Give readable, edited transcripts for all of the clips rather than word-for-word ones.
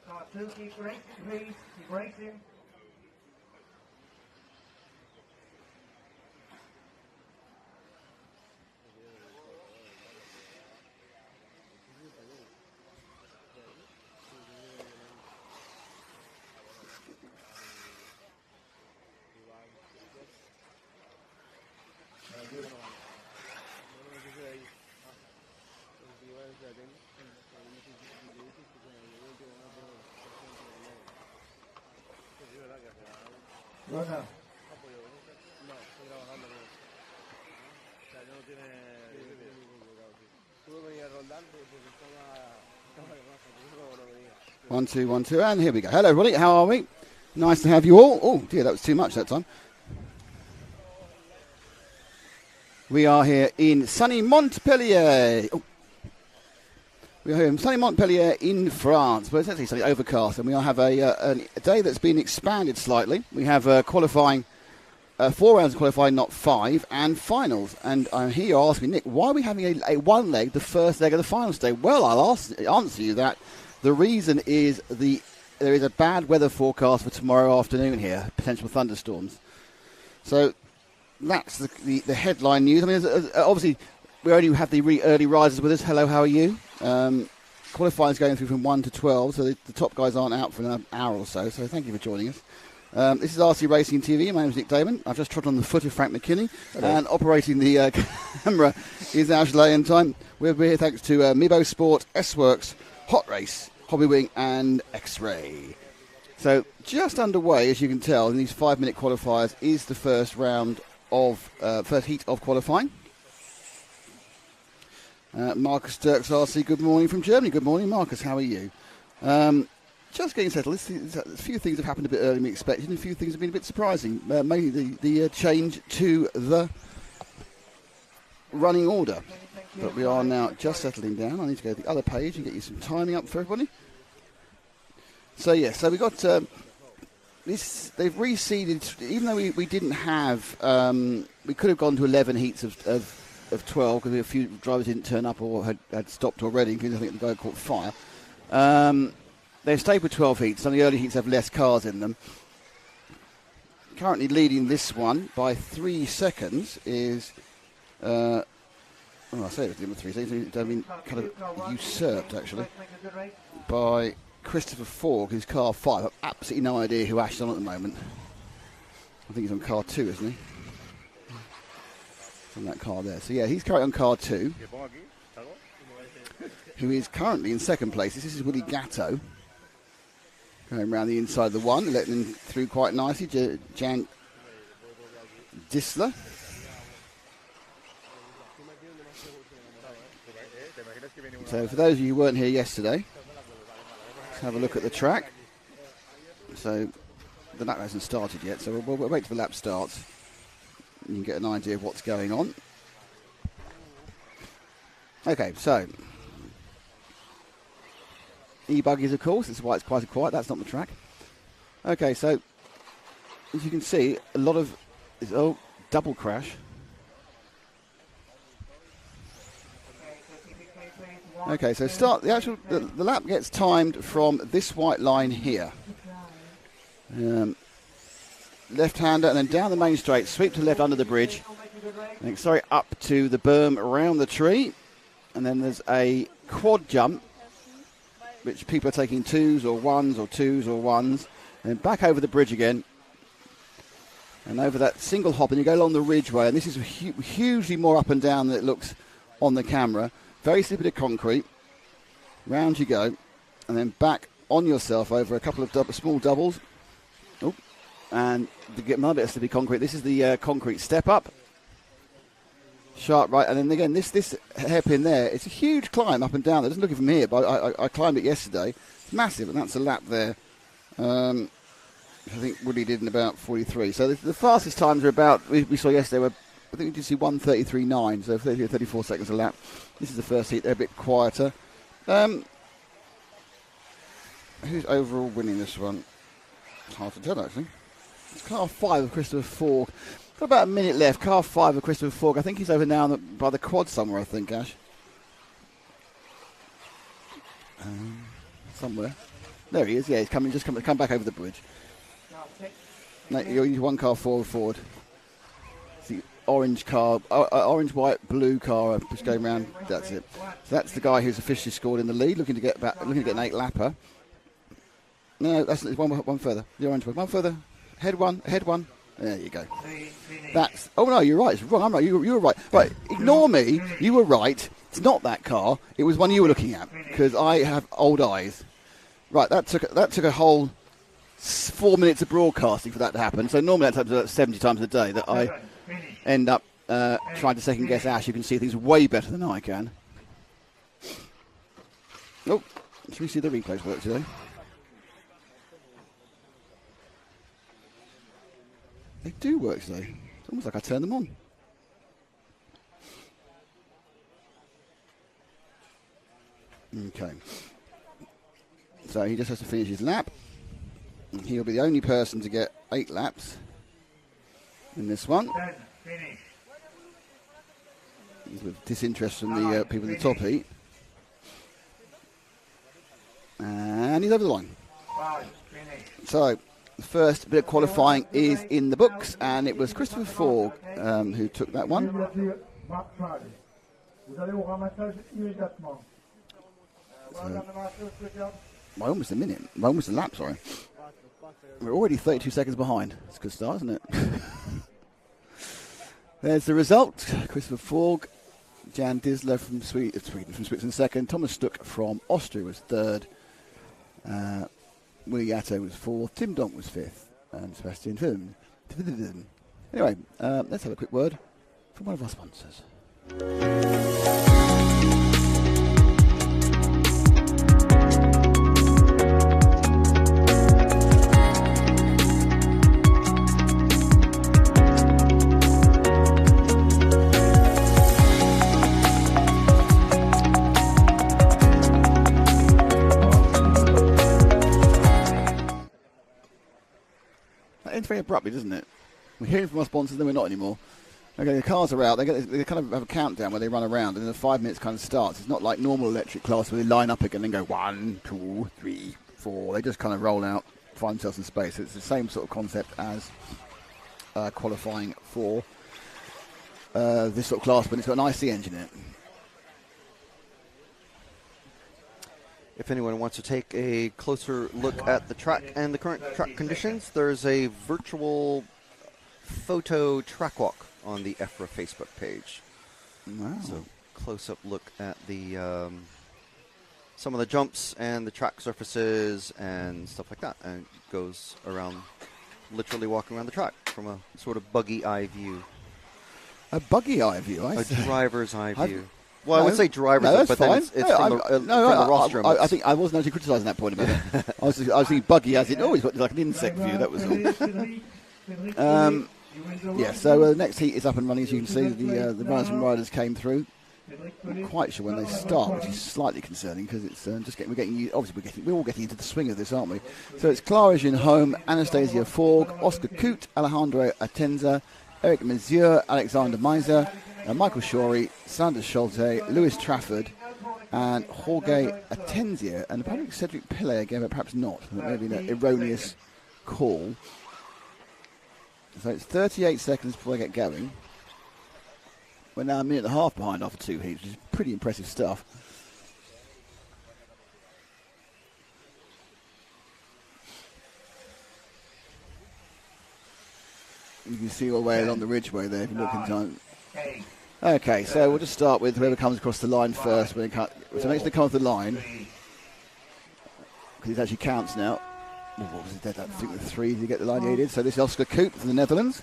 Part 2, keep racing, please. Keep racing. Bueno. One, two, and here we go. Hello, everybody. How are we? Nice to have you all. Oh, dear, that was too much that time. We are here in sunny Montpellier. Oh. We are here in sunny Montpellier in France, but it's actually sunny overcast, and we have a day that's been expanded slightly. We have qualifying, 4 rounds of qualifying, not 5, and finals. And I'm here asking Nick, why are we having a one leg, the first leg of the finals day? Well, I'll answer you that. The reason is there is a bad weather forecast for tomorrow afternoon here, potential thunderstorms. So that's the headline news. I mean, obviously, we only have the early risers with us. Hello, how are you? Qualifying is going through from 1 to 12, so the top guys aren't out for an hour or so thank you for joining us. This is RC Racing TV. My name is Nick Damon. I've just trotted on the foot of Frank McKinney. Hello. And operating the camera is Ashley in time. We're here thanks to Mibo Sport, S-Works, Hot Race, Hobby Wing and X-Ray. So just underway, as you can tell, in these 5-minute qualifiers is the first heat of qualifying. Marcus Dirks RC, good morning from Germany. Good morning, Marcus. How are you? Just getting settled. A few things have happened a bit earlier than we expected, and a few things have been a bit surprising. Mainly the change to the running order. But we are now just settling down. I need to go to the other page and get you some timing up for everybody. So, yes, so we got this. They've reseeded, even though we didn't have, we could have gone to 11 heats of 12 because a few drivers didn't turn up or had stopped already, including I think the guy caught fire. They've stayed with 12 heats. Some of the early heats have less cars in them. Currently leading this one by 3 seconds is, I say it was number 3 seconds. It's been kind of usurped, actually, by Christopher Fogg, who's car 5. I've absolutely no idea who Ash's on at the moment. I think he's on car 2, isn't he? On that car there. So, yeah, he's currently on car 2, who is currently in second place. This is Willie Gatto. Going around the inside of the one, letting him through quite nicely. Jan Disler. So for those of you who weren't here yesterday, let's have a look at the track. So the lap hasn't started yet, so we'll wait till the lap starts. You can get an idea of what's going on. Okay, so E-Buggies, of course. This is why it's quite quiet. That's not the track. Okay, so as you can see, a lot of double crash. Okay, so the lap gets timed from this white line here. Left-hander and then down the main straight, sweep to the left under the bridge. Up to the berm around the tree. And then there's a quad jump which people are taking twos or ones or twos or ones, and then back over the bridge again, and over that single hop, and you go along the ridgeway, and this is hugely more up and down than it looks on the camera. Very slippery concrete. Round you go, and then back on yourself over a couple of small doubles. Oh, and to get another bit of slippery concrete, this is the concrete step up. Sharp right, and then again, this hairpin there, it's a huge climb up and down. It doesn't look it from here, but I climbed it yesterday. It's massive, and that's a lap there. I think Woody did in about 43. So the fastest times are about, we saw yesterday, were, I think we did see 1:33.9, so 30 or 34 seconds a lap. This is the first heat, they're a bit quieter. Who's overall winning this one? It's hard to tell, actually. It's car 5 of Christopher Fogg. Got about a minute left. Car 5 of Christopher Fogg. I think he's over now by the quad somewhere, I think, Ash. Somewhere. There he is. Yeah, he's coming. Just come back over the bridge. No, you're one car forward. It's the orange car, orange, white, blue car just going round. That's it. So that's the guy who's officially scored in the lead, looking to get an 8-lapper. No, that's one further. The orange one further. Head one. There you go. That's. Oh no, you're right. It's wrong. I'm right. You were right. Right. Ignore me. You were right. It's not that car. It was one you were looking at because I have old eyes. Right. That took a whole 4 minutes of broadcasting for that to happen. So normally that happens about 70 times a day that I end up trying to second guess Ash. You can see things way better than I can. Oh, should we see the replays work today? They do work today. It's almost like I turned them on. Okay. So he just has to finish his lap. He'll be the only person to get 8 laps in this one. With disinterest from the people in the top heat. And he's over the line. So the first bit of qualifying is in the books, and it was Christopher Fogg who took that one. By almost a minute. By almost a lap, sorry. We're already 32 seconds behind. It's a good start, isn't it? There's the result. Christopher Fogg, Jan Disler from Switzerland second. Thomas Stuck from Austria was third. Willie Gatto was fourth. Tim Donk was fifth. And Sebastian Film. Anyway, let's have a quick word from one of our sponsors. It's very abruptly, doesn't it? We're hearing from our sponsors, then we're not anymore. Okay, the cars are out. They kind of have a countdown where they run around, and then 5 minutes kind of starts. It's not like normal electric class where they line up again and go 1, 2, 3, 4. They just kind of roll out, find themselves in space. It's the same sort of concept as qualifying for this sort of class, but it's got an IC engine in it. If anyone wants to take a closer look at the track and the current track conditions, there's a virtual photo track walk on the EFRA Facebook page. Wow. So close-up look at the some of the jumps and the track surfaces and stuff like that. And it goes around, literally walking around the track from a sort of buggy eye view. A buggy eye view, I see. A driver's eye I've- view. Well, I would say driver's, but then it's from the rostrum. I think I wasn't actually criticising that point about it. I was thinking buggy as in, he's got like an insect view, that was all. Yeah, so the next heat is up and running, as you can see. The runners and riders came through. I'm not quite sure when they start, which is slightly concerning because it's we're all getting into the swing of this, aren't we? So it's Clara Home, Anastasia Fogg, Oscar Coote, Alejandro Atenza, Eric Mazur, Alexander Meiser, Michael Shorey, Sanders Schulte, Lewis Trafford, and Jorge Atenzia, and apparently Cedric Pele again, but perhaps not. Maybe an erroneous call. So it's 38 seconds before they get going. We're now a minute and a half behind after 2 heats, which is pretty impressive stuff. You can see all the way along the ridgeway there if you look in time. 8, Okay, so we'll just start with whoever comes across the line first. So make sure they come off the line, 3, because it actually counts now. Oh, what was it? I think with 3 to get the line needed. So this is Oscar Koop from the Netherlands.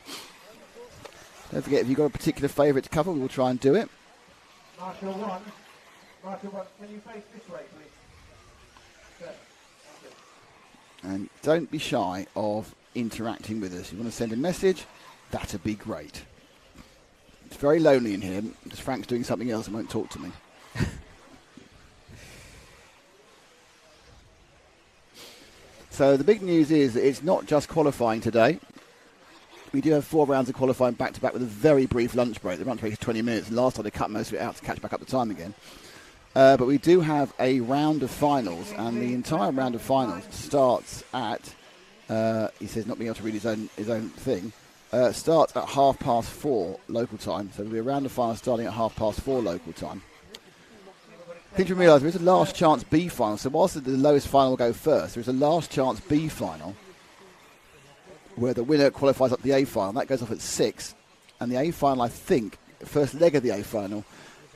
Don't forget, if you've got a particular favourite to cover, we will try and do it. Marshall 1. Marshall 1, can you face this way, please? Good. And don't be shy of interacting with us. If you want to send a message, that'd be great. It's very lonely in here because Frank's doing something else and won't talk to me. So the big news is that it's not just qualifying today. We do have 4 rounds of qualifying back-to-back with a very brief lunch break. The lunch break is 20 minutes, and last time they cut most of it out to catch back up the time again. But we do have a round of finals, and the entire round of finals starts at, he says not being able to read his own thing, starts at 4:30 local time. So there'll be a round of finals starting at 4:30 local time. I think you realise there is a last chance B final. So whilst the lowest final will go first, there is a last chance B final where the winner qualifies up the A final. That goes off at 6. And the A final, I think, first leg of the A final,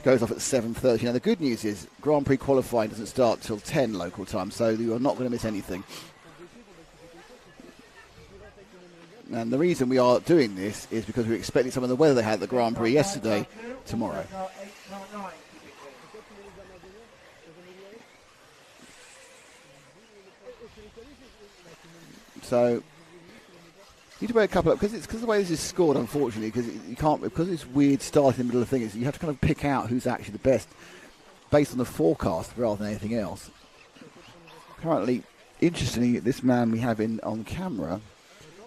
goes off at 7:30. Now, the good news is Grand Prix qualifying doesn't start till 10 local time, so you are not going to miss anything. And the reason we are doing this is because we're expecting some of the weather they had at the Grand Prix yesterday tomorrow. So you need to wait a couple of, because the way this is scored, unfortunately, because you can't, because it's weird start in the middle of the thing, you have to kind of pick out who's actually the best based on the forecast rather than anything else. Currently, interestingly, this man we have on camera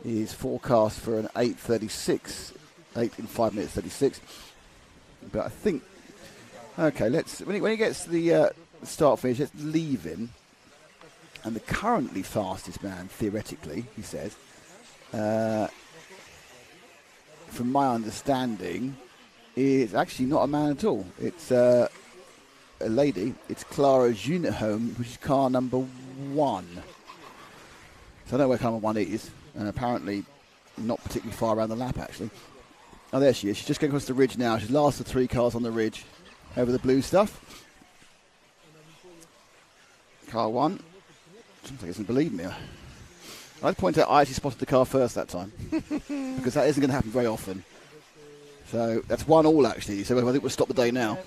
is forecast for an 8:36, 8 in 5 minutes 36. But I think, okay, when he gets to the start finish, let's leave him. And the currently fastest man, theoretically, he says, from my understanding, is actually not a man at all. It's a lady. It's Clara Junehome, which is car number 1. So I don't know where car number 1 is, and apparently not particularly far around the lap, actually. Oh, there she is. She's just going across the ridge now. She's last of 3 cars on the ridge over the blue stuff. Car 1. Seems like he doesn't believe me. I'd point out I actually spotted the car first that time because that isn't going to happen very often. So that's 1-1 actually. So I think we'll stop the day now.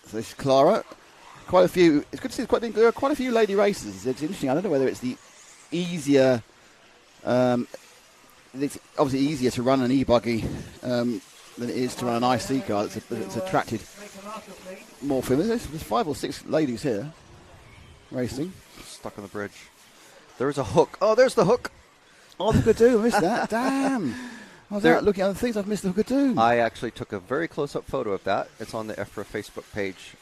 So this is Clara. Quite a few. It's good to see. There are quite a few lady races. It's interesting. I don't know whether it's the easier. It's obviously easier to run an e-buggy than it is to run an IC car. It's attracted more females. There's 5 or 6 ladies here racing. Stuck on the bridge. There's a hook. Oh, there's the hook. Oh, the Hookadoo. I missed that. Damn. I was out looking at other things. I've missed the Hookadoo. I actually took a very close-up photo of that. It's on the EFRA Facebook page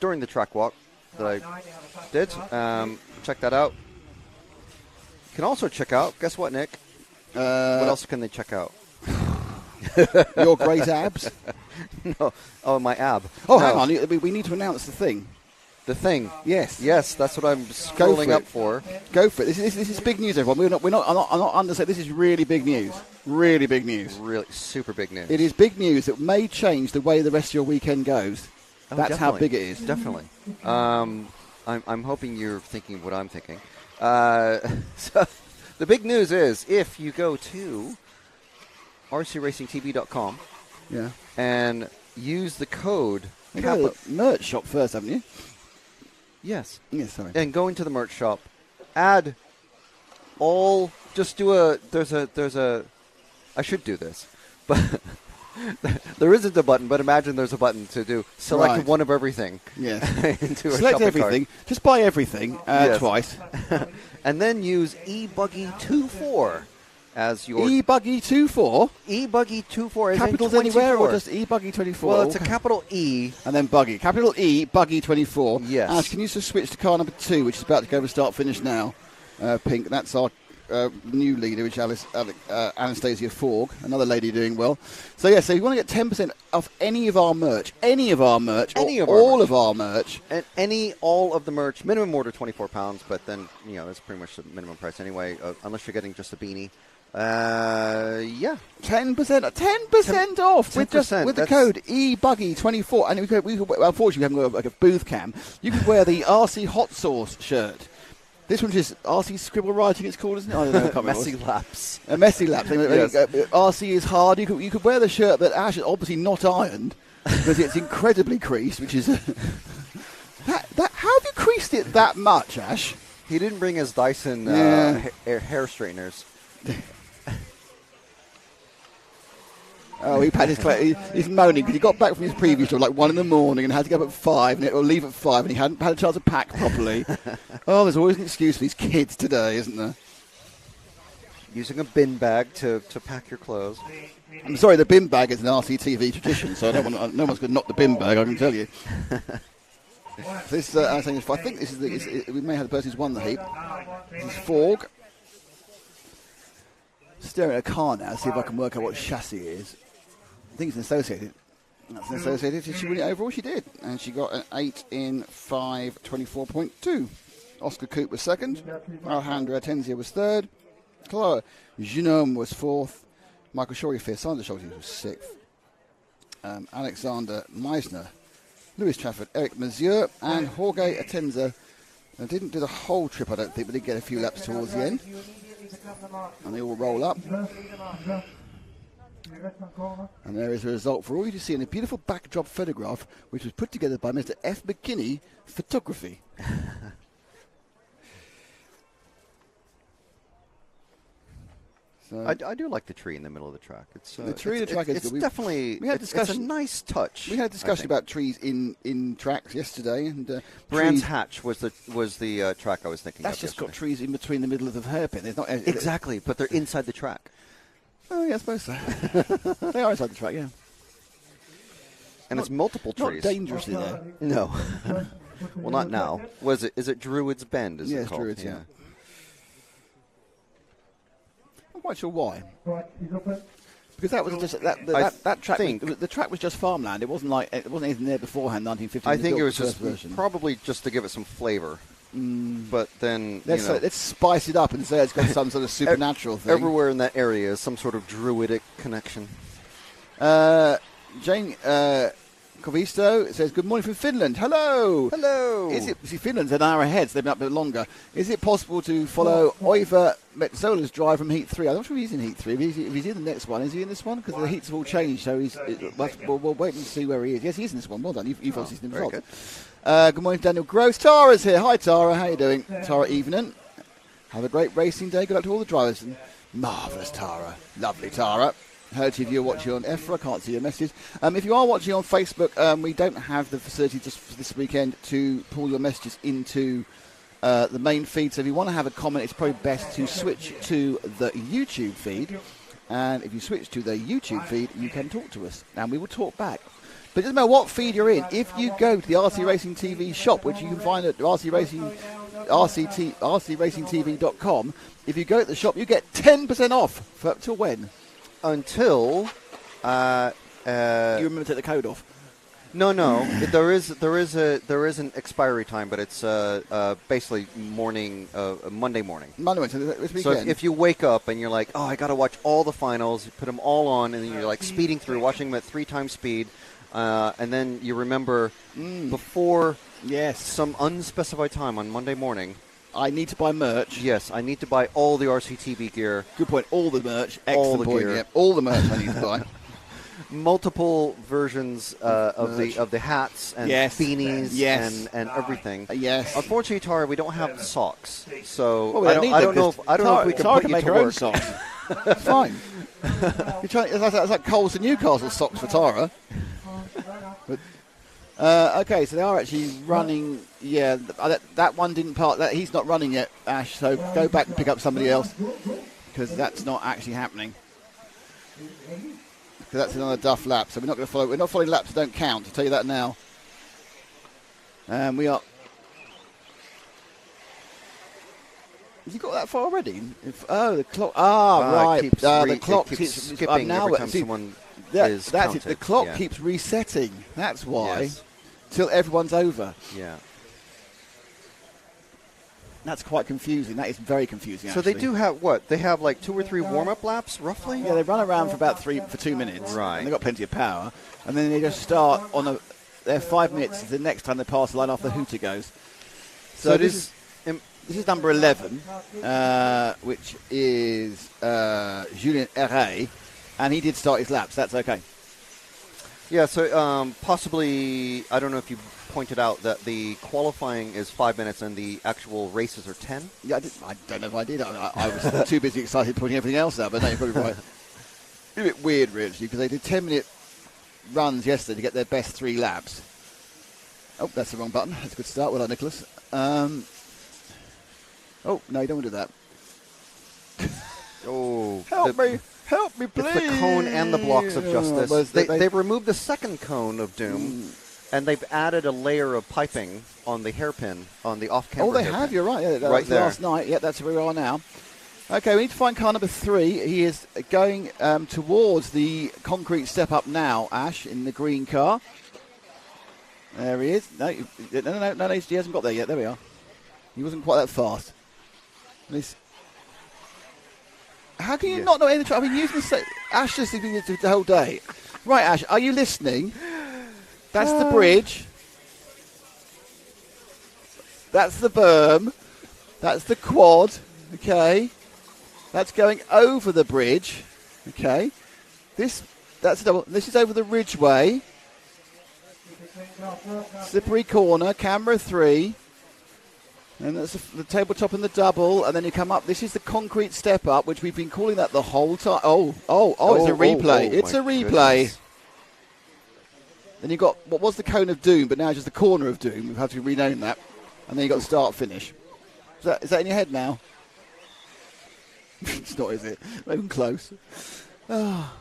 during the track walk that I did. Check that out. You can also check out, guess what, Nick? What else can they check out? Your great abs? No. Oh, my ab. Oh, no. hang on. We need to announce the thing. The thing. Yes. Yes, that's what I'm scrolling up for. Go for it. This is big news, everyone. I'm not underselling. This is really big news. Really big news. Really super big news. It is big news that may change the way the rest of your weekend goes. Oh, that's definitely. how big it is. Definitely. I'm hoping you're thinking what I'm thinking. So the big news is if you go to rcracingtv.com and use the code. You go to the merch shop first, haven't you? Yes. Yes, sorry. And go into the merch shop, add all. Just do there's a. I should do this, but there isn't a button. But imagine there's a button to do select one of everything. Yes. Into select everything. Cart. Just buy everything twice, and then use E-BUGGY 24 as your E-BUGGY 24. E-BUGGY 24 is capitals in anywhere or just E-BUGGY 24? Well, it's a capital E and then buggy. Capital E, buggy 24. Yes. Ash, can you just switch to car number 2, which is about to go over start finish now? Pink. That's our new leader, which is Anastasia Forg, another lady doing well. So yeah, so you want to get 10% off any of our merch, all of our merch, and all of the merch. Minimum order £24, but then that's pretty much the minimum price anyway, unless you're getting just a beanie. Yeah. 10% off with 10%, the code E-BUGGY24. And we could, unfortunately, we haven't got like a booth cam. You could wear the RC Hot Sauce shirt. This one's just RC scribble writing, it's called, isn't it? I don't know. I can't remember. Messy laps. A messy lap. Yes. RC is hard. You could wear the shirt that Ash is obviously not ironed because it's incredibly creased, which is... how have you creased it that much, Ash? He didn't bring his Dyson hair straighteners. Oh, he's moaning because he got back from his previous job like 1 in the morning and had to go up at 5 or leave at 5 and he hadn't had a chance to pack properly. Oh, there's always an excuse for these kids today, isn't there? Using a bin bag to pack your clothes. I'm sorry, the bin bag is an RCTV tradition, so no one's going to knock the bin bag, I can tell you. This, I think this is we may have the person who's won the heat. This is Forg. Staring at a car now, see if I can work out what chassis it is. I think it's an Associated. That's an Associated. Did she win it overall? She did. And she got an 8 in 5:24.2. Oscar Coop was second. Alejandra Tenzia was third. Clara Junome was fourth. Michael Shorey fifth. Sandra Schulte was sixth. Alexander Meisner, Lewis Trafford, Eric Mazier, and Jorge Atenza. They didn't do the whole trip, I don't think, but did get a few laps towards the end. And they all roll up. And there is a result for all you to see in a beautiful backdrop photograph, which was put together by Mr. F. McKinney Photography. So I do like the tree in the middle of the track. It's the tree in the track is it's good. definitely it's a nice touch. We had a discussion about trees in tracks yesterday, and Brands Hatch was the track I was thinking. That's of just yesterday. got trees in between the middle of the hairpin. There's not Exactly, but they're inside the track. Oh yeah, I suppose so. They are inside the track, yeah. And it's multiple trees. Not dangerously there. No. Well, not now. Is it Druid's Bend? Is yes, it called? Druid's, yeah. I'm quite sure why. Because that was just that track. The track was just farmland. It wasn't anything there beforehand. 1950. I think it was just version. probably just to give it some flavor. But then let's spice it up and say it's got some sort of supernatural thing. Everywhere in that area is some sort of druidic connection. Jane Covisto says, good morning from Finland. Hello. Hello. Finland's an hour ahead, so they've been up a bit longer. Is it possible to follow Oiva Metzola's drive from Heat 3? I'm not sure if he's in Heat 3. If he's in the next one, is he in this one? Because the heats have all changed, so we'll wait and see where he is. Yes, he is in this one. Well done. You've obviously seen the result. Good morning, Daniel Gross. Tara's here. Hi, Tara. How are you doing? Tara Evening. Have a great racing day. Good luck to all the drivers. And marvellous, Tara. Lovely, Tara. Heard if you're watching on EFRA, I can't see your messages. If you are watching on Facebook, we don't have the facility just for this weekend to pull your messages into the main feed. So if you want to have a comment, it's probably best to switch to the YouTube feed. And if you switch to the YouTube feed, you can talk to us, and we will talk back. But it doesn't matter what feed you're in. If you go to the RC Racing TV shop, which you can find at rcracingtv.com, if you go to the shop, you get 10% off till when? Until you remember to take the code off. No. there is an expiry time, but it's basically Monday morning. Monday morning. So this weekend. So if you wake up and you're like, oh, I got to watch all the finals, you put them all on, and then you're like speeding through, watching them at 3 times speed, and then you remember before some unspecified time on Monday morning, I need to buy merch. Yes, I need to buy all the RCTV gear. Good point. All the merch. Excellent all the point. gear. Yeah, all the merch I need to buy. Multiple versions of the hats and beanies and everything. Yes. Unfortunately, Tara, we don't have socks, so I don't know if we can Tara put can you make to her own work. socks. It's fine. That's like Coles to Newcastle socks for Tara. But, okay, so they are actually running. Yeah, that one didn't part. He's not running yet, Ash. So go back and pick up somebody else because that's not actually happening. Because that's another duff lap. So we're not going to follow. We're not following laps that don't count. I'll tell you that now. We are. Have you got that far already? The clock. Right. The clock keeps skipping every time someone is that's counted. it. The clock keeps resetting. That's why. Yes. Till everyone's over. Yeah. That's quite confusing. That is very confusing, So actually. they do have what? They have like 2 or 3 warm-up laps, roughly? Yeah, they run around for 2 minutes. Right. And they've got plenty of power. And then they just start on their 5 minutes the next time they pass the line after Hooter goes. So this is number 11, which is Julien Herré, and he did start his laps. That's okay. Yeah, so possibly, I don't know if you pointed out that the qualifying is 5 minutes and the actual races are 10? Yeah, I don't know if I did. I was too busy excited putting everything else out, but no, you're probably right. A bit weird, really, because they did 10-minute runs yesterday to get their best 3 laps. Oh, that's the wrong button. That's a good start. Well done, Nicholas. Oh, no, you don't want to do that. Oh, Help me, please. It's the cone and the blocks of justice. They've removed the second cone of doom, and they've added a layer of piping on the hairpin, on the off-camber. Oh, they have. You're right. Yeah, that right was there. last night. Yeah, that's where we are now. Okay, we need to find car number 3. He is going towards the concrete step up now, Ash, in the green car. There he is. No, he hasn't got there yet. There we are. He wasn't quite that fast. How can you not know any? I've been using Ash just the whole day. Right, Ash, are you listening? That's the bridge. That's the berm. That's the quad. Okay. That's going over the bridge. Okay. That's a double. This is over the ridgeway. Slippery corner. Camera 3. And that's the tabletop and the double, and then you come up. This is the concrete step up, which we've been calling that the whole time. Oh, it's a replay. It's a replay. Goodness. Then you've got, what was the cone of doom, but now it's just the corner of doom. We've had to rename that. And then you've got the start finish. Is that in your head now? It's not, is it? Not even close. Oh.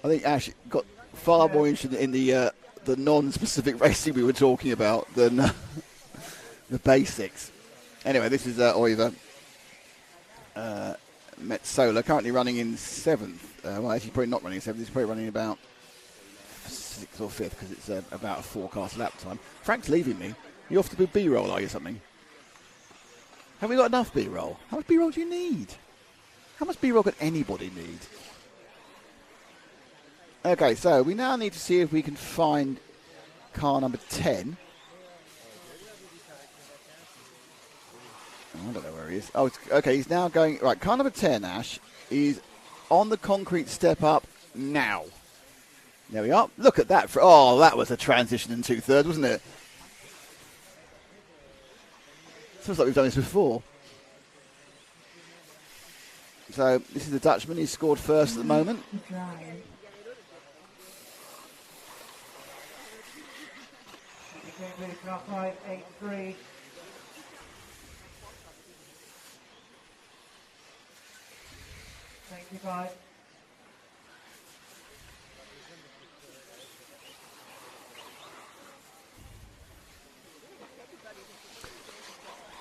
I think Ash got far more interested in the non-specific racing we were talking about than the basics. Anyway, this is Oiva Metsola, currently running in 7th. Well, actually, probably not running in 7th. He's probably running about 6th or 5th because it's about a forecast lap time. Frank's leaving me. You off to do B-roll, are you, something? Have we got enough B-roll? How much B-roll do you need? How much B-roll could anybody need? Okay, so we now need to see if we can find car number 10. I don't know where he is. Oh, okay, he's now going... Right, car number 10, Ash, is on the concrete step up now. There we are. Look at that. Oh, that was a transition in 2/3, wasn't it? Feels like we've done this before. So, this is the Dutchman. He's scored first at the moment. Car 583. Thank you, 5.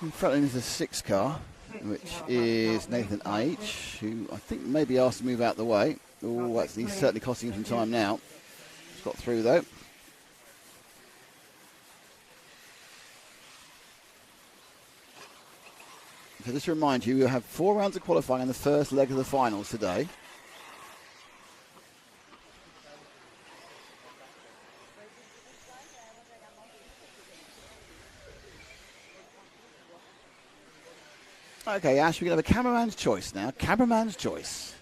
In front of him is a 6 car, which is Nathan H., who I think may be asked to move out the way. Oh, he's certainly costing him some time now. He's got through, though. So just to remind you, we'll have 4 rounds of qualifying in the first leg of the finals today. Okay, Ash, we're going to have a cameraman's choice now. Cameraman's choice.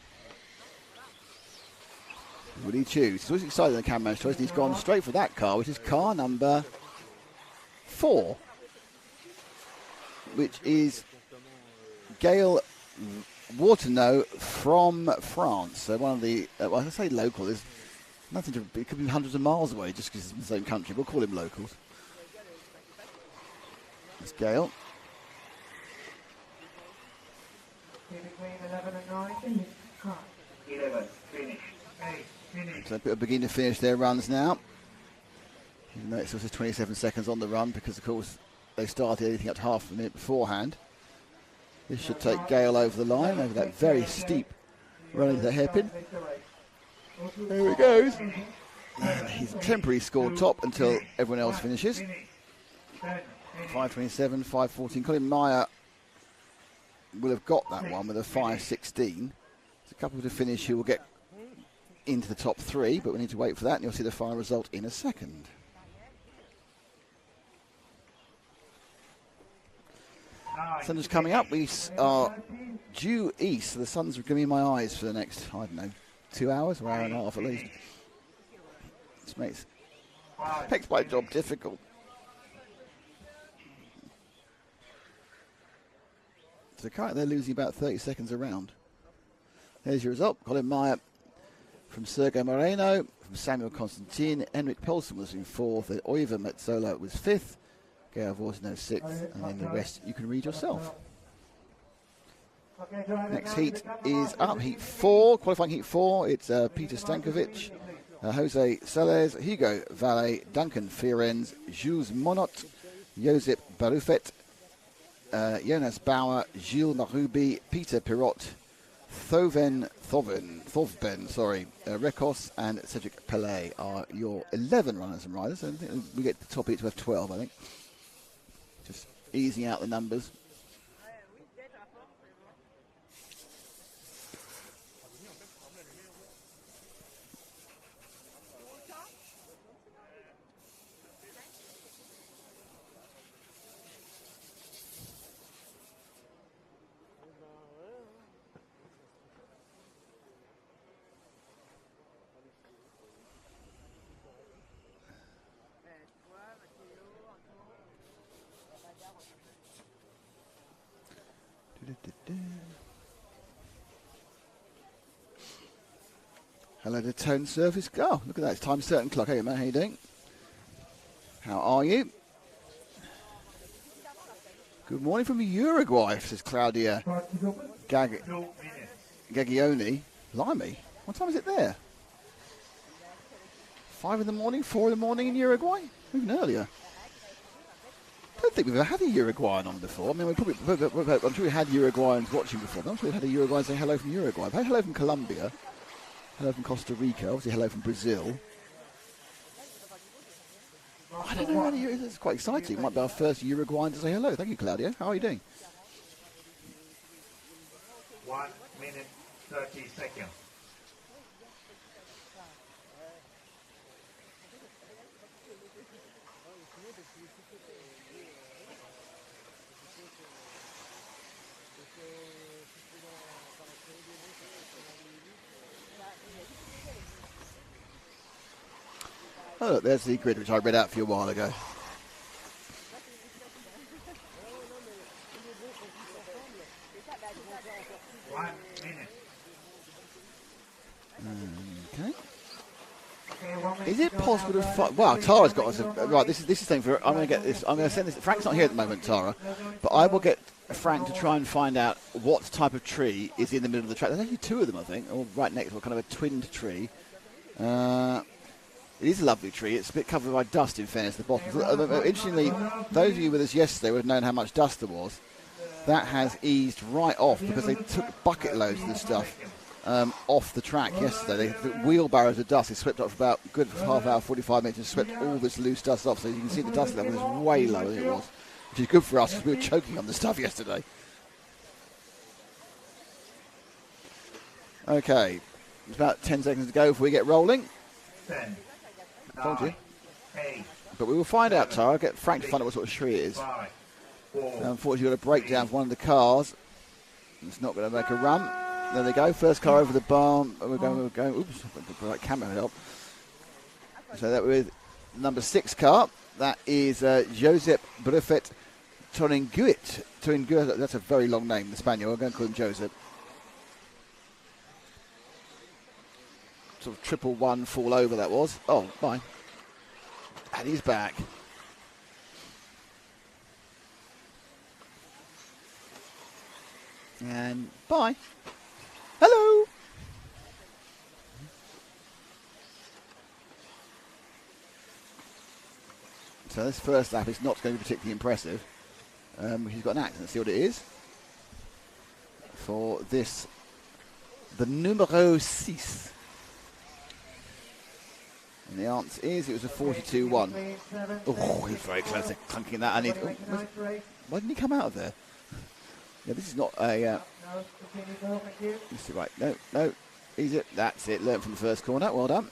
What do you choose? He's always excited on the cameraman's choice, and he's gone straight for that car, which is car number 4, which is Gail Waterneau from France. So one of the, well, I say local, there's nothing to, it could be hundreds of miles away just because it's in the same country. We'll call him locals. That's Gail. Between 11 and 9. 11, finish. 8, finish. So a begin to finish their runs now. Even though it still says 27 seconds on the run because, of course, they started anything up to half a minute beforehand. This should take Gale over the line, over that very steep run into the hairpin. There he goes. He's temporarily scored top until everyone else finishes. 5:27, 5:14. Colin Meyer will have got that one with a 5:16. There's a couple to finish who will get into the top 3, but we need to wait for that, and you'll see the final result in a second. Sun is coming up. We are due east, so the sun's going to be in my eyes for the next, I don't know, 2 hours or hour and a half at least. This makes my job difficult. So currently they're losing about 30 seconds around. There's your result. Colin Meyer from Sergio Moreno, from Samuel Constantine. Henrik Poulsen was in 4th. And Oiva Metzola was 5th. Gail Vorsino 6th. And then the rest you can read yourself. Next heat is up. Heat 4. Qualifying heat 4. It's Peter Stankovic, Jose Salas, Hugo Valle, Duncan Fiorenz, Jules Monot, Josip Barufet, Jonas Bauer, Gilles Marubi, Peter Pirot, Thorben, Rekos and Cedric Pellet are your 11 runners and riders. And I think we get the top heat to have 12, I think. Just easing out the numbers. Hello to Tone Surface. Oh, look at that. It's time certain clock. Hey, man, how you doing? How are you? Good morning from Uruguay, says Claudia Gaglioni. Blimey. What time is it there? 5 in the morning, 4 in the morning in Uruguay? Even earlier. I don't think we've ever had a Uruguayan on before. I mean, I'm sure we had Uruguayans watching before. I'm sure we've had a Uruguayan say hello from Uruguay. I've had hello from Colombia. Hello from Costa Rica, obviously hello from Brazil. I don't know, it's quite exciting. It might be our first Uruguayan to say hello. Thank you, Claudia. How are you doing? 1 minute, 30 seconds. Oh, look, there's the grid which I read out for you a while ago. Okay. Is it possible to wow, Tara's got us right, this is something for I'm going to get this. I'm going to send this. Frank's not here at the moment, Tara, but I will get Frank to try and find out what type of tree is in the middle of the track. There's actually 2 of them, I think, all right next to kind of a twinned tree. It is a lovely tree. It's a bit covered by dust, in fairness, at the bottom. Interestingly, those of you with us yesterday would have known how much dust there was. That has eased right off because they took bucket loads of this stuff off the track yesterday. The wheelbarrows of dust. They swept up for about a good half hour, 45 minutes, and swept all this loose dust off. So you can see the dust level is way lower than it was, which is good for us because we were choking on the stuff yesterday. Okay, it's about 10 seconds to go before we get rolling. 10. Told you. 8, but we will find out, Tara. Get Frank to find out what sort of tree it is. 5, 4, Unfortunately, you've got a breakdown for one of the cars. It's not going to make a run. There they go. First car over the barn. We're going. Oops, the right camera help. So that with number 6 car. That is Josep Brefet Toringuit. That's a very long name, the Spaniel. I'm going to call him Josep. Sort of 111 fall over that was. Oh, bye. And he's back. And bye. Hello. So this first lap is not going to be particularly impressive. He's got an accident. Let's see what it is. For this, the numero 6. And the answer is it was a 42-1. Oh, he's very close to clunking that. Why didn't he come out of there? Yeah, this is not a... let's see, right, no, easy. That's it, learned from the first corner, well done.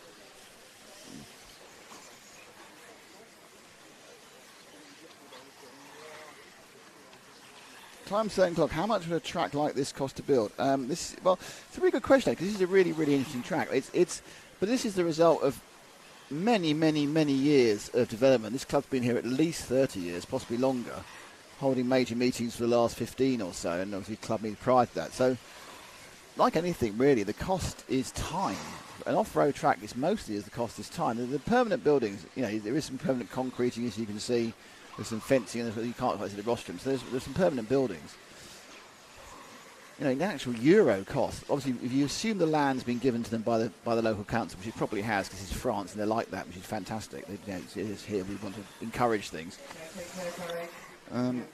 Time certain clock. How much would a track like this cost to build? Well, it's a really good question because this is a really, really interesting track. But this is the result of many, many, many years of development. This club's been here at least 30 years, possibly longer, holding major meetings for the last 15 or so, and obviously club meetings prior to that. So, like anything really, the cost is time. An off-road track is mostly as the cost is time. The permanent buildings, there is some permanent concreting, as you can see. There's some fencing, and you can't quite see the rostrum. So there's some permanent buildings. The actual euro cost. Obviously, if you assume the land's been given to them by the local council, which it probably has, because it's France and they're like that, which is fantastic. It is here. We want to encourage things. Can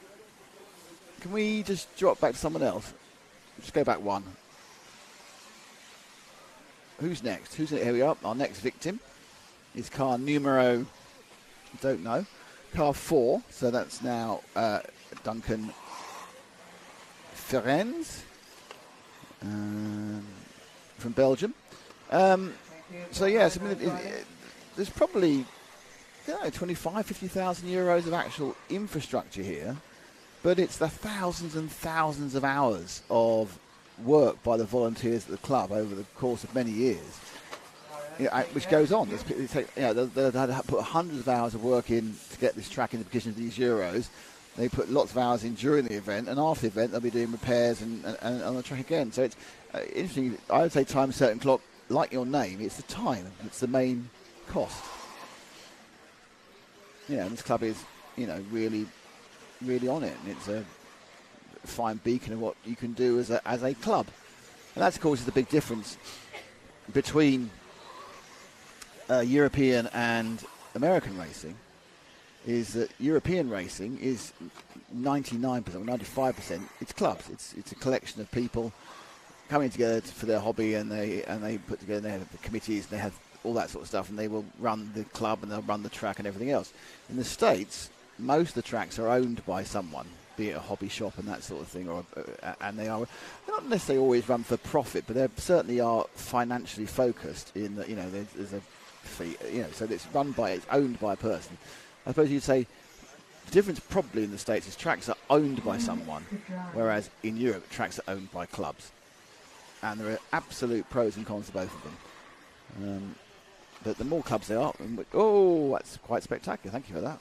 we just drop back to someone else? Just go back one. Who's next? Here we are. Our next victim is car numero. Don't know. Car 4, so that's now Duncan Ferenz from Belgium. So yes, there's probably 50,000 euros of actual infrastructure here, but it's the thousands and thousands of hours of work by the volunteers at the club over the course of many years. Which goes on. They'll put hundreds of hours of work in to get this track in the position of these Euros. They put lots of hours in during the event, and after the event they'll be doing repairs and on the track again. So it's interesting. I would say time certain clock, like your name, it's the time. It's the main cost. And this club is, really, really on it, and it's a fine beacon of what you can do as a club. And that, of course, is the big difference between European and American racing, is that European racing is 99% or 95%. It's clubs. It's a collection of people coming together for their hobby, and they put together. They have the committees. And they have all that sort of stuff, and they will run the club and they'll run the track and everything else. In the States, most of the tracks are owned by someone, be it a hobby shop and that sort of thing, and they're not necessarily always run for profit, but they certainly are financially focused in that. There's a fee, so it's owned by a person. I suppose you'd say the difference probably in the States is tracks are owned by someone, whereas in Europe tracks are owned by clubs, and there are absolute pros and cons to both of them. But the more clubs there are, that's quite spectacular. Thank you for that.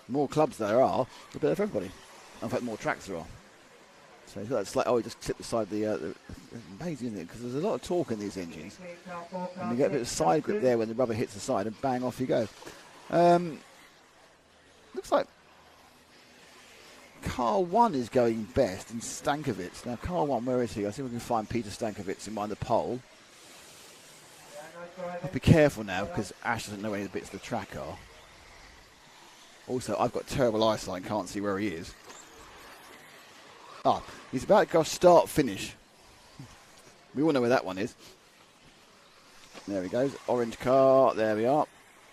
The more clubs there are, the better for everybody. In fact, the more tracks there are. So that's like, you just clip the side of the amazing, isn't it? Because there's a lot of torque in these engines. And you get a bit of side grip there when the rubber hits the side, and bang, off you go. Looks like car 1 is going best in Stankovic. Now, car 1, where is he? I see if we can find Peter Stankovic in behind the pole. I'll be careful now, because Ash doesn't know where the bits of the track are. Also, I've got terrible eyesight and can't see where he is. He's about to go start-finish. We all know where that one is. There he goes. Orange car. There we are.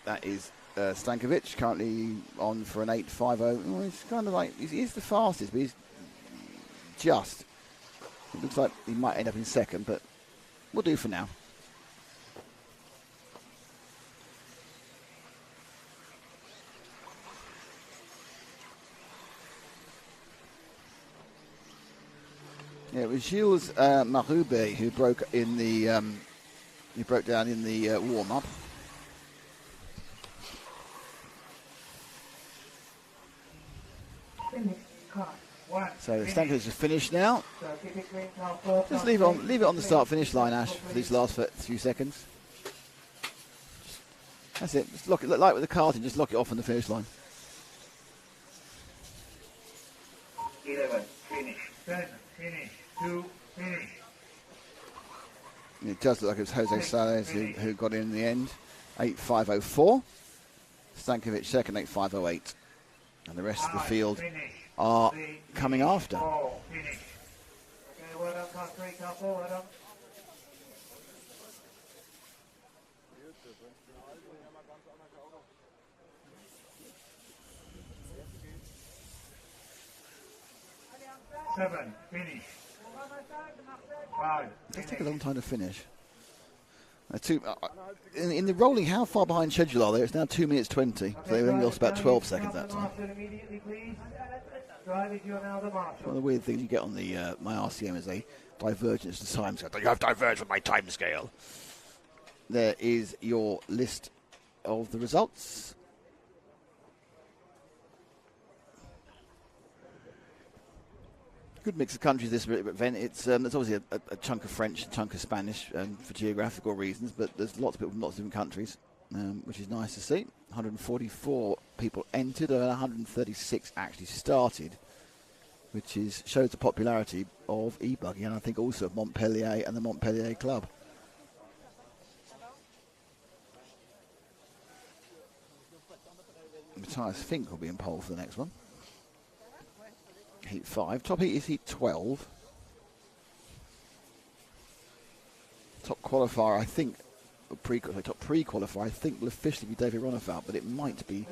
That is Stankovic, currently on for an 8.50. Oh, he's kind of like, he's the fastest, but he's just. It looks like he might end up in second, but we'll do for now. Yeah, it was Gilles Marube who broke down in the warm-up. So the Stankovic is finished now. Just leave it on the start-finish line, Ash, for these last few seconds. That's it. Just lock it, like with the karting, just lock it off on the finish line. 11, finish. 10, finish. 2, finish. It does look like it was Jose Salles who got in the end. 8.504. Stankovic second, 8.508. And the rest of the field are coming after. Okay, well done, car 3, car 4, well done. 7, finish. 5. It does take a long time to finish. In the rolling, how far behind schedule are they? It's now 2 minutes 20. So they only lost about 12 seconds that time. One of the weird things you get on the my RCM is a divergence to time scale. You have diverged from my time scale. There is your list of the results. Good mix of countries this event. It's obviously a chunk of French, a chunk of Spanish for geographical reasons, but there's lots of people from lots of different countries, which is nice to see. 144 people entered, and 136 actually started, which shows the popularity of E-BUGGY, and I think also of Montpellier and the Montpellier Club. Matthias Fink will be in pole for the next one. Heat 5. Top heat is heat 12. Top qualifier, I think, top pre-qualifier, I think will officially be David Ronefalt, but it might be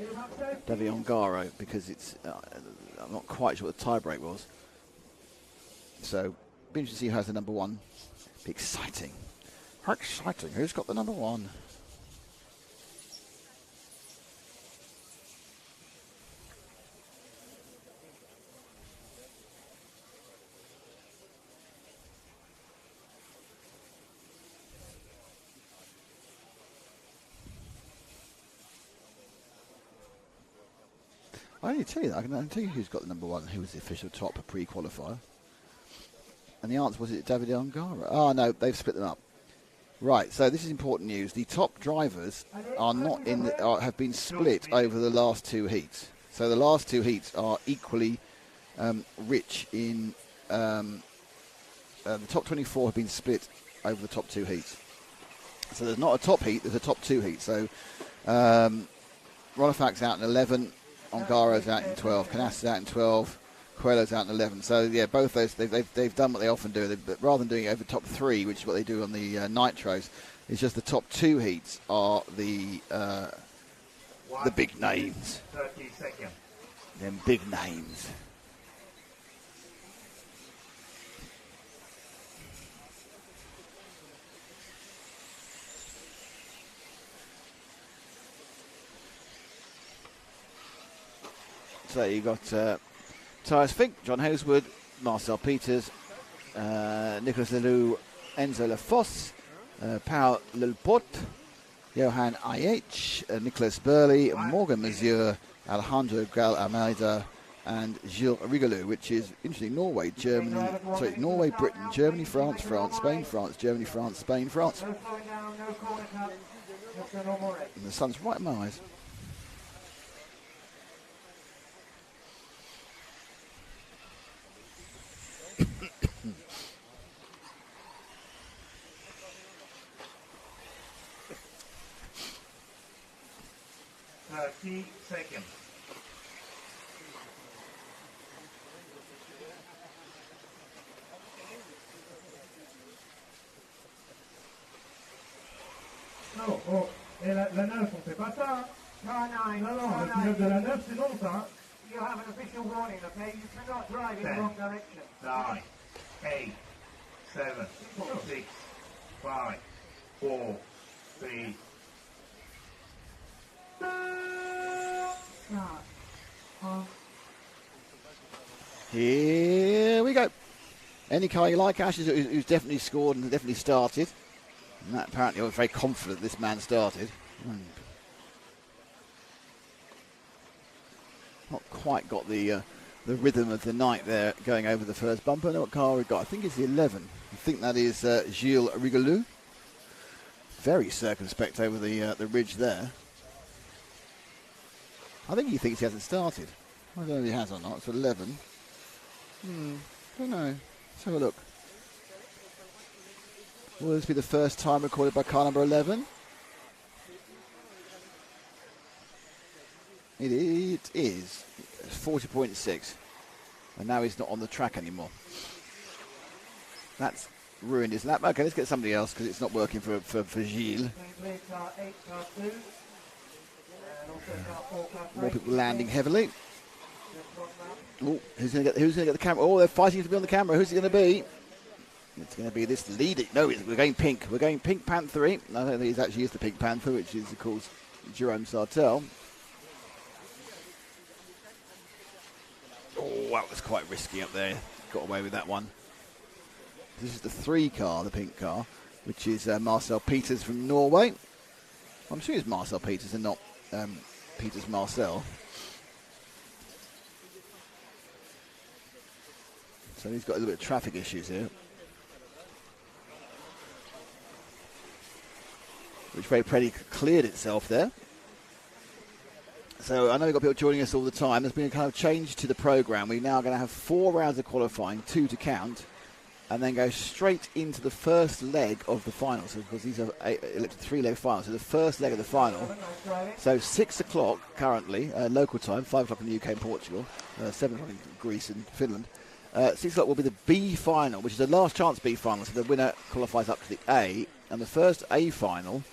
David Ongaro because it's. I'm not quite sure what the tiebreak was. So, be interesting to see who has the number one. Be exciting. How exciting! Who's got the number one? I can tell you that. I can tell you who's got the number one, who was the official top pre-qualifier. And the answer was it David Ongaro. Oh no, they've split them up. Right, so this is important news. The top drivers are not in have been split over the last 2 heats. So the last 2 heats are equally rich in the top 24 have been split over the top 2 heats. So there's not a top heat, there's a top 2 heat. So Ronefalt's out in 11. Ongaro's out in 12, Canassa's out in 12, Coelho's out in 11. So yeah, both those they've done what they often do. But rather than doing it over top 3, which is what they do on the nitros, it's just the top 2 heats are the big names. 30 seconds. Them big names. So you got Matthias Fink, John Hareswood, Marcel Peters, Nicolas Leloup, Enzo Lafosse, Paul Lelporte, Johan IH, Nicolas Burley, Morgan Mazur, Alejandro Gal Almeida, and Gilles Rigolou, which is interesting. Norway, Norway, Britain, Germany, France, Spain, France, Germany, France, Spain, France. And the sun's right in my eyes. Seconds. Non, oh, et la 9, on fait pas ça. Hein. Non, le pilote de la 9, c'est non ça. You have an official warning, okay? You cannot drive in the wrong direction. 9, 8, 7, 6, 5, 4, 3. Here we go. Any car you like, Ash, who's definitely scored and definitely started. And that apparently I was very confident this man started. Not quite got the rhythm of the night there going over the first bumper. I know what car we've got. I think it's the 11. I think that is Gilles Rigolou. Very circumspect over the ridge there. I think he thinks he hasn't started. I don't know if he has or not. It's 11. Don't know. Let's have a look. Will this be the first time recorded by car number 11? It is 40.6. And now he's not on the track anymore. That's ruined his lap. Okay, let's get somebody else because it's not working for Gilles. More people landing heavily. Oh, who's going to get the camera? Oh, they're fighting to be on the camera. Who's it going to be? It's going to be this leading. No, we're going pink. We're going Pink Panther. I don't think it actually is the Pink Panther, which is, of course, Jerome Sartell. Oh, that was quite risky up there. Got away with that one. This is the 3 car, the pink car, which is Marcel Peters from Norway. I'm sure it's Marcel Peters and not Peters Marcel. So he's got a little bit of traffic issues here, which very pretty cleared itself there. So I know we've got people joining us all the time. There's been a kind of change to the programme. We're now going to have 4 rounds of qualifying, 2 to count, and then go straight into the first leg of the final. So because these are 3-leg finals, so the first leg of the final. So 6 o'clock currently, local time, 5 o'clock in the UK and Portugal, 7 o'clock in Greece and Finland. 6 o'clock will be the B final, which is the last chance B final. So the winner qualifies up to the A, and the first A final,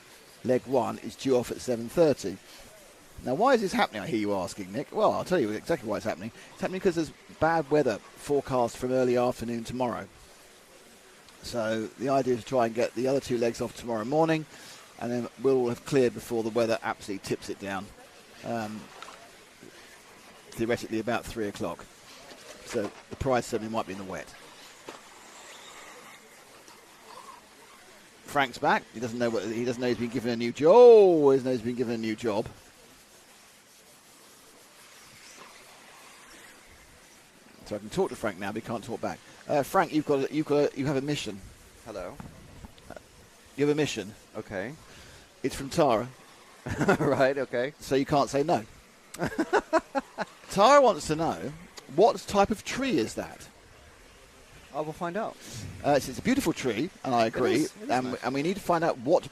leg 1, is due off at 7:30. Now, why is this happening, I hear you asking, Nick? Well, I'll tell you exactly why it's happening. It's happening because there's bad weather forecast from early afternoon tomorrow. So the idea is to try and get the other 2 legs off tomorrow morning, and then we'll all have cleared before the weather absolutely tips it down, theoretically about 3 o'clock. So the prize certainly might be in the wet. Frank's back. He doesn't know he's been given a new job. Oh, he doesn't know he's been given a new job. So I can talk to Frank now, but he can't talk back. Frank, you have a mission. Hello. You have a mission. Okay. It's from Tara. Right. Okay. So you can't say no. Tara wants to know, what type of tree is that? I will find out. It's a beautiful tree, and I agree. It is nice. And we need to find out what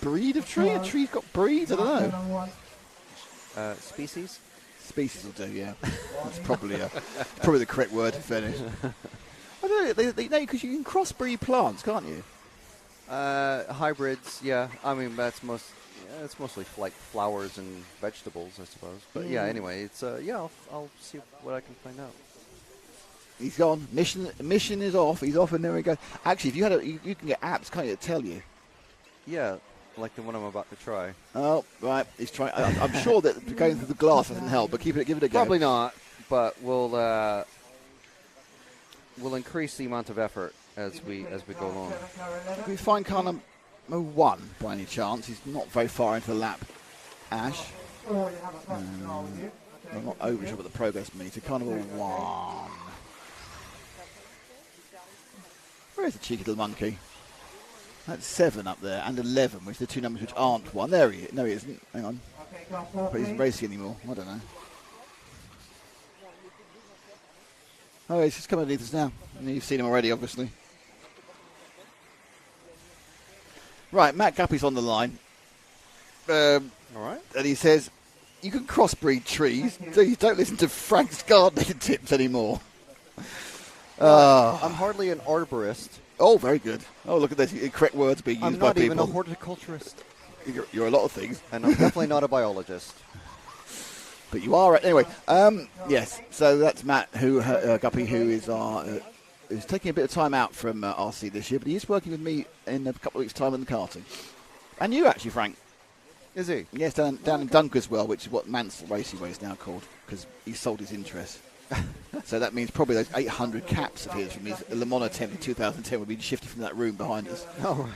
breed of tree. A tree's got breeds. I don't know. Species. Species will do, yeah. That's probably the correct word to finish. I don't know, because you can crossbreed plants, can't you? Hybrids, yeah. I mean, it's mostly like flowers and vegetables, I suppose. But yeah, anyway, it's I'll see what I can find out. He's gone. Mission is off. He's off, and there we go. Actually, if you can get apps, can't you, to tell you? Yeah. Like the one I'm about to try. Oh, right. He's trying. I'm sure that going through the glass doesn't help, but give it a go. Probably not, but we'll increase the amount of effort as we go along. Can we find car number 1 by any chance? He's not very far into the lap. Ash. I'm not over sure about the progress meter. Car number 1. Where is the cheeky little monkey? That's 7 up there, and 11, which are the 2 numbers which aren't 1. There he is. No, he isn't. Hang on. But he isn't racing anymore. I don't know. Oh, he's just come underneath us now. You've seen him already, obviously. Right, Matt Guppy's on the line. All right. And he says, you can crossbreed trees. Please don't listen to Frank's gardening tips anymore. I'm hardly an arborist. Oh, very good. Oh, look at this. Correct words being used by people. I'm not even a horticulturist. You're a lot of things. And I'm definitely not a biologist. But you are, anyway. Yes, so that's Matt Guppy, who is taking a bit of time out from RC this year, but he is working with me in a couple of weeks' time in the karting. And you, actually, Frank. Is he? Yes, down in Dunkerswell, which is what Mansell Racingway is now called, because he sold his interest. So that means probably those 800 caps of his from his Le Mans attempt in 2010 will be shifted from that room behind us. Oh,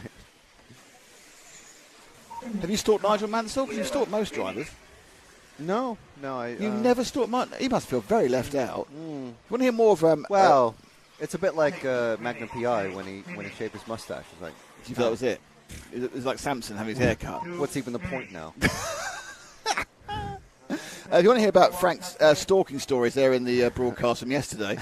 right. Have you stalked Nigel Mansell? Because you've stalked most drivers. No. You never stalked Martin? He must feel very left out. You want to hear more of... well, it's a bit like Magnum P.I. when he shaved his mustache. It's like, do you feel that was it? It was like Samson having his hair cut. What's even the point now? If you want to hear about Frank's stalking stories there in the broadcast from yesterday,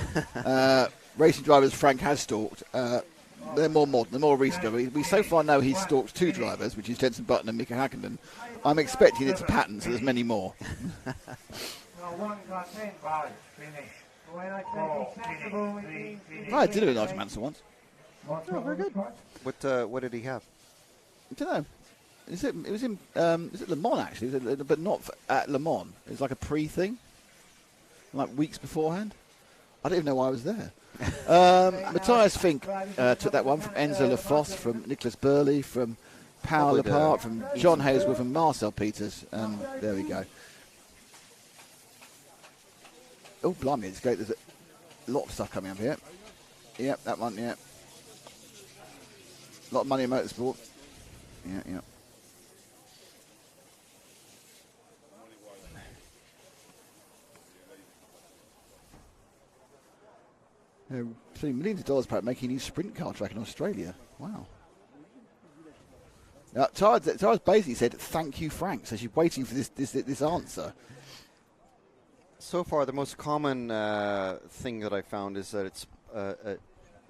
racing drivers Frank has stalked. They're more modern, they're more recent. We so far know he's stalked 2 drivers, which is Jenson Button and Mika Hakkinen. I'm expecting it's a pattern, so there's many more. I did it with Nigel Mansell once. Oh, very good. What did he have? I don't know. Is it Le Mans, actually, but not at Le Mans. It was like a pre-thing. like weeks beforehand. I don't even know why I was there. Matthias Fink took that one from Enzo Lafosse, from Nicholas Burley, from Paul Lepart, from John Haysworth and Marcel Peters. And there we go. Oh, blimey, it's great. There's a lot of stuff coming up here. Yep, that one, yeah. A lot of money in motorsport. Yeah. Millions of dollars about making a new sprint car track in Australia. Wow. Now, Tara's basically said, "Thank you, Frank." So she's waiting for this answer. So far, the most common thing that I found is that it's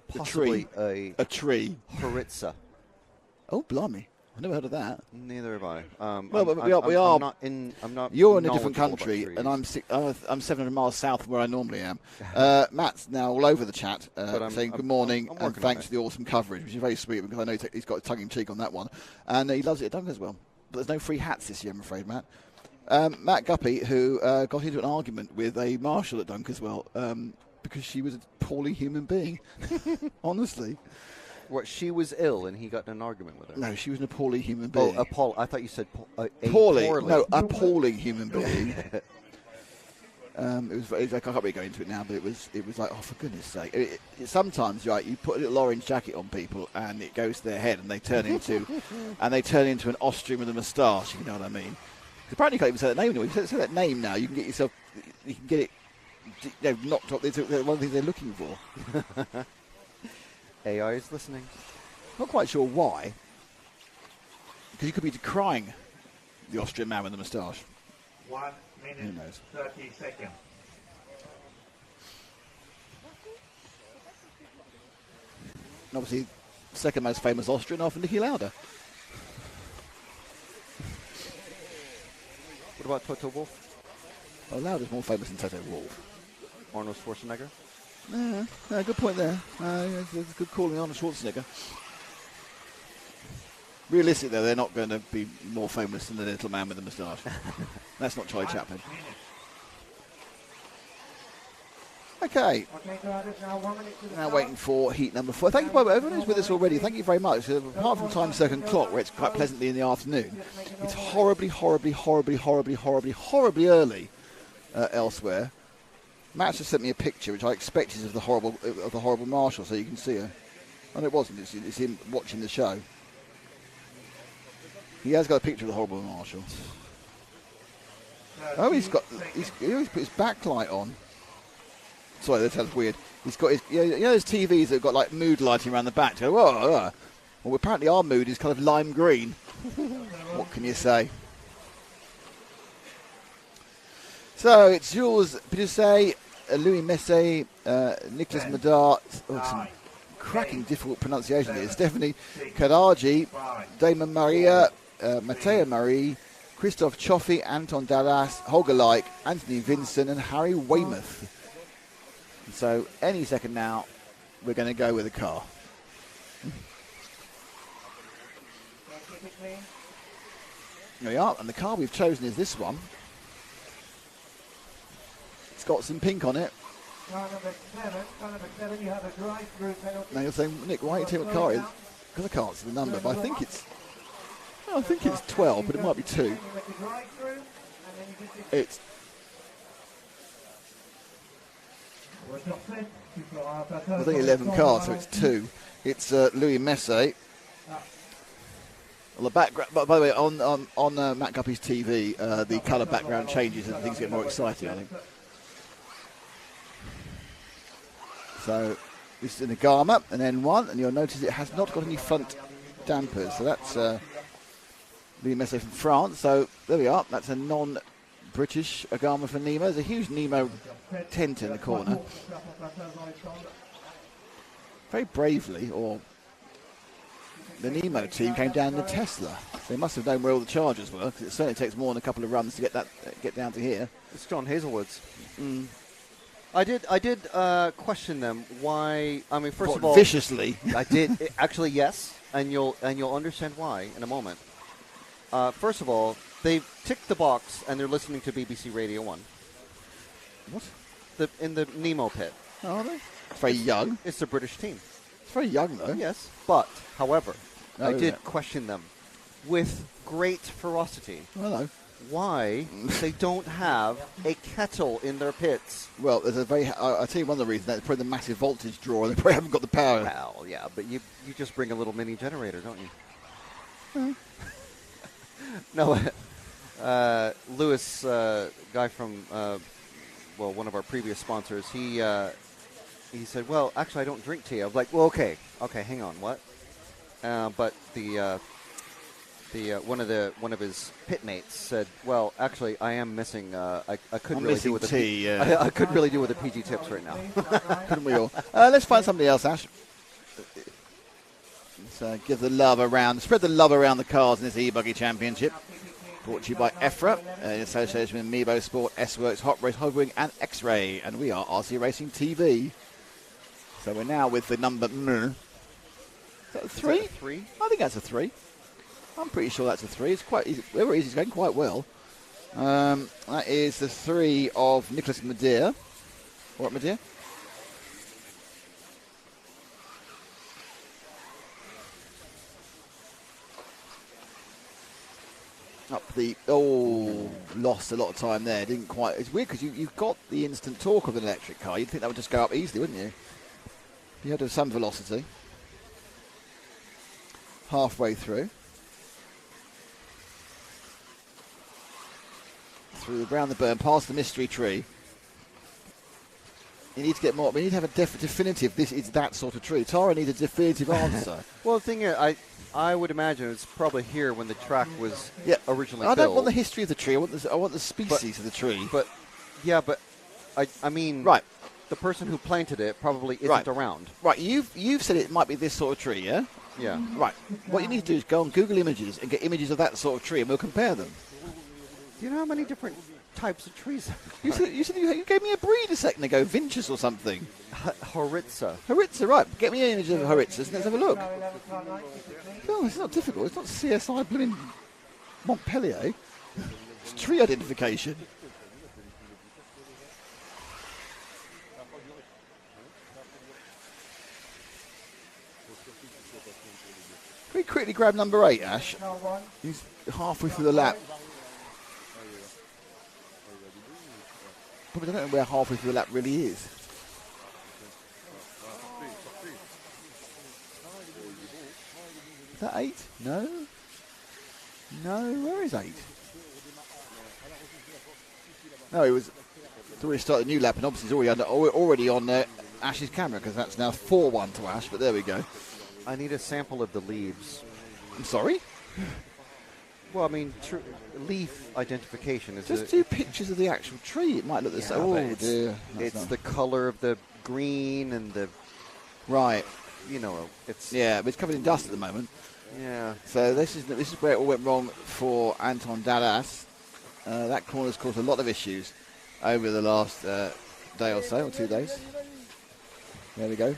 possibly a tree. Haritza. Oh, blimey! I've never heard of that. Neither have I. I'm not. You're in a different country, and I'm 700 miles south of where I normally am. Matt's now all over the chat saying good morning and thanks for the awesome coverage, which is very sweet because I know he's got a tongue in cheek on that one, and he loves it at Dunk as well. But there's no free hats this year, I'm afraid, Matt. Matt Guppy, who got into an argument with a marshal at Dunk as well because she was a poorly human being. Honestly. What, she was ill and he got in an argument with her? No, she was an appalling human being. Oh, I thought you said poorly. No, appalling human being. It was like, I can't really go into it now, but it was like, oh, for goodness sake. Sometimes, right, you put a little orange jacket on people and it goes to their head and they turn into an Austrian with a moustache, if you know what I mean. Apparently you can't even say that name anymore. You say that name now, you can get it knocked off. It's one of the things they're looking for. AI is listening. Not quite sure why. Because you could be decrying the Austrian man with the moustache. 1 minute, 30 seconds. And obviously, second most famous Austrian after Niki Lauda. What about Toto Wolff? Well, Lauda's more famous than Toto Wolff. Arnold Schwarzenegger? Good point there. It's a good call on Arnold Schwarzenegger. Realistically, though, they're not going to be more famous than the little man with the moustache. That's not Charlie Chaplin. Okay. Now waiting for heat number 4. Thank you, Bob. Everyone who's with us already, thank you very much. Apart from time, second clock, where it's quite pleasantly in the afternoon, it's horribly early elsewhere. Matt's just sent me a picture, which I expect is of the horrible marshal, so you can see her. Oh, no, it wasn't. It's him watching the show. He has got a picture of the horrible marshal. Oh, he's put his backlight on. Sorry, that sounds weird. He's got his, you know those TVs that have got like mood lighting around the back. Go, whoa. Well, apparently our mood is kind of lime green. What can you say? So it's Jules Pidoucet, Louis Messet, Nicolas Madar. Some cracking difficult pronunciation here. Stephanie Karaji, Damon Maria, Matteo Marie, Christophe Choffy, Anton Dallas, Holger Like, Anthony Vincent, and Harry Weymouth. So any second now, we're going to go with a car. There we are, and the car we've chosen is this one. It's got some pink on it. Car number 7, you have a drive-through penalty. Now you're saying, Nick, why are you telling what car it is? Because I can't see the number, but I think it's 12, but it might be 2. It's... I think 11 cars, so it's 2. It's Louis Messet. Well, the background, by the way, on Matt Guppy's TV, the colour background changes and things get more exciting, I think. So this is an Agama, an N1, and you'll notice it has not got any front dampers. So that's Louis Messet from France. So there we are. That's a non-British Agama for Nemo. There's a huge Nemo tent in the corner. Very bravely, or the Nemo team came down in the Tesla. They must have known where all the chargers were, because it certainly takes more than a couple of runs to get down to here. It's John Hazelwood's. I did question them why. I mean, first of all, viciously. I did actually, yes, and you'll understand why in a moment. First of all, they've ticked the box and they're listening to BBC Radio 1. What? in the Nemo pit. Oh, are they? It's very young. It's a British team. It's very young, though. Yes, but however, Oh, I did yeah. question them with great ferocity. Hello. Why they don't have a kettle in their pits? Well, there's a very. I'll tell you one of the reasons. That's probably the massive voltage draw. They probably haven't got the power. Well, yeah, but you just bring a little mini generator, don't you? No, Lewis, guy from one of our previous sponsors, he said, well, actually, I don't drink tea. I was like, well, okay, hang on, what? But the one of his pit mates said, well, actually, I am missing. I couldn't really do with tea. I couldn't really do with the PG tips right now. Couldn't we all? Let's find somebody else, Ash. Let's give the love around, spread the love around the cars in this E-Buggy Championship. Brought to you by EFRA, in association with Mebo Sport, S-Works, Hot Race, Hovering, and X-Ray. And we are RC Racing TV. So we're now with the number... Is that a 3? Is that a 3? I think that's a 3. I'm pretty sure that's a 3. It's quite easy. Whoever it is, he's going quite well. That is the 3 of Nicholas Madeira. What, Madeira? Up the... Oh, lost a lot of time there. Didn't quite... It's weird because you've got the instant torque of an electric car. You'd think that would just go up easily, wouldn't you? You had to have some velocity. Halfway through. Around the berm, past the mystery tree. You need to get more. We need to have a definitive. This is that sort of tree. Tara needs a definitive answer. Well, the thing is, I would imagine it's probably here when the track was originally I built. don't want the history of the tree. I want the species of the tree. But I mean, right. The person who planted it probably isn't around. Right. You've said it might be this sort of tree, yeah? Yeah. Right. What you need to do is go on Google Images and get images of that sort of tree, and we'll compare them. Do you know how many different types of trees? You said you gave me a breed a second ago, Vinchus or something. Horitza. Horitza, right. Get me an image of Horitzas and let's have a look. No, it's not difficult. It's not CSI blooming Montpellier. It's tree identification. Can we quickly grab number 8, Ash? He's halfway through the lap. Probably don't know where halfway through the lap really is. Is that 8? No. No, where is 8? No, it's already started a new lap, and obviously it's already on Ash's camera, because that's now 4-1 to Ash, but there we go. I need a sample of the leaves. I'm sorry? Well, I mean, leaf identification is just do pictures of the actual tree. It might look the same. Oh dear! It's the color of the green and the right. You know, it's but it's covered in dust at the moment. Yeah. So this is where it all went wrong for Anton Dallas. That corner's caused a lot of issues over the last day or so, or 2 days. There we go.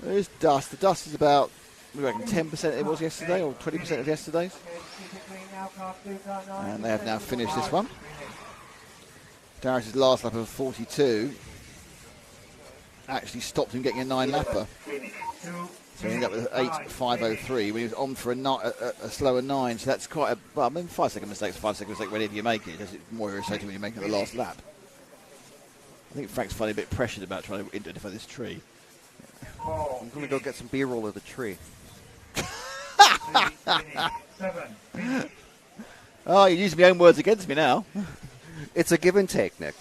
There is dust. The dust is about, we reckon, 10% it was yesterday, or 20% of yesterday's. And they have now finished this one. Darius's last lap of 42 actually stopped him getting a 9-lapper. So he ended up with 8.503 when he was on for a slower 9. So that's quite a, 5-second mistake, 5-second mistake whenever you make it. It's more irritating when you make it the last lap. I think Frank's finding a bit pressured about trying to identify this tree. I'm going to go get some B-roll of the tree. Oh, you're using my own words against me now. It's a give and take, Nick.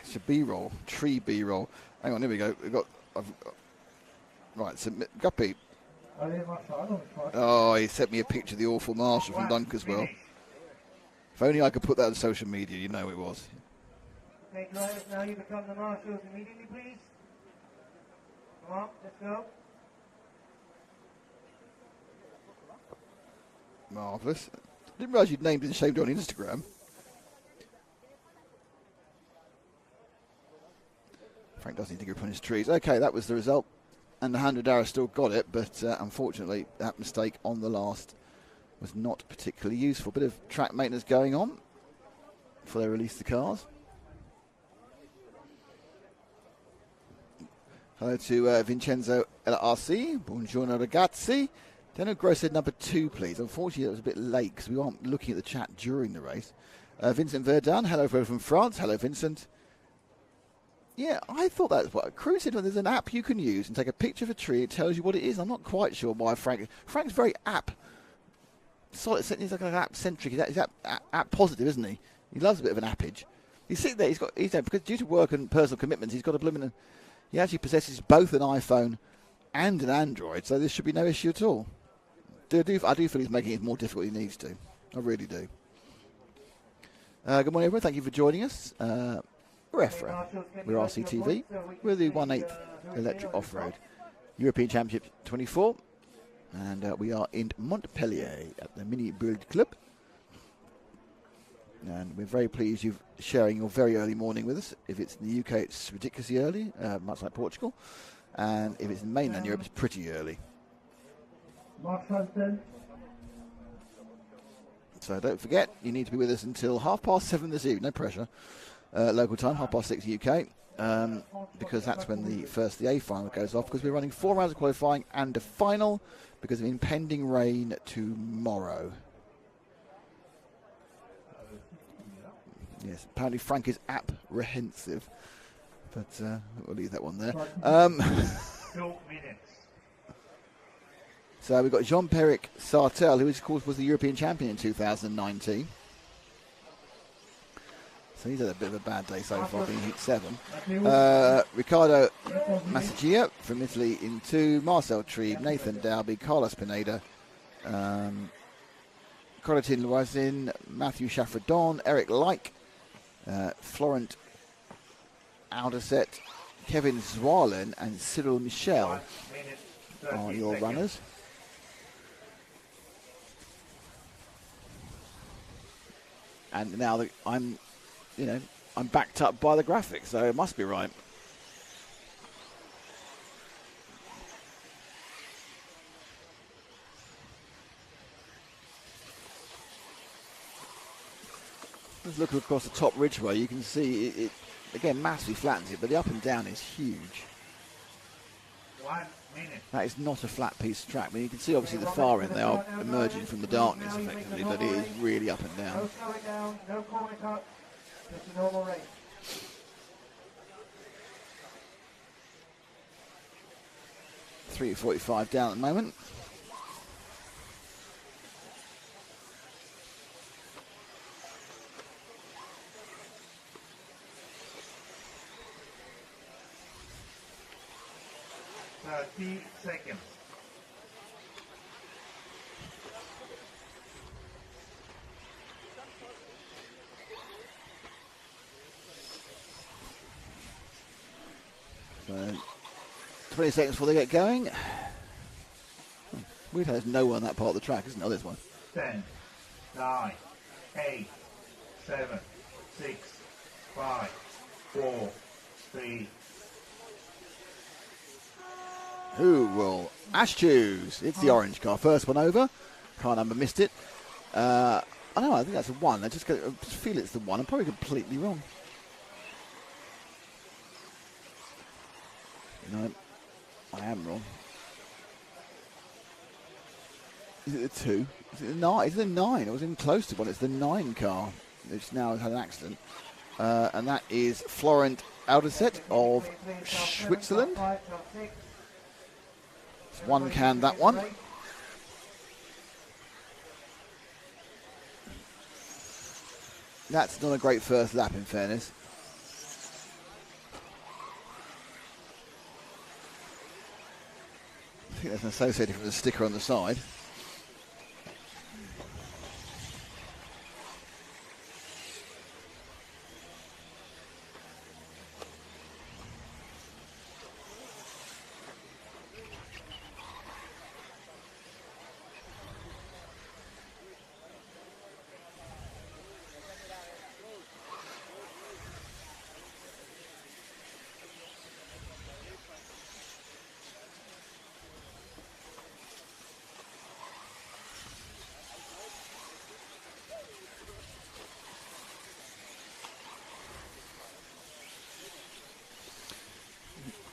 It's a B-roll, tree B-roll. Hang on, here we go. Right, so Guppy. Oh, he sent me a picture of the awful Marshall from Dunkerswell. If only I could put that on social media, you know it was. Okay, drivers, now you become the marshals immediately, please. Come on, let's go. Marvellous. Didn't realise you'd named it and shaved it on Instagram. Frank does need to grip on his trees. Okay, that was the result. And the 100 Dara still got it, but unfortunately that mistake on the last was not particularly useful. Bit of track maintenance going on before they release the cars. Hello to Vincenzo LRC. Buongiorno ragazzi. Daniel Gross said number 2, please. Unfortunately, it was a bit late because we weren't looking at the chat during the race. Vincent Verdun. Hello from France. Hello, Vincent. Yeah, I thought that's what Crew said. When there's an app you can use and take a picture of a tree, it tells you what it is. I'm not quite sure why Frank's very app. He's like an app-centric. He's app positive, isn't he? He loves a bit of an appage. He's sitting there. Because due to work and personal commitments, he's got a blooming. He actually possesses both an iPhone and an Android, so this should be no issue at all. I do feel he's making it more difficult than he needs to. I really do. Good morning, everyone. Thank you for joining us. We're EFRA. We're RCTV. We're the 1/8 Electric Off-Road European Championship 24. And we are in Montpellier at the Mini Build Club. And we're very pleased you're sharing your very early morning with us. If it's in the UK, it's ridiculously early, much like Portugal. And if it's in mainland Europe, it's pretty early. So don't forget, you need to be with us until 7:30 this evening. No pressure. Local time, 6:30 UK. Because that's when the A final goes off. Because we're running 4 rounds of qualifying and a final because of impending rain tomorrow. Yes, apparently Frank is apprehensive, but we'll leave that one there. So we've got Jean-Pierre Sartel, who of course was the European champion in 2019. So he's had a bit of a bad day so far, being heat 7. Riccardo Massaggia from Italy in 2. Marcel Trieb, Nathan Dalby, Carlos Pineda, Corentin Loisin, Matthew Chaffredon, Eric Leik, Florent Alderset, Kevin Zwalen, and Cyril Michel are your runners. And now I'm backed up by the graphics, so it must be right. Let's look across the top ridgeway. You can see it again, massively flattens it, but the up and down is huge. 1 minute. That is not a flat piece of track. I mean, you can see obviously the far end, they are emerging from the darkness effectively, but it is really up and down. No slowing down, no corner cut, just a normal race. .345 down at the moment. Seconds. So 20 seconds before they get going. Weird how there's no one on that part of the track, isn't there? Oh, there's one. 10, 9, 8, 7, 6, 5, 4, 3. Who will Ash choose? It's the orange car. First one over. Car number missed it. I don't know, I think that's a 1. I just feel it's the 1. I'm probably completely wrong. No, I am wrong. Is it the 2? Is it the 9? Is it the 9? I was in close to one. It's the 9 car, which now has had an accident. And that is Florent Alderset of Switzerland. It's 1 can, that one. That's not a great first lap, in fairness. I think that's associated with the sticker on the side.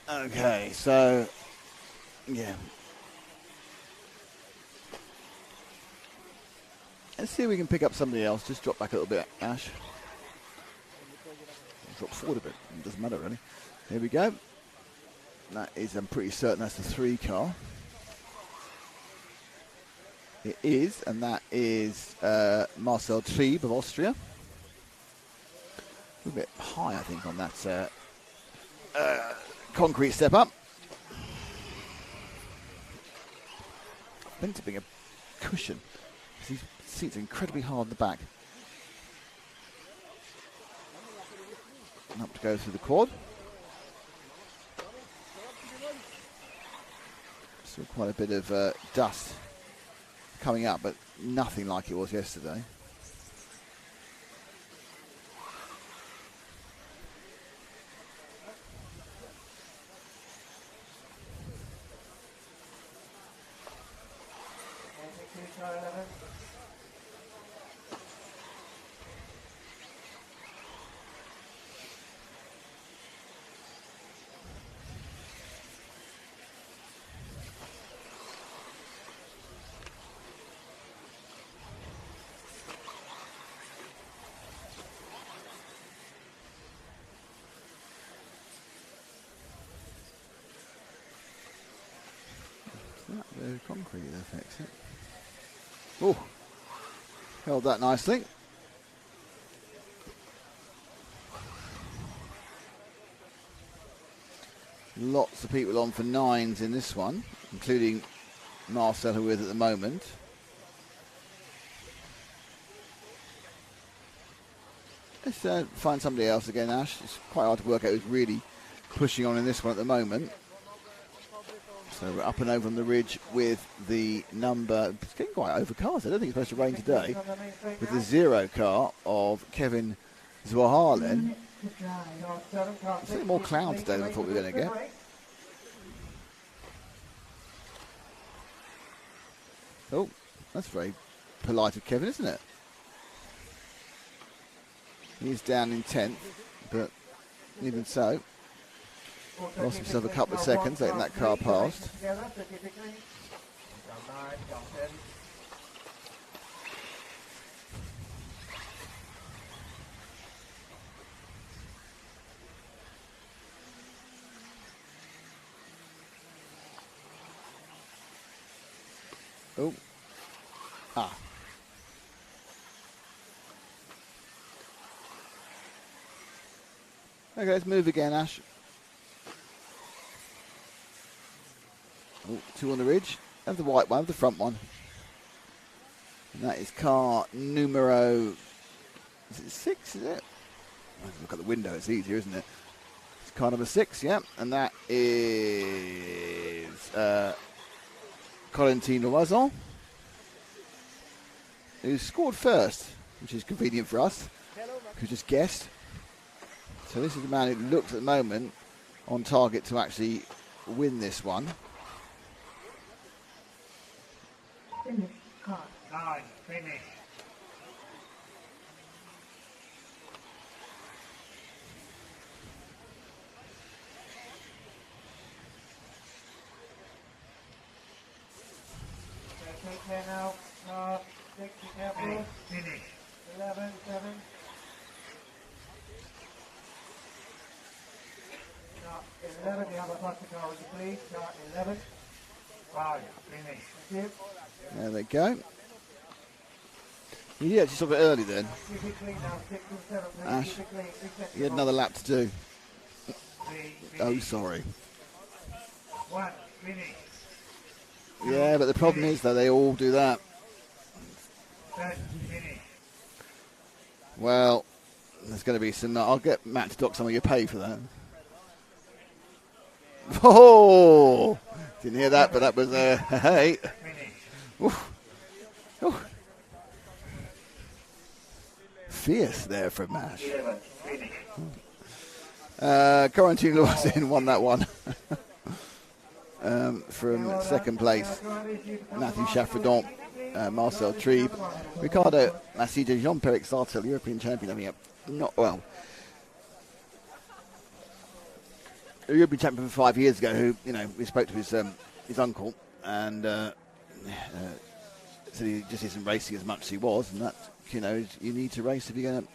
Okay, so, yeah. Let's see if we can pick up somebody else. Just drop back a little bit, Ash. Drop forward a bit. It doesn't matter, really. Here we go. That is, I'm pretty certain that's the 3 car. It is, and that is Marcel Trieb of Austria. A little bit high, I think, on that concrete step up. Meant to be a cushion. These seats are incredibly hard in the back. And up to go through the quad. Still quite a bit of dust coming up, but nothing like it was yesterday. The concrete affects it. Oh, held that nicely. Lots of people on for 9s in this one, including Marcel, who we're with at the moment. Let's find somebody else again, Ash. It's quite hard to work out who's really pushing on in this one at the moment. So we're up and over on the ridge with the number, it's getting quite overcast, I don't think it's supposed to rain today, with the 0 car of Kevin Zwaharlen. It's a little more cloud today than I thought we were going to get. Oh, that's very polite of Kevin, isn't it? He's down in 10th, but even so, lost himself a couple of seconds letting that car past. Oh. Ah. Okay, let's move again, Ash. Oh, 2 on the ridge. Have the white one, have the front one. And that is car numero... Is it 6, is it? Look at the window, it's easier, isn't it? It's car number 6, yeah. And that is... Corentin Loison, who scored first, which is convenient for us, who just guessed. So this is the man who looks at the moment on target to actually win this one. Finish, car. 9, finish. Take care now. 6, be careful. Finish. 11, 7. Start 11, the other plastic car, would you please? Start 11. 5, finish. Thank you. There they go. You actually saw it early then. Ash, you had another lap to do. Oh, sorry. 1, finish. Yeah, but the problem is though they all do that. Well, there's going to be some. I'll get Matt to dock some of your pay for that. Oh, didn't hear that, but that was hey. Oof. Oof. Fierce there from Mash. Corentin Loison won that one. From second place, Matthew Chaffredon, Marcel Trieb, Ricardo Massida, Jean-Pierre Sartel, European champion. I mean, not well. European champion 5 years ago, who, you know, we spoke to his uncle, and said he just isn't racing as much as he was, and that, you know, you need to race if you're going to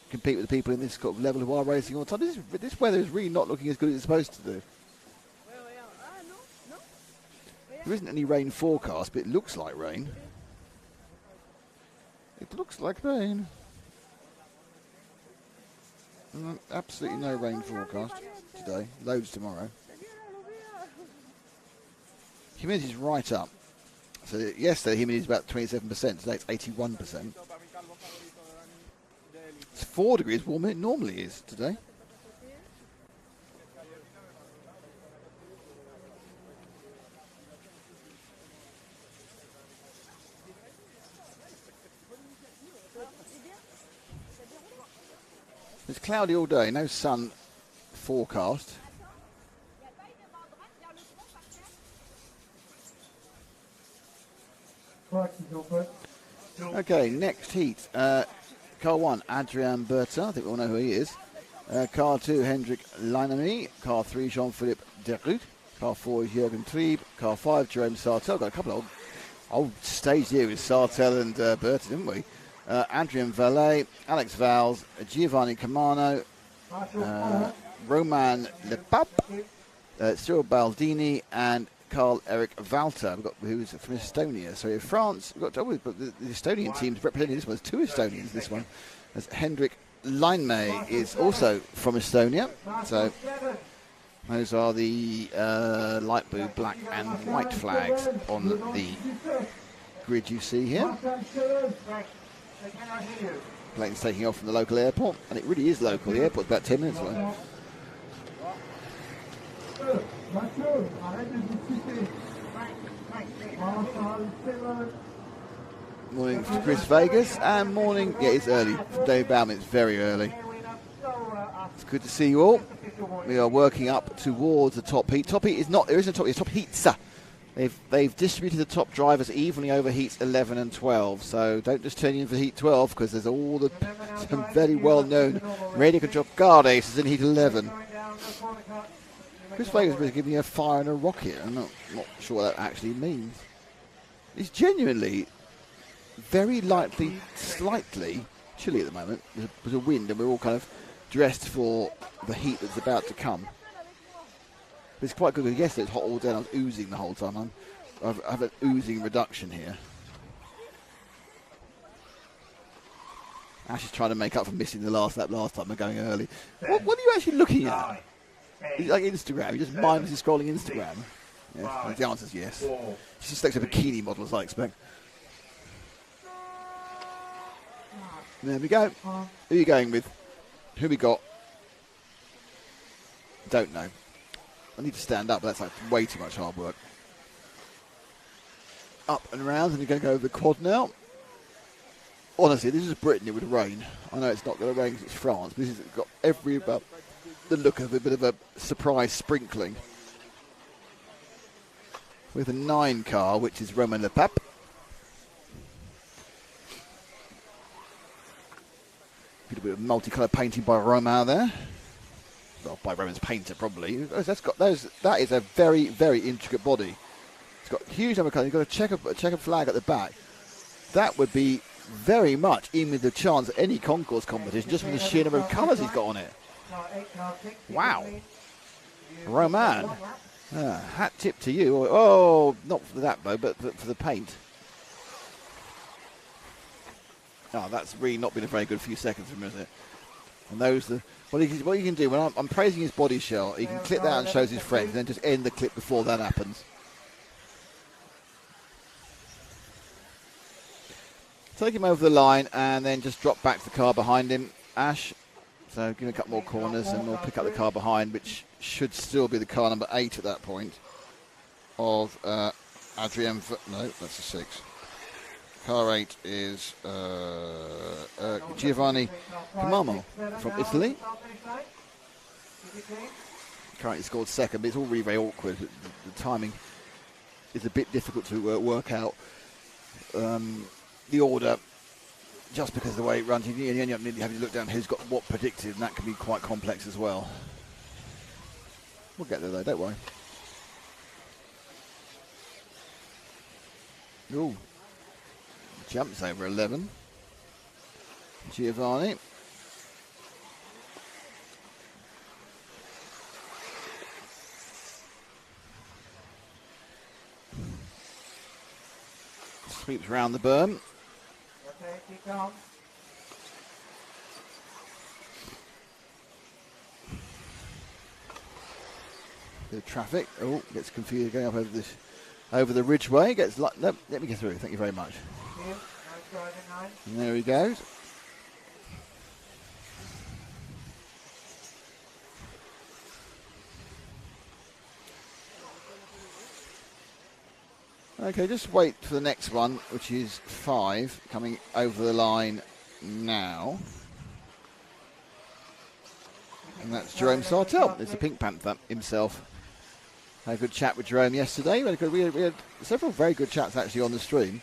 compete with the people in this sort of level who are racing all the time. This weather is really not looking as good as it's supposed to do. There isn't any rain forecast, but it looks like rain. It looks like rain. Absolutely no rain forecast today. Loads tomorrow. Humidity's right up. So yesterday humidity was about 27%. Today it's 81%. It's 4 degrees warmer than it normally is today. It's cloudy all day, no sun forecast. Okay, next heat. Car 1, Adrian Bertin. I think we all know who he is. Car 2, Hendrik Leinamy. Car 3, Jean-Philippe Derut. Car 4 is Jürgen Trieb. Car 5, Jerome Sartel. Got a couple of old stage here with Sartel and Bertin, didn't we? Adrian Valet, Alex Valls, Giovanni Camano, Roman Lepape, Cyril Baldini, and Carl-Eric Walter, who's from Estonia. So in France, we've got the Estonian team's representing this one. There's 2 Estonians, this one. As Hendrik Leinmay is also from Estonia. So those are the light blue, black and white flags on the grid you see here. Plane's taking off from the local airport, and it really is local. The airport's about 10 minutes away. Morning to Chris Vegas, and morning, yeah, it's early. Dave Bowman, it's very early. It's good to see you all. We are working up towards the top heat. Top heat is not, there isn't a top heat, it's top heats. They've distributed the top drivers evenly over heats 11 and 12, so don't just turn in for heat 12, because there's some very well-known radio control car races in heat 11. Chris Vegas was giving me a fire and a rocket. I'm not sure what that actually means. It's genuinely very lightly, slightly chilly at the moment. There's a wind, and we're all kind of dressed for the heat that's about to come. But it's quite good, because yesterday it's hot all day and I was oozing the whole time. I have an oozing reduction here. Ash is trying to make up for missing the last lap last time and going early. What are you actually looking at? It's like Instagram. You just mindlessly scrolling Instagram. Yes, the answer is yes. She just looks like a bikini model, as I expect. There we go. Who are you going with? Who we got? Don't know. I need to stand up, but that's like way too much hard work. Up and around, and you're going to go over the quad now. Honestly, this is Britain, it would rain. I know it's not going to rain because it's France, but this has got every the look of a bit of a surprise sprinkling. With a 9 car, which is Romain Lepape. A bit of multicoloured painting by Romain there. Well, by Roman's painter, probably. That is a very, very intricate body. It's got a huge number of colours. You've got a checker flag at the back. That would be very much in with the chance of any concourse competition, just from the sheer number of colours he's got on it. Wow. Roman. Hat tip to you. Oh, not for that though, but for the paint. Oh, that's really not been a very good few seconds for him, is it? And what you can do, when I'm praising his body shell, he can clip that and shows his friends, and then just end the clip before that happens. Take him over the line and then just drop back to the car behind him. Ash, so give him a couple more corners and we'll pick up the car behind, which should still be the car number 8 at that point of Adrian. No, that's a 6. Car 8 is Giovanni Camamo from Italy. Currently scored second, but it's all really very awkward. The timing is a bit difficult to work out. The order, just because of the way it runs, you end up having to look down who's got what predicted, and that can be quite complex as well. We'll get there though, don't worry. Ooh. Jumps over 11. Giovanni. Sweeps round the berm. Okay, keep going. Bit of traffic. Oh, gets confused going up over the ridgeway. Gets nope, let me get through. Thank you very much. Thank you. Nice driving, nine. And there he goes. Okay, just wait for the next one, which is 5, coming over the line now. And that's Jerome Sartell. It's the Pink Panther himself. Had a good chat with Jerome yesterday. We had several very good chats actually on the stream.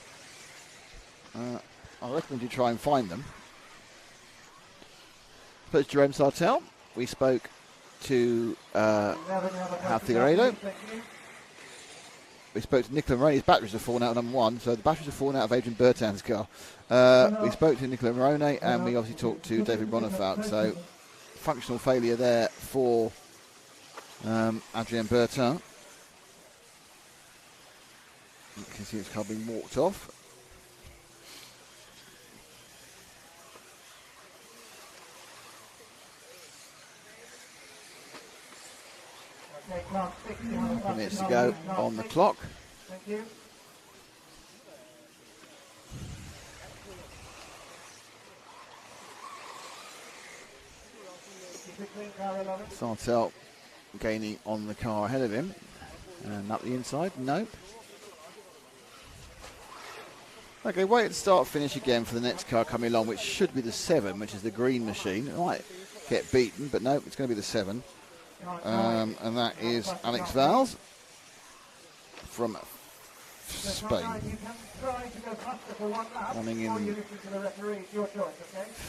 I recommend you try and find them. Spoke to Jerome Sartell. We spoke to Hal Figueiredo. We spoke to Nicola Moroni. His batteries are falling out of number 1, so the batteries are falling out of Adrian Bertin's car. We spoke to Nicola Moroni, and we obviously talked to David Bonifalt. So functional failure there for Adrien Bertin. You can see his car being walked off. Minutes to go on the clock. Thank you. Sartell gaining on the car ahead of him. And up the inside, nope. Okay, wait to start finish again for the next car coming along, which should be the 7, which is the green machine. It might get beaten, but no, it's going to be the 7. And that is Alex Valls from Spain. Running in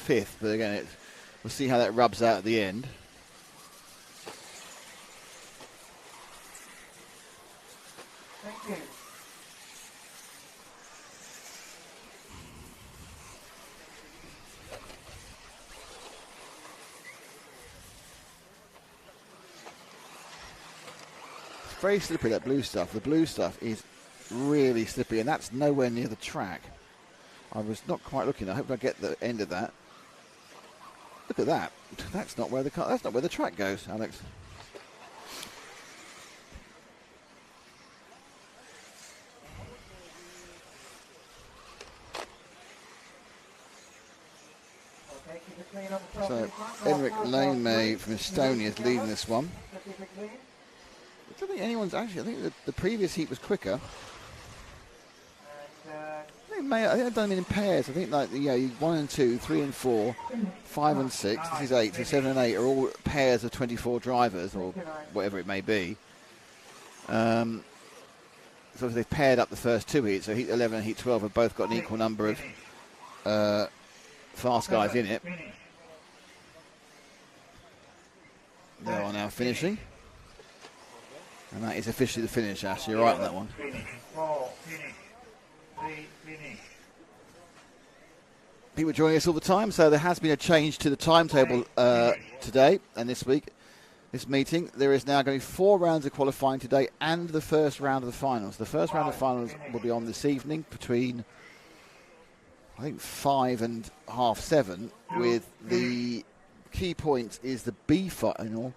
5th, but again, we'll see how that rubs out at the end. Thank you. Very slippery, that blue stuff. The blue stuff is really slippery, and that's nowhere near the track. I was not quite looking. I hope I get the end of that. Look at that. That's not where the track goes, Alex. So Henrik Lane from Estonia is leading this one. I don't think anyone's actually. I think the previous heat was quicker. I think they've done them in pairs. I think 1 and 2, 3 and 4, 5 and 6. This is 8. So 7 and 8 are all pairs of 24 drivers or whatever it may be. So they've paired up the first 2 heats. So heat 11 and heat 12 have both got an equal number of fast guys in it. They are now finishing. And that is officially the finish, Ash. You're right on that one. People joining us all the time, so there has been a change to the timetable today and this week, this meeting. There is now going to be 4 rounds of qualifying today and the first round of the finals. The first round of the finals will be on this evening between, I think, 5 and half 7, with the key point is the B final.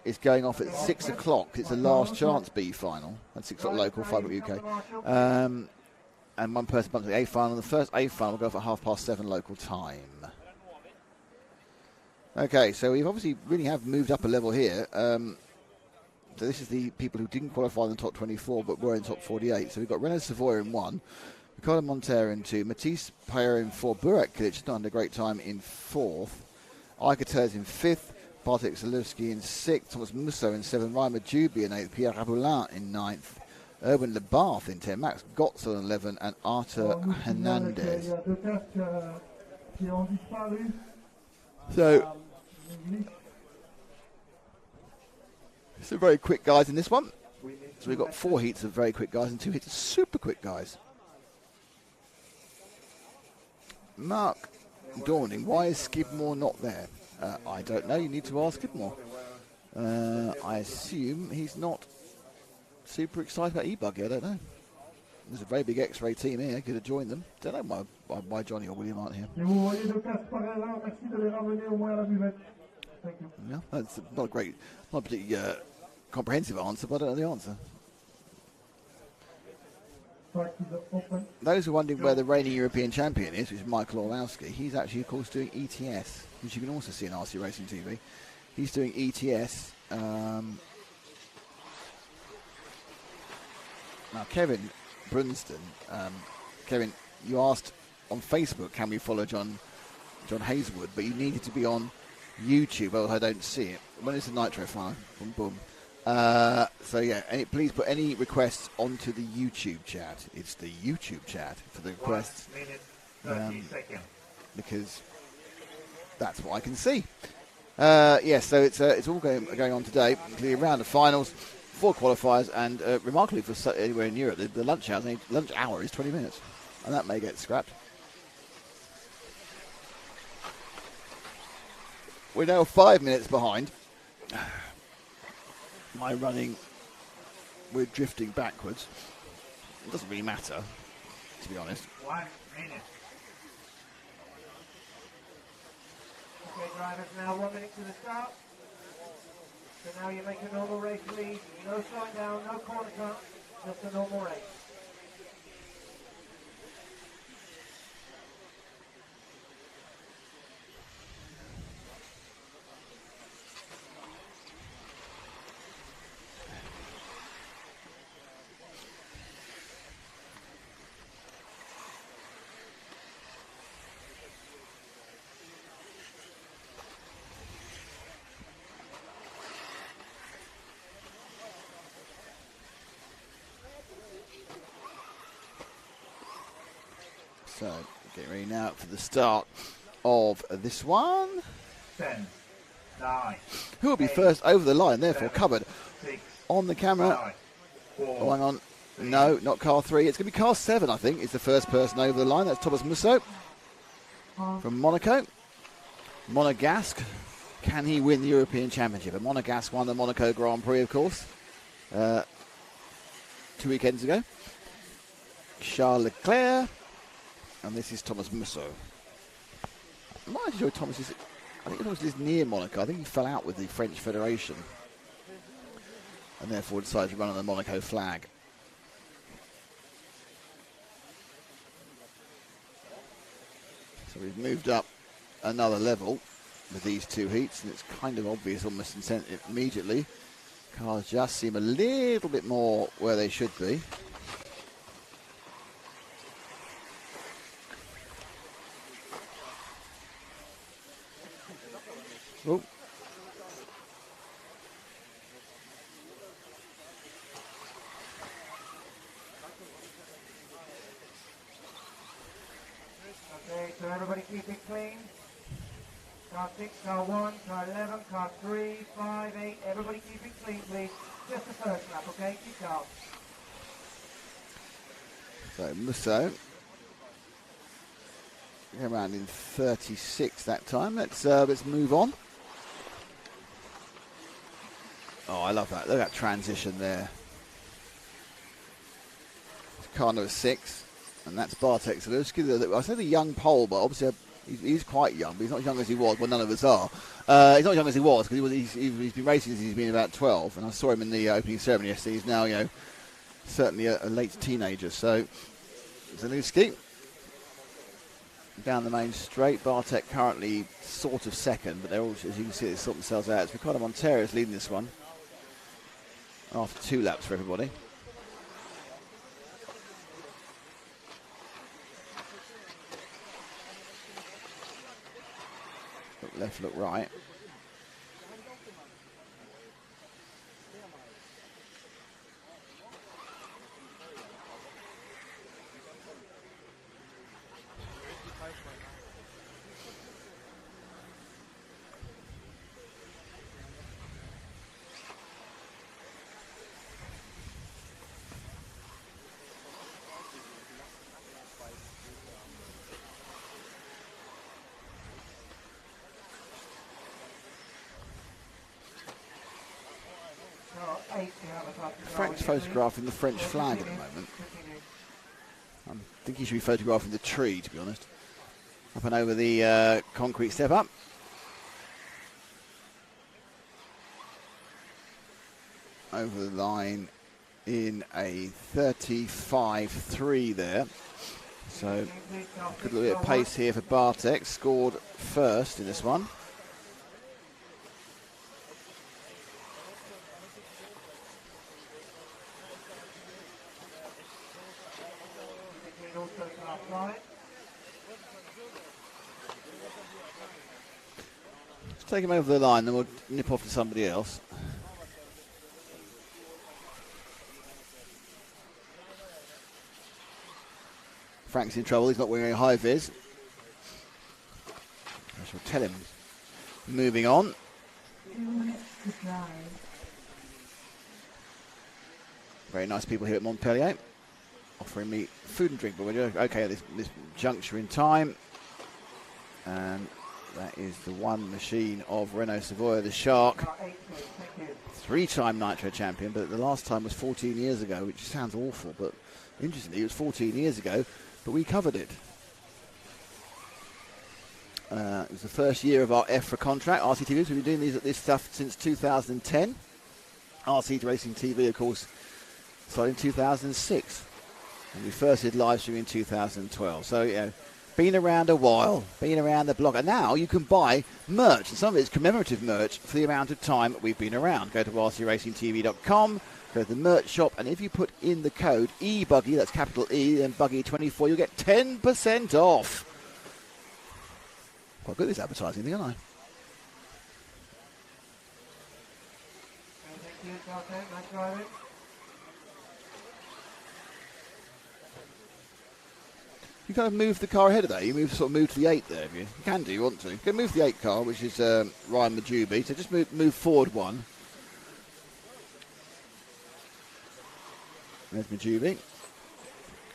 Is going off at 6 o'clock. It's a last chance B final. That's 6 o'clock local, 5 o'clock UK. And one person bumps the A final. The first A final will go off at 7:30 local time. Okay, so we've obviously really have moved up a level here. So this is the people who didn't qualify in the top 24 but were in top 48. So we've got Renaud Savoy in 1, Ricardo Montero in 2, Matisse Payer in 4, Burak Kilic not under great time in 4th, Ikater's in 5th, Bartek Zalewski in 6th, Thomas Musso in 7th, Ryan Majubi in 8th, Pierre Raboulin in 9th, Erwin Lebarth in 10th, Max Gotzel in 11th, and Arthur Hernandez. Some very quick guys in this one. So we've got 4 heats of very quick guys and 2 heats of super quick guys. Mark Dawning, why is Skidmore not there? I don't know. You need to ask Skidmore. I assume he's not super excited about E-BUGGY. I don't know. There's a very big X-ray team here. Could have joined them. Don't know why Johnny or William aren't here. Yeah, that's not a great, not particularly comprehensive answer, but I don't know the answer. Those who are wondering where the reigning European champion is, which is Michael Orlowski, he's actually, of course, doing ETS, which you can also see on RC Racing TV. He's doing ETS. Now, Kevin Brunston, Kevin, you asked on Facebook, can we follow John Hazelwood, but you needed to be on YouTube. Well, I don't see it. When is the Nitro final? Boom, boom. So yeah, please put any requests onto the YouTube chat. It's the YouTube chat for the requests. 1 minute, 30 seconds. Because that's what I can see. Yes, so it's all going on today. The round of finals, 4 qualifiers, and remarkably for anywhere in Europe, the lunch hour is 20 minutes, and that may get scrapped. We're now 5 minutes behind. My running, we're drifting backwards. It doesn't really matter, to be honest. 1 minute. Okay, drivers, now 1 minute to the start. So now you make a normal race lead. No slowing down, no corner cut, just a normal race. So, getting ready now for the start of this one. 10, 9. Who will be first over the line, therefore 7, covered 6, on the camera. 5, 4, Oh, hang on. No, not car 3. It's going to be car 7, I think, is the first person over the line. That's Thomas Musso from Monaco. Monegasque. Can he win the European Championship? And Monegasque won the Monaco Grand Prix, of course, 2 weekends ago. Charles Leclerc. And this is Thomas Musso. I might enjoy Thomas's. I think Thomas is near Monaco. I think he fell out with the French Federation and therefore decided to run on the Monaco flag. So we've moved up another level with these 2 heats, and it's kind of obvious almost immediately. Cars just seem a little bit more where they should be. Oh. Okay, so everybody keep it clean. Car 6, car 1, car 11, car 3, 5, 8. Everybody keep it clean, please. Just the first lap, okay? Keep calm. So Musso came around in 36 that time. Let's move on. Oh, I love that. Look at that transition there. Car number 6, and that's Bartek Zalewski. I say the young pole, but obviously he's quite young, but he's not as young as he was. Well, none of us are. He's not as young as he was because he's been racing since he's been about 12, and I saw him in the opening ceremony yesterday. He's now, certainly a late teenager. So Zalewski down the main straight. Bartek currently sort of second, but they're all, as you can see, they sort themselves out. It's Ricardo Montero is leading this one after 2 laps for everybody. Look left, look right. Frank's photographing the French flag at the moment. I think he should be photographing the tree, to be honest. Up and over the concrete step up. Over the line in a 35.3 there. So, good little bit of pace here for Bartek. Scored first in this one. Let's take him over the line, then we'll nip off to somebody else. Frank's in trouble, he's not wearing a high vis. I shall tell him. Moving on. 2 minutes to drive. Very nice people here at Montpellier, offering me food and drink, but we're okay at this juncture in time. And that is the one machine of Renault Savoia, the Shark. 3-time Nitro champion, but the last time was 14 years ago, which sounds awful, but interestingly, it was 14 years ago. But we covered it. It was the first year of our EFRA contract. RCTV, we've been doing this stuff since 2010. RC Racing TV, of course, started in 2006. And we first did live stream in 2012. So, you know, been around a while, been around the block. And now you can buy merch. And some of it's commemorative merch for the amount of time we've been around. Go to rcracingtv.com. Go to the merch shop, and if you put in the code E-BUGGY, that's capital E, and Buggy24, you'll get 10% off. Quite good at this advertising thing, aren't I? You kind of move the car ahead of that. You sort of move to the 8 there, if you can do, you want to. You can move to the 8 car, which is Ryan Majubi. So just move forward one. There's Majubi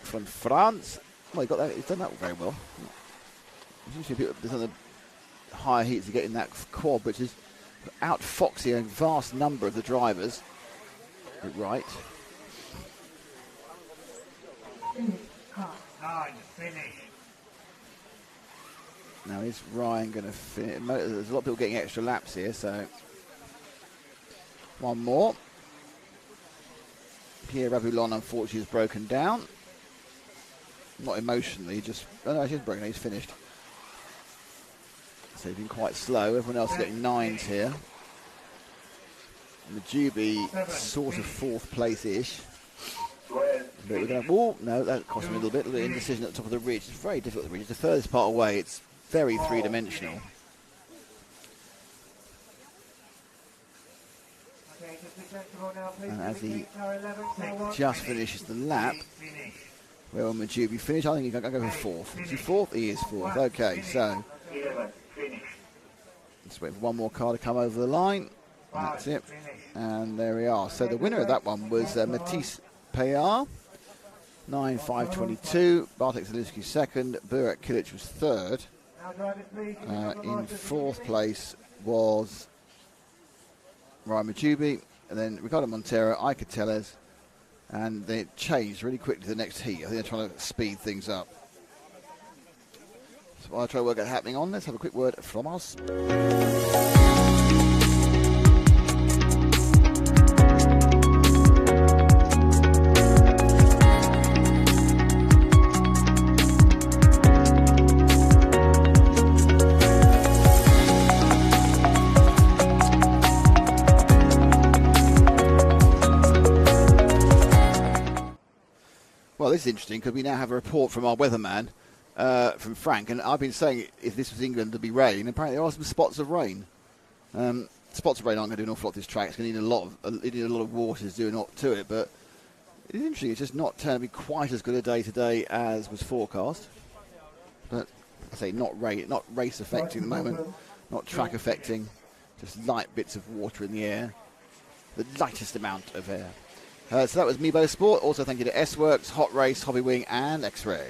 from France. Well, he got that. He's done that very well. Usually, there's other higher heats to get in that quad, which is outfoxing a vast number of the drivers. Right. Now is Ryan going to finish? There's a lot of people getting extra laps here, so one more. Pierre Raboulon, unfortunately, is broken down. Not emotionally, just... Oh, no, he's broken down, he's finished. So he's been quite slow. Everyone else is getting 9s here. Majubi, sort of 4th place-ish. But we're going to... Oh, no, that cost him a little bit of indecision at the top of the ridge. It's very difficult, the ridge. It's the furthest part away. It's very three-dimensional. And as he just finishes the lap, where will Majubi finish? I think he's going to go for 4th. Is he 4th? He is 4th. Okay, so let's wait for one more car to come over the line. That's it. And there we are. So the winner of that one was Matisse Payard, 9.522. Bartek Zalewski 2nd. Burak Kilic was 3rd. In 4th place was Ryan Majubi. And then Ricardo Montero, Iker Tellez, and then it changed really quickly to the next heat. I think they're trying to speed things up. So while I try to work out what's happening on, let's have a quick word from us. Well, this is interesting because we now have a report from our weatherman, from Frank, and I've been saying if this was England there'd be rain. Apparently there are some spots of rain. Spots of rain aren't going to do an awful lot to this track. It's going to need a lot of water to do a lot to it, but it's interesting. It's just not turning to be quite as good a day today as was forecast. But I say not race affecting at the moment, not track affecting, just light bits of water in the air, the lightest amount of air. So that was Mebo Sport. Also thank you to S-Works, Hot Race, Hobby Wing and X-Ray.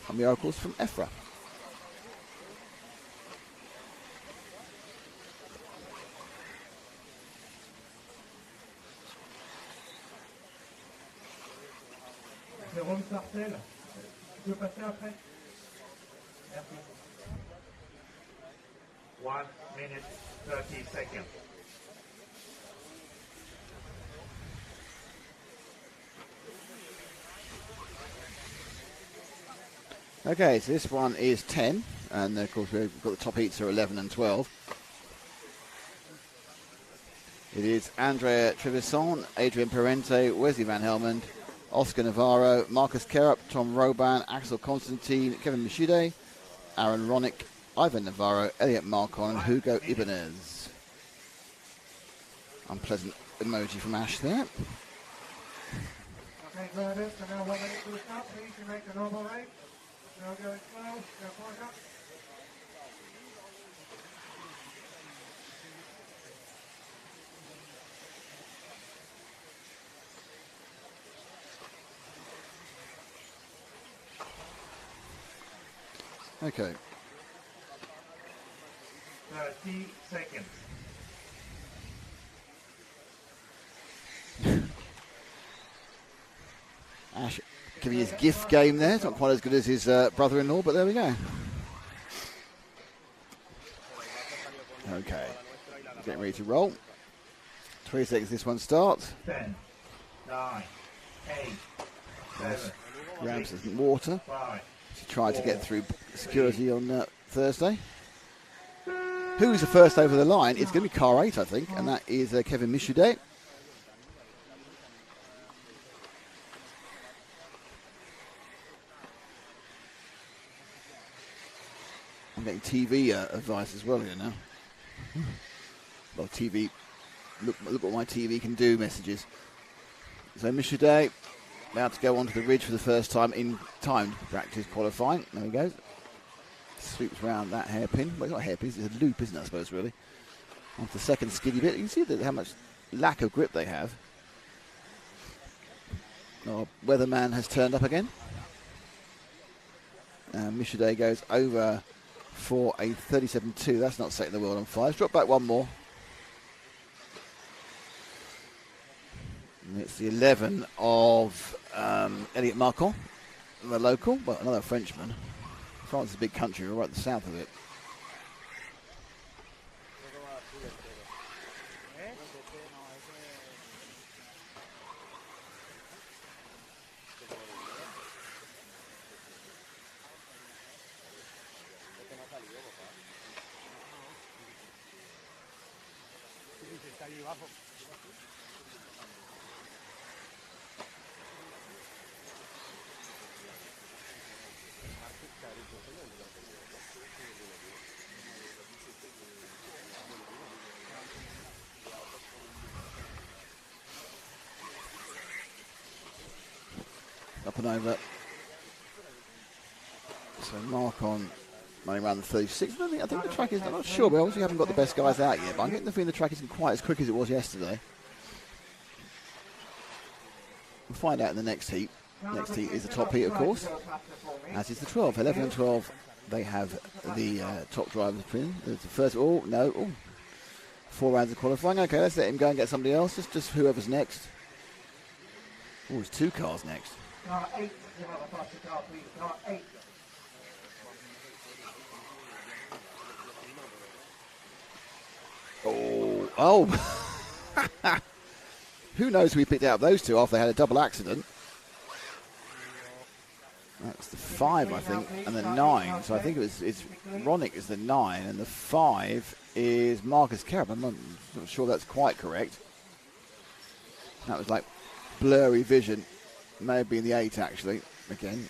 I'm the oracles from EFRA. Jérôme Sarcel, tu peux passer après? Merci. 1 minute 30 seconds. Okay, so this one is 10, and of course we've got the top heats are 11 and 12. It is Andrea Trevisan, Adrian Parente, Wesley Van Helmond, Oscar Navarro, Marcus Kerup, Tom Roban, Axel Constantine, Kevin Michude, Aaron Ronick, Ivan Navarro, Elliot Marcon, and Hugo Ibanez. Unpleasant emoji from Ash there. Okay, drivers, so now 1 minute to the start, please, you make the normal rate. Now going slow, go point up. Okay. 30 seconds. Ash giving his gift game there. It's not quite as good as his brother-in-law, but there we go. Okay. Getting ready to roll. 20 seconds this one starts. 10, 9, 8, 7, Grabs some water. 5. She tried to get through security on Thursday. Who's the first over the line? It's going to be car 8, I think, and that is Kevin Michude. I'm getting TV advice as well here now. Well, TV, look what my TV can do messages. So Michude about to go onto the ridge for the first time in timed practice qualifying. There he goes. Sweeps round that hairpin. Well, it's not a hairpin, it's a loop, isn't it, I suppose, really. Off the second skiddy bit. You can see that how much lack of grip they have. Our weatherman has turned up again. Michude goes over for a 37.2. That's not setting the world on fire. Let's drop back one more. And it's the 11 of Elliot Marcon, the local, well, another Frenchman. France is a big country, we're right at the south of it. Up and over. So Marcon running around the 36. I think the track is, I'm not sure, but obviously haven't got the best guys out yet, but I'm getting the feeling the track isn't quite as quick as it was yesterday. We'll find out in the next heat. Next heat is the top heat, of course, as is the 12. 11 and 12, they have the top drivers pin. The first, 4 rounds of qualifying. Okay, let's let him go and get somebody else, just whoever's next. Oh, there's 2 cars next. Car 8, give up a faster car, please. Car 8. Oh. Who knows who we picked out of those two after they had a double accident. That's the 5, I think, and the 9. So I think it's Ronick is the 9, and the 5 is Marcus Kerup. I'm not sure that's quite correct. That was like blurry vision. May have been the 8, actually, again.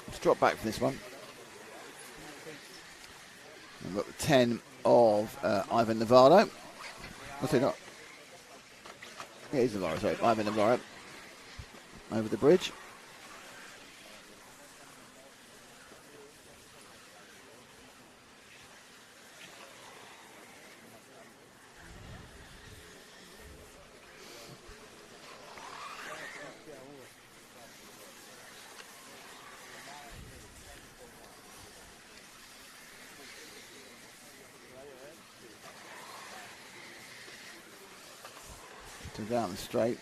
Let's drop back for this one. We've got the 10 of Ivan Navarro. What's it not? Yeah, he's Navarro, sorry. Ivan Navarro. Over the bridge. Down the straight.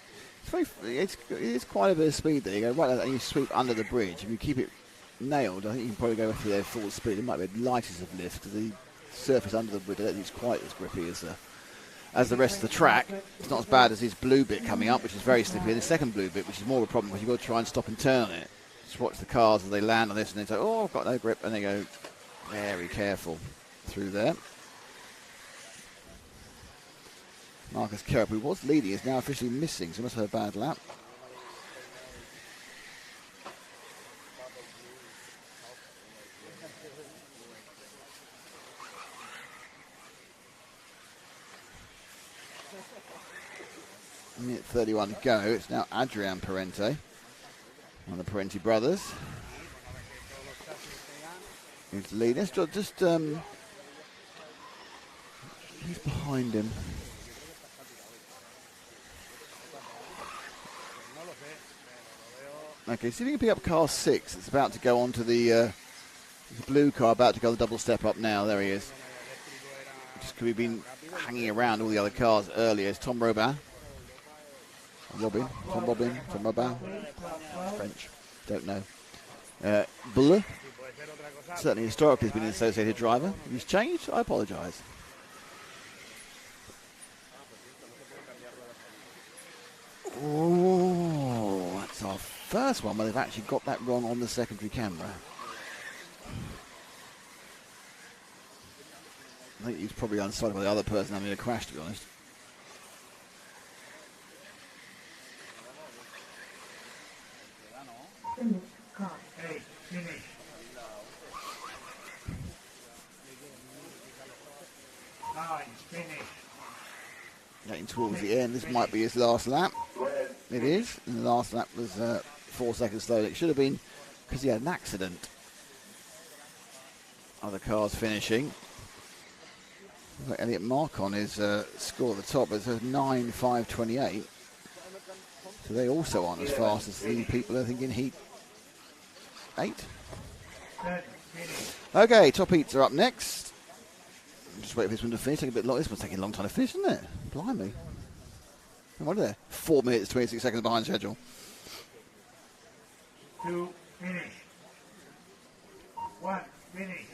It's quite a bit of speed there. You go right and you sweep under the bridge. If you keep it nailed, I think you can probably go through there full speed. It might be the lightest of lifts because the surface under the bridge, I don't think it's quite as grippy as the rest of the track. It's not as bad as this blue bit coming up, which is very slippy, and the second blue bit, which is more of a problem because you've got to try and stop and turn on it. Just watch the cars as they land on this, and they say, oh, I've got no grip, and they go very careful through there. Marcus Kerrup, who was leading, is now officially missing, so he must have a bad lap. Minute 31 to go. It's now Adrian Parente, one of the Parente brothers. He's the leader. Just he's behind him. Okay, see if you can pick up car 6. It's about to go on to the blue car, about to go the double step up now. There he is. Just because we've been hanging around all the other cars earlier. It's Tom Robin. Tom Robin. French. Don't know. Bleu. Certainly historically has been an associated driver. If he's changed, I apologise. Oh, that's our first one where they've actually got that wrong on the secondary camera. I think he's probably unsighted by the other person having a crash, to be honest. Hey, finish. Nice, finish. Getting towards the end, this might be his last lap. It is, and the last lap was 4 seconds slow. It should have been because he had an accident. Other cars finishing. Elliot Marcon is score at the top. It's 9.528. So they also aren't as fast as the people I think in heat 8. Okay, top heats are up next. Just wait for this one to finish. Take a bit long. This one's taking a long time to finish, isn't it? Blimey. What are they? 4 minutes, 26 seconds behind schedule. 2, finish. 1, finish.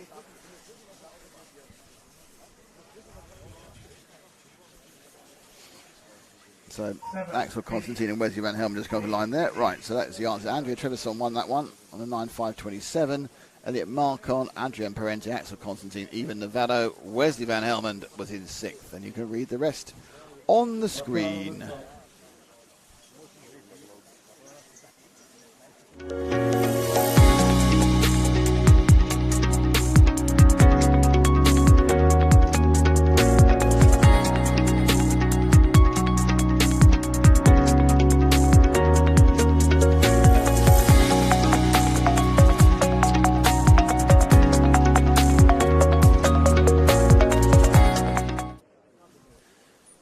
So Axel Constantine and Wesley Van Helm just come to the line there. Right, so that's the answer. Andrea Trevisan won that one on the 9.527. Elliot Marcon, Adrian Parente, Axel Constantine, Ivan Nevado, Wesley Van Helmond was in 6th. And you can read the rest on the screen.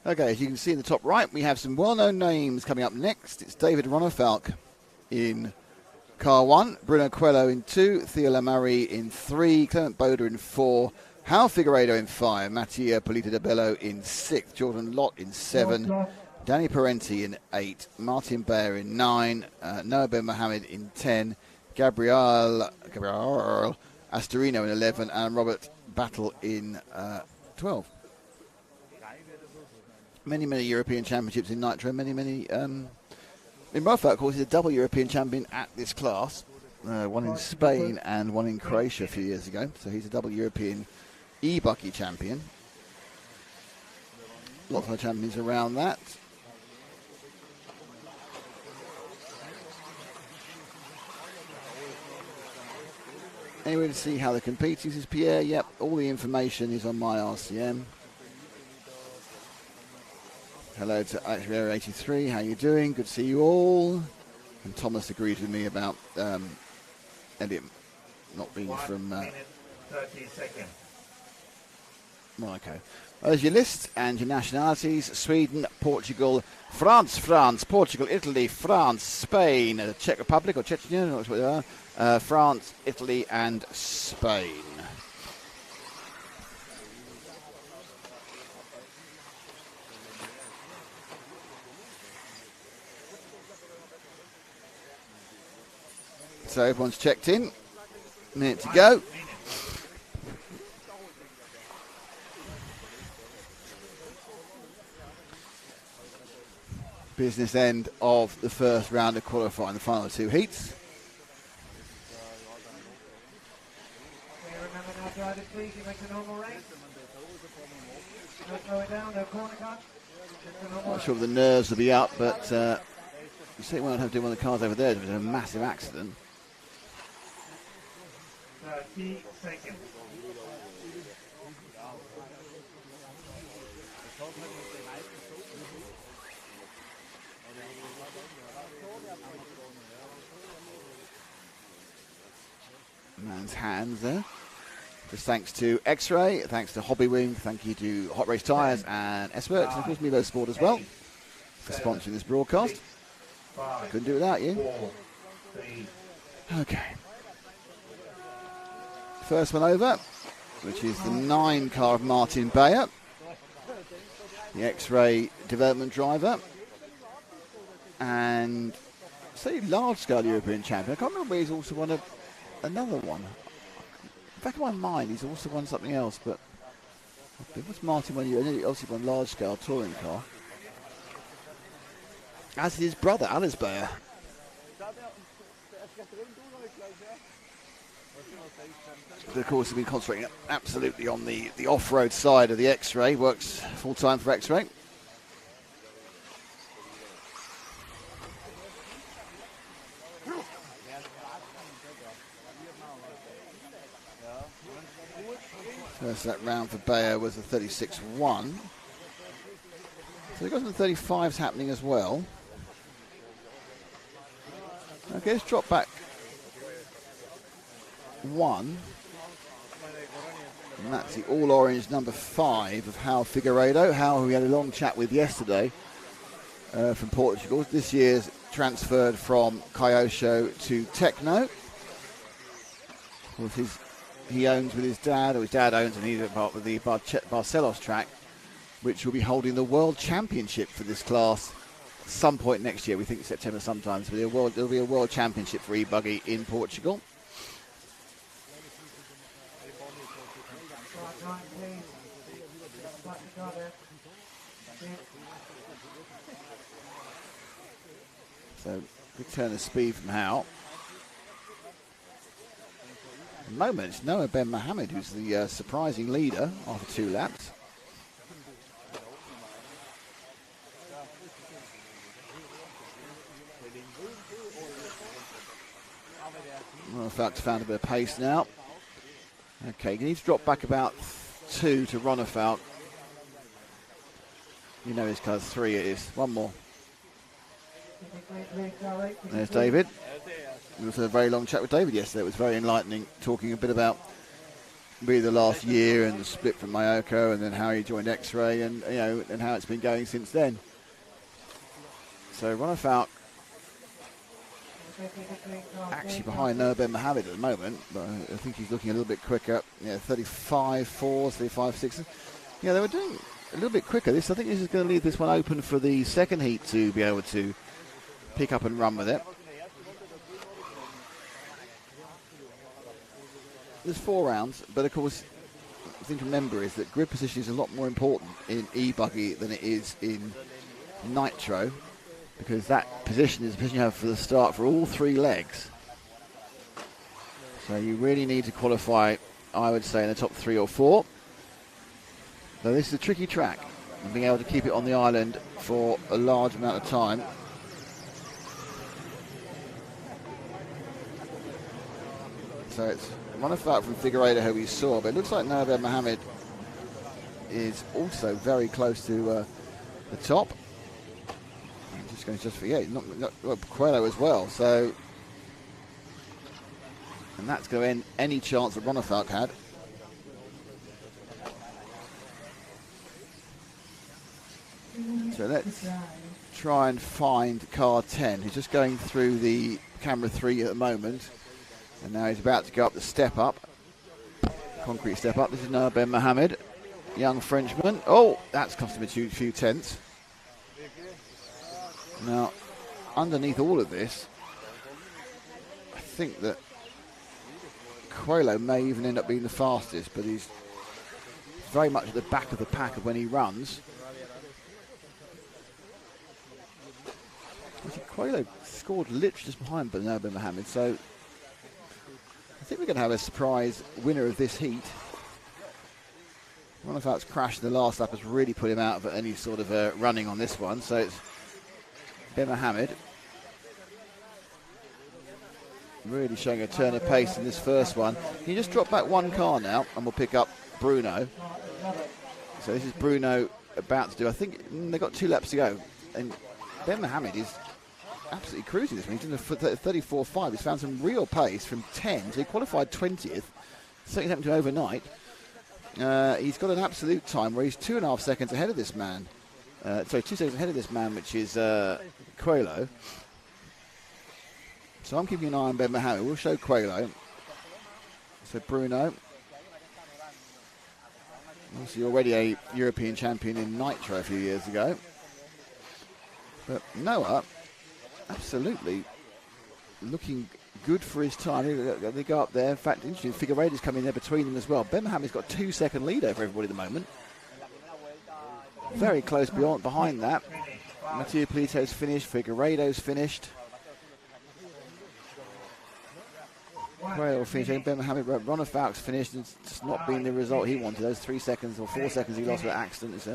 Okay, as you can see in the top right, we have some well-known names coming up next. It's David Ronefalk in car 1, Bruno Coelho in 2, Theo Lamari in 3, Clement Boda in 4, Hal Figueiredo in 5, Mattia Polita de Bello in 6, Jordan Lott in 7, Danny Parenti in 8, Martin Bayer in 9, Noah Ben Mohammed in 10, Gabriel Astorino in 11, and Robert Battle in 12. Many European championships in Nitro, many. In Rafa, of course, he's a double European champion at this class. One in Spain and one in Croatia a few years ago. So he's a double European E-BUGGY champion. Lots of champions around that. Anyway, to see how they compete, this is Pierre. Yep, all the information is on my RCM. Hello to Alex83, how you doing? Good to see you all. And Thomas agreed with me about Elliot not being from... 1 minute, 30 seconds. Well, okay. Well, there's your list and your nationalities. Sweden, Portugal, France, Portugal, Italy, France, Spain, Czech Republic or Chechnya, not sure what they are. France, Italy and Spain. So everyone's checked in. Minute to go. Business end of the first round of qualifying, the final two heats. Remember now, drivers, please, you make a normal race. No slow it down, no corner cut. Not sure if the nerves will be up, but you see what I'd have to do one of the cars over there. There was a massive accident. 30 seconds. Man's hands there. Just thanks to X-Ray, thanks to Hobbywing, thank you to Hot Race Tyres and S-Works, and of course Milo Sport as well for sponsoring this broadcast. Couldn't do it without you. Okay. First one over, which is the 9 car of Martin Bayer, the X-Ray development driver, and say large-scale European champion. I can't remember where he's also won another one. Back in my mind, he's also won something else, but what's Martin won? He obviously won large-scale touring car. As did his brother, Alice Bayer. But of course, he's been concentrating absolutely on the off-road side of the X-Ray. Works full-time for X-Ray. First that round for Bayer was a 36-1. So we've got some 35s happening as well. Okay, let's drop back 1. And that's the all-orange number 5 of Hal Figueiredo. Hal, who we had a long chat with yesterday from Portugal. This year's transferred from Kyosho to Tekno. Of course, he owns with his dad, or his dad owns, and he's a part of the Barcelos track, which will be holding the World Championship for this class some point next year. We think September sometime. So there'll be a World Championship for E-Buggy in Portugal. So good turn of speed from Hal. At the moment, it's Noah Ben Mohammed who's the surprising leader after 2 laps. Well, Falk's found a bit of pace now. Okay, he needs to drop back about 2 to Ronner Falk. You know his car's 3 it is. One more. There's David. We also had a very long chat with David yesterday. It was very enlightening, talking a bit about really the last year and the split from Myoko, and then how he joined X-Ray, and and how it's been going since then. So Ronner Falk actually behind Noah Ben Mohammed at the moment, but I think he's looking a little bit quicker. 35 4s, 35 6s. They were doing a little bit quicker. I think this is going to leave this one open for the second heat to be able to pick up and run with it. There's 4 rounds, but of course, the thing to remember is that grid position is a lot more important in E-Buggy than it is in Nitro, because that position is the position you have for the start for all 3 legs. So you really need to qualify, I would say, in the top 3 or 4. So this is a tricky track, and being able to keep it on the island for a large amount of time. So it's Ronner Falk from Figueiredo who we saw, but it looks like Noah Ben Mohammed is also very close to the top. I'm just going not Coelho as well. So, and that's going to end any chance that Ronner Falk had. So let's try and find car 10. He's just going through the camera 3 at the moment. And now he's about to go up the step up. Concrete step up. This is Noah Ben Mohammed, young Frenchman. Oh, that's cost him a few tenths. Now, underneath all of this, I think that Quali may even end up being the fastest, but he's very much at the back of the pack of when he runs. Quali scored literally just behind Bernard Ben Mohammed, so I think we're going to have a surprise winner of this heat. Ronafalk's crash in the last lap has really put him out of any sort of running on this one, so it's Ben Mohammed really showing a turn of pace in this first one. He just dropped back one car now, and we'll pick up Bruno. So this is Bruno about to do, I think they've got 2 laps to go, and Ben Mohammed is absolutely cruising this one. He's in the 34.5. He's found some real pace from 10, so he qualified 20th, second attempt to overnight. He's got an absolute time where he's 2.5 seconds ahead of this man. 2 seconds ahead of this man, which is Quali. So I'm keeping an eye on Ben Mohammed. We'll show Quali. So Bruno. Obviously already a European champion in Nitro a few years ago. But Noah, absolutely looking good for his time. They go up there. In fact, interesting, Figueiredo's coming there between them as well. Ben Mohammed's got a 2-second lead over everybody at the moment. Very close behind that. Mattia Polito's finished. Figueiredo's finished. Quayle finished. Ben Mohammed, Ronafalk's finished. It's just not been the result he wanted. Those 3 seconds or 4 seconds he lost with that accident is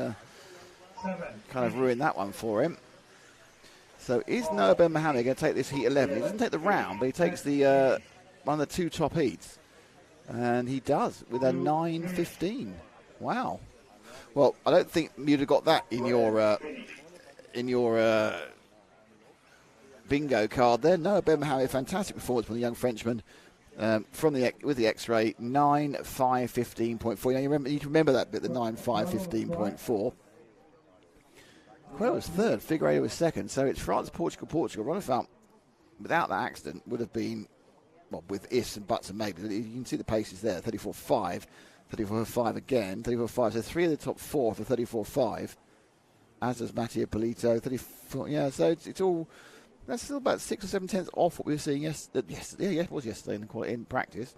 kind of ruined that one for him. So is Noah Ben Mohammed going to take this heat 11? He doesn't take the round, but he takes the one of the 2 top heats. And he does with a 9.15. Wow. Well, I don't think you'd have got that in your bingo card there. Noah Ben Mohammed, fantastic performance from the young Frenchman with the X-ray, 9.515.4. Now you remember that bit, the 9.515.4. Quayle was third, Figueiredo was second, so it's France, Portugal. Ronafalk, without that accident, would have been, well, with ifs and buts and maybes. You can see the paces there, 34.5, 34.5 again, 34.5. So 3 of the top 4 for 34.5, as does Mattia Polito, 34. Yeah, so it's all, that's still about 6 or 7 tenths off what we were seeing yesterday. It was yesterday in practice.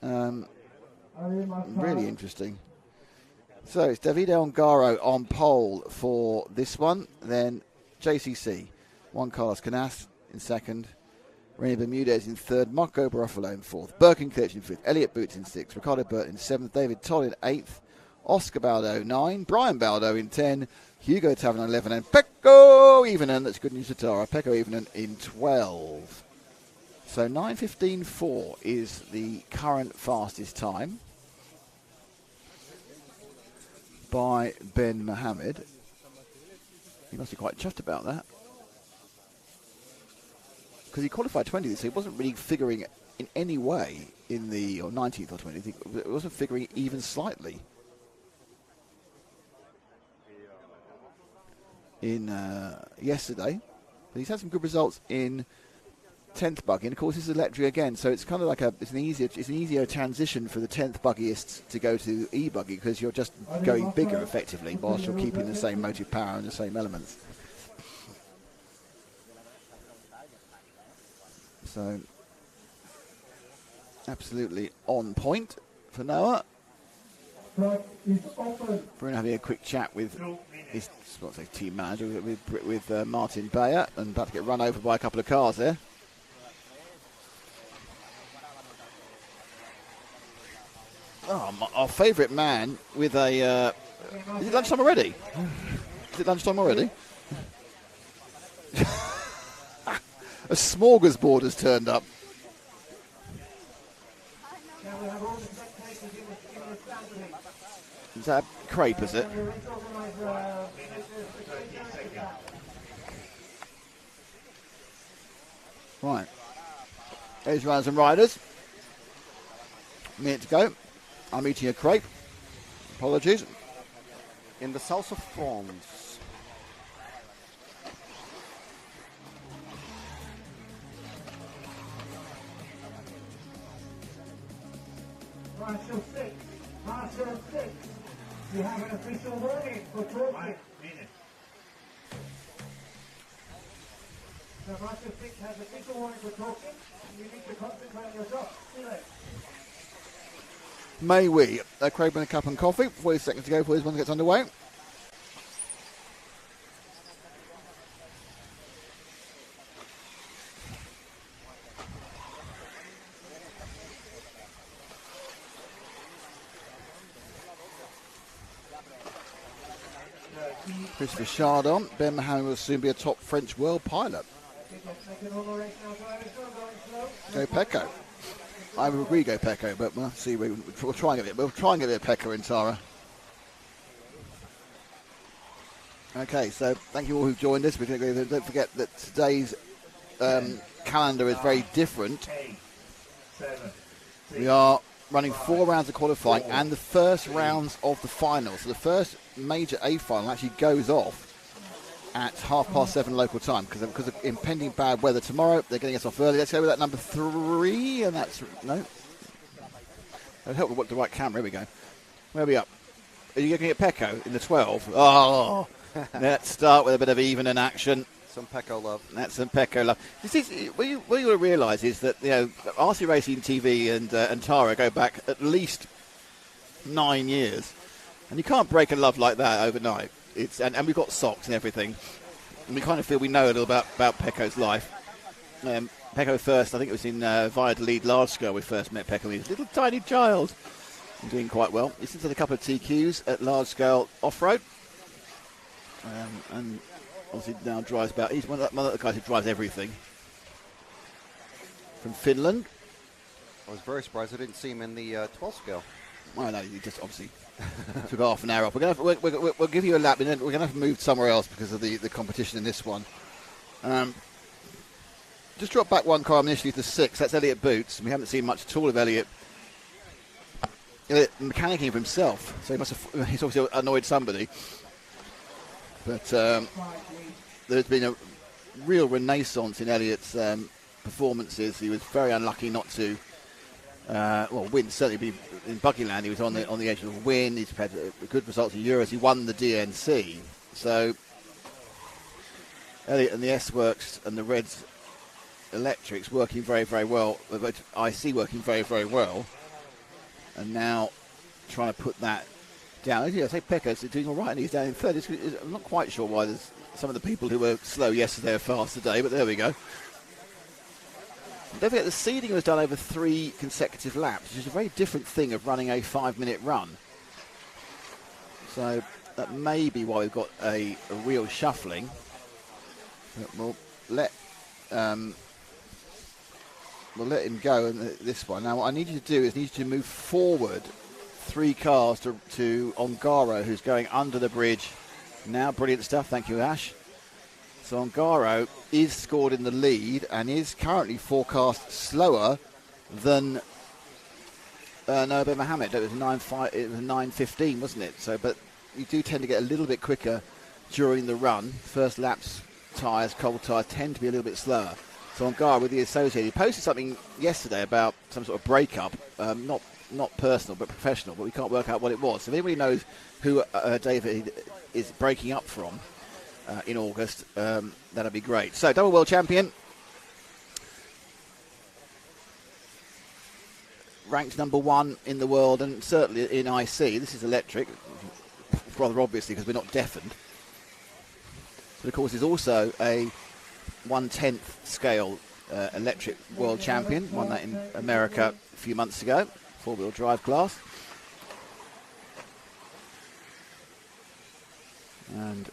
Really interesting. So it's Davide Ongaro on pole for this one. Then JCC, Juan Carlos Canas in second. René Bermudez in third. Marco Barofalo in fourth. Birkenkirch in fifth. Elliot Boots in sixth. Ricardo Burt in seventh. David Toll in eighth. Oscar Baldo 9. Brian Baldo in 10. Hugo Taverner 11. And Pekko Evenen, that's good news for Tara. Pekko Evenen in 12. So 9.15.4 is the current fastest time by Ben Mohammed. He must be quite chuffed about that, because he qualified 20th, so he wasn't really figuring in any way in the, or 19th or 20th, it wasn't figuring even slightly in yesterday. But he's had some good results in 10th buggy, and of course this is electric again, so it's kind of like it's an easier transition for the 10th buggyists to go to E-buggy, because you're just going bigger effectively whilst you're keeping the same motive power and the same elements. So absolutely on point for Noah. Bruno having a quick chat with his team manager, with Martin Bayer, and about to get run over by a couple of cars there. Oh, our favourite man with a... is it lunchtime already? Is it lunchtime already? A smorgasbord has turned up. Is that a crepe, is it? Right. There's runners and riders. A minute to go. I'm eating a crepe. Apologies. In the south of France. Marshal 6. You have an official warning for talking. So Master 6 has a bigger warning for talking. You need to concentrate on your job. See you later. May we? Craig with a cup and coffee. 40 seconds to go before this one gets underway. Christopher Chardon. Ben Mahan will soon be a top French world pilot. Go Pecco. I would agree, go Pecco, but we'll see. We'll try and get it. We'll try and get it Pecco in Tara. Okay, so thank you all who've joined us. Don't forget that today's calendar is very different. We are running 4 rounds of qualifying and the first rounds of the final. So the first major A final actually goes off at 7:30 local time because of impending bad weather tomorrow. They're getting us off early. Let's go with that number 3, and that's no. I'd help with the right camera. Here we go. Where are we up? Are you looking at Pecco in the 12? Oh, let's start with a bit of even in action. Some Pecco love. That's some Pecco love. What you realise is that RC Racing TV and Tara go back at least 9 years, and you can't break a love like that overnight. And we've got socks and everything, and we kind of feel we know a little about Pecco's life. Pecco first, I think it was in Valladolid large scale we first met Pecco. He was a little tiny child, and doing quite well. He's since had a couple of TQs at large scale off road, and obviously now drives about. He's one of the guys who drives everything. From Finland. I was very surprised I didn't see him in the 12 scale. Well, no, you just obviously took half an hour off. We'll give you a lap, and then we're going to have to move somewhere else because of the competition in this one. Just drop back one car initially to 6. That's Elliot Boots. We haven't seen much at all of Elliot. Mechanicking for himself, so he's obviously annoyed somebody. But there's been a real renaissance in Elliot's performances. He was very unlucky not to win. Certainly in Buggyland, he was on the edge of a win. He's had good results in Euros. He won the DNC. So Elliot and the S-Works and the Reds Electrics working very, very well. IC working very, very well. And now trying to put that down. I say Pecco's doing all right, and he's down in third. I'm not quite sure why there's some of the people who were slow yesterday are fast today, but there we go. Don't forget the seeding was done over 3 consecutive laps, which is a very different thing of running a 5-minute run. So that may be why we've got a real shuffling. But we'll let him go in this one. Now what I need you to do is to move forward 3 cars to Ongaro, who's going under the bridge now. Brilliant stuff. Thank you, Ash. So Ongaro is scored in the lead and is currently forecast slower than Norbert Mohammed. It was 9:15, wasn't it? So, but you do tend to get a little bit quicker during the run. First laps, cold tyres tend to be a little bit slower. So Ongaro with the Associated, he posted something yesterday about some sort of breakup, not personal but professional, but we can't work out what it was. So if anybody knows who David is breaking up from in August, that'd be great. So double world champion, ranked number 1 in the world and certainly in IC. This is electric, rather obviously because we're not deafened. But of course, he's also a 1/10 scale electric world champion. Won that in America a few months ago, 4-wheel drive class. And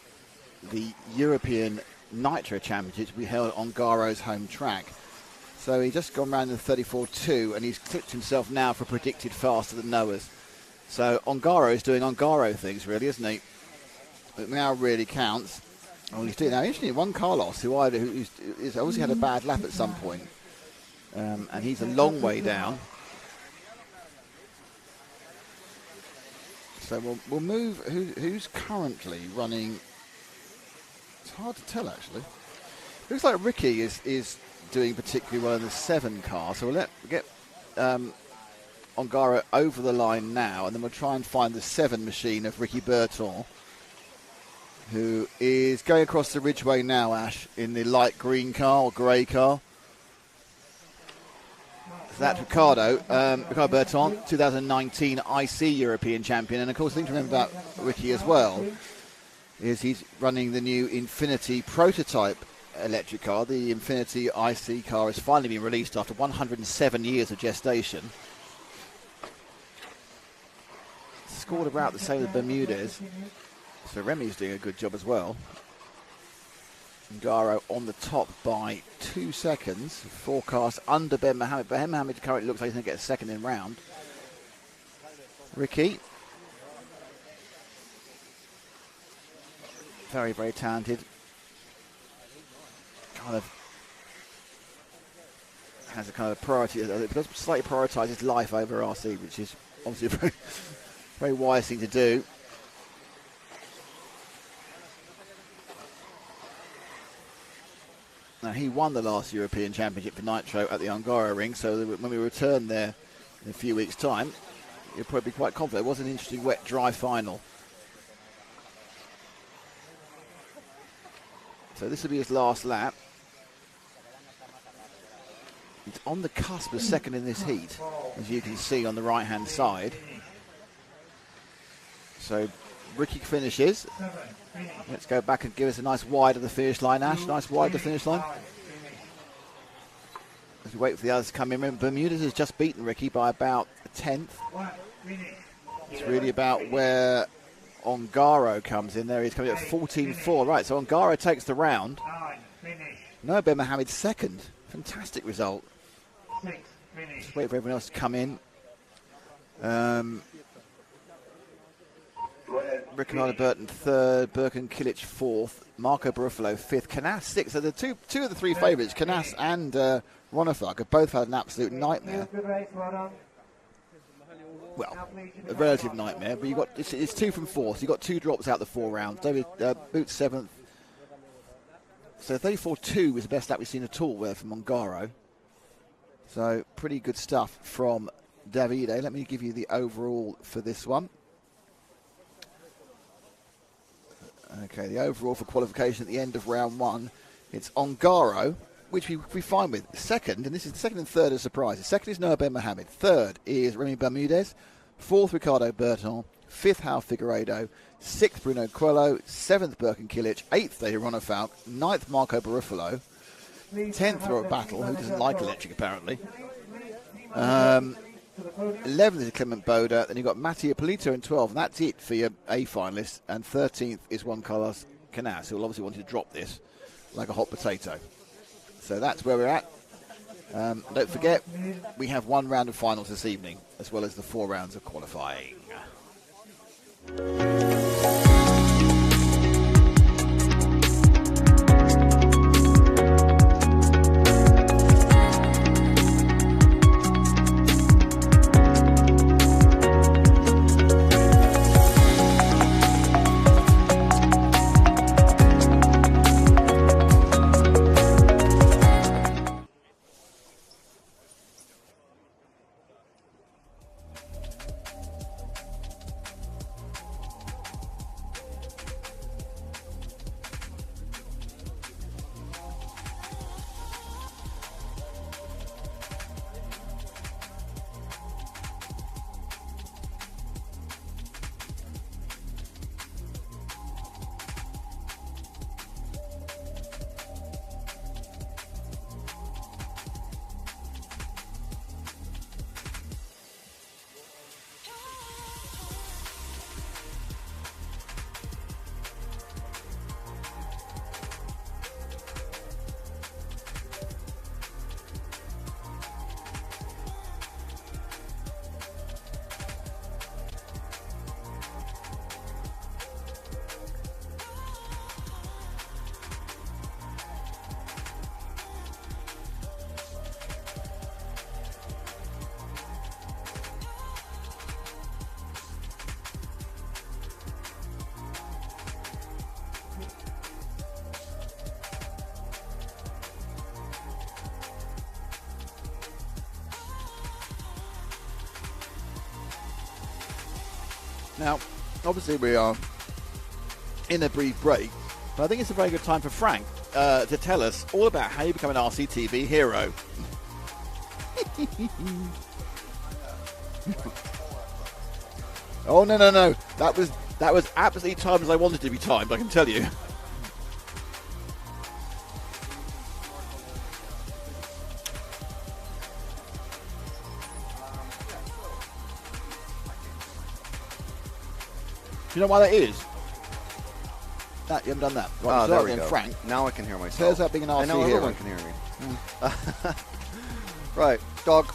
the European Nitro Championships we held on Garo's home track. So he's just gone round the 34.2 and he's clipped himself now for predicted faster than Noah's. So Ongaro is doing Ongaro things, really, isn't he? It now really counts. Oh, he's doing now. Interesting, Juan Carlos, who's obviously had a bad lap at some point, and he's a long way down. So we'll move. Who's currently running? It's hard to tell, actually. Looks like Ricky is doing particularly well in the 7 car. So we'll get Ongaro over the line now, and then we'll try and find the 7 machine of Ricky Berton, who is going across the Ridgeway now, Ash, in the light green car or grey car. So that's Ricardo Berton, 2019 IC European champion. And of course, the thing to remember about Ricky as well is he's running the new Infinity prototype electric car. The Infinity IC car has finally been released after 107 years of gestation. Scored about the same as Bermudez. So Remy's doing a good job as well. Ngaro on the top by 2 seconds. Forecast under Ben Mohammed. Ben Mohammed currently looks like he's going to get a second in round. Ricky. Very, very talented. Kind of has a kind of priority. It does slightly prioritise his life over RC, which is obviously a very, very wise thing to do. Now, he won the last European Championship for Nitro at the Ongaro Ring, so when we return there in a few weeks' time, you'll probably be quite confident. It was an interesting wet, dry final. So this will be his last lap. He's on the cusp of second in this heat, as you can see on the right-hand side. So Ricky finishes. Let's go back and give us a nice wide of the finish line, Ash. Nice wide of the finish line. As we wait for the others to come in. Remember, Bermudez has just beaten Ricky by about a tenth. It's really about where Ongaro comes in there. He's coming at 14.4. Right, so Ongaro takes the round. No, Ben Mohammed second. Fantastic result. Just wait for everyone else to come in. Ricardo Burton third, Birkin Kilic fourth, Marco Barufalo fifth, Canas sixth. So the two of the three favourites, Canas and Ronafag, have both had an absolute nightmare. Well, a relative nightmare, but you got it's 2 from 4, so you got 2 drops out the 4 rounds. David Boots seventh. So 34.2 was the best lap we've seen at all there from Ongaro. So pretty good stuff from Davide. Let me give you the overall for this one. Okay, the overall for qualification at the end of round 1, it's Ongaro, which we find with second, and this is the second and third as surprises. Second is Noah Ben Mohammed. Third is Remy Bermudez. Fourth, Ricardo Berton. Fifth, Hal Figueiredo. Sixth, Bruno Coelho. Seventh, Birkin Kilic. Eighth, David Ronafalk. Ninth, Marco Barufalo. 10th, Robert Battle, who doesn't like electric apparently. 11th is Clement Boda. Then you've got Mattia Polito in 12th, and that's it for your A finalists. And 13th is Juan Carlos Canas, who will obviously want to drop this like a hot potato. So that's where we're at. Don't forget, we have 1 round of finals this evening, as well as the 4 rounds of qualifying. Now, obviously we are in a brief break. But I think it's a very good time for Frank to tell us all about how you become an RCTV hero. Oh, no. That was absolutely timed as I wanted to be timed, I can tell you. Do you know why that is? That, you haven't done that. Right, There we go. Frank. Now I can hear myself. Says that being an RC and now hero. everyone can hear me. Right, dog.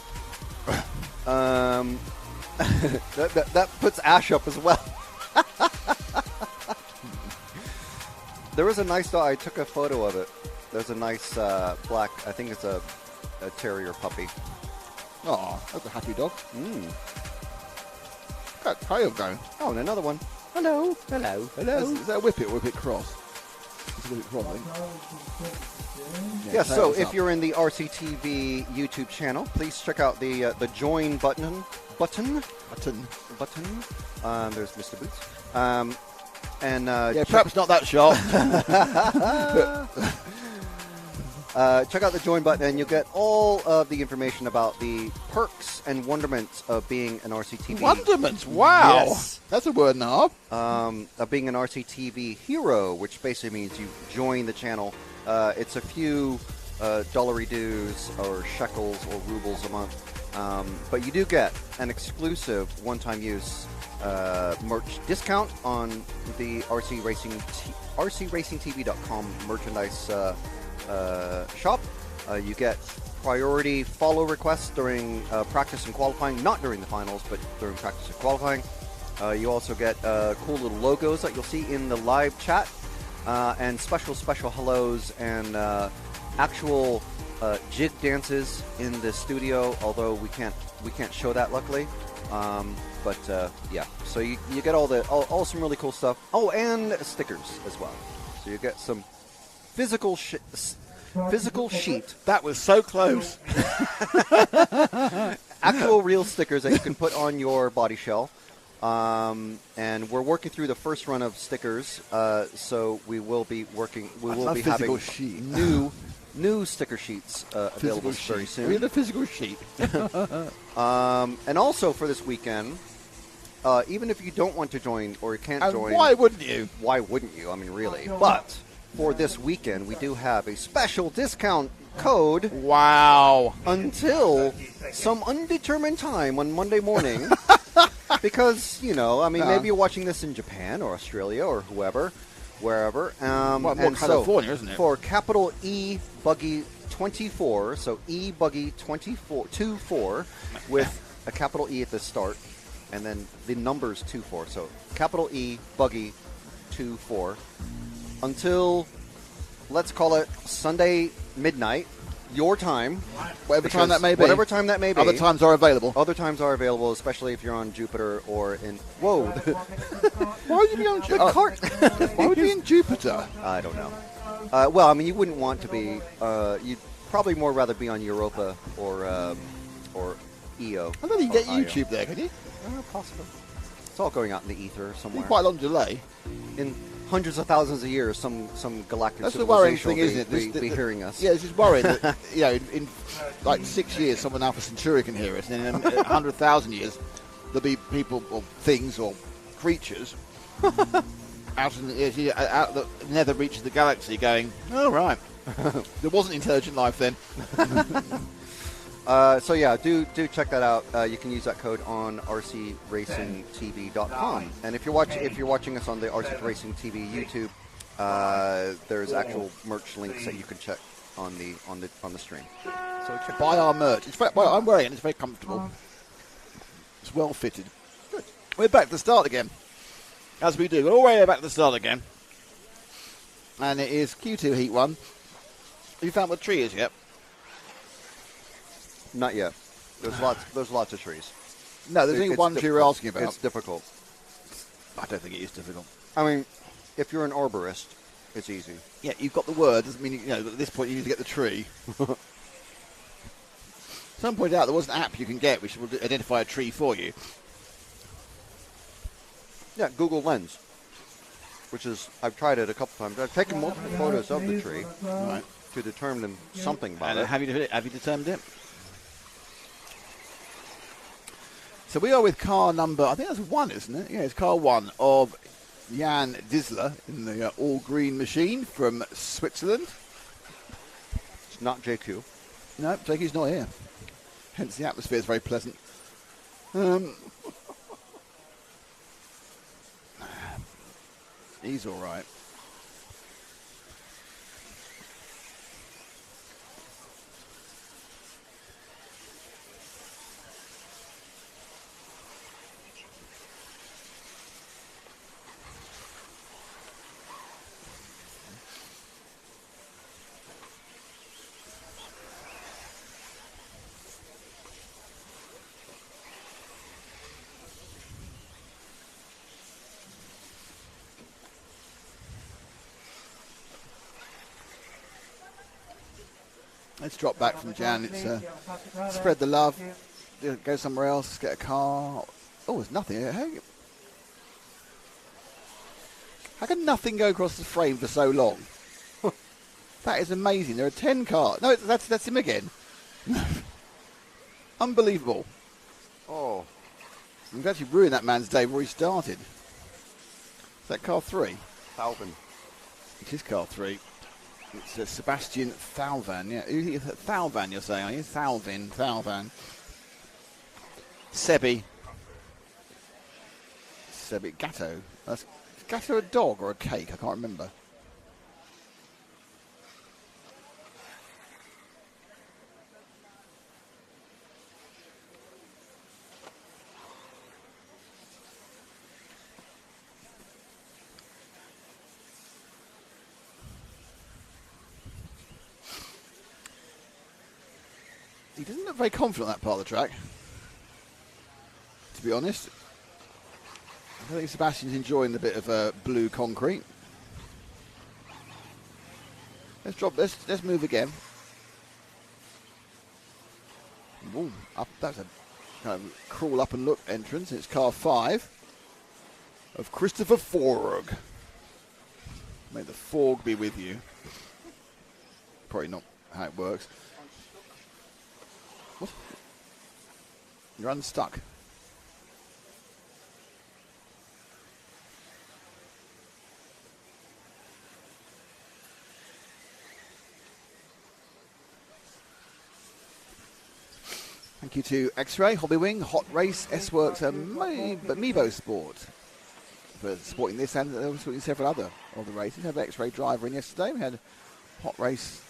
that puts Ash up as well. There was a nice dog. I took a photo of it. There's a nice black, I think it's a terrier puppy. Oh, that's a happy dog. Got tail going. Oh, and another one. Hello. Is that a whippet or whippet cross? It's a whippet cross, I think. Yes, so tails if up. you're in the RCTV YouTube channel, please check out the join button. There's Mr. Boots. Perhaps not that sharp. Check out the join button and you'll get all of the information about the perks and wonderments of being an RCTV. Wonderments, wow. Yes. That's a word and a half. Of being an RCTV hero, which basically means you join the channel. It's a few dollary dues or shekels or rubles a month. But you do get an exclusive one-time use merch discount on the RCRacingTV.com merchandise shop. You get priority follow requests during practice and qualifying, not during the finals, but during practice and qualifying. You also get cool little logos that you'll see in the live chat, and special hellos and actual jig dances in the studio, although we can't show that, luckily. Yeah, so you get all some really cool stuff. Oh, and stickers as well. So you get some physical sheet. That was so close. Actual real stickers that you can put on your body shell. And we're working through the first run of stickers. So we will be having sheet. new sticker sheets available very soon. We have a physical sheet. And also for this weekend, even if you don't want to join or you can't join, why wouldn't you? Why wouldn't you? I mean, really. But for this weekend, we do have a special discount code. Wow. Until some undetermined time on Monday morning. Because, maybe you're watching this in Japan or Australia or wherever. More California, isn't it? For capital E-BUGGY 24, so E-BUGGY 24 with a capital E at the start, and then the numbers 24. So capital E-BUGGY 24 until, let's call it Sunday midnight, your time. Whatever time that may be. Whatever time that may be. Other times are available. Other times are available, especially if you're on Jupiter or in... Whoa. Why would you be on Jupiter? Why would you be in Jupiter? I don't know. Well, I mean, you wouldn't want to be... you'd probably more rather be on Europa or EO. I don't think you get YouTube there, can you? Possibly. It's all going out in the ether somewhere. Quite a long delay. In hundreds of thousands of years, some galactic That's the worrying civilization thing, isn't it? will be hearing us. Yeah, it's just worrying that in like 6 years, someone Alpha Centauri can hear us, and in 100,000 years, there'll be people or things or creatures out in the nether reaches of the galaxy, going, "Oh right, there wasn't intelligent life then." So yeah, do check that out. You can use that code on RCRacingTV.com. And if you're watching us on the RC Racing TV YouTube, there's actual merch links that you can check on the stream. So buy our merch. I'm wearing it. It's very comfortable. It's well fitted. Good. We're back to the start again, as we do. We're all the way back to the start again, and it is Q2 Heat 1. Have you found what the tree is yet? Not yet. There's lots of trees. No, there's only one tree we're asking about. It's difficult. I don't think it is difficult. I mean, if you're an arborist, it's easy. Yeah, you've got the word. Doesn't mean at this point you need to get the tree. Someone pointed out there was an app you can get which will identify a tree for you. Yeah, Google Lens. which is, I've tried it a couple times. I've taken multiple photos of the tree to determine something about it. Have you determined it? So we are with car number, I think that's 1, isn't it? Yeah, it's car 1 of Jan Disler in the all-green machine from Switzerland. It's not JQ. No, JQ's not here. Hence the atmosphere is very pleasant. He's all right. Let's drop back from Jan. It's spread the love. Go somewhere else. Get a car. Oh, there's nothing. How can nothing go across the frame for so long? That is amazing. There are 10 cars. No, that's him again. Unbelievable. Oh. We've actually ruined that man's day before he started. Is that car 3? Thalvin. It is car 3. It's Sebastian Thalvan, yeah. Thalvan, you're saying, are you? Thalvan. Sebi, Gatto. Is Gatto a dog or a cake? I can't remember. He doesn't look very confident on that part of the track, to be honest. I think Sebastian's enjoying the bit of blue concrete. Let's move again. Ooh, up, that's a kind of crawl up and look entrance. It's car 5 of Christopher Forg. May the Forg be with you. Probably not how it works. What? You're unstuck. Thank you to X-Ray, Hobbywing, Hot Race, S-Works, and Meebo Sport for supporting this and supporting several other of the races. We had an X-Ray driver in yesterday. We had Hot Race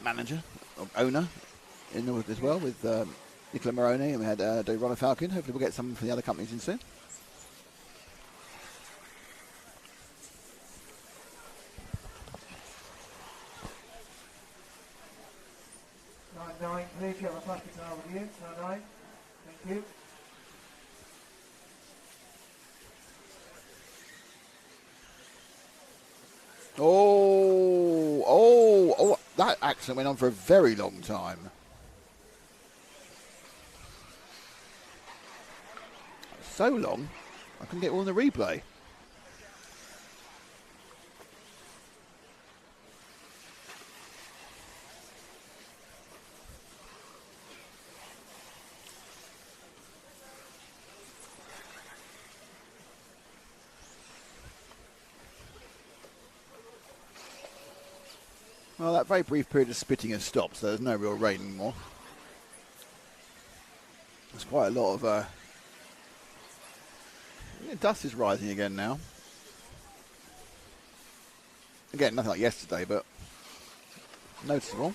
manager, owner in there as well with Nicola Moroni, and we had Ronald Falcon. Hopefully we'll get some from the other companies in soon. Please, you have a plastic towel with you. 9. Thank you. Oh, that accident went on for a very long time. So long, I couldn't get all in the replay. Well, that very brief period of spitting has stopped, so there's no real rain anymore. There's quite a lot of... dust is rising again now. Again, nothing like yesterday, but noticeable.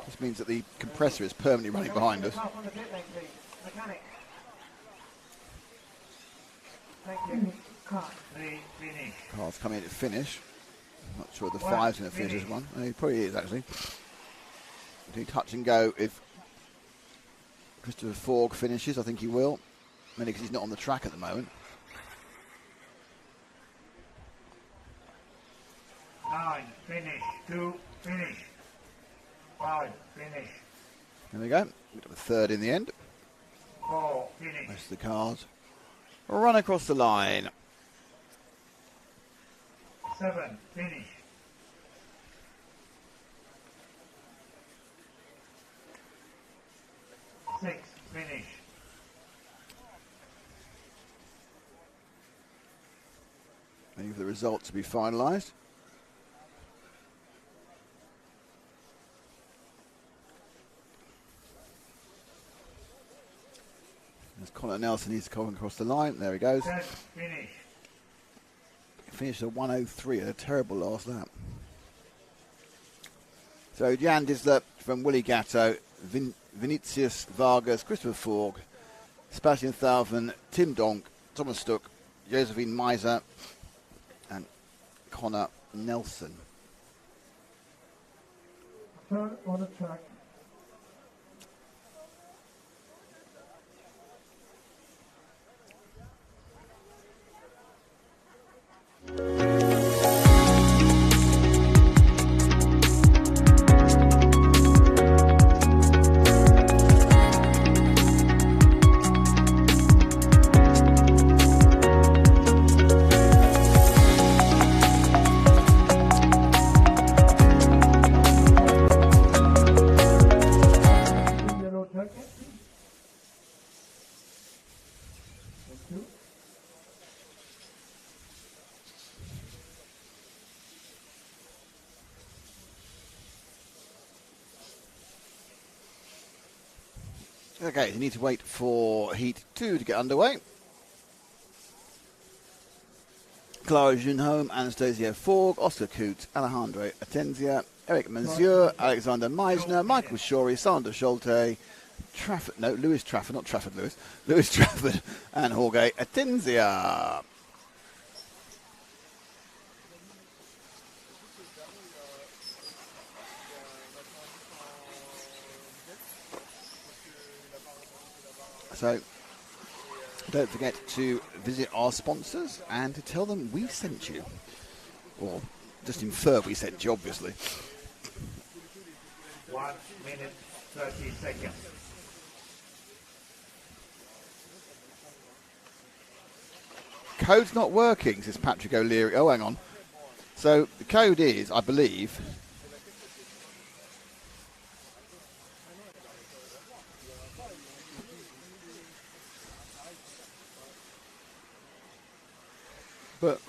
This means that the compressor is permanently running behind us. Car's coming in to finish. Not sure the 5's going to finish this one. He probably is, actually. Do touch and go if Christopher Forg finishes. I think he will. Mainly because he's not on the track at the moment. 9, finish. 2, finish. 5, finish. There we go. We got a 3rd in the end. 4, finish. Rest of the cars. run across the line. 7, finish. 6, finish. Waiting for the result to be finalised. As Connor Nelson needs to come across the line. There he goes. 10, finish. Finished at 1:03 at a terrible last lap. So Jan Dislip from Willie Gatto, Vinicius Vargas, Christopher Forg, Sebastian Thalven, Tim Donk, Thomas Stuck, Josephine Meiser, and Connor Nelson. Turn on the track. Okay, you need to wait for Heat 2 to get underway. Clara Junholm, Anastasia Forg, Oscar Coote, Alejandro Atenzia, Eric Monsieur, Alexander Meisner, Michael Shorey, Sander Schulte, Lewis Trafford, and Jorge Atenzia. So, don't forget to visit our sponsors and to tell them we sent you. Or just infer we sent you, obviously. 1 minute, 30 seconds. Code's not working, says Patrick O'Leary. Oh, hang on. So, the code is, I believe... But,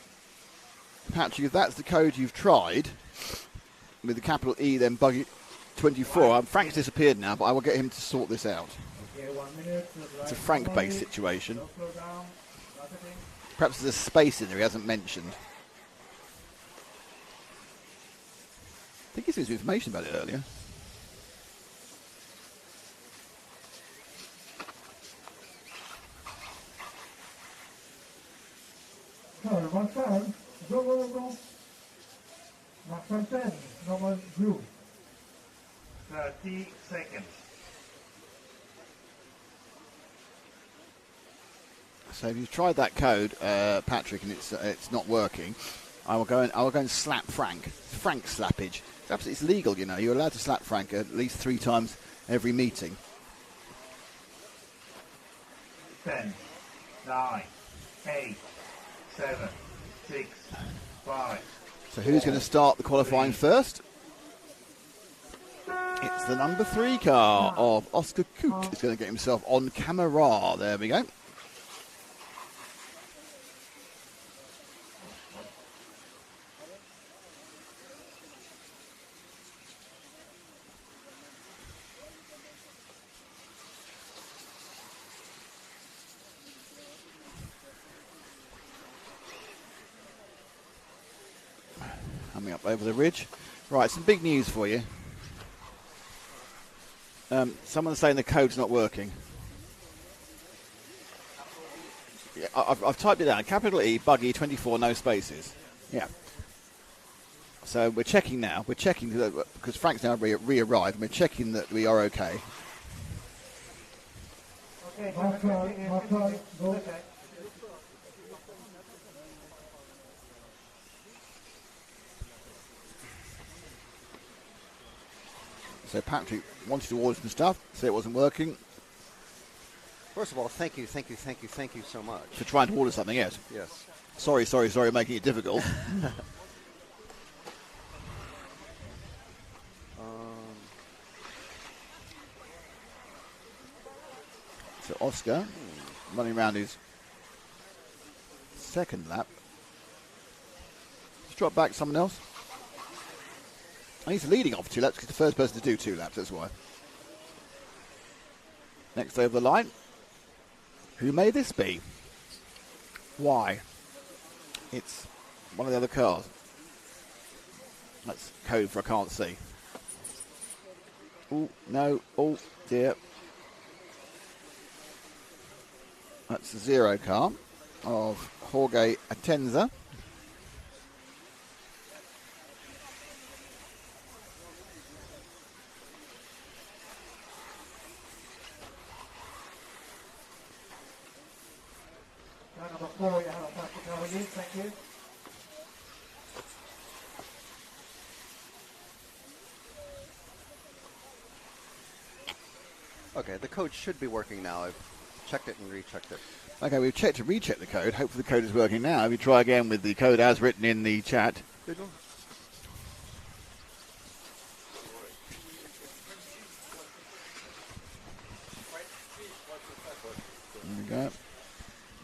Patrick, if that's the code you've tried, with the capital E, then Buggy 24, Frank's disappeared now, but I will get him to sort this out. Okay, 1 minute. It's a Frank-based situation. Perhaps there's a space in there he hasn't mentioned. I think he gave us information about it earlier. Marcel, go. Marcel 10, normal blue. 30 seconds. So if you've tried that code, Patrick, and it's not working, I will go and slap Frank. Frank slappage. It's legal, you know. You're allowed to slap Frank at least 3 times every meeting. 10, 9, 8, 7, 6, 5. So who's going to start the qualifying first? It's the number 3 car of Oscar Coote. He's going to get himself on camera. There we go. Coming up over the ridge. Right, some big news for you. Someone's saying the code's not working. Yeah, I've typed it down. Capital E, Buggy, 24, no spaces. Yeah. So we're checking now. We're checking because Frank's now re-arrived. And we're checking that we are okay. Okay, go. So Patrick wanted to order some stuff, so it wasn't working. First of all, thank you so much. For trying to order something, yes. Yes. Sorry, making it difficult. So Oscar running around his second lap. Just drop back someone else. And he's leading off 2 laps because he's the first person to do 2 laps, that's why. Next over the line. Who may this be? Why? It's one of the other cars. That's code for I can't see. Oh, no. Oh, dear. That's the 0 car of Jorge Atenza. Number 4, you have a plastic over you. Thank you. Okay, the code should be working now. I've checked it and rechecked it. Okay, we've checked and rechecked the code. Hopefully the code is working now. If we try again with the code as written in the chat. There we go.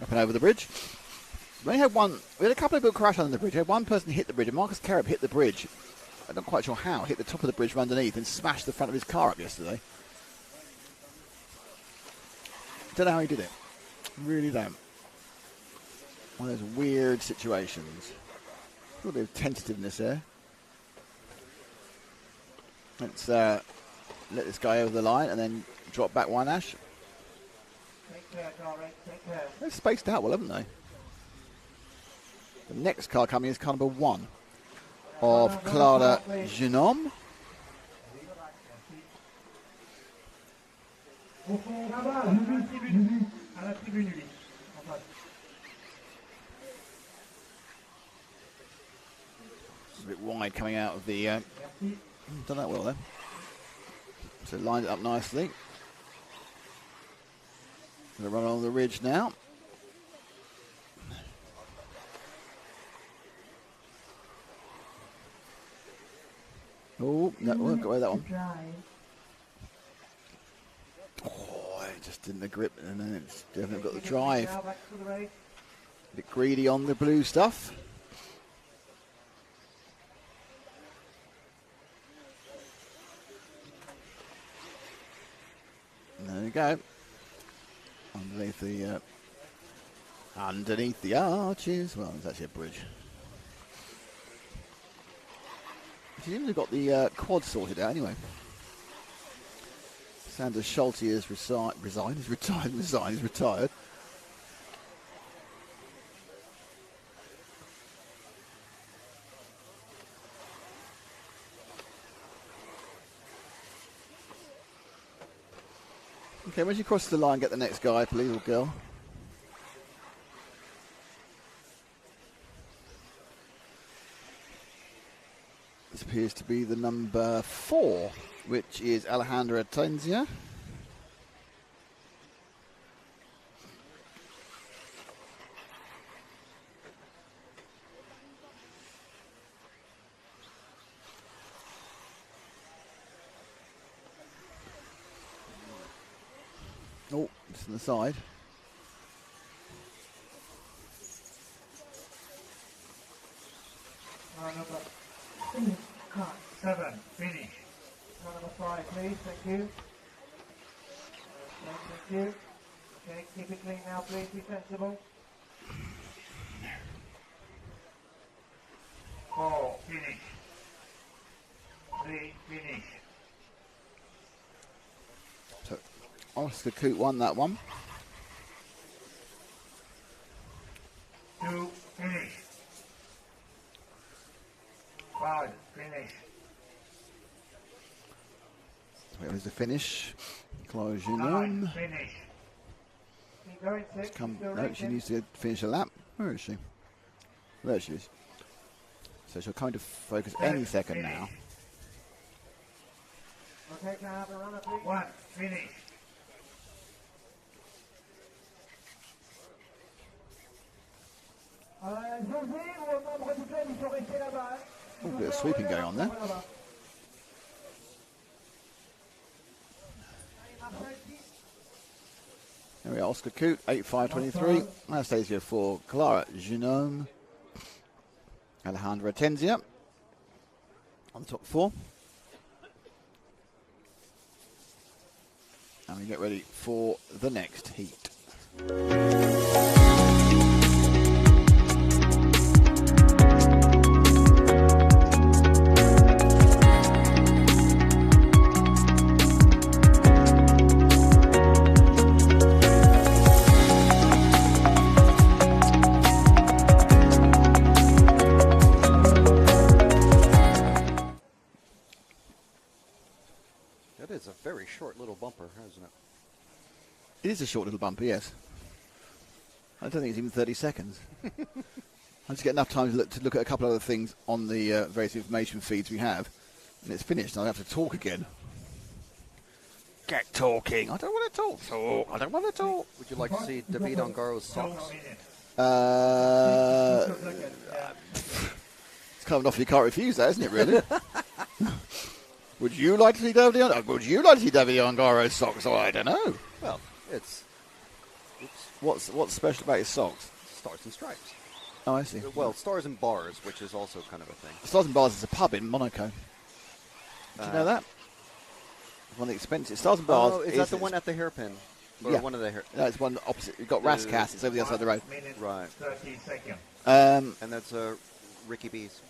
Up and over the bridge. We had a couple of people crash under the bridge. We had one person hit the bridge, and Marcus Carrop hit the bridge. I'm not quite sure how. Hit the top of the bridge from underneath and smashed the front of his car up yesterday. Don't know how he did it. Really don't. One of those weird situations. A little bit of tentativeness there. Let's let this guy over the line and then drop back one, Ash. Take care, Corey. Take care. They've spaced out well, haven't they? The next car coming is car number 1 of Clara Genome. It's a bit wide coming out of the... done that well then. So lined it up nicely. Going to run along the ridge now. Oh, no, won't go away that one. Oh, it just didn't the grip, and then it's definitely got the drive. A bit greedy on the blue stuff. There we go. Underneath the arches. Well, it's actually a bridge. She's even got the quad sorted out anyway. Sanders Schulte is retired. Okay, once you cross the line, get the next guy, please, or girl. This appears to be the number 4, which is Alejandra Tenzia. Oh, just on the side. Number 7, finish. Number 5, please. Thank you. Okay, thank you. Okay, keep it clean now, please. Be sensible. 4, finish. 3, finish. So Oscar Coote won that one. 2, finish. 5, finish. Where was the finish? Close your 9, name. finish. Keep going, 6. No, she needs to finish a lap. Where is she? There she is. So she'll come into focus any second now. Okay, can I have a runner, please? 1, finish. A bit of sweeping going on there. There we are, Oscar Coote, 8.5.23. Anastasia for Clara Genome. Alejandra Tenzia on the top 4. And we get ready for the next heat. It's a very short little bumper, isn't it? It is a short little bumper, yes. I don't think it's even 30 seconds. I just get enough time to look at a couple of other things on the various information feeds we have, and it's finished, and I have to talk again. Get talking. I don't want to talk. I don't want to talk. Would you like to see David Ongaro's socks? It's kind of an offer you can't refuse that, isn't it, really? Would you like to see David Ongaro's socks? Oh, I don't know. Well, it's... What's special about his socks? Stars and Stripes. Oh, I see. Well, Stars and Bars, which is also kind of a thing. Stars and Bars is a pub in Monaco. Did you know that? One of the expensive. Stars and Bars. Oh, is that the one at the hairpin? Or yeah. One of the hair... No, it's one opposite. You've got Raskas. It's over the other side of the road. Right. 30 seconds. And that's Ricky B's.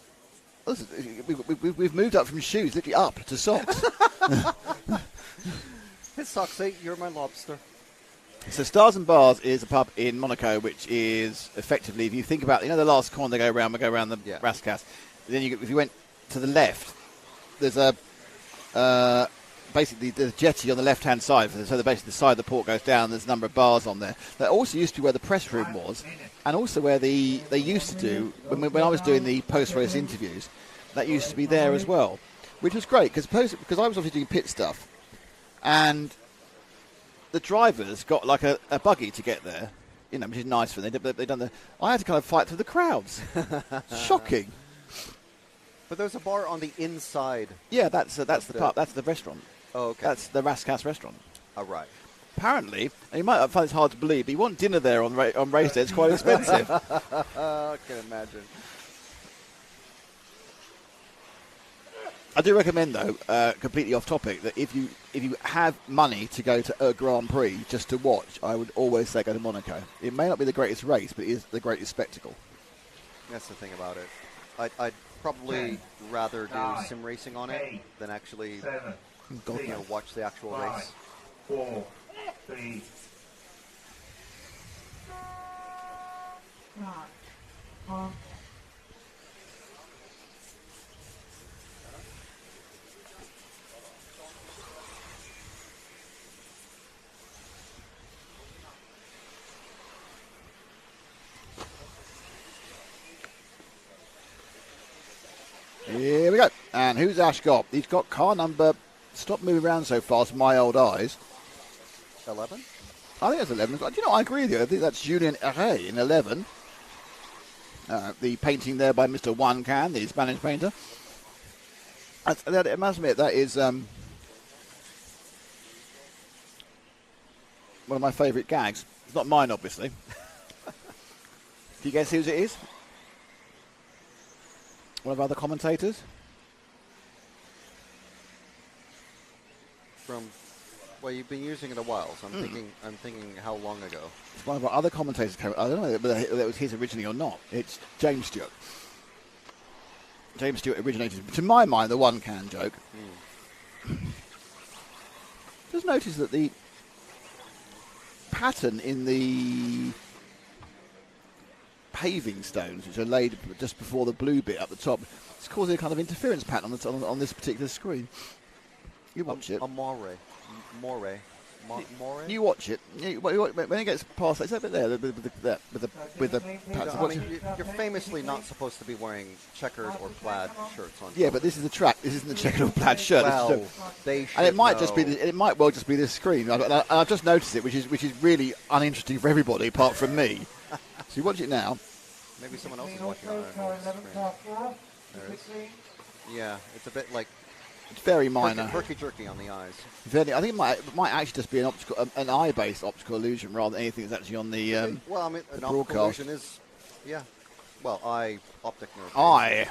Listen, we've moved up from shoes, literally up to socks. His socks say, "You're my lobster." So Stars and Bars is a pub in Monaco, which is effectively, if you think about, the last corner they go around, we go around the Raskas. Then if you went to the left, there's a basically the jetty on the left-hand side. So basically the side of the port goes down. There's a number of bars on there. That also used to be where the press room was, and also where they used to do when I was doing the post-race interviews. That used to be there as well, which was great because I was obviously doing pit stuff, and the drivers got like a buggy to get there, which is nice for them. They done I had to kind of fight through the crowds. Shocking. But there's a bar on the inside. Yeah, that's the pub. That's the restaurant. Oh, okay. That's the Raskas restaurant. Oh, right. Apparently, and you might find it's hard to believe, but you want dinner there on race day. It's quite expensive. I can imagine. I do recommend, though, completely off topic, that if you have money to go to a Grand Prix just to watch, I would always say go to Monaco. It may not be the greatest race, but it is the greatest spectacle. That's the thing about it. I'd probably rather do sim racing on it than actually watch the actual race. 4, 3. Here we go. And who's Ash got? He's got car number... Stop moving around so fast, my old eyes. 11? I think that's 11. Do you know, I agree with you. I think that's Julien Herré in 11. The painting there by Mr. One Can, the Spanish painter. I must admit, that is one of my favourite gags. It's not mine, obviously. Do you guess whose it is? One of our other commentators? Well, you've been using it a while, so I'm thinking how long ago. It's one of our other commentators. I don't know whether it was his originally or not. It's James Stewart. James Stewart originated, to my mind, the One Can joke. Just notice that the pattern in the paving stones, which are laid just before the blue bit up the top, it's causing a kind of interference pattern on this particular screen. You watch it. More. You watch it. When it gets past, it's that bit there with the pattern. You're famously not supposed to be wearing checkered or plaid shirts on. Yeah, but this is the track. This isn't the checkered or plaid shirt. Well, they should and it might know. just be. It might well just be this screen. I've just noticed it, which is really uninteresting for everybody apart from me. So you watch it now. Maybe someone else is watching on our screen. There is. Yeah, it's a bit like it's very minor. Herky jerky on the eyes. I think it might actually just be an eye-based optical illusion rather than anything that's actually on the well, I mean, an optical illusion is, yeah. Well, optic nerve. Eye.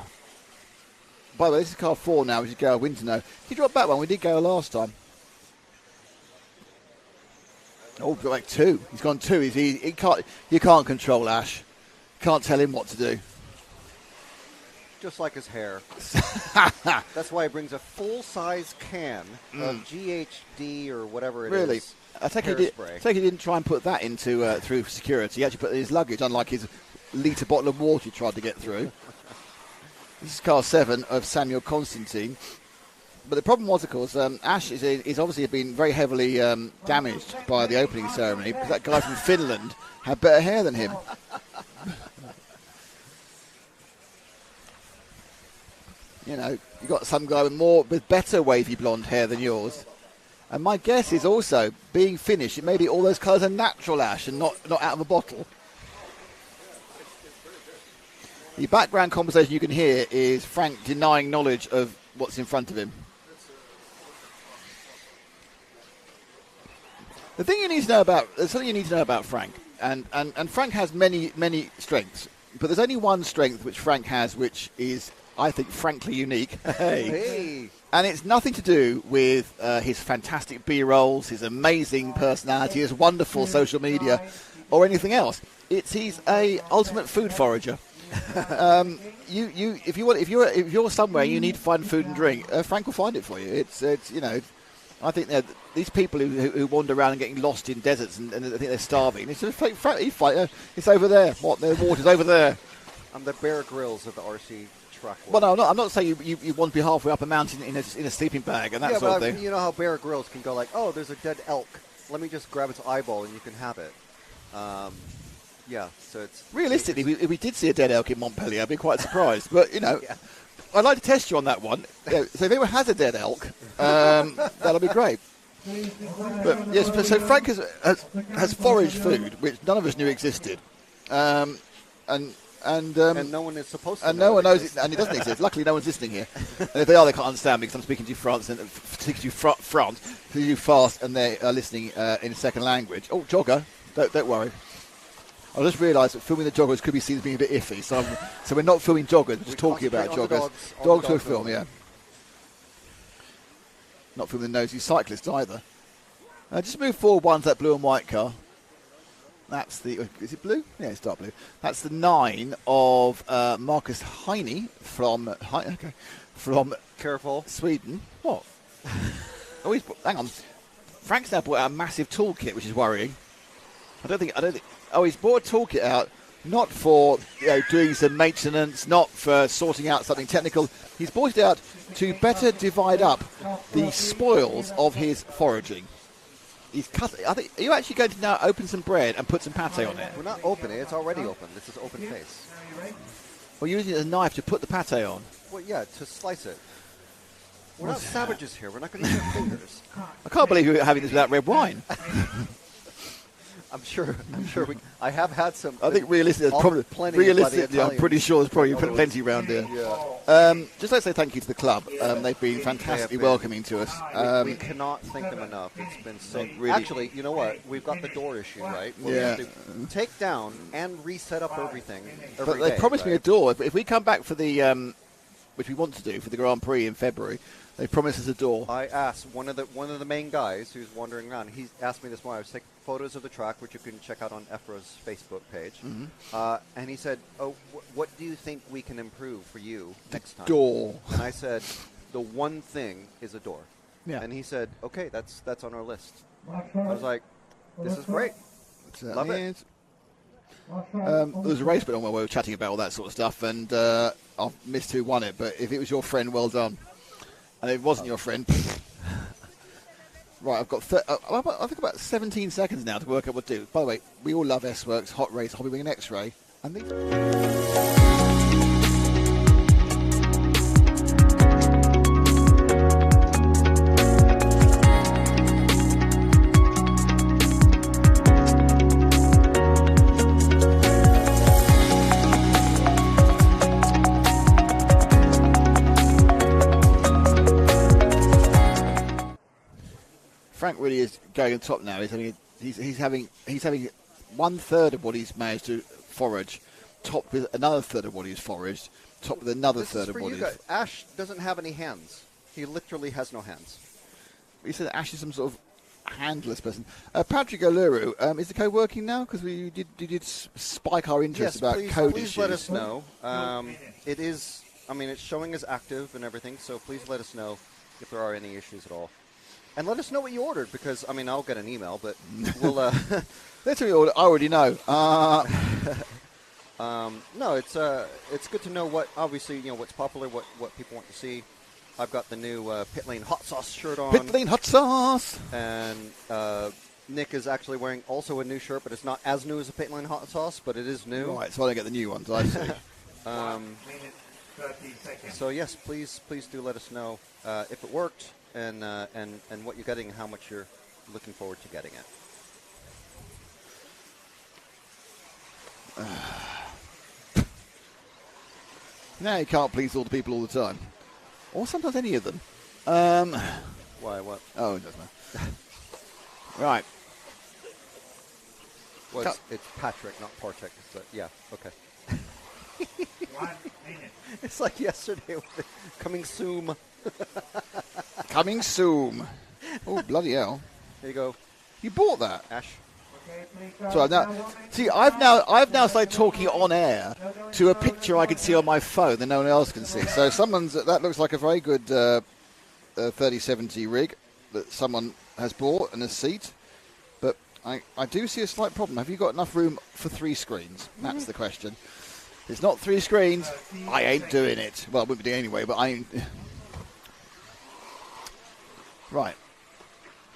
By the way, this is car 4 now, which is Gale Winterno. He dropped back one. We did go last time. Oh, like 2. He's gone 2. He can't. You can't control Ash. Can't tell him what to do. Just like his hair. That's why he brings a full-size can of GHD or whatever it is. Really? I take he didn't try and put that into through security. He actually put it in his luggage, unlike his litre bottle of water he tried to get through. This is car 7 of Samuel Constantine. But the problem was, of course, Ash is obviously been very heavily damaged by the opening ceremony because that guy from Finland had better hair than him. You know, you got some guy with better wavy blonde hair than yours. And my guess is also, being Finnish, it may be all those colours are natural, Ash, and not out of a bottle. The background conversation you can hear is Frank denying knowledge of what's in front of him. The thing you need to know there's something you need to know about Frank, and Frank has many strengths, but there's only one strength which Frank has, which is, I think, frankly unique. Hey. And it's nothing to do with his fantastic B-rolls, his amazing personality, his wonderful social media, or anything else. He's a ultimate food forager. If you're somewhere you need to find food and drink, Frank will find it for you. It's you know, I think these people who wander around and getting lost in deserts and think they're starving. It's a fake fighter. It's over there. What? The water's over there. I'm the Bear Grylls of the RC track. Well, no, I'm not saying you want to be halfway up a mountain in a sleeping bag and that sort of thing. You know how Bear Grylls can go like, oh, there's a dead elk. Let me just grab its eyeball and you can have it. Yeah, so it's... Realistically, if we did see a dead elk in Montpellier, I'd be quite surprised. But, you know, yeah. I'd like to test you on that one. Yeah, so if anyone has a dead elk, that'll be great. But, yes, so Frank has foraged food, which none of us knew existed. And no one is supposed to. And no one knows it, and it doesn't exist. Luckily, no one's listening here. And if they are, they can't understand me because I'm speaking to France and who you fast, and they are listening in a second language. Oh, jogger! Don't worry. I just realised that filming the joggers could be seen as being a bit iffy, so we're not filming joggers. We're just talking about joggers. Dogs will film, yeah. Not filming the nosy cyclists either. Just move forward one to that blue and white car. That's the... Is it blue? Yeah, it's dark blue. That's the 9 of Marcus Heine from... Careful. Sweden. What? Hang on. Frank's now brought out a massive toolkit, which is worrying. I don't think... Oh, he's brought a toolkit out, not for doing some maintenance, not for sorting out something technical. He's brought it out to better divide up the spoils of his foraging. He's cut. Are you actually going to now open some bread and put some pate on it? We're not opening it. It's already open. This is open face. Well, you're using a knife to put the pate on. Well, yeah, to slice it. We're not savages here. We're not going to use our fingers. I can't believe you're having this without red wine. I'm sure. I have had some. I think realistically, I'm pretty sure there's probably plenty around here. Yeah. Just like to say thank you to the club. They've been fantastically welcoming to us. We cannot thank them enough. It's been so. Really. Actually, you know what? We've got the door issue, right? We have to take down and reset up everything. But they promised me a door. If we come back for the, which we want to do for the Grand Prix in February. They promised us a door. I asked one of the main guys who's wandering around. He asked me this morning. I was taking photos of the track, which you can check out on EFRA's Facebook page. Mm-hmm. And he said, "Oh, what do you think we can improve for you next time?" Door. And I said, "The one thing is a door." Yeah. And he said, "Okay, that's on our list." I was like, "This is great. Love it." There was a race bit on where we were chatting about all that sort of stuff, and I missed who won it. But if it was your friend, well done. And if it wasn't your friend, right, I've got I think about 17 seconds now to work out what to do. By the way, we all love S-Works, Hot Race, Hobby Wing and X-Ray. And these... really is going on top now. He's having 1/3 of what he's managed to forage, topped with another third of what he's foraged, topped with another third of what he's. Ash doesn't have any hands. He literally has no hands. You said Ash is some sort of handless person. Patrick O'Leary, is the code working now? Because we did spike our interest about code issues. Please let us know. It is. I mean, it's showing as active and everything. So please let us know if there are any issues at all, and let us know what you ordered. Because I mean, I'll get an email, but we'll. That's what you ordered. I already know. No, it's good to know what obviously what's popular, what people want to see. I've got the new Pit Lane Hot Sauce shirt on. Pit Lane Hot Sauce! And Nick is actually wearing also a new shirt, but it's not as new as the Pit Lane Hot Sauce, but it is new. Right, so I don't get the new ones, I see. So yes, please do let us know if it worked and what you're getting and how much you're looking forward to getting it. Now you can't please all the people all the time. Or sometimes any of them. Why, what? Oh, it doesn't matter. Right. Well, it's Patrick, not Partek. So, yeah, okay. 1 minute. It's like yesterday with the coming soon. Coming soon. Oh, bloody hell. There you go. You bought that? Ash. So now, see, I've now started talking on air to a picture I can see on my phone that no one else can see. So that looks like a very good 3070 rig that someone has bought and a seat. But I do see a slight problem. Have you got enough room for 3 screens? That's the question. If it's not 3 screens, I ain't doing it. Well, I wouldn't be doing it anyway, but I ain't. Right.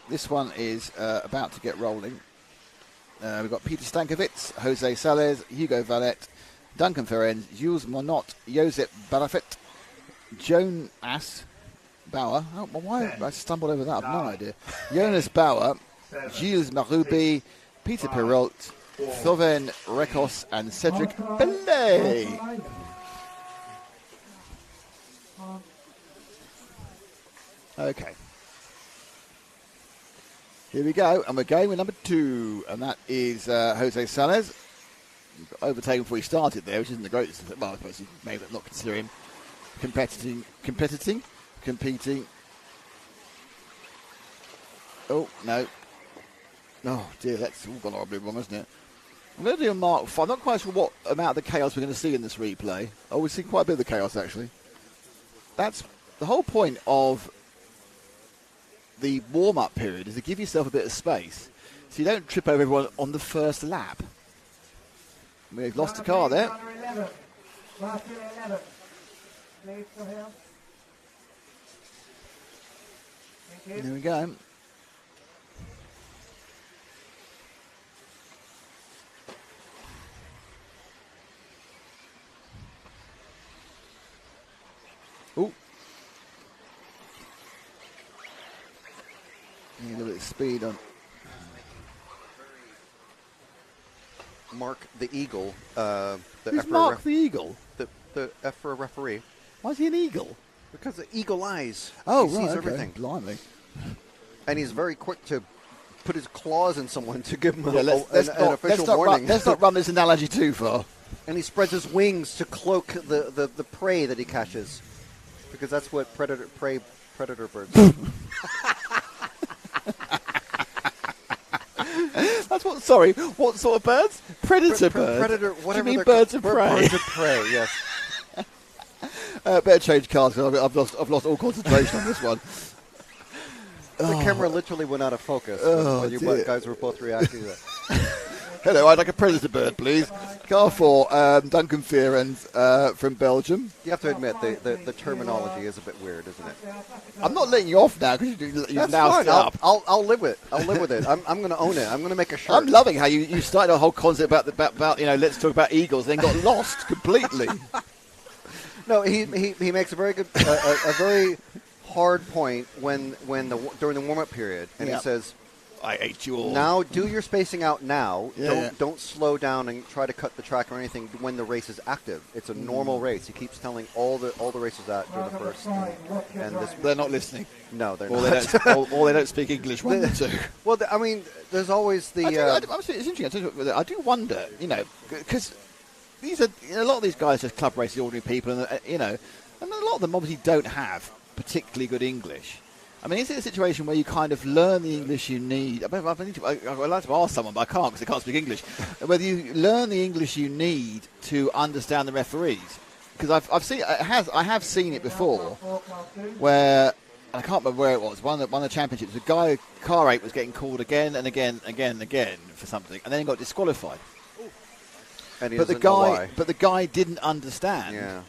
This one is about to get rolling. We've got Peter Stankovic, Jose Salez, Hugo Valette, Duncan Ferenc, Jules Monot, Josep Barafet, Joan Ass Bauer. Oh, why I stumbled over that? I've no idea. Jonas Bauer, Gilles Marubi, Peter Perrault, Thoven Rekos, and Cedric Belay. Okay. Here we go, and we're going with number 2, and that is Jose Salez. Overtaken before he started there, which isn't the greatest. Well, I suppose you may not consider him competing. Oh, no. Oh, dear, that's all gone horribly wrong, isn't it? I'm going to do a Mark 5. I'm not quite sure what amount of the chaos we're going to see in this replay. Oh, we've seen quite a bit of the chaos, actually. That's the whole point of the warm-up period, is to give yourself a bit of space so you don't trip over everyone on the first lap. We've lost a car there. There we go. Oh. A little bit of speed on. Mark the Eagle. Who's Mark the Eagle? The EFRA referee. Why is he an eagle? Because of eagle eyes. Oh, he right, sees okay. everything. Blimey. And he's very quick to put his claws in someone to give him an official let's warning. Let's not run this analogy too far. And he spreads his wings to cloak the prey that he catches. Because that's what predator birds do. That's what. Sorry, what sort of birds? Predator birds. Predator. Whatever. Do you mean birds of prey? Birds of prey. Yes. Better change cars because I've lost all concentration on this one. The camera literally went out of focus when you guys were both reacting to that. Hello, I'd like a predator bird, please. Car 4, Duncan Ferenc from Belgium. You have to admit, the terminology is a bit weird, isn't it? I'm not letting you off now because you've now up. I'll live with it. I'll live with it. I'm going to own it. I'm going to make a shirt. I'm loving how you started a whole concept about let's talk about eagles, then got lost completely. No, he makes a very good, a very hard point during the warm-up period, and he says, I hate you all. Now, do your spacing out now. Yeah. Don't slow down and try to cut the track or anything when the race is active. It's a normal race. He keeps telling all the racers that during the first. And this, they're not listening. no, they're Or not. they don't speak English. One or two. Well, I mean, there's always the. it's interesting. I do wonder, because these are a lot of these guys are club racers, ordinary people, and and a lot of them obviously don't have particularly good English. I mean, is it a situation where you kind of learn the English you need? I'd like to ask someone, but I can't because they can't speak English. Whether you learn the English you need to understand the referees, because I have seen it before, where I can't remember where it was. One of the championships, the guy car 8 was getting called again and again for something, and then he got disqualified. and he But the doesn't know why. guy didn't understand. Yeah.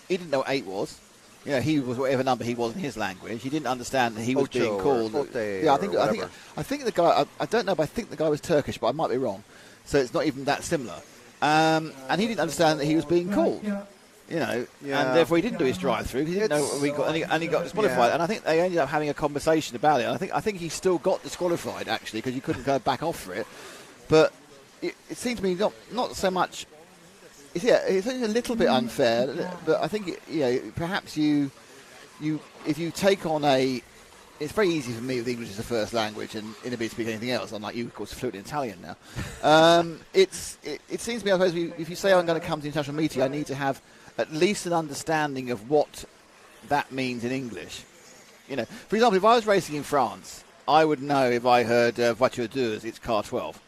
He didn't know what 8 was. He was whatever number he was in his language. He didn't understand that he was Ocho being called. or Forte Yeah, or I think the guy. I don't know, but I think the guy was Turkish, but I might be wrong. So it's not even that similar. And he didn't understand that he was being called. And therefore he didn't do his drive-through. He didn't know what we got, and he got disqualified. Yeah. And I think they ended up having a conversation about it. And I think he still got disqualified actually because you couldn't go back off for it. But it seems to me not so much. It's a little bit unfair, but I think perhaps if you take on it's very easy for me with English as a first language and inability to speak anything else. Unlike you, of course, fluent in Italian now. It seems to me, I suppose, if you say I'm going to come to an international meeting, I need to have at least an understanding of what that means in English. For example, if I was racing in France, I would know if I heard voiture 2, it's car 12.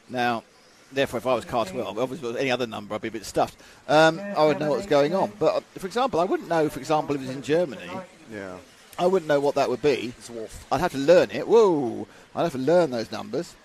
Now, therefore, if I was car 12, obviously if it was any other number, I'd be a bit stuffed. I would know what was going on. But, for example, I wouldn't know, for example, if it was in Germany. Yeah. I wouldn't know what that would be. Wolf. I'd have to learn it. Whoa! I'd have to learn those numbers.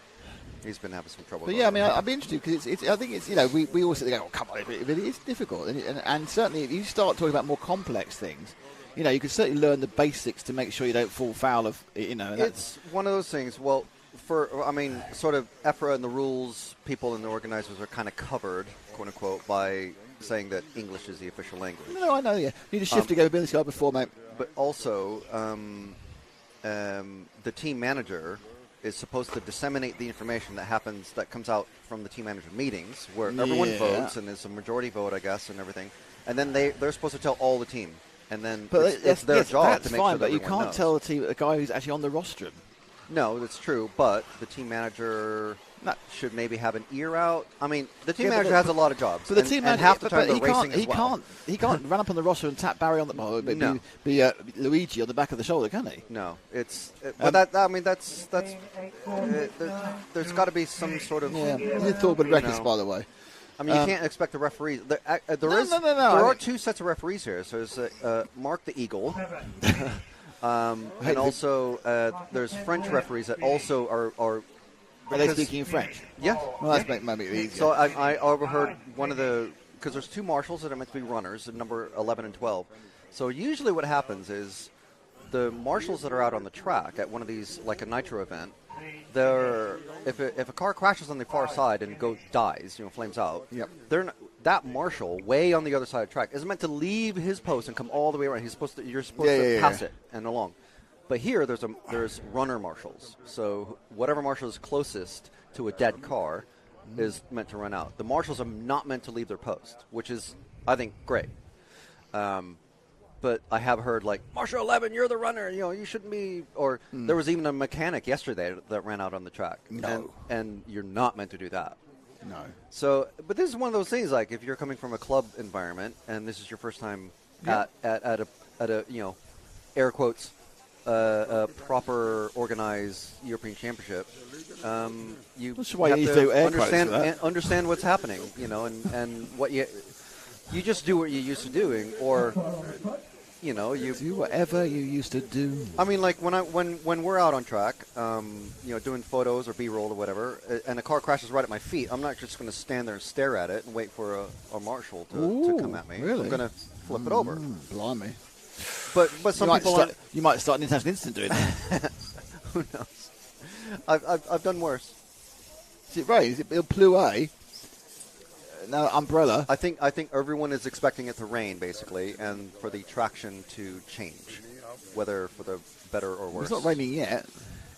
He's been having some trouble. But yeah, I mean, I'd be interested because I think it's we all sit there going, oh, come on, but it is difficult. And certainly if you start talking about more complex things, you can certainly learn the basics to make sure you don't fall foul of, It's one of those things. Well, sort of EFRA and the rules, people and the organizers are kind of covered, quote unquote, by saying that English is the official language. No, I know, yeah. You need to shift to go business guy before, mate. But also, the team manager is supposed to disseminate the information that comes out from the team manager meetings, where everyone votes, and there's a majority vote, I guess, and everything. And then they're supposed to tell all the team. And then it's their job to make sure that but you everyone can't knows. tell the guy who's actually on the rostrum. No, that's true, but the team manager should maybe have an ear out. I mean, the team manager has a lot of jobs. So the team manager, half the time they're racing he can't run up on the roster and tap Barry on the No. be Luigi on the back of the shoulder, can he? No, but that's there's got to be some sort of He's Thorburn Records, by the way. I mean, you can't expect the referees. There are two sets of referees here. So there's Mark the Eagle. And also, there's French referees that also are they speaking in French? Yeah. Well, that's maybe easier. So I overheard because there's two marshals that are meant to be runners, number 11 and 12. So usually what happens is the marshals that are out on the track at one of these, like a nitro event, if a car crashes on the far side and dies, flames out, that marshal way on the other side of the track is meant to leave his post and come all the way around. You're supposed to pass it and along. But here there's runner marshals. So whatever marshal is closest to a dead car is meant to run out. The marshals are not meant to leave their post, which is, I think, great. But I have heard, like, Marshal 11, you're the runner, you shouldn't be. Or there was even a mechanic yesterday that ran out on the track. No. And you're not meant to do that. No. So, but this is one of those things, like, if you're coming from a club environment and this is your first time at a air quotes, a proper organized European championship, you have to understand what's happening, and what you just do what you're used to doing, or you do whatever you used to do. I mean, like when we're out on track, doing photos or B-roll or whatever, and a car crashes right at my feet, I'm not just going to stand there and stare at it and wait for a marshal to come at me. Really? I'm going to flip it over. Blimey. But some people you might start an international incident doing that. Who knows? I've done worse. Is it rain? Is it Pluie? No, umbrella. I think everyone is expecting it to rain, basically, and for the traction to change, whether for the better or worse. It's not raining yet.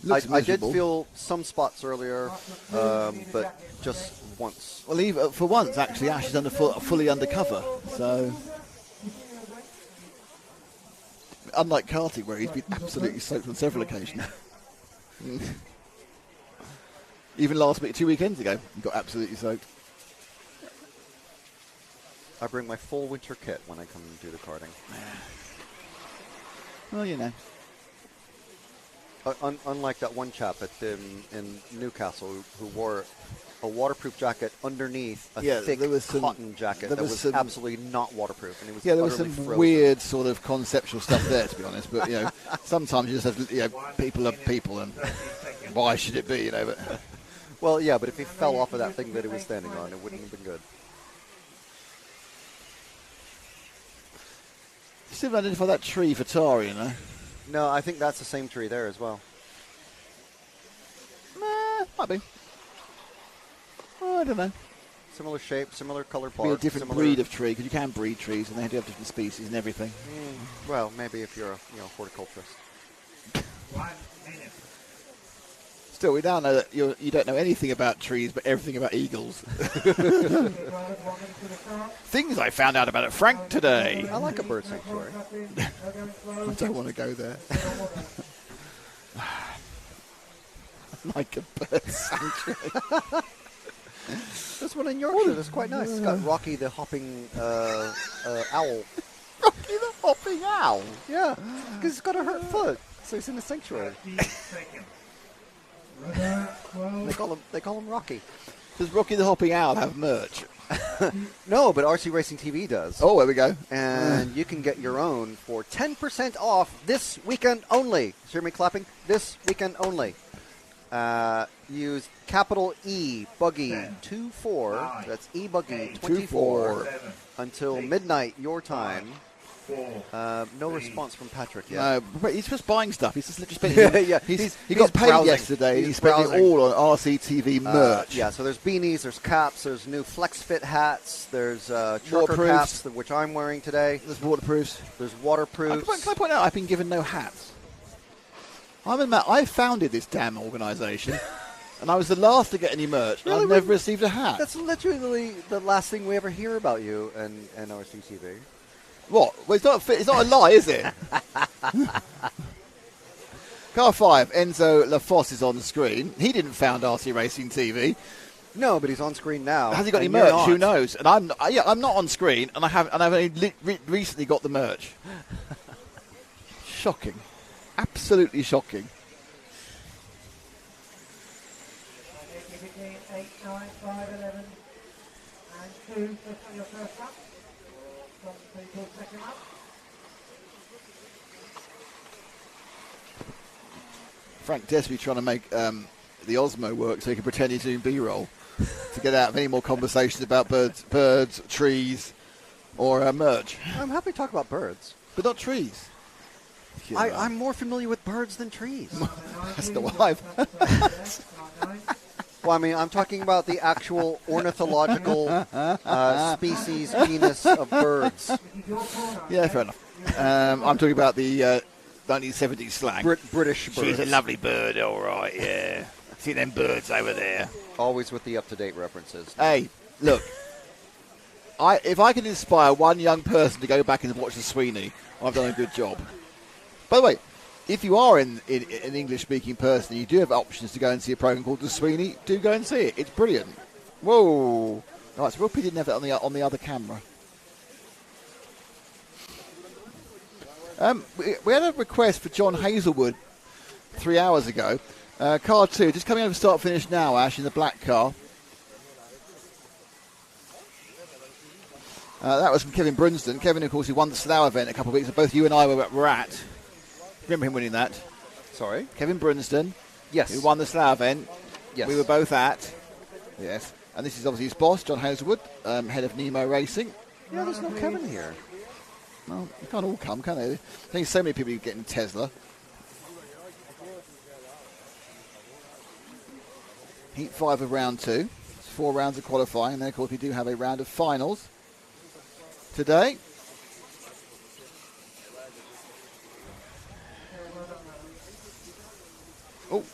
Looks I did miserable. feel some spots earlier, but just once. Well, even for once, actually, Ash is fully undercover. So, unlike karting, where he's been absolutely soaked on several occasions. Even last week, 2 weekends ago, he got absolutely soaked. I bring my full winter kit when I come and do the karting. Well, you know. Unlike that one chap in Newcastle who wore a waterproof jacket underneath a thick cotton jacket that was absolutely not waterproof, and it was there was some frozen. weird sort of conceptual stuff there, to be honest. But you know, sometimes you just have to, you know, people are people, and why should it be? You know, but well, yeah, but if he fell off of that thing that he was standing on, it wouldn't have been good. Still haven't identified that tree for Tari, you know. No, I think that's the same tree there as well. Might be. Oh, I don't know. Similar shape, similar color Be a bark. different breed of tree, because you can breed trees, and they do have different species and everything. Well, maybe if you're a horticulturist. 1 minute. Still, we now know that you don't know anything about trees, but everything about eagles. Things I found out about at Frank today. I like a bird sanctuary. I don't want to go there. Like a bird sanctuary. There's one in Yorkshire that's quite nice. It's got Rocky the hopping owl. Rocky the hopping owl? Yeah, because it's got a hurt foot, so it's in the sanctuary. 30 seconds. They call him Rocky. Does Rocky the hopping owl have merch? No, but RC Racing TV does. Oh, there we go. And you can get your own for 10% off this weekend only. Hear me clapping? This weekend only. Use capital E-BUGGY 24. That's E-BUGGY 24 until midnight your time. No response from Patrick yet. No, but he's just buying stuff. He's just spending. Yeah, he he's got paid browsing. yesterday, and He's he spent it browsing. all on RCTV merch. Yeah, so there's beanies, there's caps, there's new flex fit hats, there's trucker Waterproofs. caps, which I'm wearing today. There's waterproofs. There's waterproofs. Can I point out, I've been given no hats. I founded this damn organisation, and I was the last to get any merch. And Really? I've never received a hat. That's literally the last thing we ever hear about you and RCTV. What? Well, it's not a lie, is it? Car 5, Enzo Lafosse is on the screen. He didn't found RC Racing TV. No, but he's on screen now. Has he got any and you're merch? not. Who knows? And I'm not on screen, and I've only recently got the merch. Shocking, absolutely shocking. Between 8, 9, 5, 11, and 2 for your first lap. Some people second lap. Frank desperately trying to make the Osmo work so he can pretend he's doing B-roll to get out of any more conversations about birds, trees, or merch. I'm happy to talk about birds. But not trees. I'm more familiar with birds than trees. That's not what I've... Well, I mean, I'm talking about the actual ornithological species genus of birds. Yeah, fair enough. I'm talking about the 1970s slang. British birds. She's a lovely bird, all right, yeah. See them birds over there. Always with the up-to-date references. Hey, look. If I can inspire one young person to go back and watch the Sweeney, I've done a good job. By the way, if you are an English-speaking person and you do have options to go and see a program called The Sweeney, do go and see it. It's brilliant. Whoa. Oh, it's real pity didn't have it on the other camera. We had a request for John Hazelwood 3 hours ago. Car 2, just coming over start-finish now, Ash, in the black car. That was from Kevin Brunsden. Kevin, of course, who won the Slough event a couple of weeks ago. Both you and I were at. Remember him winning that? Sorry? Kevin Brunsden. Yes. Who won the Slough event. Yes. We were both at. Yes. And this is obviously his boss, John Hazelwood, head of Nemo Racing. Yeah, there's no Kevin here. Well, they can't all come, can they? I think so many people getting Tesla. Heat 5 of round 2. It's 4 rounds of qualifying, and then, of course, we do have a round of finals today. Oh,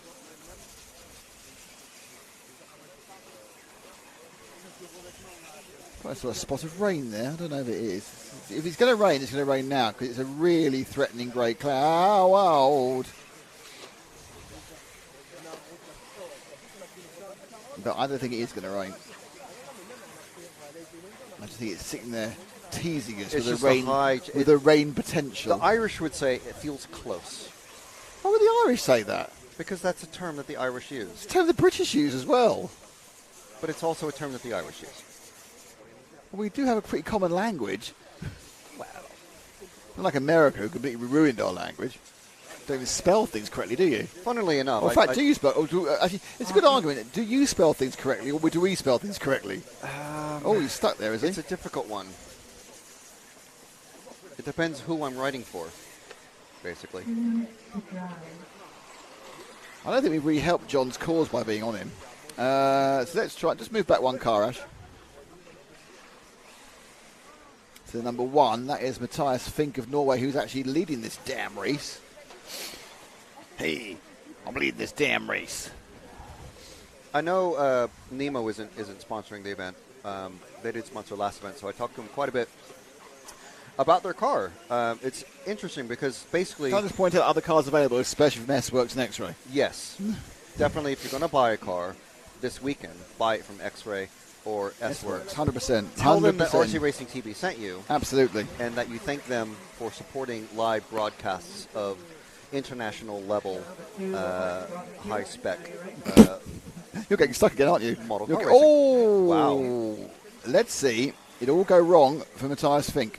I saw a spot of rain there. I don't know if it is. If it's going to rain, it's going to rain now because it's a really threatening grey cloud. But I don't think it is going to rain. I just think it's sitting there teasing us with the rain potential. The Irish would say it feels close. Why would the Irish say that? Because that's a term that the Irish use. It's a term the British use as well. But it's also a term that the Irish use. Well, we do have a pretty common language. Well, not like America, who completely ruined our language. Don't even spell things correctly, do you? Funnily enough. Well, in fact, do you spell... actually, it's a good argument. Do you spell things correctly, or do we spell things correctly? He's stuck there, is he? It's a difficult one. It depends who I'm writing for, basically. I don't think we've really helped John's cause by being on him. So let's try... Just move back one car, Ash. So number 1, that is Matthias Fink of Norway, who's actually leading this damn race. Hey, I'm leading this damn race. I know Nemo isn't sponsoring the event. They did sponsor last event, so I talked to them quite a bit about their car. It's interesting because basically... Can I just point out other cars available, especially from S-Works and X-Ray? Yes. Definitely, if you're going to buy a car this weekend, buy it from X-Ray or S-Works. 100%. Tell them that RC Racing TV sent you. Absolutely. And that you thank them for supporting live broadcasts of international level, high spec. You're getting stuck again, aren't you? Model car racing. Oh! Wow. Let's see. It all go wrong for Matthias Fink.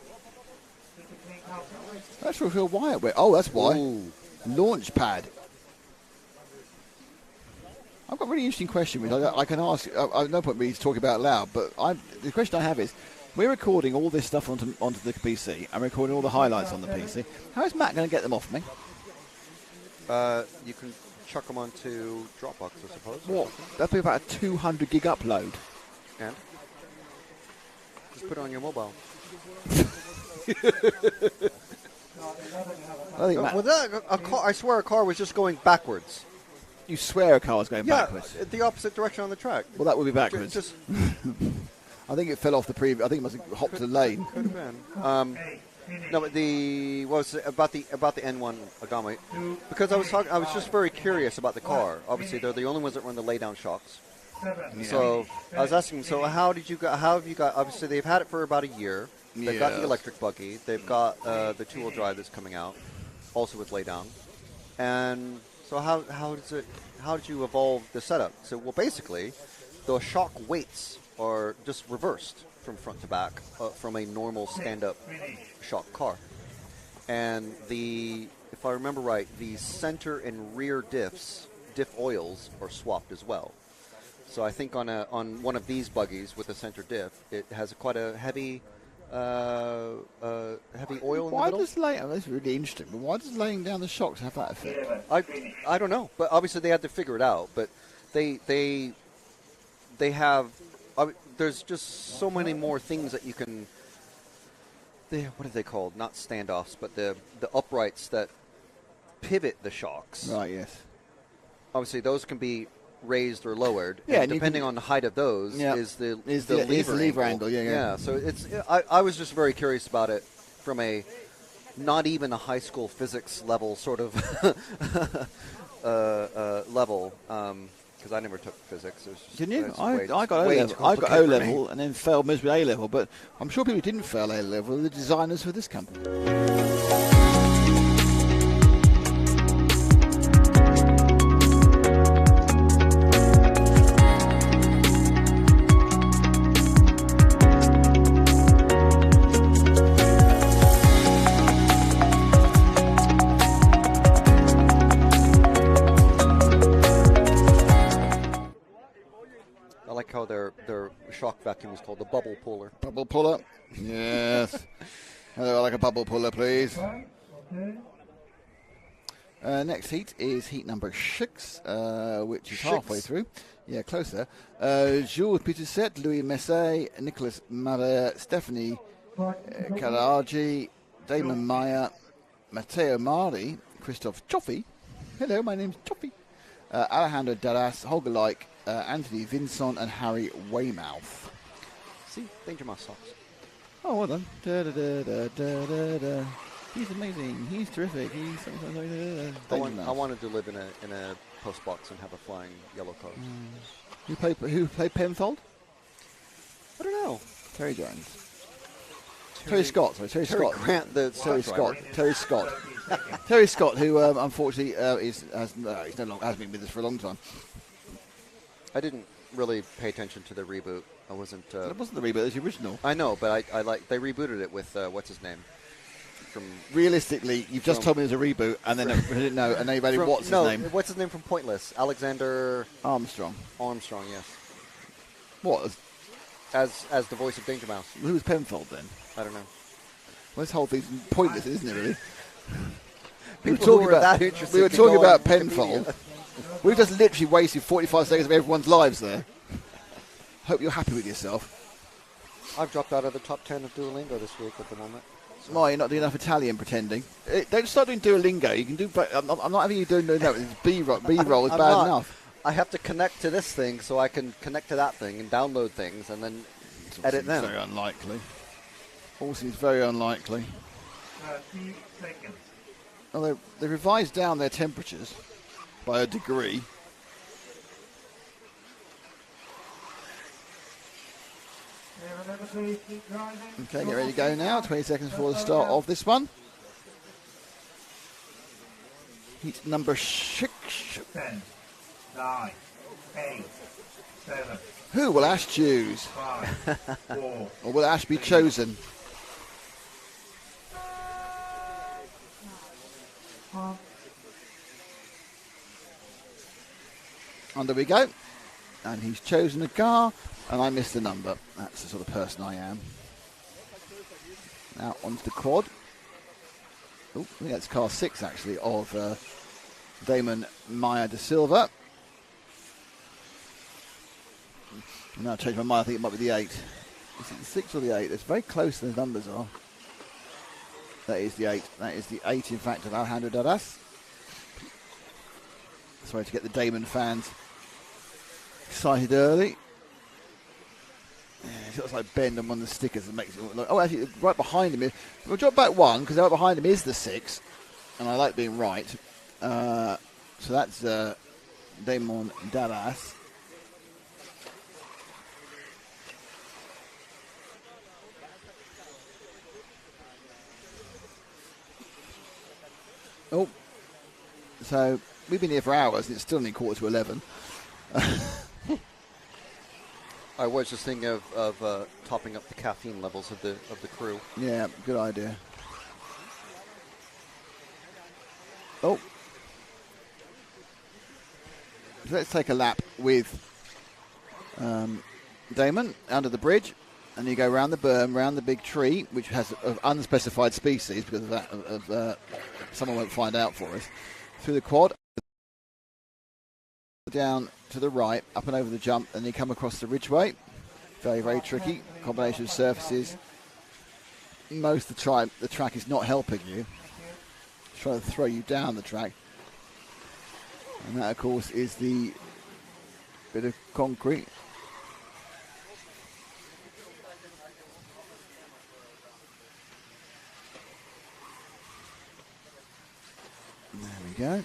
That's for Phil Wyatt. Oh, that's why. Ooh. Launch pad. I've got a really interesting question, which I can ask. I've no point really talking about it loud, but the question I have is, we're recording all this stuff onto the PC. I'm recording all the highlights on the PC. How is Matt going to get them off me? You can chuck them onto Dropbox, I suppose. What? That'd be about a 200 gig upload. And? Just put it on your mobile. I swear a car was just going backwards. You swear a car was going backwards? The opposite direction on the track. Well, that would be backwards. I think it fell off the previous. I think it must have hopped the lane. Could have been. No, but about the N1 Agami, because I was just very curious about the car. Obviously, they're the only ones that run the lay-down shocks. So I was asking, so how have you got? Obviously, they've had it for about a year. They've got the electric buggy. They've got the two-wheel drive that's coming out, also with lay-down. And so how did you evolve the setup? So basically, the shock weights are just reversed from front to back from a normal stand-up shock car. And if I remember right, the center and rear diff oils are swapped as well. So I think on one of these buggies with a center diff, it has quite a heavy oil in the middle. That's really interesting. But why does laying down the shocks have that effect? I don't know, but obviously they had to figure it out. But they have. There's just so many more things that you can. What are they called? Not standoffs, but the uprights that pivot the shocks. Right. Yes. Obviously, those can be raised or lowered. Yeah, and depending on the height of those, is the lever angle. Yeah. So I was just very curious about it from not even a high school physics level sort of level. Because I never took physics. Didn't you? I got O-level. I got O-level and then failed miserably A-level. But I'm sure people who didn't fail A-level are the designers for this company. Their shock vacuum is called the bubble puller. Bubble puller? Yes. Hello, I'd like a bubble puller, please. Next heat is heat number 6, which is halfway through. Yeah, closer. Jules Peterset, Louis Messet, Nicolas Mara, Stephanie Karagi, Damon Meyer, Matteo Mari, Christoph Choffy. Hello, my name's Choffy. Alejandro Dallas, Holger Like, Anthony Vinson and Harry Weymouth. See, Danger Mouse socks. Oh, well done. Da, da, da, da, da, da, da. He's amazing. He's terrific. He's I wanted to live in a post box and have a flying yellow car. Who played Penfold? I don't know. Terry Jones. Terry Scott. Sorry, Terry Scott. Grant, the Terry driver. Scott. Terry Scott. Terry Scott, who unfortunately has been with us for a long time. I didn't really pay attention to the reboot. I wasn't. It wasn't the reboot; it was the original. I know, but I like they rebooted it with what's his name? From Realistically, you've just told me there's a reboot, and then I didn't know, and then you've added what's his name? What's his name from Pointless? Alexander Armstrong. Armstrong, yes. What? As the voice of Danger Mouse. Who was Penfold then? I don't know. Well, this whole thing's pointless, isn't it? Really. We were Interested talking about Penfold. We've just literally wasted 45 seconds of everyone's lives there. Hope you're happy with yourself. I've dropped out of the top 10 of Duolingo this week at the moment. So. Why, you're not doing enough Italian pretending? Don't start doing Duolingo. You can do. I'm not having you doing that. B-roll is bad enough. I have to connect to this thing so I can connect to that thing and download things and then edit them. Very unlikely. All seems very unlikely. 30 seconds. Well, they revised down their temperatures by a degree. Remember, please keep driving. Okay, get ready to go now. 20 seconds before the start of this one. Heat number 6. 10, 9, 8, 7. Who will Ash choose? 5, 4. Or will Ash be chosen? Under we go. And he's chosen a car, and I missed the number. That's the sort of person I am. Now onto the quad. Oh, I think that's car 6 actually of Damon Maya da Silva. Now I changed my mind. I think it might be the 8. Is it the 6 or the 8? It's very close. The numbers are. That is the 8. That is the 8, in fact, of Alejandro Darras. Sorry to get the Damon fans excited early. Yeah, it looks like Ben on one of the stickers that makes it look like. Oh, actually, right behind him. We'll drop back 1 because right behind him is the 6, and I like being right. So that's Damon Darras. Oh, so we've been here for hours and it's still only 11:15. I was just thinking of topping up the caffeine levels of the crew. Yeah, good idea. Oh, so let's take a lap with Damon under the bridge, and you go round the berm, round the big tree, which has an unspecified species because of that. Someone won't find out for us. Through the quad, down to the right, up and over the jump, and you come across the ridgeway. Very, very tricky. Combination of surfaces. Most of the track is not helping you. It's trying to throw you down the track. And that, of course, is the bit of concrete. There we go.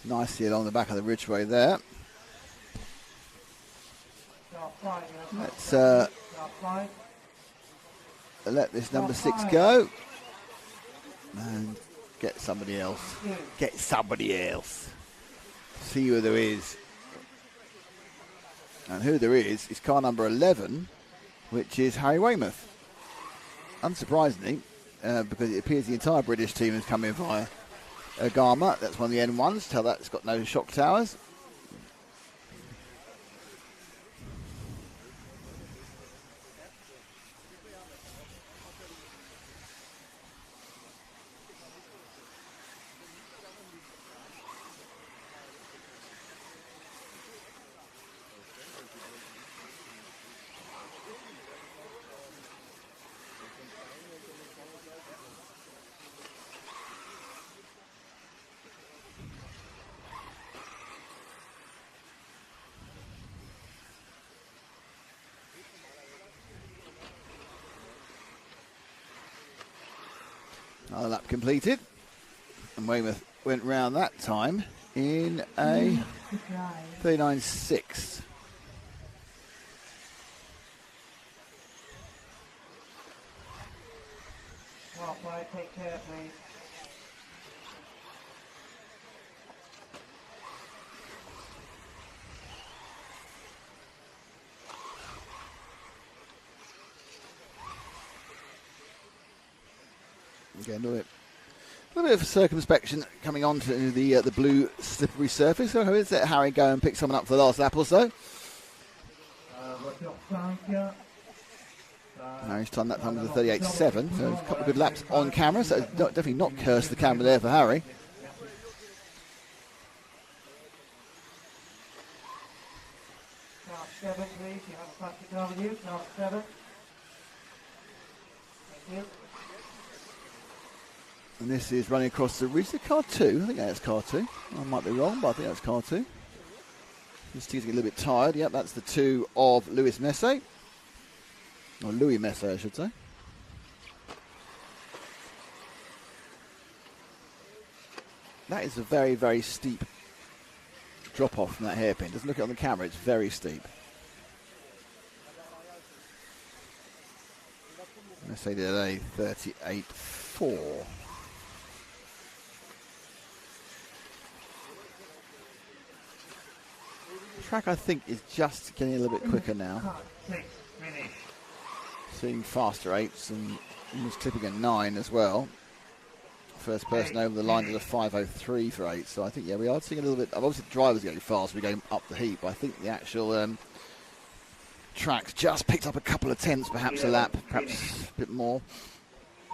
Nicely along the back of the ridgeway there. Let's let this number 6 go and get somebody else. Get somebody else. See who there is. And who there is car number 11, which is Harry Weymouth. Unsurprisingly, because it appears the entire British team has come in via Gama. That's one of the N1s. Tell that it's got no shock towers. Another lap completed. And Weymouth went round that time in a 39.6. Well, boy, take care, please. Again, a little bit of circumspection coming on to the blue slippery surface. So let's let Harry go and pick someone up for the last lap or so. Harry's time that time was a 38.7, so a couple of good laps on camera, so definitely not cursed the camera there for Harry. Start 7, please. You have a plastic car with you. Start 7. Thank you. And this is running across the ridge. Is it car 2? I think that's car 2. I might be wrong, but I think that's car 2. This team's getting a little bit tired. Yep, that's the 2 of Louis Messet. Or Louis Messet, I should say. That is a very, very steep drop-off from that hairpin. Doesn't look it on the camera, it's very steep. Messet did a 38.4. Track, I think, is just getting a little bit quicker now. Seeing faster 8s and was clipping a 9 as well. First person over the line did a 5.03 for 8, so I think, yeah, we are seeing a little bit. Obviously, the drivers going fast, we're going up the heat, but I think the actual track's just picked up a couple of tenths, perhaps a lap, perhaps a bit more.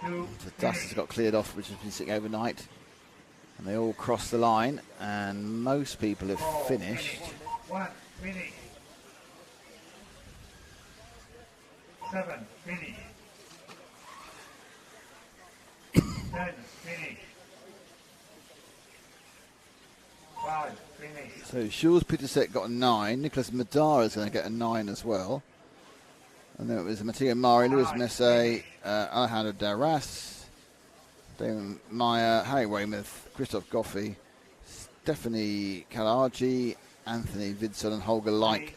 The dust has got cleared off, which has been sitting overnight. And they all cross the line, and most people have finished. 1, finish. 7, finish. 10, finish. 5, finish. So Jules Peterset got a 9. Nicholas Madara is going to get a 9 as well. And then it was Matteo Mari, Louis Messet, Alejandro Darras, Damon Meyer, Harry Weymouth, Christoph Goffey, Stephanie Kalarji, Anthony Vidson and Holger Leik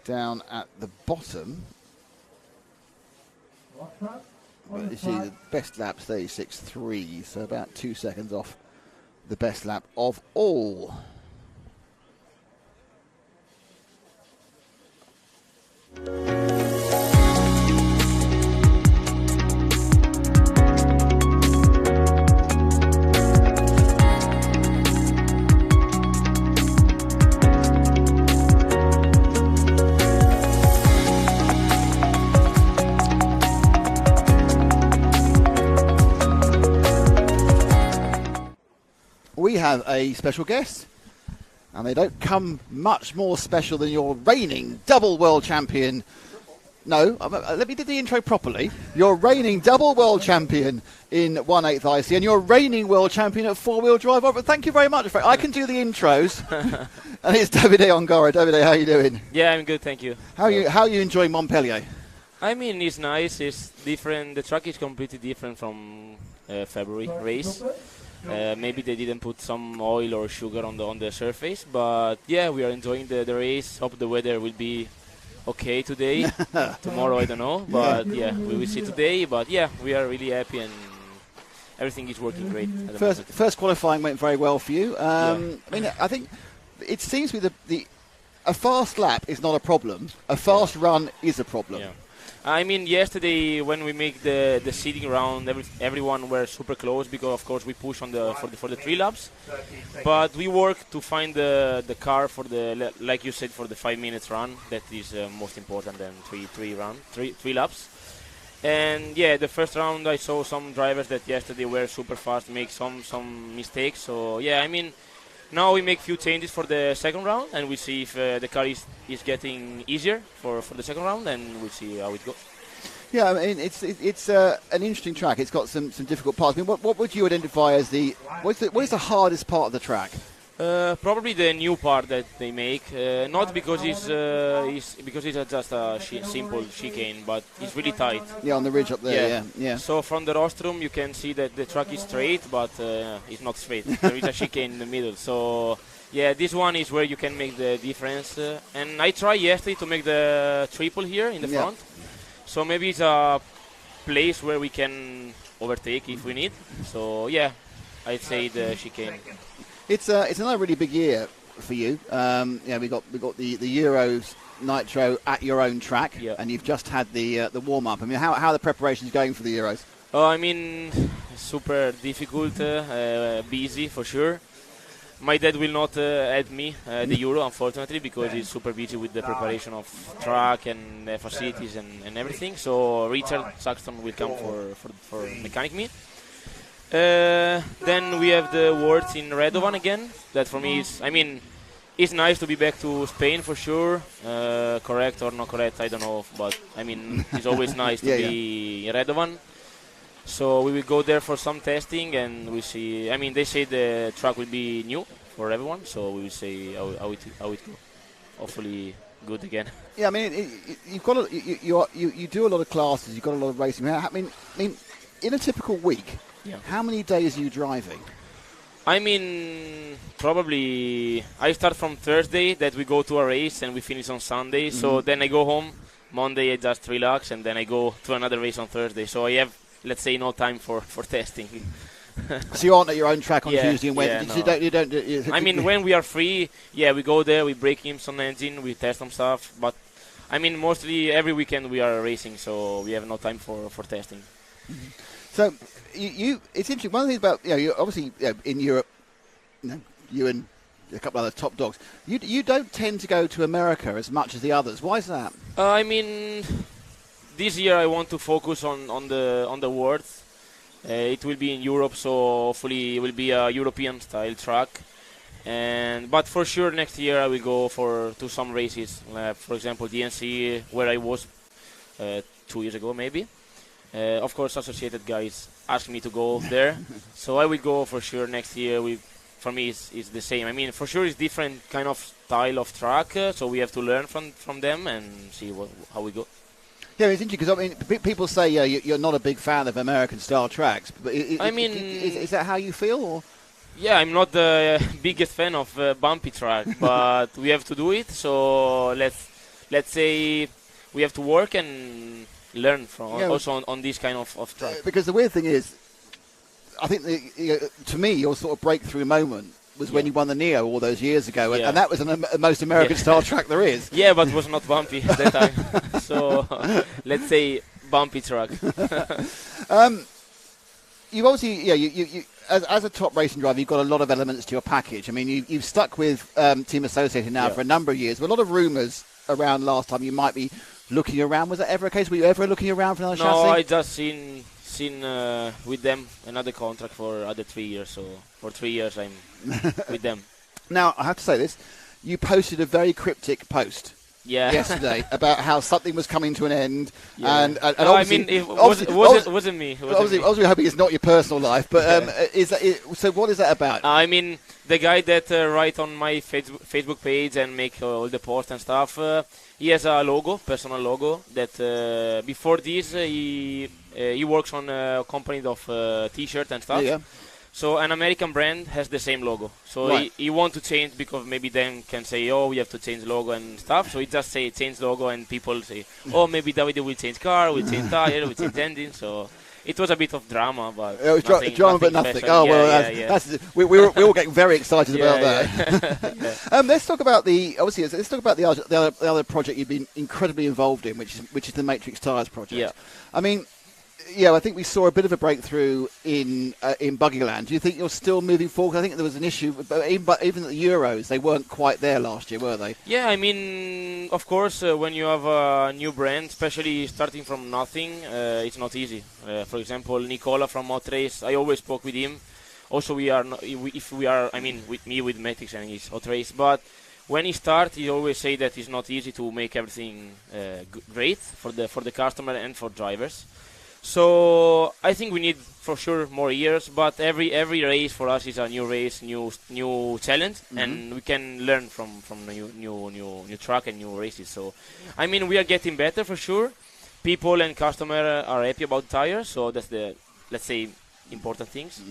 down at the bottom. But you see the best lap 36.3, so about 2 seconds off the best lap of all. We have a special guest, and they don't come much more special than your reigning double world champion. No, let me do the intro properly. Your reigning double world champion in 1/8 IC, and your reigning world champion at four-wheel drive. But thank you very much. I can do the intros. And it's Davide Ongaro. Davide, how are you doing? Yeah, I'm good, thank you. How are you enjoying Montpellier? I mean, it's nice. It's different. The track is completely different from February race. Maybe they didn't put some oil or sugar on the surface, but yeah, we are enjoying the race. Hope the weather will be okay today. Tomorrow I don't know, but yeah, we will see today. But yeah, we are really happy and everything is working great. At the moment. First qualifying went very well for you. I mean, I think it seems to be a fast lap is not a problem. A fast run is a problem. Yeah. I mean, yesterday when we make the seeding round, everyone were super close because of course we push for the 3 laps. But we work to find the car for the, like you said, for the 5 minutes run. That is most important than three laps. And yeah, the first round I saw some drivers that yesterday were super fast, make some mistakes. So yeah, I mean, now we make few changes for the second round, and we see if the car is getting easier for the second round, and we'll see how it goes. Yeah, I mean, it's an interesting track. It's got some difficult parts. I mean, what would you identify as what is the hardest part of the track? Probably the new part that they make, not because it's just a simple chicane, but it's really tight. Yeah, on the ridge up there. Yeah. So from the rostrum, you can see that the track is straight, but it's not straight. There is a chicane in the middle. So yeah, this one is where you can make the difference. And I tried yesterday to make the triple here in the front. So maybe it's a place where we can overtake if we need. So yeah, I'd say the chicane. It's another really big year for you. We got the Euros Nitro at your own track, and you've just had the warm up. I mean, how are the preparations going for the Euros? I mean, super difficult, busy for sure. My dad will not help me the Euro, unfortunately, because he's super busy with the preparation of track and facilities and everything. So Richard Saxton will come for mechanic me. Then we have the Worlds in Radovan again. That for me is, I mean, it's nice to be back to Spain for sure. Correct or not correct, I don't know. But I mean, it's always nice to be in Radovan. So we will go there for some testing and we see. I mean, they say the track will be new for everyone, so we will see how it go. Hopefully, good again. Yeah, I mean, you've got you do a lot of classes. You've got a lot of racing. I mean, in a typical week. Yeah. How many days are you driving? I mean, probably I start from Thursday that we go to a race and we finish on Sunday. So then I go home. Monday I just relax and then I go to another race on Thursday. So I have, let's say, no time for testing. So you aren't at your own track on Tuesday and Wednesday? No. You don't. I mean, when we are free, we go there, we break him some engine, we test some stuff. But I mean, mostly every weekend we are racing, so we have no time for testing. Mm-hmm. So it's interesting. One of the things about you obviously in Europe, you and a couple of other top dogs. You don't tend to go to America as much as the others. Why is that? I mean, this year I want to focus on the Worlds. It will be in Europe, so hopefully it will be a European style track. But for sure next year I will go to some races. For example, DNC, where I was 2 years ago maybe. Of course, associated guys asked me to go there, so I will go for sure next year. For me, it's the same. I mean, for sure, it's different kind of style of track, so we have to learn from them and see how we go. Yeah, it's interesting because I mean, people say you're not a big fan of American-style tracks, but is that how you feel? Or? Yeah, I'm not the biggest fan of bumpy track, but we have to do it. So let's say we have to work and learn from also on this kind of track. Because the weird thing is, I think to me your sort of breakthrough moment was when you won the Neo all those years ago, and that was the most American style track there is. Yeah, but it was not bumpy at that time. So let's say bumpy track. You obviously, you as a top racing driver, you've got a lot of elements to your package. I mean, you've stuck with Team Associated now for a number of years. There were a lot of rumours around last time you might be looking around. Was that ever a case? Were you ever looking around for another chassis? No, I just seen with them another contract for other 3 years. So for 3 years I'm with them. Now I have to say this: you posted a very cryptic post yesterday about how something was coming to an end, and I mean, it wasn't me. Obviously, hoping it's not your personal life, but so what is that about? I mean, the guy that write on my Facebook page and make all the posts and stuff, he has a logo, personal logo, that before this he works on a company of T-shirt and stuff. Yeah. So an American brand has the same logo. So he want to change because maybe then can say, oh, we have to change logo and stuff. So he just say change logo and people say, oh, maybe Davide will change car, will change tire, will change engine. So it was a bit of drama, but it was drama, but nothing. Special. Oh well, that's we're all getting very excited about that. Let's talk about let's talk about the other project you've been incredibly involved in, which is the Matrix Tires project. Yeah. I mean, I think we saw a bit of a breakthrough in Buggyland. Do you think you're still moving forward? I think there was an issue, but even at the Euros, they weren't quite there last year, were they? Yeah, I mean, of course, when you have a new brand, especially starting from nothing, it's not easy. For example, Nicola from Motrace, I always spoke with him. Also, with me, with Matrix and his Motrace, but when he starts, he always say that it's not easy to make everything great for the customer and for drivers. So I think we need for sure more years, but every race for us is a new race, new challenge, and we can learn from new track and new races. So I mean, we are getting better for sure. People and customer are happy about tires, so that's the, let's say, important things.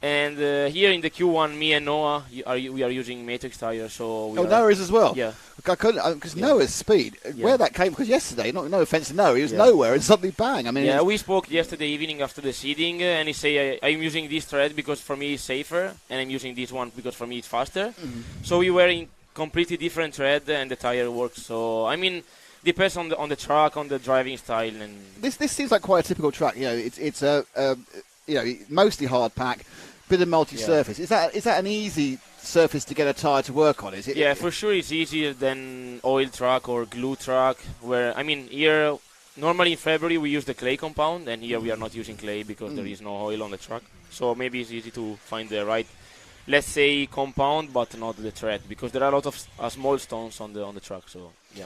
And here in the Q1, me and Noah, we are using Matrix tires. So Noah is as well. Yeah. Because Noah's speed, where that came, because yesterday, no offense to Noah, he was nowhere, and suddenly bang. I mean, we spoke yesterday evening after the seeding, and he say I'm using this thread because for me it's safer, and I'm using this one because for me it's faster. So we were in completely different thread, and the tire works. So I mean, depends on the track, on the driving style, and this seems like quite a typical track. You know, it's a mostly hard pack, bit of multi-surface. Is that an easy surface to get a tyre to work on? Is it? Yeah, for sure it's easier than oil track or glue track. Where I mean, here normally in February we use the clay compound, and here we are not using clay because there is no oil on the track. So maybe it's easy to find the right, let's say, compound, but not the thread, because there are a lot of small stones on the track. So yeah.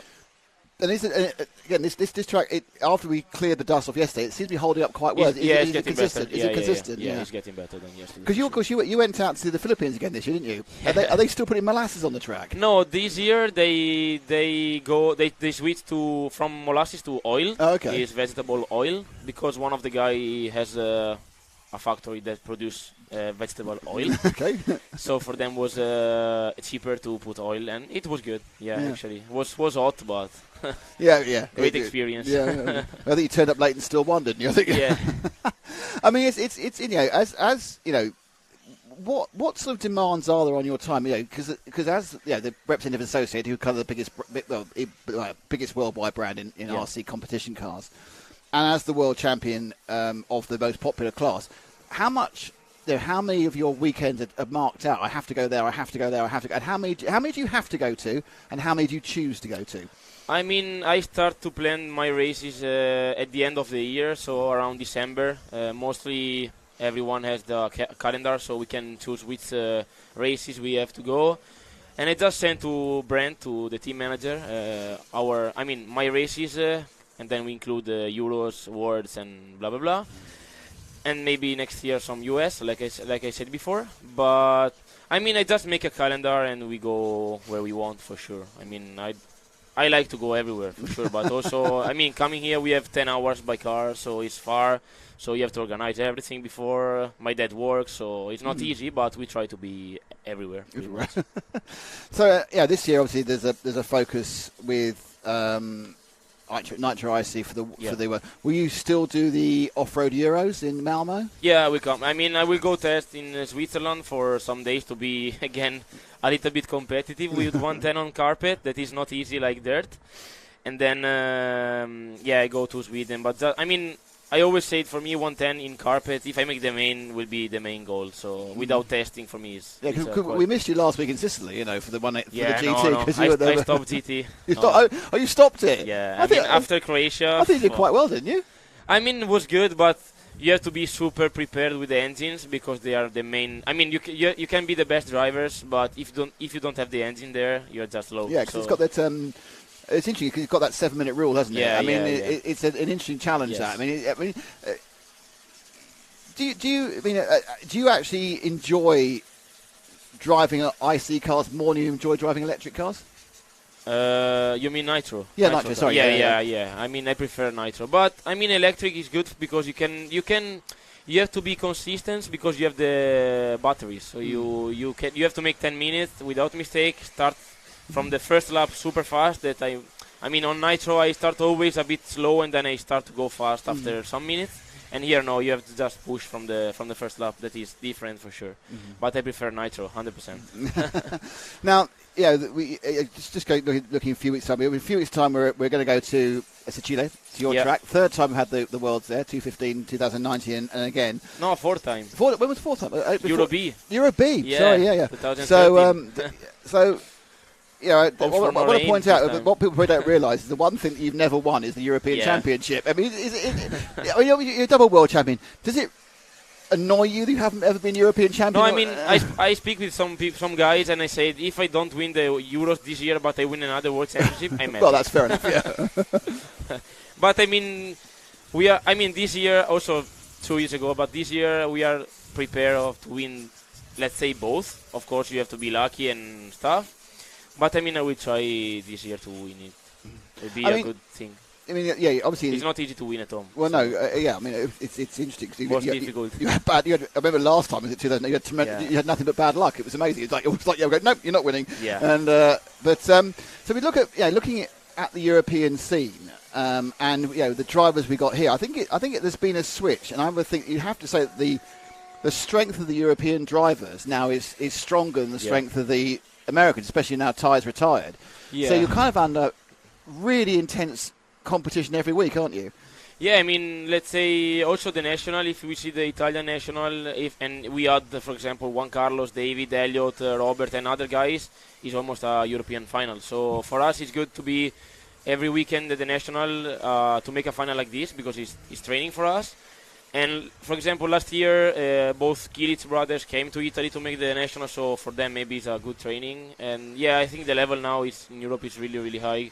And again, this track, after we cleared the dust off yesterday, it seems to be holding up quite well. It's getting consistent? better. Is it consistent? Yeah, it's getting better than yesterday. Because of course, you went out to the Philippines again this year, didn't you? Are they still putting molasses on the track? No, this year they switched from molasses to oil. Oh, okay. It's vegetable oil, because one of the guy has a factory that produce vegetable oil. Okay. So for them was cheaper to put oil, and it was good. Yeah. Actually, it was hot, but great experience. Yeah, I think you turned up late and still won, didn't you? I think. Yeah. I mean, it's as you know, what sort of demands are there on your time? You know, because as the representative associate who kind of the biggest worldwide brand in RC competition cars, and as the world champion of the most popular class, how many of your weekends are marked out? I have to go there. I have to go there. I have to go. And how many do you have to go to, and how many do you choose to go to? I mean, I start to plan my races at the end of the year, so around December. Mostly everyone has the calendar, so we can choose which races we have to go. And I just sent to Brent, to the team manager, my races, and then we include Euros, Worlds, and blah blah blah. And maybe next year some US, like I said before. But I mean, I just make a calendar and we go where we want for sure. I mean, I like to go everywhere for sure, but also, I mean, coming here we have 10 hours by car, so it's far, so you have to organize everything before. My dad works, so it's not easy, but we try to be everywhere. So this year obviously there's a focus with Nitro IC for the. Will you still do the off-road Euros in Malmo? Yeah, I will come. I mean, I will go test in Switzerland for some days to be again a little bit competitive with 110 on carpet. That is not easy like dirt. And then I go to Sweden. But I always say for me 110 in carpet, if I make the main, will be the main goal. So without testing for me is. Yeah, we missed you last week in Sicily, for the GT. No. I stopped GT. You stopped it? Yeah, after Croatia. I think you did quite well, didn't you? I mean, it was good, but you have to be super prepared with the engines because they are the main. I mean, you can be the best drivers, but if you don't have the engine there, you're just low. Yeah, because it's got that. It's interesting because it's got that 7-minute rule, hasn't it? Yeah, it's an interesting challenge. Yes. That. Do you actually enjoy driving IC cars more than you enjoy driving electric cars? You mean nitro? Yeah, nitro. Sorry. Yeah. I mean, I prefer nitro, but I mean, electric is good because you have to be consistent because you have the batteries. So you have to make 10 minutes without mistake. Start from the first lap super fast. I mean, on nitro I start always a bit slow and then I start to go fast after some minutes. And here, no, you have to just push from the first lap. That is different for sure. But I prefer nitro, 100%. Now, we just looking a few weeks time. In a few weeks' time, we're going to go to Chile, to your track. Third time we've had the Worlds there, 2015, 2019, and again. No, fourth time. When was the fourth time? Euro B. Euro B. Yeah. Sorry, yeah. 2013. So. I want to point out that what people probably don't realise is the one thing that you've never won is the European Championship. I mean, you're a double world champion. Does it annoy you that you haven't ever been European champion? No, I mean, I speak with some guys and I say if I don't win the Euros this year but I win another world championship, I'm mad. Well, that's fair enough, yeah. But I mean, we are. I mean, this year also 2 years ago, but this year we are prepared to win. Let's say both. Of course, you have to be lucky and stuff. But I mean, I will try this year to win it. It'll be a good thing. I mean, yeah, obviously it's not easy to win at home. Well, so no, yeah, I mean, it's interesting. Cause was difficult. You had bad. I remember last time was it 2000. You had nothing but bad luck. It was amazing. It was like you go, nope, you're not winning. Yeah. And so we look at looking at the European scene. And the drivers we got here, I think there's been a switch, and I would think you have to say that the strength of the European drivers now is stronger than the strength of the Americans, especially now Ty's retired. Yeah. So you're kind of under really intense competition every week, aren't you? Yeah, I mean, let's say also the national. If we see the Italian national, and we add, for example, Juan Carlos, David, Elliott, Robert, and other guys, is almost a European final. So for us, it's good to be every weekend at the national to make a final like this because it's training for us. And for example, last year both Kilic brothers came to Italy to make the national, so for them maybe it's a good training. And yeah, I think the level now in Europe is really, really high.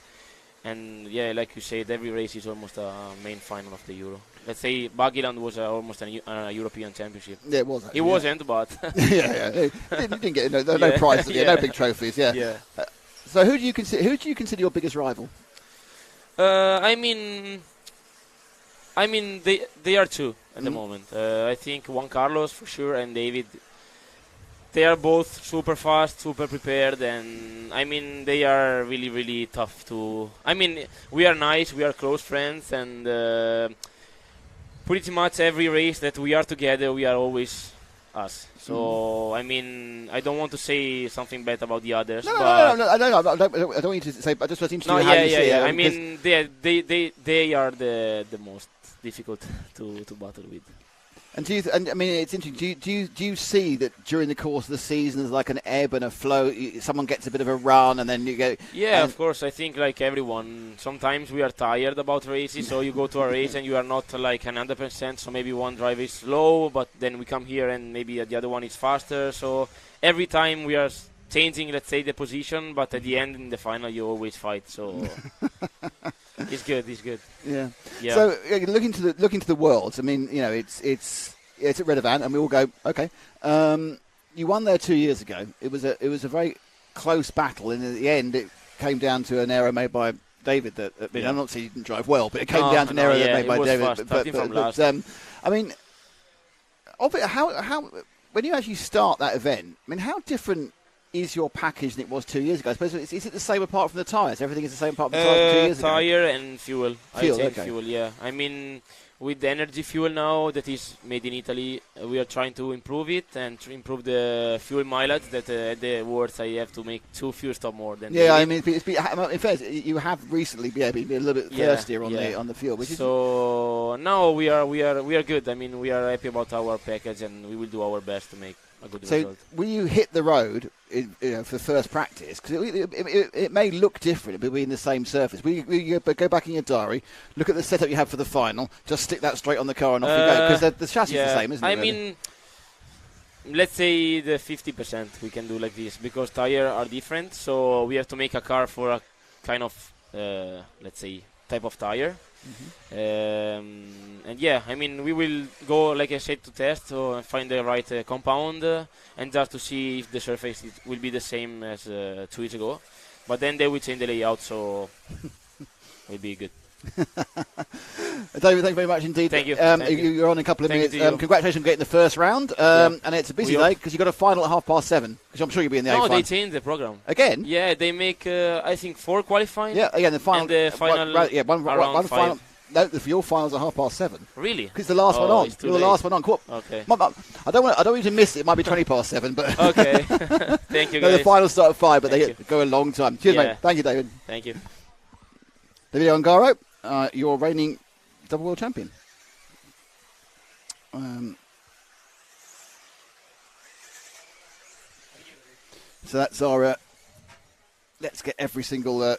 And yeah, like you said, every race is almost a main final of the Euro. Let's say Buggyland was almost a European championship. Yeah, it was. Actually, it wasn't, but yeah. You didn't get no prizes, no big trophies. Yeah. So who do you consider your biggest rival? I mean, they are two at the moment. I think Juan Carlos for sure and David. They are both super fast, super prepared, and I mean they are really, really tough to. I mean, we are nice, we are close friends, and pretty much every race that we are together, we are always us. So I mean, I don't want to say something bad about the others. No, I don't want you to say. I just was interested in how you see it. I mean, they are the most difficult to battle with. And I mean, it's interesting. Do you see that during the course of the season, there's like an ebb and a flow? Someone gets a bit of a run, and then you go. Yeah, of course. I think like everyone, sometimes we are tired about races. So you go to a race and you are not like 100%. So maybe one driver is slow, but then we come here and maybe the other one is faster. So every time we are changing, let's say, the position, but at the end in the final you always fight. So. It's good. Yeah. So looking to the worlds. I mean, it's at Redevant, and we all go, okay. You won there 2 years ago. It was a very close battle, and at the end, it came down to an error made by David. I'm not saying he didn't drive well, but it came down to an error made by David. But I mean, how when you actually start that event, I mean, how different is your package than it was 2 years ago? I suppose is it the same apart from the tyres? Everything is the same apart from the tyres 2 years ago? Tyre and fuel. Okay. Fuel, yeah. I mean, with the energy fuel now that is made in Italy, we are trying to improve it and to improve the fuel mileage. That at the worst I have to make 2 fuel stop more than. Yeah, I mean, in fact, you have recently been a little bit thirstier on the fuel. Which so now we are good. I mean, we are happy about our package and we will do our best to make a good result. So when you hit the road for first practice, because it may look different, but we're in the same surface. We go back in your diary, look at the setup you have for the final, just stick that straight on the car and off you go, because the chassis is the same, isn't it? I mean, let's say the 50% we can do like this, because tires are different, so we have to make a car for a kind of, let's say, type of tire. And yeah, I mean, we will go, like I said, to test to find the right compound and just to see if the surface will be the same as 2 years ago. But then they will change the layout, so will be good. David, thank you very much indeed. Thank you. You're on in a couple of minutes. Congratulations on getting the first round. And it's a busy day because you've got a final at 7:30, because I'm sure you'll be in the A final. No, they changed the program. Again? Yeah, they make, I think, 4 qualifying. Yeah, again, the final. And the final one final. No, your final's at 7:30. Really? Because the last one on. You're the last one on. Okay. I don't want you to miss it. It might be 7:20, but okay. Thank you, guys. No, the finals start at 5, but they go a long time. Cheers, mate. Thank you, David. Thank you. David Ongaro, you're reigning double world champion. So that's our. Let's get every single.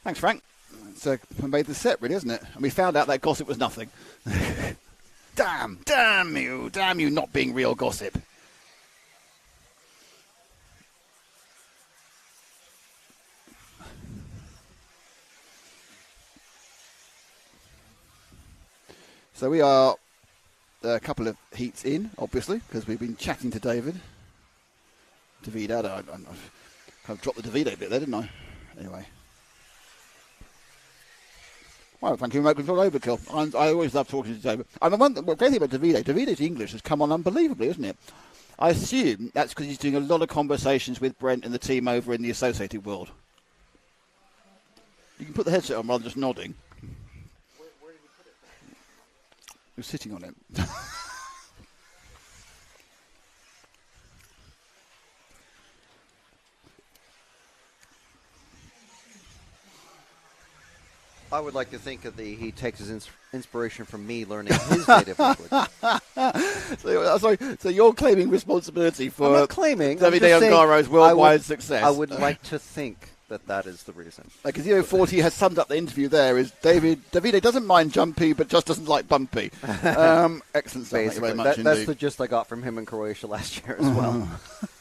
Thanks, Frank. So we made the set, really, isn't it? And we found out that gossip was nothing. Damn you, not being real gossip. So we are a couple of heats in, obviously, because we've been chatting to David. David, I kind of dropped the David a bit there, didn't I? Anyway. Well, thank you, remote control overkill. I always love talking to David. And the great thing about Davido's English has come on unbelievably, isn't it? I assume that's because he's doing a lot of conversations with Brent and the team over in the associated world. You can put the headset on rather than just nodding. Where did you put it? You're sitting on it. I would like to think that he takes his inspiration from me learning his native language. So you're claiming responsibility for I'm not claiming. David Ongaro's worldwide success. I would like to think that is the reason. Because 40 has summed up the interview there is Davide doesn't mind jumpy, but just doesn't like bumpy. Excellent stuff. Thank you very much that's the gist I got from him in Croatia last year as well.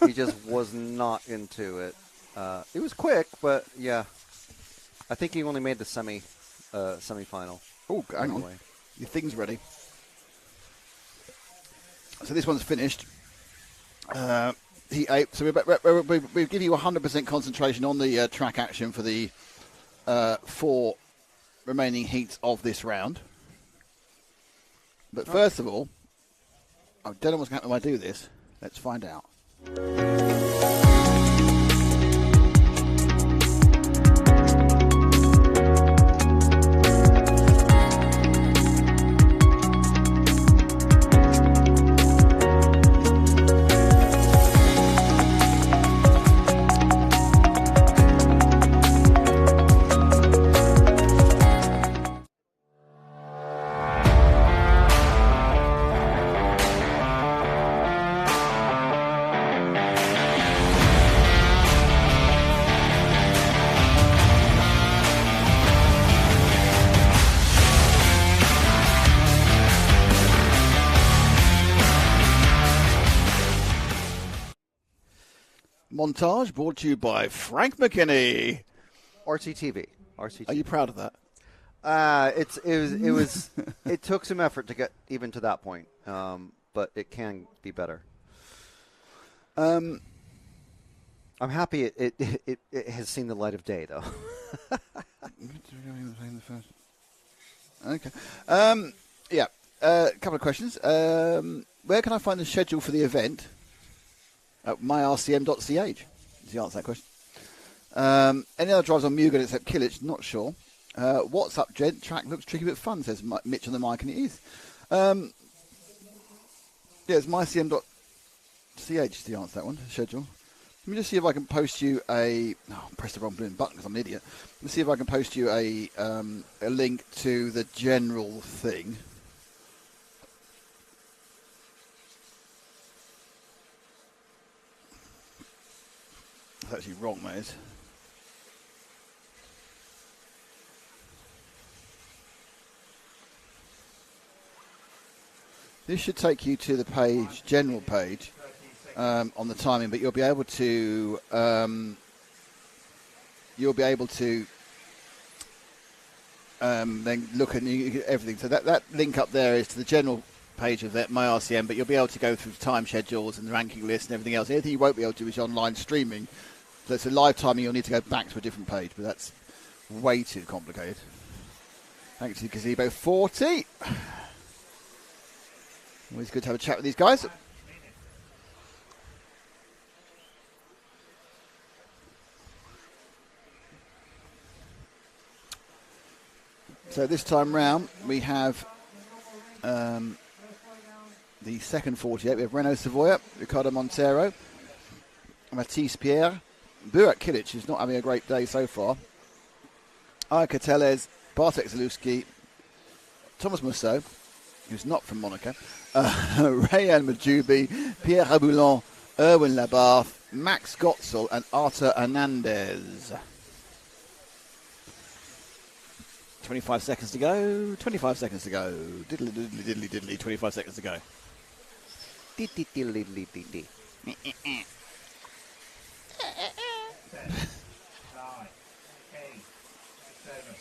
He just was not into it. It was quick, but yeah. I think he only made the semi-final. Oh, hang on. Your thing's ready. So this one's finished. Heat 8. So we give you 100% concentration on the track action for the 4 remaining heats of this round. But first of all, I don't know what's going to happen when I do this. Let's find out. Montage brought to you by Frank McKinney. RCTV. Are you proud of that? It took some effort to get even to that point, but it can be better. I'm happy it has seen the light of day, though. Okay. Yeah. A couple of questions. Where can I find the schedule for the event? At myrcm.ch is the answer to that question. Any other drives on Mugen except Kilic? Not sure. What's up, Gent? Track looks tricky but fun, says Mitch on the mic, and it is. Yeah, it's mycm.ch is the answer to that one, schedule. Let me just see if I can post you a... Oh, I pressed the wrong button because I'm an idiot. Let's see if I can post you a link to the general thing. That's actually wrong, that is. This should take you to the page, general page, on the timing, but you'll be able to then look at everything. So that link up there is to the general page of that MyRCM, but you'll be able to go through time schedules and the ranking list and everything else. Anything you won't be able to do is online streaming. So it's a live timing, you'll need to go back to a different page, but that's way too complicated. Thanks to Gazebo 40. Always good to have a chat with these guys. So this time round, we have the second 48. We have Renault Savoia, Ricardo Montero, Matisse Pierre, Burak Kilic, who's not having a great day so far, Ika Teles, Bartek Zalewski, Thomas Mousseau, who's not from Monaco, Rayan Majubi, Pierre Raboulon, Erwin Labarth, Max Gotzel, and Artur Hernandez. 25 seconds to go. 25 seconds to go. Diddly, diddly, diddly, diddly. 25 seconds to go. Diddly, diddly, diddly, diddly.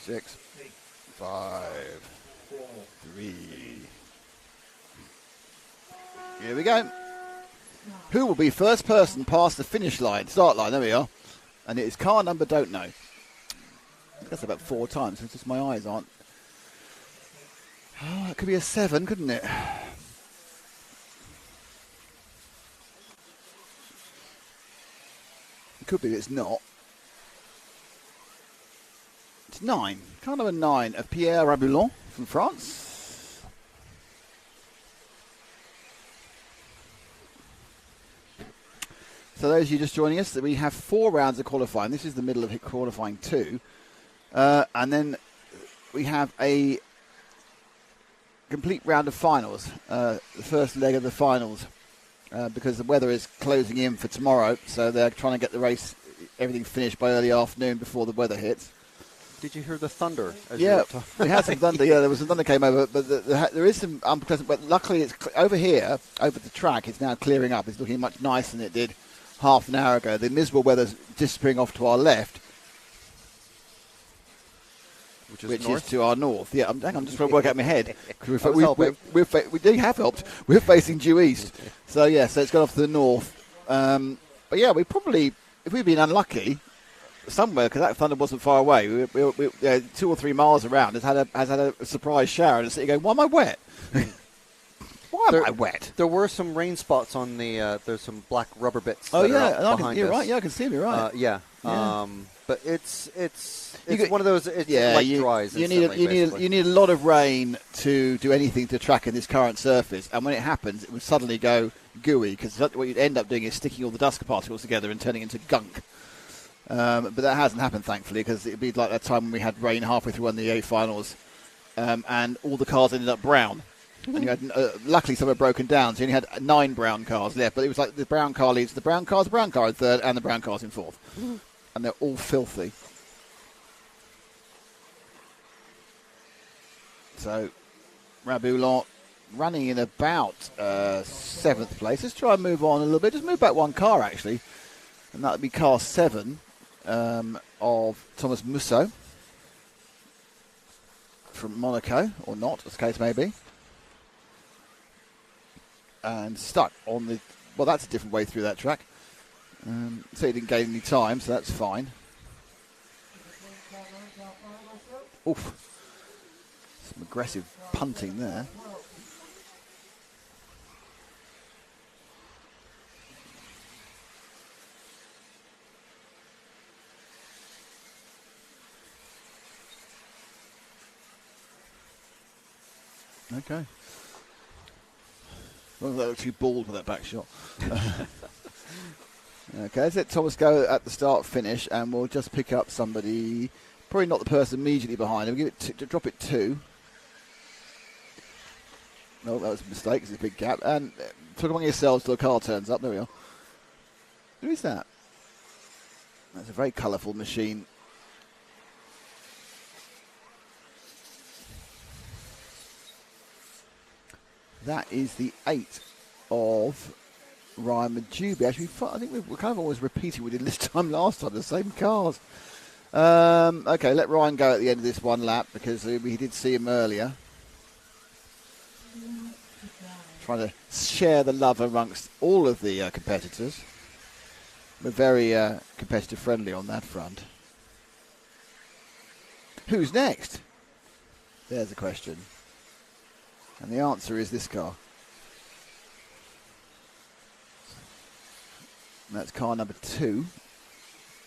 6, 5, 4, 3, Here we go. Who will be first person past the finish line? Start line, there we are. And it is car number don't know. That's about 4 times. It's just my eyes aren't. Oh, it could be a 7, couldn't it? It could be, it's not. It's 9. Car number 9 of Pierre Raboulon from France. So those of you just joining us, that we have 4 rounds of qualifying. This is the middle of qualifying 2. And then we have a complete round of finals, the first leg of the finals, because the weather is closing in for tomorrow. So they're trying to get the race, everything finished by early afternoon before the weather hits. Did you hear the thunder? Yeah, we had some thunder. Yeah, there was some thunder came over, but there is some unpleasant. But luckily, it's over here, over the track. It's now clearing up. It's looking much nicer than it did half an hour ago. The miserable weather's disappearing off to our left, which is to our north. Yeah, I'm just trying to work out in my head. We do have helped. We're facing due east, so yeah, so it's gone off to the north. But yeah, we probably, if we'd been unlucky somewhere, because that thunder wasn't far away, we 2 or 3 miles around, has had a surprise shower, and it's going, why am I wet? Why am I wet? There were some rain spots on the. There's some black rubber bits. Oh yeah, behind you're us. right. Yeah, I can see them. You're right. Yeah. But it's one of those. It's like dries. You need a lot of rain to do anything to track in this current surface, and when it happens, it would suddenly go gooey, because what you'd end up doing is sticking all the dust particles together and turning into gunk. But that hasn't happened, thankfully, because it'd be like that time when we had rain halfway through one of the A finals, and all the cars ended up brown. And you had, luckily, some were broken down, so you only had 9 brown cars left. But it was like the brown car leads the brown cars in 3rd, and the brown cars in 4th. And they're all filthy. So, Raboulon running in about 7th place. Let's try and move on a little bit. Just move back 1 car, actually. And that would be car 7 of Thomas Musso from Monaco, or not, as the case may be. And stuck on the... Well, that's a different way through that track. So he didn't gain any time, so that's fine. Oof. Some aggressive punting there. Okay. Well, that looks too bald with that back shot. Okay, let's let Thomas go at the start finish, and we'll just pick up somebody, probably not the person immediately behind him. Give it drop it 2. No, that was a mistake, it's a big gap. And talk among yourselves till the car turns up. There we are. Who is that? That's a very colourful machine. That is the 8 of Ryan Majubi. Actually, I think we're kind of always repeating what we did this time last time, the same cars. Okay, let Ryan go at the end of this 1 lap, because we did see him earlier. Trying to share the love amongst all of the competitors. We're very competitive friendly on that front. Who's next? There's a question. And the answer is this car. And that's car number 2.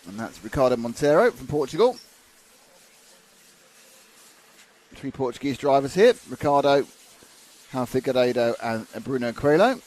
And that's Ricardo Monteiro from Portugal. 3 Portuguese drivers here. Ricardo, Raul Figueiredo and Bruno Coelho.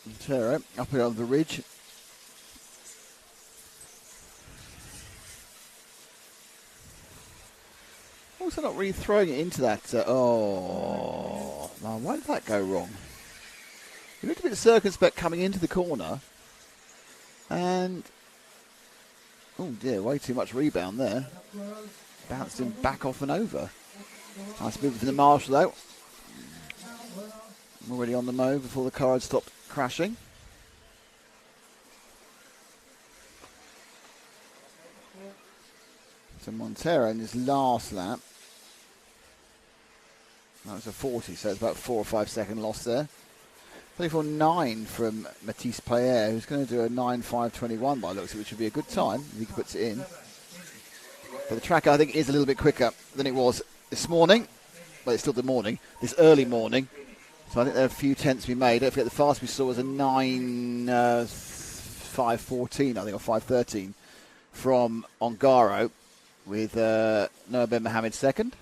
Montero up here on the ridge. Also not really throwing it into that. Oh, man, why did that go wrong? He looked a bit circumspect coming into the corner. And, oh dear, way too much rebound there. Bounced him back off and over. Nice move from the marshal though. Already on the move before the car had stopped crashing. So Montero in his last lap. That was a 40, so it's about 4 or 5 second loss there. 24.9 from Matisse Payer, who's going to do a 9.5.21 by looks of it, which would be a good time if he puts it in. But the track, I think, is a little bit quicker than it was this morning. Well, it's still the morning, this early morning. So I think there are a few tenths to be made. Don't forget the fastest we saw was a 9.5.14, I think, or 5.13 from Ongaro with Noah Ben Mohammed second.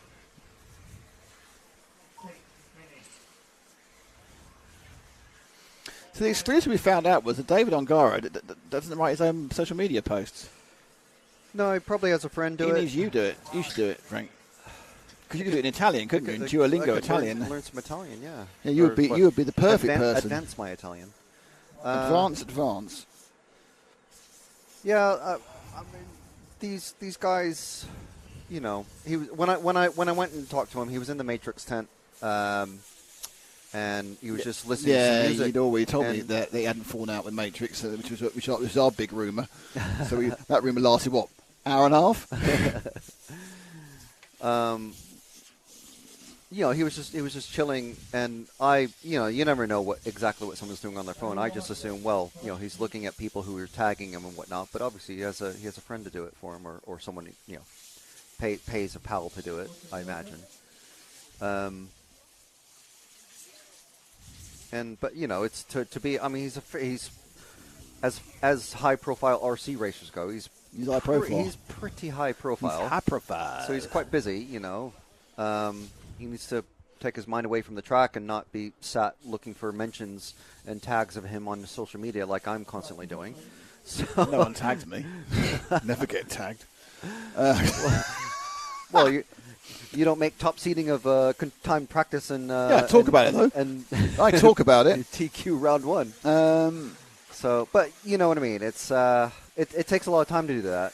So the exclusive we found out was that David Ongaro doesn't write his own social media posts. No, he probably has a friend do it. You do it. You should do it, Frank. Because you could do it in Italian, couldn't you? In Duolingo Italian. Learn some Italian, yeah. Yeah, you would be the perfect person. Advance my Italian. Advance. Yeah, I mean, these guys, you know, he was when I went and talked to him, he was in the Matrix tent. And he was just listening to some music. He'd already told me that they hadn't fallen out with Matrix, which was our big rumour. So that rumour lasted, what, hour and a half? You know, he was just chilling, and you never know exactly what someone's doing on their phone. I just assume, well, you know, he's looking at people who are tagging him and whatnot, but obviously he has a friend to do it for him, or someone, you know, pays a pal to do it, I imagine. But you know, it's to be. I mean, he's as high profile RC racers go. He's high profile. He's pretty high profile. He's high profile. So he's quite busy. You know, he needs to take his mind away from the track and not be sat looking for mentions and tags of him on social media like I'm constantly doing. So no one tags me. Never get tagged. Well, you don't make top seeding of timed practice and talk about it though. And I talk about it. TQ round 1. So, but you know what I mean. It's it takes a lot of time to do that.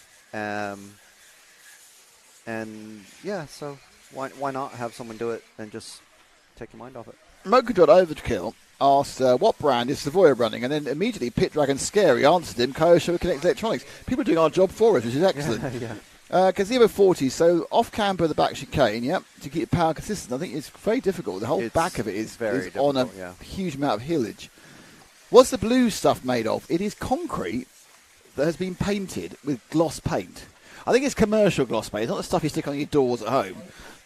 And yeah, so why not have someone do it and just take your mind off it? Mocha.Overkill asked what brand is Savoia running, and then immediately Pit Dragon Scary answered him, Kyoto Connect Electronics. People are doing our job for us, which is excellent. Yeah. Gazebo 40, so off camber the back chicane, to keep power consistent. I think it's very difficult. The whole back of it is on a huge amount of hillage. What's the blue stuff made of? It is concrete that has been painted with gloss paint. I think it's commercial gloss paint. It's not the stuff you stick on your doors at home,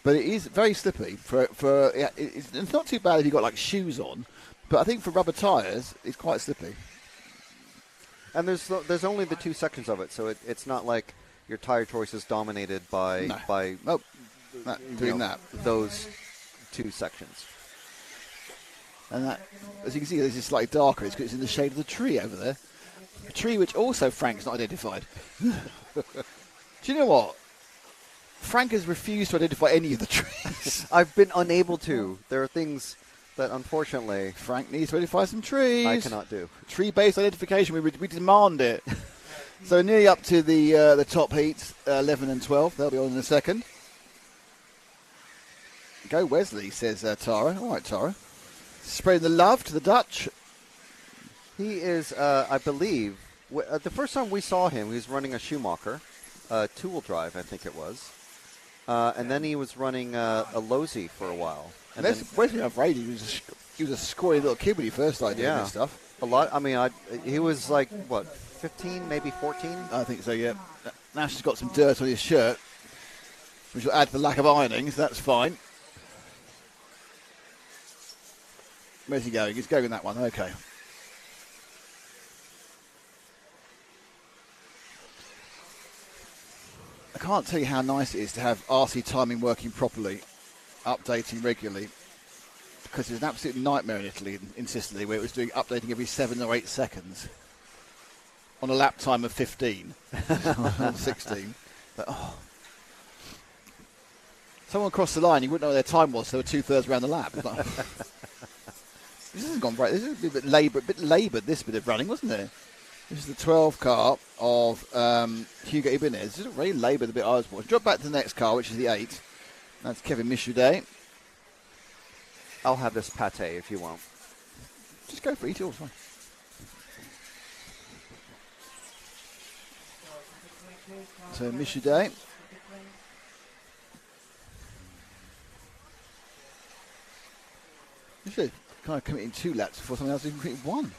but it is very slippy. It's not too bad if you've got like shoes on, but I think for rubber tyres, it's quite slippy. And there's only the 2 sections of it, so it's not like your tire choice is dominated by those 2 sections. And that, as you can see, this is slightly darker. It's in the shade of the tree over there. A tree which also Frank's not identified. Do you know what? Frank has refused to identify any of the trees. I've been unable to. There are things that, unfortunately, Frank needs to identify some trees. I cannot do. Tree-based identification, we demand it. So nearly up to the top heats, 11 and 12. They'll be on in a second. Go Wesley, says Tara. All right, Tara. Spreading the love to the Dutch. He is, I believe, the first time we saw him, he was running a Schumacher, two-wheel drive, I think it was. And then he was running a Losi for a while. And Wesley Brady, he was a scory little kid when he first started doing this stuff. A lot. I mean, he was like, what, 15, maybe 14? I think so, yeah. Nash has got some dirt on his shirt, which will add to the lack of ironing, so that's fine. Where's he going? He's going in that one, okay. I can't tell you how nice it is to have RC timing working properly, updating regularly, because it's an absolute nightmare in Italy, in Sicily, where it was doing updating every 7 or 8 seconds on a lap time of 15 or 16. But, Someone crossed the line, you wouldn't know what their time was, so they were 2/3 around the lap. This hasn't gone right. This is a bit laboured, this bit of running, wasn't it? This is the 12 car of Hugo Ibanez. This is really laboured the bit I was watching. Drop back to the next car, which is the 8. That's Kevin Michaudet. I'll have this pate if you want. Just go for it, all fine. So Michaudet. Michaudet kind of committing 2 laps before someone else even committed 1.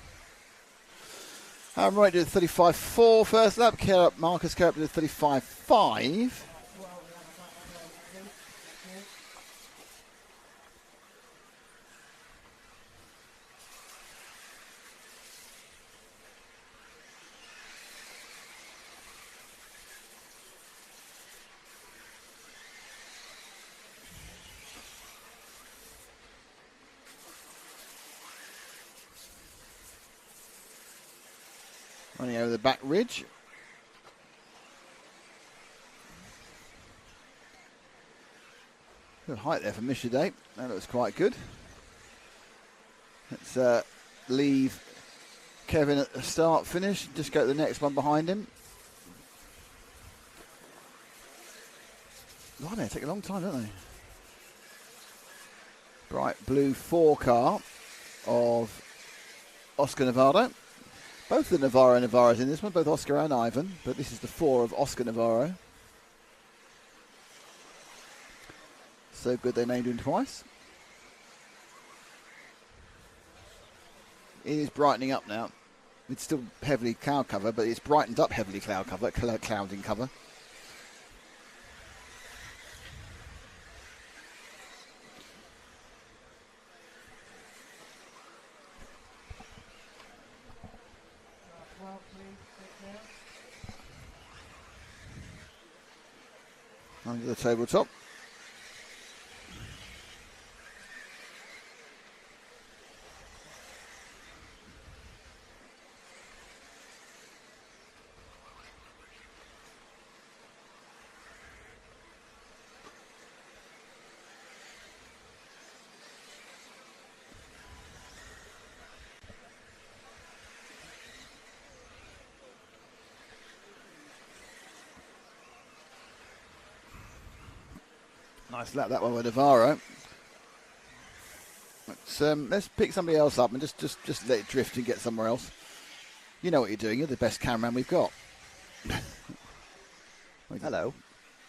Aaron Wright did 35.4 first lap. Marcus Carup did 35.5. Running over the back ridge. Good height there for Michaudet. That looks quite good. Let's leave Kevin at the start finish. Just go to the next one behind him. Oh, they take a long time, don't they? Bright blue 4 car of Oscar Navarro. Both the Navarro's in this one, both Oscar and Ivan, but this is the 4 of Oscar Navarro. So good they named him twice. It is brightening up now. It's still heavily cloud cover, but it's brightened up heavily clouding cover. Under the tabletop. Nice lap that one with Navarro. Let's pick somebody else up and just let it drift and get somewhere else. You know what you're doing. You're the best cameraman we've got. Hello.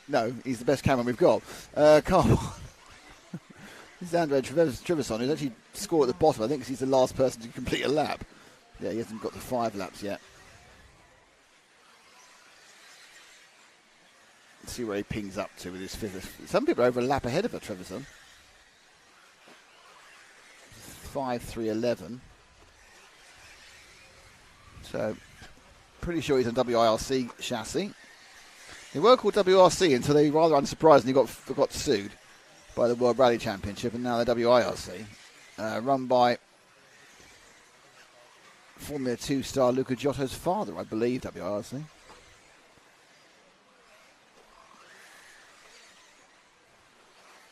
No, he's the best cameraman we've got. Come on. This is Andre Trevisan, who's actually scored at the bottom, I think, because he's the last person to complete a lap. Yeah, he hasn't got to 5 laps yet. See where he pings up to with his 5th. Some people are over a lap ahead of her, Trevisan. 5.3.11. So, pretty sure he's on WIRC chassis. They were called WRC until they rather unsurprisingly got sued by the World Rally Championship, and now they're WIRC. Run by Formula 2 star Luca Giotto's father, I believe, WIRC.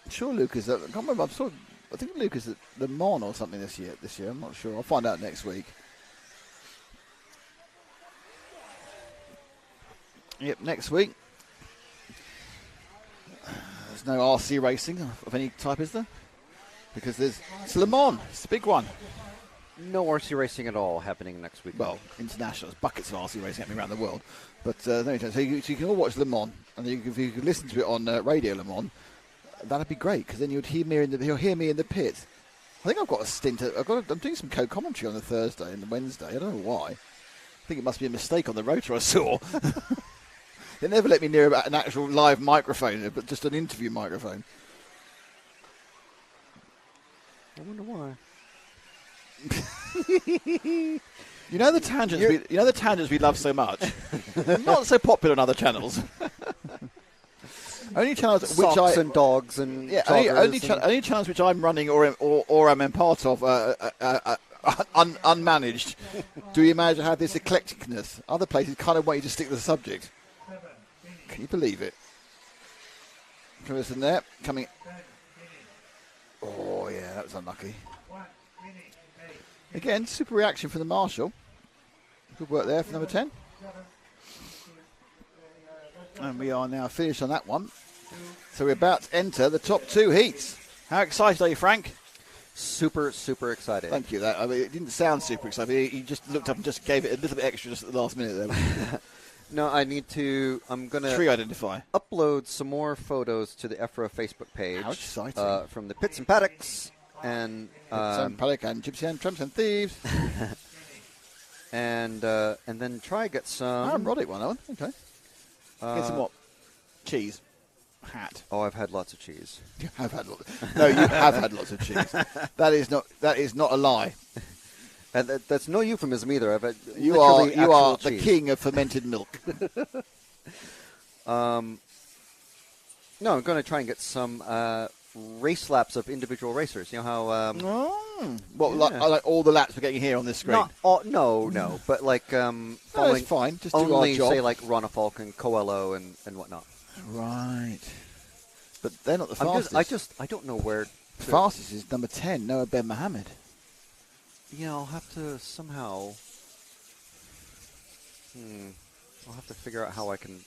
I'm sure Luca's I can't remember. I think Luca's at Le Mans or something this year. I'm not sure. I'll find out next week. Yep, next week. There's no RC racing of any type, is there? Because it's Le Mans. It's a big one. No RC racing at all happening next week. Well, international. There's buckets of RC racing happening around the world. But so you can all watch Le Mans, and if you could listen to it on Radio Le Mans, that'd be great, because then you'll hear me in the pit. I think I've got a stint. I'm doing some co-commentary on the Thursday and the Wednesday. I don't know why. I think it must be a mistake on the rotor I saw. They never let me near about an actual live microphone, but just an interview microphone. I wonder why. You know the tangents we love so much. Not so popular on other channels. Only channels Socks and dogs and only channels which I'm running or am in part of unmanaged. Do you imagine how this eclecticness? Other places kind of want you to stick to the subject. Can you believe it? From there, coming. Oh, yeah, that was unlucky. Again, super reaction from the marshal. Good work there for number 10. And we are now finished on that one. So we're about to enter the top 2 heats. How excited are you, Frank? Super, super excited. Thank you. I mean, it didn't sound super excited. You just looked up and just gave it a little bit extra just at the last minute there. No, I'm going to tree identify. Upload some more photos to the EFRA Facebook page. How exciting. From the pits and paddocks. And paddock and gypsy and tramps and thieves. and then try get some... Roddick one, Owen. Okay. Get some what? Cheese. Hat. Oh, I've had lots of cheese. You have had lots. No, you have had lots of cheese. That is not a lie. And that's no euphemism either. I've had you are cheese. The king of fermented milk. No, I'm going to try and get some race laps of individual racers. You know how... like all the laps we're getting here on this screen? No. But like following that's fine. Just do only, our job. say, like Ronafalk and Coelho and whatnot. Right. But they're not the fastest. I don't know where... The fastest is number 10, Noah Ben Mohammed. Yeah, I'll have to somehow... I'll have to figure out how I can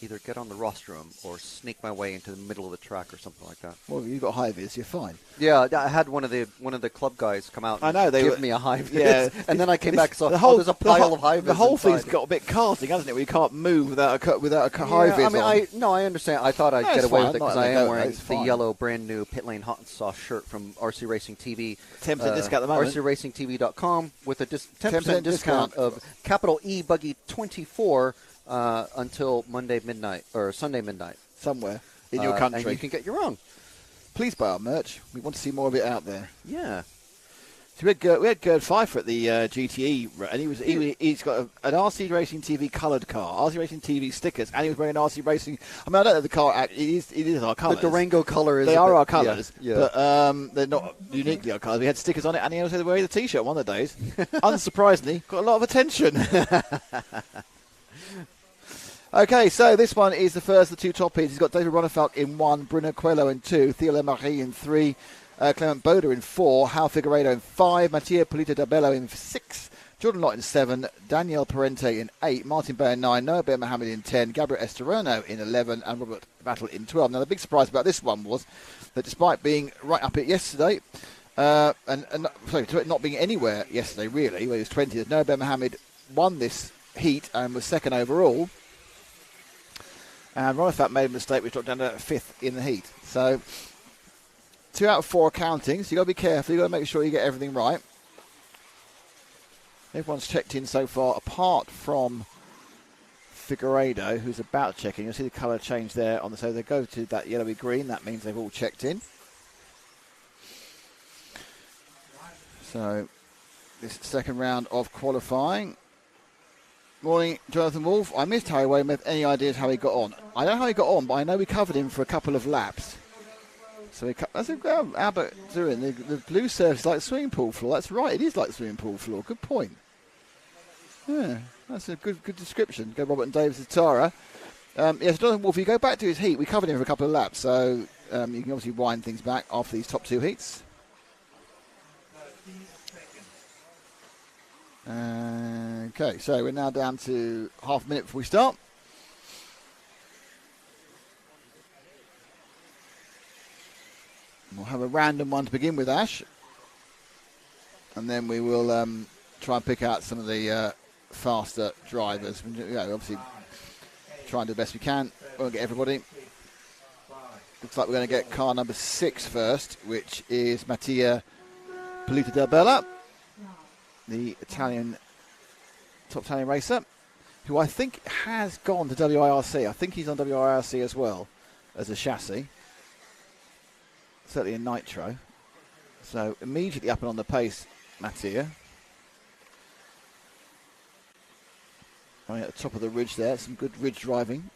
either get on the rostrum or sneak my way into the middle of the track or something like that. Well, you've got high vis, you're fine. Yeah, I had one of the club guys come out and give me a high vis. Yeah. And then I came back and saw there's a pile of high vis. The whole inside. thing's got a bit karting, hasn't it? Where you can't move without a high vis I understand. I thought I'd get away with it because I am wearing the fine. yellow brand new pit lane hot sauce shirt from RC Racing TV. 10% discount at the moment. RCRacingTV.com with a 10% discount of capital E-BUGGY 24 until Monday midnight or Sunday midnight. Somewhere in your country. And you can get your own. Please buy our merch. We want to see more of it out there. Yeah. So we had Gerd Pfeiffer at the GTE, and he's got an RC Racing TV coloured car, RC Racing TV stickers, and he was wearing an RC Racing. I mean, I don't know the car. It is our colours. The Durango colour is. They are our colours, yeah. But they're not uniquely our colours. We had stickers on it, and he also wearing the T-shirt one of the days. Unsurprisingly, got a lot of attention. Okay, so this one is the first of the 2 top heats. He's got David Ronefalk in 1, Bruno Coelho in 2, Theo Lemarie in 3, Clement Boda in 4, Hal Figueiredo in 5, Mattia Polito Dabello in 6, Jordan Lott in 7, Daniel Parente in 8, Martin Bay in 9, Noah Ben Mohammed in 10, Gabriel Esterano in 11, and Robert Battle in 12. Now, the big surprise about this one was that despite being right up it yesterday, not being anywhere yesterday, really, where he was 20th, Noah Ben Mohammed won this heat and was second overall. And Ronefalk made a mistake, which dropped down to 5th in the heat. So, 2 out of 4 counting, so you've got to be careful. You've got to make sure you get everything right. Everyone's checked in so far, apart from Figueiredo, who's about checking. You'll see the colour change there. So they go to that yellowy-green. That means they've all checked in. So, this is the second round of qualifying. Morning, Jonathan Wolf. I missed Harry Weymouth. Any ideas how he got on? I don't know how he got on, but I know we covered him for a couple of laps. So that's Albert doing the blue surface like swimming pool floor. That's right, it is like swimming pool floor. Good point. Yeah, that's a good description. Go Robert and Davis Tara. Yes, Jonathan Wolf. If you go back to his heat, we covered him for a couple of laps, so you can obviously wind things back after these top 2 heats. Okay, so we're now down to half a minute before we start. We'll have a random one to begin with, Ash. And then we will try and pick out some of the faster drivers. Obviously, try and do the best we can. We won't get everybody. Looks like we're going to get car number 6 first, which is Mattia Polito Del Bella, the top Italian racer, who I think has gone to WIRC. I think he's on WIRC as well as a chassis. Certainly in nitro. So immediately up and on the pace, Mattia. Going at the top of the ridge there. Some good ridge driving.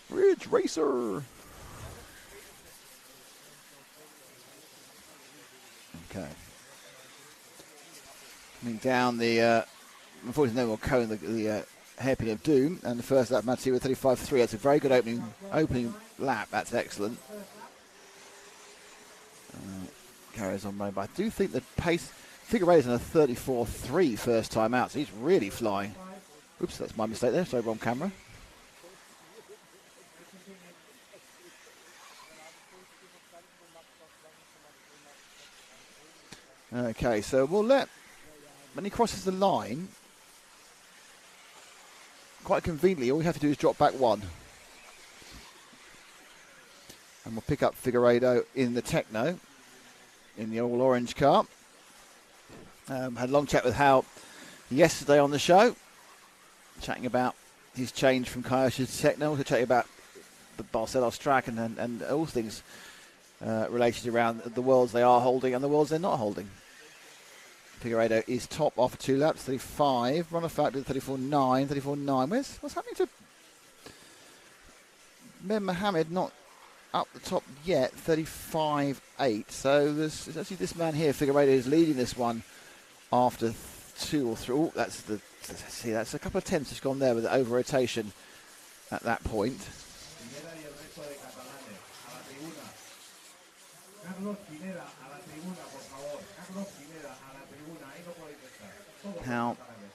Ridge racer. Okay. Coming down the, unfortunately no more cone, the hairpin of doom, and the first lap Mattia with 35.3. That's a very good opening lap. That's excellent. Carries on, but I do think the pace. Figure 8 is on a 34.3 first time out, so he's really flying. Oops, that's my mistake there. Sorry, wrong camera. Okay, so we'll let, when he crosses the line, quite conveniently, all we have to do is drop back 1. And we'll pick up Figueiredo in the Techno, in the all orange car. Had a long chat with Hal yesterday on the show, chatting about his change from Kyosho to Techno, also chatting about the Barcelos track and all things related around the worlds they are holding and the worlds they're not holding. Figueiredo is top after 2 laps, 35. Ronefalk did 34.9, 34.9. What's happening to Ben Mohammed? Not up the top yet, 35.8. So there's actually this man here, Figueiredo, is leading this one after 2 or 3. Oh, that's a couple of tenths just gone there with the over rotation at that point.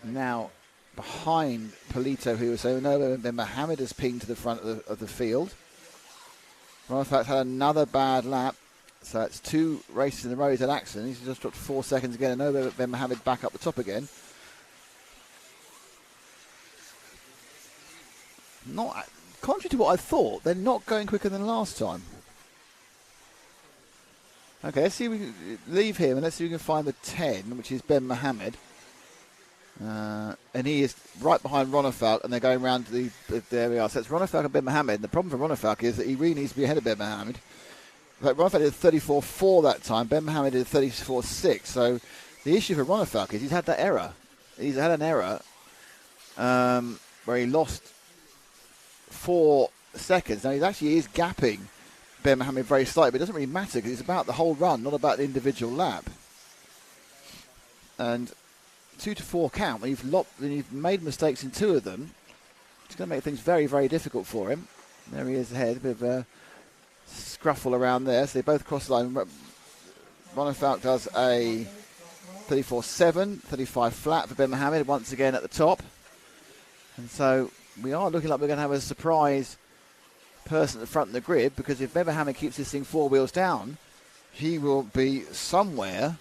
Now behind Polito, who was so no, then Mohammed has pinged to the front of the field. Ronefalk had another bad lap, so it's 2 races in a row he's had accident. He's just dropped 4 seconds again, and no, Ben Mohammed back up the top again. Not contrary to what I thought, they're not going quicker than last time. Okay, let's see if we can leave him and let's see if we can find the 10, which is Ben Mohammed. And he is right behind Ronefalk, and they're going around to there we are. So it's Ronefalk and Ben Mohammed. The problem for Ronefalk is that he really needs to be ahead of Ben Mohammed. But Ronefalk did 34.4 that time. Ben Mohammed did 34.6. So the issue for Ronefalk is he's had that error. He's had an error where he lost 4 seconds. Now he actually is gapping Ben Mohammed very slightly, but it doesn't really matter because it's about the whole run, not about the individual lap. And 2 to 4 count, when you've made mistakes in 2 of them, it's going to make things very, very difficult for him. There he is ahead, a bit of a scruffle around there. So they both cross the line. Ronefalk does a 34.7, 35 flat for Ben Mohammed, once again at the top. And so we are looking like we're going to have a surprise person at the front of the grid, because if Ben Mohammed keeps this thing 4 wheels down, he will be somewhere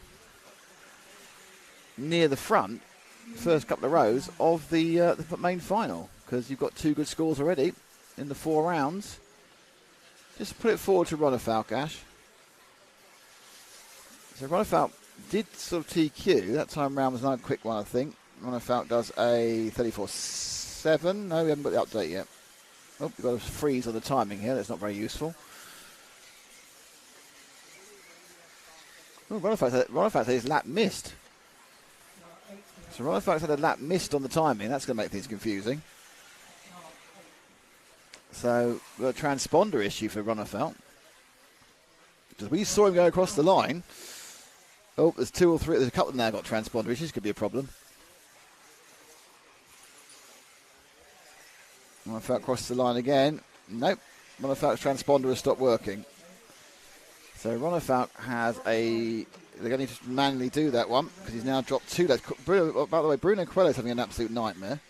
near the front, first couple of rows of the main final, because you've got 2 good scores already in the 4 rounds. Just put it forward to Ronefalk, Ash. So Ronefalk did sort of TQ. That time round was not a quick one, I think. Ronefalk does a 34.7. No, we haven't got the update yet. Oh, we've got a freeze on the timing here. That's not very useful. Oh, Ronefalk said his lap missed. So Ronefalk's had a lap missed on the timing. That's going to make things confusing. So we've got a transponder issue for Ronefalk, because we saw him go across the line. Oh, there's 2 or 3. There's a couple now got transponder issues. Could be a problem. Ronefalk crosses the line again. Nope. Ronefalk's transponder has stopped working. So Ronefalk has a... They're going to need to manually do that one, because he's now dropped 2 laps. By the way, Bruno Coelho's having an absolute nightmare.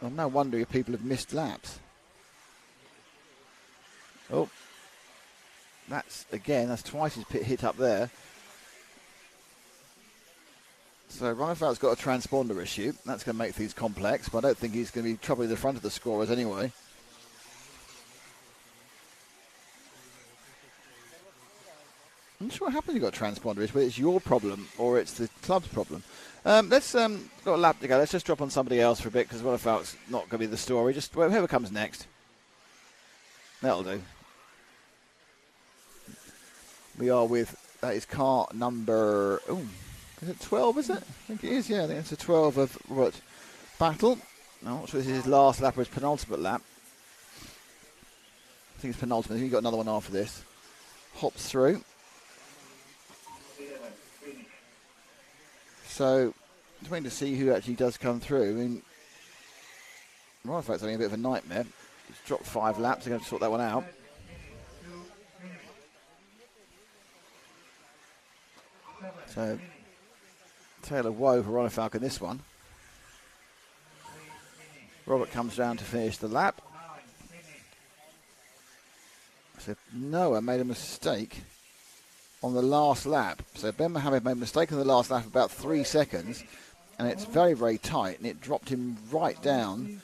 I'm now wondering if people have missed laps. Oh. That's twice his pit hit up there. So Ronefalk's got a transponder issue. That's going to make things complex, but I don't think he's going to be troubling the front of the scorers anyway. I'm not sure what happened. You got a transponder issue, whether it's your problem or it's the club's problem. Let's got a lap to go. Let's just drop on somebody else for a bit, because Ronefalk's not going to be the story. Just whoever comes next. That'll do. We are with, that is car number, is it 12, is it? I think it is, yeah. I think it's a 12 of Robert Battle. I'm not sure this is his last lap or his penultimate lap. I think it's penultimate. I think you've got another one after this. Hops through. So Just waiting to see who actually does come through. I mean, Ronefalk's having a bit of a nightmare. He's dropped 5 laps. They're going to sort that one out. So, tale of woe for Ronefalk in this one. Robert comes down to finish the lap. So Noah made a mistake on the last lap. So Ben Mohammed made a mistake on the last lap about 3 seconds, and it's very, very tight, and it dropped him right down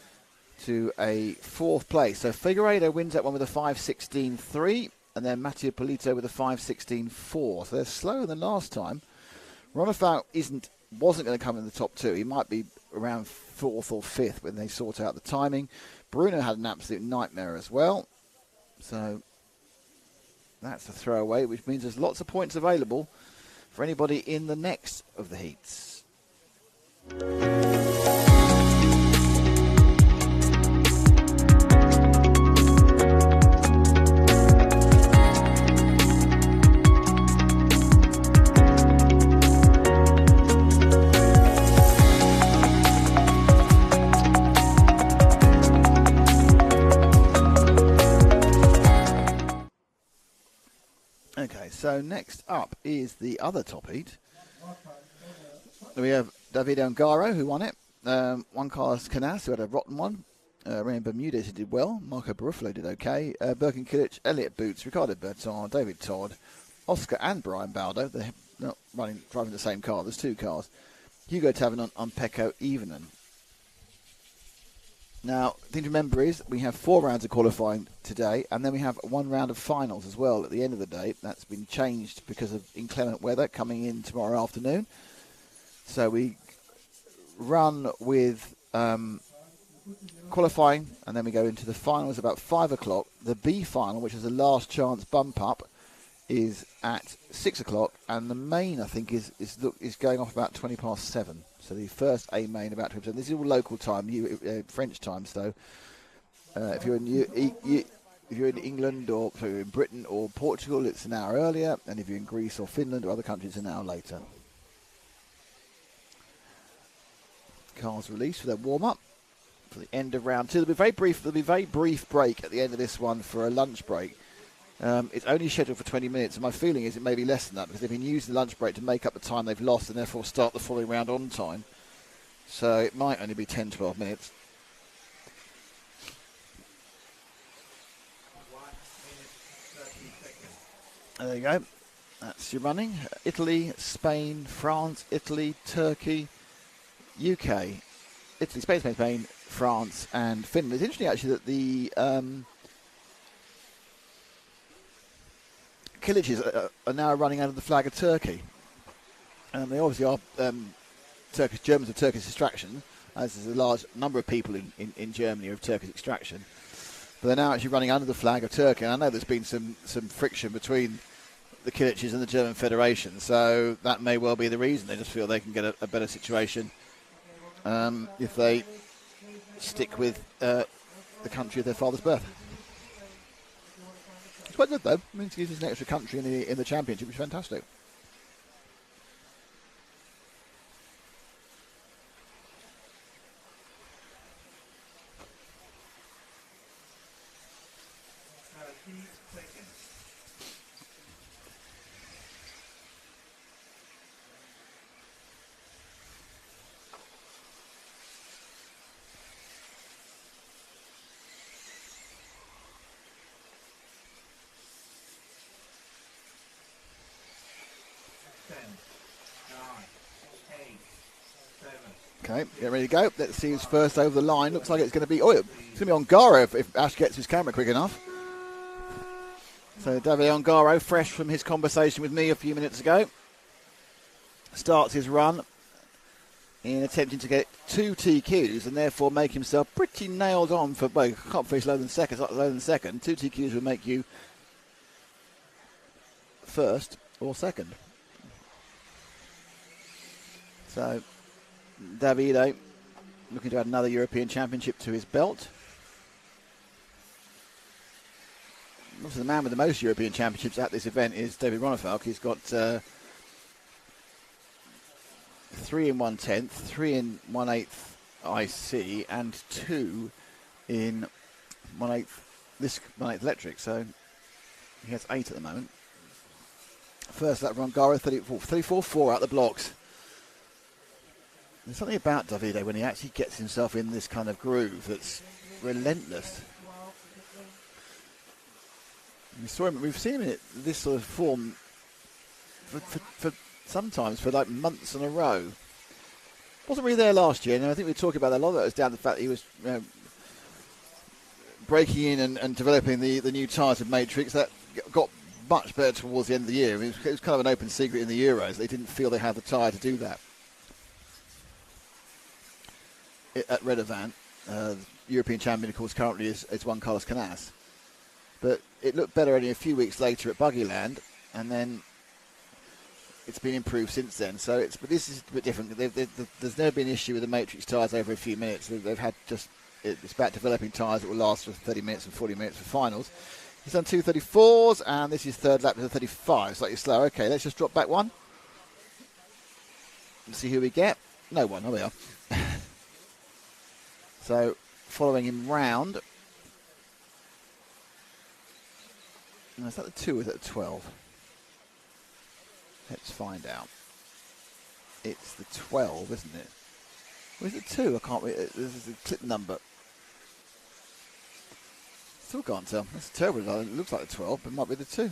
to a 4th place. So Figueiredo wins that one with a 5.16.3, and then Matteo Polito with a 5.16.4. So they're slower than last time. Ronefalk wasn't going to come in the top 2. He might be around 4th or 5th when they sort out the timing. Bruno had an absolute nightmare as well. So that's a throwaway, which means there's lots of points available for anybody in the next of the heats. Okay, so next up is the other top heat. We have David Ongaro, who won it. Juan Carlos Canas, who had a rotten one. Ryan Bermudez, who did well. Marco Barufalo did okay. Birkin Kilic, Elliot Boots, Ricardo Berton, David Todd, Oscar and Brian Baldo. They're not driving the same car. There's 2 cars. Hugo Tavernon and Pecco Evening. Now, the thing to remember is we have 4 rounds of qualifying today, and then we have 1 round of finals as well at the end of the day. That's been changed because of inclement weather coming in tomorrow afternoon. So we run with qualifying, and then we go into the finals about 5 o'clock. The B final, which is a last chance bump up, is at 6 o'clock, and the main, I think, is going off about 20 past 7. So the first A main about 20%. This is all local time, French time. So if you're in England or if you're in Britain or Portugal, it's an hour earlier, and if you're in Greece or Finland or other countries, an hour later. Cars released for their warm up for the end of round 2. There'll be a very brief break at the end of this one for a lunch break. It's only scheduled for 20 minutes, and my feeling is it may be less than that because they've been using the lunch break to make up the time they've lost and therefore start the following round on time. So it might only be 10-12 minutes. There you go. That's your running. Italy, Spain, France, Italy, Turkey, UK. Italy, Spain, France, and Finland. It's interesting actually that the Kiliches are now running under the flag of Turkey. They obviously are Germans of Turkish extraction, as there's a large number of people in Germany of Turkish extraction. But they're now actually running under the flag of Turkey. And I know there's been some friction between the Kiliches and the German Federation, so that may well be the reason. They just feel they can get a better situation if they stick with the country of their father's birth. It's quite good, though. It means it gives us an extra country in the championship, which is fantastic. Okay, get ready to go. Let's see who's first over the line. Looks like it's going to be... Oh, it's going to be Ongaro if Ash gets his camera quick enough. So David Ongaro, fresh from his conversation with me a few minutes ago, starts his run in attempting to get 2 TQs and therefore make himself pretty nailed on for... Well, can't finish lower than second. 2 TQs will make you first or second. So... Davide looking to add another European Championship to his belt. Also, the man with the most European Championships at this event is David Ronefalk. He's got 3 in 1/10, 3 in 1/8 IC, and 2 in 1/8 this 1/8 electric. So he has 8 at the moment. First lap run, Garo 34.4 out the blocks. There's something about Davide when he actually gets himself in this kind of groove that's relentless. We've seen him in this sort of form for sometimes for like months in a row. Wasn't really there last year, and I think we were talking about that. A lot of that was down to the fact that he was breaking in and developing the new tyres of Matrix. That got much better towards the end of the year. It was kind of an open secret in the Euros. They didn't feel they had the tyre to do that. At Redovan, the European champion, of course, currently is Juan Carlos Canas. But it looked better only a few weeks later at Buggyland, and then it's been improved since then. But this is a bit different. There's never been an issue with the Matrix tyres over a few minutes. They've had it's about developing tyres that will last for 30 minutes and 40 minutes for finals. He's done 2:34s, and this is third lap to 35. Slightly slow. Okay, let's just drop back one. Let's see who we get. No one. Oh, we are. So, following him round. Is that the 2 or is that the 12? Let's find out. It's the 12, isn't it? Or is it 2? I can't read. This is the clip number. Still can't tell. That's terrible. It looks like the 12, but it might be the 2.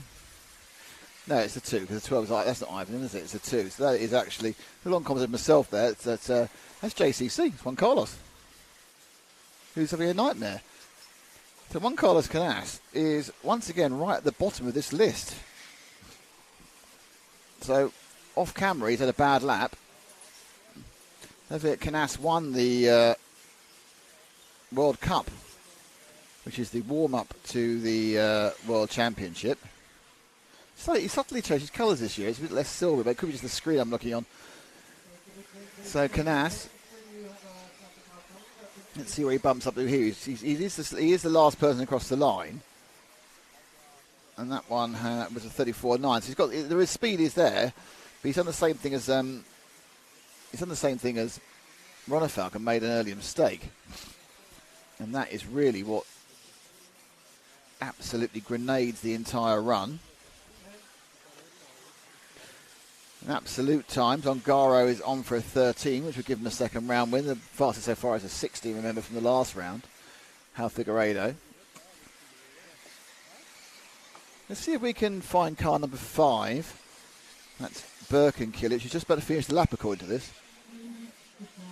No, it's the 2, because the 12 is like, that's not Ivan, is it? It's the 2. So that is actually, a long comment myself there. That's JCC. It's Juan Carlos, who's having a nightmare. So Juan Carlos Canas is once again right at the bottom of this list. So off camera, he's had a bad lap. Canas won the World Cup, which is the warm-up to the World Championship. He subtly changed his colours this year. It's a bit less silver, but it could be just the screen I'm looking on. So Canas, let's see where he bumps up to here. He is the last person across the line, and that one was a 34.9. So his speed is there, but he's done the same thing as Ronefalk and made an early mistake, and that is really what absolutely grenades the entire run. In absolute times, Ongaro is on for a 13, which would give him a second round win. The fastest so far is a 60, remember, from the last round. Hal Figueiredo. Let's see if we can find car number 5. That's Birkenkilich, who's just about to finish the lap according to this.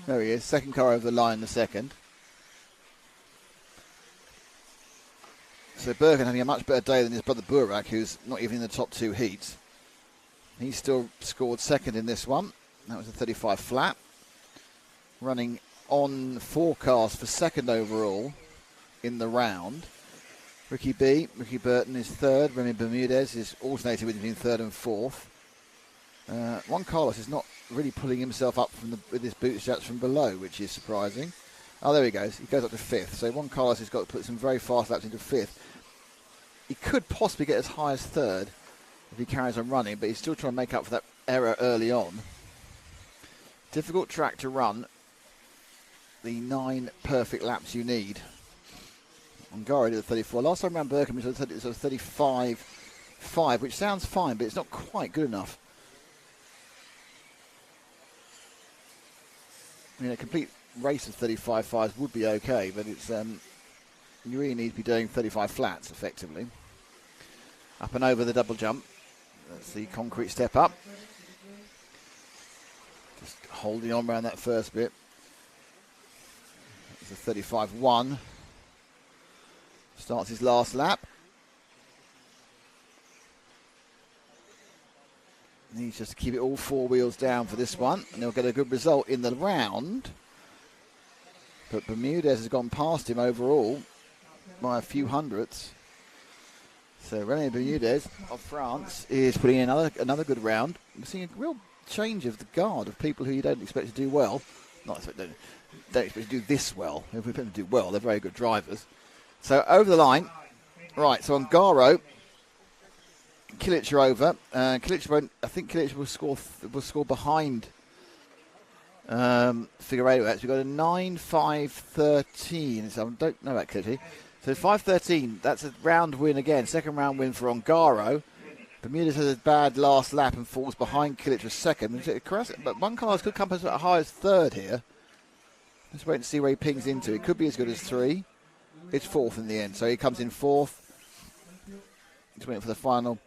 There he is, second car over the line in the second. So Birken having a much better day than his brother Burak, who's not even in the top 2 heats. He still scored second in this one. That was a 35 flat. Running on forecast for second overall in the round. Ricky Burton is third. Remy Bermudez is alternating between third and fourth. Juan Carlos is not really pulling himself up with his bootstraps from below, which is surprising. Oh, there he goes. He goes up to fifth. So Juan Carlos has got to put some very fast laps into fifth. He could possibly get as high as third if he carries on running, but he's still trying to make up for that error early on. Difficult track to run the 9 perfect laps you need. Ongaro did a 34. Last time around Birkham it was a 35.5, which sounds fine, but it's not quite good enough. I mean, a complete race of 35.5s would be okay, but it's you really need to be doing 35 flats effectively. Up and over the double jump. That's the concrete step up. Just holding on around that first bit. It's a 35.1. Starts his last lap. Needs just to keep it all 4 wheels down for this one, and he'll get a good result in the round. But Bermudez has gone past him overall by a few hundredths. So Remy Bermudez of France is putting in another good round. We're seeing a real change of the guard of people who you don't expect to do well. Don't expect to do this well. If we put them to do well, they're very good drivers. So over the line. Right, so Ongaro, Kilic are over. I think Kilic will score behind Figueiredo, actually, we've got a 9-5-13. So I don't know that clearly. So 5-13, that's a round win again. Second round win for Ongaro. Bermudez has a bad last lap and falls behind Kilic for second. But Juan Carlos could come as high as third here. Let's wait and see where he pings into. It could be as good as 3. It's fourth in the end. So he comes in fourth. He's waiting for the final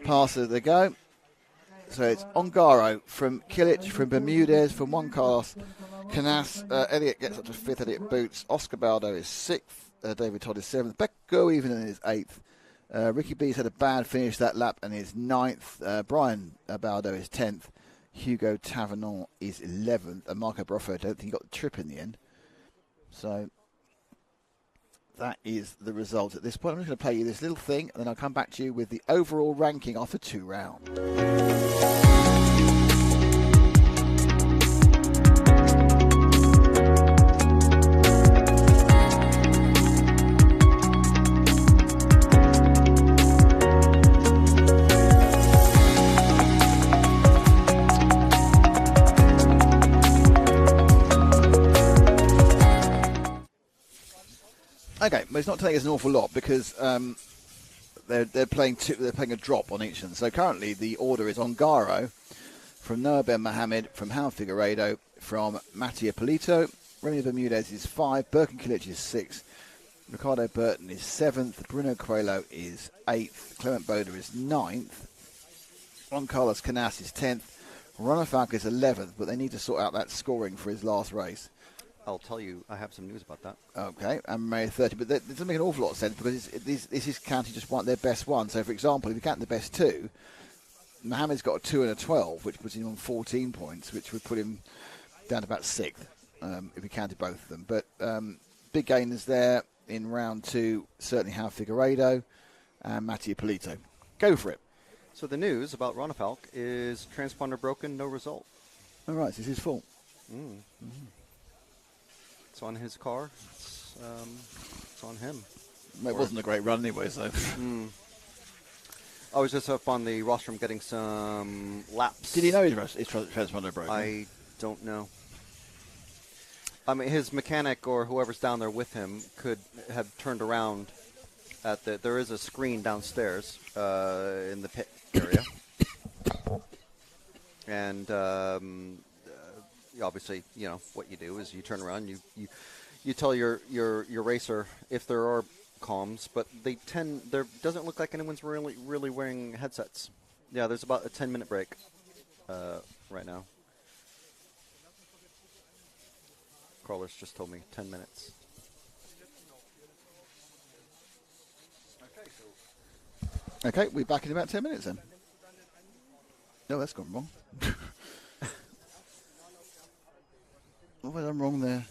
pass as they go. So it's Ongaro from Kilic, from Bermudez, from Juan Carlos. Canas, Elliott gets up to 5th, Elliott boots. Oscar Baldo is 6th. David Todd is 7th. Becco even is 8th. Ricky B's had a bad finish that lap and is 9th. Brian Baldo is 10th. Hugo Tavernon is 11th. And Marco Broffo, I don't think he got the trip in the end. So that is the result at this point. I'm just going to play you this little thing and then I'll come back to you with the overall ranking after 2 rounds. Okay, but it's not telling us an awful lot because they're playing a drop on each of them. So currently the order is Ongaro from Noah Ben Mohamed, from Hal Figueiredo, from Mattia Polito. Remy Bermudez is 5, Birkin Kilic is 6, Ricardo Burton is 7th, Bruno Coelho is 8th, Clement Boda is 9th, Juan Carlos Canas is 10th, Ronald Falk is 11th, but they need to sort out that scoring for his last race. I'll tell you, I have some news about that. Okay, and May 30, but that doesn't make an awful lot of sense because this is counting just their best one. So, for example, if you count the best 2, Mohamed's got a 2 and a 12, which puts him on 14 points, which would put him down to about 6th if we counted both of them. But big gainers there in round 2, certainly Hal Figueiredo and Mattia Polito. Go for it. So the news about Ronafalk is transponder broken, no result. All right, so it's his fault. It's on his car. It's on him. It wasn't a great run anyway, so. I was just up on the rostrum getting some laps. Did he know his transponder broke? I don't know. I mean, his mechanic or whoever's down there with him could have turned around at the. There is a screen downstairs in the pit area, and obviously, you know what you do is you turn around, you tell your racer if there are comms, but there doesn't look like anyone's really wearing headsets. Yeah, there's about a 10-minute break right now. Carlos just told me 10 minutes. Okay, we're back in about 10 minutes then. No, that's gone wrong. What have I done wrong there?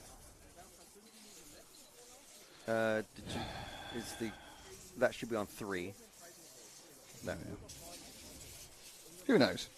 That should be on 3. No. Who knows?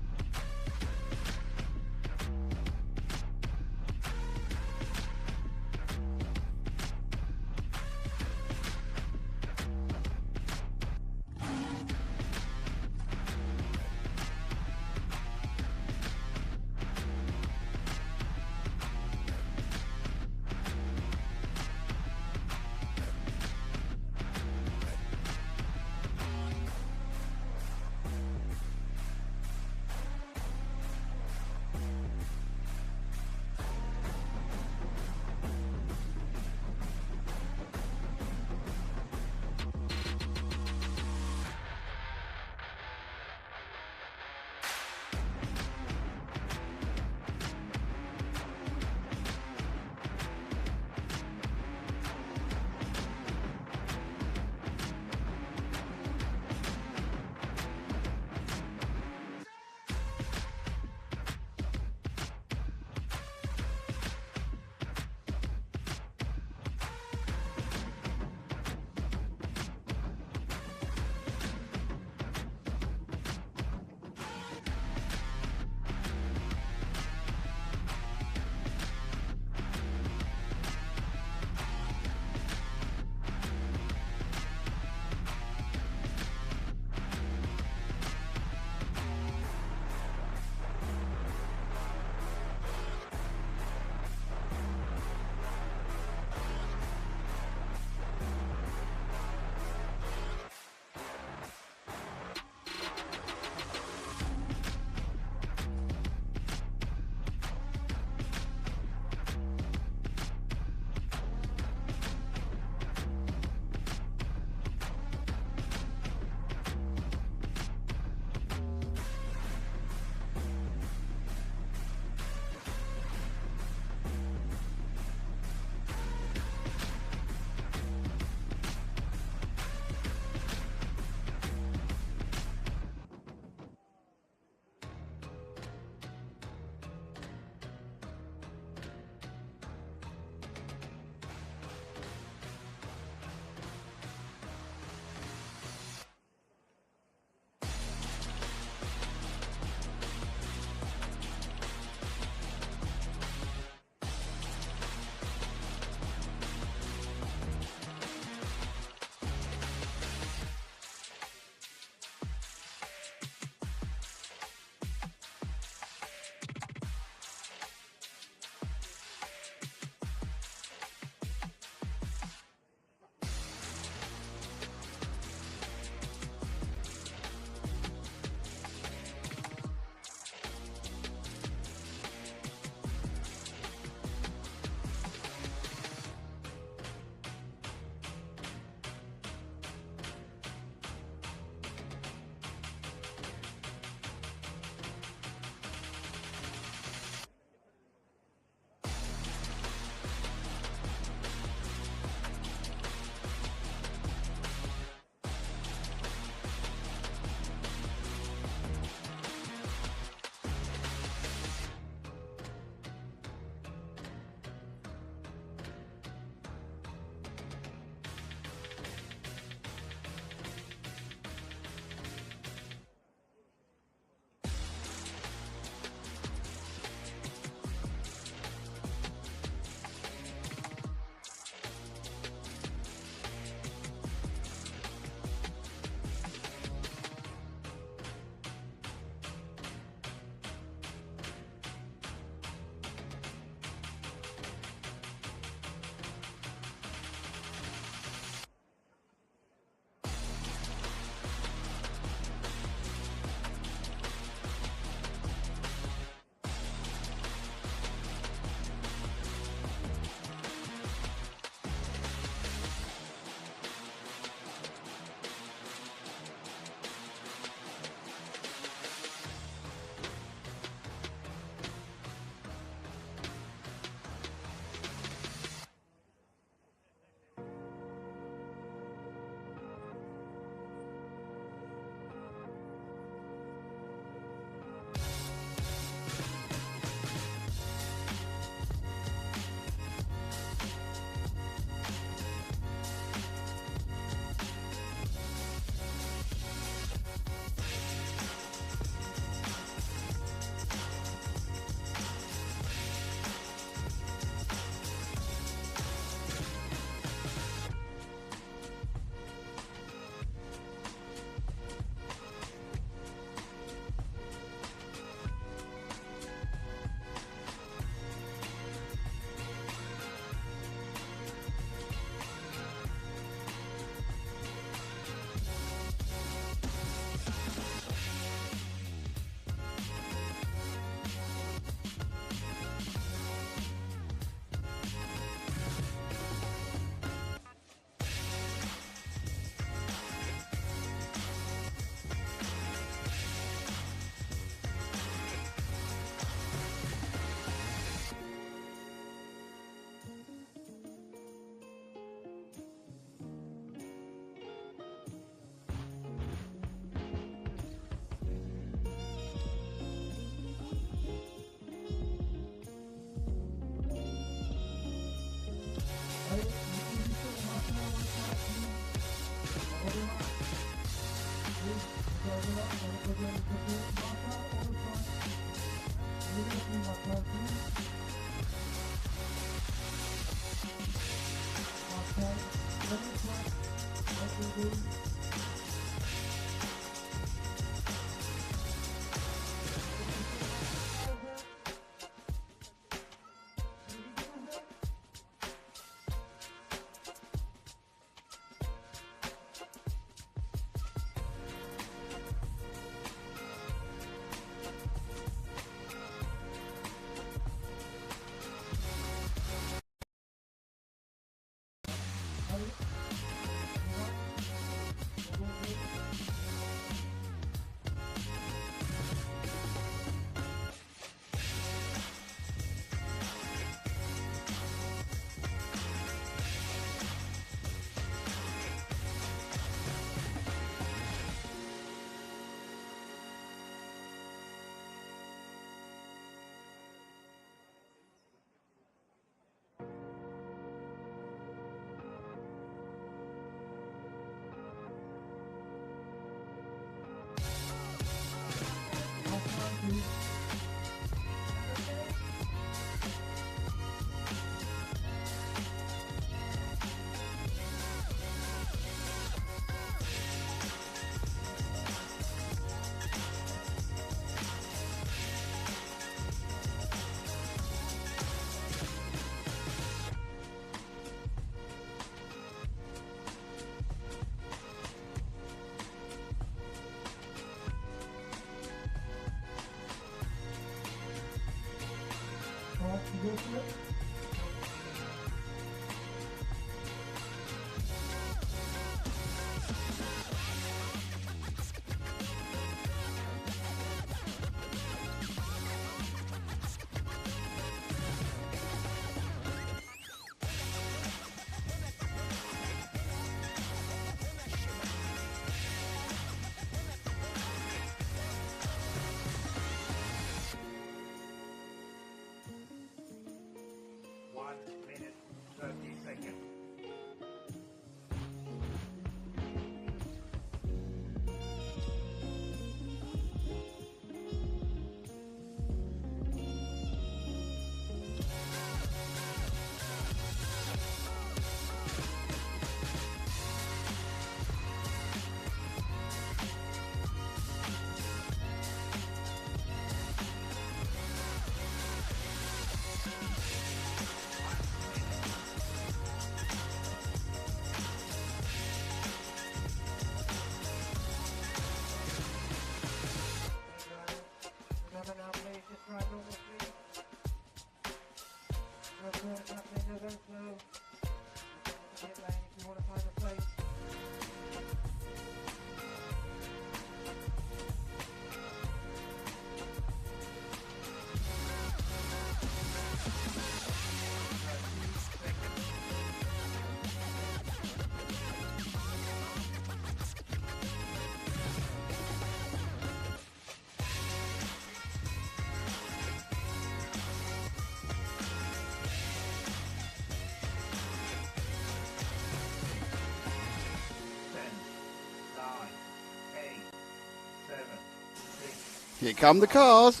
Here come the cars.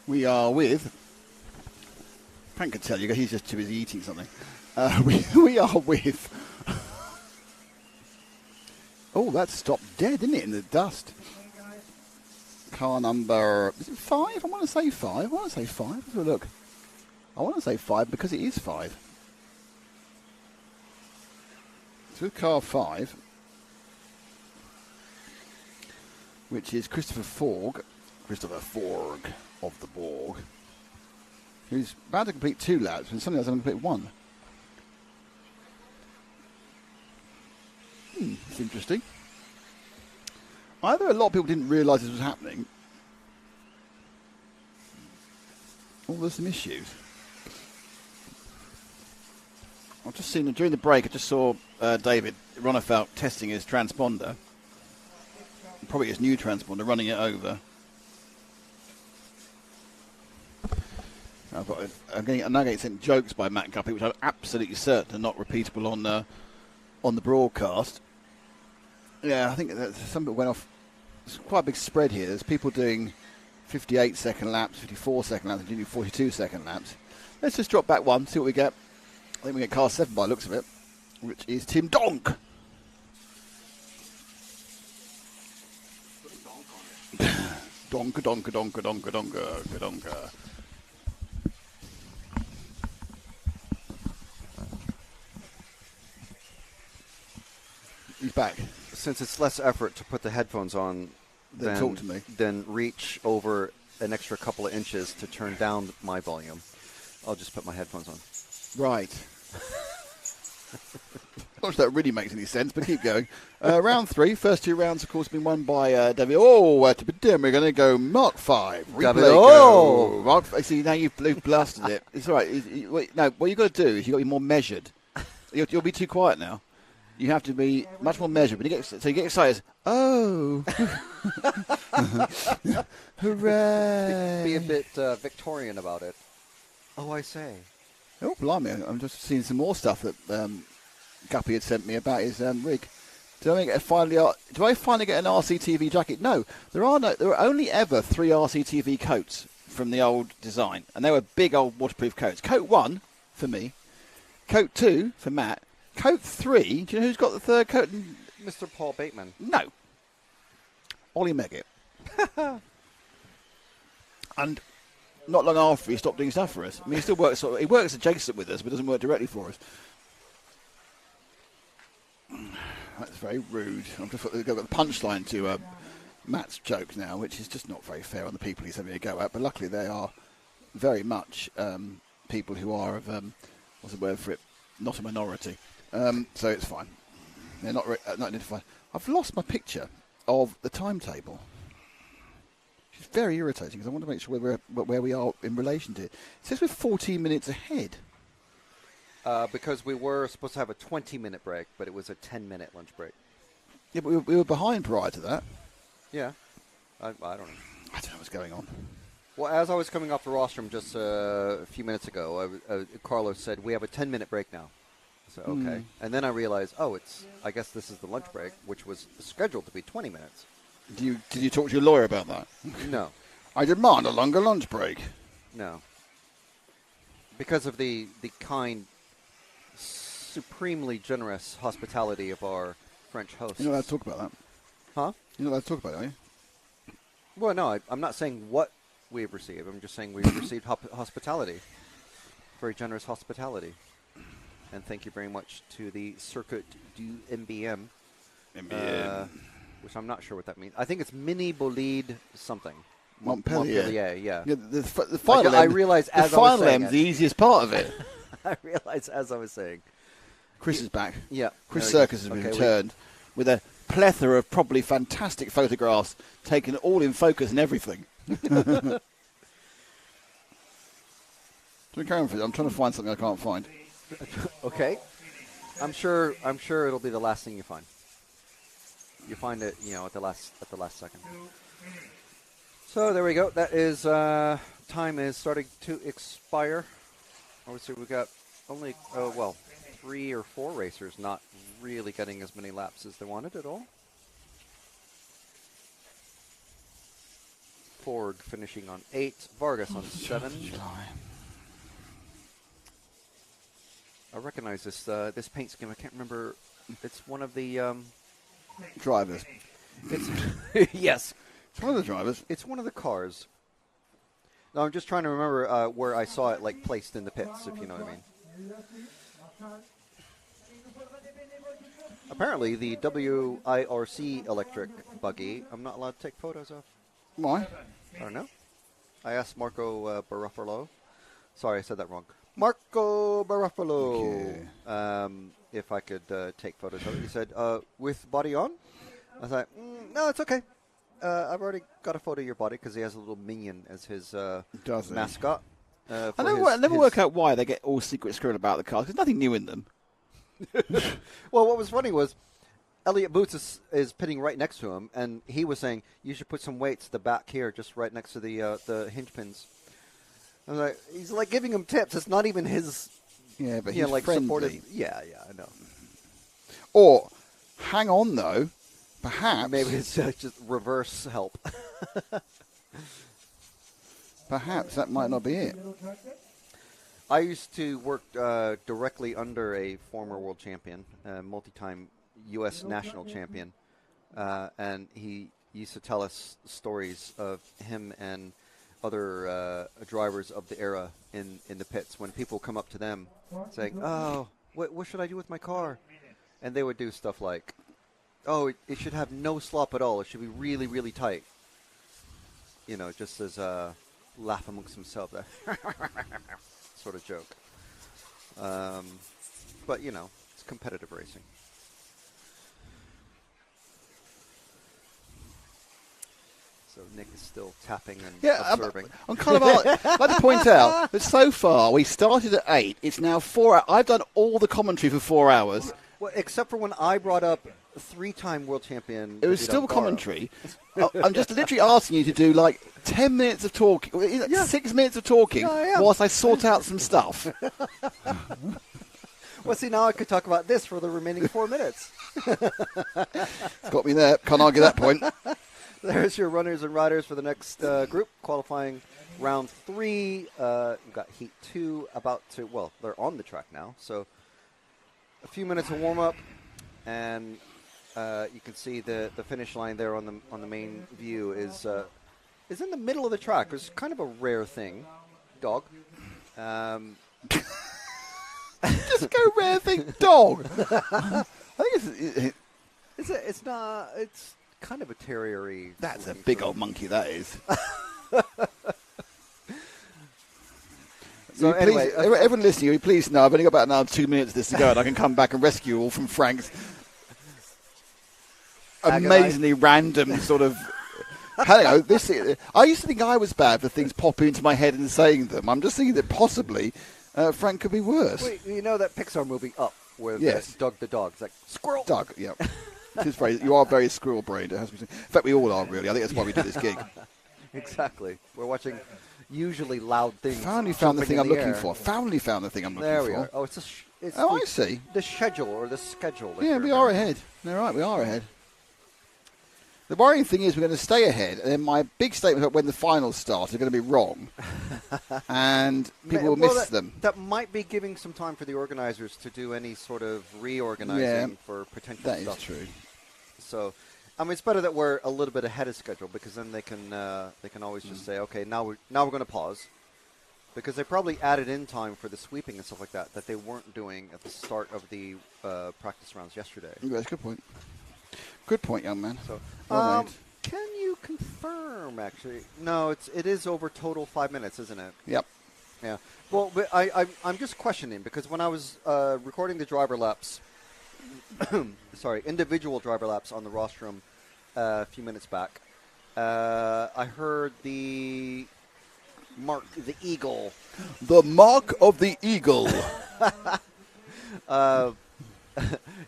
We are with, Frank could tell you, he's just too busy eating something. We are with, oh, that stopped dead, didn't it, in the dust. Car number, is it 5? I want to say 5. Have a look. I want to say 5 because it is 5. So with car 5, which is Christopher Forg of the Borg, who's about to complete 2 laps, and somebody else going to complete 1. It's interesting. Either a lot of people didn't realise this was happening, or there's some issues. I've just seen, during the break, I just saw David Ronefelt testing his transponder. Probably his new transponder, running it over. I'm now getting sent jokes by Matt Guppy, which I'm absolutely certain are not repeatable on the broadcast. Yeah, I think that some people went off. It's quite a big spread here. There's people doing 58-second laps, 54-second laps, and doing 42-second laps. Let's just drop back 1, see what we get. I think we get car 7 by the looks of it, which is Tim Donk. Donka, donka, donka, donka, donka, donka. He's back. Since it's less effort to put the headphones on talk to me. Then reach over an extra couple of inches to turn down my volume, I'll just put my headphones on. Right. Not sure that really makes any sense, but keep going. Round 3, first 2 rounds, of course, been won by David. Oh, to begin, we're going to go Mark 5. David, go. Mark, see, now you've blasted it. It's all right. No, what you've got to do is you've got to be more measured. You'll be too quiet now. You have to be much more measured. When you get excited, oh, hooray! Be a bit Victorian about it. Oh, I say. Oh, blimey! I'm just seeing some more stuff that Guppy had sent me about his rig. Do I finally get an RCTV jacket? No, there are only ever 3 RCTV coats from the old design, and they were big old waterproof coats. Coat 1 for me, coat 2 for Matt. Coat 3, do you know who's got the 3rd coat? Mr. Paul Bateman. No. Ollie Meggett. And not long after he stopped doing stuff for us. I mean, he still works. He works adjacent with us, but doesn't work directly for us. That's very rude. I've just got the punchline to Matt's jokes now, which is just not very fair on the people he's having a go at. But luckily, they are very much people who are of what's the word for it? Not a minority. So it's fine. They're not identified. I've lost my picture of the timetable. It's very irritating because I want to make sure where we are in relation to it. It says we're 14 minutes ahead. Because we were supposed to have a 20-minute break, but it was a 10-minute lunch break. Yeah, but we were behind prior to that. Yeah. I don't know. I don't know what's going on. Well, as I was coming off the rostrum just a few minutes ago, Carlos said, we have a 10-minute break now. So, okay. And then I realized, I guess this is the lunch break, which was scheduled to be 20 minutes. Did you talk to your lawyer about that? No. I demand a longer lunch break. No. Because of the kind, supremely generous hospitality of our French hosts. You're not allowed to talk about that. Huh? You're not allowed to talk about it, are you? Well, no, I'm not saying what we have received. I'm just saying we've received hospitality. Very generous hospitality. And thank you very much to the Circuit du MBM. Which I'm not sure what that means. I think it's Mini Bolide something. Montpellier. Yeah. The final I realized as I was saying the final M's the easiest part of it. I realized as I was saying. Chris is back. Yeah. Chris Circus has been returned with a plethora of probably fantastic photographs taken all in focus and everything. I'm trying to find something I can't find. Okay. I'm sure it'll be the last thing you find. You find it, at the last second. So there we go. That is time is starting to expire. Obviously, we got only 3 or 4 racers not really getting as many laps as they wanted at all. Ford finishing on 8, Vargas on 7. I recognize this paint scheme. I can't remember. It's one of the drivers. It's yes. It's one of the drivers. It's one of the cars. No, I'm just trying to remember where I saw it placed in the pits, if you know what I mean. Apparently, the WIRC electric buggy, I'm not allowed to take photos of. Why? I don't know. I asked Marco Barufalo. Sorry, I said that wrong. Marco Barufalo. If I could take photos of it. He said, with body on? I was like, no, it's okay. I've already got a photo of your body because he has a little minion as his mascot. I never work out why they get all secret squirrel about the cars. There's nothing new in them. Well, what was funny was Elliot Boots is pitting right next to him, and he was saying, you should put some weights at the back here, just right next to the hinge pins. I was like, he's like giving him tips. It's not even his, yeah, but he's like friendly. Supportive. Yeah, I know. Or, hang on though, perhaps maybe it's just reverse help. Perhaps that might not be it. I used to work directly under a former world champion, multi-time U.S. national champion, and he used to tell us stories of him and other drivers of the era in the pits when people come up to them saying, oh, what should I do with my car? And they would do stuff like, oh, it should have no slop at all. It should be really, really tight. You know, just as a laugh amongst himself. Sort of joke. But, you know, it's competitive racing. So Nick is still tapping and observing. I'm kind of I'd like to point out that so far we started at 8. It's now 4 hours. I've done all the commentary for 4 hours. Well, except for when I brought up 3-time world champion. It was still commentary. I'm just literally asking you to do like 10 minutes of talking, 6 minutes of talking, whilst I sort out some stuff. Well, see, now I could talk about this for the remaining 4 minutes. Got me there. Can't argue that point. There's your runners and riders for the next group, qualifying round 3. You've got heat 2 about to, well, they're on the track now, so a few minutes of warm-up, and you can see the finish line there on the main view is in the middle of the track. It's kind of a rare thing. Dog. Just go rare thing, dog. I think it's not. It's kind of a terrier-y. That's a big old monkey. That is. So anyway, everyone listening, will you please know I've only got about another 2 minutes of this to go, and I can come back and rescue you all from Frank's amazingly random sort of. Hello, I used to think I was bad for things popping into my head and saying them. I'm just thinking that possibly Frank could be worse. Wait, you know that Pixar movie Up, where Doug the dog is like squirrel. Doug, yeah. You are very squirrel-brained. It has to be. In fact, we all are really. I think that's why we do this gig. Exactly. We're watching usually loud things. Finally found the thing I'm looking for. Finally found the thing I'm looking for. There we are. Oh, it's I see. The schedule or the schedule. Yeah, we are ahead. They're right. We are ahead. The worrying thing is we're going to stay ahead, and then my big statement about when the finals start are going to be wrong, and people will miss them. That might be giving some time for the organisers to do any sort of reorganising for potential stuff. That is true. So, I mean, it's better that we're a little bit ahead of schedule, because then they can always just say, okay, now we're going to pause, because they probably added in time for the sweeping and stuff like that they weren't doing at the start of the practice rounds yesterday. Yeah, that's a good point. Good point, young man. So, can you confirm? Actually, no. It is over total 5 minutes, isn't it? Yep. Yeah. Well, but I'm just questioning, because when I was recording the driver laps, individual driver laps on the rostrum a few minutes back, I heard the mark, the eagle. The mark of the eagle.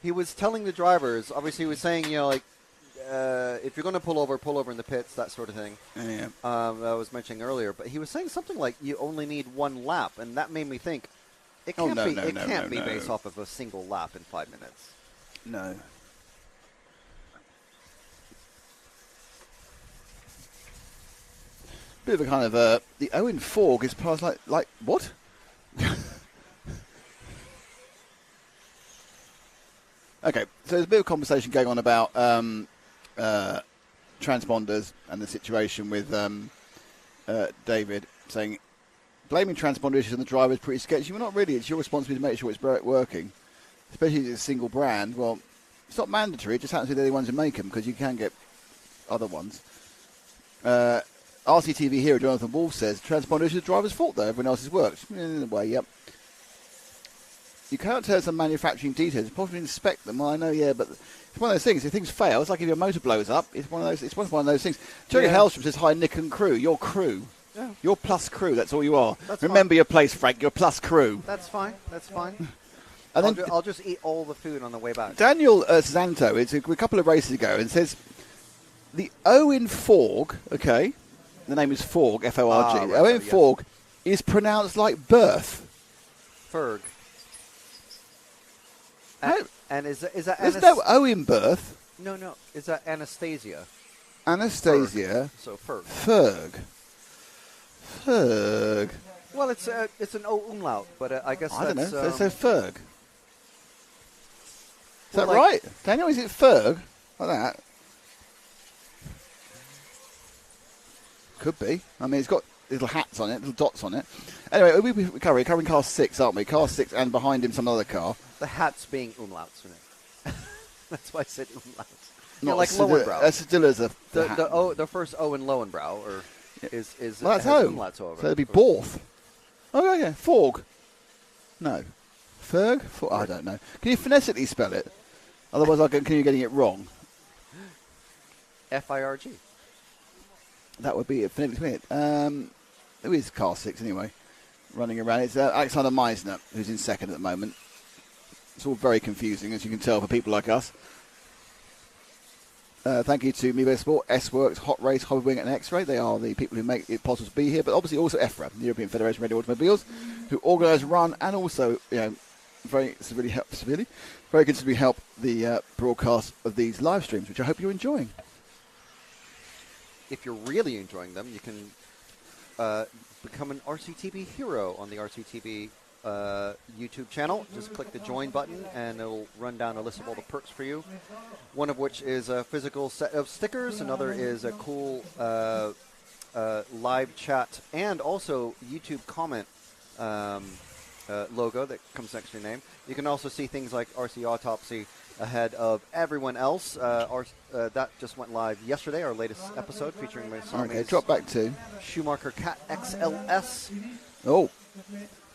He was telling the drivers, obviously he was saying, if you're going to pull over in the pits, that sort of thing. Yeah. I was mentioning earlier, but he was saying something like you only need one lap, and that made me think it can't be based off of a single lap in 5 minutes. No. Bit of a kind of the Owen Forg is past like what? Okay, so there's a bit of conversation going on about transponders and the situation with David saying, blaming transponder issues on the driver is pretty sketchy. Well, not really. It's your responsibility to make sure it's working. especially if it's a single brand. Well, it's not mandatory. It just happens to be they're the ones who make them because you can get other ones. RCTV Hero, Jonathan Wolf says, transponder is the driver's fault though. Everyone else's works. In a way, yep. You cannot tell some manufacturing details. You possibly inspect them. Well, I know, yeah, but it's one of those things. If things fail, it's like if your motor blows up. It's one of those. It's one of those things. Jerry Hellstrom says, "Hi, Nick and crew. Your crew. Yeah. Your plus crew. That's all you are. That's Remember fine. your place, Frank. Your plus crew." That's fine. That's fine. And I'll just eat all the food on the way back. Daniel Santo, it's a couple of races ago, and says the O in Forg. Okay, the name is Forg. F-O-R-G. Right, O in yes. Forg is pronounced like birth. Ferg. No. And is that There's no O in birth. No. Is that Anastasia? Anastasia. So Ferg. Ferg. Well, it's an O umlaut, but I guess I don't know. that's, So Ferg. Is well, that like- right? Daniel, is it Ferg? Like that? Could be. I mean, it's got little hats on it, little dots on it. Anyway, we're covering car 6, aren't we? Car 6, and behind him some other car. the hats being umlauts, isn't it? That's why I said umlauts. Not Like Lowenbrow. That's still as a hat. The first O in Lowenbrow, or is Well, that's has O. umlauts over. So it'd be Borth. Oh, yeah. Forg. No. Ferg? I don't know. Can you phonetically spell it? Otherwise, I'll continue getting it wrong. F-I-R-G. That would be it. Phonetically. Who is car 6 anyway? Running around. It's Alexander Meisner, who's in second at the moment. It's all very confusing, as you can tell, for people like us. Thank you to Mibo Sport, S-Works, Hot Race, Hobbywing and X-Ray. They are the people who make it possible to be here, but obviously also EFRA, the European Federation of Radio Automobiles, who organise, run, and also, very considerably help the broadcast of these live streams, which I hope you're enjoying. If you're really enjoying them, you can become an RCTV hero on the RCTV YouTube channel. Just click the join button and it'll run down a list of all the perks for you. One of which is a physical set of stickers. Another is a cool live chat and also YouTube comment logo that comes next to your name. You can also see things like RC Autopsy ahead of everyone else. That just went live yesterday, our latest episode featuring my son. Okay, drop back to Schumacher Cat XLS. Oh,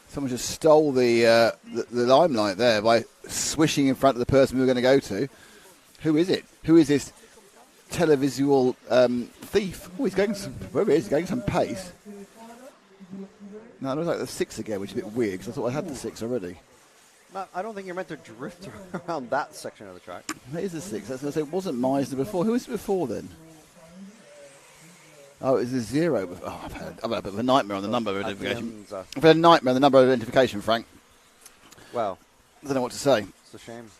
someone just stole the limelight there by swishing in front of the person we were going to go to. Who is it? Who is this televisual thief? Oh, he's going some pace. No, it looks like the 6 again, which is a bit weird because I thought I had the 6 already. No, I don't think you're meant to drift around that section of the track. That is the 6. That's going to say it wasn't Meisner before. Who was it before then? Oh, it was a 0 before. Oh, I've had a bit of a nightmare on the number identification. I've had a nightmare on the number identification, Frank. Well, I don't know what to say. it's a shame.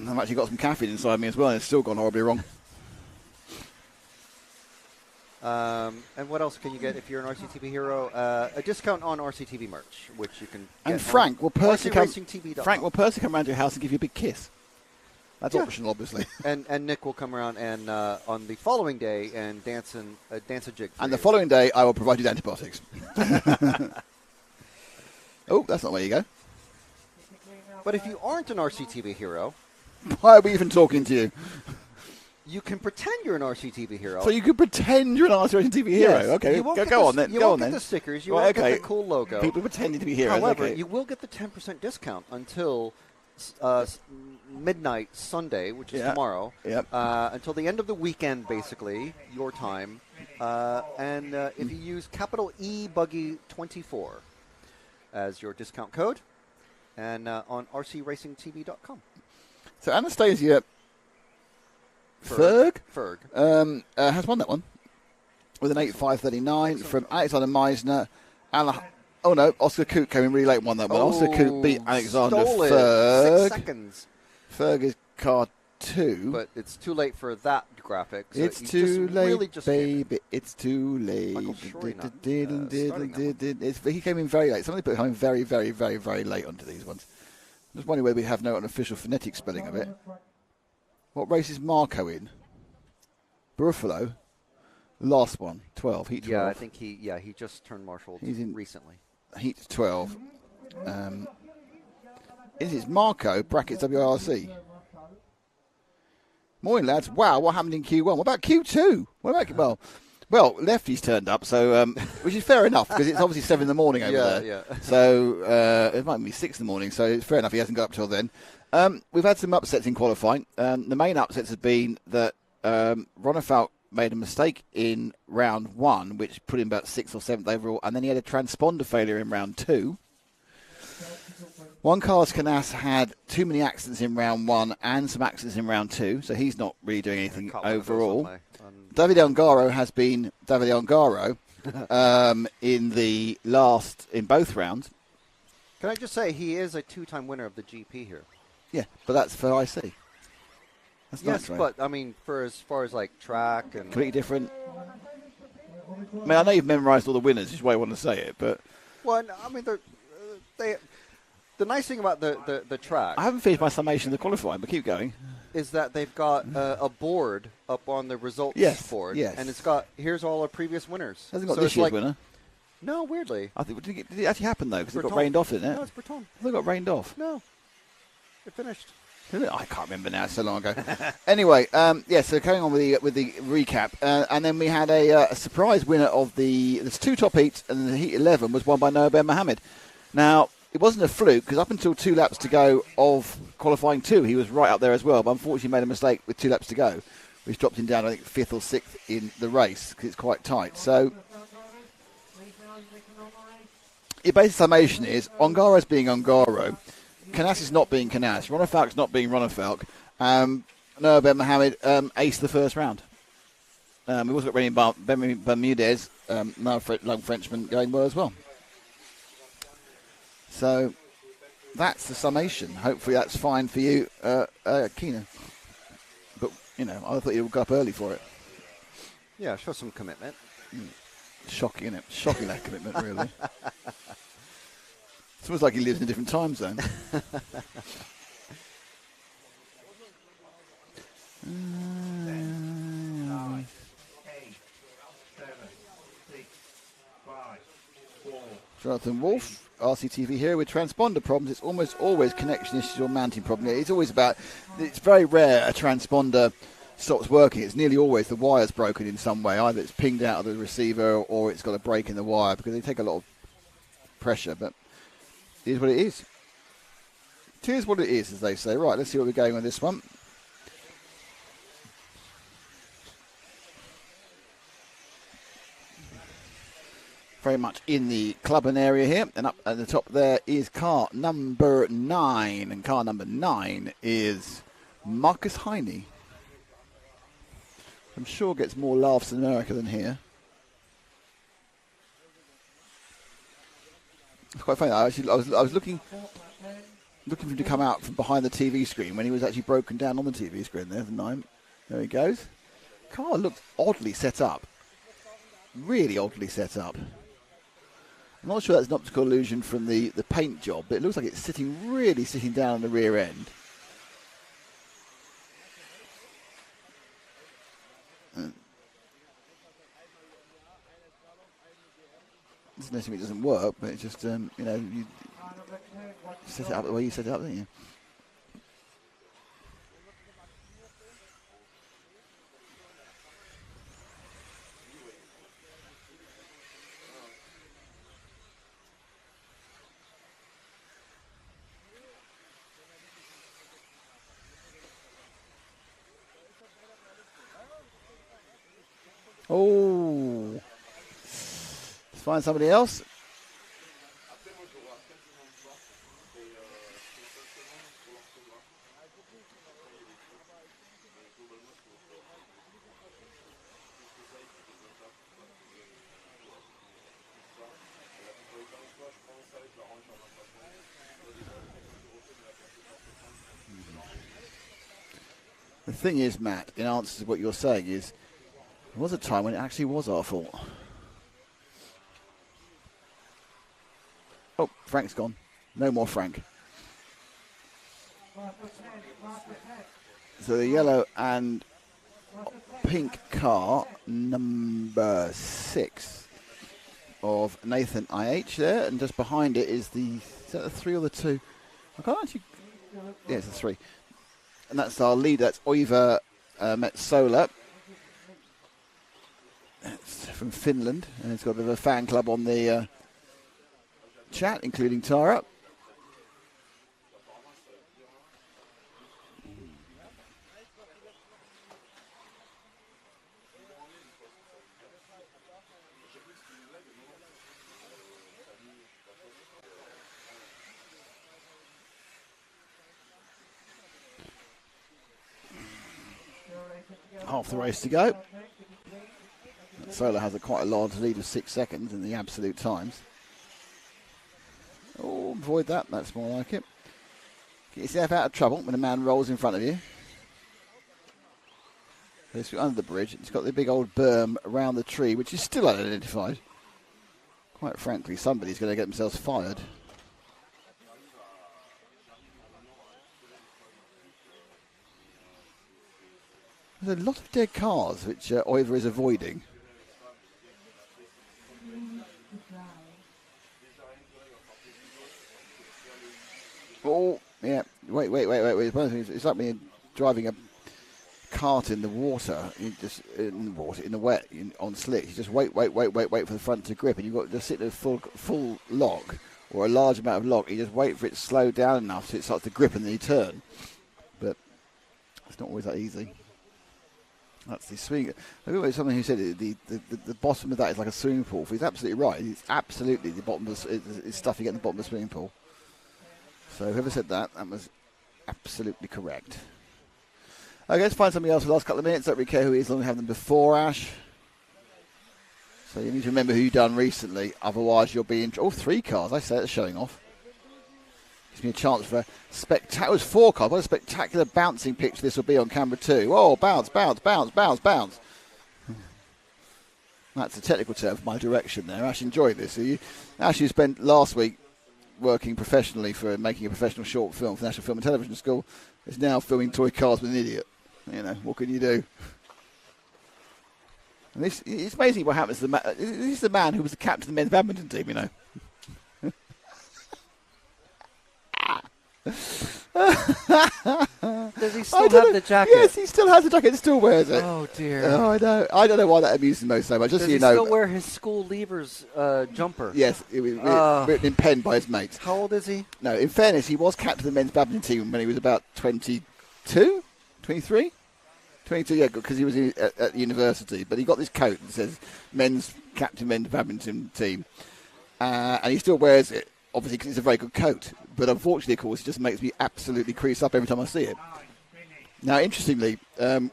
I've actually got some caffeine inside me as well, and it's still gone horribly wrong. And what else can you get if you're an RCTV hero? A discount on RCTV merch, which you can get And Frank will personally come around to your house and give you a big kiss. That's optional, obviously. And Nick will come around and on the following day and dance a jig. For And you. the following day, I will provide you with antibiotics. Oh, that's not where you go. But if you aren't an RCTV hero, Why are we even talking to you? you can pretend you're an RCTV hero. So you could pretend you're an RCTV hero. Yes. Okay, You won't get go the- on then. You Go won't on get then. the stickers. You Right, won't okay. get the cool logo. People pretending to be heroes. However, okay. you will get the 10% discount until midnight Sunday, which is tomorrow. Yep. Until the end of the weekend, basically, your time. And if you use capital E-BUGGY24 as your discount code, and on rcracingtv.com. So Anastasia Ferg has won that one with an 8.539 from Alexander Meisner. Oh no, Oscar Coote came in really late and won that one. Oscar Coote beat Alexander stole Ferg. 6 seconds. Ferg is car 2. But it's too late for that graphic. So It's you too just late, really just baby. It's too late. Michael Shorey not, starting that He came in very late. Some of the people come in very, very, very, very late onto these ones. I'm just wondering whether we have no official phonetic spelling of it. What race is Marco in? Buffalo. Last one, 12. Heat 12. Yeah, I think he just turned marshal He's in recently. Heat 12. It's Marco, brackets WRC. Morning, lads. Wow, what happened in Q1? What about Q2? Well, Lefty's turned up, so which is fair enough, because it's obviously 7 in the morning over there. Yeah. So it might be 6 in the morning, so it's fair enough he hasn't got up till then. We've had some upsets in qualifying. The main upsets have been that Ronefalk made a mistake in round 1, which put him about 6th or 7th overall, and then he had a transponder failure in round 2. Juan Carlos Canas had too many accidents in round 1 and some accidents in round 2, so he's not really doing anything overall. David Ongaro has been David Ongaro in both rounds. Can I just say he is a 2-time winner of the GP here? Yeah, but that's for IC. That's Yes, nice, right? but I mean, for as far as like track and completely different. I mean, I know you've memorised all the winners, is the way I want to say it, but well, I mean, the nice thing about the track. I haven't finished my summation of the qualifying, but keep going. Is that they've got a board up on the results board, and it's got here's all our previous winners. Hasn't got this year's winner. No, weirdly. I think did it actually happen though? Because it got rained off, didn't it? No, it's Breton. They got rained off. No, it finished. I can't remember now. It's so long ago. Anyway, so going on with the recap, and then we had a surprise winner of there's 2 top heats, and the heat 11 was won by Noah Ben Mohammed. Now, it wasn't a fluke, because up until 2 laps to go of qualifying 2, he was right up there as well, but unfortunately made a mistake with 2 laps to go, which dropped him down, I think, 5th or 6th in the race, because it's quite tight. So, your basic summation is, Ongaro's being Ongaro, Canas is not being Canas, Ronefalk's not being Ronefalk, Noah Ben Mohammed aced the first round. We've also got Remy Bermudez, another young Frenchman, going well as well. So that's the summation. Hopefully that's fine for you, Keena. But, I thought you would go up early for it. Yeah, show some commitment. Shocking, isn't it? Shocking, that commitment, really. It's almost like he lives in a different time zone. 9, 8, 7, 6, 5, 4. Jonathan Wolf, RCTV Hero with transponder problems. It's almost always connection issues or mounting problem. It's always it's very rare a transponder stops working. It's nearly always the wire's broken in some way. Either it's pinged out of the receiver or it's got a break in the wire, because they take a lot of pressure, but it is what it is. It is what it is, as they say. Right, let's see what we're going with this one. Very much in the clubbing area here, and up at the top there is car number 9, and car number 9 is Marcus Heine. I'm sure gets more laughs in America than here. It's quite funny. I was looking for him to come out from behind the TV screen when he was actually broken down on the TV screen. There's the 9. There he goes. Car looks oddly set up. Really oddly set up. I'm not sure that's an optical illusion from the paint job, but it looks like it's sitting down on the rear end. Doesn't necessarily mean it doesn't work, but it's just, you set it up the way you set it up, don't you? Oh, let's find somebody else. The thing is, Matt, in answer to what you're saying is, there was a time when it actually was our fault. Oh, Frank's gone. No more Frank. So the yellow and pink car, number 6 of Nathan IH there, and just behind it is is that the 3 or the 2? I can't actually... Yeah, it's a 3. And that's our leader. That's Oiva Metsola. That's from Finland. And it's got a bit of a fan club on the chat, including Tara. Half the race to go. Solar has quite a large lead of 6 seconds in the absolute times. Oh, avoid that. That's more like it. Get yourself out of trouble when a man rolls in front of you. It's under the bridge. It's got the big old berm around the tree, which is still unidentified. Quite frankly, somebody's going to get themselves fired. There's a lot of dead cars, which Oiva is avoiding. Oh, yeah. Wait. It's like me driving a cart in the water. You just in the wet, on slicks. You just wait for the front to grip, and you've got to sit in a full lock or a large amount of lock. You just wait for it to slow down enough so it starts to grip, and then you turn. But it's not always that easy. That's the swing. I remember someone who said the bottom of that is like a swimming pool. He's absolutely right. It's absolutely the bottom of it's stuff you get in the bottom of the swimming pool. So whoever said that was absolutely correct. Okay, let's find somebody else for the last couple of minutes. Don't really care who it is, as long as we have them before Ash. So you need to remember who you've done recently. Otherwise, you'll be in... Oh, 3 cars. I say that's showing off. Gives me a chance for a spectacular... It was 4 cars. What a spectacular bouncing picture this will be on camera 2. Oh, bounce. That's a technical term for my direction there. Ash, enjoy this. Ash, you spent last week working professionally for making a professional short film for National Film and Television School. Is now filming toy cars with an idiot. You know, what can you do? And it's amazing what happens to the man. This is the man who was the captain of the men's badminton team, you know. Does he still have the jacket? Yes, he still has the jacket and still wears it. Oh, dear. Oh, I know. I don't know why that amuses him so much. Just Does so you he know. still wear his school leavers jumper? Yes, it was written in pen by his mates. How old is he? No, in fairness, he was captain of the men's badminton team when he was about 22, 23? 22, yeah, because he was at university. But he got this coat that says men's badminton team. And he still wears it, obviously, because it's a very good coat. But unfortunately, of course, it just makes me absolutely crease up every time I see it. Now, interestingly,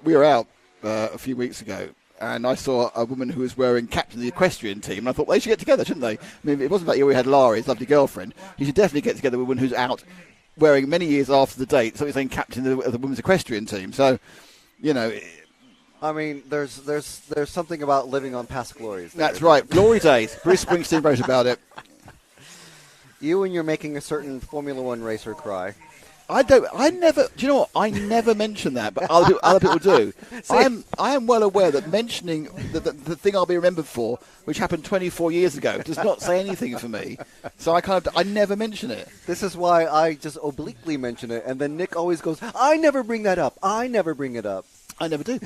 we were out a few weeks ago, and I saw a woman who was wearing captain of the equestrian team, and I thought, well, they should get together, shouldn't they? I mean, it wasn't like you already had Laurie, his lovely girlfriend. You should definitely get together with a woman who's out wearing many years after the date, so he's saying captain of the women's equestrian team. So, you know... I mean, there's something about living on past glories. That's right. Glory days. Bruce Springsteen wrote about it. You and you're making a certain Formula One racer cry. Do you know what? I never mention that, but other people do. I am well aware that mentioning the thing I'll be remembered for, which happened 24 years ago, does not say anything for me. So I never mention it. This is why I just obliquely mention it, and then Nick always goes, I never bring that up. I never bring it up. I never do.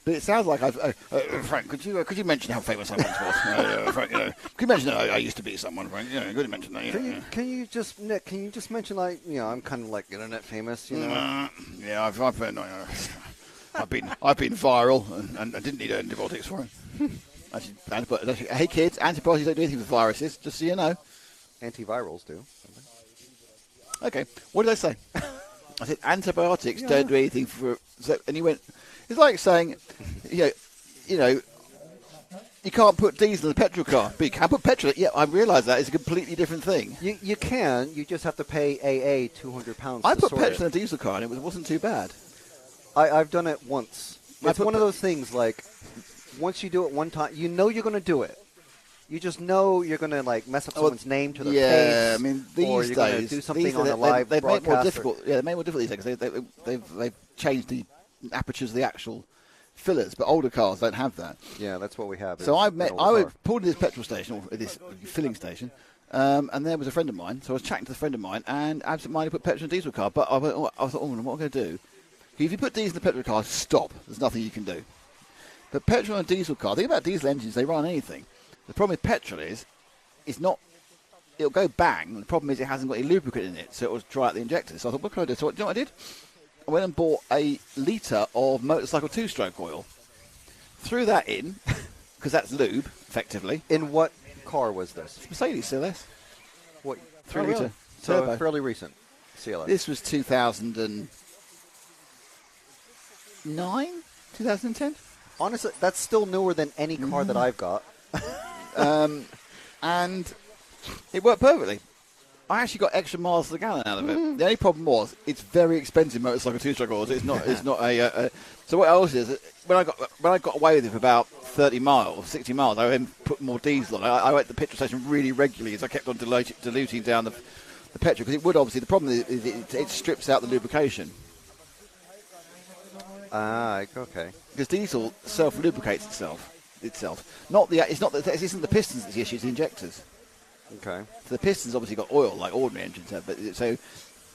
But it sounds like Frank, could you mention how famous I once was? Frank, could you mention that I used to be someone, Frank? Could you mention that? Can you just mention, like, I'm kind of like internet famous, you know? Yeah, I've been viral and I didn't need antibiotics for it. Actually, hey kids, antibiotics don't do anything for viruses, just so you know. Antivirals do. Okay, what did I say? I said antibiotics don't do anything for. And he went. It's like saying, you can't put diesel in a petrol car, but you can put petrol. Yeah, I realise that it's a completely different thing. You can. You just have to pay AA £200. I put petrol in a diesel car, and it wasn't too bad. I've done it once. It's one of those things, like, once you do it one time, you know you're going to do it. You just know you're going to, like, mess up someone's name to their face. Yeah, I mean, these days, do something on a live they've made more broadcast. difficult. Yeah, they made more difficult these days because they've changed the apertures of the actual fillers, but older cars don't have that. Yeah, that's what we have. So I pulled in this petrol station, or this filling station, And there was a friend of mine, so I was chatting to the friend of mine, and absentmindedly put petrol in a diesel car. But I thought, what am I going to do? If you put diesel in a petrol car, stop. There's nothing you can do. But petrol on a diesel car, think about diesel engines, they run on anything. The problem with petrol is, it's not, it'll go bang. The problem is it hasn't got any lubricant in it, so it will dry out the injector. So I thought, what can I do? So you know what I did? I went and bought a litre of motorcycle two-stroke oil. Threw that in, because that's lube, effectively. In what car was this? It's Mercedes CLS. What? 3 litre Really? turbo. So fairly recent. CLS. This was 2009? 2010? Honestly, that's still newer than any car that I've got. And it worked perfectly. I actually got extra miles to the gallon out of it. The only problem was it's very expensive motorcycle two-stroke oils. It's not. It's not a. So what else is when I got away with it for about 30 miles, 60 miles, I then put more diesel on. I went to the petrol station really regularly as I kept on diluting down the petrol, because it would obviously. The problem is it strips out the lubrication. Okay. Because diesel self-lubricates itself. Not the. It's not. It isn't the pistons that's the issue. It's the injectors. Okay. So the pistons obviously got oil like ordinary engines have. But so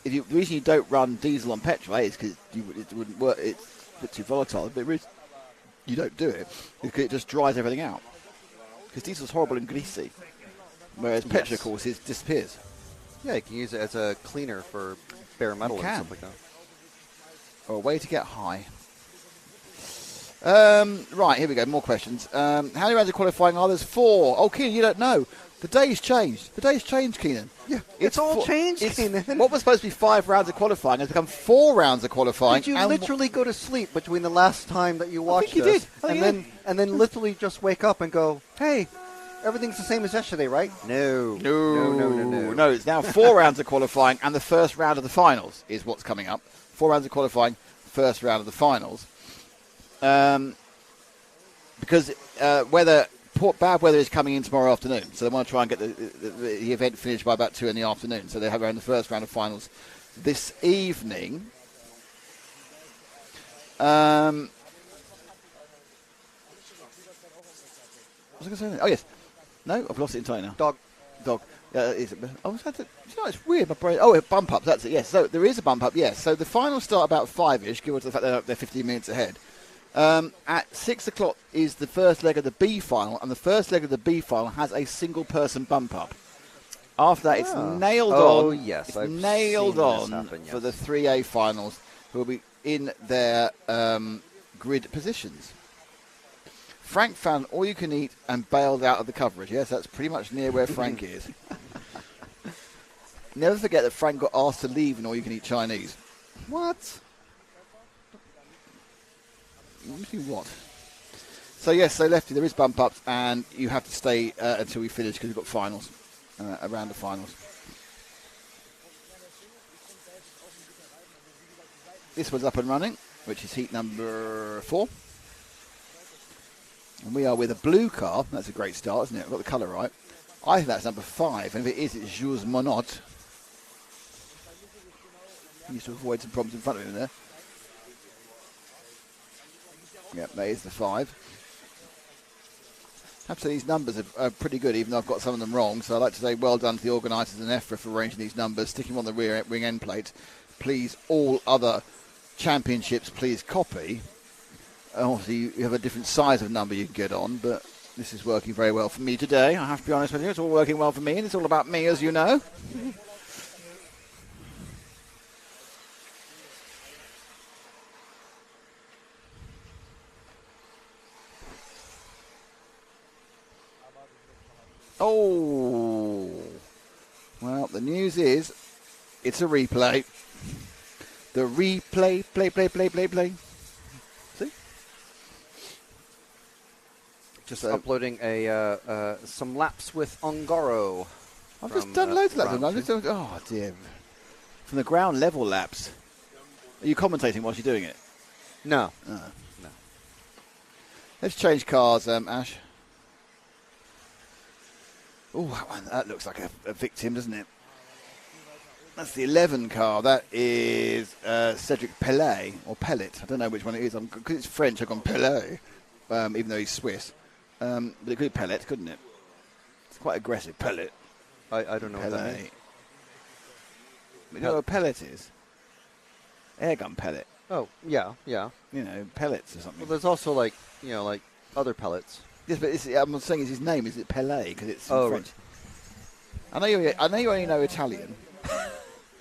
the reason you don't run diesel on petrol is because it wouldn't work. It's a bit too volatile. But you don't do it because it just dries everything out. Because diesel's horrible and greasy, whereas petrol, of course, disappears. Yeah, you can use it as a cleaner for bare metal and stuff like that. Or a way to get high. Right, here we go. More questions. How many rounds of qualifying are there? 4. Oh, Keenan, you don't know. The day's changed. The day's changed, Keenan. Yeah, it's all changed, Keenan. What was supposed to be 5 rounds of qualifying has become 4 rounds of qualifying. Did you literally go to sleep between the last time that you watched this? I think you did. And then literally just wake up and go, hey, everything's the same as yesterday, right? No. No, it's now 4 rounds of qualifying, and the first round of the finals is what's coming up. 4 rounds of qualifying, first round of the finals. Because bad weather is coming in tomorrow afternoon, so they want to try and get the event finished by about 2 in the afternoon. So they have around the first round of finals this evening. What was I going to say? Oh yes, no, I've lost it entirely now. Dog. It's weird. My brain. Oh, bump up. That's it. Yes. So there is a bump up. Yes. So the finals start about 5ish. Given the fact they're 15 minutes ahead. At 6 o'clock is the first leg of the B final, and the first leg of the B final has a single person bump up. After that, it's nailed on. Oh, yes. It's nailed on for the 3A finals, who will be in their grid positions. Frank found all you can eat and bailed out of the coverage. Yes, that's pretty much near where Frank is. Never forget that Frank got asked to leave in all you can eat Chinese. What? Let me see what. So yes, so Lefty, there is bump ups, and you have to stay until we finish because we've got finals, around the finals. This one's up and running, which is heat number 4. And we are with a blue car. That's a great start, isn't it? I've got the colour right. I think that's number 5, and if it is, it's Jules Monod. He used to avoid some problems in front of him there. Yep, that is the 5. I have to say these numbers are pretty good, even though I've got some of them wrong. So I'd like to say well done to the organisers and EFRA for arranging these numbers, sticking them on the rear wing end plate. Please, all other championships, please copy. Obviously, you have a different size of number you can get on, but this is working very well for me today. I have to be honest with you. It's all working well for me, and it's all about me, as you know. Oh, well, the news is it's a replay. The replay, play. See? Just uploading some laps with Ongaro. I've just done loads of laps. Oh, dear. From the ground level laps. Are you commentating whilst you're doing it? No. No. Let's change cars, Ash. Oh, that looks like a victim, doesn't it? That's the 11 car. That is Cedric Pellet, or Pellet. I don't know which one it is. Because it's French, I've gone Pellet, even though he's Swiss. But it could be Pellet, couldn't it? It's quite aggressive, Pellet. I don't know what that means. You know what a pellet is? Air gun pellet. Oh, yeah. You know, pellets or something. Well, there's also like other pellets. Yes, but I'm not saying it's his name. Is it Pelé? Because it's in French. Right. I know you only know Italian.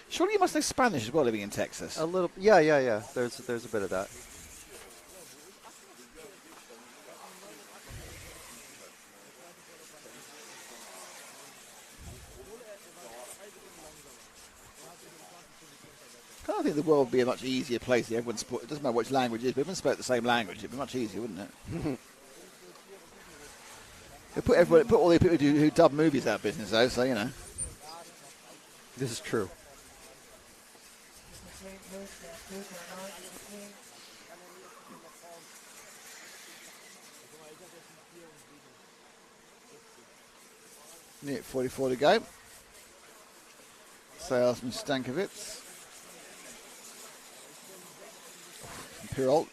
Surely you must know Spanish as well, living in Texas. A little. Yeah. There's a bit of that. I think the world would be a much easier place if everyone spoke. It doesn't matter which language it is, but if everyone spoke the same language, it'd be much easier, wouldn't it? Put all the people who dub movies out of business, though. So you know, this is true. Minute 44 to go. Salesman Stankovic. Perrault.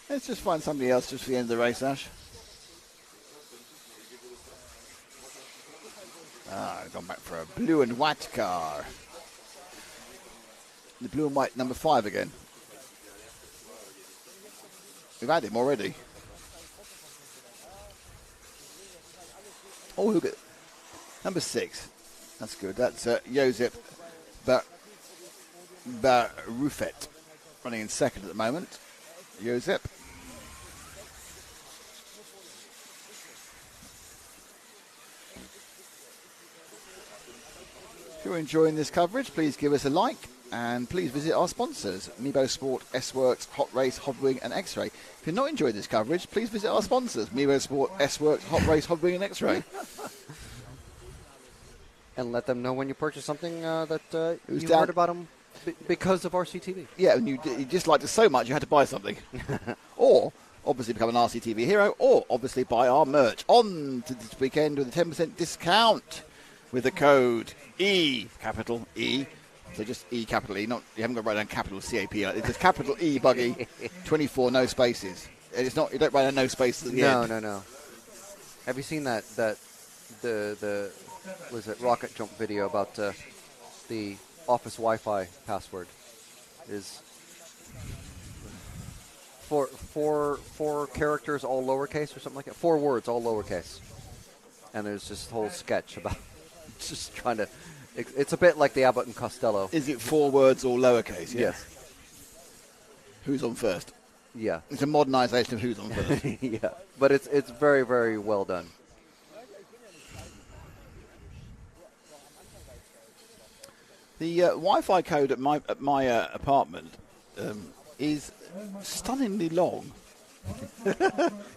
Let's just find somebody else just for the end of the race, Ash. Gone back for a blue and white car. The blue and white number 5 again. We've had him already. Oh, look at number 6. That's good. That's Josep Barufet running in second at the moment. Josep. If you're enjoying this coverage, please give us a like and please visit our sponsors, Mebo Sport, S-Works, Hot Race, Hobwing and X-Ray. If you're not enjoying this coverage, please visit our sponsors, Mebo Sport, S-Works, Hot Race, Hobwing and X-Ray. And let them know when you purchase something that you heard about them because of RCTV. Yeah, and you disliked it so much you had to buy something. Or obviously become an RCTV hero, or obviously buy our merch on to this weekend with a 10% discount with the code E, capital E. So just E, capital E, not, you haven't got to write down capital C-A-P. It's just capital E, buggy, 24, no spaces. And it's not, you don't write down no spaces at the end. No. Have you seen the was it rocket jump video about the office Wi-Fi password is four characters all lowercase or something like that, 4 words all lowercase, and there's this whole sketch about just trying to. It's a bit like the Abbott and Costello. Is it 4 words all lowercase? Yeah. Yes. Who's on first? Yeah. It's a modernisation of who's on first. Yeah, but it's very, very well done. The Wi-Fi code at my apartment is stunningly long.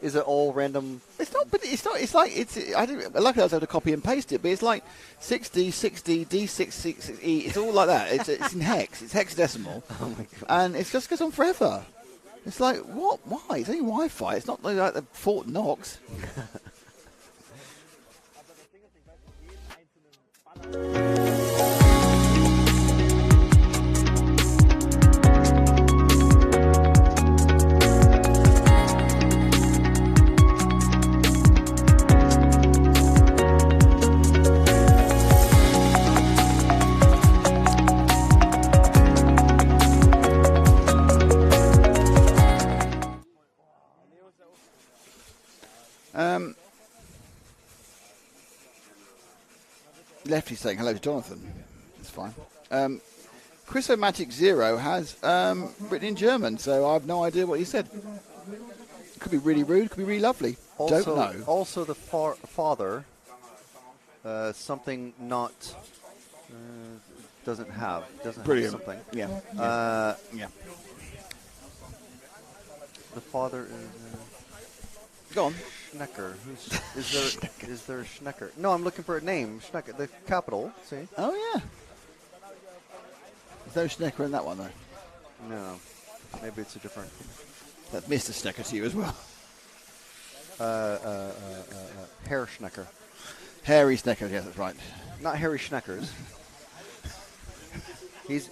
Is it all random? It's not, but it's not. It's like I didn't. Luckily, I was able to copy and paste it, but it's like 60, D666E. It's all like that. It's in hex. It's hexadecimal. Oh my god! And it just goes on forever. It's like what? Why? It's only Wi-Fi. It's not like the Fort Knox. Lefty saying hello to Jonathan. That's fine. Chris-O-Matic Zero has written in German, so I have no idea what he said. Could be really rude, could be really lovely. Also, don't know. Also, the father, something not doesn't have Brilliant. something. Yeah. Yeah. The father is. Go on. Schnecker. Is there a Schnecker? No, I'm looking for a name. Schnecker, the capital. See? Oh, yeah. There's no Schnecker in that one, though. No. Maybe it's a different. That's Mr. Schnecker to you as well. Herr Schnecker. Harry Schnecker, yes, that's right. Not Harry Schneckers. He's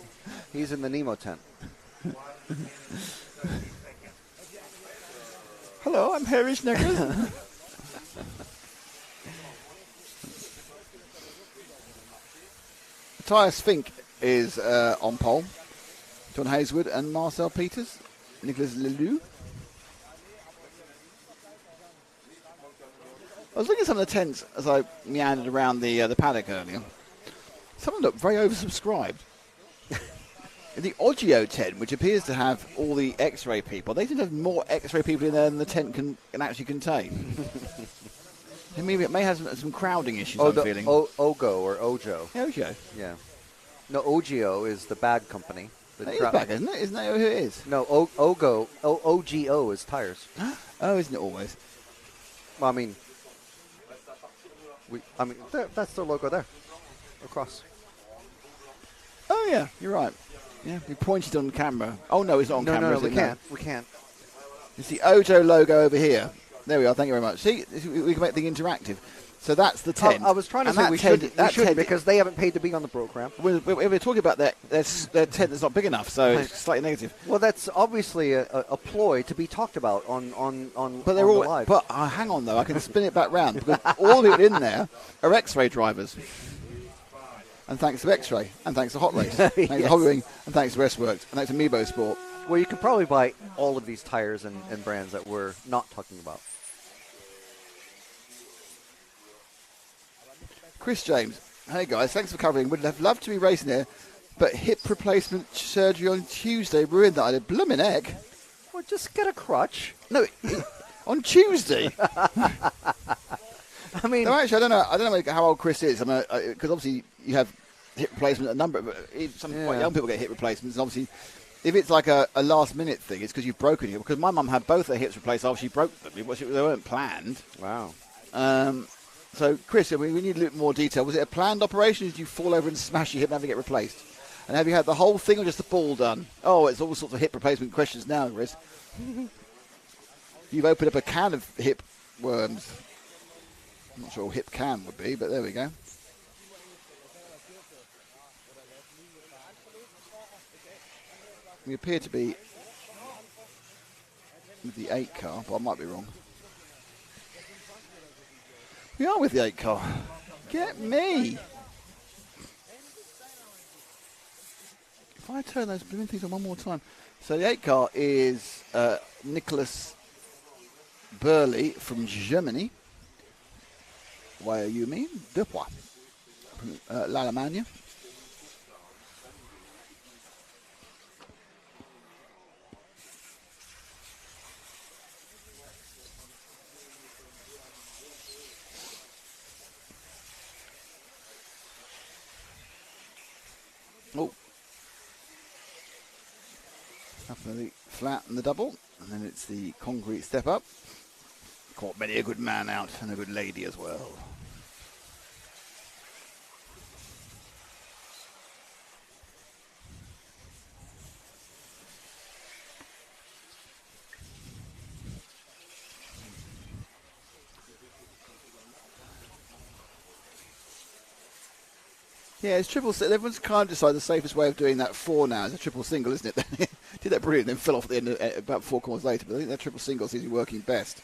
in the Nemo tent. Hello, I'm Harry Schnecker. Matthias Fink is on pole. John Hazelwood and Marcel Peters. Nicholas Leloup. I was looking at some of the tents as I meandered around the paddock earlier. Some of them look very oversubscribed. In the Oggio tent, which appears to have all the X-ray people, they seem to have more X-ray people in there than the tent can actually contain. Maybe it may have some crowding issues, I'm feeling. Ogo or Ojo. Ojo. Yeah. No, Oggio is the bag company. It is bag, isn't it? Isn't that who it is? No, OGO is tires. Oh, isn't it always? Well, I mean, that's their logo there, across. Oh yeah, you're right. Yeah, we pointed on camera. Oh no, it's not on camera. No, we can't. We can't. It's the Ojo logo over here. There we are. Thank you very much. See, we can make the interactive. So that's the tent. I was trying to say we should because they haven't paid to be on the program. We're talking about their tent that's not big enough, so it's slightly negative. Well, that's obviously a ploy to be talked about on But they're all live. But hang on though, I can spin it back round because all the people in there are X-ray drivers. And thanks to X-ray, and thanks to Hot Race, thanks to Hobbywing, and thanks to Restworks, and thanks to Meebo Sport. Well, you can probably buy all of these tires and brands that we're not talking about. Chris James, hey guys, thanks for covering. Would have loved to be racing there, but hip replacement surgery on Tuesday ruined that. I did blooming heck. Well, just get a crutch. No, on Tuesday. I mean, no, actually, I don't know how old Chris is. I mean, because obviously you have hip replacement. A number, some quite young people get hip replacements. And obviously, if it's like a last minute thing, it's because you've broken it. Because my mum had both her hips replaced after she broke them. They weren't planned. Wow. So, Chris, we need a little more detail. Was it a planned operation, or did you fall over and smash your hip and have to get replaced? And have you had the whole thing or just the ball done? Oh, it's all sorts of hip replacement questions now, Chris. You've opened up a can of hip worms. I'm not sure what hip can would be, but there we go. We appear to be with the 8 car, but I might be wrong. We are with the 8 car. Get me! If I turn those blooming things on one more time. So the 8 car is Nicholas Burley from Germany. Why are you mean? Depois. From l'Allemagne. Oh. After the flat and the double, and then it's the concrete step up. Caught many a good man out and a good lady as well. Yeah, it's triple. Everyone's kind of decided the safest way of doing that 4 now is a triple single, isn't it? Did that brilliant, then fell off at the end about 4 corners later. But I think that triple single seems to be working best.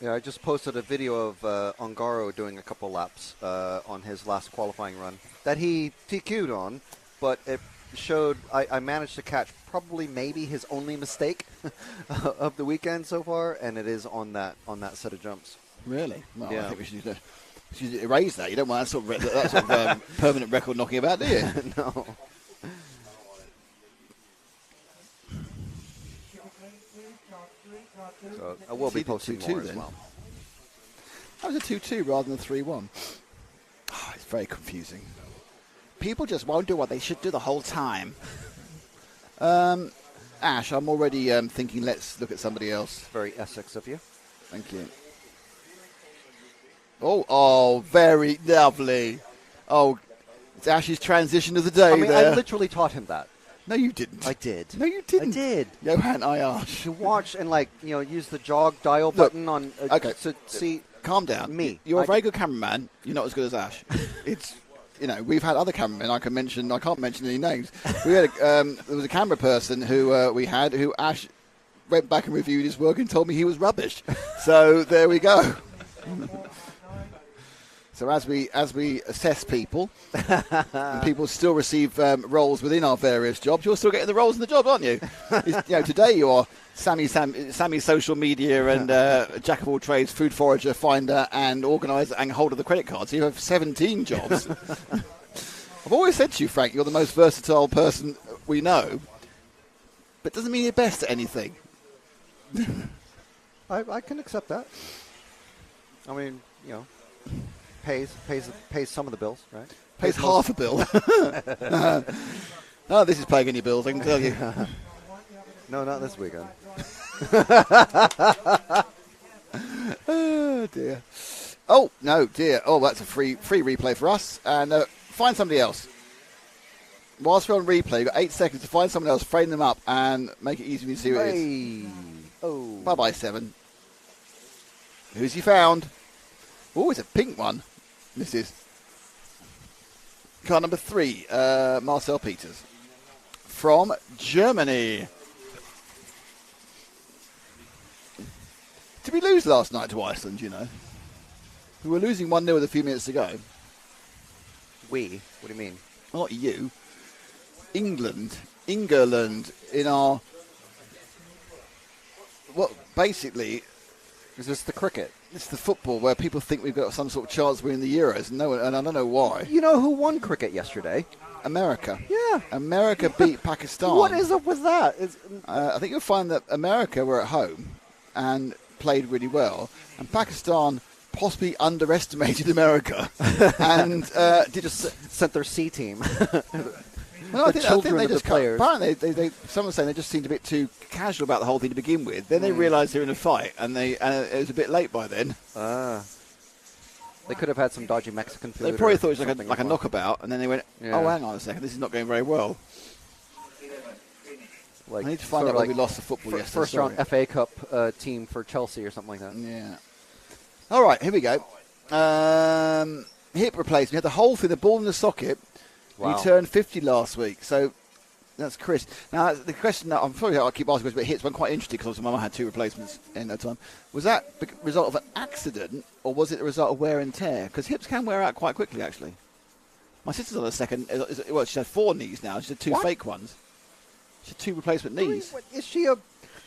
Yeah, I just posted a video of Ongaro doing a couple laps on his last qualifying run that he TQ'd on, but it showed I managed to catch probably maybe his only mistake of the weekend so far, and it is on that set of jumps. Really? Well, yeah. I think we should erase that. You don't want that sort of permanent record knocking about, do you? No. So I will be posting more as well. That was a 2-2 rather than a 3-1. Oh, it's very confusing. People just won't do what they should do the whole time. Ash, I'm already thinking let's look at somebody else. Very Essex of you. Thank you. Oh, very lovely. Oh, it's Ash's transition of the day. I mean, there. I literally taught him that. No, you didn't. I did. No, you didn't. I did. Johan Ayash. To watch and use the jog dial button on. Okay. To see. Calm down. Me. You're a very good cameraman. You're not as good as Ash. It's, we've had other cameramen. I can't mention any names. We had there was a camera person who who Ash went back and reviewed his work and told me he was rubbish. So there we go. So as we assess people, and people still receive roles within our various jobs, you're still getting the roles in the job, aren't you? Today you are Sammy social media and jack of all trades, food forager, finder, and organizer and holder of the credit card. So you have 17 jobs. I've always said to you, Frank, you're the most versatile person we know, but doesn't mean you're best at anything. I can accept that. I mean, pays some of the bills, right? Pays half a bill. Oh, this is paying any bills, I can tell you. No, not this weekend. Oh, dear. Oh, no, dear. Oh, that's a free replay for us. And find somebody else. Whilst we're on replay, you've got 8 seconds to find someone else, frame them up, and make it easy for you to see who it is. Oh. Bye-bye, 7. Who's he found? Oh, it's a pink one. This is car number 3, Marcel Peters from Germany. Did we lose last night to Iceland, We were losing 1-0 with a few minutes to go. We? What do you mean? Not you. England in our... Well, basically... Is this the cricket? It's the football where people think we've got some sort of chance of winning the Euros, and I don't know why. You know who won cricket yesterday? America. Yeah. America beat Pakistan. What is up with that? I think you'll find that America were at home and played really well, and Pakistan possibly underestimated America and just sent their C team. Well, I think they just players. Apparently, someone's saying they just seemed a bit too casual about the whole thing to begin with. Then they realised they were in a fight, and it was a bit late by then. They could have had some dodgy Mexican food. They probably thought it was like a knockabout, and then they went, "Oh, hang on a second, this is not going very well." I need to find out why we lost the football yesterday. First round FA Cup team for Chelsea or something like that. Yeah. All right, here we go. Hip replacement. We had the hole through the ball in the socket. Wow. He turned 50 last week, so that's Chris. Now, the question that I'm sorry I keep asking about hips, but I'm quite interested because my mum had 2 replacements in that time. Was that the result of an accident, or was it a result of wear and tear? Because hips can wear out quite quickly, actually. My sister's on a second. Well, she's had 4 knees now. She's had 2 fake ones. She had 2 replacement knees. Is she a?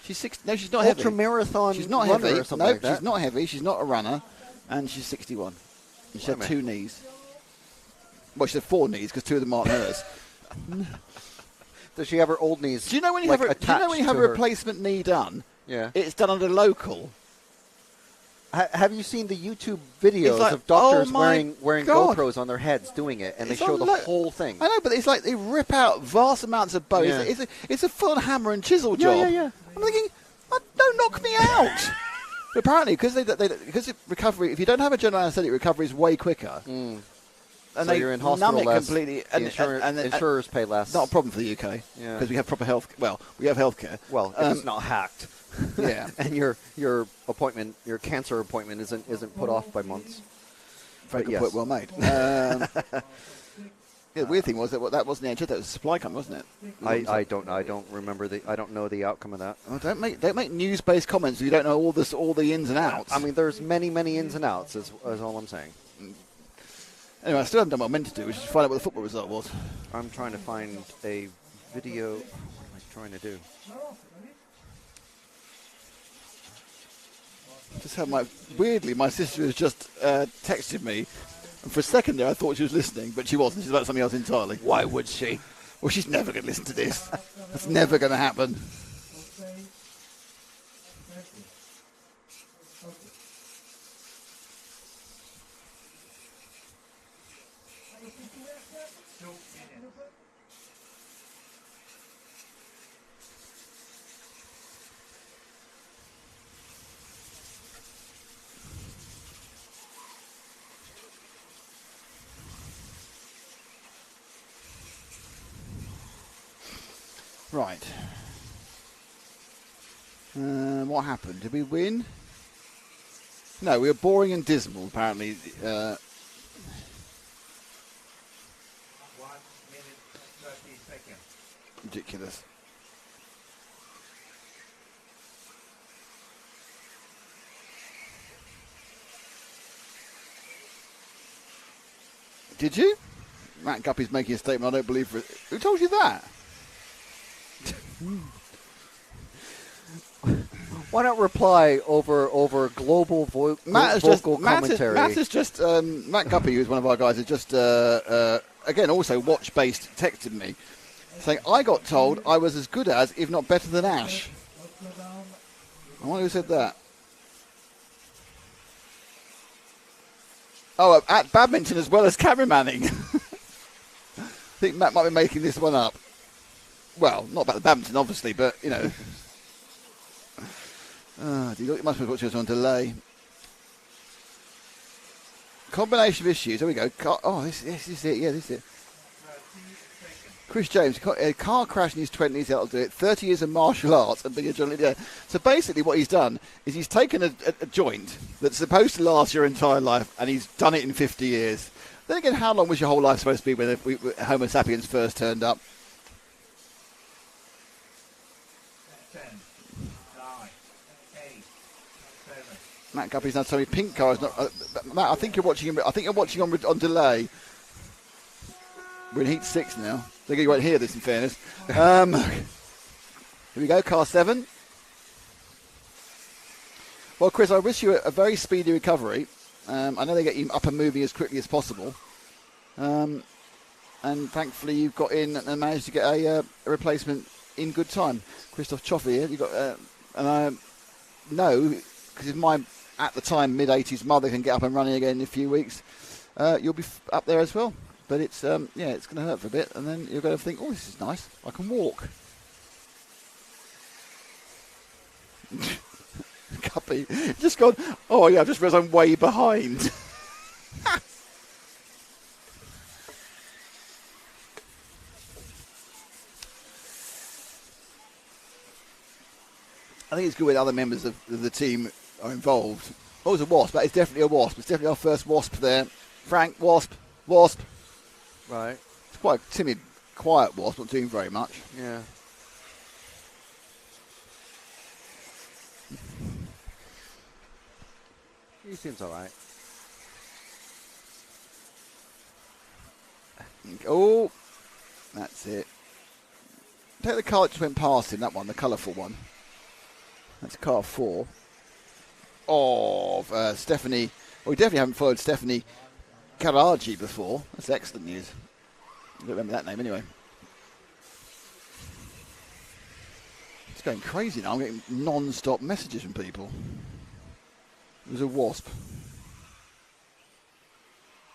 She's 6. No, she's not heavy. Ultra-marathon. She's not runner heavy. or something like that. She's not heavy. She's not a runner, and she's 61. And she had 2 knees. Well, she had 4 knees because 2 of them aren't hers. Does she have her old knees? Do you know when you have a replacement knee done? Yeah. It's done under local. Have you seen the YouTube videos of doctors wearing GoPros on their heads doing it, and they show the whole thing? I know, but it's like they rip out vast amounts of bone. Yeah. It's a full hammer and chisel job. Yeah. I'm thinking, don't knock me out. But apparently, because recovery, if you don't have a general anaesthetic, recovery is way quicker. And so you're in hospital numb it less. Completely. And insurers pay less. Not a problem for the UK because we have proper health. Well, we have healthcare. Well, if it's not hacked. Yeah. And your appointment, your cancer appointment, isn't put off by months. Very good point, well made. The weird thing was that wasn't the NHS, that was a supply company, wasn't it? I don't remember I don't know the outcome of that. Oh, don't make news-based comments if you don't know all the ins and outs. I mean, there's many ins and outs. Is all I'm saying. Anyway, I still haven't done what I meant to do, which is find out what the football result was. I'm trying to find a video. What am I trying to do? Just had weirdly, my sister has just texted me, and for a second there I thought she was listening, but she wasn't. She's about something else entirely. Why would she? Well, she's never going to listen to this. That's never going to happen. Right. What happened? Did we win? No, we were boring and dismal, apparently. 1 minute 30 seconds. Ridiculous. Did you? Matt Guppy's making a statement I don't believe for it. Who told you that? Why not reply over global vocal commentary? Matt Guppy, who's one of our guys, has just, again, also watch-based, texted me, saying, I got told I was as good as, if not better than Ash. I wonder who said that. Oh, at badminton as well as cameramanning. I think Matt might be making this one up. Well, not about the badminton, obviously, but, you know. You must be watching us on delay. Combination of issues. There we go. This is it. Yeah, this is it. Chris James, a car crash in his 20s, that'll do it. 30 years of martial arts and being a journalist. Yeah. So basically what he's done is he's taken a joint that's supposed to last your entire life and he's done it in 50 years. Then again, how long was your whole life supposed to be when Homo sapiens first turned up? 10, 9, 8, 7. Matt Guppy's now telling me pink car is not... Matt, I think you're watching on delay. We're in heat 6 now. I think you won't hear this, in fairness. Here we go, car 7. Well, Chris, I wish you a very speedy recovery. I know they get you up and moving as quickly as possible. And thankfully you've got in and managed to get a replacement in good time. Christoph Choffer here. You got, and I know, because if my, at the time, mid-80s mother can get up and running again in a few weeks, you'll be up there as well. But it's it's going to hurt for a bit, and then you're going to think, oh, this is nice. I can walk. Guppy, just gone. Oh yeah, I've just realised I'm way behind. I think it's good when other members of the team are involved. Oh, it's a wasp. That is definitely a wasp. It's definitely our first wasp there. Frank, wasp. Right. It's quite a timid, quiet wasp, not doing very much. Yeah. He seems all right. Oh, that's it. Take the car that just went past him, that one, the colourful one. That's car 4 of Stephanie. Well, we definitely haven't followed Stephanie Karaji before. That's excellent news. I don't remember that name anyway. It's going crazy now. I'm getting non-stop messages from people. It was a wasp.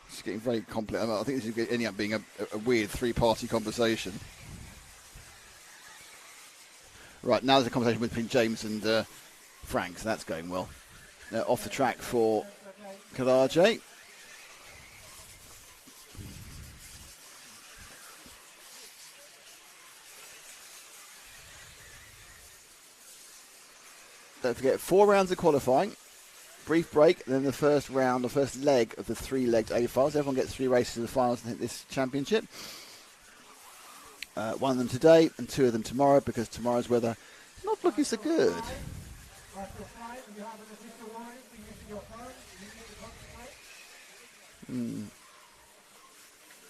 It's getting very complex. I think this is ending up being a weird three-party conversation. Right, now there's a conversation between James and Frank, so that's going well. Off the track for Karaji. Don't forget, 4 rounds of qualifying, brief break, and then the first round, the first leg of the 3-legged A-finals. Everyone gets 3 races in the finals in this championship. 1 of them today and 2 of them tomorrow, because tomorrow's weather is not looking so good.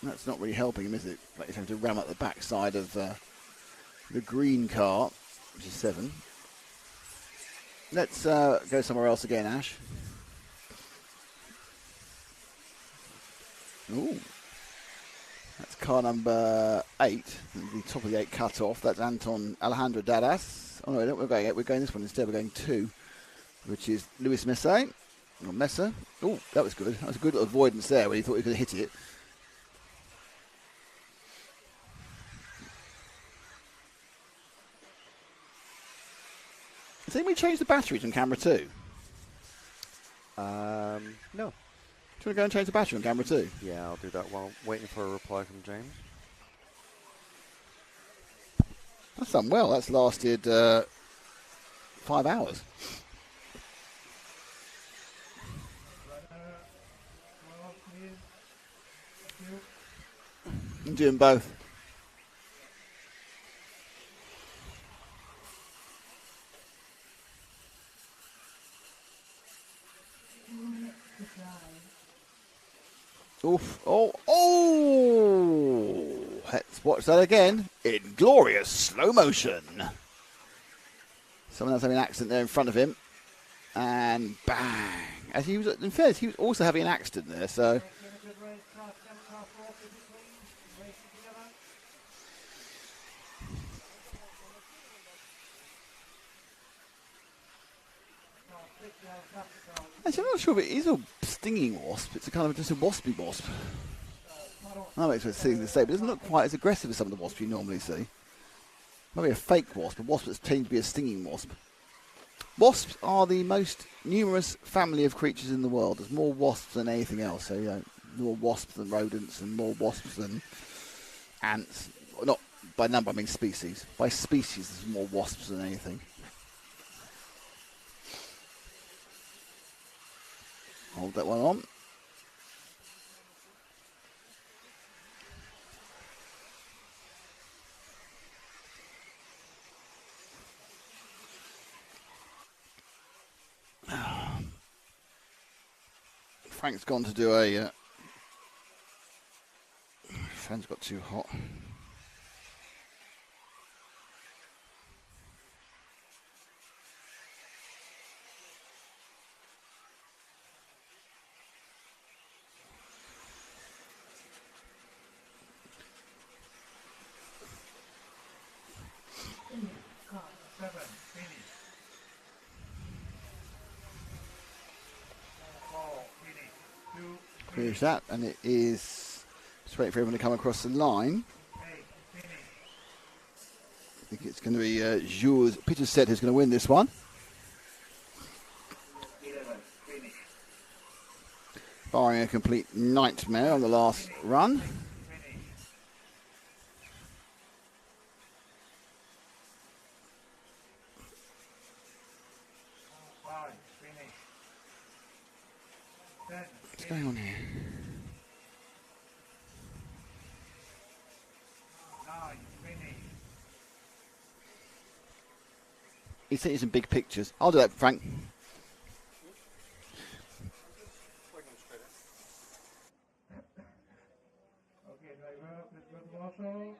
That's not really helping him, is it? Like he's having to ram up the backside of the green car, which is 7. Let's go somewhere else again, Ash. Ooh. That's car number 8, the top of the 8 cut off. That's Anton Alejandro Dadas. Oh no, we're going this one instead. We're going 2, which is Luis Messa. Or Messa. Oh, that was good. That was a good little avoidance there when he thought he could hit it. Has anybody changed the batteries on camera 2? No. Do you want to go and change the battery on camera 2? Yeah, I'll do that while waiting for a reply from James. That's done well. That's lasted 5 hours. I'm doing both. Oof. Oh, oh! Let's watch that again in glorious slow motion. Someone else having an accident there in front of him. And bang. As he was, in fairness, he was also having an accident there, so. Actually, I'm not sure if it is a stinging wasp. It's a kind of just a waspy wasp. That makes sense to say, but it doesn't look quite as aggressive as some of the wasps you normally see. Maybe a fake wasp, a wasp that's tending to be a stinging wasp. Wasps are the most numerous family of creatures in the world. There's more wasps than anything else. So, you know, more wasps than rodents and more wasps than ants. Not by number, I mean species. By species, there's more wasps than anything. Hold that one on. Frank's gone to do a... fan's got too hot. Finish that, and it is just waiting for everyone to come across the line. I think it's going to be Jules Peterstedt who's going to win this one. Barring a complete nightmare on the last run. What's going on here? He sent you some big pictures. I'll do that, Frank. Okay, driver, let's go to Marshall.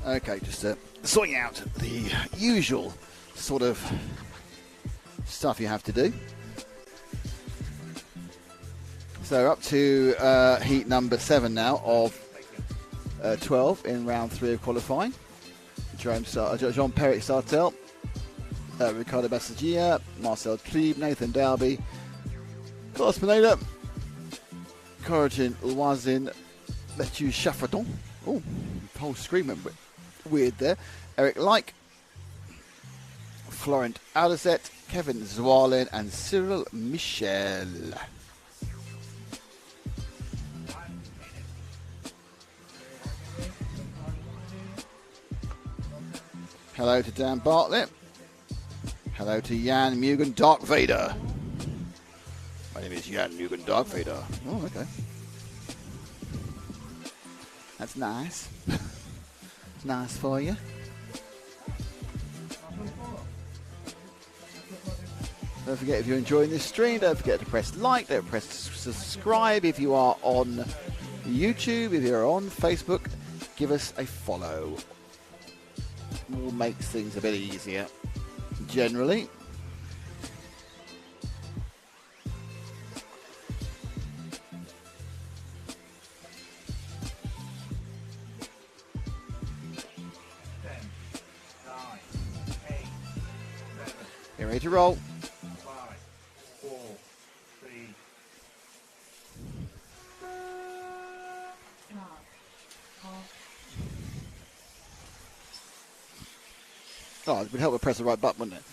Okay, just sorting out the usual sort of stuff you have to do. So up to heat number 7 now of 12 in round 3 of qualifying. Jean-Pierre Sartel, Ricardo Bassagia, Marcel Trieb, Nathan Dalby, Carlos Pineda, Corentin Loisin, Mathieu Chaffredon. Oh, whole screen went weird there. Eric Like, Florent Audazet, Kevin Zwalin, and Cyril Michel. Hello to Dan Bartlett. Hello to Jan Mugen Dark Vader. My name is Jan Mugen Dark Vader. Oh, okay. That's nice. It's nice for you. Don't forget, if you're enjoying this stream, don't forget to press like, don't press subscribe. If you are on YouTube, if you're on Facebook, give us a follow. All makes things a bit easier, generally. Get ready to roll. 5, 4, 3. Oh, it would help to press the right button, wouldn't it?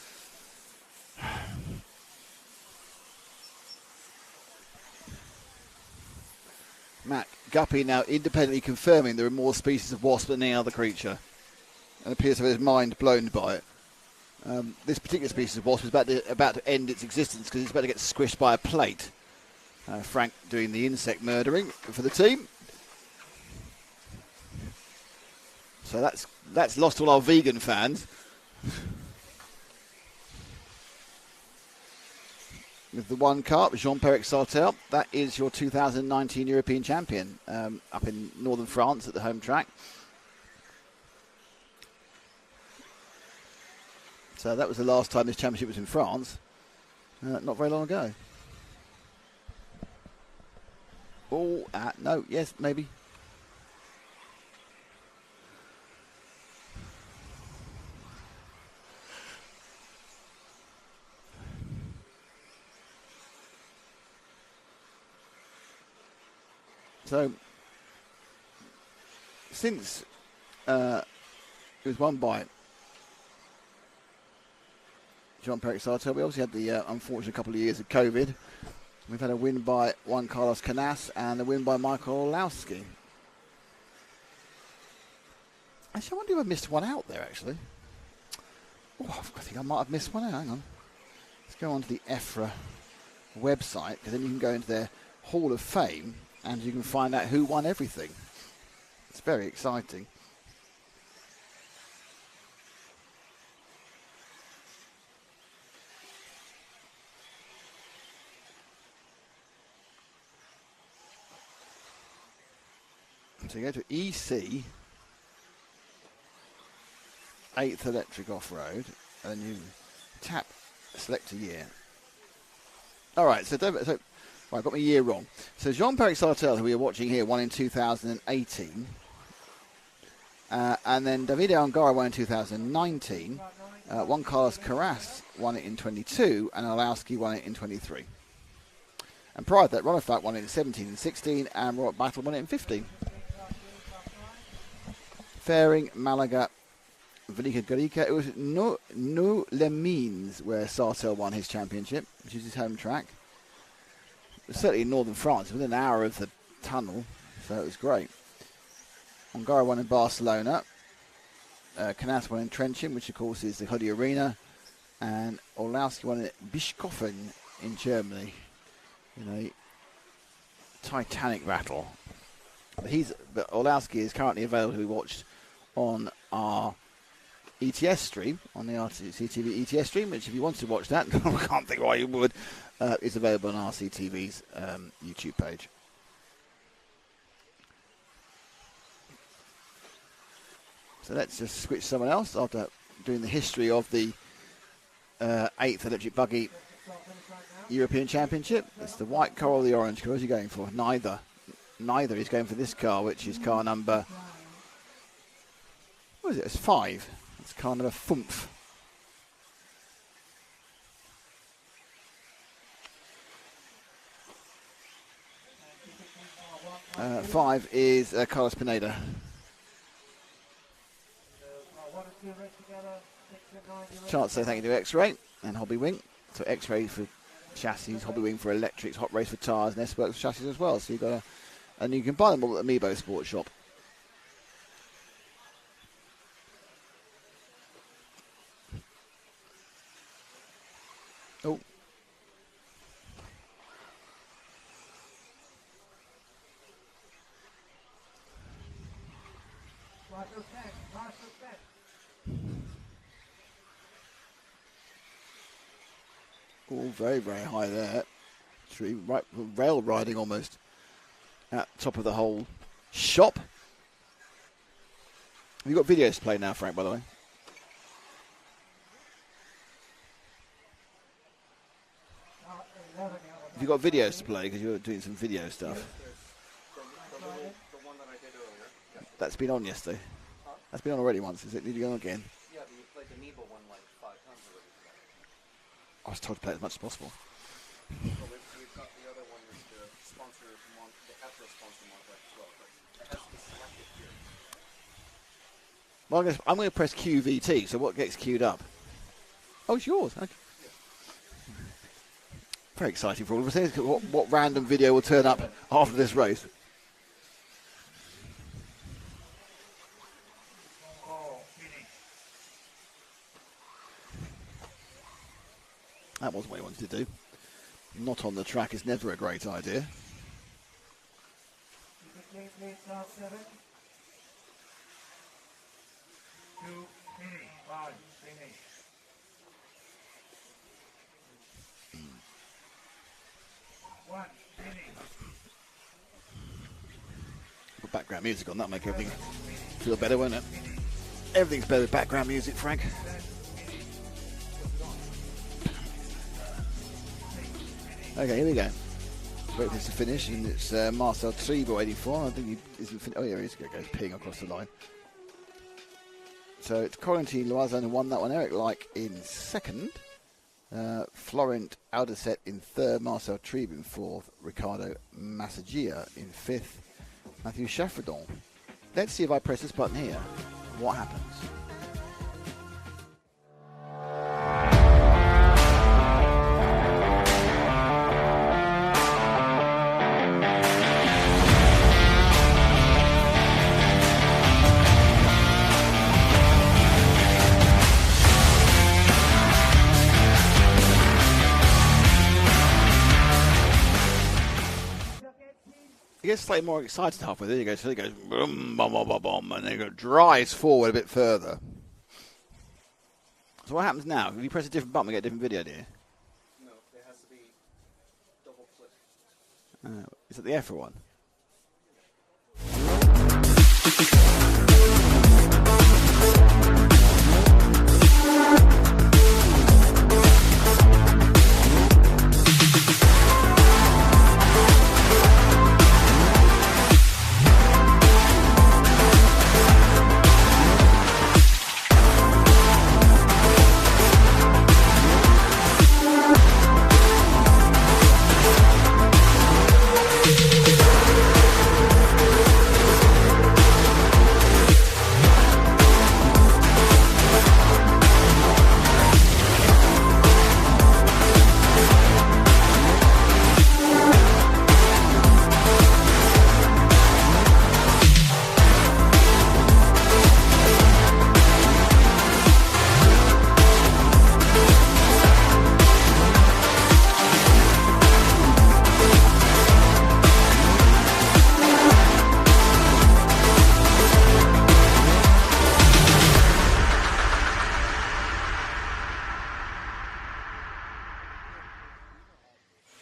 Matt Guppy now independently confirming there are more species of wasp than any other creature, and appears to have his mind blown by it. This particular species of wasp is about to end its existence because it's about to get squished by a plate. Frank doing the insect murdering for the team. So that's lost all our vegan fans. With the one carp, Jean-Pierre Sartel, that is your 2019 European champion up in northern France at the home track. So that was the last time this championship was in France, not very long ago. Oh, no, yes, maybe. So, since it was won by Jean-Pierre Sartel, we obviously had the unfortunate couple of years of COVID. We've had a win by Juan Carlos Canas and a win by Michael Orlowski. Actually, I wonder if I missed one out there, actually. Oh, I think I might have missed one out. Hang on. Let's go on to the EFRA website, because then you can go into their Hall of Fame and you can find out who won everything. It's very exciting. So you go to EC, 8th Electric Off-Road, and you tap select a year. All right, so right, I got my year wrong. So Jean-Pierre Sartel, who we are watching here, won in 2018. And then Davide Ongara won in 2019. Juan Carlos Carras won it in 22, and Orlowski won it in 23. And prior to that, Ron Fat won it in 17 and 16, and Robert Battle won it in 15. Fairing, Malaga, Velika Gorica. It was No Les Mines where Sartel won his championship, which is his home track. It was certainly in northern France, within an hour of the tunnel, so it was great. Ongara won in Barcelona. Canas won in Trenching, which of course is the Hoodie Arena. And Orlowski won at Bischofchen in Germany in a titanic battle. But Orlowski is currently available to be watched on our ETS stream, on the RCTV ETS stream, which if you wanted to watch that, I can't think why you would, is available on RCTV's YouTube page. So let's just switch to someone else after doing the history of the 8th Electric Buggy European Championship. It's the white car or the orange car. What is he going for? Neither. He's going for this car, which is car number... What is it? It's 5. It's car number 5. Five is Carlos Pineda. 1 and 2 race together. Chance to say thank you to X-Ray and Hobby Wing. So X-Ray for chassis, Hobby Wing for electrics, Hot Race for tyres, and S-Works for chassis as well. So you've got and you can buy them all at Amiibo Sports Shop. Oh. All very, very high there. Tree, right, rail riding almost at top of the whole shop. Have you got videos to play now, Frank, by the way? Have you got videos to play? Because you're doing some video stuff. The one that I did earlier. That's been on yesterday. That's been on already once. Is it? Need to go on again? Yeah, but you played the Amiibo one like 5 times already. I was told to play as much as possible. Well, we've got the other one is the sponsor, the EFRA sponsor market as well, but it has to be selected here. Well, I'm going to press QVT, so what gets queued up? Oh, it's yours. Okay. Very exciting for all of us. What random video will turn up after this race? That wasn't what he wanted to do. Not on the track is never a great idea. Put background music on, that'll make everything feel better, won't it? Everything's better with background music, Frank. Okay, here we go. Wait for this to finish, and it's Marcel Tribo 84. I think he isn't finished. Oh, yeah, he is. Goes peeing across the line. So it's Corentin Loisan who won that one. Eric Like in second. Florent Alderset in third. Marcel Tribe in fourth. Ricardo Massagia in fifth. Matthew Chaffredon. Let's see if I press this button here. What happens? He gets slightly more excited halfway there. He goes, boom, boom, boom, boom, boom, and then it drives forward a bit further. So what happens now? If you press a different button, we get a different video, do you? No, it has to be double click. Is it the EFRA one?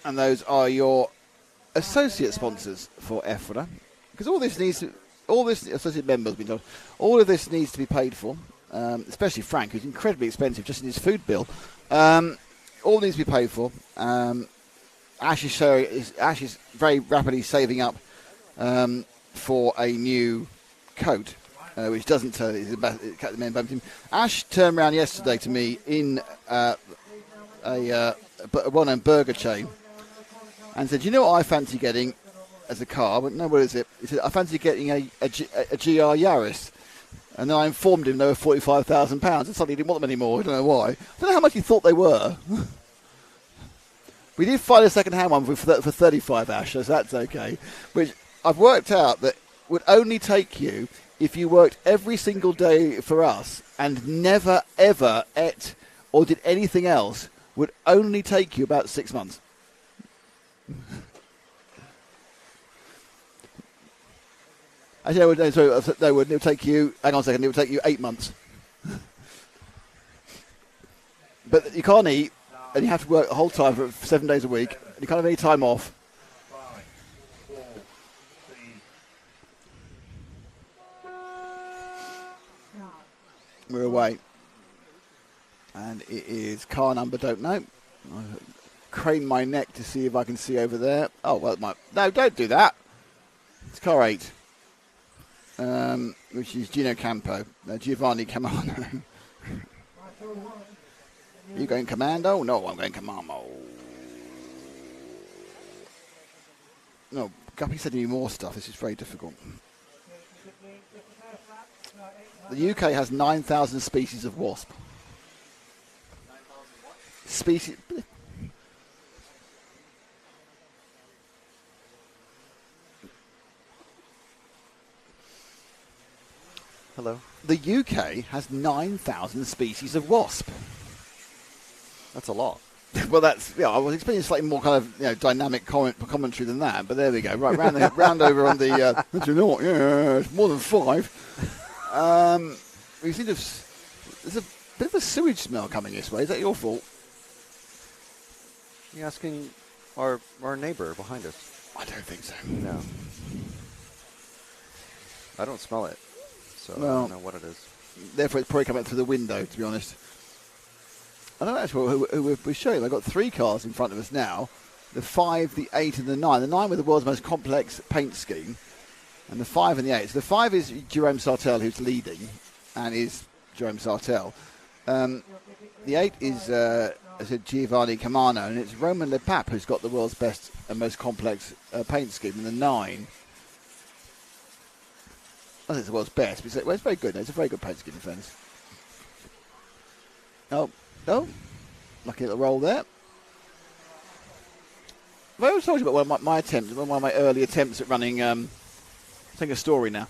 And those are your associate sponsors for EFRA, because all this associate members have been told, all of this needs to be paid for, especially Frank, who's incredibly expensive just in his food bill. All needs to be paid for. Ash is very rapidly saving up for a new coat, which doesn't tell he's about the main team. Ash turned around yesterday to me in a well-known burger chain and said, "You know what I fancy getting as a car?" I went, "No, what is it?" He said, "I fancy getting a GR Yaris." And then I informed him they were £45,000, and suddenly he didn't want them anymore. I don't know why. I don't know how much he thought they were. We did find a second-hand one for 35, Ash, so that's okay. Which I've worked out that would only take you if you worked every single day for us and never, ever ate or did anything else, would only take you about 6 months. Actually, it would take you, hang on a second, it would take you 8 months. But you can't eat, and you have to work the whole time for 7 days a week, and you can't have any time off. 5, 4, 3. We're away. And it is car number, don't know. I crane my neck to see if I can see over there. Oh, well, it might. No, don't do that. It's car 8. Which is Gino Campo, Giovanni Camano. You going commando? No, I'm going commando. No, Guppy said to me more stuff. This is very difficult. The UK has 9,000 species of wasp. Species. Hello. The UK has 9,000 species of wasp. That's a lot. Well, that's, yeah, I was expecting slightly more kind of, dynamic commentary than that, but there we go. Right, round over on the, it's more than 5. We seem to there's a bit of a sewage smell coming this way. Is that your fault? You're asking our neighbor behind us. I don't think so. No. I don't smell it, so I Well, don't know what it is. Therefore, it's probably coming through the window, to be honest. I don't know actually who we're showing. I've got 3 cars in front of us now. The 5, the 8 and the 9. The 9 with the world's most complex paint scheme. And the 5 and the 8. So the 5 is Jerome Sartell, who's leading, and is Jerome Sartell. The 8 is Giovanni Camano, and it's Roman Lepape who's got the world's best and most complex paint scheme. And the 9, I think it's the world's best, but it's very good. It's a very good paint scheme, in fairness. Oh, lucky little roll there. I've always told you about one of my attempts, one of my early attempts at running. I'll tell you a story now.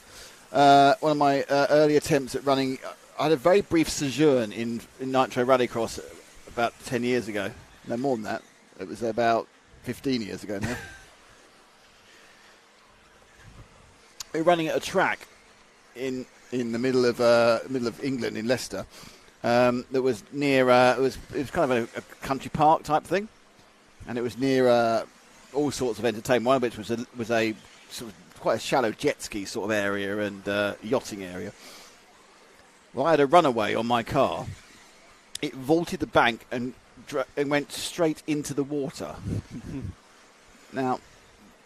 One of my early attempts at running. I had a very brief sojourn in Nitro Rallycross about 10 years ago. No more than that. It was about 15 years ago now. We were running at a track in the middle of England, in Leicester. That was near. It was kind of a country park type thing, and it was near all sorts of entertainment. One of which was a sort of quite a shallow jet ski sort of area and yachting area. Well, I had a runaway on my car. It vaulted the bank and went straight into the water. Now,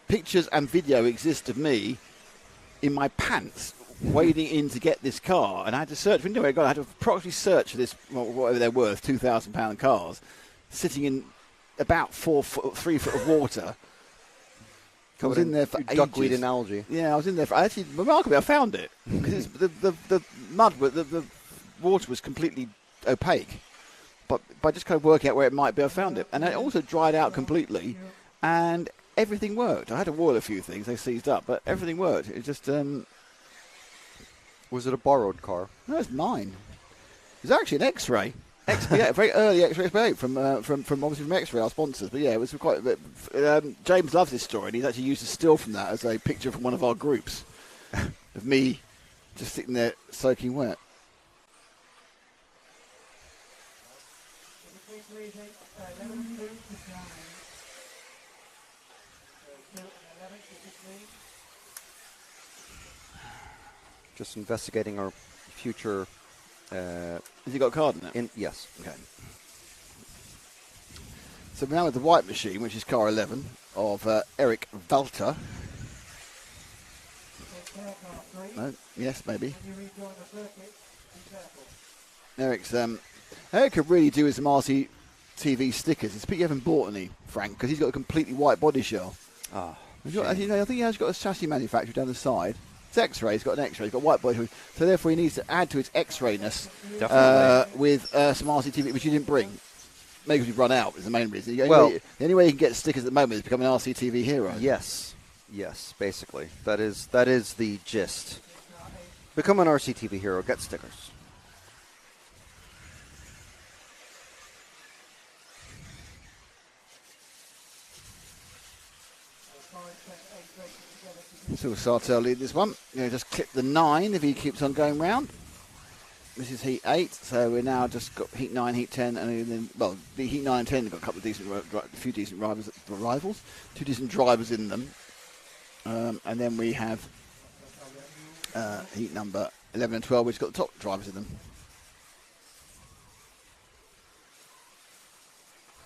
pictures and video exist of me in my pants wading in to get this car, and I had to search. Anyway, I had to approximately search for this, whatever they're worth, £2,000 cars, sitting in about 3 foot of water. I was in there for ages. Duckweed and algae. Yeah, I was in there for. Actually, remarkably, I found it because the mud, the water was completely opaque. But by just kind of working out where it might be, I found it, and it also dried out completely, and everything worked. I had to oil a few things; they seized up, but everything worked. It just. Was it a borrowed car? No, it's mine. It was actually an X-ray. Yeah, a very early X-ray from obviously from X-ray, our sponsors. But yeah, it was quite. James loves this story, and he's actually used a still from that as a picture from one of our groups of me just sitting there soaking wet. Just investigating our future. Has he got a card in it? Yes. Okay. So we're now with the white machine, which is car 11 of Eric Walter. No? Yes, maybe. Eric could really do with some RCTV stickers. It's a pity you haven't bought any, Frank, because he's got a completely white body shell. Ah. I think he has got a chassis manufacturer down the side. It's X-ray. It's got an X-ray. It's got white body. So therefore, he needs to add to its X-rayness with some RCTV, which you didn't bring. Maybe because you've run out is the main reason. The only way you can get stickers at the moment is become an RCTV hero. Yes, basically. That is the gist. Become an RCTV hero, get stickers. So Sartell lead this one. Just clip the 9 if he keeps on going round. This is heat 8, so we're now just got heat 9, heat 10, and then the heat 9 and 10 have got a couple of few decent rivals, 2 decent drivers in them, and then we have heat number 11 and 12, which got the top drivers in them.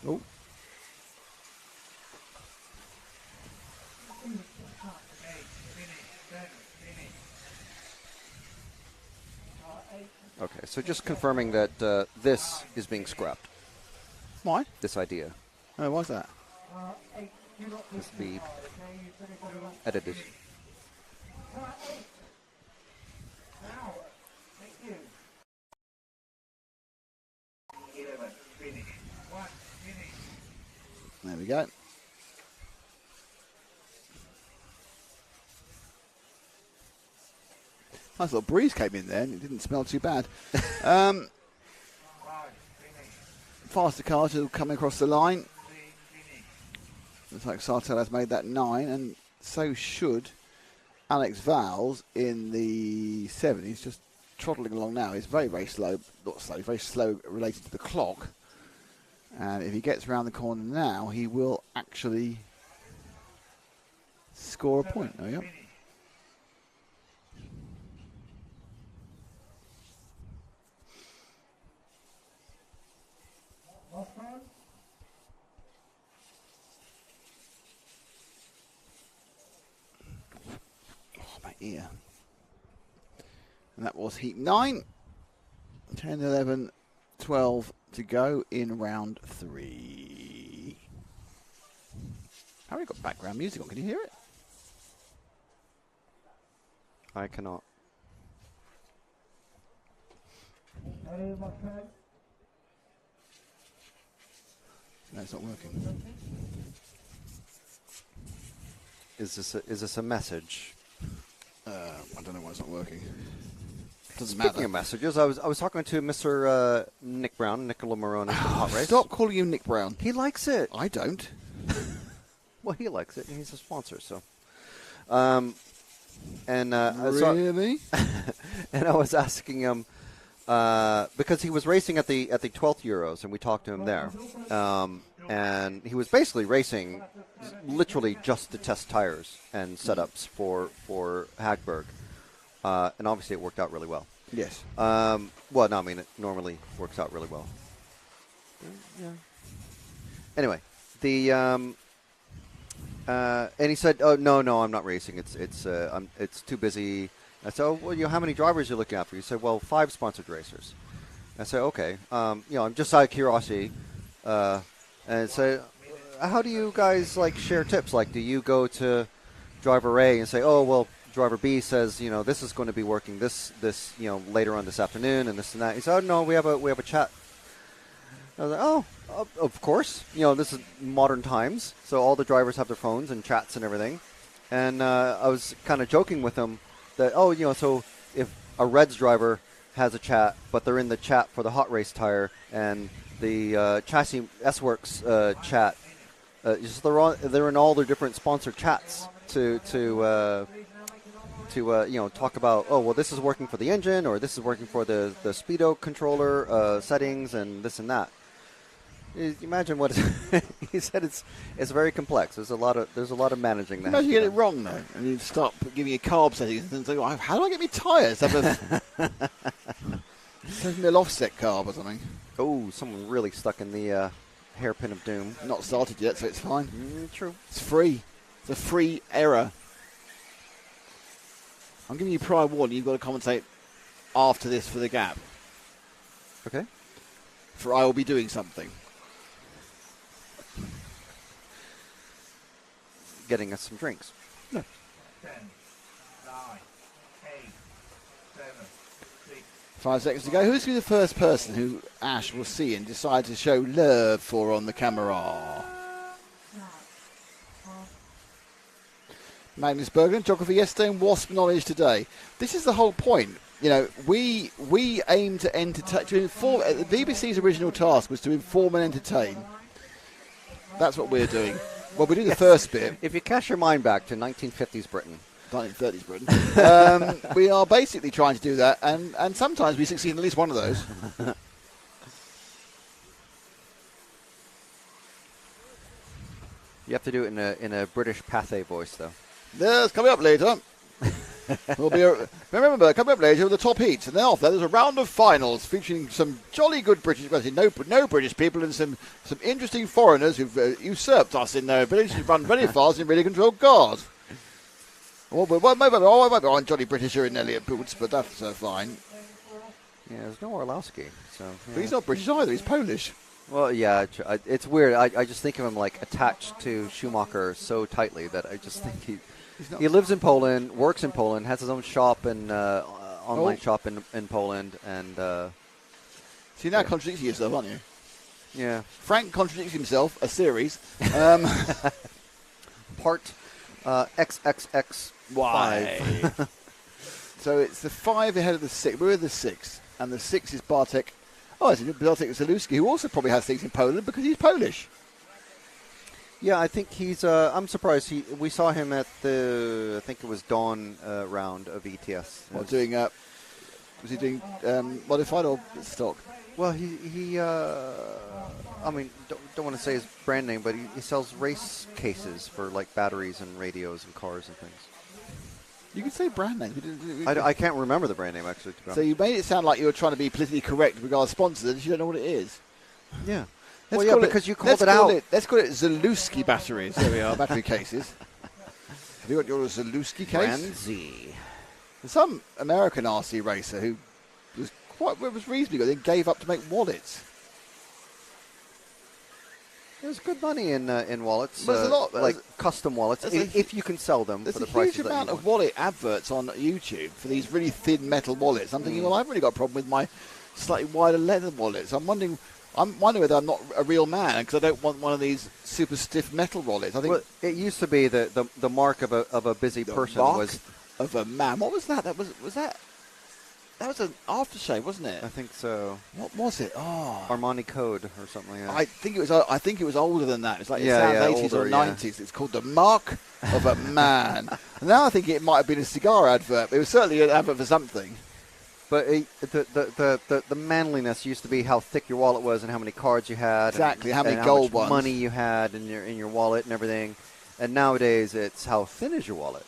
Oh. Okay, so just confirming that this is being scrapped. Why? This idea. Oh, why's that? This will be edited. There we go. Nice little breeze came in there and it didn't smell too bad. Faster cars are coming across the line. Looks like Sartell has made that 9, and so should Alex Vowles in the 7. He's just trottling along now. He's very, very slow. Not slow, very slow related to the clock. And if he gets around the corner now, he will actually score a point. There we go. My ear. And that was heat 9. 10, 11, 12 to go in round 3. How have we got background music on? Can you hear it? I cannot. No, it's not working. Is this a message? I don't know why it's not working. Doesn't Speaking matter. of messages, I was talking to Mr. Nick Brown, Nicola Moroni from Hot Race. Stop calling you Nick Brown. He likes it. I don't. Well, he likes it, and he's a sponsor, so. Really? And I was asking him because he was racing at the 12th Euros, and we talked to him there. And he was basically racing literally just to test tires and setups for Hagberg. And obviously it worked out really well. Yes. Well, no, I mean, it normally works out really well. Yeah. Anyway, and he said, "Oh no, I'm not racing. It's too busy." I said, "Oh, well, how many drivers are you looking after?" He said, "Well, 5 sponsored racers." I said, "Okay, I'm just out of curiosity." And so, how do you guys share tips? Do you go to driver A and say, "Oh, well, driver B says, this is going to be working this later on this afternoon and this and that." He said, "Oh no, we have a chat." I was like, "Oh, of course. This is modern times, so all the drivers have their phones and chats and everything." And I was kind of joking with him that, so if a Reds driver has a chat, but they're in the chat for the Hot Race tire and the Chassis S-Works chat, they're in all their different sponsored chats to talk about, oh, well, this is working for the engine, or this is working for the speedo controller settings and this and that. Imagine what he said. It's very complex. There's a lot of managing that. Imagine you get it wrong though, and you start giving you carb settings and say, "How do I get my tyres?" Send me an offset carb or something. Oh, someone really stuck in the hairpin of doom. Not started yet, so it's fine. True. It's free. It's a free error. I'm giving you prior warning. You've got to commentate after this for the gap. Okay. For I will be doing something. Getting us some drinks. No. 10, 9, 8, 7, 6. 5 seconds to go. Who's going to be the first person who Ash will see and decide to show love for on the camera? Magnus Berglund, geography yesterday and WASP knowledge today. This is the whole point. You know, we aim to entertain, to inform. The BBC's original task was to inform and entertain. That's what we're doing. Well, we do the first bit. If you cast your mind back to 1950s Britain. 1930s Britain. We are basically trying to do that, and sometimes we succeed in at least one of those. You have to do it in a British Pathé voice, though. There's coming up later. Remember, coming up later are the top heats, and then after that there's a round of finals featuring some jolly good British, no British people, and some interesting foreigners who've usurped us in their ability to run very fast and really control cars. Maybe I'm jolly British in Elliot Boots, but that's fine. Yeah, there's no Orlowski, so. Yeah. But he's not British either. He's Polish. Well, yeah, it's weird. I just think of him like attached to Schumacher so tightly that I just think he lives in Poland, works in Poland, has his own shop and online shop in Poland, and. So you're now contradicting yourself, aren't you? Yeah. Frank contradicts himself. A series. Part XXX5. So it's the 5 ahead of the 6. We're in the 6, and the 6 is Bartek. Oh, it's Bartek Zalewski, who also probably has things in Poland because he's Polish. Yeah, I think he's. I'm surprised. We saw him at the. I think it was dawn round of ETS. What doing? Was he doing modified or stock? Well, he. I mean, don't want to say his brand name, but he sells race cases for like batteries and radios and cars and things. You can say brand name. I can't remember the brand name, actually. So you made it sound like you were trying to be politically correct regarding sponsors, and you don't know what it is. Yeah. Because you called it out. Let's call it Zalewski batteries. There we are, battery cases. Have you got your Zalewski case? Brand Z. There's some American RC racer who was reasonably good, then gave up to make wallets. There's good money in wallets. There's a lot, like custom wallets, if you can sell them for the prices that you want. There's a huge amount of wallet adverts on YouTube for these really thin metal wallets. I'm thinking, well, I've really got a problem with my slightly wider leather wallets. I'm wondering whether I'm not a real man because I don't want one of these super stiff metal wallets. I think it used to be the mark of a busy person was of a man. What was that? That was an aftershave, wasn't it? I think so. What was it? Oh, Armani Code or something like that. I think it was older than that. It's like 80s or 90s. It's called the mark of a man. And now I think it might have been a cigar advert. It was certainly an advert for something. But the manliness used to be how thick your wallet was and how many cards you had. Exactly, how many and gold how much ones. money you had in your wallet and everything. And nowadays it's how thin is your wallet.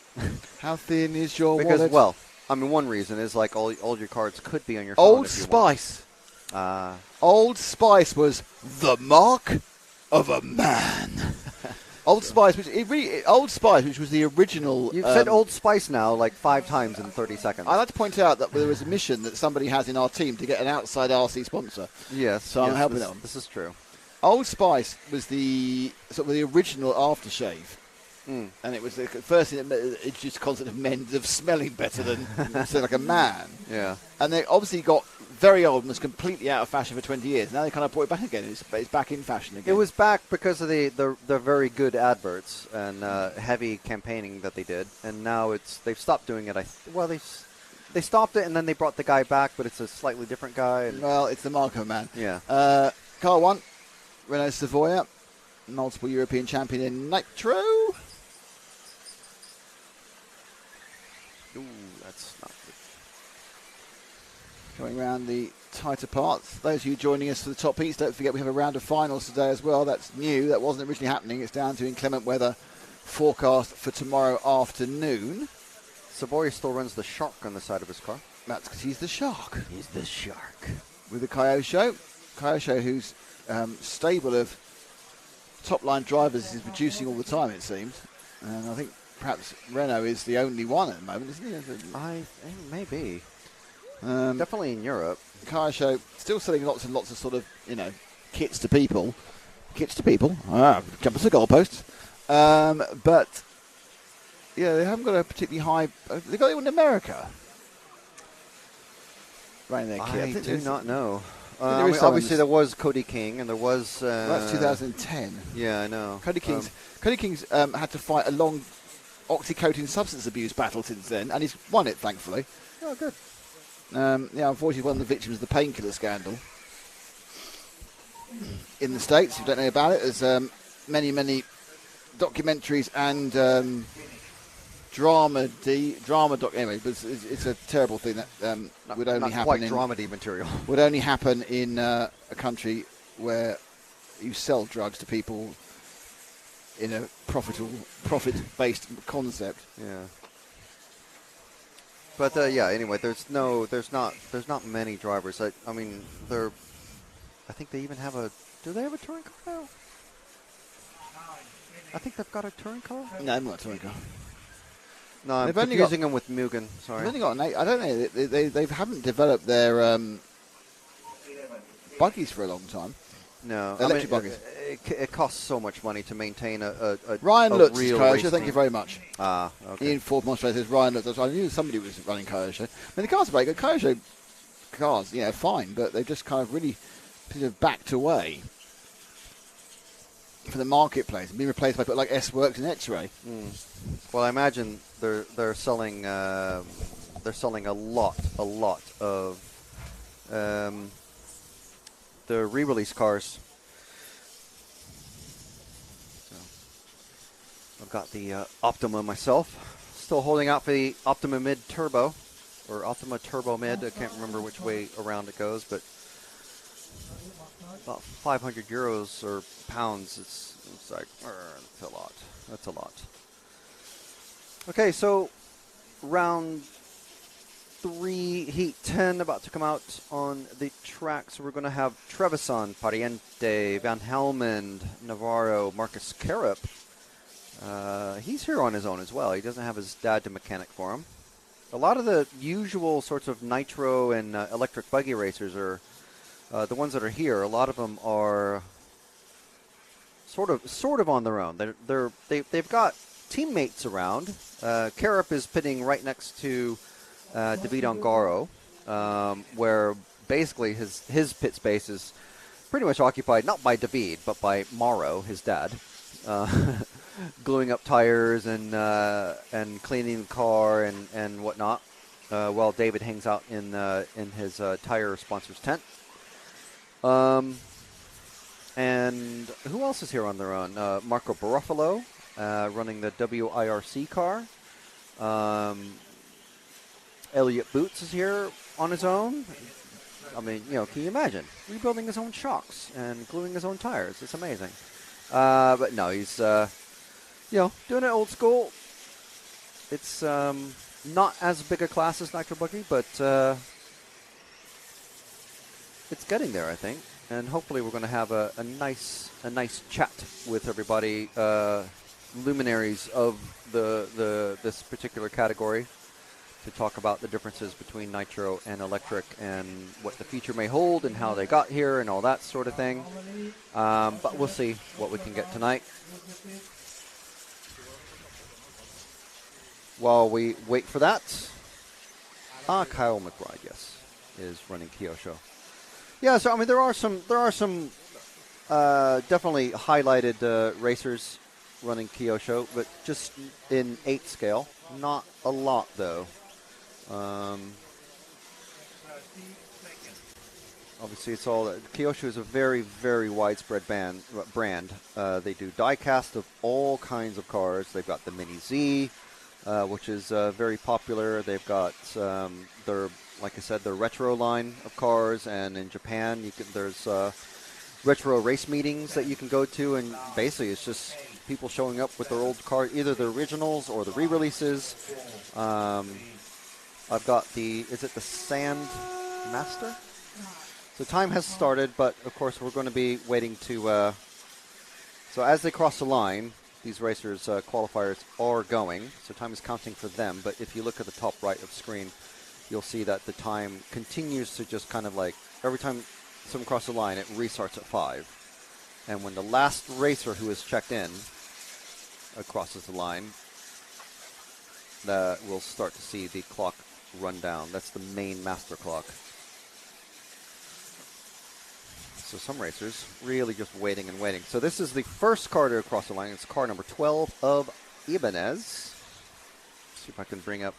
How thin is your wallet? Because, well, I mean, one reason is like all your cards could be on your phone. Old Spice. Old Spice was the mark of a man. Old Spice, which was the original. You've said Old Spice now like 5 times in 30 seconds. I'd like to point out that there was a mission that somebody has in our team to get an outside RC sponsor. Yes, so I'm helping them. This is true. Old Spice was the sort of the original aftershave. And it was the first thing that introduced the concept of men of smelling better than like a man. Yeah. And they obviously got very old and was completely out of fashion for 20 years. Now they kind of brought it back again. It's back in fashion again. It was back because of the very good adverts and heavy campaigning that they did. And now they've stopped doing it. They stopped it and then they brought the guy back, but it's a slightly different guy. Well, it's the mark of a man. Yeah. Car 1, Renault Savoia, multiple European champion in Nitro. Ooh, that's not good. Going around the tighter parts. Those of you joining us for the top heats, don't forget we have a round of finals today as well. That's new. That wasn't originally happening. It's down to inclement weather forecast for tomorrow afternoon. Savoy still runs the shark on the side of his car. That's because he's the shark. He's the shark. With the Kyosho. Kyosho, whose stable of top-line drivers is reducing all the time, it seems. And I think perhaps Renault is the only one at the moment, isn't he? I think maybe. Definitely in Europe. Kyosho still selling lots and lots of sort of, kits to people. Jump us the goalposts. But, yeah, they haven't got a particularly high... They got it in America. running their kit? I do there's- not know. there I is mean, someone obviously, that's- there was Cody King, and there was. That's 2010. Yeah, I know. Cody King's had to fight a long oxycodone substance abuse battle since then, and he's won it, thankfully. Oh, good. Yeah, unfortunately, one of the victims of the painkiller scandal in the States. If you don't know about it, there's many documentaries and drama doc. Anyway, but it's a terrible thing that would only Not happen quite in dramedy material. would only happen in a country where you sell drugs to people in a profit-based concept. Yeah. But yeah. Anyway, there's not many drivers. I mean, I think they even have a. Do they have a touring car now? I think they've got a touring car. No, I'm not touring car. No, I'm They've only confusing them with Mugen. Sorry. They've only got I don't know. They haven't developed their buggies for a long time. No, Electric I mean, buggies. It costs so much money to maintain a Ryan a Lutz, real Kyosho, race thank team. you very much. Ah, okay. Ian Ford Monster says Ryan Lutz. I knew somebody was running Kyosho. I mean, the cars are very good. Kyosho cars, fine, but they've just kind of really sort of backed away for the marketplace and being replaced by people like S-Works and X-Ray. Well, I imagine they're selling a lot of the re-release cars. So I've got the Optima myself, still holding out for the Optima Mid Turbo or Optima Turbo Mid. I can't remember which way around it goes, but about 500 euros or pounds. It's like that's a lot. That's a lot. Okay, so round 3, heat 10, about to come out on the track. So we're going to have Trevisan, Pariente, Van Helmond, Navarro, Marcus Carup. He's here on his own as well. He doesn't have his dad to mechanic for him. A lot of the usual sorts of nitro and electric buggy racers are the ones that are here. A lot of them are sort of on their own. They've got teammates around. Carup is pitting right next to David Ongaro, where basically his pit space is pretty much occupied not by David but by Mauro, his dad, gluing up tires and cleaning the car and whatnot, while David hangs out in his tire sponsor's tent. And who else is here on their own? Marco Barofalo, running the WIRC car. Elliot Boots is here on his own. I mean, can you imagine? Rebuilding his own shocks and gluing his own tires. It's amazing. But no, he's, doing it old school. It's not as big a class as Nitro Buggy, but it's getting there, I think. And hopefully we're going to have a nice chat with everybody, luminaries of this particular category, to talk about the differences between nitro and electric and what the future may hold and how they got here and all that sort of thing. But we'll see what we can get tonight. While we wait for that, Kyle McBride, yes, is running Kyosho. Yeah, so I mean there are some definitely highlighted racers running Kyosho, but just in 8 scale, not a lot though. Obviously, it's all Kyosho is a very, very widespread brand. They do die-cast of all kinds of cars. They've got the Mini Z, which is very popular. They've got their, like I said, their retro line of cars, and in Japan, there's retro race meetings that you can go to, and basically it's just people showing up with their old car, either the originals or the re-releases. I've got is it the Sand Master? So time has started, but of course we're going to be waiting to, so as they cross the line, these racers, qualifiers are going, so time is counting for them, but if you look at the top right of screen, you'll see that the time continues to just kind of like, every time someone crosses the line, it restarts at 5. And when the last racer who is checked in crosses the line, we'll start to see the clock run down. That's the main master clock. So some racers really just waiting and waiting. So this is the first car to cross the line. It's car number 12 of Ibanez. See if I can bring up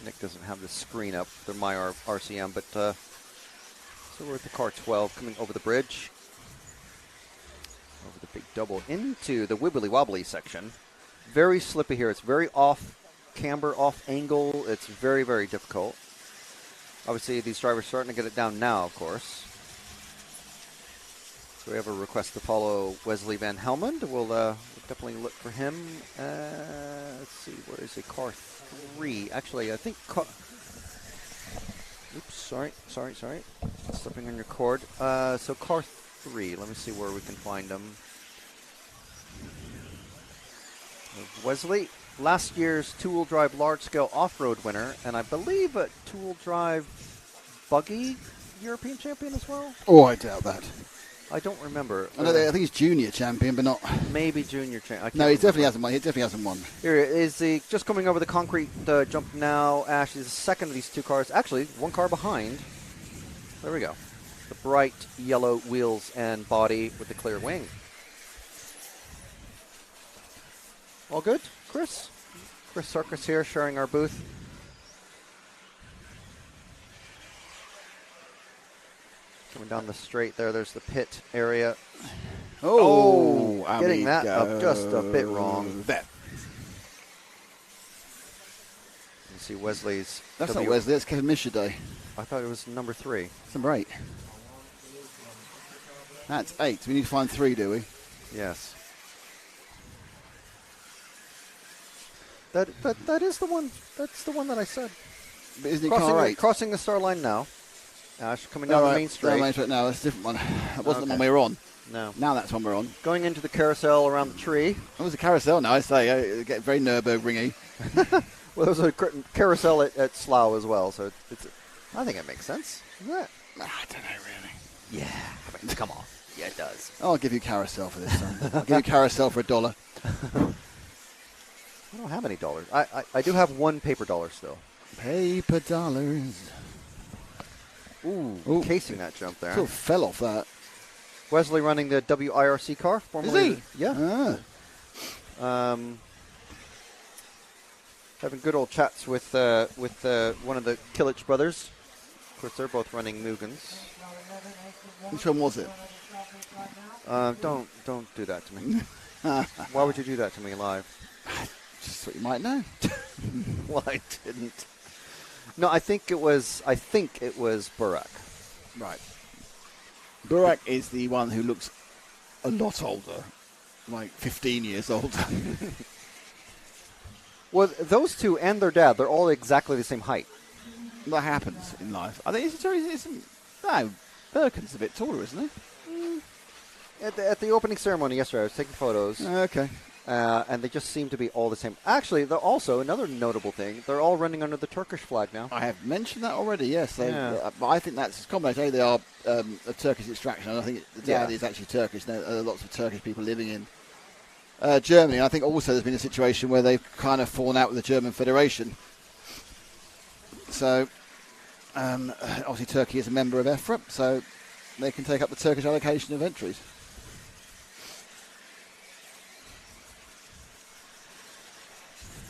Nick doesn't have the screen up. They're my RCM, but so we're at the car 12 coming over the bridge. Over the big double into the wibbly wobbly section. Very slippy here. It's very off camber, off angle. It's very, very difficult. Obviously, these drivers are starting to get it down now, of course. So we have a request to follow Wesley Van Helmond. We'll definitely look for him. Let's see, where is he? Car 3. Actually, I think oops, sorry. Stepping on your cord. So car 3. Let me see where we can find him. Wesley, last year's two-wheel drive large-scale off-road winner, and I believe a two-wheel drive buggy European champion as well. Oh, I doubt that. I don't remember. I think he's junior champion, but not. Maybe junior champion. No, he definitely hasn't won. He definitely hasn't won. Here is the just coming over the concrete jump now. Ash is the second of these two cars. Actually, one car behind. There we go. The bright yellow wheels and body with the clear wing. All good, Chris? Chris Circus here, sharing our booth. Coming down the straight there, there's the pit area. Oh, getting that up just a bit wrong. There. You see Wesley's. That's not Wesley, that's Kevin Mishaday. I thought it was number 3. It's number 8. That's 8. We need to find 3, do we? Yes. That is the one. That's the one that I said. But isn't it car 8? Crossing the star line now. Ash coming down the main straight. No, that's a different one. That wasn't the one we were on. No. Now that's the one we're on. Going into the carousel around the tree. It was a carousel now, I say. Get very Nürburgringy. Well, there was a carousel at Slough as well, so I think it makes sense. Isn't it? I don't know, really. Yeah. I mean, come on. Yeah, it does. I'll give you carousel for this, son. I'll give you carousel for $1. I don't have any dollars. I do have one paper dollar still. Paper dollars. Ooh, casing that jump there. Sort of fell off that. Wesley running the WIRC car. Formerly, is he? Yeah. Having good old chats with one of the Killich brothers. Of course, they're both running Mugens. Which one was it? Don't do that to me. Why would you do that to me live? Just thought you might know. Well, I didn't. No, I think it was Burak. Right. Burak is the one who looks a lot older, like 15 years older. Well, those two and their dad, they're all exactly the same height. That happens in life. I think no, Birkin's a bit taller, isn't he? At the opening ceremony yesterday, I was taking photos. Okay. And they just seem to be all the same. Actually, they're also, another notable thing, they're all running under the Turkish flag now. I have mentioned that already, yes. I think that's a combination. They are of Turkish extraction, and I think the dad is actually Turkish. There are lots of Turkish people living in Germany. And I think also there's been a situation where they've kind of fallen out with the German Federation. So, obviously Turkey is a member of EFRA, so they can take up the Turkish allocation of entries.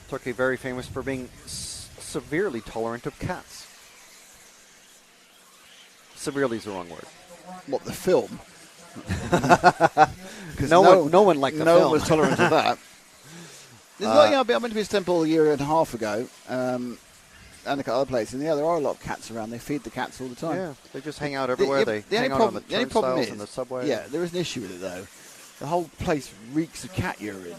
Turkey very famous for being severely tolerant of cats. Severely is the wrong word. What, the film? No one liked the film. No one was tolerant of that. I went to his temple a year and a half ago, and a couple other places, and there are a lot of cats around. They feed the cats all the time. Yeah, they just hang out everywhere. They hang out on the turnstiles and the subway. Yeah, there is an issue with it, though. The whole place reeks of cat urine.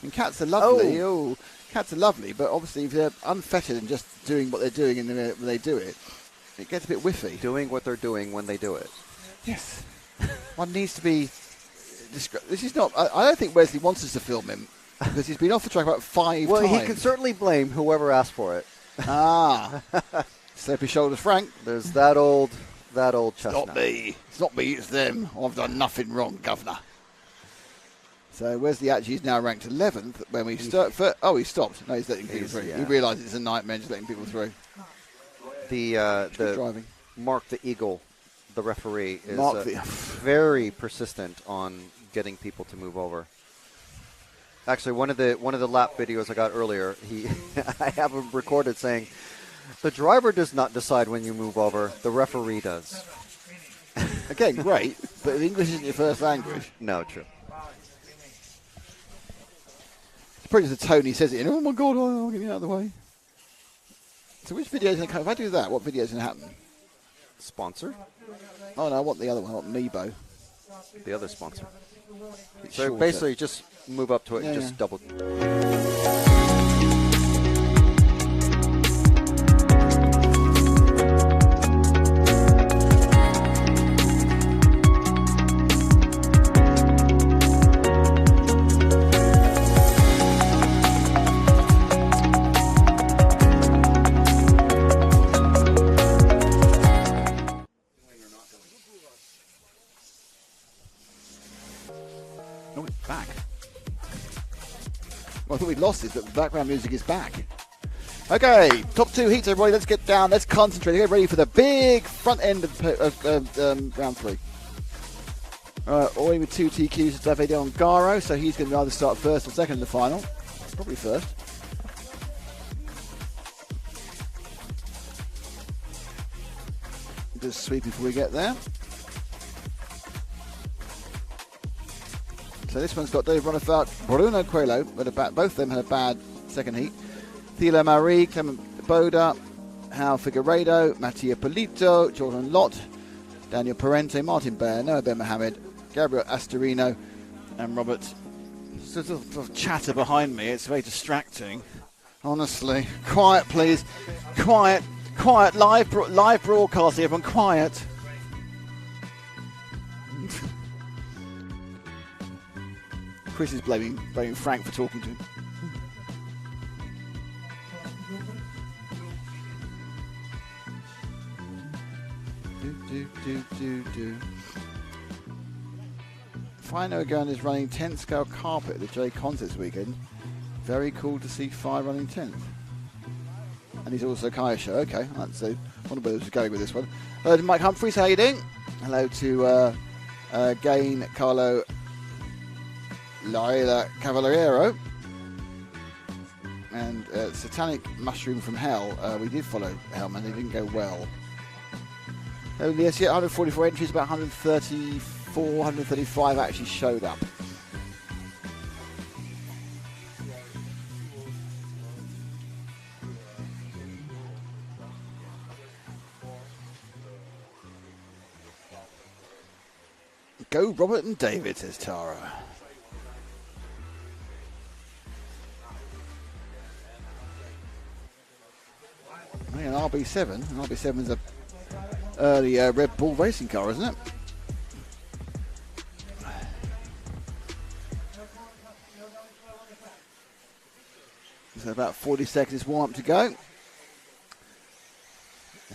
And cats are lovely. Oh, cats are lovely, but obviously if they're unfettered and just doing what they're doing and when they do it, it gets a bit whiffy. Doing what they're doing when they do it. Yes. One needs to be... This is not... I don't think Wesley wants us to film him, because he's been off the track about 5 times. Well, he can certainly blame whoever asked for it. Slip his shoulders, Frank. There's that old chestnut. It's not me. It's not me, it's them. I've done nothing wrong, Governor. So Wesley actually is now ranked 11th when we start. Oh, he stopped. No, he's letting people through. Yeah. He realises it's a nightmare just letting people through. The Driving. Mark the Eagle, the referee, is very persistent on getting people to move over. Actually, one of the lap videos I got earlier, I have him recorded saying, "The driver does not decide when you move over; the referee does." Again, great, but English isn't your first language. No, true. It's probably just the tone he says it in. Oh my God, I'll get me out of the way. So which video is going to come? If I do that, what video is going to happen? Sponsor? Oh no, I want the other one. I want Meebo. The other sponsor. It's So shorter. basically, just move up to it and just double. Oh, it's back. Well, I thought we'd lost it, but the background music is back. Okay, top 2 heats, everybody. Let's get down. Let's concentrate. Get ready for the big front end of round 3. Already with 2 TQs to Davide Ongaro, so he's going to either start first or second in the final. Probably first. Just sweep before we get there. So this one's got Dave Ronefelt, Bruno Coelho, both of them had a bad second heat. Thila Marie, Clement Boda, Hal Figueiredo, Mattia Polito, Jordan Lott, Daniel Parente, Martin Baer, Noah Ben Mohamed, Gabriel Astorino, and Robert. There's a lot of chatter behind me. It's very distracting. Honestly. Quiet, please. Quiet. Quiet. Live broadcasting. Everyone quiet. Chris is blaming Frank for talking to him. Do. Fino Gun is running 10th scale carpet at the J Cons this weekend. Very cool to see Fi running 10th. And he's also Kaisha. Okay, that's one of those going with this one. Hello to Mike Humphreys, how you doing? Hello to Gain Carlo Laila Cavallero and Satanic Mushroom from Hell. We did follow Hellman, it didn't go well. Yes, 144 entries, about 134, 135 actually showed up. Go Robert and David, says Tara. An RB7. An RB7 is a early Red Bull racing car, isn't it? So about 40 seconds warm up to go.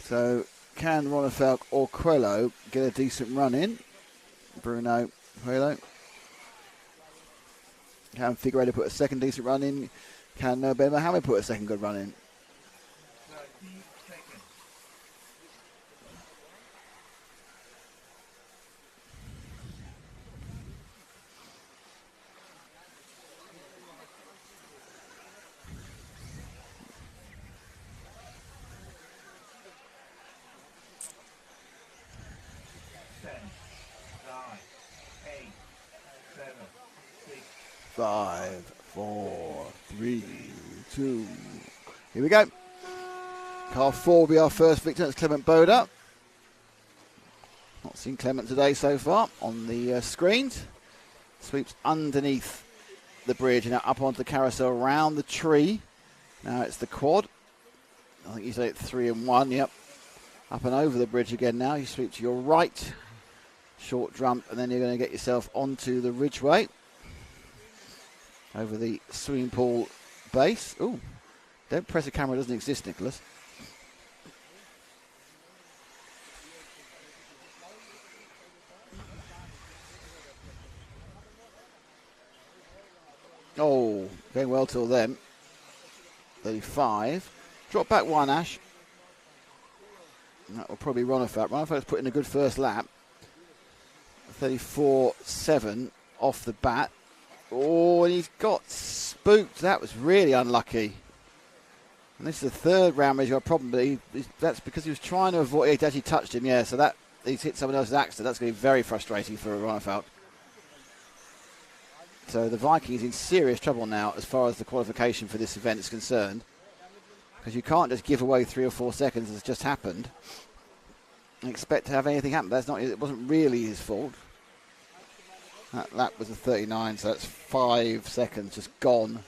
So can Ronefelt or Coelho get a decent run in? Bruno Coelho. Can Figueiredo put a second decent run in? Can Ben Mohamed put a second good run in? Five, four, three, two. Here we go. Car 4 will be our first victim. That's Clement Boda. Not seen Clement today so far on the screens. Sweeps underneath the bridge and now up onto the carousel around the tree. Now it's the quad. I think he's at 3 and 1. Yep. Up and over the bridge again now. You sweep to your right. Short jump and then you're going to get yourself onto the ridgeway. Over the swimming pool base. Ooh, don't press a camera, it doesn't exist, Nicholas. Oh, going well till then. 35. Drop back one, Ash. And that will probably Ronefeld. Ronefield's put in a good first lap. 34.7 off the bat. Oh, and he's got spooked. That was really unlucky. And this is the third round where he's got a problem, but that's because he was trying to avoid. He'd actually touched him, yeah, so that he's hit someone else's accident. That's going to be very frustrating for Ronefeld. So the Viking is in serious trouble now as far as the qualification for this event is concerned, because you can't just give away 3 or 4 seconds as just happened and expect to have anything happen. It wasn't really his fault. That lap was a 39, so that's 5 seconds just gone,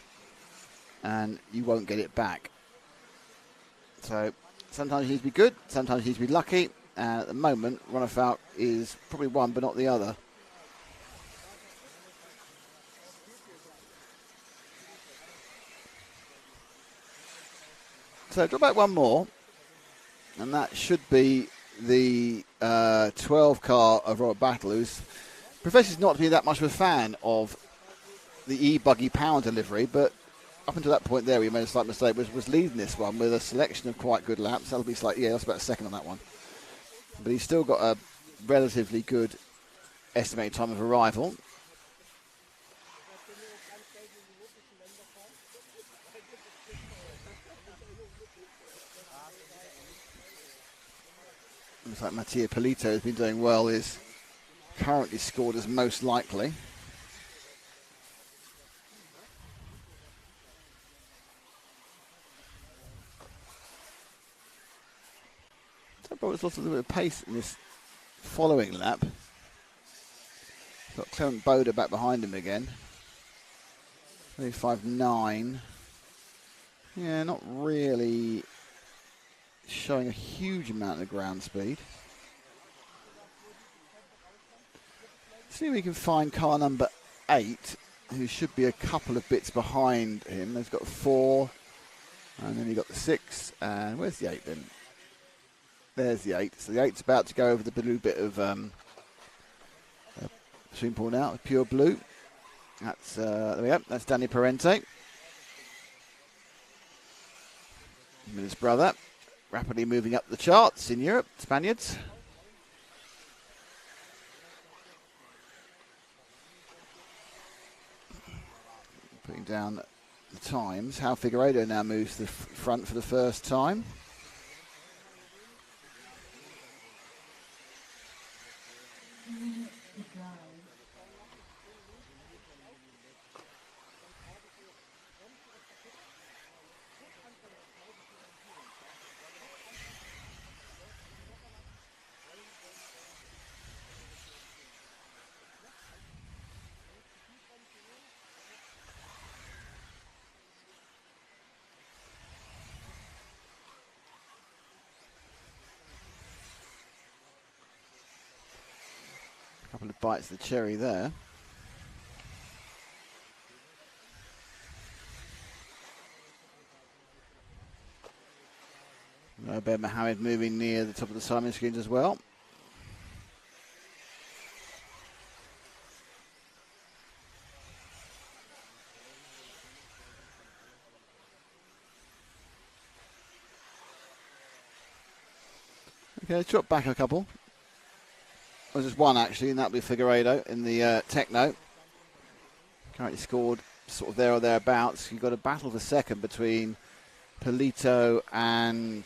and you won't get it back. So sometimes you need to be good, sometimes you need to be lucky, and at the moment Ronefeld is probably one but not the other. So drop back one more, and that should be the 12 car of Robert Battle, who's professes not to be that much of a fan of the E-Buggy power delivery, but up until that point there, we made a slight mistake, was leading this one with a selection of quite good laps. That'll be slightly, yeah, that's about a second on that one. But he's still got a relatively good estimated time of arrival. Looks like Mattia Polito has been doing well, is currently scored as most likely. So it's lost a little bit of pace in this following lap. Got Clement Boda back behind him again. 35.9. Yeah, not really showing a huge amount of ground speed. See if we can find car number 8, who should be a couple of bits behind him. They've got 4, and then you've got the 6, and where's the 8 then? There's the 8. So the 8's about to go over the blue bit of swimming pool now, pure blue. That's there we go. That's Danny Parente, and his brother, rapidly moving up the charts in Europe, Spaniards. Putting down the times. How Figueiredo now moves to the front for the first time. Couple of bites of the cherry there. Ben Mohammed moving near the top of the timing screens as well. Okay, let's drop back a couple. Well, just one actually, and that'll be Figueiredo in the Techno. Currently scored sort of there or thereabouts. You've got a battle for second between Polito and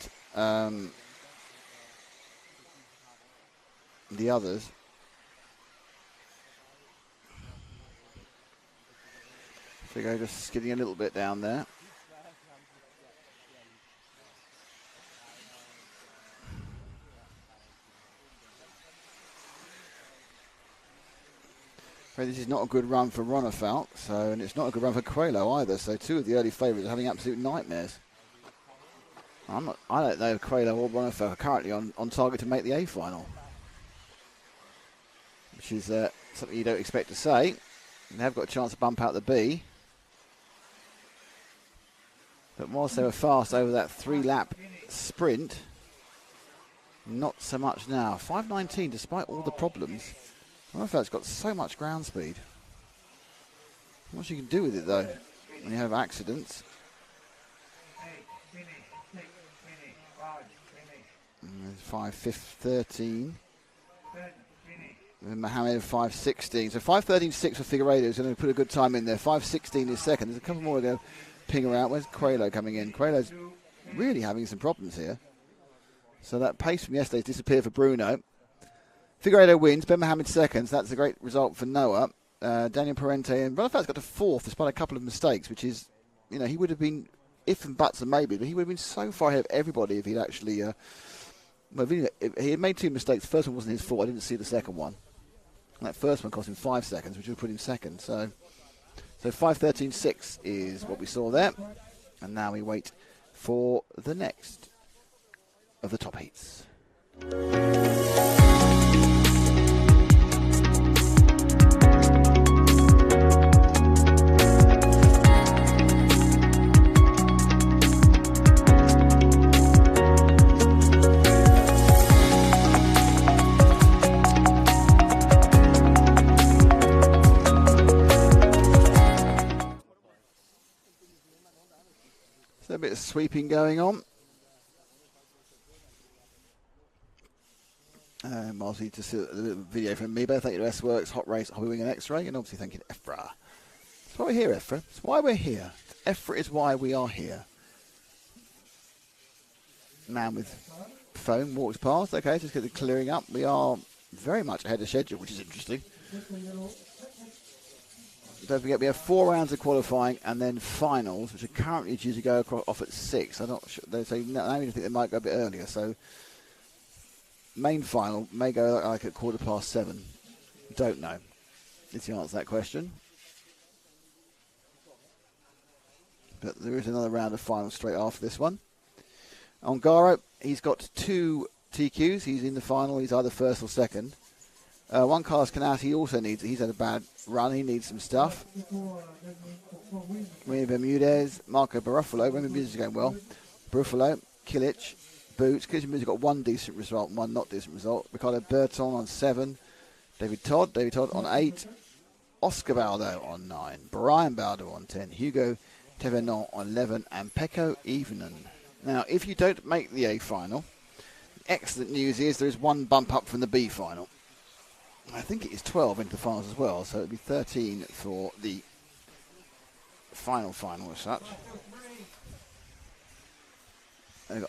the others. Figueiredo just skidding a little bit down there. This is not a good run for Ronefeld, and it's not a good run for Coelho either. So two of the early favourites are having absolute nightmares. I don't know if Coelho or Ronefeld are currently on target to make the A final, which is something you don't expect to say. They have got a chance to bump out the B, but whilst they were fast over that 3-lap sprint, not so much now. 5:19, despite all the problems. Ronefeld's got so much ground speed. What you can do with it though, when you have accidents. 5:13. And Mohammed 5:16. So 5:13.6 for Figueiredo is going to put a good time in there. 5:16 is second. There's a couple more to go ping around. Where's Quali coming in? Quali's really having some problems here. So that pace from yesterday's disappeared for Bruno. Figueiredo wins. Ben Mohammed seconds. That's a great result for Noah. Daniel Parente and Bonifaz got to fourth despite a couple of mistakes, which is, you know, he would have been, if and buts and maybe, but he would have been so far ahead of everybody if he'd actually, if he had made two mistakes. The first one wasn't his fault. I didn't see the second one. And that first one cost him 5 seconds, which would put him second. So 5:13.6 is what we saw there. And now we wait for the next of the top heats. A bit of sweeping going on. Obviously, just a little video from me. Thank you to S-Works, Hot Race, Hobby Wing and X-Ray, and obviously thank you to EFRA. That's why we're here, EFRA. That's why we're here. EFRA is why we are here. Man with phone walks past. Okay, just get the clearing up. We are very much ahead of schedule, which is interesting. Don't forget, we have 4 rounds of qualifying and then finals, which are currently due to go off at 6. I'm not sure. They say now I think they might go a bit earlier. So main final may go like at 7:15. Don't know. Is the answer to that question. But there is another round of finals straight after this one. Ongaro, he's got 2 TQs. He's in the final. He's either first or second. One Carlos Canas, he also needs, he's had a bad run, he needs some stuff. Remy Bermudez, Marco Barufalo, Remy Bermudez is going well. Barufalo, Kilic, Boots. Kilic has got 1 decent result and 1 not decent result. Ricardo Berton on 7. David Todd on 8. Oscar Baldo on 9. Brian Baldo on 10. Hugo Tevenon on 11. And Pecco Evenon. Now, if you don't make the A final, the excellent news is there is 1 bump up from the B final. I think it is 12 into the finals as well, so it'll be 13 for the final as such.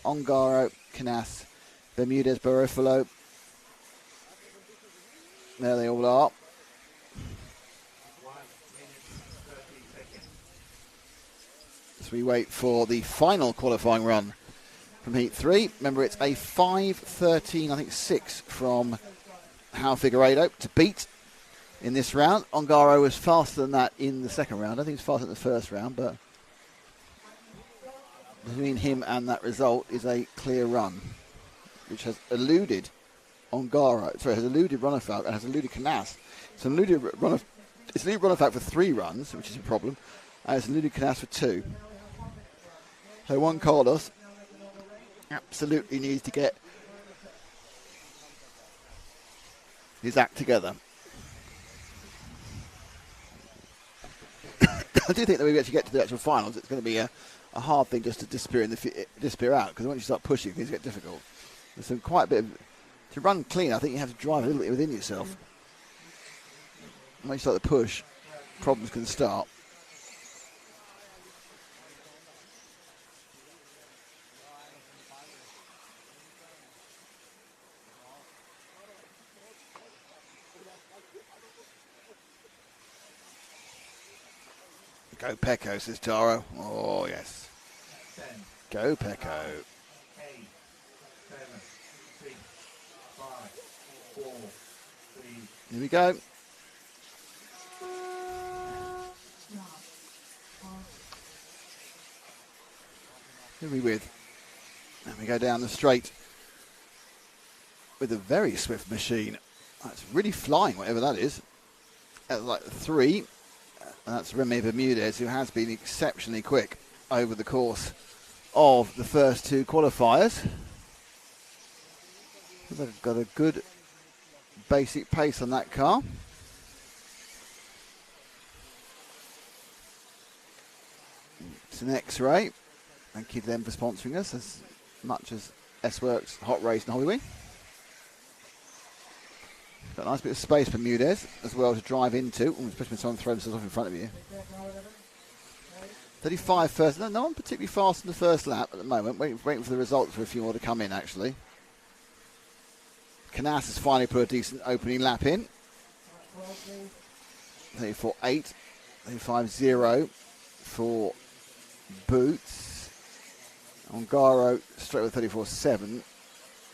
Ongaro, Canas, Bermudez, Barufalo. There they all are. So we wait for the final qualifying run from Heat 3. Remember, it's a 5:13, I think 6 from João Figueiredo to beat in this round. Ongaro was faster than that in the second round. I think he's faster than the first round, but between him and that result is a clear run, which has eluded Ongaro. Sorry, has eluded Runafalk and has eluded Canas. It's eluded Runafalk for 3 runs, which is a problem, and it's eluded Canas for 2. So Juan Carlos absolutely needs to get his act together. I do think that when we actually get to the actual finals, it's going to be a hard thing just to disappear out, because once you start pushing, things get difficult. There's some quite a bit of, to run clean, I think you have to drive a little bit within yourself. Once you start to push, problems can start. Go Pecco, says Taro. Oh, yes. 10, Go Pecco. 8, 7, 6, 5, 4, 3. Here we go. Who are we with? And we go down the straight with a very swift machine. That's really flying, whatever that is. That's like 3. That's Remy Bermudez, who has been exceptionally quick over the course of the first 2 qualifiers. They've got a good basic pace on that car. It's an X-Ray. Thank you to them for sponsoring us as much as S-Works, Hot Race and Hollyway. Got a nice bit of space for Bermudez as well to drive into, especially when someone throws themselves off in front of you. 35 first. No one particularly fast in the first lap at the moment. Waiting for the results for a few more to come in, actually. Canas has finally put a decent opening lap in. 34.8. 35.0 for Boots. Ongaro straight with 34.7.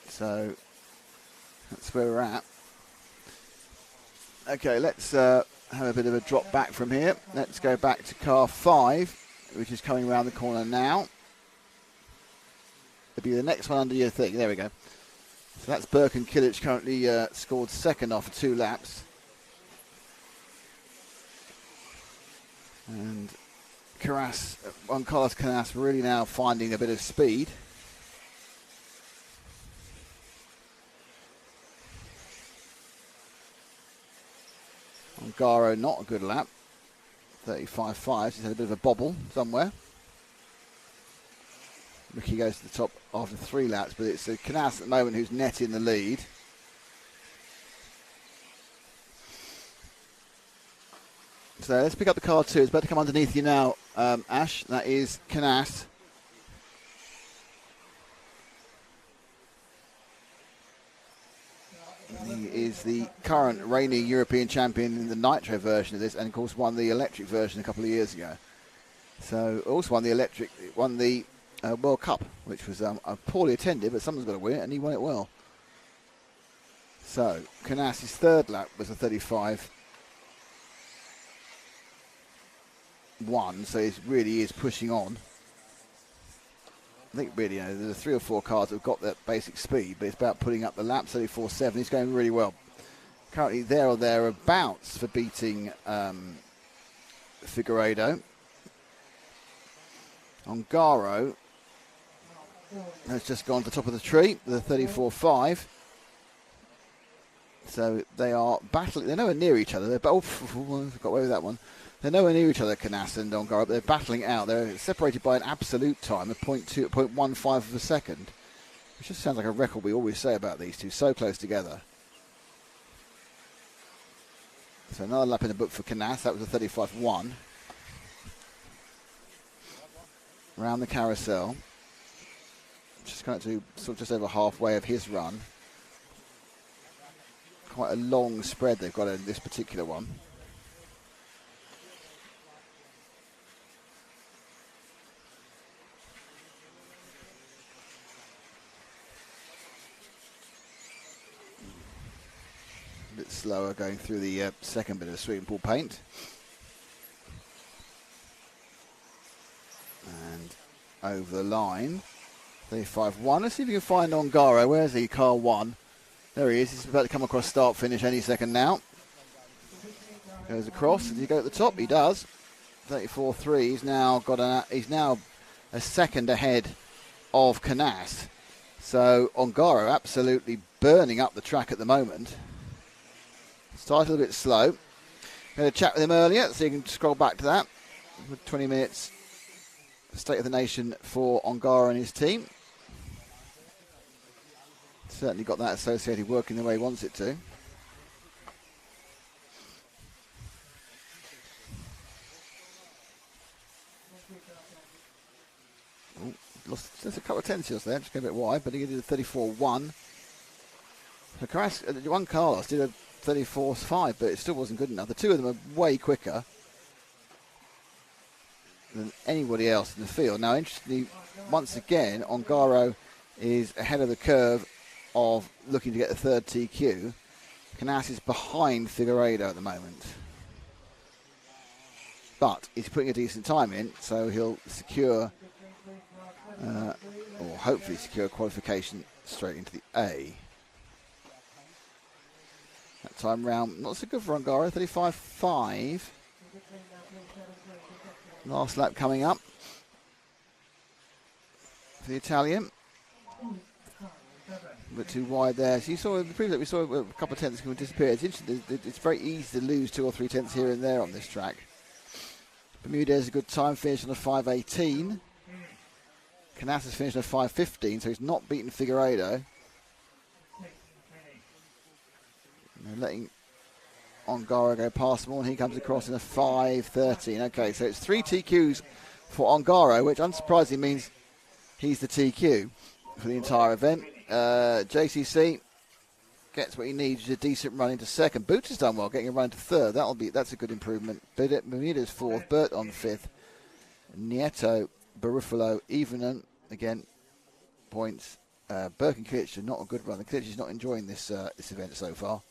So that's where we're at. Okay, let's have a bit of a drop back from here. Let's go back to car 5, which is coming around the corner now. It'll be the next one under your thing. There we go. So that's Burke and Kilic currently scored second after 2 laps. And Juan Carlos Canas really now finding a bit of speed. Ongaro not a good lap. 35.5. He's had a bit of a bobble somewhere. Ricky goes to the top after 3 laps, but it's Canas at the moment who's netting the lead. So let's pick up the car 2. It's about to come underneath you now, Ash. That is Canas. He is the current reigning European champion in the nitro version of this, and of course won the electric version a couple of years ago. So also won the World Cup, which was poorly attended, but someone's got to win it, and he won it well. So Canas' third lap was a 35.1, so he really is pushing on. I think really, there's 3 or 4 cars that have got that basic speed, but it's about putting up the lap. 34.7, he's going really well. Currently there or thereabouts for beating Figueiredo. Ongaro has just gone to the top of the tree with a 34.5. So they are battling. They're nowhere near each other. They're both. I got away with that one. They're nowhere near each other, Canas and Ongaro, but they're battling out. They're separated by an absolute time of 0.15 of a second, which just sounds like a record we always say about these two, so close together. So another lap in the book for Canas. That was a 35.1. Around the carousel. Just going to sort of just over halfway of his run. Quite a long spread they've got in this particular one. A bit slower going through the second bit of sweeping pool paint. And over the line. 35.1. Let's see if we can find Ongaro. Where's he? Car 1. There he is. He's about to come across start finish any second now. Goes across. Does he go at the top? He does. 34.3. He's now a second ahead of Canas. So Ongaro absolutely burning up the track at the moment. Started a little bit slow. We had a chat with him earlier, so you can scroll back to that. 20 minutes. State of the nation for Ongaro and his team. Certainly got that associated working the way he wants it to. Oh, lost just a couple of tenths just there, just going a bit wide, but he did a 34.1. So Juan Carlos did a 34.5, but it still wasn't good enough. The two of them are way quicker than anybody else in the field. Now, interestingly, once again, Ongaro is ahead of the curve of looking to get the third TQ. Canas is behind Figueiredo at the moment. But he's putting a decent time in, so he'll secure, or hopefully secure qualification straight into the A. That time round, not so good for Ongaro, 35.5. Last lap coming up for the Italian. A bit too wide there. So you saw in the previous lap, we saw a couple of tenths can disappear. It's interesting. It's very easy to lose 2 or 3 tenths here and there on this track. Bermudez a good time, finished on a 5:18. Canassa's finished on a 5:15, so he's not beaten Figueiredo. They're letting Ongaro go past him, and he comes across in a 5:13. Okay, so it's 3 TQs for Ongaro, which unsurprisingly means he's the TQ for the entire event. JCC gets what he needs, a decent run into second. Boots has done well, getting a run to third. That's a good improvement. Bermuda's fourth, Burt on fifth. Nieto, Barufalo, Evenon, again, points. Burke and Kilic, not a good run. Kilic is not enjoying this event so far.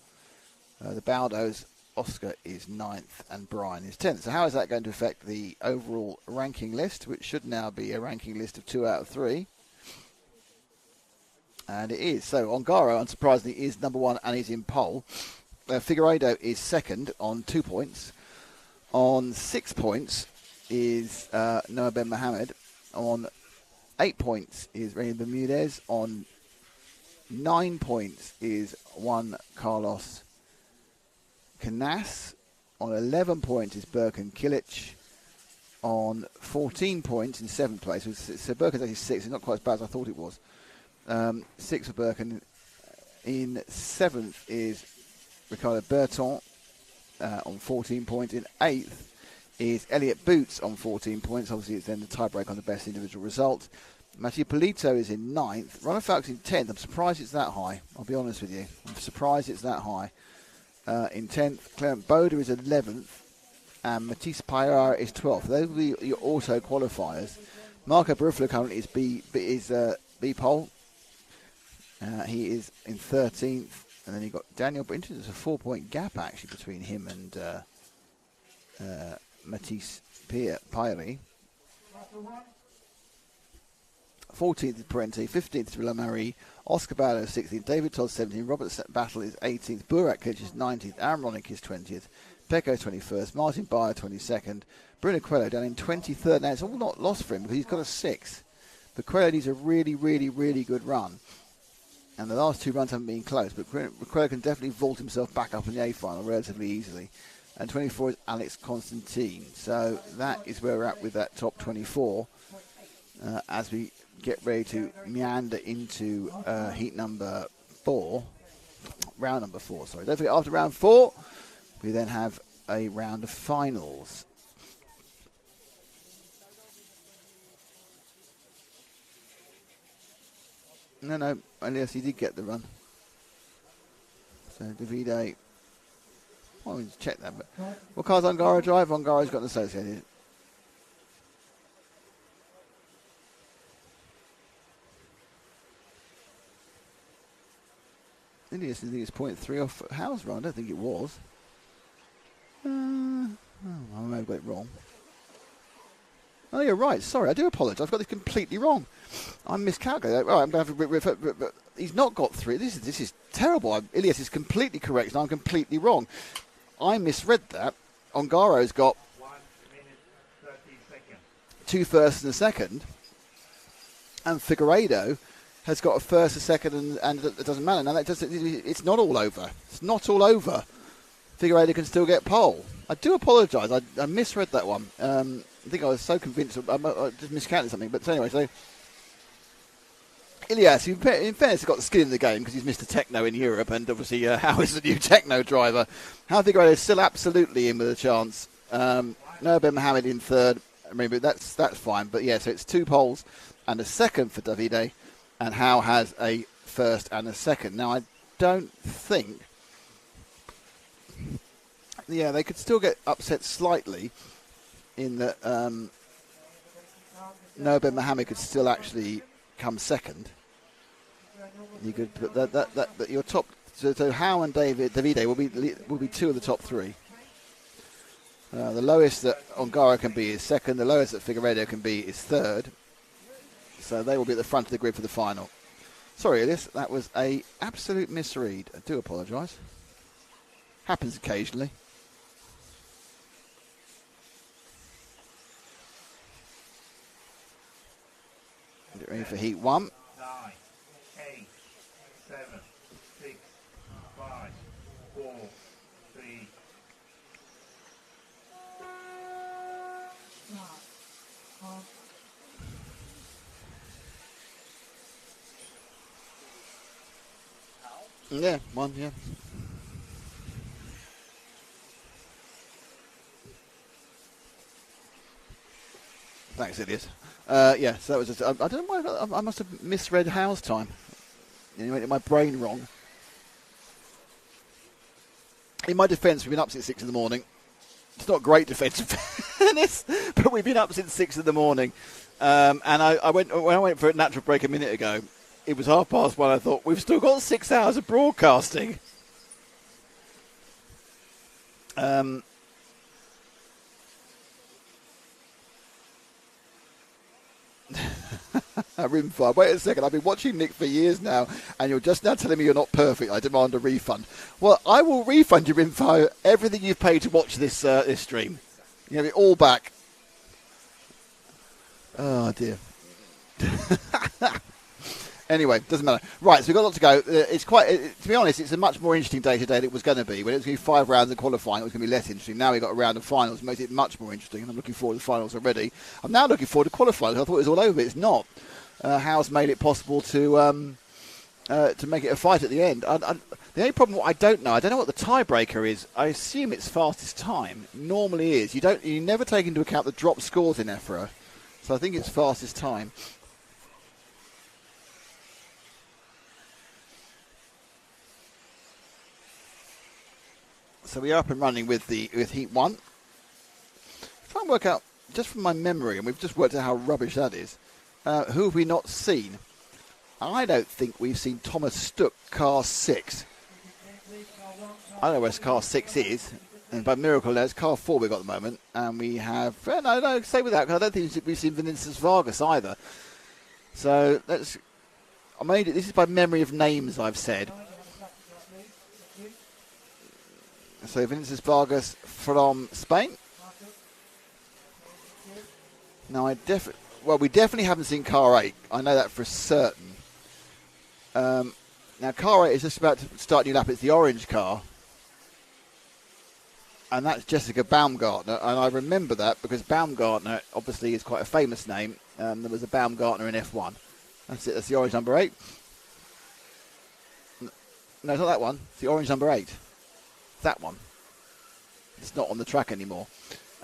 The Baldos, Oscar is 9th and Brian is 10th. So how is that going to affect the overall ranking list, which should now be a ranking list of 2 out of 3? And it is. So Ongaro, unsurprisingly, is number 1 and is in pole. Figueiredo is second on 2 points. On 6 points is Noah Ben Mohamed. On 8 points is René Bermudez. On 9 points is Juan Carlos Canas. On 11 points is Burkan Kilic. On 14 points in 7th place. So Burkan's actually 6th. It's not quite as bad as I thought it was. 6th for Burkan. In 7th is Ricardo Berton on 14 points. In 8th is Elliot Boots on 14 points. Obviously, it's then the tiebreak on the best individual result. Mathieu Polito is in 9th. Ronald Falks in 10th. I'm surprised it's that high. I'll be honest with you. I'm surprised it's that high. In 10th, Clement Boda is 11th. And Matisse Payar is 12th. Those will be your auto qualifiers. Marco Barufalo currently is B pole. He is in 13th. And then you've got Daniel Brinton. There's a 4-point gap actually between him and Matisse Payari. 14th is Parenti, 15th is Villamarie, Oscar Ballo 16th, David Todd 17th, Robert Battle is 18th, Burak Kilic is 19th, Aaron Ronick is 20th, Pecco is 21st, Martin Bayer 22nd, Bruno Coelho down in 23rd. Now it's all not lost for him because he's got a 6th. But Coelho needs a really, really, really good run. And the last 2 runs haven't been close, but Coelho can definitely vault himself back up in the A final relatively easily. And 24 is Alex Constantine. So that is where we're at with that top 24 as we get ready to meander into heat number 4. Round number 4, sorry. Don't forget, after round 4, we then have a round of finals. No, yes, he did get the run. So Davide, well, we just check that. But what car's Ongaro drive? Ongaro's got an associated. I think it's 0.3 off Howe's run. I don't think it was. I may have got it wrong. Oh, you're right. Sorry, I do apologise. I've got this completely wrong. I'm miscalculating. Right, I'm going to have to but he's not got 3. This is terrible. Ilias is completely correct, and I'm completely wrong. I misread that. Ongaro's got 1 minute 30 seconds. 2 firsts and a second, and Figueiredo has got a first, a second, and it doesn't matter. Now it's not all over. It's not all over. Figueiredo can still get pole. I do apologise. I misread that one. I think I was so convinced. I just miscounted something. But anyway, so Ilias, in fairness, has got the skin in the game because he's Mr. Techno in Europe, and obviously How is the new Techno driver. How Figueiredo is still absolutely in with a chance. Noah Ben Mohamed in 3rd. I mean, but that's fine. But yeah, so it's 2 poles and a second for Davide, and How has a first and a second. Now I don't think. Yeah, they could still get upset slightly in that Noah Ben Mohamed could still actually come second. You could, but that your top. So How and Davide will be 2 of the top 3. The lowest that Ongaro can be is second. The lowest that Figueiredo can be is 3rd. So they will be at the front of the grid for the final. Sorry, Elias, that was a absolute misread. I do apologise. Happens occasionally. Get ready for heat 1. 9, 8, 7, 6, 5, 4, 3. Yeah, one, yeah. Thanks, Idiot. Yeah, so that was just, I don't know why, I must have misread Howe's time. You went in my brain wrong. In my defence, we've been up since 6 in the morning. It's not great defence, but we've been up since 6 in the morning. And when I went for a natural break a minute ago, it was 1:30. I thought, we've still got 6 hours of broadcasting. Rimfire. Wait a second, I've been watching Nick for years now, and you're just now telling me you're not perfect. I demand a refund. Well, I will refund you, Rimfire, everything you've paid to watch this this stream. You have it all back. Oh, dear. Anyway, doesn't matter. Right, so we've got a lot to go. It's to be honest, it's a much more interesting day today than it was going to be. When it was going to be 5 rounds of qualifying, it was going to be less interesting. Now we've got a round of finals, makes it much more interesting, and I'm looking forward to the finals already. I'm now looking forward to qualifying. I thought it was all over, but it's not. Howe's made it possible to make it a fight at the end. The only problem, I don't know what the tiebreaker is. I assume it's fastest time. It normally is. You never take into account the drop scores in EFRA, so I think it's fastest time. So we are up and running with Heat 1. Try and work out, just from my memory, and we've just worked out how rubbish that is, who have we not seen? I don't think we've seen Thomas Stuck, car 6. I don't know where car 6 is. And by miracle, there's car 4 we've got at the moment. And we have... No, stay with that, because I don't think we've seen Vinicius Vargas either. So, this is by memory of names I've said. So Vinicius Vargas from Spain. Now we definitely haven't seen car 8. I know that for certain. Now car 8 is just about to start a new lap. It's the orange car, and that's Jessica Baumgartner. And I remember that because Baumgartner obviously is quite a famous name. There was a Baumgartner in F1. That's it. That's the orange number 8. No, it's not that one. It's the orange number 8. That one. It's not on the track anymore.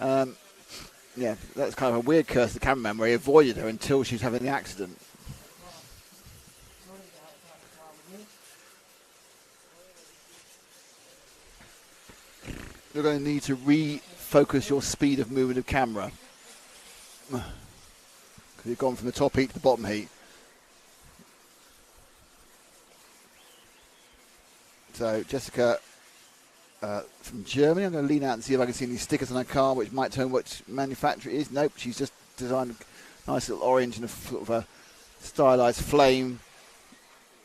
Yeah, that's kind of a weird curse of the cameraman where he avoided her until she was having the accident. You're going to need to refocus your speed of movement of camera. Because you've gone from the top heat to the bottom heat. So, Jessica... from Germany. I'm going to lean out and see if I can see any stickers on her car which might tell me which manufacturer it is. Nope, she's just designed a nice little orange and a sort of a stylized flame,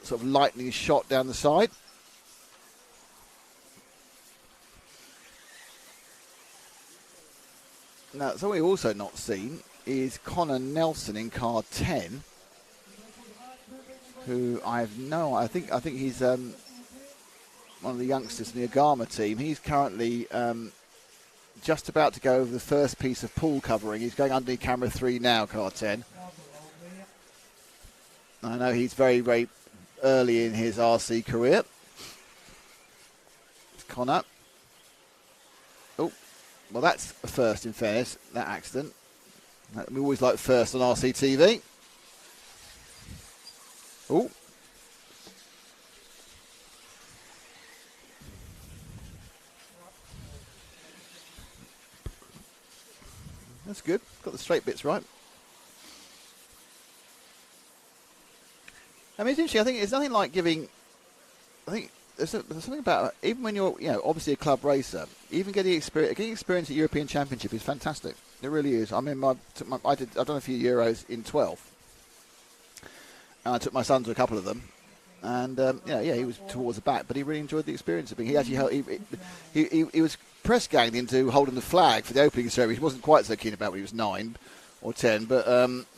sort of lightning shot down the side. Now, something we've also not seen is Connor Nelson in car 10, who I think he's one of the youngsters in the Agama team. He's currently just about to go over the first piece of pool covering. He's going underneath camera 3 now, car 10. I know he's very, very early in his RC career. It's Connor. Oh, well, that's a first in fairness, that accident. We always like first on RCTV. Oh. That's good. Got the straight bits right. I mean, it's interesting. I think it's nothing like giving... I think there's something about... Even when you're, obviously a club racer, even getting experience at European Championship is fantastic. It really is. I mean, I've done a few Euros in 12. And I took my son to a couple of them. And, he was towards the back, but he really enjoyed the experience of being... He actually he was press ganged into holding the flag for the opening ceremony. He wasn't quite so keen about when he was 9 or 10, but,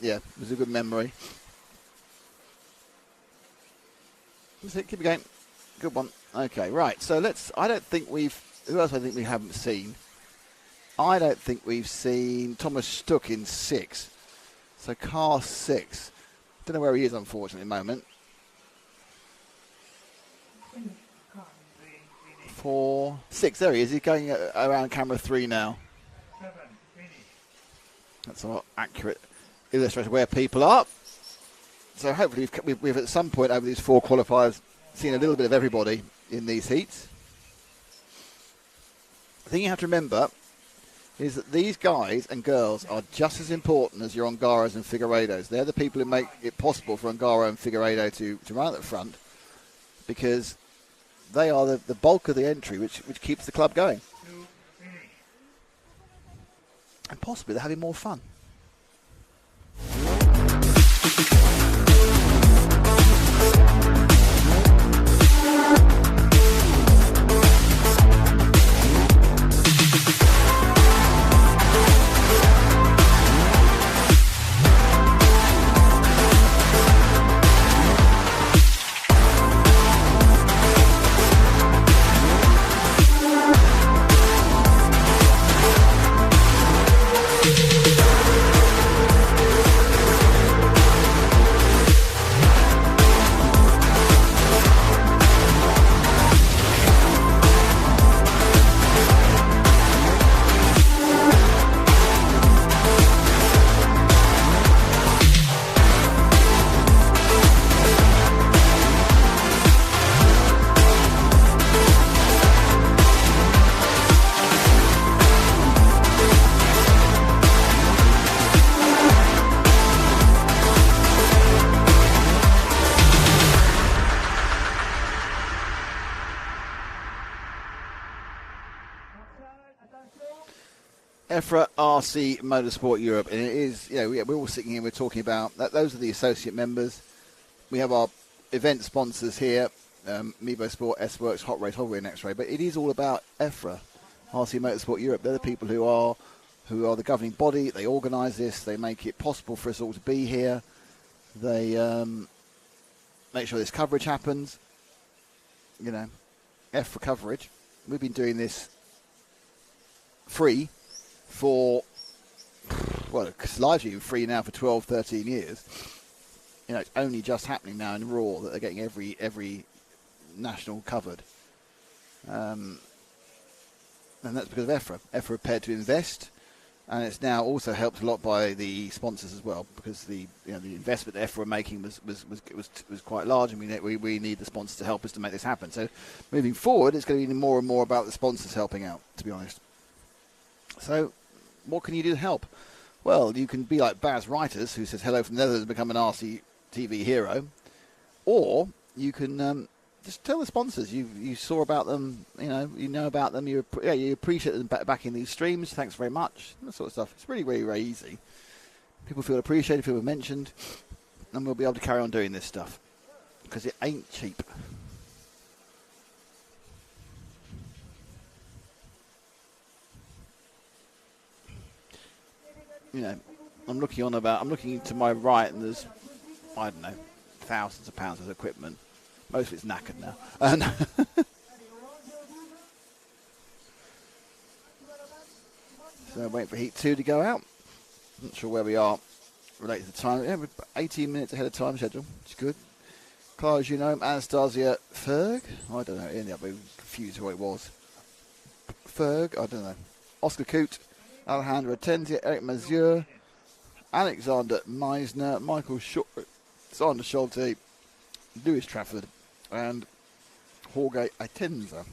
it was a good memory. That's it, keep it going. Good one. Okay, right, so who else I think we haven't seen? I don't think we've seen Thomas Stuck in 6. So car 6. Don't know where he is, unfortunately, at the moment. 4, 6. There he is. He's going around camera 3 now. 7, finish. That's our accurate illustration of where people are. So hopefully we've at some point over these 4 qualifiers seen a little bit of everybody in these heats. The thing you have to remember is that these guys and girls are just as important as your Ongaras and Figueiredos. They're the people who make it possible for Ongaro and Figueiredo to run at the front, because they are the bulk of the entry which keeps the club going. 2, finish. And possibly they're having more fun. EFRA RC Motorsport Europe, and it is, we're all sitting here, we're talking about that. Those are the associate members. We have our event sponsors here, Mevo Sport, S-Works, Hot Race, Hobby and X-Ray, but it is all about EFRA RC Motorsport Europe. They're the people who are the governing body. They organise this, they make it possible for us all to be here. They make sure this coverage happens. EFRA coverage. We've been doing this free for, it's largely free now for 12, 13 years. It's only just happening now in Raw that they're getting every national covered. And that's because of EFRA. EFRA are prepared to invest, and it's now also helped a lot by the sponsors as well, because the investment that EFRA are making was quite large, and we need the sponsors to help us to make this happen. So moving forward, it's going to be more and more about the sponsors helping out, to be honest. So what can you do to help? Well, you can be like Baz Reiters, who says hello from the Netherlands and become an RCTV hero, or you can just tell the sponsors you saw about them, you know about them, you appreciate them backing these streams. Thanks very much, that sort of stuff. It's really, really, very easy. People feel appreciated, feel mentioned, and we'll be able to carry on doing this stuff because it ain't cheap. I'm looking to my right, and there's, I don't know, thousands of pounds of equipment. Most of it's knackered now. And so waiting for Heat 2 to go out. Not sure where we are related to the time. Yeah, we're 18 minutes ahead of time schedule, which is good. Clara Junome, Anastasia Ferg. I don't know, I ended up being confused who it was. Ferg, I don't know. Oscar Coote, Alejandro Tenzia, Eric Mazur, Alexander Meisner, Michael Sander Schulte, Lewis Trafford, and Jorge Atenza.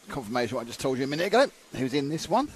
Confirmation what I just told you a minute ago. Who's in this one?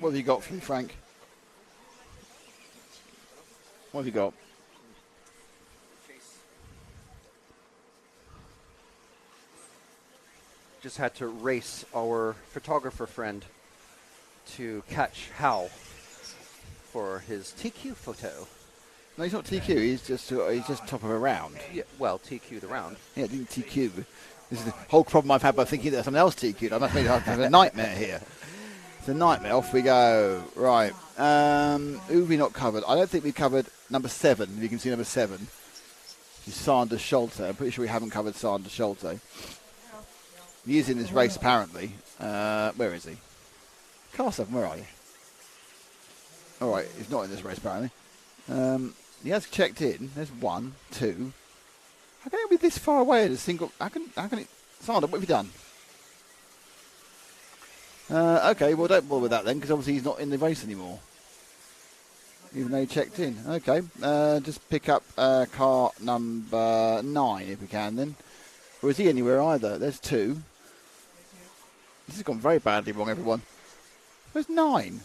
What have you got for me, Frank? What have you got? Just had to race our photographer friend to catch Hal for his TQ photo. No, he's not TQ. He's just top of a round. Yeah, well, TQ the round. Yeah, didn't TQ. This is the whole problem I've had by thinking that someone else TQ'd. I must have had a nightmare here. It's a nightmare. Off we go. Right. Who have we not covered? I don't think we covered number 7. If you can see number 7. Is Sanders Schulte. I'm pretty sure we haven't covered Sanders Schulte. He is in this race apparently. Where is he? Car 7, where are you? Alright, he's not in this race apparently. He has checked in. There's 1, 2. How can it be this far away at a single? How can it? Sander, what have you done? Okay, well don't bother with that then, because obviously he's not in the race anymore. Even though he checked in. Okay, just pick up car number 9 if we can then. Or is he anywhere either? There's 2. This has gone very badly wrong, everyone. Where's 9?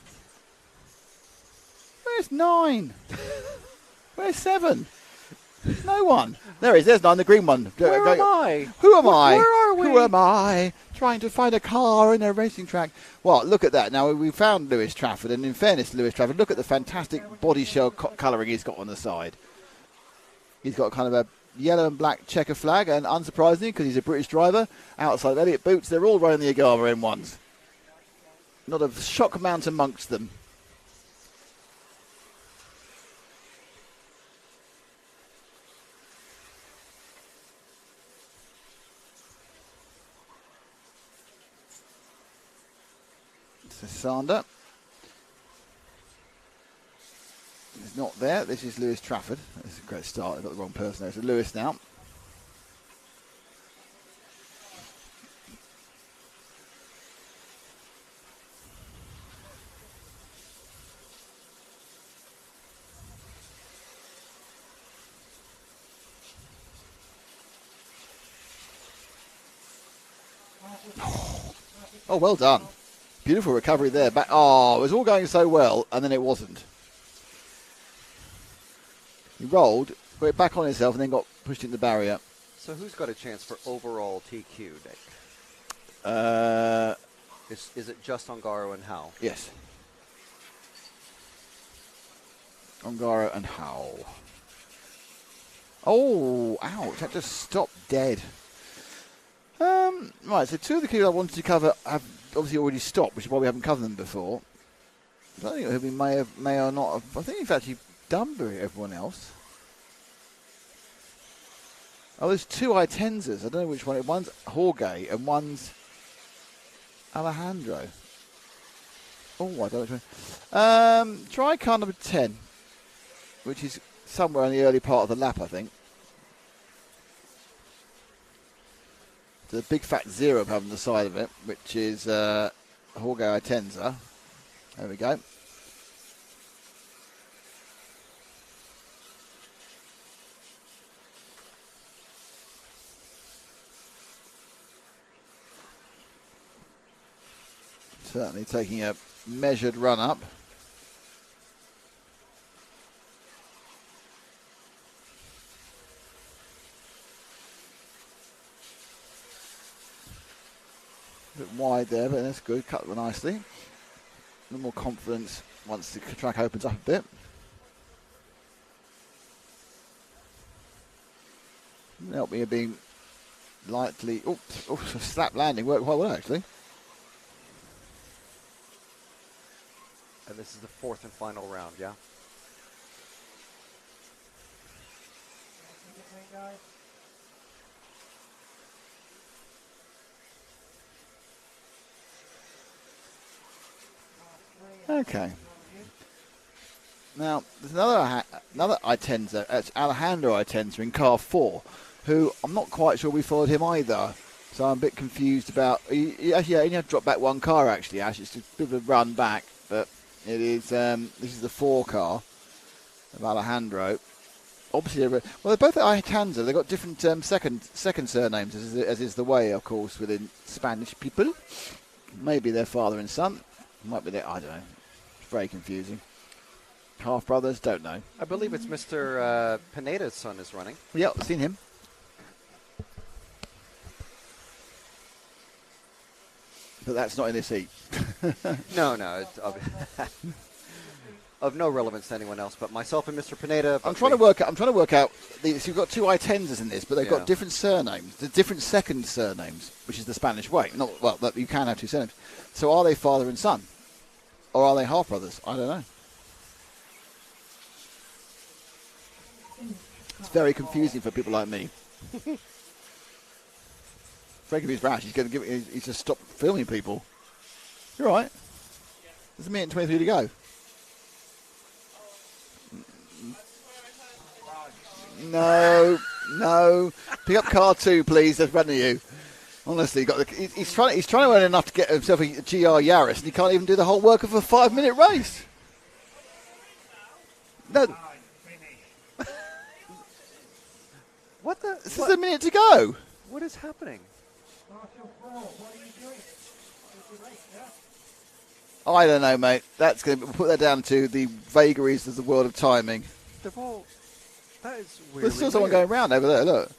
Where's 9? Where's 7? No one. There he is. There's 9, the green one. Where am I? Who am I? Where are we? Who am I? Trying to find a car in a racing track. Well, look at that. Now, we found Lewis Trafford, and in fairness to Lewis Trafford, look at the fantastic body shell colouring he's got on the side. He's got kind of a yellow and black checker flag, and unsurprisingly, because he's a British driver, outside Elliott boots, they're all running the Agava M1s. Not a shock amount amongst them. So Sander is not there. This is Lewis Trafford. This is a great start. I've got the wrong person there. So Lewis now. Oh, well done. Beautiful recovery there. Back. Oh, it was all going so well, and then it wasn't. He rolled, put it back on himself, and then got pushed into the barrier. So who's got a chance for overall TQ, Nick? Is it just Ongaro and Hal? Yes. Ongaro and Hal. Oh, ouch. That just stopped dead. Right, so 2 of the clues I wanted to cover have obviously already stopped, which is why we haven't covered them before. I don't think we may or not have. I think we've actually done everyone else. Oh, there's 2 I-Tensors. I don't know which one. One's Jorge and one's Alejandro. Oh, I don't know which one. Try car number 10, which is somewhere in the early part of the lap, I think. The big fat 0 up on the side of it, which is Jorge I-Tensa. There we go. Certainly taking a measured run up. A bit wide there, but that's good. Cut them nicely. A little more confidence once the track opens up a bit. Help me being lightly. Oops, slap landing worked quite well actually. And this is the 4th and final round, yeah? Okay. Now, there's another I-Tensa, it's Alejandro I-Tensa in car 4, who I'm not quite sure we followed him either. So I'm a bit confused about. He actually only had to drop back 1 car, actually, Ash. It's just a bit of a run back, but it is. This is the 4 car of Alejandro. Obviously, they're both I-Tensa. They've got different second surnames, as is the way, of course, within Spanish people. Maybe their father and son. Might be their, I don't know. Very confusing. Half brothers, don't know. I believe it's Mr. Pineda's son is running. Yeah, I've seen him. But that's not in this heat. No, it's of no relevance to anyone else but myself and Mr. Pineda. I'm trying to work out. So you've got two I-10s in this, but they've got different surnames. The different second surnames, which is the Spanish way. You can have two surnames. So are they father and son, or are they half brothers? I don't know. It's very confusing for people like me. Frank, if he's rash, he's just stopped filming people. You're right. There's a minute and 23 to go. No. Pick up car 2, please. That's running you. Honestly, he's trying to earn enough to get himself a GR Yaris, and he can't even do the whole work of a 5-minute race. No. What the? This is a minute to go. What is happening? I don't know, mate. We'll put that down to the vagaries of the world of timing. That is weird. There's still someone going round over there, look.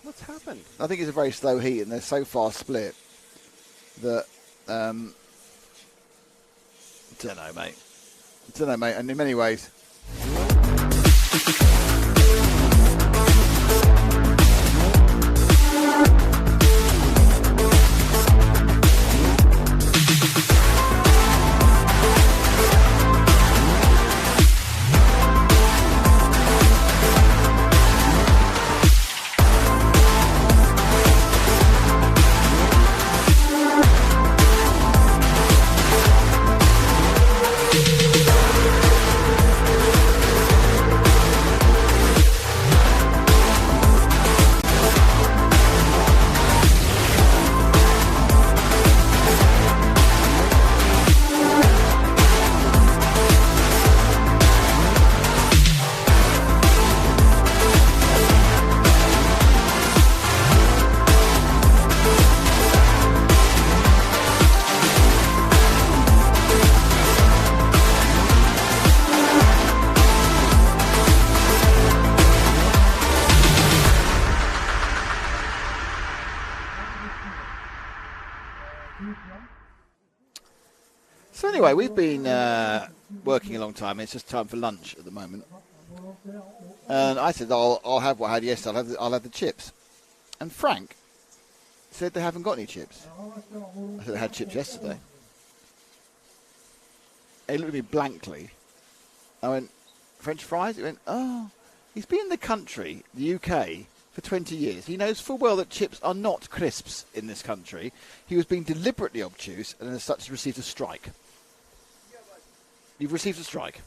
What's happened? I think it's a very slow heat, and they're so far split that, don't know, mate. And in many ways. So anyway, we've been working a long time. It's just time for lunch at the moment. And I said, I'll have what I had yesterday. I'll have the chips. And Frank said they haven't got any chips. I said I had chips yesterday. He looked at me blankly. I went, French fries? He went, oh, he's been in the country, the UK, for 20 years. He knows full well that chips are not crisps in this country. He was being deliberately obtuse and as such received a strike. You've received a strike.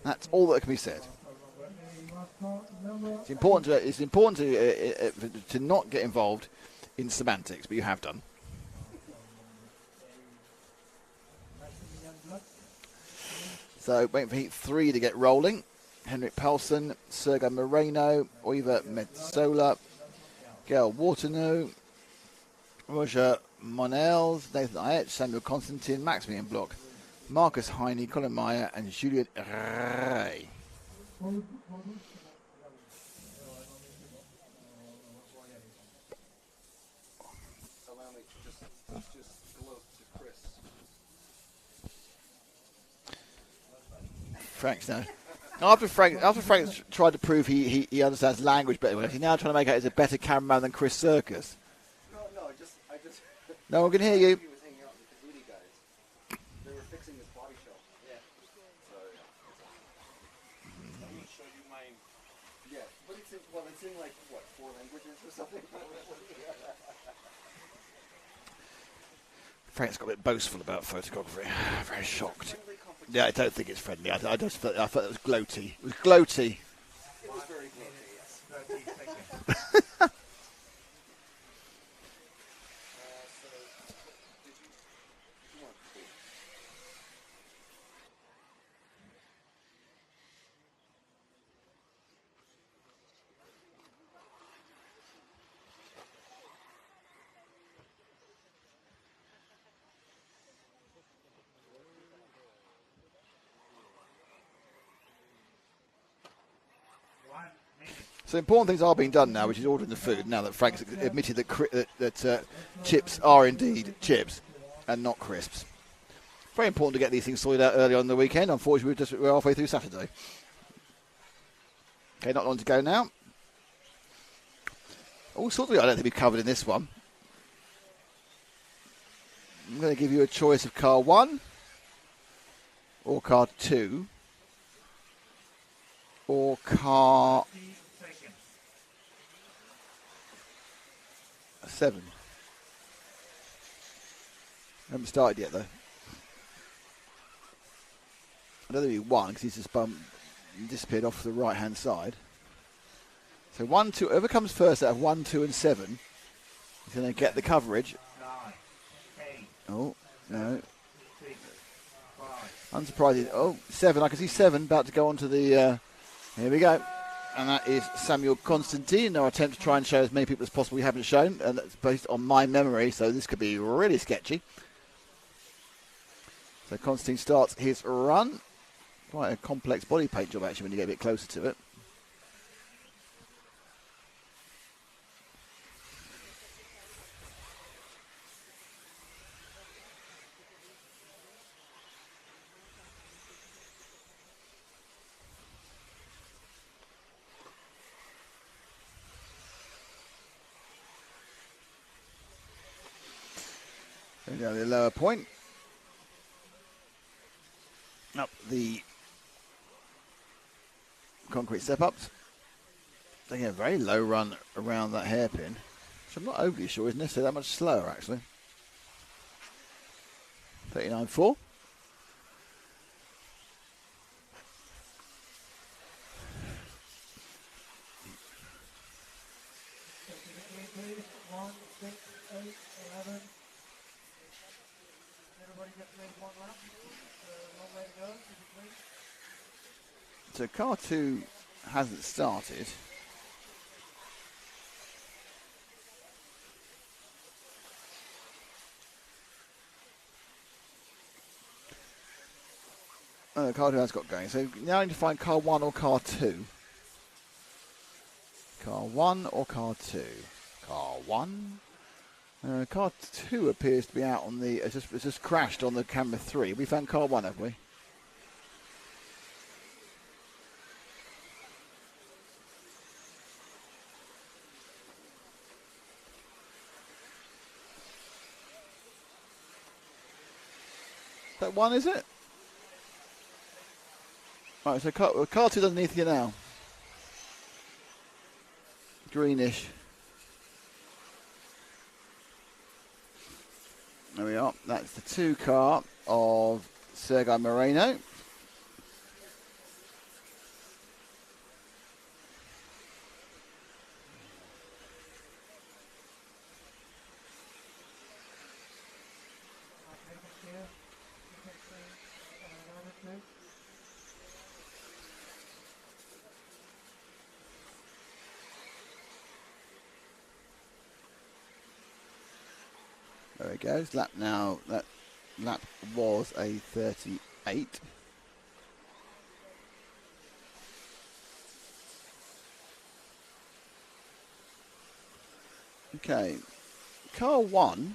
That's all that can be said. It's important to not get involved in semantics, but you have done. So waiting for heat 3 to get rolling. Henrik Pelson, Sergei Moreno, Oiva Metsola, Gail Waterloo, Roger Monels, Nathan Ayet, Samuel Constantine, Maximilian Bloch, Marcus Heine, Colin Meyer, and Juliet Ray. Frank's now. After Frank's tried to prove he understands language better, he's now trying to make out he's a better cameraman than Chris Circus. I just. No one can hear you. He was hanging out with the Kazudi guys. They were fixing his body shell. Yeah. So I will show you mine. yeah, but it's in like what, 4 languages or something. Frank's got a bit boastful about photography. Very shocked. Yeah, I don't think it's friendly. I thought it was gloaty. It was gloaty. It was very gloaty, yes. So important things are being done now, which is ordering the food, now that Frank's admitted that chips are indeed chips and not crisps. Very important to get these things sorted out early on the weekend. Unfortunately, we're halfway through Saturday. Okay, not long to go now. All sorts of I don't think we've covered in this one. I'm going to give you a choice of car 1 or car 2 or car 7. I haven't started yet, though. I don't think he won because he's just disappeared off to the right-hand side. So 1, 2, whoever comes first out of 1, 2, and 7 is going to get the coverage. Oh, no. Unsurprising. Oh, 7. I can see 7 about to go on to the... here we go. And that is Samuel Constantine. Our attempt to try and show as many people as possible we haven't shown. And that's based on my memory, so this could be really sketchy. So Constantine starts his run. Quite a complex body paint job, actually, when you get a bit closer to it. Going down the lower point. Up the concrete step-ups. Taking a very low run around that hairpin, which I'm not overly sure is necessarily that much slower, actually. 39.4. So car 2 hasn't started. Oh, car 2 has got going. So now I need to find car 1 or car 2. Car 1 or car 2? Car 1. Car 2 appears to be out on the... It's just crashed on the camera 3. We found car 1, have we? That 1, is it? Right, so car 2's underneath you now. Greenish. There we are. That's the 2 car of Sergei Moreno. There it goes. Lap now. That lap was a 38. Okay. Car 1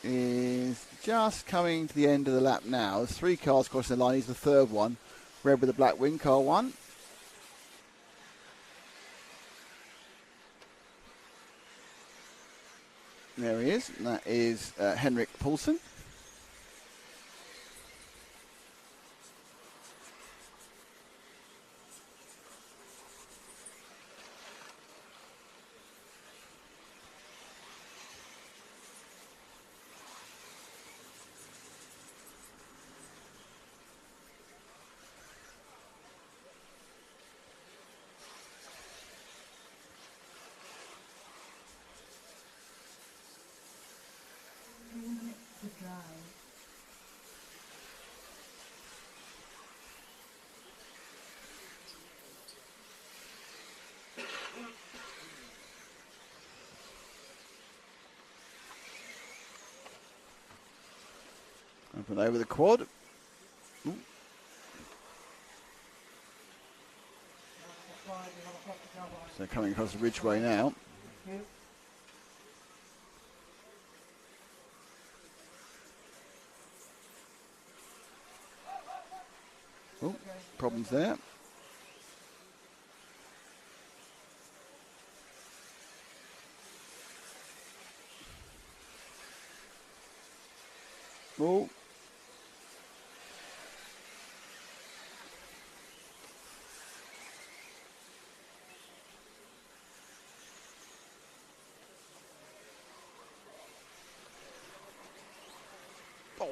is just coming to the end of the lap now. There's 3 cars crossing the line. He's the 3rd one. Red with the black wing, car 1. There he is. And that is Henrik Poulsen. Up and over the quad. Ooh. So coming across the Ridgeway now. Oh, problems there. Oh.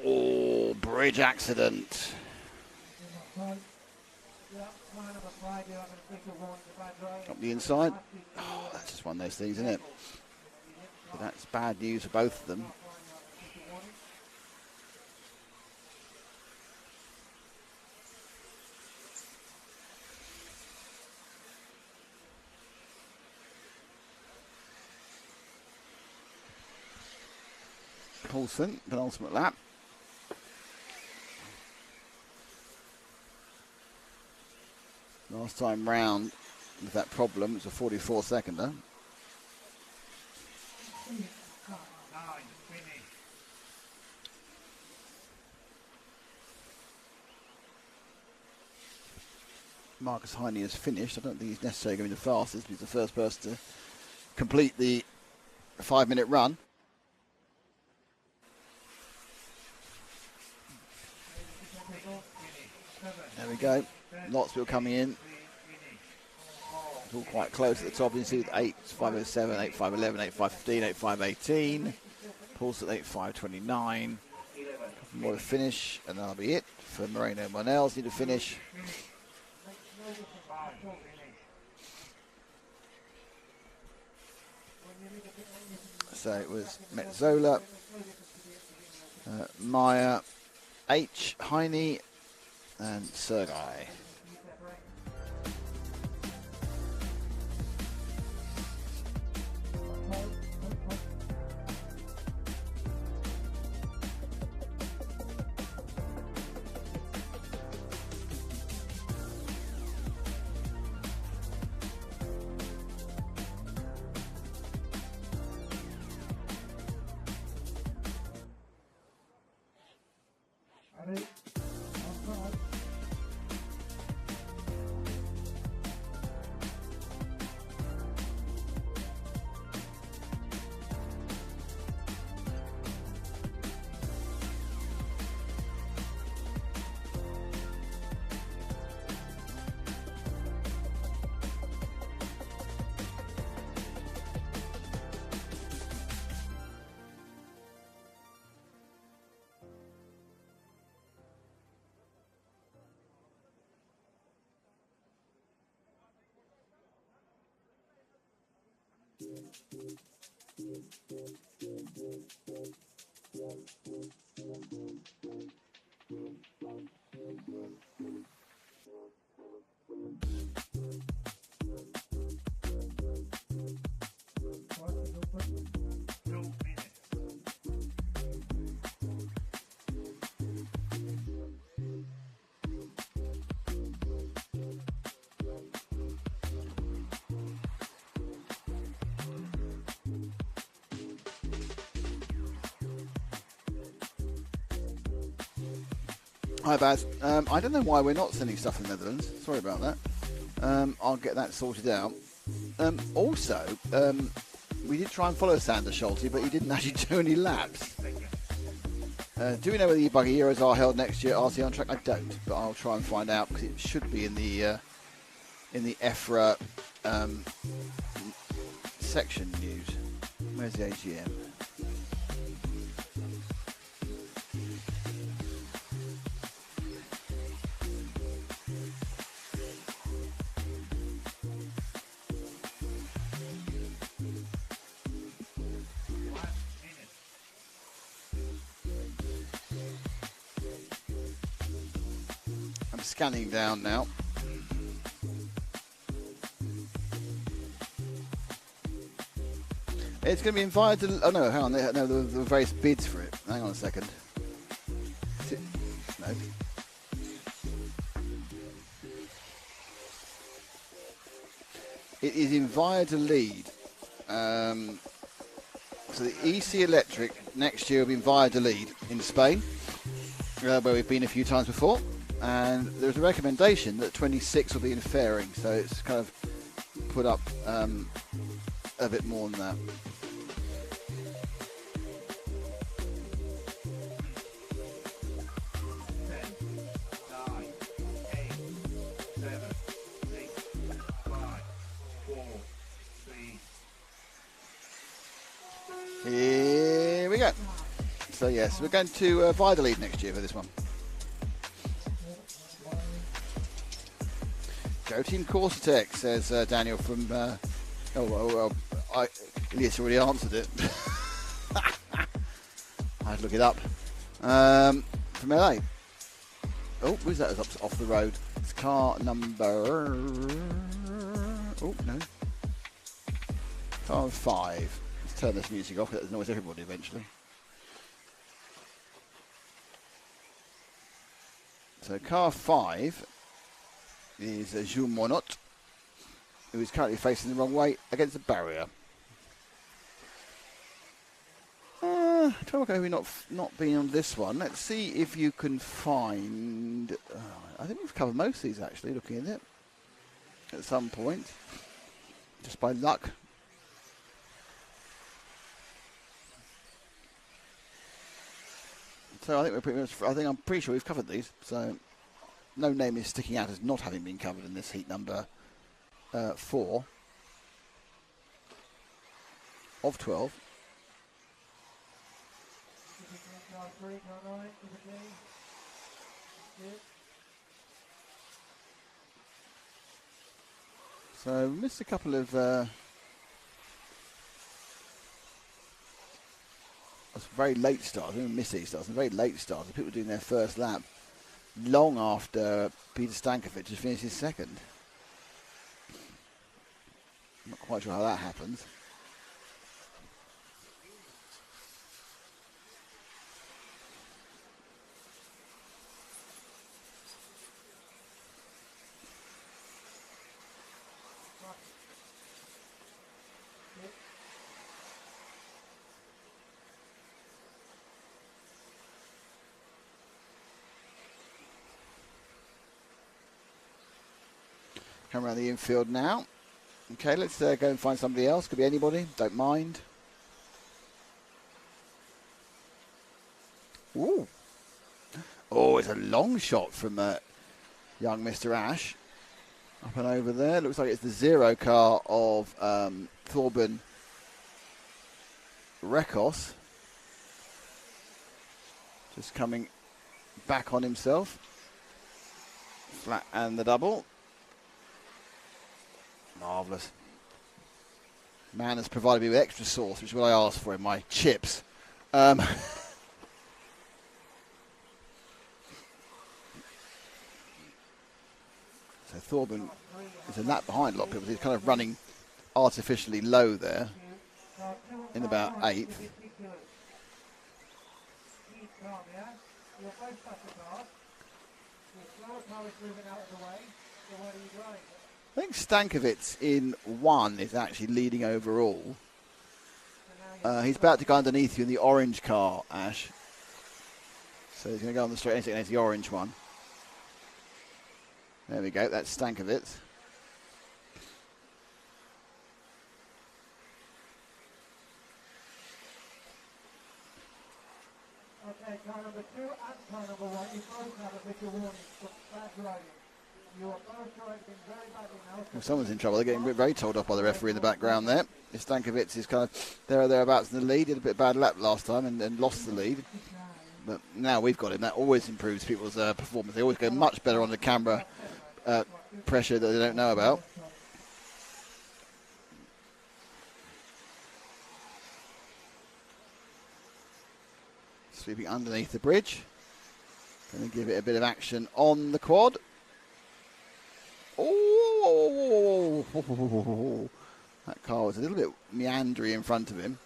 Oh, bridge accident. Up the inside. Oh, that's just one of those things, isn't it? But that's bad news for both of them. Paulson, penultimate lap. Last time round with that problem, it was a 44 seconder. Marcus Heine has finished. I don't think he's necessarily going to be the fastest, but he's the first person to complete the 5-minute run. There we go. Lots of people coming in. It's all quite close at the top. You can see with 8.507, 8.511, 8.515, 8.518. Pulse at 8.529. Couple more to finish, and that'll be it for Moreno. Monell's need to finish. So it was Metzola, Meyer, H, Heine, and Sergei. Hi Baz, I don't know why we're not sending stuff from the Netherlands, sorry about that. I'll get that sorted out. Also, we did try and follow Sander Schulte, but he didn't actually do any laps. Do we know whether the E-BUGGY Heroes are held next year at RC on track? I don't, but I'll try and find out because it should be in the EFRA section news. Where's the AGM? Scanning down now. It's going to be invited to... Oh no, hang on. No, there were various bids for it. Hang on a second. No. It is in Valladolid. So the EC Electric next year will be in Valladolid in Spain, where we've been a few times before. And there's a recommendation that 26 will be in Fairing, so it's kind of put up a bit more than that. Here we go. So yes, we're going to Valladolid next year for this one. Go Team Corsetech, says Daniel from... Elias already answered it. I had to look it up. From LA. Oh, who's that off the road? It's car number... Oh, no. Car 5. Let's turn this music off, it annoys everybody eventually. So car 5 is Jules Monot, who is currently facing the wrong way against the barrier. Okay, we've not been on this one. Let's see if you can find... I think we've covered most of these actually, looking at it, at some point, just by luck. So I think we're pretty much... I'm pretty sure we've covered these. So no name is sticking out as not having been covered in this heat number 4 of 12. So we missed a couple of very late starts. We didn't miss these starts. Very late starts. People doing their first lap long after Peter Stankovic has finished his second. I'm not quite sure how that happens. Come around the infield now. Okay, let's go and find somebody else. Could be anybody. Don't mind. Ooh. Oh, it's a long shot from young Mr. Ash. Up and over there. Looks like it's the 0 car of Thorben Rekos. Just coming back on himself. Flat and the double. Marvellous. Man has provided me with extra sauce, which is what I asked for in my chips. So Thorben is a lap behind a lot of people. He's kind of running artificially low there in about 8th. I think Stankovic in 1 is actually leading overall. He's about to go underneath you in the orange car, Ash. So he's going to go on the straight exit against the orange one. There we go, that's Stankovic. Okay, car number 2 and car number 1, you both have a bit of warning for bad driving. You are both driving very badly now. Well, someone's in trouble. They're getting very told off by the referee in the background there. Stankovic is kind of there or thereabouts in the lead. Did a bit of bad lap last time and lost the lead. But now we've got him. That always improves people's performance. They always go much better on the camera pressure that they don't know about. Sweeping underneath the bridge. Going to give it a bit of action on the quad. Oh, that car was a little bit meandering in front of him.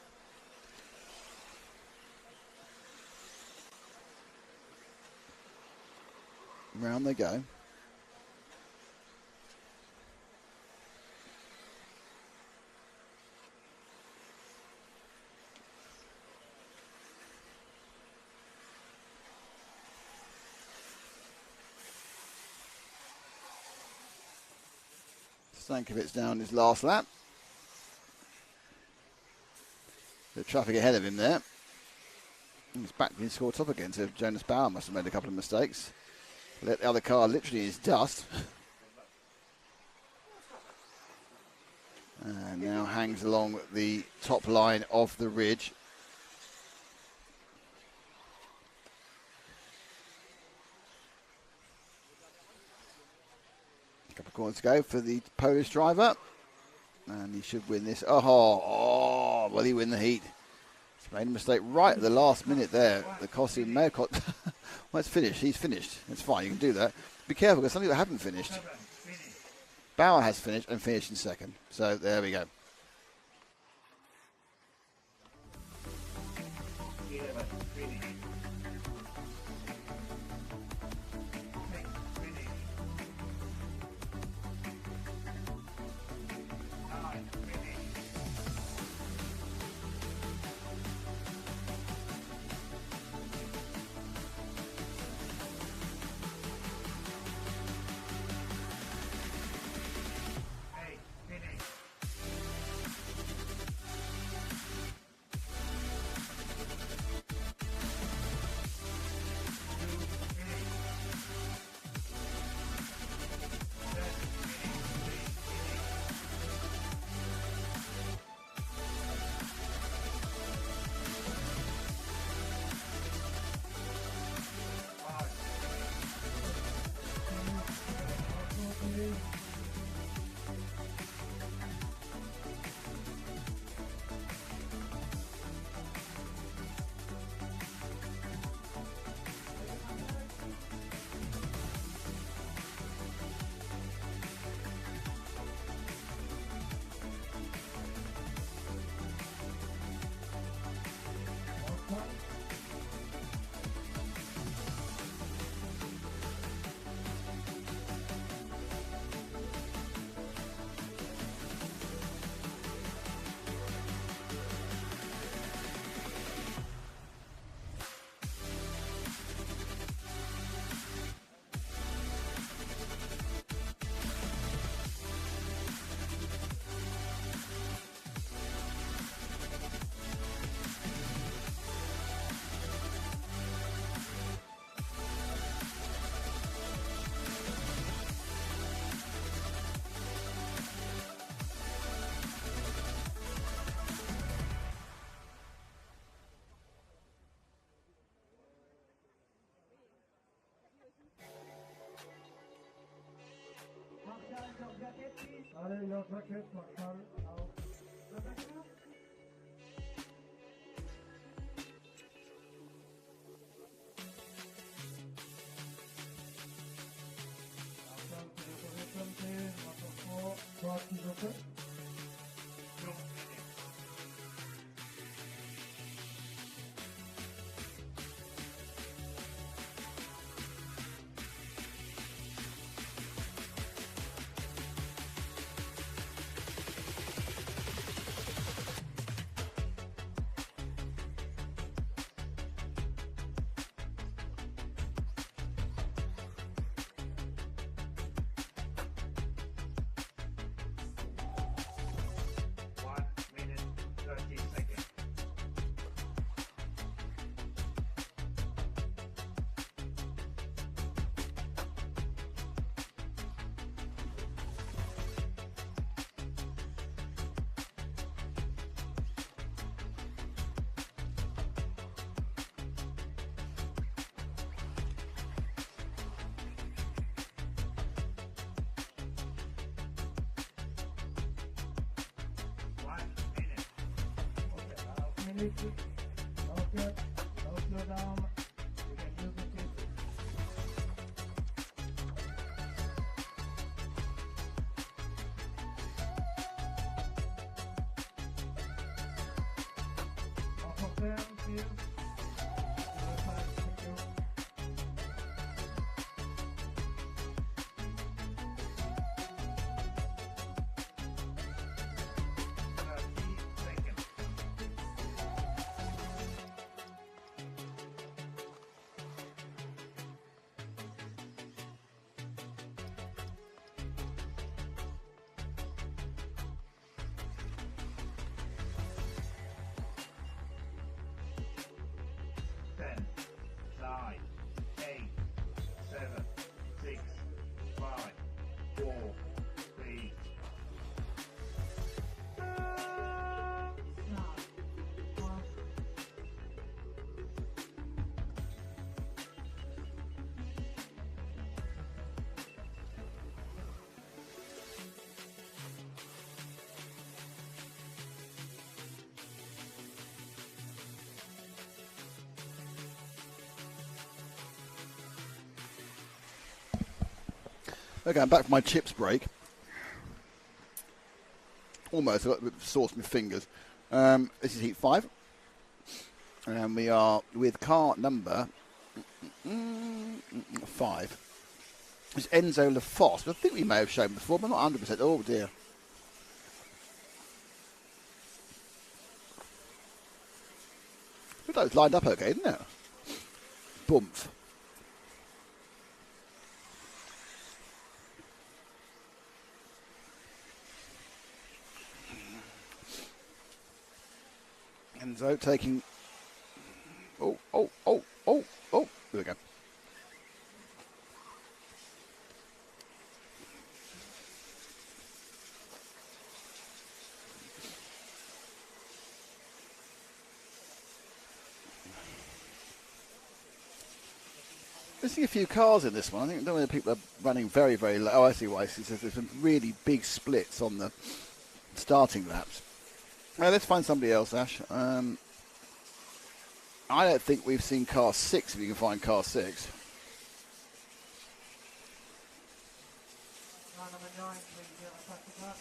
Round they go. Stankovic's down his last lap. The traffic ahead of him there. He's back in score top again, so Jonas Bauer must have made a couple of mistakes. Let the other car literally in his dust. And now hangs along the top line of the ridge. A couple of corners to go for the Polish driver. And he should win this. Oh, will he win the heat? He's made a mistake right at the last minute there. The costume may have got... Well, it's finished. He's finished. It's fine. You can do that. Be careful, because some people haven't finished. Bauer has finished and finished in second. So there we go. Allez, il y a un paquet, Marshall. Okay, I'll slow down. You can use the tip. Off of them, please. Other side, thank you. Okay, I'm back from my chips break. Almost, I got a bit of sauce in my fingers. This is heat 5. And we are with car number 5. It's Enzo Lafosse. I think we may have shown before, but not 100%. Oh, dear. Looks like it's lined up okay, isn't it? Boomf. Enzo taking... Oh. There we go. I see a few cars in this one. I think the people are running very, very low. Oh, I see why. There's some really big splits on the starting laps. Well, let's find somebody else, Ash. I don't think we've seen car 6, if you can find car 6. Car number 9, please.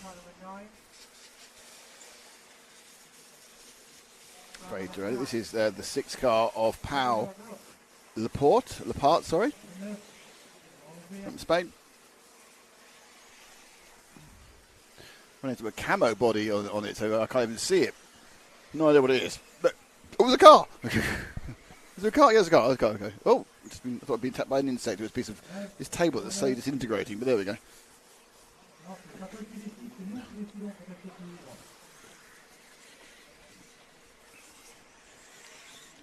Car number 9. Very true. This is the 6 car of Pau Laporte, sorry, from Spain. Running into a camo body on it, so I can't even see it. No idea what it is. But, oh, there's a car! Is there a car? Yeah, there's a car. Okay. Oh, I thought I'd been tapped by an insect. It was a piece of this table that's so disintegrating, but there we go. Oh,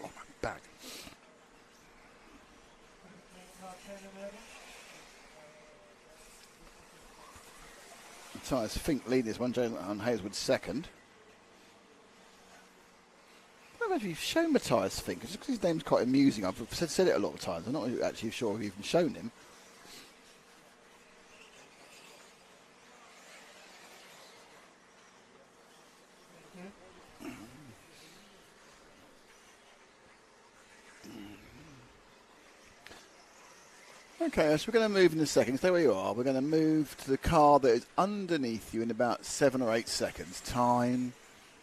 my back. Matthias Fink lead this one, Jalen Hazelwood second. I don't know if you've shown Matthias Fink, just because his name's quite amusing. I've said it a lot of times. I'm not actually sure I've even shown him. Okay, so we're going to move in a second. Stay where you are. We're going to move to the car that is underneath you in about 7 or 8 seconds. Time.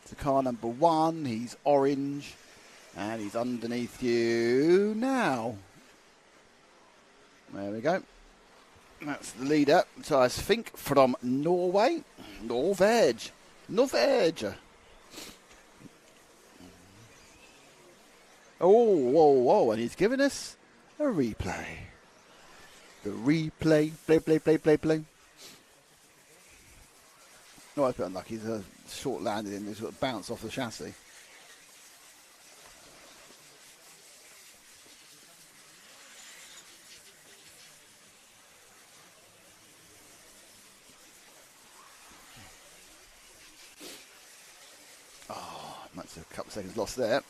It's car number 1. He's orange. And he's underneath you now. There we go. That's the leader. Matthias Fink from Norway. Norvège. Oh, whoa. And he's giving us a replay. The replay, play. Oh, that's a bit unlucky. He's a short landed and he's sort of bounced off the chassis. Oh, that's a couple of seconds lost there.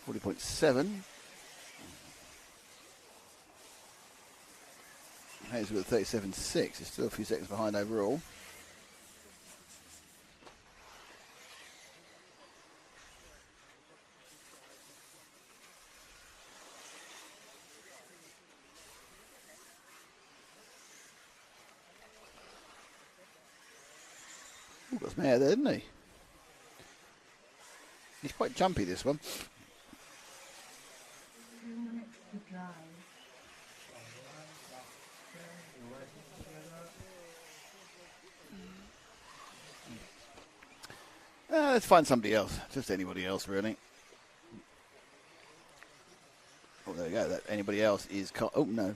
40.7. Hayes with 37.6. It's still a few seconds behind overall. Ooh, got some air there, didn't he? He's quite jumpy, this one. 2 minutes to drive. Let's find somebody else. Just anybody else, really. Oh, there we go. That anybody else is... Oh, no.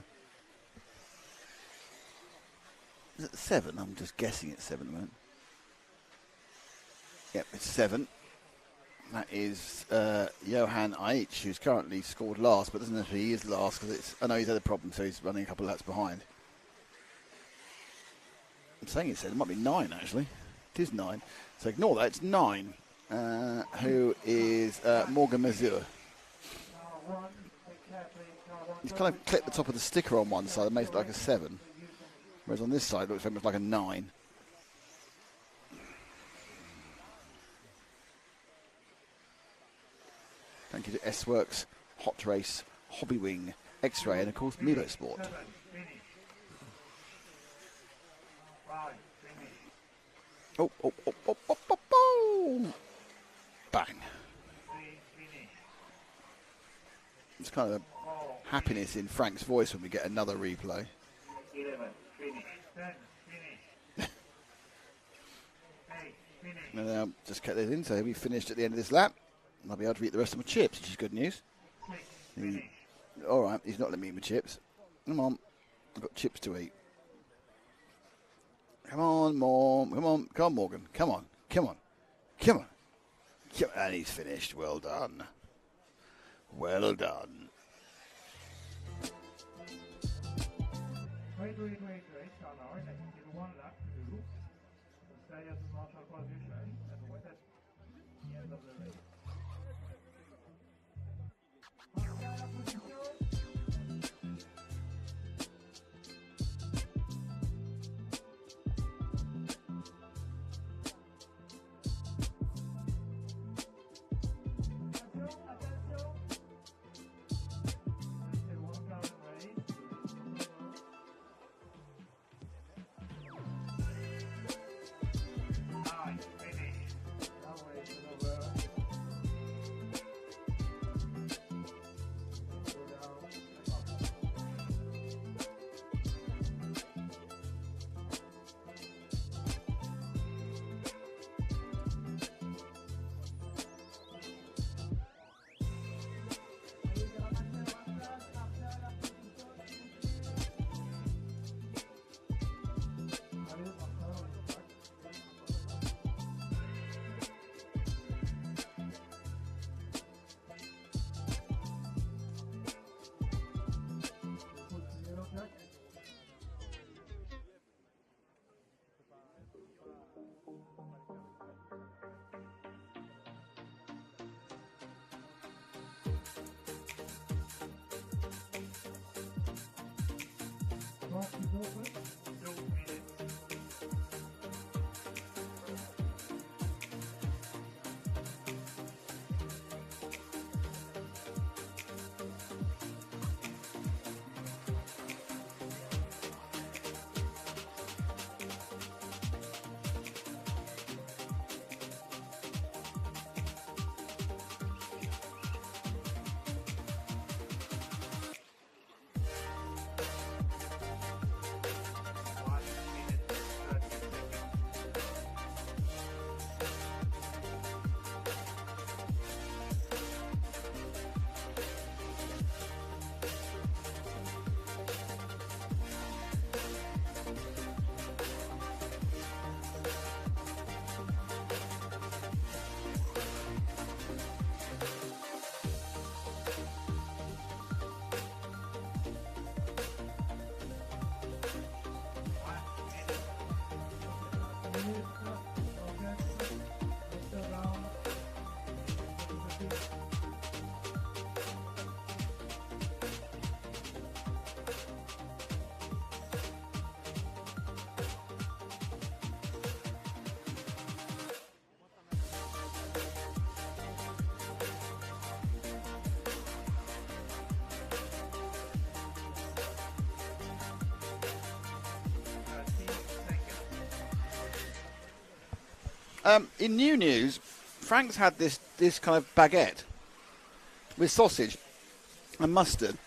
Is it 7? I'm just guessing it's 7 at the moment. Yep, it's 7. That is Johan Aich, who's currently scored last, but doesn't know if he is last, because it's... I know he's had a problem, so he's running a couple of laps behind. I'm saying it's 7. It might be 9, actually. It is 9. So ignore that, it's 9. Who is Morgan Mazur. He's kind of clipped the top of the sticker on one side and makes it like a 7. Whereas on this side it looks very much like a 9. Thank you to S-Works, Hot Race, Hobby Wing, X-Ray and of course Milo Sport. Oh, oh, oh, oh, oh, oh, oh. Bang. It's kind of a happiness in Frank's voice when we get another replay. 11, finish. 10, finish. 8, finish. And I'll just cut this in, so he'll be finished at the end of this lap. And I'll be able to eat the rest of my chips, which is good news. 6, finish. All right, he's not letting me eat my chips. Come on, I've got chips to eat. Come on, Morgan. Come on, Morgan. Come on. And he's finished. Well done. Well done. Wait. Now, I think you one lap to do. Stay at the marshal position and wait at the end of the race. In new news, Frank's had this kind of baguette with sausage and mustard.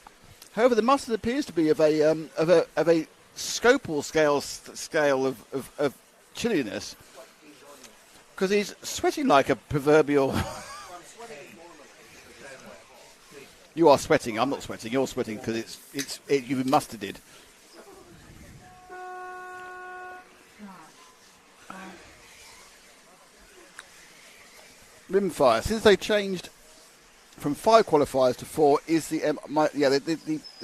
However, the mustard appears to be of a Scopal scale of chilliness, because he's sweating like a proverbial. You are sweating. I'm not sweating. You're sweating because you've been mustarded. Rimfire. Since they changed from 5 qualifiers to 4, is the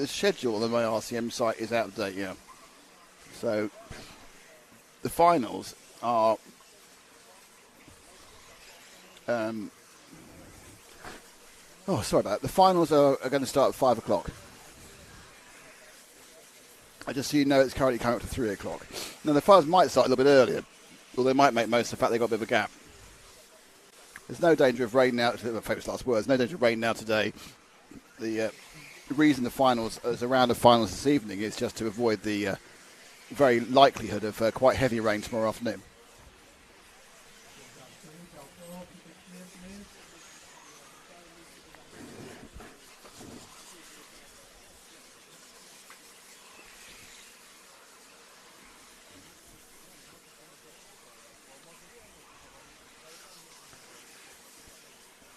schedule on my RCM site is out of date. Yeah. So the finals are. Sorry about that. The finals are going to start at 5 o'clock. Just so you know, it's currently coming up to 3 o'clock. Now, the finals might start a little bit earlier, or they might make most of the fact they've got a bit of a gap. There's no danger of rain now. My favourite last words. No danger of rain now today. The reason the finals is around the finals this evening is just to avoid the very likelihood of quite heavy rain tomorrow afternoon.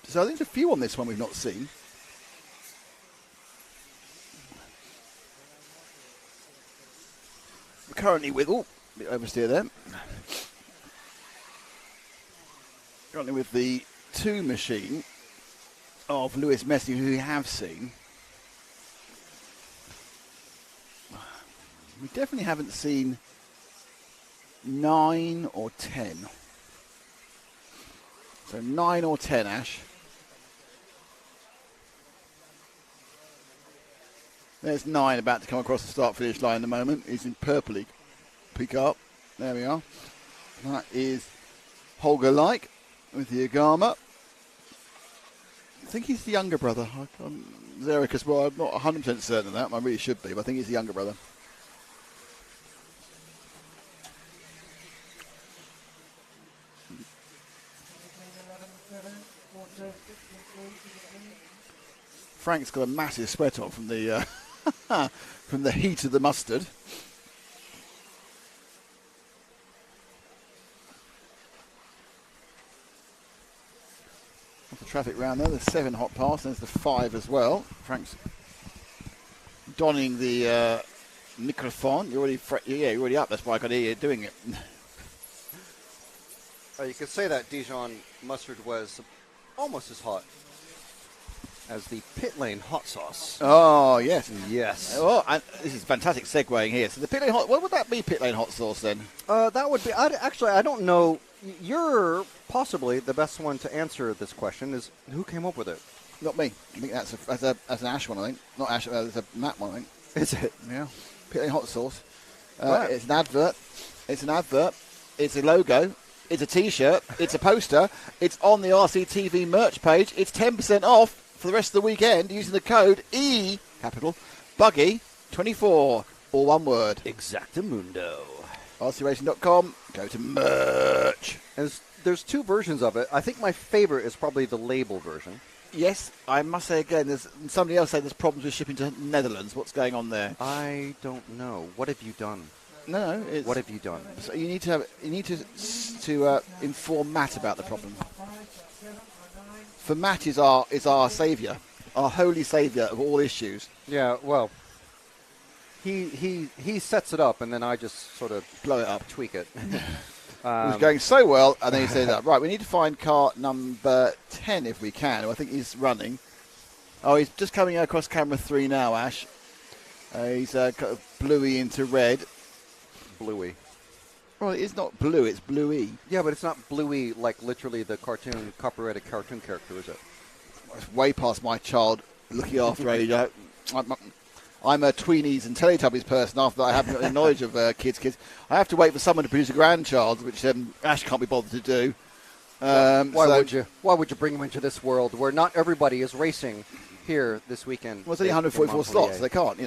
So I think there's a few on this one we've not seen. We're currently with, a bit oversteer there. Currently with the 2 machine of Lewis Messi, who we have seen. We definitely haven't seen 9 or 10. So 9 or 10, Ash. There's 9 about to come across the start-finish line in the moment. He's in purpley. Pick up. There we are. That is Holger Like with the Agama. I think he's the younger brother. Zarek as well. I'm not 100% certain of that. I really should be, but I think he's the younger brother. Frank's got a massive sweat on from the from the heat of the mustard. The traffic round there. There's 7 hot pass. There's the 5 as well. Frank's donning the microphone. You're already up. That's why I could hear you doing it. You could say that Dijon mustard was almost as hot as the pit lane hot sauce. Oh, yes. Yes. Oh, and this is fantastic segueing here. So the pit lane hot, what would that be, pit lane hot sauce then? That would be, I don't know. You're possibly the best one to answer this question. Is who came up with it? Not me. I think that's an Ash one, I think. Not Ash, it's a Matt one, I think. Is it? Yeah. Pit lane hot sauce. Right. It's an advert. It's a logo. It's a T-shirt. It's a poster. It's on the RCTV merch page. It's 10% off for the rest of the weekend using the code E-BUGGY24, all one word. Exactamundo. RCRacing.com. Go to merch. And there's 2 versions of it. I think my favorite is probably the label version. Yes, I must say again, there's somebody else saying there's problems with shipping to Netherlands. What's going on there? I don't know. What have you done? No, what have you done? So you need to inform Matt about the problem. For Matt is our saviour, our holy saviour of all issues. Yeah, well, he sets it up, and then I just sort of blow it up, tweak it. It was going so well, and then he says, right, we need to find car number 10 if we can. I think he's running. Oh, he's just coming across camera 3 now, Ash. He's got bluey into red. Bluey. Well, it's not blue, it's bluey. Yeah, but it's not bluey like literally the cartoon, copyrighted cartoon character, is it? It's way past my child looking after age. I'm a tweenies and Teletubbies person after I haven't got any knowledge of kids. I have to wait for someone to produce a grandchild, which Ash can't be bothered to do. Why would you bring them into this world where not everybody is racing here this weekend? Well, it's only 144 slots, so they can't,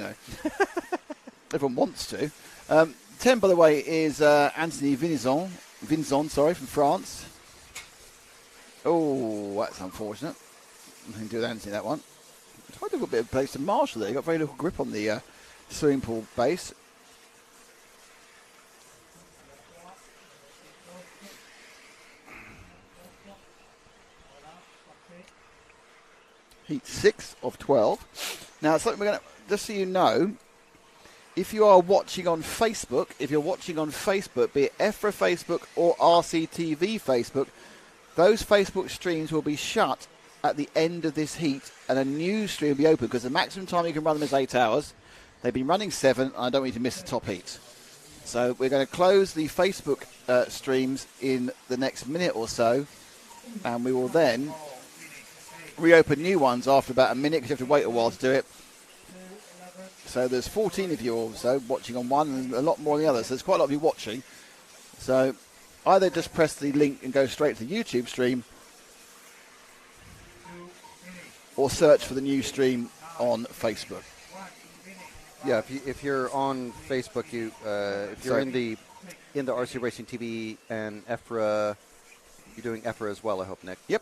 Everyone wants to. 10, by the way, is Anthony Vinzon, from France. Oh, that's unfortunate. Nothing to do with Anthony, that one. It's quite a little bit of place to marshal there. You've got very little grip on the swimming pool base. Heat 6 of 12. Now, something we're going to, just so you know, if you are watching on Facebook, be it EFRA Facebook or RCTV Facebook, those Facebook streams will be shut at the end of this heat and a new stream will be open because the maximum time you can run them is 8 hours. They've been running 7 and I don't need to miss the top heat. So we're going to close the Facebook streams in the next minute or so and we will then reopen new ones after about a minute because you have to wait a while to do it. So there's 14 of you also watching on one and a lot more on the other. So there's quite a lot of you watching. So either just press the link and go straight to the YouTube stream or search for the new stream on Facebook. Yeah, if you're on Facebook, if you're in the RC Racing TV and EFRA, you're doing EFRA as well. I hope, Nick. Yep.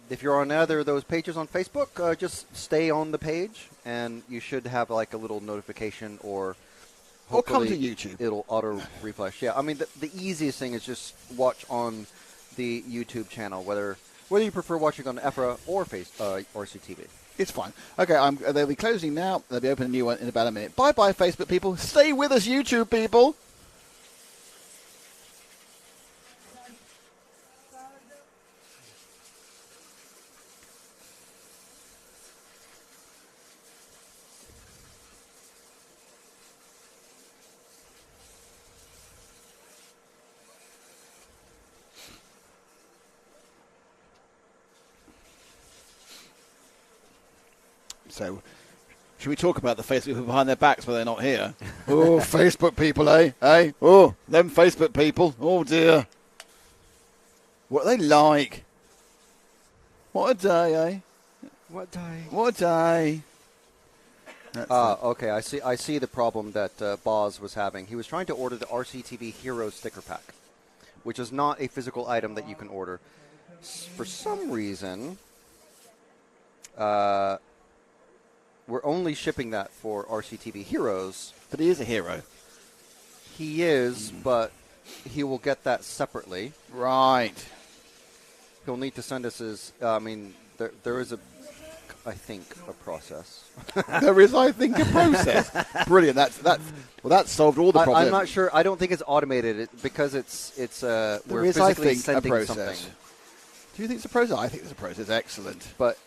If you're on either of those pages on Facebook, just stay on the page, and you should have like a little notification or come to YouTube. It'll auto refresh. Yeah, I mean the easiest thing is just watch on the YouTube channel, whether you prefer watching on EFRA or RCTV. It's fine. Okay, they'll be closing now. They'll be opening a new one in about a minute. Bye-bye, Facebook people. Stay with us, YouTube people. So, should we talk about the Facebook people behind their backs when they're not here? Oh, Facebook people, eh? Oh, them Facebook people. Oh, dear. What are they like? What a day, eh? What day? What a day. Okay, I see the problem that Boz was having. He was trying to order the RCTV Hero sticker pack, which is not a physical item that you can order. For some reason, we're only shipping that for RCTV Heroes. But he is a hero. He is, but he will get that separately. Right. He'll need to send us his, there is I think, a process. There is, I think, a process. Brilliant. That solved all the problems. I'm not sure. I don't think it's automated because we're is, physically I think, sending a process. something. Do you think it's a process? I think it's a process. Excellent. But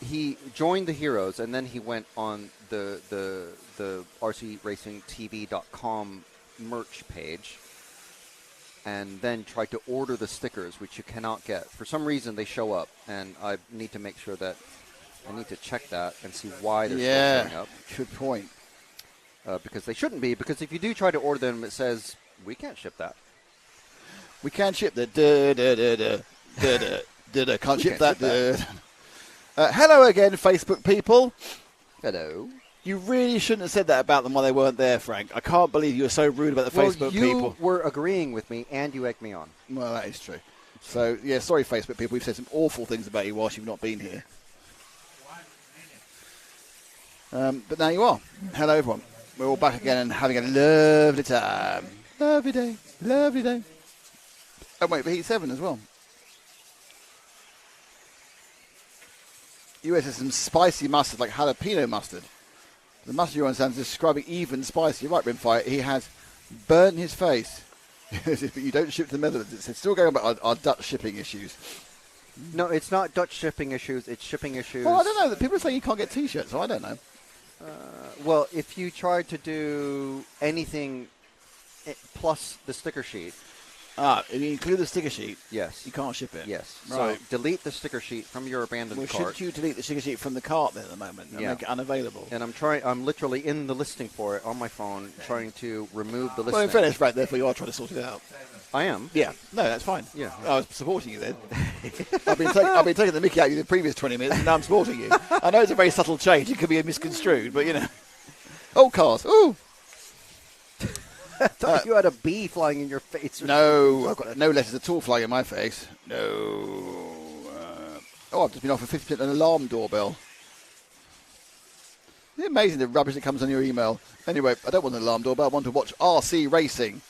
he joined the Heroes, and then he went on the RCRacingTV.com merch page, and then tried to order the stickers, which you cannot get. For some reason, they show up, and I need to make sure that I need to check that and see why they're still showing up. Good point. Because they shouldn't be, because if you do try to order them, it says, we can't ship that. We can't ship the can't ship that. Hello again, Facebook people. Hello. You really shouldn't have said that about them while they weren't there, Frank. I can't believe you were so rude about the Facebook people. You were agreeing with me, and you egged me on. Well, that is true. So, yeah, sorry, Facebook people. We've said some awful things about you whilst you've not been here. But now you are. Hello, everyone. We're all back again and having a lovely time. Lovely day. Lovely day. Oh, wait, but Heat 7 as well. US has some spicy mustard, like jalapeno mustard. The mustard you're on sounds describing even spicy. You're right, Rimfire. He has burnt his face. But you don't ship to the Netherlands. It's still going about our Dutch shipping issues. No, it's not Dutch shipping issues. It's shipping issues. Well, I don't know. People are saying you can't get T-shirts, so I don't know. Well, if you tried to do anything plus the sticker sheet. If you include the sticker sheet, yes, you can't ship it. Yes. Right. So delete the sticker sheet from your abandoned cart. Shouldn't you delete the sticker sheet from the cart then at the moment and make it unavailable? And I'm literally in the listing for it on my phone, trying to remove the listing. Well, in fairness, right, therefore you are trying to sort it out. I am. Yeah. No, that's fine. Yeah. I was supporting you then. I've been taking the mickey out of you the previous 20 minutes, and now I'm supporting you. I know it's a very subtle change. It could be misconstrued, but, you know. Oh, cars. Ooh. I thought you had a bee flying in your face. No, I've got no letters at all flying in my face. No. I've just been offered 50% an alarm doorbell. Isn't it amazing the rubbish that comes on your email? Anyway, I don't want an alarm doorbell. I want to watch RC racing.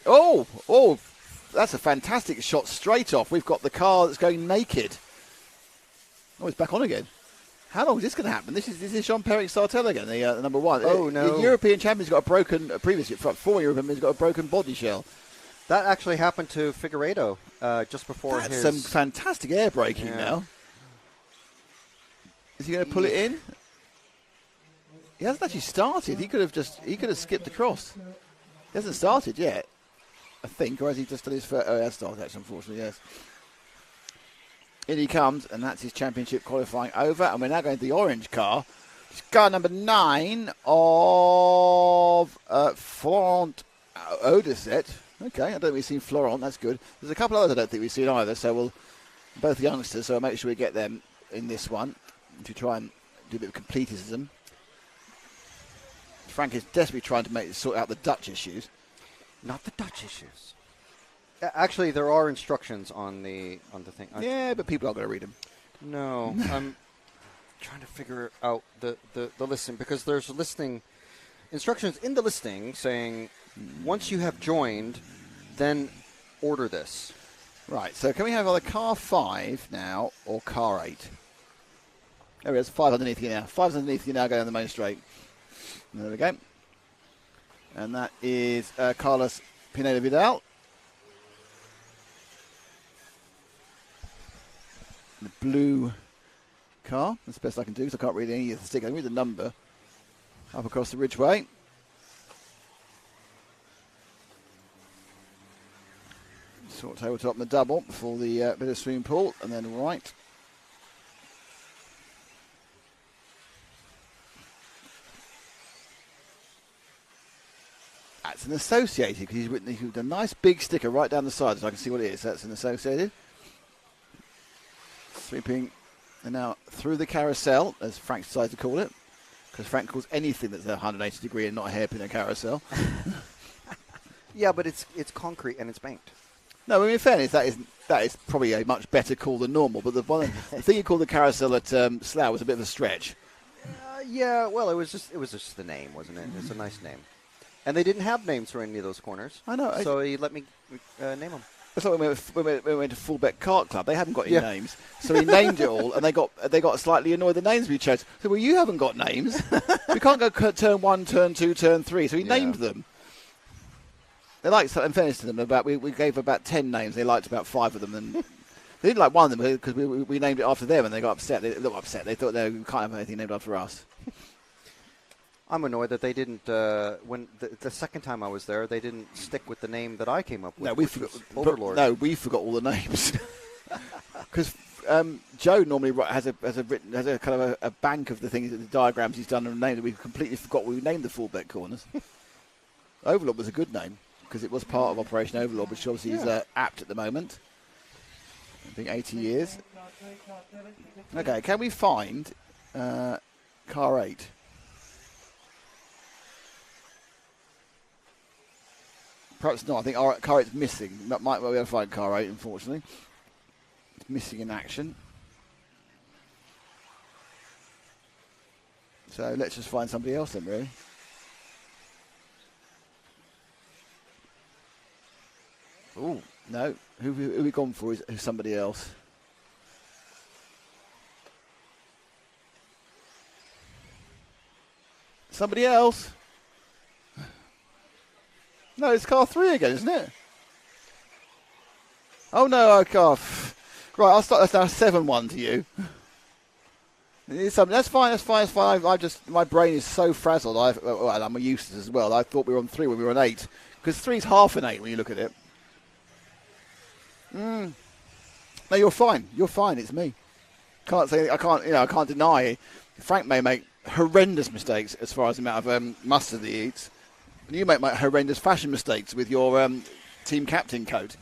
Oh, that's a fantastic shot straight off. We've got the car that's going naked. Oh, it's back on again. How long is this going to happen? This is Jean-Pierre Sartel again, the number one. Oh, no. The European champion's got a broken, former European has got a broken body shell. That actually happened to Figueiredo just before That's some fantastic air braking now. Is he going to pull it in? He hasn't actually started. He could have skipped across. He hasn't started yet, I think, or has he just done his first? Oh, he has started actually, unfortunately, yes. In he comes, and that's his championship qualifying over. And we're now going to the orange car. It's car number 9 of Florent Odisset. Okay, I don't think we've seen Florent. That's good. There's a couple others I don't think we've seen either. So both youngsters, so I'll make sure we get them in this one to try and do a bit of completism. Frank is desperately trying to sort out the Dutch issues. Not the Dutch issues. Actually, there are instructions on the thing. Yeah, but people aren't going to read them. No, I'm trying to figure out the listing, because there's listing instructions in the listing saying once you have joined, then order this. Right, so can we have either car 5 now or car 8? There it is, 5 underneath you now. 5's underneath you now, going down the main straight. There we go. And that is Carlos Pineda Vidal. The blue car. That's the best I can do, because I can't read any of the stick. I can read the number. Up across the Ridgeway. Short tabletop and the double before the bit of swimming pool, and then right. That's an Associated, because he's written a nice big sticker right down the side so I can see what it is. That's an Associated. Sweeping and now through the carousel, as Frank decides to call it, because Frank calls anything that's 180 degree and not a hairpin a carousel. Yeah, but it's concrete and it's banked. No, I mean, in fairness, that is probably a much better call than normal. But the thing you called the carousel at Slough was a bit of a stretch. Yeah, well, it was just the name, wasn't it? It's a nice name, and they didn't have names for any of those corners. I know. So he let me name them. It's like when we went to Fullbeck Kart Club. They haven't got any names, so he named it all, and they got slightly annoyed the names we chose. So, well, you haven't got names. We can't go turn 1, turn 2, turn 3. So he named them. They liked, in fairness to them, we gave about 10 names. They liked about 5 of them, and they didn't like one of them because we named it after them, and they got upset. They got upset. They thought we can't have anything named after us. I'm annoyed that they didn't. When the second time I was there, they didn't stick with the name that I came up with. No, we forgot. Overlord. No, we forgot all the names because Joe normally has a kind of a bank of the things, the diagrams he's done and named. We completely forgot we named the Fullbeck corners. Overlord was a good name, because it was part of Operation Overlord, which obviously is apt at the moment. I think 80 years. Okay, can we find car 8? Perhaps not. I think car 8's missing. Might be able to find car 8, unfortunately. It's missing in action. So let's just find somebody else then, really. Oh, no. Who we gone for is somebody else. Somebody else? No, it's car 3 again, isn't it? Oh, no, right, I'll start. That's now 7-1 to you. That's fine. My brain is so frazzled. I'm a useless as well. I thought we were on 3 when we were on 8. Because 3's half an 8 when you look at it. No, you're fine. You're fine. It's me. I can't deny. Frank may make horrendous mistakes as far as the amount of mustard that he eats. And you make horrendous fashion mistakes with your team captain coat.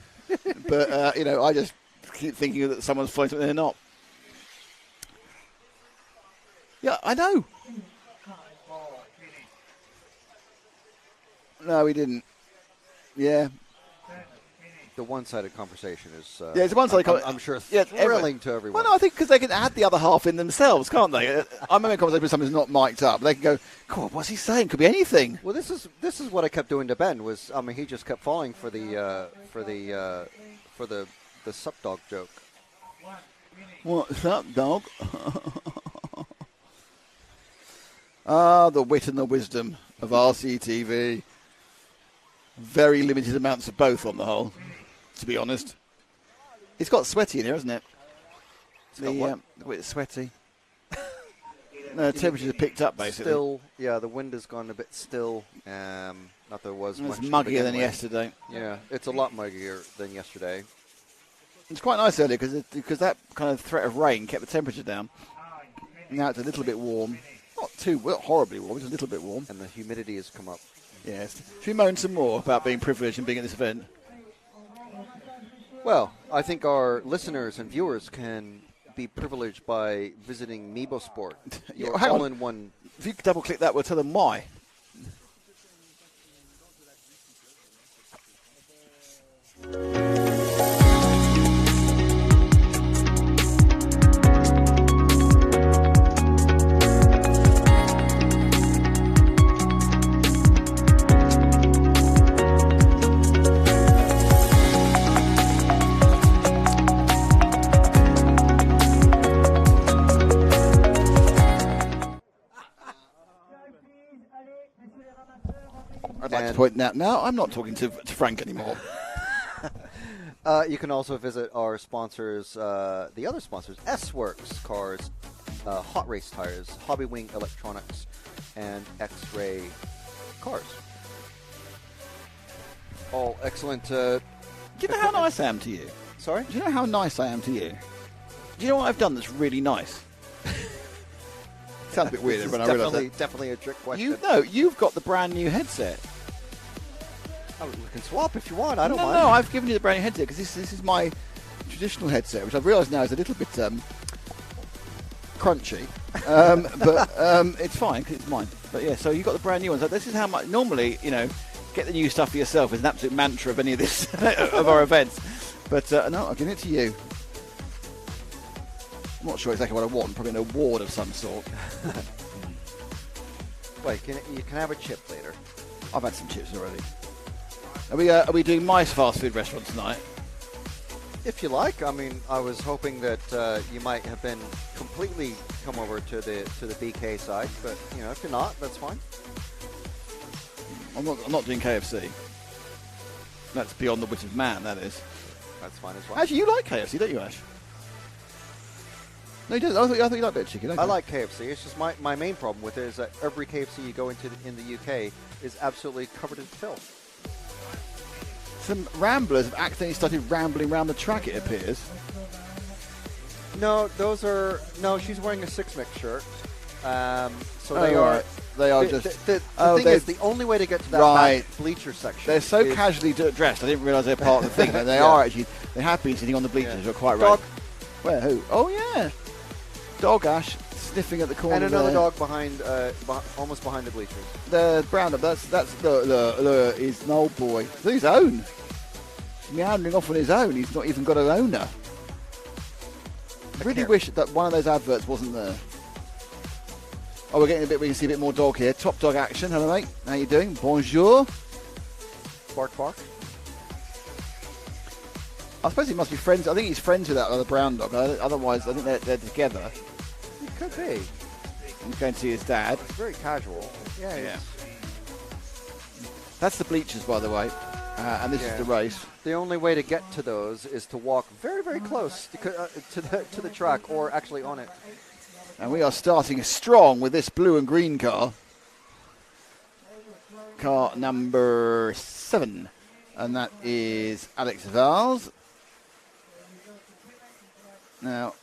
But I just keep thinking that someone's flying something they're not. Yeah, I know. No, we didn't. Yeah. The one-sided conversation is. It's a one-sided conversation. I'm sure thrilling to everyone. Well, no, I think because they can add the other half in themselves, can't they? I remember a conversation with someone who's not mic'd up. They can go, God, what's he saying? Could be anything. Well, this is what I kept doing to Ben. He just kept falling for the sup dog joke. What's up, dog? The wit and the wisdom of RCTV. Very limited amounts of both on the whole, to be honest. It's got sweaty in here, hasn't it? The bit sweaty. No, the temperatures have picked up, basically. Still, the wind has gone a bit still. Not there was much. It's muggier than yesterday. Yeah, it's a lot muggier than yesterday. It's quite nice earlier because that kind of threat of rain kept the temperature down. Now it's a little bit warm. Not too horribly warm, it's a little bit warm. And the humidity has come up. Yes. Should we moan some more about being privileged and being at this event? Well, I think our listeners and viewers can be privileged by visiting Mebo Sport. Your all-in-one. If you double-click that, we'll tell them why. And point out now, I'm not talking to Frank anymore. You can also visit our sponsors, the other sponsors, S-Works Cars, Hot Race Tires, Hobby Wing Electronics, and X-Ray Cars. All excellent. Do you know how nice I am to you? Sorry? Do you know how nice I am to you? Do you know what I've done that's really nice? Sounds a bit weird when I realise that. Definitely a trick question. You've got the brand new headset. Oh, we can swap if you want. I don't mind. No, I've given you the brand new headset because this is my traditional headset, which I've realised now is a little bit crunchy. But it's fine because it's mine. But yeah, so you got the brand new one. So this is how much normally, get the new stuff for yourself is an absolute mantra of any of this of our events. But no, I'll give it to you. I'm not sure exactly what I want. Probably an award of some sort. Wait, you can have a chip later. I've had some chips already. Are we doing my fast food restaurant tonight? If you like. I mean, I was hoping that you might have been completely come over to the BK side, but if you're not, that's fine. I'm not doing KFC. That's beyond the wit of man. That is. That's fine as well. Actually, you like KFC, don't you, Ash? No, you don't. I thought you liked a bit of chicken. I like KFC. It's just my main problem with it is that every KFC you go into in the UK is absolutely covered in filth. Some ramblers have accidentally started rambling around the track, it appears. No, she's wearing a Six Mix shirt. So they are just... The thing is, the only way to get to that back bleacher section... They're so casually dressed, I didn't realise they're part of the thing. They are actually... They have been sitting on the bleachers, you're quite right. Dog. Where, who? Oh, yeah. Dog, Ash, sniffing at the corner. And another dog behind, almost behind the bleachers. The brown dog, that's is an old boy. It's his own. He's meandering off on his own. He's not even got an owner. I really wish that one of those adverts wasn't there. Oh, we can see a bit more dog here. Top dog action. Hello, mate. How you doing? Bonjour. Bark, bark. I suppose he must be friends. I think he's friends with that other brown dog. Otherwise, I think they're together. It could be. He's going to see his dad. It's very casual. Yeah. That's the bleachers, by the way. And this is the race. The only way to get to those is to walk very, very close to the track, or actually on it. And we are starting strong with this blue and green car. Car number 7. And that is Alex Valls. Now,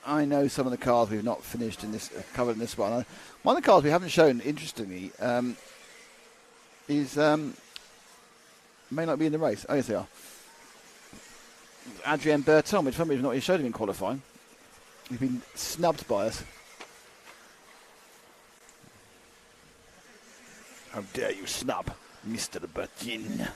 I know some of the cars we've not finished in this, covered in this one. One of the cars we haven't shown, interestingly, is may not be in the race. Oh, yes, they are. Adrien Berton, which for some reason not showed him in qualifying. He's been snubbed by us. How dare you snub Mr. Bertin?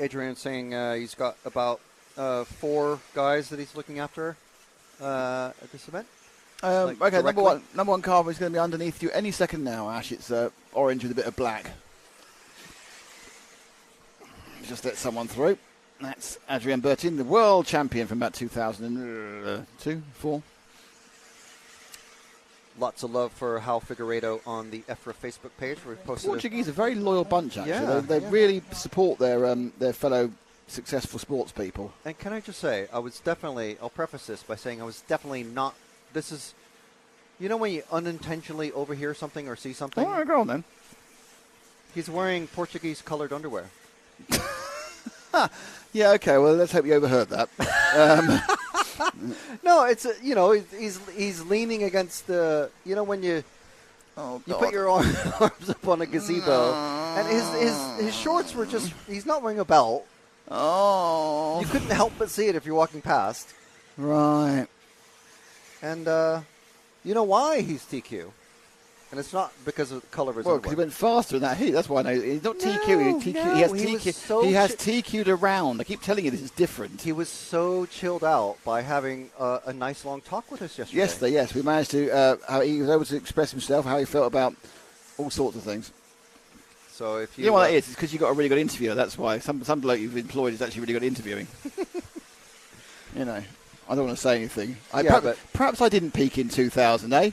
Adrian's saying he's got about 4 guys that he's looking after at this event. Okay, number one car is going to be underneath you any second now, Ash. It's orange with a bit of black. Just let someone through. That's Adrien Bertin, the world champion from about 2002, 4. Lots of love for Hal Figueiredo on the EFRA Facebook page where we posted. Portuguese are a very loyal bunch, actually. Yeah, they really support their fellow successful sports people. And can I just say, I'll preface this by saying I was definitely not. This is, when you unintentionally overhear something or see something. Oh, go on then. He's wearing Portuguese colored underwear. Yeah, okay. Well, let's hope you overheard that. No, it's he's leaning against the when you put your arms up on a gazebo, and his shorts were just he's not wearing a belt. Oh, you couldn't help but see it if you're walking past. Right. And you know why he's TQ. And it's not because of the colour of his because he went faster in that heat. That's why I know. He's not TQ. He has TQ'd around. I keep telling you this is different. He was so chilled out by having a nice long talk with us yesterday. Yes. We managed to, how he was able to express himself, how he felt about all sorts of things. So if you... You know what that is? It's because you've got a really good interviewer. That's why. Some bloke you've employed is actually really good at interviewing. You know, I don't want to say anything. Perhaps I didn't peak in 2000, eh?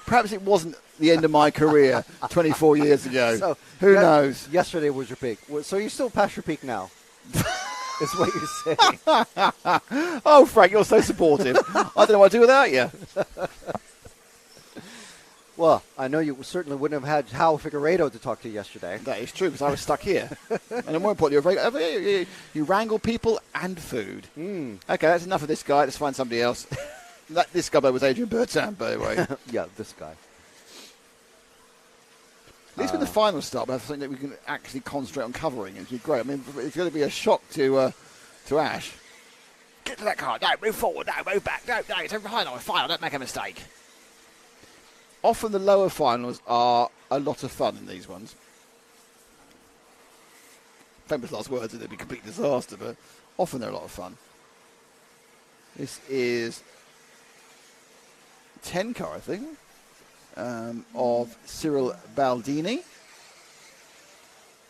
Perhaps it wasn't the end of my career 24 years ago. So who knows? Yesterday was your peak. So you're still past your peak now. Is what you're saying. Oh, Frank, you're so supportive. I don't know what to do without you. Well, I know you certainly wouldn't have had Hal Figueiredo to talk to yesterday. That is true, because I was stuck here. And more importantly, you wrangle people and food. Okay, that's enough of this guy. Let's find somebody else. This guy was Adrian Bertin, by the way. Yeah, this guy. At least when the finals start, we have something that we can actually concentrate on covering. It's great. I mean, it's going to be a shock to Ash. Get to that car. No, move forward. No, move back. No, it's a final. Don't make a mistake. Often the lower finals are a lot of fun in these ones. Famous last words, it'd be a complete disaster, but often they're a lot of fun. This is 10 car, I think, of Cyril Baldini.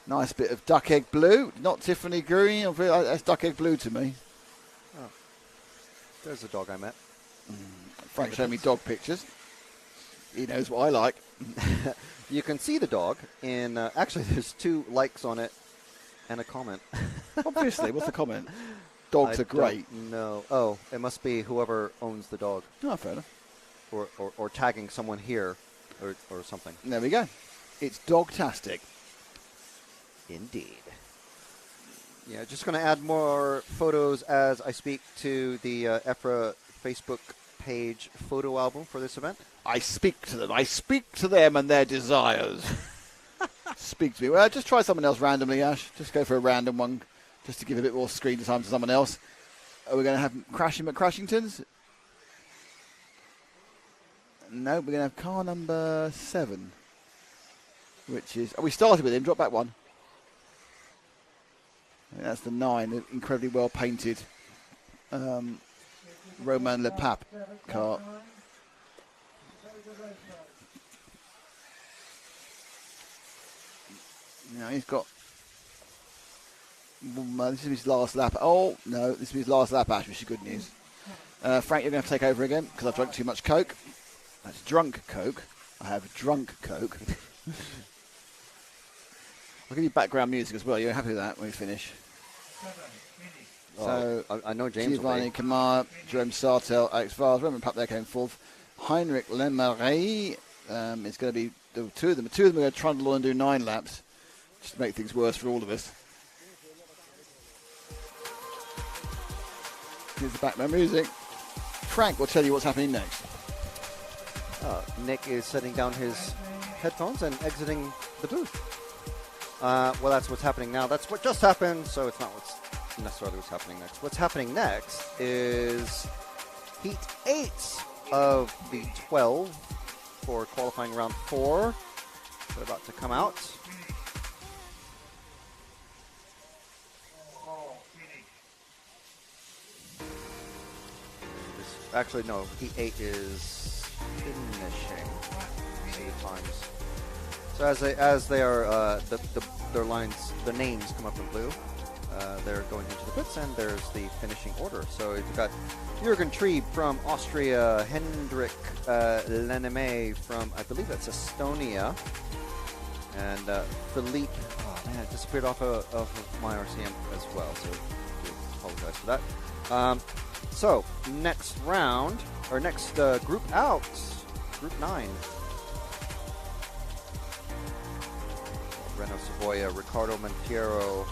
Nice bit of duck egg blue, not Tiffany green. That's duck egg blue to me. Oh, there's a dog I met. Frank showed me dog pictures. He knows what I like. You can see the dog in... actually, there's 2 likes on it and a comment. Obviously. What's the comment? Dogs are great. No. Oh, it must be whoever owns the dog. Oh, fair enough. Or tagging someone here or something. There we go. It's dog-tastic. Indeed. Yeah, just going to add more photos as I speak to the EFRA Facebook page photo album for this event. I speak to them. I speak to them and their desires. Speak to me. Well, just try someone else randomly, Ash. Just go for a random one, just to give a bit more screen time to someone else. Are we going to have Crashing McCrashingtons? No, we're going to have car number 7, which is... Oh, we started with him. Drop back one. I think that's the 9, the incredibly well painted Romain Le Pape car. Now he's got... this is his last lap. Oh, no, this is his last lap, Ash, which is good news. Frank, you're going to have to take over again because I've drunk too much Coke. That's drunk Coke. I have drunk Coke. I'll give you background music as well. You're happy with that when we finish? So, I know James Giovanni Kamar, Jerome Sartel, Alex Vars, Roman Papp there came fourth. Heinrich Lemarie, it's going to be the two of them. The two of them are going to trundle on and do 9 laps, just to make things worse for all of us. Here's the background music. Frank will tell you what's happening next. Nick is setting down his headphones and exiting the booth. Well, that's what's happening now. That's what just happened, so it's not what's necessarily what's happening next. What's happening next is Heat 8 of the 12 for qualifying round 4. They're about to come out. Actually, no, Heat 8 is finishing. See the times. So as they are, their lines, their names come up in blue. They're going into the pits, and there's the finishing order. So you've got Jürgen Trieb from Austria, Hendrik Leneme from, I believe that's Estonia, and Philippe. Oh man, it disappeared off of my RCM as well. So I apologize for that. So next round, or next group out, Group 9. Renault Savoia, Ricardo Monteiro,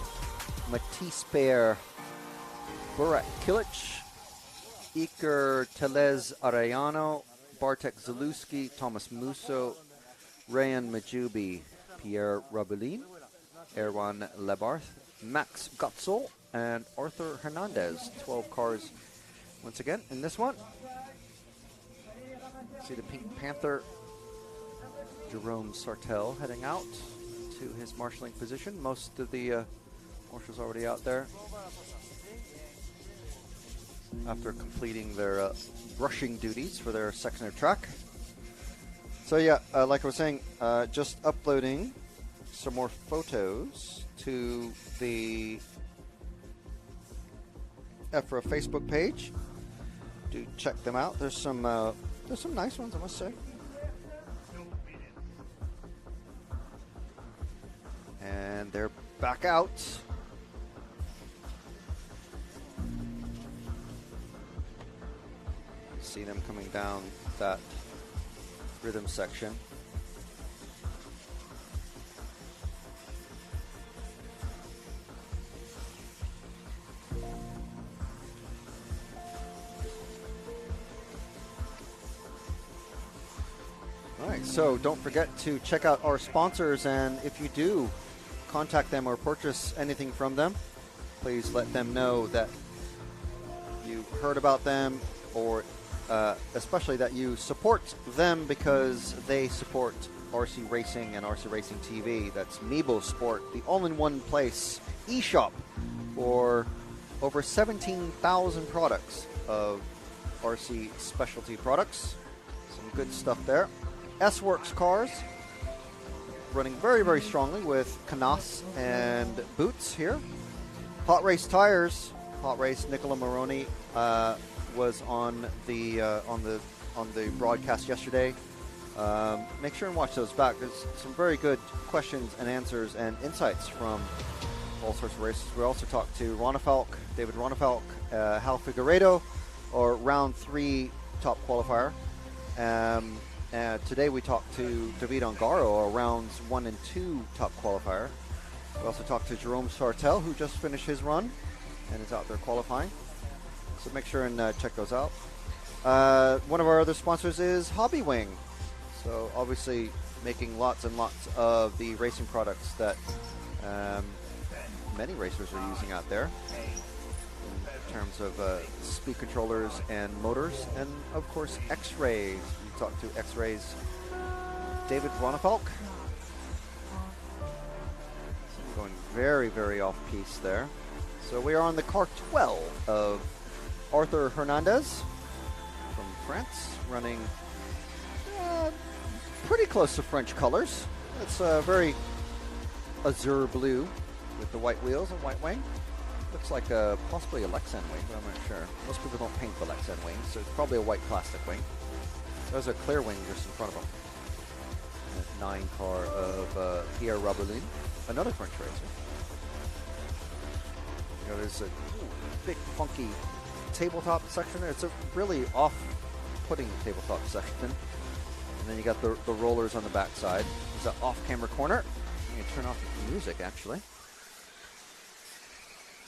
Matisse Baer, Burak Kilic, Iker Telez Arellano, Bartek Zalewski, Thomas Musso, Rayan Majubi, Pierre Rabelin, Erwan Lebarth, Max Gotzel, and Arthur Hernandez. 12 cars once again in this one. See the Pink Panther, Jerome Sartel, heading out to his marshalling position. Most of the marshals already out there after completing their brushing duties for their section of track. So yeah, like I was saying, just uploading some more photos to the EFRA Facebook page. Do check them out. There's some nice ones, I must say. And they're back out. See them coming down that rhythm section. All right, so don't forget to check out our sponsors, and if you do contact them or purchase anything from them, please let them know that you heard about them, or especially that you support them because they support RC Racing and RC Racing TV. That's Meebo Sport, the all-in-one place e-shop for over 17,000 products of RC specialty products. Some good stuff there. S-Works cars, running very, very strongly with Canas and Boots here. Hot Race Tires, Hot Race Nicola Moroni was on the broadcast yesterday. Make sure and watch those back. There's some very good questions and answers and insights from all sorts of races. We also talked to David Ronefalk, Hal Figueiredo, or round 3 top qualifier. Today we talked to David Ongaro, or rounds 1 and 2 top qualifier. We also talked to Jerome Sartel, who just finished his run and is out there qualifying. So make sure and check those out. One of our other sponsors is Hobby Wing. So obviously making lots and lots of the racing products that many racers are using out there in terms of speed controllers and motors, and of course X-Rays. We talked to X-Rays David Ronefalk. Going very, very off-piste there. So we are on the car 12 of Arthur Hernandez from France, running pretty close to French colors. It's very azure blue with the white wheels and white wing. Looks like possibly a Lexan wing, but I'm not sure. Most people don't paint the Lexan wings, so it's probably a white plastic wing. There's a clear wing just in front of him. A 9 car of Pierre Rabelin, another French racer. You know, there's a big funky tabletop section there. It's a really off-putting tabletop section. And then you got the rollers on the backside. There's an off-camera corner. You can turn off the music, actually.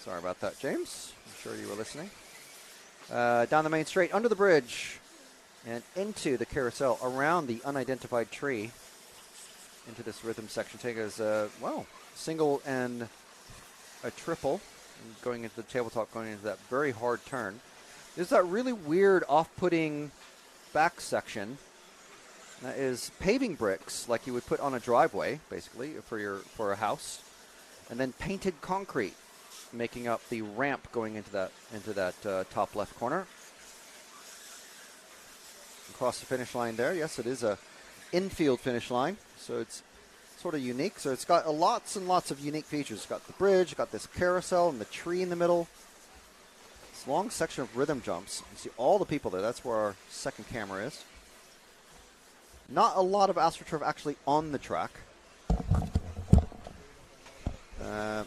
Sorry about that, James. I'm sure you were listening. Down the main straight, under the bridge, and into the carousel, around the unidentified tree, into this rhythm section. Take as single and a triple, and going into the tabletop, going into that very hard turn. There's that really weird, off-putting back section. That is paving bricks, like you would put on a driveway, basically, for a house, and then painted concrete, making up the ramp going into that top left corner. Across the finish line there. Yes, it is a infield finish line, so it's sort of unique. So it's got lots and lots of unique features. It's got the bridge, got this carousel and the tree in the middle. This long section of rhythm jumps. You see all the people there. That's where our second camera is. Not a lot of AstroTurf actually on the track. As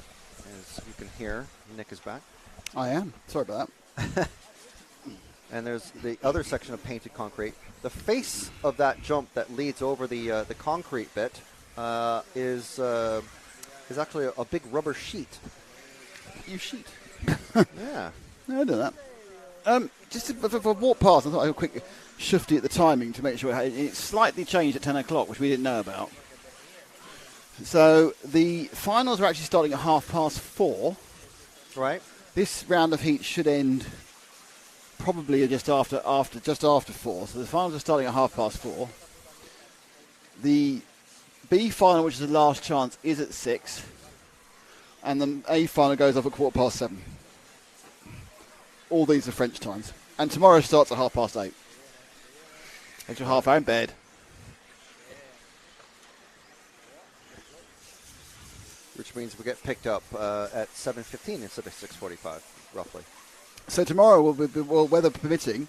you can hear, Nick is back. I am. Sorry about that. And there's the other section of painted concrete. The face of that jump that leads over the concrete bit is actually a big rubber sheet. You sheet. Yeah. No, I know that. Just for walk past, I thought I would quick shifty at the timing to make sure it slightly changed at 10 o'clock, which we didn't know about. So the finals are actually starting at 4:30. Right. This round of heat should end probably just after 4. So the finals are starting at 4:30. The B final, which is the last chance, is at 6, and the A final goes off at 7:15. All these are French times, and tomorrow starts at 8:30. Extra half hour in bed. which means we get picked up at 7:15 instead of 6:45, roughly. So tomorrow, well, weather permitting,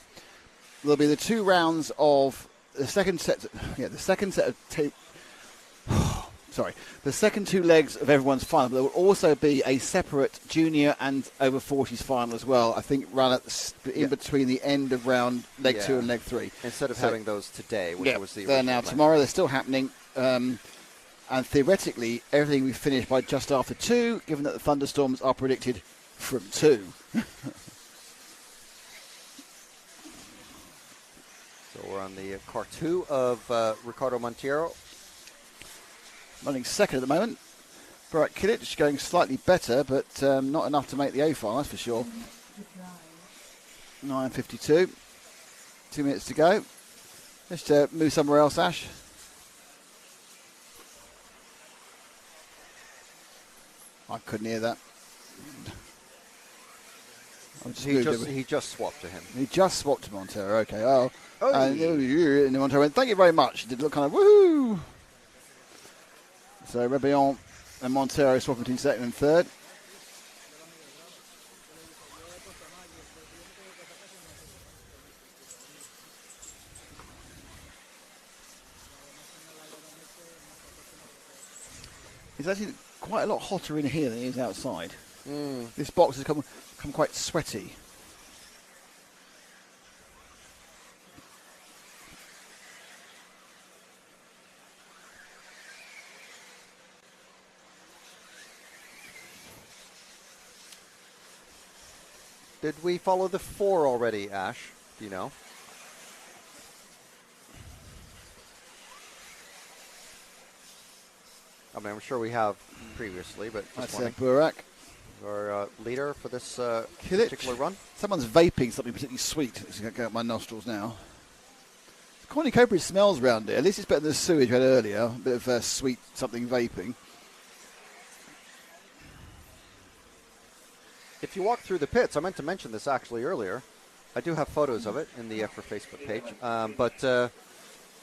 there'll be the 2 rounds of the second set. The second set of tape. Sorry, the second 2 legs of everyone's final. But there will also be a separate junior and over 40s final as well. I think run in between the end of round leg 2 and leg 3. Instead of having those today, which was the they're original now plan. tomorrow. They're still happening. And theoretically, everything will be finished by just after 2, given that the thunderstorms are predicted from 2. So we're on the car 2 of Ricardo Monteiro. Running second at the moment. Burak Kilic going slightly better, but not enough to make the A final, that's for sure. 9:52. 2 minutes to go. Let's move somewhere else, Ash. I couldn't hear that. He just swapped to him. He just swapped to Montero. Okay. Oh. Oh. And Montero went, thank you very much. It did look kind of woohoo. So Rebellon and Montero swapping between second and third. It's actually quite a lot hotter in here than it is outside. This box has come quite sweaty. Did we follow the 4 already, Ash? Do you know? I mean, I'm sure we have previously, but just That's wondering. Burak. Our leader for this Kilic. particular run. Someone's vaping something particularly sweet. It's going to go up my nostrils now. Cornucopia smells round here. At least it's better than the sewage we had earlier. A bit of sweet something vaping. If you walk through the pits, I meant to mention this actually earlier. I do have photos of it in the EFRA Facebook page. But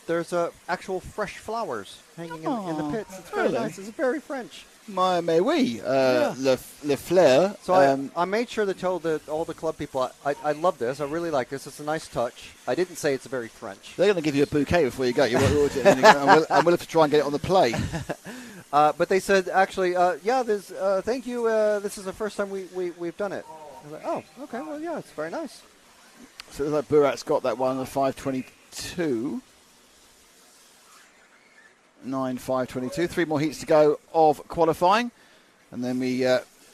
there's actual fresh flowers hanging in the pits. It's very nice. It's very French. Mais oui, le fleur. So I made sure to tell all the club people, I love this. I really like this. It's a nice touch. I didn't say it's very French. They're going to give you a bouquet before you go. And we'll have to try and get it on the plane. But they said, actually, there's, thank you. This is the first time we've done it. I was like, oh, okay. Well, yeah, it's very nice. So it looks like Burak's got that one on the 5:22. 9:5:22. 3 more heats to go of qualifying. And then we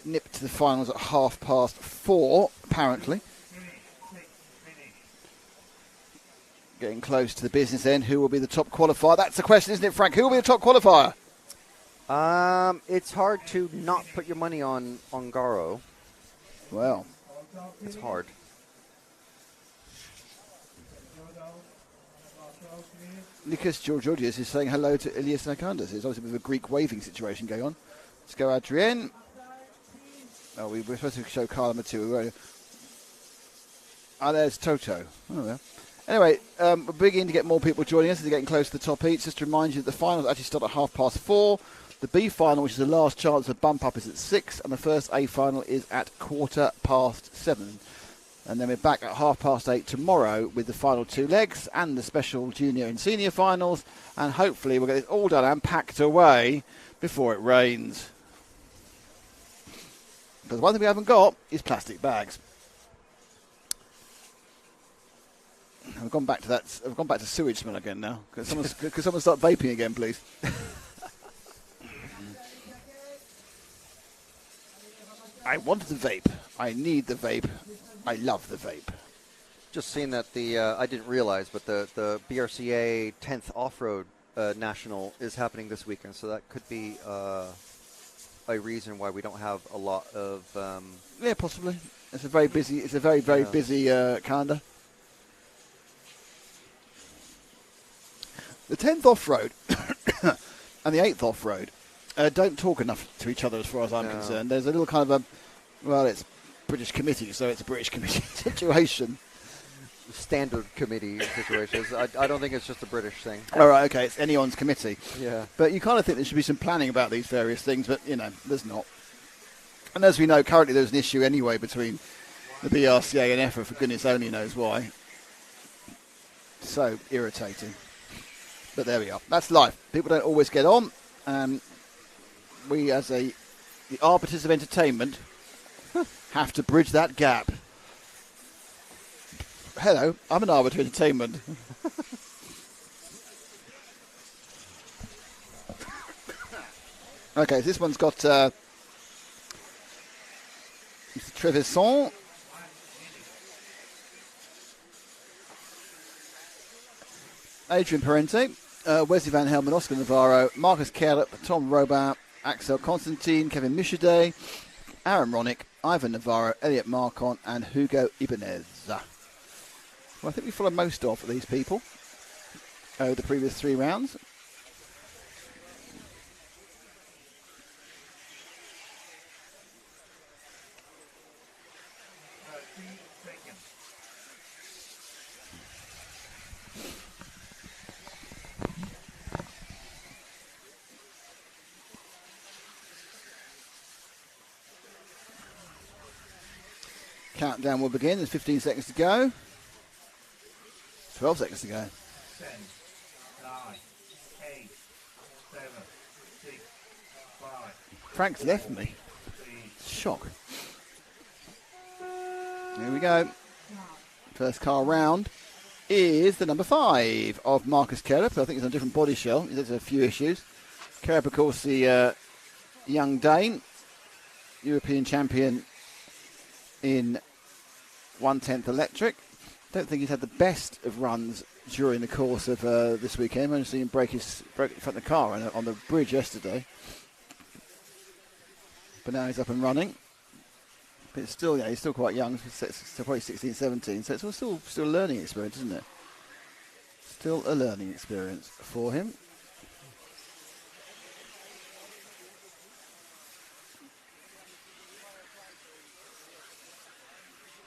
nip to the finals at 4:30, apparently. Getting close to the business end. Who will be the top qualifier? That's the question, isn't it, Frank? Who will be the top qualifier? It's hard to not put your money on Garo. Well, it's hard. Nikos Georgiou is saying hello to Ilias Nakandas. There's obviously a bit of a Greek waving situation going on. Let's go, Adrien. Oh, we were supposed to show Carla Matu. There's Toto. Oh, well. Anyway, we're beginning to get more people joining us as they're getting close to the top heats. Just to remind you that the finals actually start at 4:30. The B final, which is the last chance of bump up, is at 6, and the first A final is at 7:15. And then we're back at 8:30 tomorrow with the final 2 legs and the special junior and senior finals. And hopefully we'll get this all done and packed away before it rains. Because one thing we haven't got is plastic bags. I've gone back to that. I've gone back to sewage smell again now. Could someone start vaping again, please? I want the vape. I need the vape. I love the vape. Just seeing that I didn't realize, but the BRCA 10th Off-Road National is happening this weekend, so that could be a reason why we don't have a lot of. Yeah, possibly. It's a very busy. It's a very busy calendar. The 10th Off-Road and the 8th Off-Road don't talk enough to each other as far as I'm concerned. There's a little kind of it's British committee, so it's a British committee situation. standard committee situations. I don't think it's just a British thing. All right, okay, it's anyone's committee. Yeah. But you kind of think there should be some planning about these various things, but, you know, there's not. And as we know, currently there's an issue anyway between the BRCA and EFRA, for goodness only knows why. So irritating. But there we are. That's life. People don't always get on. We, as the arbiters of entertainment, have to bridge that gap. Hello, I'm an arbiter of entertainment. Okay, so this one's got Mr. Trevisan. Adrian Parente, Wesley Van Helmen, Oscar Navarro, Marcus Kellup, Tom Robert, Axel Constantine, Kevin Michaudet, Aaron Ronick, Ivan Navarro, Elliot Marcon, and Hugo Ibanez. Well, I think we followed most of these people over the previous 3 rounds. Countdown will begin. There's 15 seconds to go. 12 seconds to go. 10, 9, 8, 7, 6, 5. Frank's left me. Shock. Here we go. First car round is the number 5 of Marcus Kellup. I think it's on a different body shell. There's a few issues. Kellup, of course, the young Dane, European champion in 1/10 electric. Don't think he's had the best of runs during the course of this weekend. I've only seen him broke in front of the car on the bridge yesterday. But now he's up and running. But it's still, he's still quite young. Still probably 16, 17. So it's still a learning experience, isn't it? Still a learning experience for him.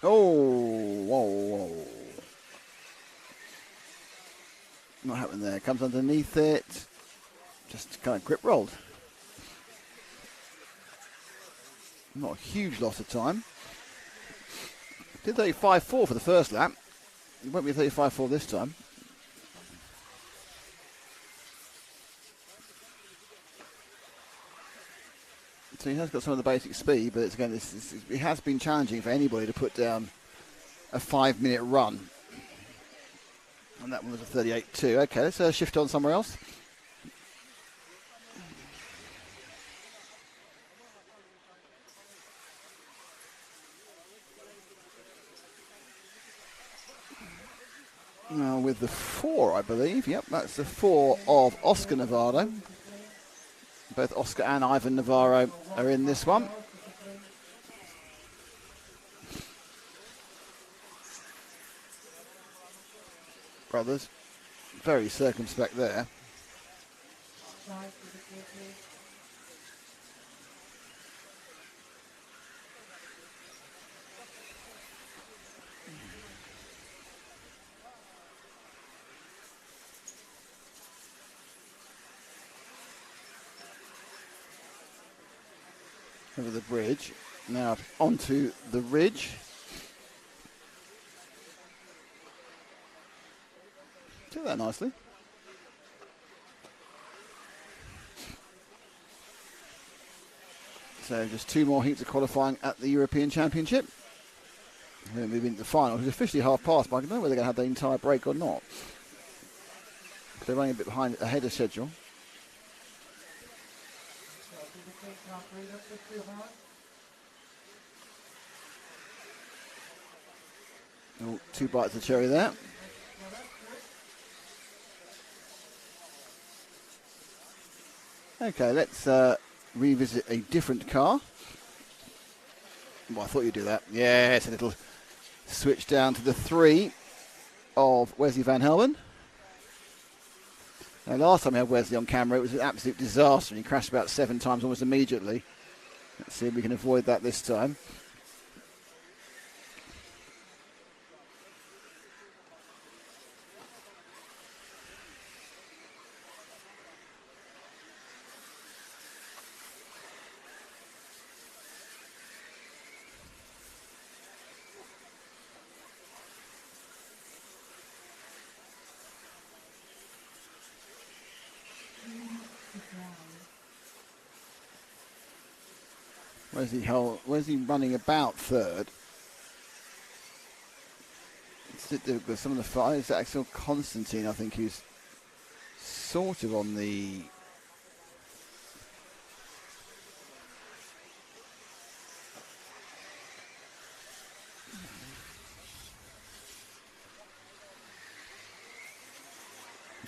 Oh, whoa. Not happening there. Comes underneath it. Just kind of grip rolled. Not a huge loss of time. Did 35.4 for the first lap. It won't be 35.4 this time. So he has got some of the basic speed, but again, it has been challenging for anybody to put down a 5-minute run. And that one was a 38.2. Okay, let's shift on somewhere else. Now with the 4, I believe. Yep, that's the 4 of Oscar Navarro. Both Oscar and Ivan Navarro are in this one. Brothers, very circumspect there. Over the bridge, now onto the ridge. Do that nicely. So just 2 more heats of qualifying at the European Championship. We're moving into the final, which is officially half past, but I don't know whether they're going to have the entire break or not. They're running a bit ahead of schedule. Oh, 2 bites of cherry there. Okay, let's revisit a different car. Well, I thought you'd do that. Yes, a little switch down to the 3 of Wesley Van Helmen. Now, last time we had Wesley on camera, it was an absolute disaster, and he crashed about 7 times almost immediately. Let's see if we can avoid that this time. Where's he running about third? Some of the fives, Axel Constantine, I think, who's sort of on the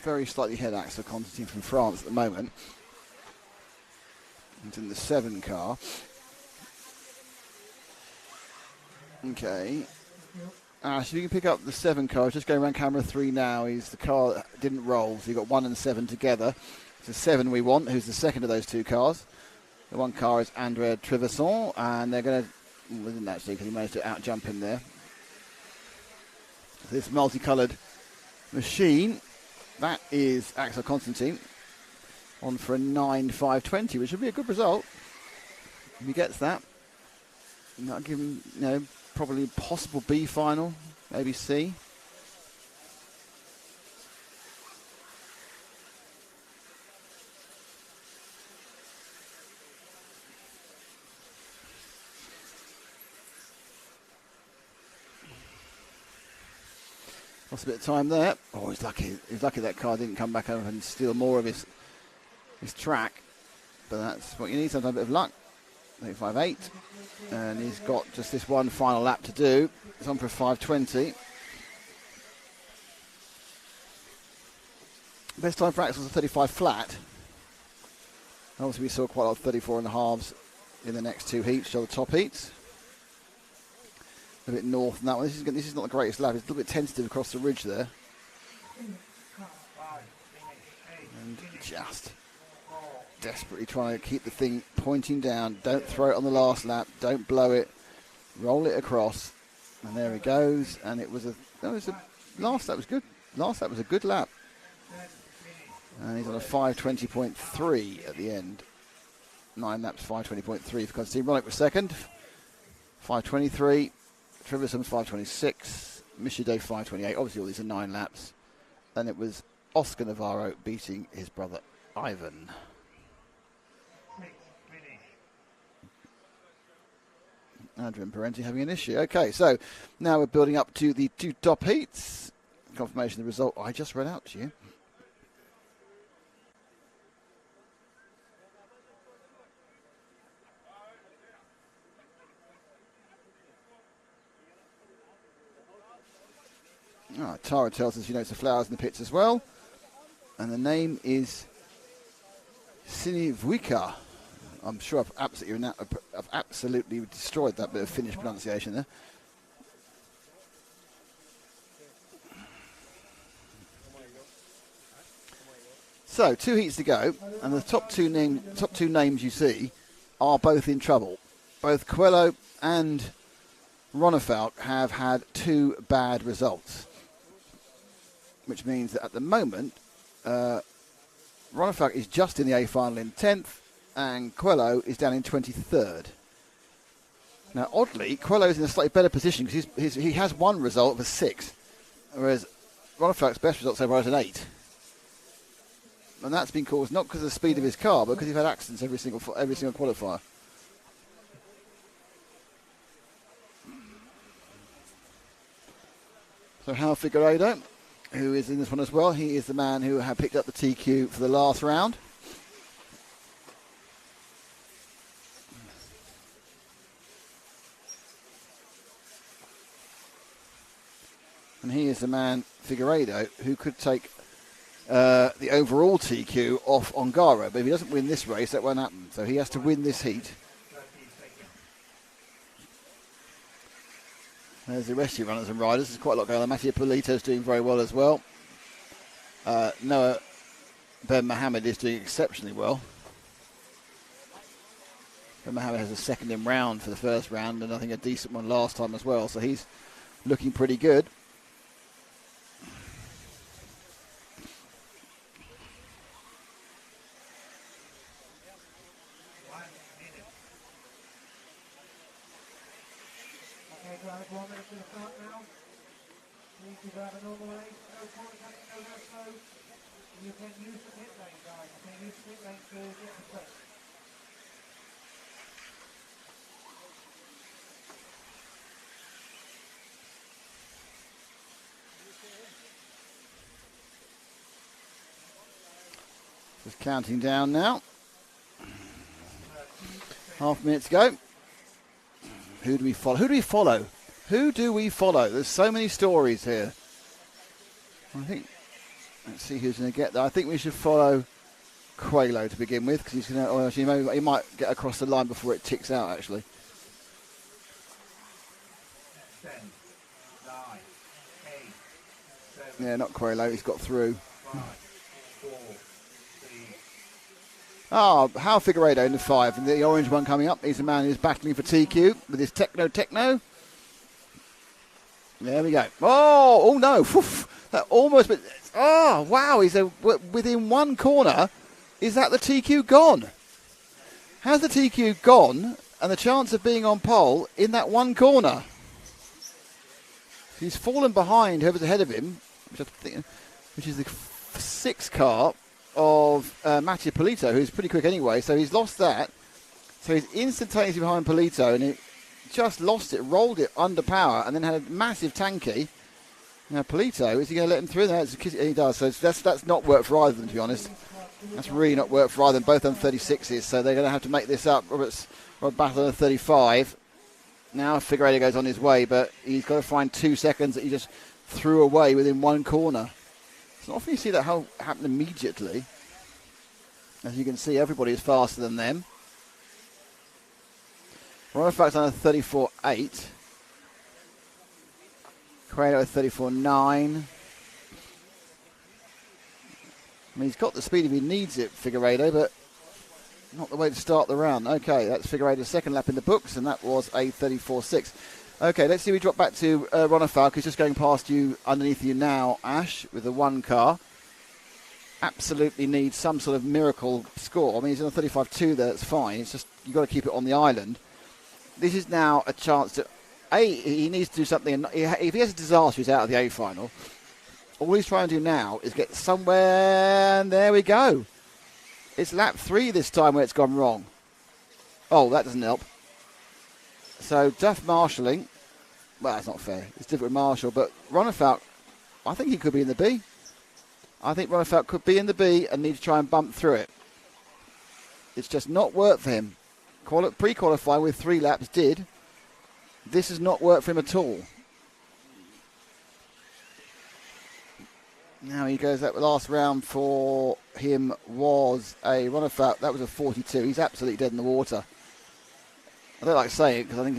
very slightly ahead. Axel Constantine from France at the moment. He's in the 7 car. Okay. So you can pick up the 7 car. Just going around camera 3 now. The car that didn't roll, so you've got 1 and 7 together. It's the 7 we want, who's the second of those 2 cars. The 1 car is Andrea Trivesson, and they're going to... Well, didn't actually, because he managed to out-jump him there. This multicoloured machine, that is Axel Constantine, on for a 9.520, which would be a good result if he gets that. That'll give him, probably possible B final, maybe C. Lost a bit of time there. Oh, he's lucky. He's lucky that car didn't come back over and steal more of his track. But that's what you need, sometimes a bit of luck. 8.58. And he's got just this one final lap to do. It's on for a 5.20. Best time for Axel was a 35 flat. Obviously we saw quite a lot of 34 and a halves in the next 2 heats, so the top heats. A bit north on that one. This is not the greatest lap. It's a little bit tentative across the ridge there. And just desperately trying to keep the thing pointing down. Don't throw it on the last lap. Don't blow it. Roll it across. And there he goes. And last lap was good. Last lap was a good lap. And he's on a 5.20.3 at the end. 9 laps, 5.20.3 for Constantine. Ronick was second. 5.23. Triveson's 5.26. Michide 5.28. Obviously all these are 9 laps. And it was Oscar Navarro beating his brother Ivan. Adrian Parenti having an issue. Okay, so now we're building up to the 2 top heats. Confirmation of the result I just read out to you. Tara tells us she knows the flowers in the pits as well. And the name is Sinivwika. I'm sure I've absolutely destroyed that bit of Finnish pronunciation there. So 2 heats to go, and the top two names you see are both in trouble. Both Coelho and Ronefalk have had 2 bad results, which means that at the moment, Ronefalk is just in the A final in 10th, and Coelho is down in 23rd. Now, oddly, Coelho is in a slightly better position because he has 1 result of a 6, whereas Ronefalk's best result so far is an 8. And that's been caused not because of the speed of his car, but because he's had accidents every single qualifier. So Hal Figueiredo, who is in this one as well, he is the man who had picked up the TQ for the last round. And he is the man, Figueiredo, who could take the overall TQ off Ongaro. But if he doesn't win this race, that won't happen. So he has to win this heat. There's the rest of the runners and riders. There's quite a lot going on. Mattia Polito's doing very well as well. Noah Ben Mohammed is doing exceptionally well. Ben Mohammed has a second in round for the first round, and I think a decent one last time as well. So he's looking pretty good. Just counting down now. Half minute to go. Who do we follow? Who do we follow? Who do we follow? There's so many stories here. I think, let's see who's going to get there. I think we should follow Quali to begin with, because he's going to, or actually he might get across the line before it ticks out, actually. 10, 9, 8, 7, Yeah, not Quali, he's got through. 5, 4, 3. Oh, Hal Figueiredo in the 5, and the orange one coming up. He's the man who's battling for TQ with his techno. There we go. Oh no! Oof, that almost. Oh wow! He's within one corner. Is that the TQ gone? Has the TQ gone? And the chance of being on pole in that one corner. He's fallen behind whoever's ahead of him, which is the 6th car of Mattia Polito, who's pretty quick anyway. So he's lost that. So he's instantaneously behind Polito, and he just lost it, rolled it under power, and then had a massive tanky. Now Polito, is he going to let him through? No, he does. So that's not worked for either of them, to be honest. That's really not worked for either of them. Both on 36s, so they're going to have to make this up. Robert battle on 35. Now Figueiredo goes on his way, but he's got to find 2 seconds that he just threw away within one corner. It's not often you see that happen immediately. As you can see, everybody is faster than them. Ronafac's on a 34.8. Quali at 34.9. I mean, he's got the speed if he needs it, Figueiredo, but not the way to start the round. Okay, that's Figueiredo's second lap in the books, and that was a 34.6. Okay, let's see we drop back to Ronafalk, who's just going past you, underneath you now, Ash, with the 1 car. Absolutely needs some sort of miracle score. I mean, he's on a 35.2 there, that's fine. It's just, you've got to keep it on the island. This is now a chance to, he needs to do something. If he has a disaster, he's out of the A final. All he's trying to do now is get somewhere, and there we go. It's lap 3 this time where it's gone wrong. Oh, that doesn't help. So Duff marshalling. Well, that's not fair. It's different with Marshall, but Ronafalk, I think he could be in the B. I think Ronafalk could be in the B and need to try and bump through it. It's just not worked for him. Pre-qualifying with 3 laps did. This has not worked for him at all. Now he goes, that last round for him was a Ronafalk. That was a 42. He's absolutely dead in the water. I don't like saying it because I think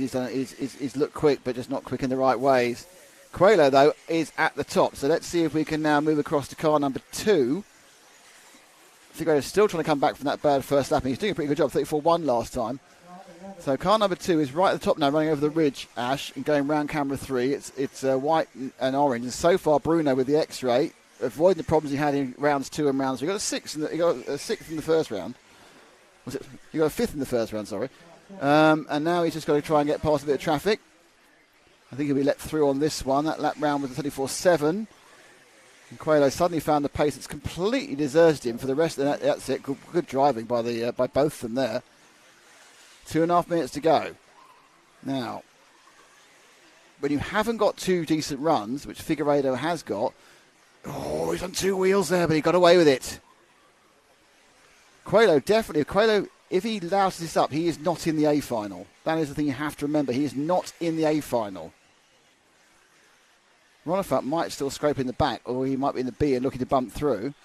he's looked quick, but just not quick in the right ways. Quali, though, is at the top. So let's see if we can now move across to car number 2. Figueiredo's still trying to come back from that bad first lap. And he's doing a pretty good job, 34.1 last time. So car number 2 is right at the top now, running over the ridge, Ash, and going round camera 3. It's white and orange. And so far, Bruno with the X-ray, avoiding the problems he had in rounds 2 and rounds 3. He got a 6th in the first round. He got a 5th in the first round, sorry. And now he's just got to try and get past a bit of traffic. I think he'll be let through on this one. That lap round was a 34.7. And Quali suddenly found the pace that's completely deserted him for the rest of that. That's it. Good driving by both of them there. 2.5 minutes to go. Now, when you haven't got 2 decent runs, which Figueiredo has got, oh, he's on 2 wheels there, but he got away with it. Quali, definitely. If he louses this up, he is not in the A final. That is the thing you have to remember. He is not in the A final. Ronafalk might still scrape in the back, or he might be in the B and looking to bump through.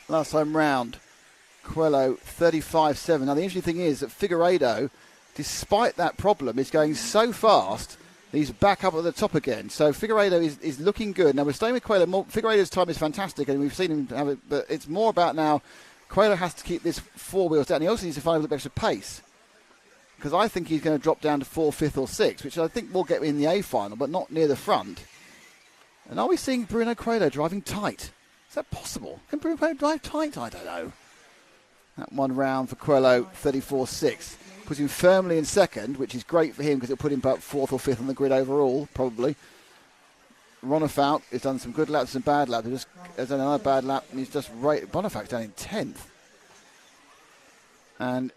Last time round, Quali 35.7. Now the interesting thing is that Figueiredo, despite that problem, is going so fast that he's back up at the top again. So Figueiredo is looking good. Now we're staying with Quali. Figueiredo's time is fantastic, and we've seen him have it, but it's more about now. Quali has to keep this 4 wheels down. He also needs to find a little bit extra pace, because I think he's going to drop down to 4th, 5th or 6th, which I think will get in the A final, but not near the front. And are we seeing Bruno Quali driving tight? Is that possible? Can Bruno Quali drive tight? I don't know. That one round for Quali, 34.6. Puts him firmly in 2nd, which is great for him because it'll put him about 4th or 5th on the grid overall, probably. Ronafalk has done some good laps and bad laps. He just has done another bad lap, and he's just right. Bonifac's down in 10th. And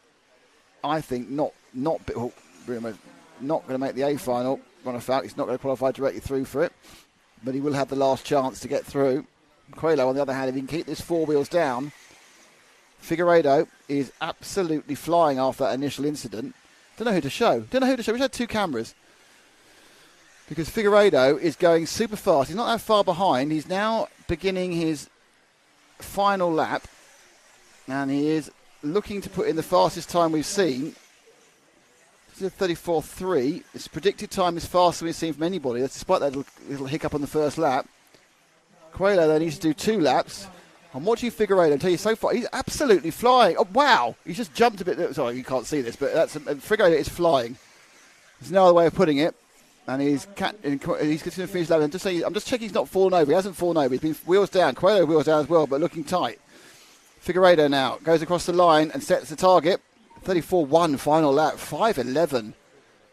I think not going to make the A final. Ronafalk, he's not going to qualify directly through for it, but he will have the last chance to get through. Coelho, on the other hand, if he can keep this 4 wheels down, Figueiredo is absolutely flying after that initial incident. Don't know who to show. We had 2 cameras. Because Figueiredo is going super fast. He's not that far behind. He's now beginning his final lap. And he is looking to put in the fastest time we've seen. This is a 34.3. His predicted time is faster than we've seen from anybody. That's despite that little hiccup on the first lap. Coelho then needs to do 2 laps. I'm watching Figueiredo and tell you so far, he's absolutely flying. Oh, wow. He's just jumped a bit. Sorry, you can't see this, but Figueiredo is flying. There's no other way of putting it. And he's getting to finish lap. I'm just checking he's not fallen over. He hasn't fallen over. He's been wheels down. Coelho wheels down as well, but looking tight. Figueiredo now goes across the line and sets the target. 34.1 final lap. 5.11.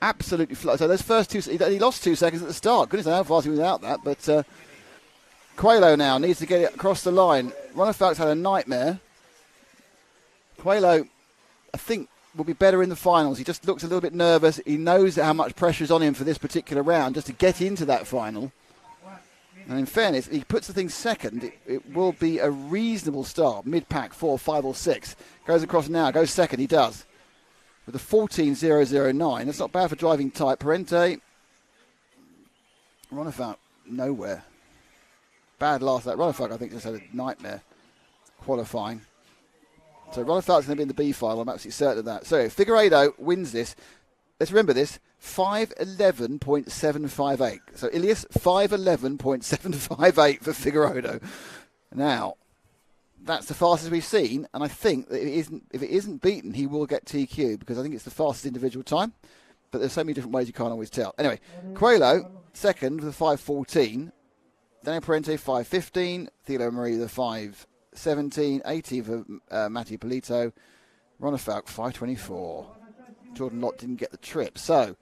Absolutely fly. So those first 2, he lost 2 seconds at the start. Goodness knows how fast he was without that, but... Coelho now needs to get it across the line. Ronefalk's had a nightmare. Coelho, I think, will be better in the finals. He just looks a little bit nervous. He knows how much pressure is on him for this particular round just to get into that final. And in fairness, he puts the thing second. It will be a reasonable start. Mid-pack, 4, 5 or 6. Goes across now, goes second. He does. With a 14.009. That's not bad for driving tight. Parente. Ronefalk, nowhere. Bad last lap. Ronefalk, I think, just had a nightmare qualifying. So Ronefalk's going to be in the B final. I'm absolutely certain of that. So Figueiredo wins this. Let's remember this. 5.11.758. So Ilias, 5.11.758 for Figueiredo. Now, that's the fastest we've seen, and I think that if it isn't beaten, he will get TQ because I think it's the fastest individual time. But there's so many different ways you can't always tell. Anyway, Coelho, second with a 5.14. Daniel Parente, 5.15. Thilo Marie, the 5.17. 18 for Mattia Polito. Ronefalk, 5.24. Jordan Lott didn't get the trip. So,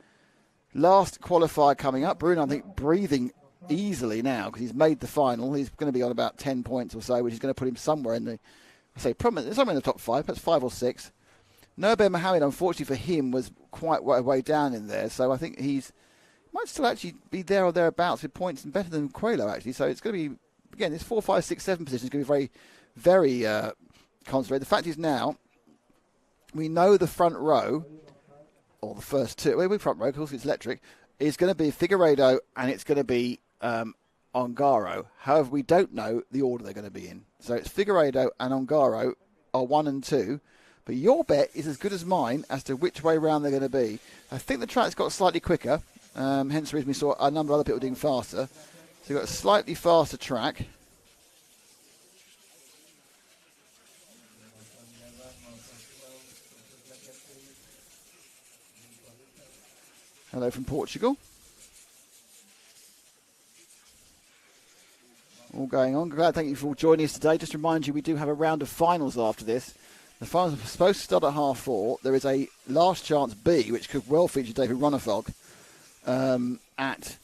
last qualifier coming up. Bruno, I think, breathing easily now because he's made the final. He's going to be on about 10 points or so, which is going to put him somewhere in the, somewhere in the top 5, perhaps 5 or 6. Norbert Mohamed, unfortunately for him, was quite way down in there. So I think might still actually be there or thereabouts with points and better than Coelho, actually. So it's going to be, again, this 4, 5, 6, 7 position is going to be very, very concentrated. The fact is now, we know the front row, or the first 2, well, front row, because it's electric, is going to be Figueiredo and it's going to be Ongaro. However, we don't know the order they're going to be in. So it's Figueiredo and Ongaro are 1 and 2. But your bet is as good as mine as to which way round they're going to be. I think the track's got slightly quicker. Hence the reason we saw a number of other people doing faster. So you've got a slightly faster track. Hello from Portugal. All going on. Glad, thank you for joining us today. Just to remind you, we do have a round of finals after this. The finals are supposed to start at 4:30. There is a last chance B, which could well feature David Ronefalk, at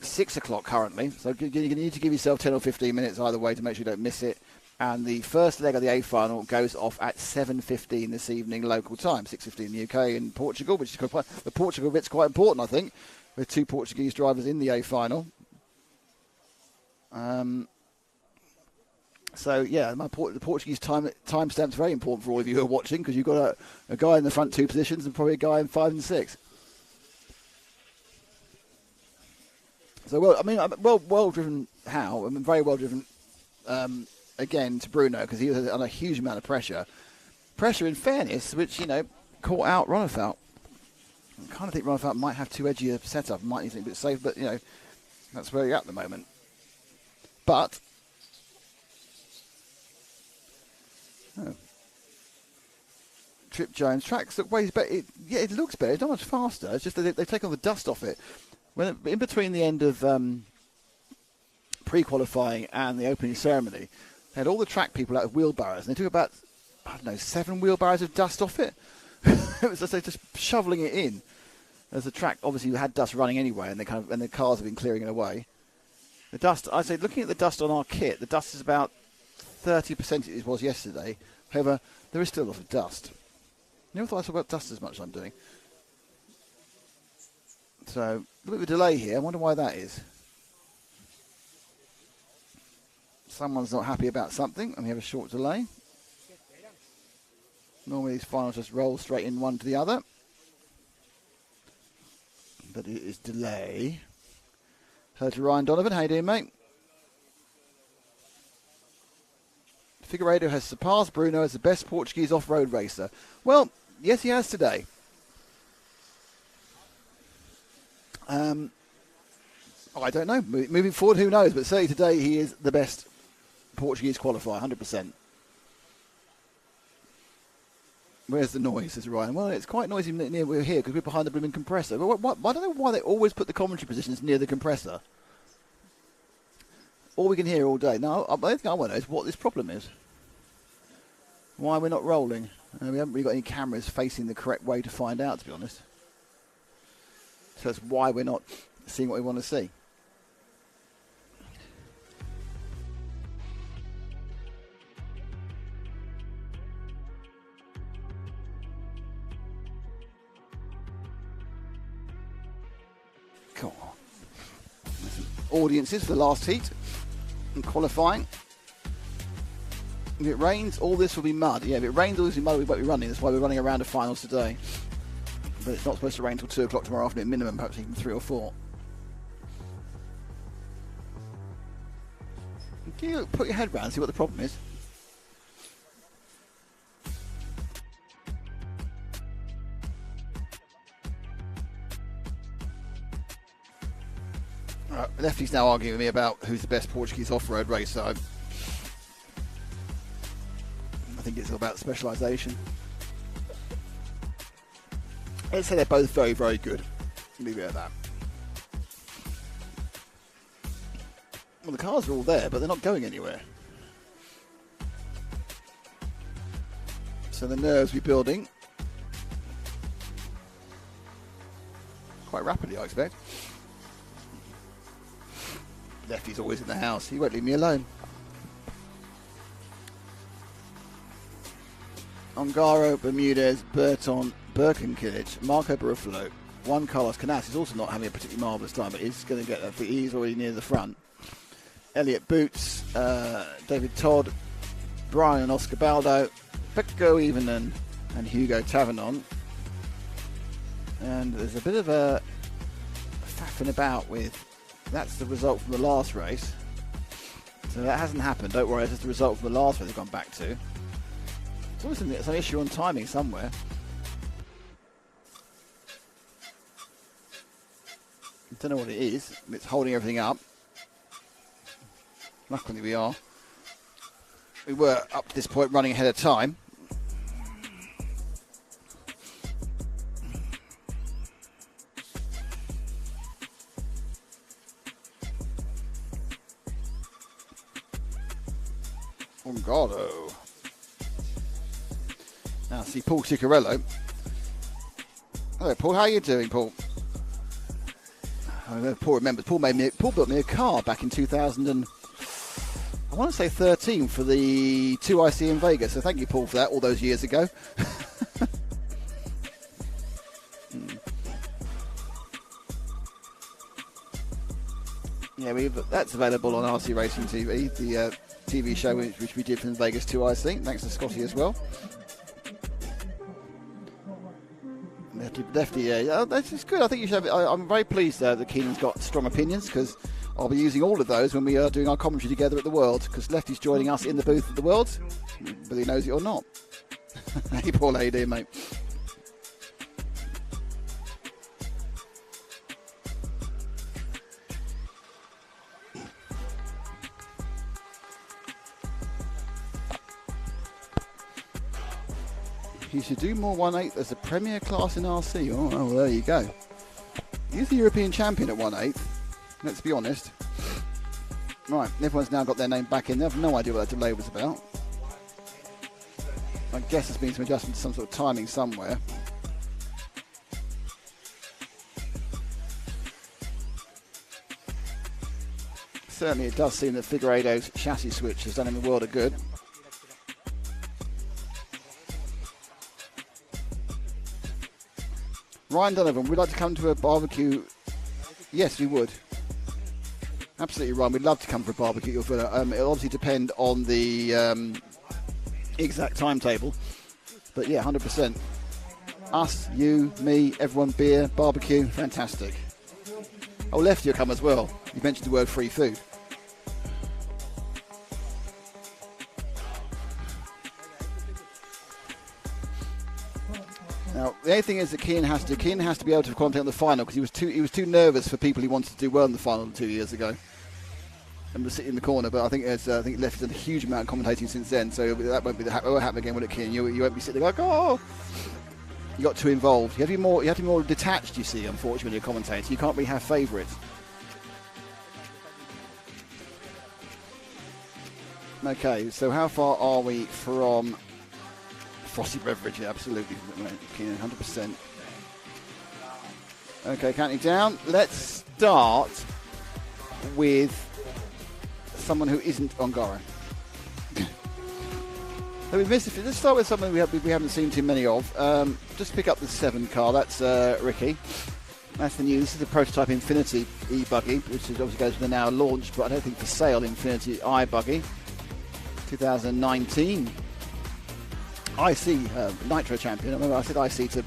6 o'clock currently. So you need to give yourself 10 or 15 minutes either way to make sure you don't miss it. And the first leg of the A final goes off at 7:15 this evening local time, 6:15 in the UK and Portugal, which is quite, the Portugal bit's quite important, I think, with 2 Portuguese drivers in the A final. So, yeah, the Portuguese timestamp's very important for all of you who are watching because you've got a guy in the front 2 positions and probably a guy in 5 and 6. So, well-driven How. I mean, very well-driven, again, to Bruno because he was under a huge amount of pressure. Pressure, in fairness, which, caught out Ronefalk. I kind of think Ronefalk might have too edgy a setup, might need to be a bit safe, but, that's where you're at the moment. But... Oh. Trip Jones tracks that weighs better. It looks better. It's not much faster. It's just that they've taken all the dust off it. When in between the end of pre-qualifying and the opening ceremony, they had all the track people out of wheelbarrows, and they took about 7 wheelbarrows of dust off it. It was just shoveling it in. As the track obviously had dust running anyway, and the cars have been clearing it away. The dust. I say, looking at the dust on our kit, the dust is about 30% it was yesterday. However, there is still a lot of dust. Never thought I talk about dust as much as I'm doing. So, a little bit of a delay here. I wonder why that is. Someone's not happy about something, and we have a short delay. Normally these finals just roll straight in one to the other. But it is delay. Hello to Ryan Donovan. How you doing, mate? Figueiredo has surpassed Bruno as the best Portuguese off-road racer. Well, yes, he has today. I don't know. Moving forward, who knows? But certainly today he is the best Portuguese qualifier, 100%. Where's the noise, says Ryan? Well, it's quite noisy near we're here because we're behind the blooming compressor. But I don't know why they always put the commentary positions near the compressor. All we can hear all day. Now, the only thing I want to know is what this problem is. Why we're not rolling. We haven't really got any cameras facing the correct way to find out, to be honest. So that's why we're not seeing what we want to see. Come on. Audiences for the last heat and qualifying. If it rains, all this will be mud. Yeah, if it rains, all this will be mud. We won't be running. That's why we're running around the finals today. But it's not supposed to rain until 2 o'clock tomorrow afternoon, minimum, perhaps even 3 or 4. Can you put your head round and see what the problem is? Lefty's now arguing with me about who's the best Portuguese off-road racer. I think it's all about specialisation. Let's say they're both very, very good. Leave it at that. Well, the cars are all there, but they're not going anywhere. So the nerves we're building. Quite rapidly, I expect. Lefty's always in the house. He won't leave me alone. Ongaro, Bermudez, Burton, Birkenkilic, Marco Barufalo, Juan Carlos Canas is also not having a particularly marvellous time, but he's going to get that. He's already near the front. Elliot Boots, David Todd, Brian and Oscar Baldo, Pecco Evenon, and Hugo Tavernon. And there's a bit of a faffing about with. That's the result from the last race. So that hasn't happened. Don't worry, it's just the result from the last race they've gone back to. It's always an issue on timing somewhere. I don't know what it is. It's holding everything up. Luckily we are. We were up to this point running ahead of time. Ongado. Now see Paul Ciccarello. Hello Paul, how are you doing, Paul? Paul remembers. Paul built me a car back in 2013 for the 2IC in Vegas. So thank you, Paul, for that all those years ago. Yeah, that's available on RC Racing TV, the TV show which we did from Vegas 2IC. Thanks to Scotty as well. Lefty, yeah, that's good. I think you should have. I'm very pleased that Keenan's got strong opinions because I'll be using all of those when we are doing our commentary together at the World. Because Lefty's joining us in the booth at the World, whether he knows it or not. Hey, Paul, how you doing, mate? You should do more 1/8 as a premier class in RC. Oh, well, there you go. He's the European champion at 1/8. Let's be honest. Right, everyone's now got their name back in. They have no idea what that delay was about. I guess there's been some adjustment to some sort of timing somewhere. Certainly it does seem that Figueiredo's chassis switch has done him a world of good. Ryan Donovan, would we like to come to a barbecue? Yes, we would. Absolutely right. We'd love to come for a barbecue. It'll obviously depend on the exact timetable. But yeah, 100%. Us, you, me, everyone, beer, barbecue, fantastic. Oh, Lefty will come as well. You mentioned the word free food. Now, the only thing is that Keane has to be able to commentate on the final because he was too nervous for people he wanted to do well in the final 2 years ago. And was sitting in the corner, but I think Lefty's done a huge amount of commentating since then, so that won't happen again, will it, Keane? You won't be sitting there like, oh. You got too involved. You have to be more detached. You see, unfortunately, when you're commentating, you can't really have favourites. Okay, so how far are we from Frosty Beverage? Yeah, absolutely, 100%. Okay, counting down. Let's start with someone who isn't Ongaro. So let's start with someone we haven't seen too many of. Just pick up the 7 car. That's Ricky. That's the new. This is the prototype Infinity E-Buggy, which obviously goes with the now launched, but I don't think for sale, Infinity i-Buggy 2019. IC Nitro champion. I remember I said IC to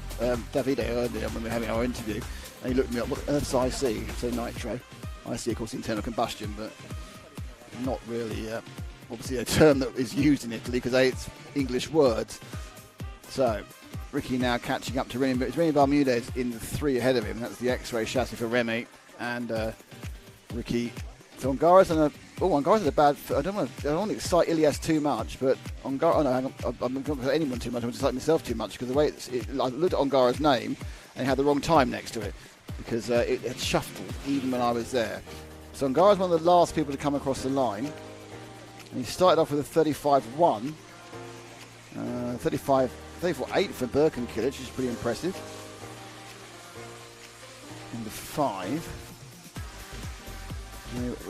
Davide earlier when we were having our interview, and he looked at me up. What earth's IC? So Nitro. IC, of course, internal combustion, but not really. Obviously a term that is used in Italy because it's English words. So Ricky now catching up to Remy Bermudez in the 3 ahead of him. That's the X-ray chassis for Remy and Ricky. So Ongaro's in a bad. I don't want to excite Ilias too much, but Ongaro. Oh no, hang on, I'm not going to excite anyone too much. I'm going to excite myself too much because the way I looked at Ongaro's name and it had the wrong time next to it because it had shuffled even when I was there. So Ongaro's one of the last people to come across the line. And he started off with a 35.1, 34.8 for Birkenkill, which is pretty impressive. Number 5.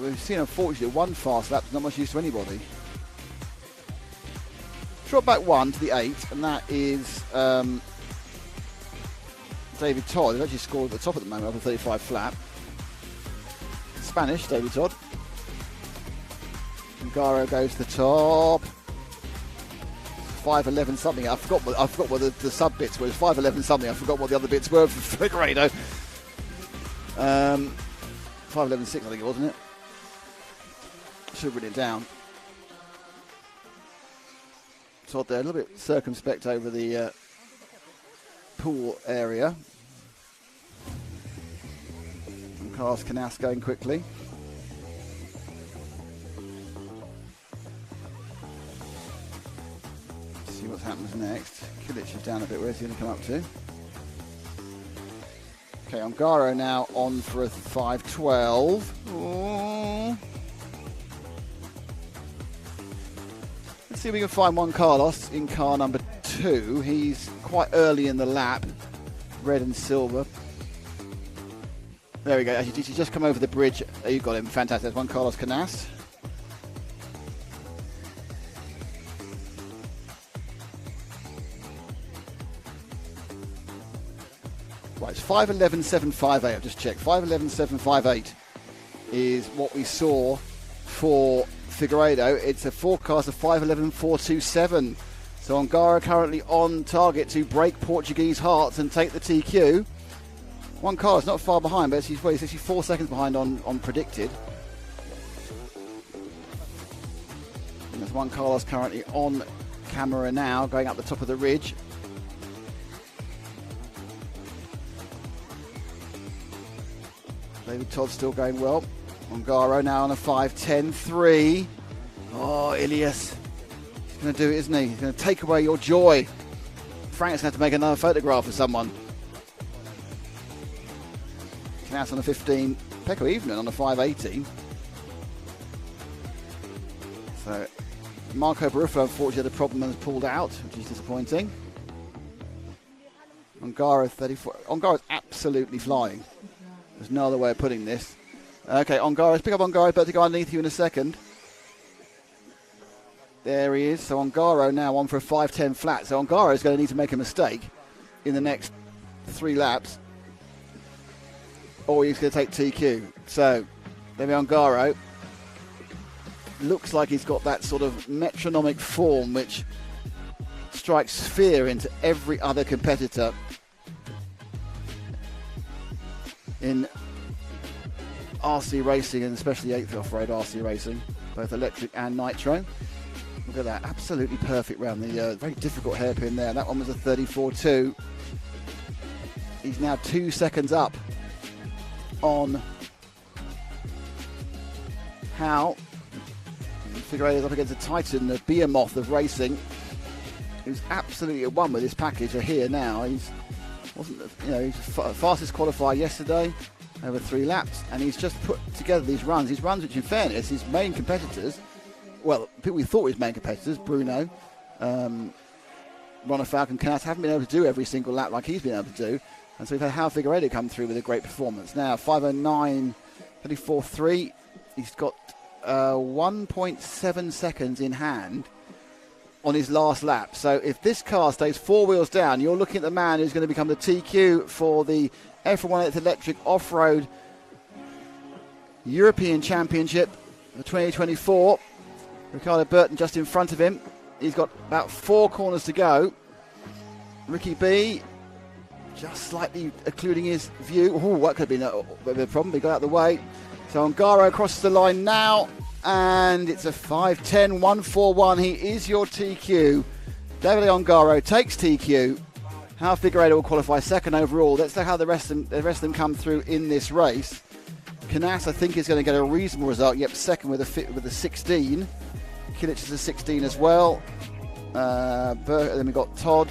We've seen, unfortunately, 1 fast lap, not much use to anybody. Drop back 1 to the 8, and that is David Todd, who actually scored at the top at the moment of the 35 flat. Spanish, David Todd. Ongaro goes to the top. 5.11 something. I forgot what the sub bits were. 5.11 something. I forgot what the other bits were for Figueiredo. 5.11.6, I think it was, wasn't it? Should have written it down. Todd there, a little bit circumspect over the pool area. And Carlos Canas going quickly. See what happens next. Kilic is down a bit. Where's he going to come up to? Okay, Ongaro now on for a 5.12. Ooh. Let's see if we can find Juan Carlos in car number 2. He's quite early in the lap. Red and silver. There we go. He's just come over the bridge. Oh, you got him. Fantastic. That's Juan Carlos Canas. Right, it's 5.11.758. I've just checked. 5.11.758 is what we saw for Figueiredo. It's a forecast of 5.11.427. So Ongaro currently on target to break Portuguese hearts and take the TQ. Juan Carlos not far behind, but he's 4 seconds behind on predicted. And there's Juan Carlos currently on camera now, going up the top of the ridge. David Todd still going well. Ongaro now on a 5.10.3. Oh, Ilias. He's going to do it, isn't he? He's going to take away your joy. Frank's going to have to make another photograph of someone. Knaus on a 15. Pecco Evening on a 5.18. So, Marco Baruffa unfortunately had a problem and has pulled out, which is disappointing. Ongaro 34. Ongaro's absolutely flying. There's no other way of putting this. Okay, Ongaro, pick up Ongaro, about to go underneath you in a second. There he is. So Ongaro now on for a 5.10 flat. So Ongaro is going to need to make a mistake in the next 3 laps, or he's going to take TQ. So Davide Ongaro looks like he's got that sort of metronomic form which strikes fear into every other competitor in RC racing, and especially 8th off-road RC racing, both electric and nitro. Look at that, absolutely perfect round. The very difficult hairpin there. That one was a 34.2. He's now 2 seconds up on Howe. Figueiredo's up against a titan, the behemoth of racing, who's absolutely at one with this package. Are here now. He's fastest qualifier yesterday, over 3 laps, and he's just put together these runs. These runs, which, in fairness, his main competitors, well, people we thought were his main competitors, Bruno, Ronald Falcon, Canas, haven't been able to do every single lap like he's been able to do, and so we've had Hal Figueiredo come through with a great performance. Now 5:09, 34.3. He's got 1.7 seconds in hand on his last lap. So if this car stays 4 wheels down, you're looking at the man who's going to become the TQ for the EFRA 1/8 Electric Off-Road European Championship for 2024. Ricardo Burton just in front of him. He's got about 4 corners to go. Ricky B just slightly occluding his view. Oh, that could have been a bit of a problem. He got out of the way. So Ongaro crosses the line now, and it's a 5:10, 1:41. He is your TQ. Davide Ongaro takes TQ. Hal Figueiredo will qualify second overall. Let's see how the rest of them come through in this race. Canas, I think, is going to get a reasonable result. Yep, second with a 16. Kilic is a 16 as well. Then we've got Todd.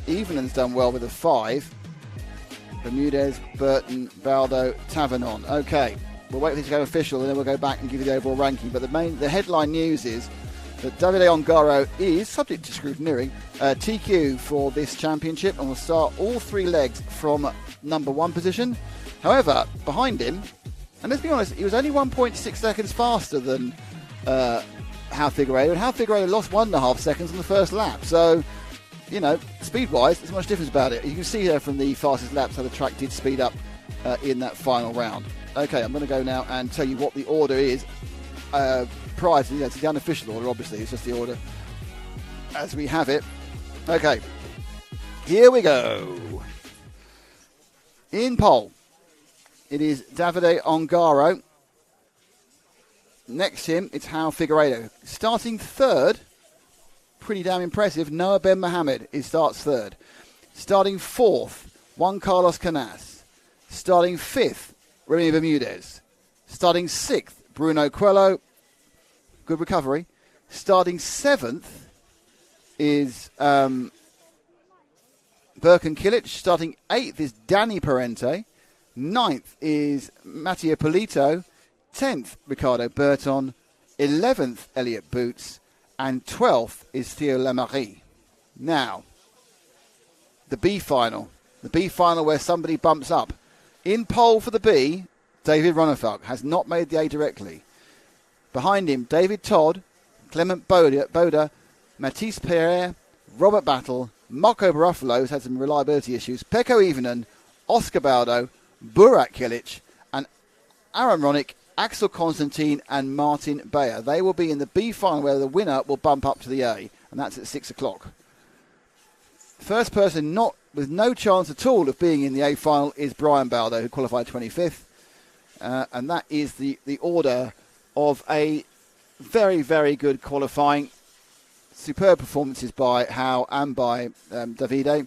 Evenland's done well with a 5. Bermudez, Burton, Baldo, Tavernon. Okay, we'll wait for this to go official, and then we'll go back and give you the overall ranking. But the headline news is that Davide Ongaro is, subject to scrutineering, TQ for this championship, and will start all 3 legs from number 1 position. However, behind him, and let's be honest, he was only 1.6 seconds faster than Hal Figueiredo, and Hal Figueiredo lost 1.5 seconds on the first lap. So, you know, speed-wise, there's much difference about it. You can see there from the fastest laps how the track did speed up in that final round. Okay, I'm going to go now and tell you what the order is prior to, it's the unofficial order, obviously. It's just the order as we have it. Okay, here we go. In pole, it is Davide Ongaro. Next to him, it's Hal Figueiredo. Starting third, pretty damn impressive, Noah Ben Mohammed. He starts third. Starting fourth, Juan Carlos Canas. Starting fifth, Remy Bermudez. Starting sixth, Bruno Coelho. Good recovery. Starting seventh is Birkin Kilic. Starting eighth is Danny Parente. Ninth is Mattia Polito. 10th, Ricardo Burton. 11th, Elliot Boots. And 12th is Theo Lamarie. Now, the B final. The B final where somebody bumps up. In pole for the B, David Ronefalk has not made the A directly. Behind him, David Todd, Clement Boda, Matisse Pierre, Robert Battle, Marco Barufalo, who's had some reliability issues, Pecco Evenon, Oscar Baldo, Burak Kilic, and Aaron Ronick, Axel Constantine and Martin Bayer. They will be in the B final where the winner will bump up to the A, and that's at 6 o'clock. First person not with no chance at all of being in the A final is Brian Baldo, who qualified 25th. And that is the order of a very, very good qualifying. Superb performances by Hal and by Davide.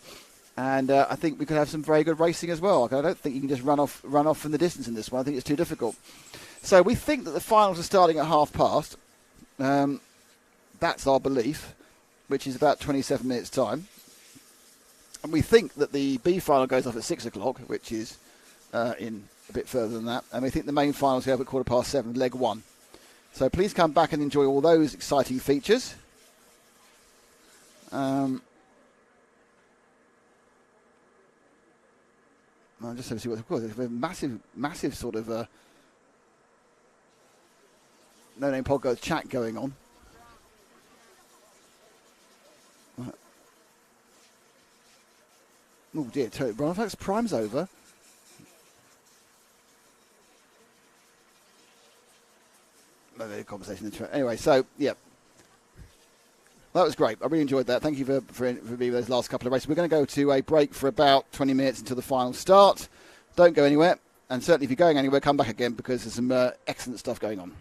And I think we could have some very good racing as well. I don't think you can just run off from the distance in this one. I think it's too difficult. So we think that the finals are starting at past. That's our belief, which is about 27 minutes' time. And we think that the B final goes off at 6 o'clock, which is in a bit further than that. And we think the main finals go up at 7:15, leg 1. So please come back and enjoy all those exciting features. I'll just have to see what's course. There's a massive sort of No Name Podcast chat going on. Oh dear, Ronald's prime's over. the conversation. Anyway, so yeah, that was great. I really enjoyed that. Thank you for being those last couple of races. We're going to go to a break for about 20 minutes until the final start. Don't go anywhere, and certainly if you're going anywhere, come back again because there's some excellent stuff going on.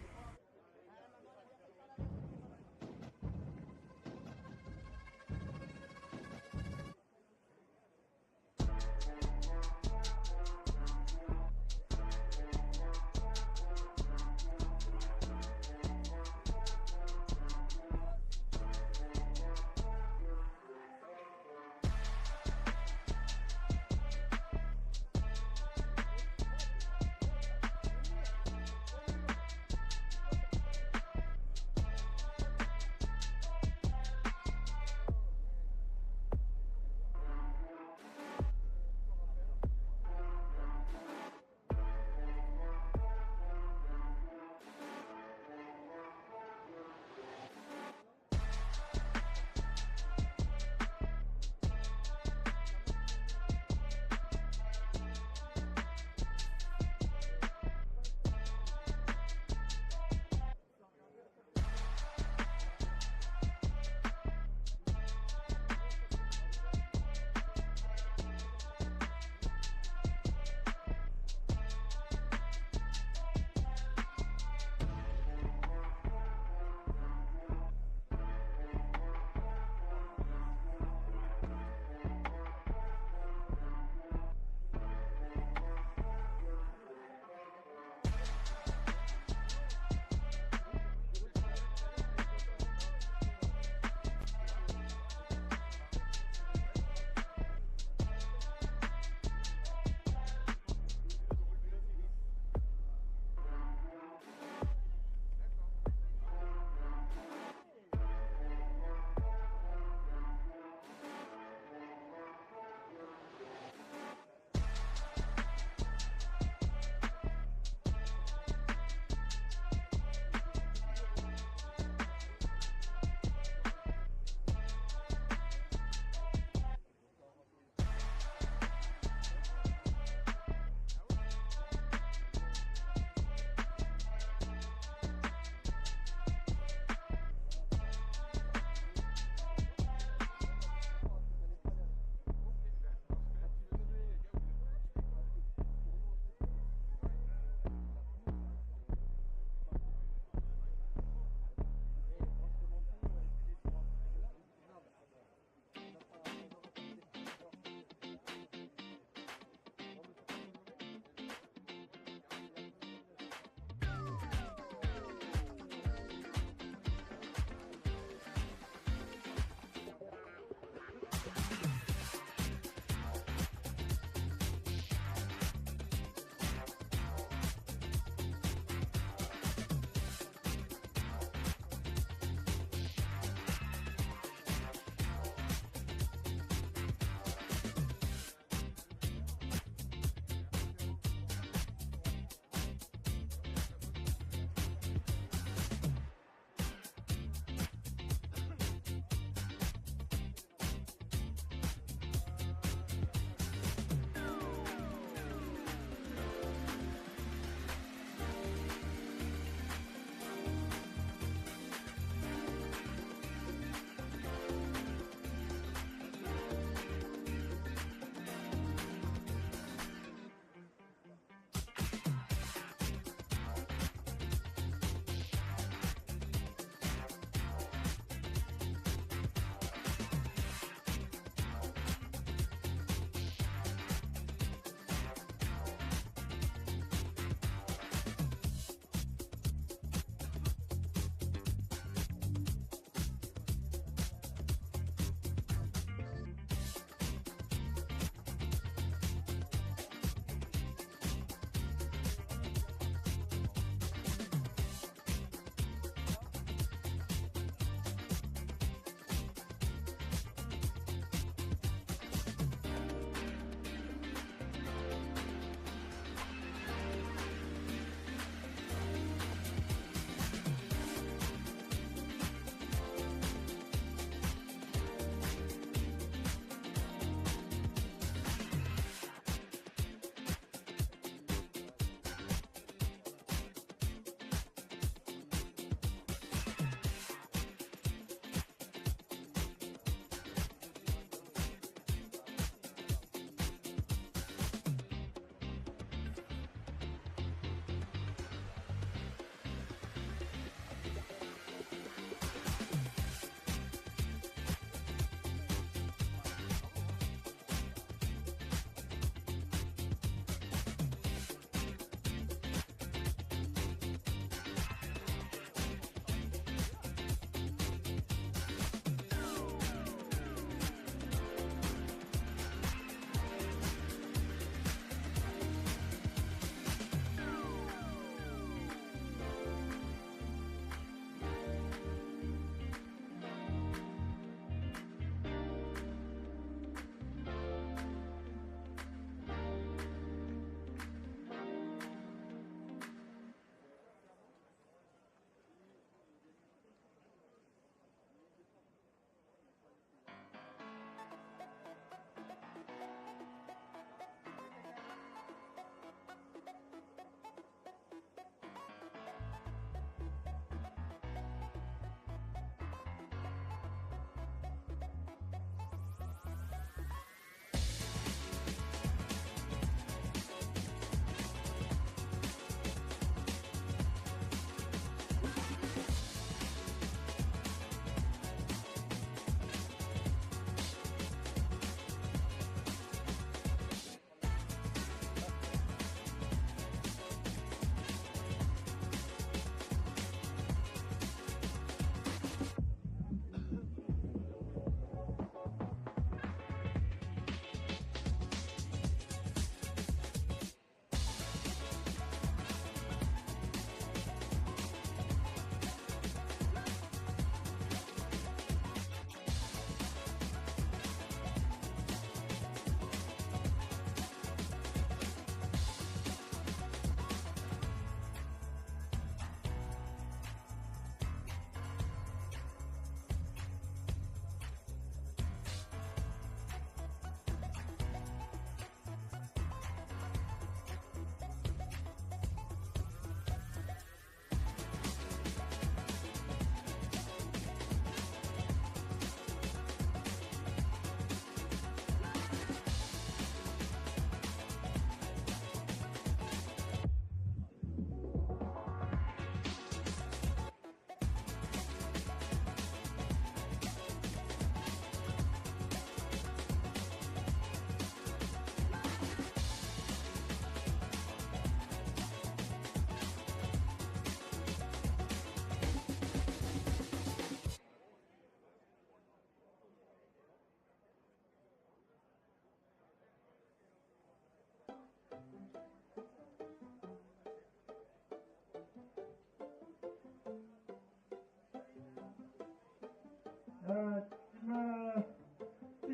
Team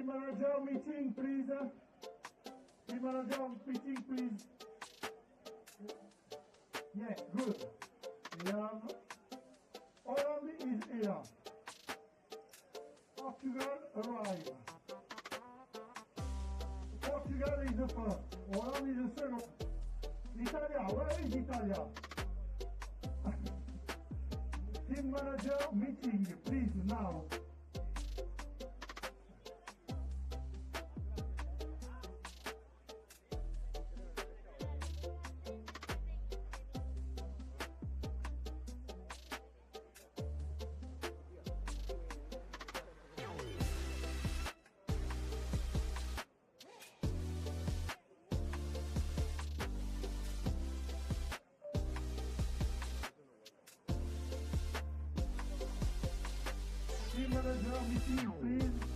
manager meeting, please. Team manager meeting, please. Yeah, good. Holland is here. Portugal arrive. Portugal is the first. Holland is the second. Italia, where is Italia? Team manager meeting, please, now. Team manager meeting, please.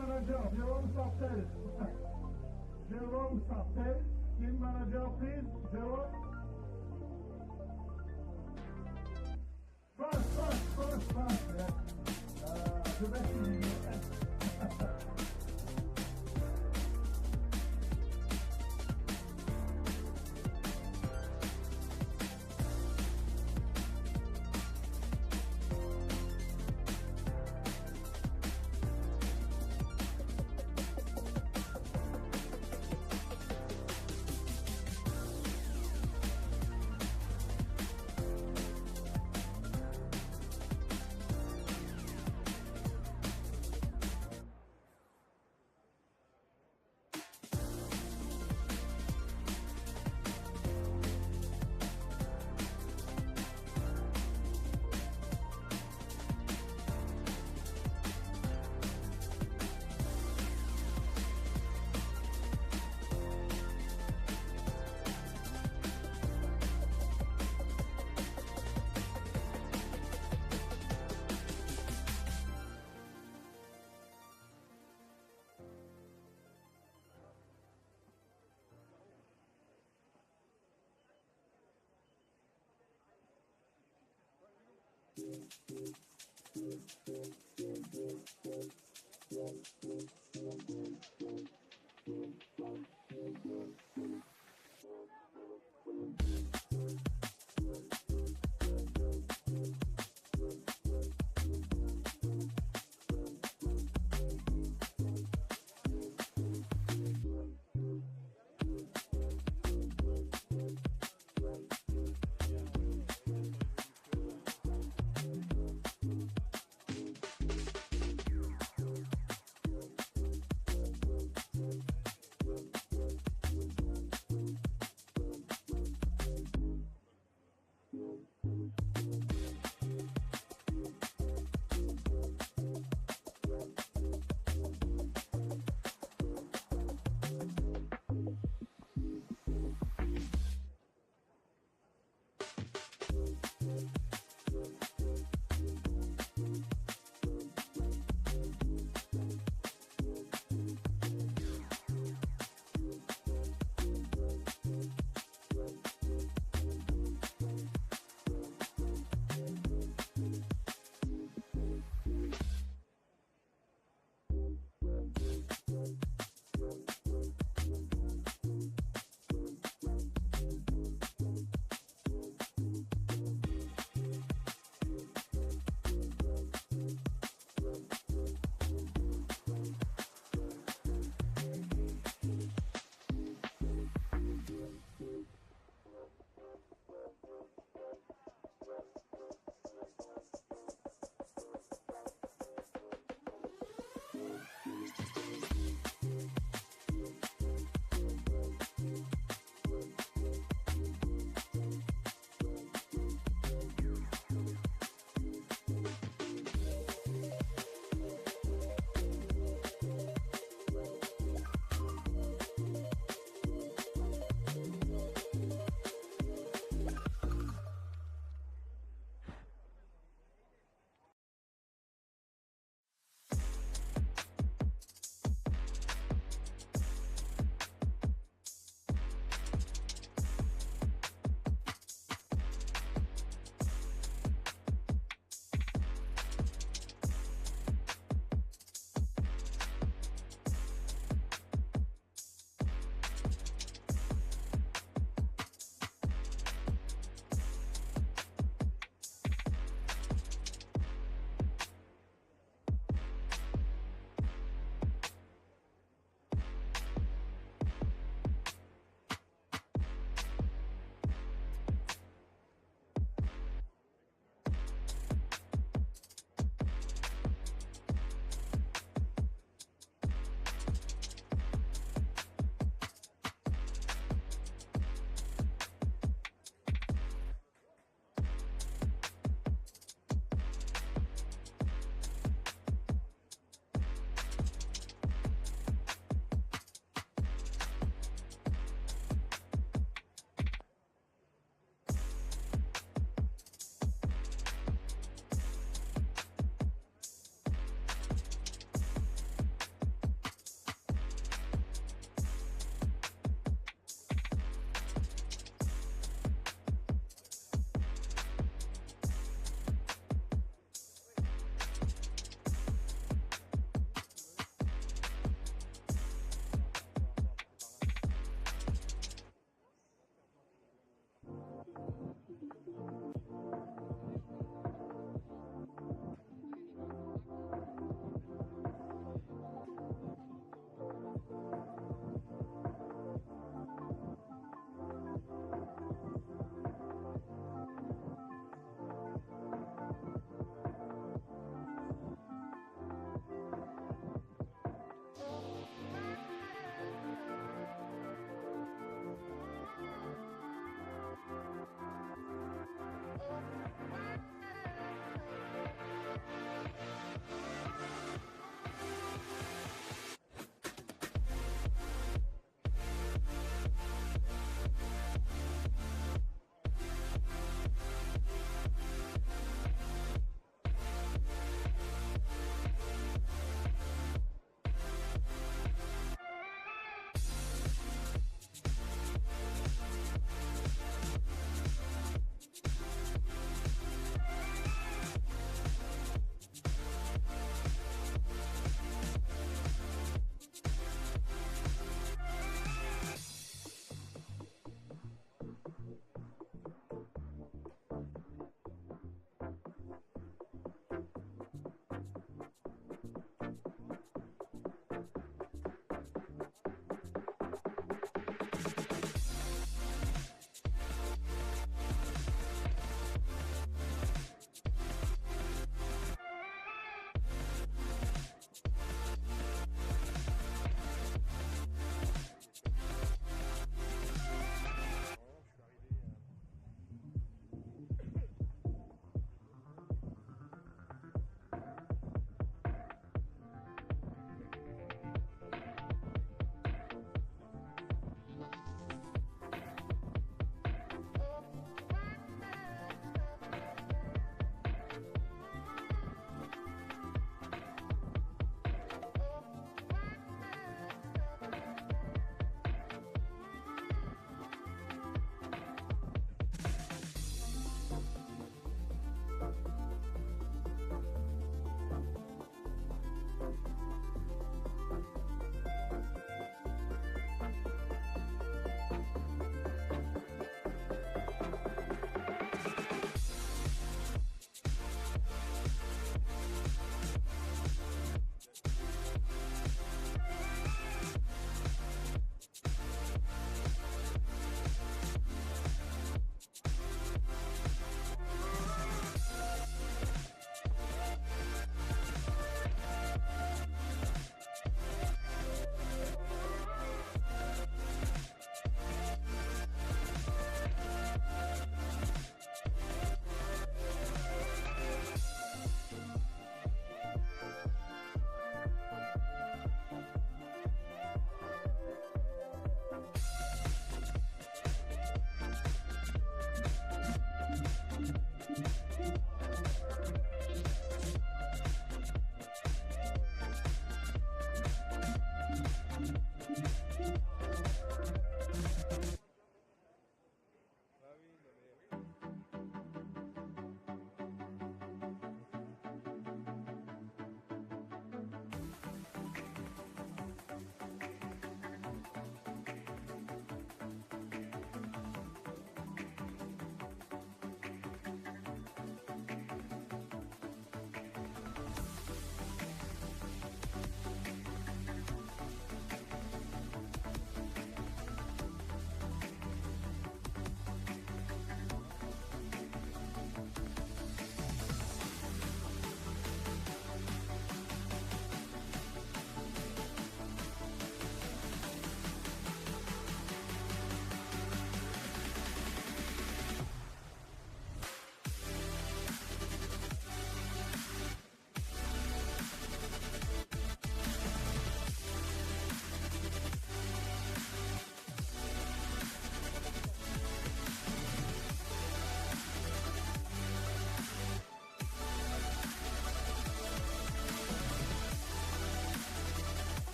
manager, Jérôme Sartel. Jérôme Sartel, team manager, please. Jérôme. Fast. Yeah. Je vais finir.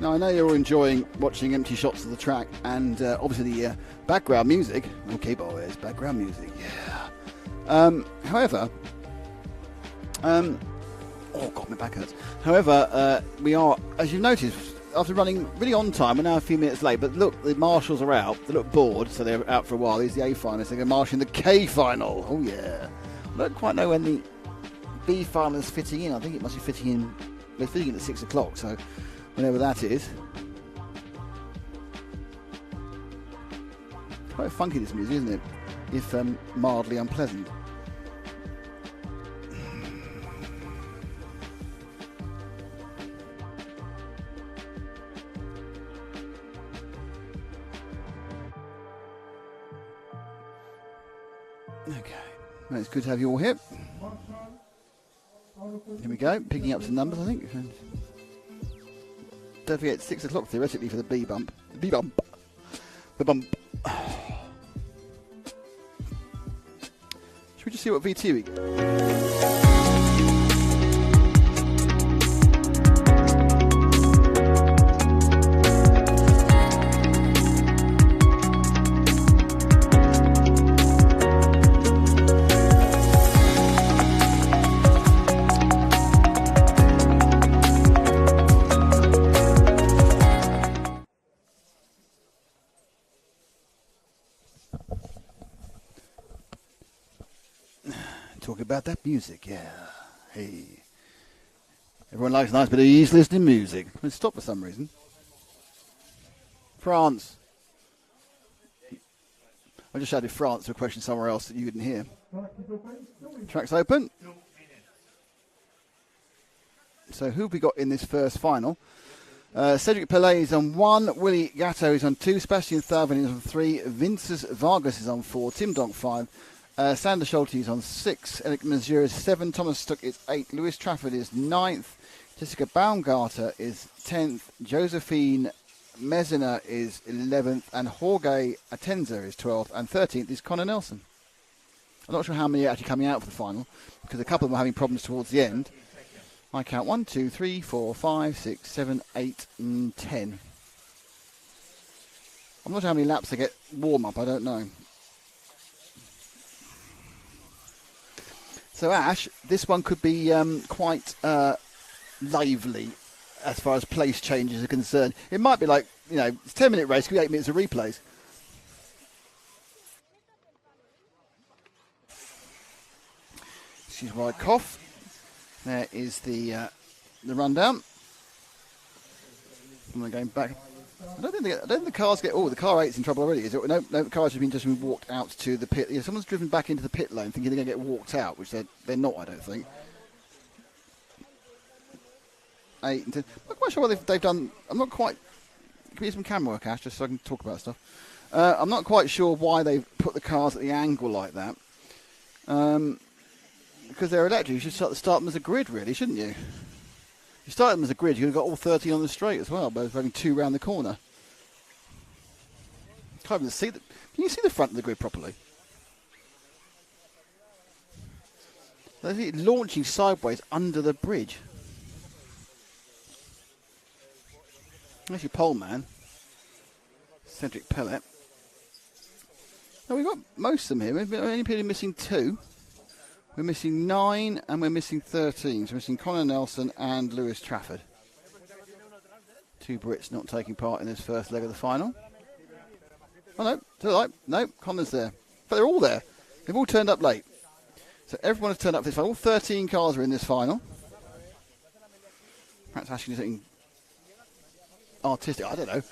Now, I know you're all enjoying watching empty shots of the track and obviously the background music. Okay, boys, background music, yeah. However, oh God, my back hurts. However, we are, as you've noticed, after running really on time, we're now a few minutes late, but look, the marshals are out. They look bored, so they're out for a while. These are the A finalists. They're going to march in the K final. Oh, yeah. I don't quite know when the B final is fitting in. I think it must be fitting in. They're fitting in at 6 o'clock, so whenever that is. Quite funky, this music, isn't it? If mildly unpleasant. Okay, well, it's good to have you all here. Here we go, picking up some numbers, I think. Don't forget, 6 o'clock theoretically for the B bump. The B bump. The bump. Should we just see what VT we get? Talk about that music, yeah. Hey. Everyone likes a nice bit of easy listening music. Let's stop for some reason. France. I just shouted France to a question somewhere else that you didn't hear. Track's open. So who have we got in this first final? Cedric Pellet is on 1, Willie Gatto is on 2, Sebastian Thalvin is on 3, Vinces Vargas is on 4, Tim Donk 5, Sander Schulte is on 6, Eric Mazur is 7, Thomas Stuck is 8, Lewis Trafford is 9th, Jessica Baumgarter is 10th, Josephine Mezina is 11th, and Jorge Atenza is 12th, and 13th is Connor Nelson. I'm not sure how many are actually coming out for the final, because a couple of them are having problems towards the end. I count 1, 2, 3, 4, 5, 6, 7, 8, and 10. I'm not sure how many laps they get warm up, I don't know. So Ash, this one could be quite lively as far as place changes are concerned. It might be like, you know, it's a 10-minute race, could be 8 minutes of replays. Excuse my cough. There is the rundown. And we're going back. I don't think the cars get. Oh, the car 8's in trouble already. Is it? No, the cars have just been walked out to the pit. Yeah, someone's driven back into the pit lane, thinking they're going to get walked out, which they're not. I don't think. 8 and 10. I'm not quite sure what they've done. I'm not quite. Can we use some camera work, Ash, just so I can talk about stuff? I'm not quite sure why they've put the cars at the angle like that. Because they're electric, you should start them as a grid, really, shouldn't you? If you start them as a grid, you've got all 13 on the straight as well, but having 2 round the corner. Can't even see can you see the front of the grid properly? They're launching sideways under the bridge. There's your pole man, Cedric Pellet. No, we've got most of them here. We're only missing 2. We're missing 9 and we're missing 13. So we're missing Connor Nelson and Lewis Trafford. 2 Brits not taking part in this first leg of the final. Oh no, still alive. No, Connor's there. But they're all there. They've all turned up late. So everyone has turned up for this final. All 13 cars are in this final. Perhaps asking something artistic, I don't know.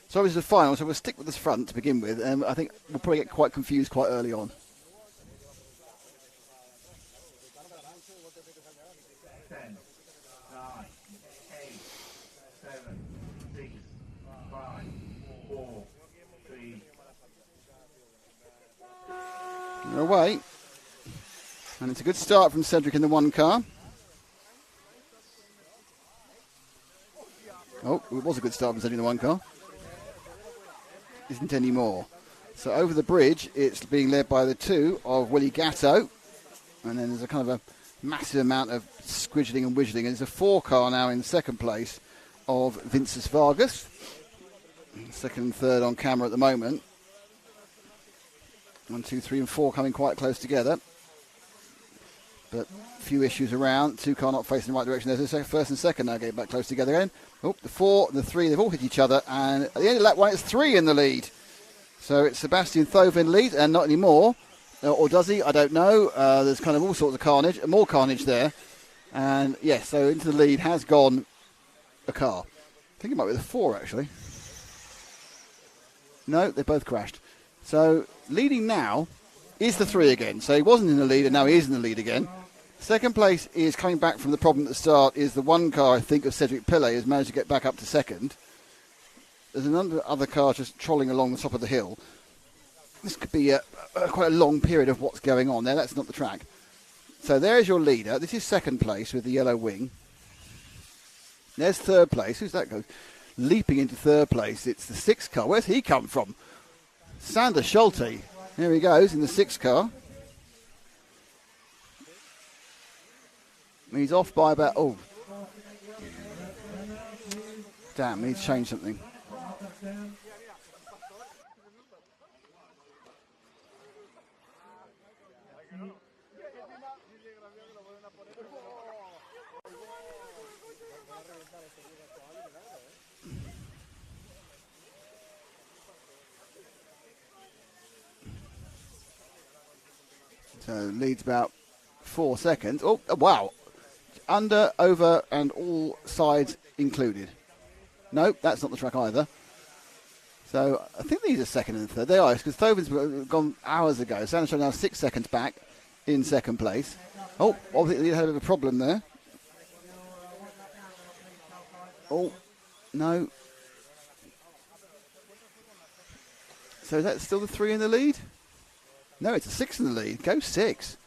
So this is the final, so we'll stick with this front to begin with. I think we'll probably get quite confused quite early on. 10, 9, 8, 7, 6, 5, 4, 3. They're away. And it's a good start from Cedric in the 1 car. Oh, it was a good start from Cedric in the 1 car. Isn't anymore. So over the bridge, it's being led by the 2 of Willie Gatto. And then there's a kind of a massive amount of squidgling and widgeting. And there's a 4 car now in second place of Vinces Vargas. 2nd and 3rd on camera at the moment. 1, 2, 3 and 4 coming quite close together. But few issues around. 2 car not facing the right direction. There's the 1st and 2nd now getting back close together again. Oh, the 4 and the 3, they've all hit each other. And at the end of lap 1, it's 3 in the lead. So it's Sebastian Thovin lead, and not anymore. Or does he? I don't know. There's kind of all sorts of carnage, more carnage there. And yes, so into the lead has gone a car. I think it might be the 4 actually. No, they both crashed. So leading now is the 3 again. So he wasn't in the lead and now he is in the lead again. Second place is coming back from the problem at the start is the 1 car, I think, of Cedric Pellet has managed to get back up to 2nd. There's another other car just trolling along the top of the hill. This could be quite a long period of what's going on there. That's not the track. So there's your leader. This is 2nd place with the yellow wing. There's 3rd place. Who's that goes? Leaping into 3rd place. It's the 6th car. Where's he come from? Sander Schulte. Here he goes in the 6th car. He's off by about... Oh. Damn, he's changed something. So leads about 4 seconds. Oh, wow. Under, over, and all sides included. No, that's not the track either. So I think these are 2nd and 3rd. They are, because Thovin's gone hours ago. Sanderson now 6 seconds back in 2nd place. Oh, obviously he had a bit of a problem there. Oh, no. So is that still the 3 in the lead? No, it's a 6 in the lead. Go 6.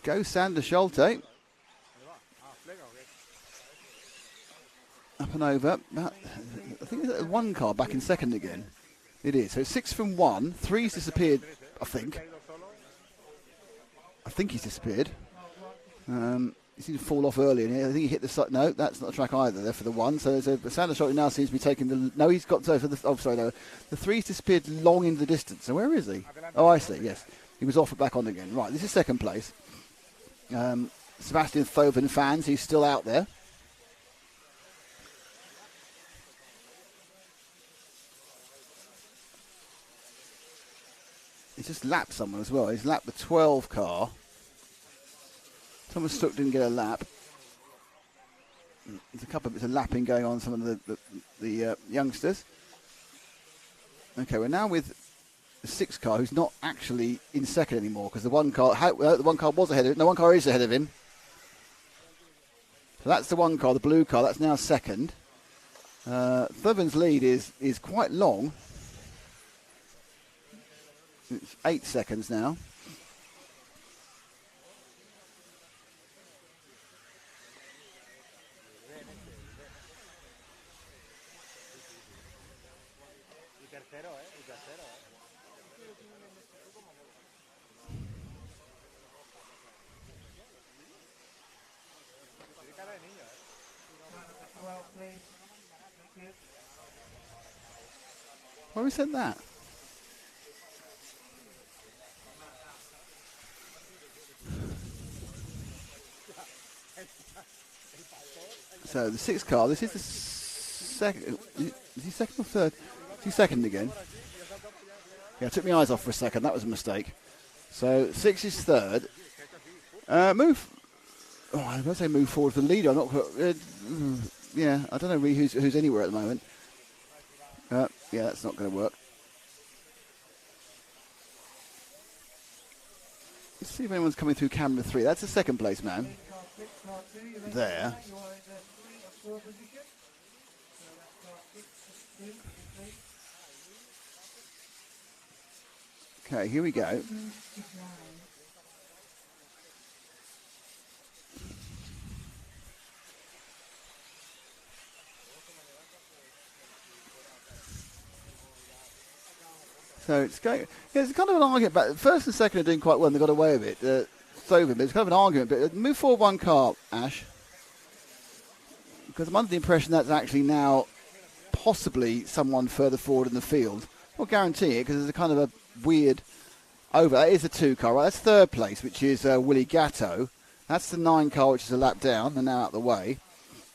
Go Sander Schulte. Up and over. I think it's one car back in second again. It is. So 6 from 1. 3's disappeared, I think. I think he's disappeared. He seemed to fall off earlier. I think he hit the side. No, that's not a track either there for the 1. So Sander Schulte now seems to be taking the... No, he's got... So for the, oh, sorry, no. The 3's disappeared long into the distance. So where is he? Oh, I see, yes. He was off and back on again. Right, this is second place. Sebastian Thoven fans, he's still out there. He's just lapped someone as well. He's lapped the 12 car. Thomas Stuck didn't get a lap. There's a couple of bits of lapping going on some of the youngsters. Okay, we're now with the 6 car, who's not actually in second anymore because the one car was ahead of him. No, one car is ahead of him. So that's the one car, the blue car. That's now second. Thoven's lead is quite long. It's 8 seconds now. Why we said that? So the 6 car, this is the second. Is he second or third? Is he second again? Yeah, I took my eyes off for a second. That was a mistake. So 6 is third. Move. Oh, I was going to say move forward for the leader. I'm not. Yeah, I don't know really who's anywhere at the moment. Yeah, that's not going to work. Let's see if anyone's coming through camera 3. That's the second place man. There. Okay, here we go. So it's going. Yeah, it's kind of an argument. But first and second are doing quite well. And they got away with it. But it's kind of an argument. But move forward one car, Ash, because I'm under the impression that's actually now possibly someone further forward in the field. Not guarantee it because there's a kind of a weird over. That is the 2 car, right? That's third place, which is Willie Gatto. That's the 9 car, which is a lap down and now out of the way.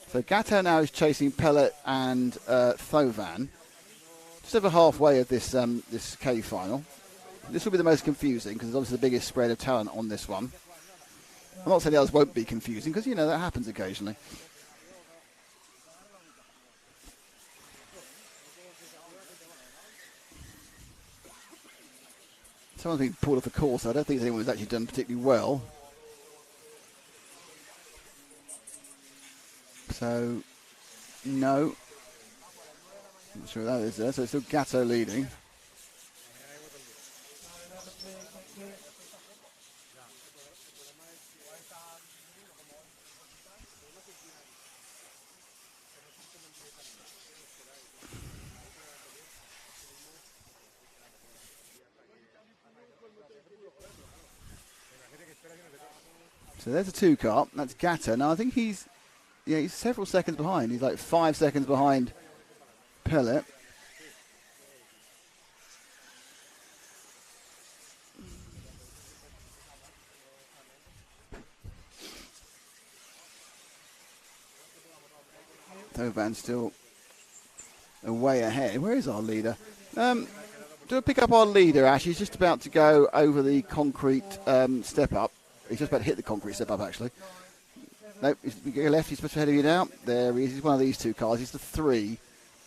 So Gatto now is chasing Pellet and Thovan. Just over halfway of this this K final. This will be the most confusing because there's obviously the biggest spread of talent on this one. I'm not saying the others won't be confusing because, you know, that happens occasionally. Someone's been pulled off the course. I don't think anyone's actually done particularly well. So, no. I'm not sure that is there. So it's still Gatto leading. So there's a 2 car. That's Gatto. Now I think he's several seconds behind. He's like 5 seconds behind Pellet. Thovan still way ahead. Where is our leader? Do I pick up our leader, Ash? He's just about to go over the concrete step up. He's just about to hit the concrete step up, actually. Nope, he's left. He's supposed to be ahead of you now. There he is. He's one of these 2 cars. He's the 3,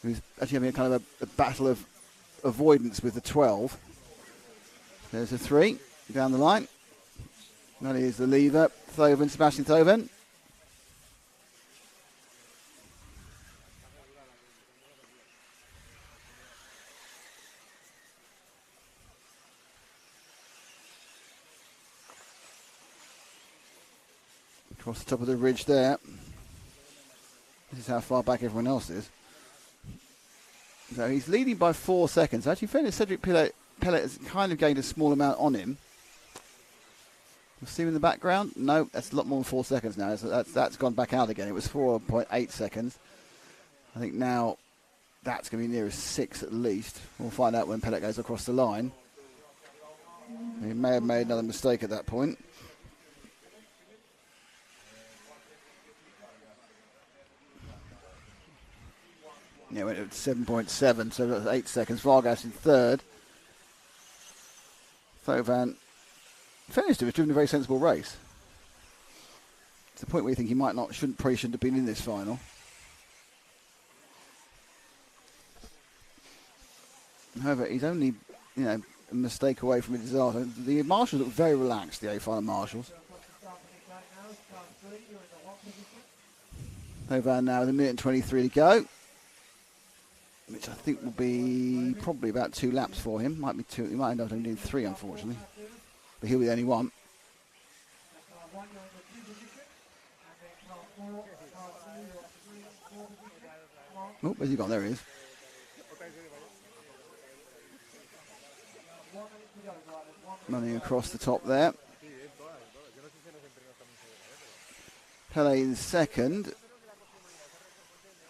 who's actually having a kind of a battle of avoidance with the 12. There's the 3 down the line. That is the leader, Thoven, Sebastian Thoven. Across the top of the ridge there. This is how far back everyone else is. So he's leading by 4 seconds. Actually, fairness, Cedric Pellet has kind of gained a small amount on him. You see him in the background? No, that's a lot more than 4 seconds now. That's gone back out again. It was 4.8 seconds. I think now that's going to be nearer 6 at least. We'll find out when Pellet goes across the line. He may have made another mistake at that point. Yeah, went at 7.7, so that's 8 seconds. Vargas in third. Thovan finished it. Was driven a very sensible race. It's the point where you think he probably shouldn't have been in this final. However, he's only, a mistake away from a disaster. The marshals look very relaxed, the A final marshals. Thovan now with 1 minute and 23 to go, which I think will be probably about 2 laps for him. Might be 2. He might end up only doing 3, unfortunately. But he'll be the only one. Oh, where's he gone? There he is. Running across the top there. Pele in second.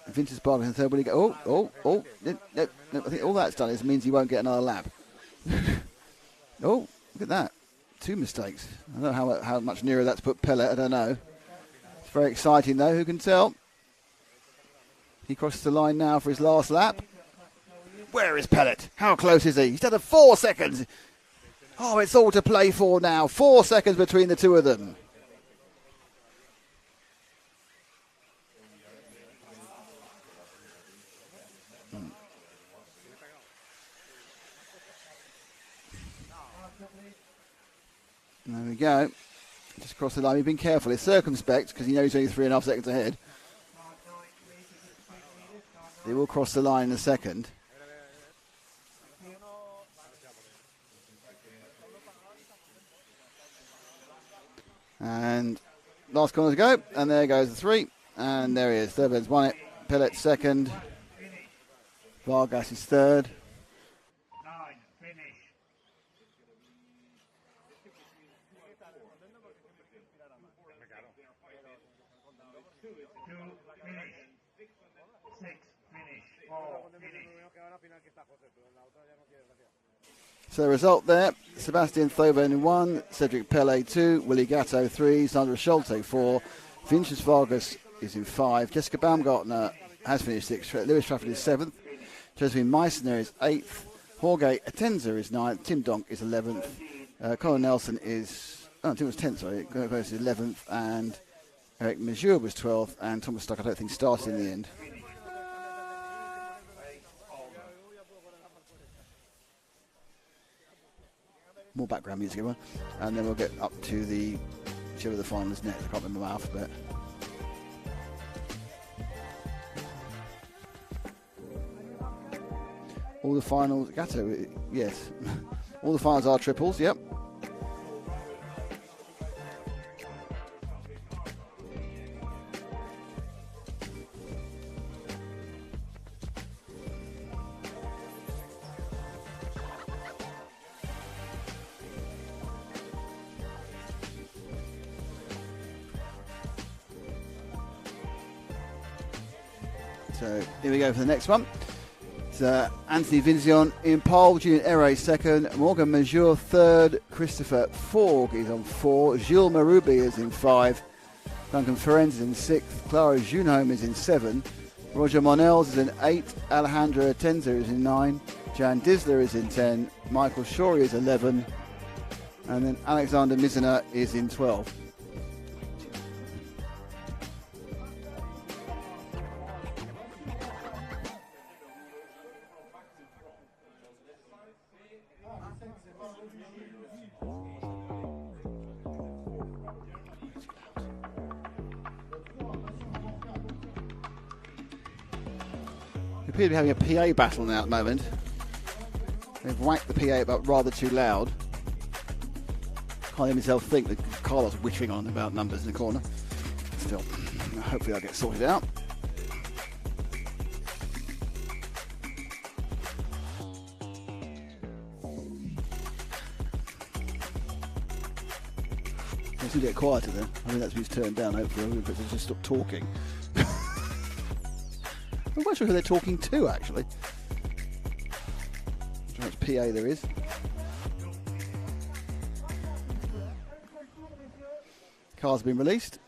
Vintage Bargain in third. Will he go? No, I think all that's done is means he won't get another lap. Oh, look at that. 2 mistakes. I don't know how much nearer that's put Pellet. I don't know. It's very exciting though. Who can tell? He crosses the line now for his last lap. Where is Pellet? How close is he? He's down to 4 seconds. Oh, it's all to play for now. 4 seconds between the two of them. There we go. Just across the line. He's been careful. He's circumspect because he knows he's only 3.5 seconds ahead. He will cross the line in a second. And last corner to go. And there goes the 3. And there he is. Thovan's won it. Pellet second. Vargas is third. So the result there, Sebastian Thovan 1, Cedric Pellet 2, Willy Gatto 3, Sandra Schulte 4, Vincius Vargas is in 5, Jessica Baumgartner has finished 6th, Lewis Trafford is 7th, Josephine Meissner is 8th, Jorge Atenza is 9th, Tim Donk is 11th, Colin Nelson is, Tim was 10th, sorry, is 11th, and Eric Mazur was 12th, and Thomas Stuck I don't think started in the end. More background music, everyone. And then we'll get up to the whichever the final is next. I can't remember my alphabet. All the finals, Gatto, yes. All the finals are triples, yep. So here we go for the next one. It's Anthony Vincion in pole, Julian Ere second, Morgan Mazur third, Christopher Forg is on 4, Gilles Marubi is in 5, Duncan Ferenz is in 6th, Clara Junholm is in 7, Roger Monels is in 8, Alejandro Atenza is in 9, Jan Disler is in 10, Michael Shorey is 11, and then Alexander Mizner is in 12. Appear to be having a PA battle now at the moment. They've whacked the PA about rather too loud. Can't hear myself think that Carlos whittering on about numbers in the corner. still. Hopefully that'll get sorted out. It's going to get quieter then. I think that's who's turned down, hopefully. I'm going to just stop talking. I'm not sure who they're talking to, actually. How much PA there is. Cars have been released.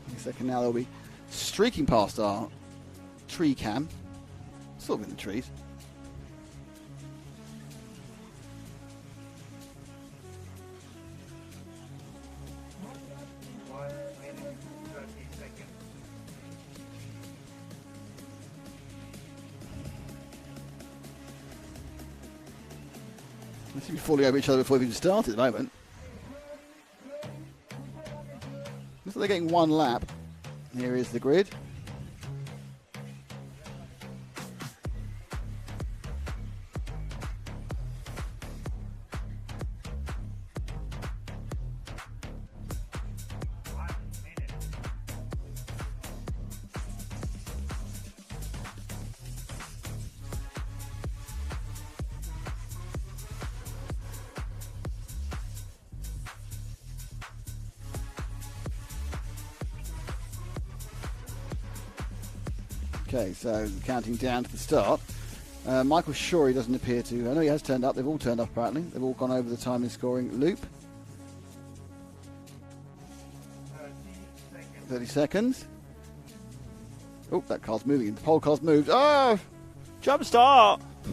In a second now they'll be streaking past our tree cam. Sort of in the trees. They seem to be falling over each other before they've even started at the moment. Looks like they're getting one lap. Here is the grid. Okay, so counting down to the start. Michael Shorey doesn't appear to. I know he has turned up. They've all turned up apparently. They've all gone over the time in scoring loop. 30 seconds. Oh, that car's moving. The pole car's moved. Oh! Jump start! So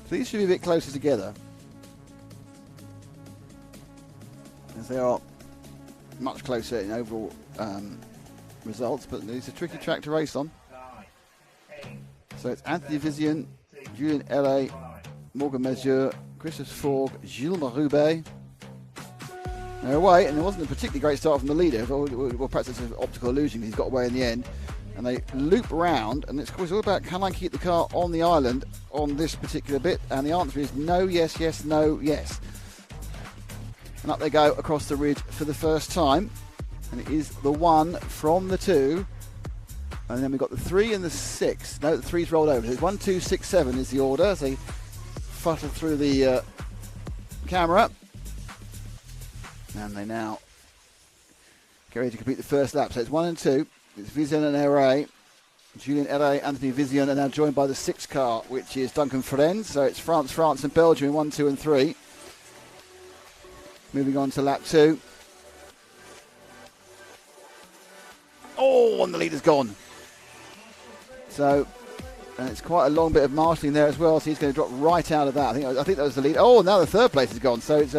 these should be a bit closer together, as they are much closer in overall results, but it's a tricky track to race on. So it's Anthony Vizian, Julien L.A., Morgan Mesure, Christophe Forgue, Gilles Marubet. They're away, and there wasn't a particularly great start from the leader. Well, perhaps it's an optical illusion. He's got away in the end. And they loop round, and it's all about, can I keep the car on the island on this particular bit? And the answer is no, yes, yes, no, yes. And up they go across the ridge for the first time. And it is the 1 from the 2. And then we've got the 3 and the 6. No, the 3's rolled over. So it's 1, 2, 6, 7 is the order as they futtle through the camera. And they now get ready to complete the first lap. So it's 1 and 2. It's Vizian and R.A. Julien L.A., Anthony Vizian are now joined by the 6 car, which is Duncan Frenz. So it's France and Belgium in 1, 2 and 3. Moving on to lap 2. Oh, and the leader's gone. So, and it's quite a long bit of marshalling there as well, so he's going to drop right out of that. I think that was the lead. Oh, now the third place is gone. So it's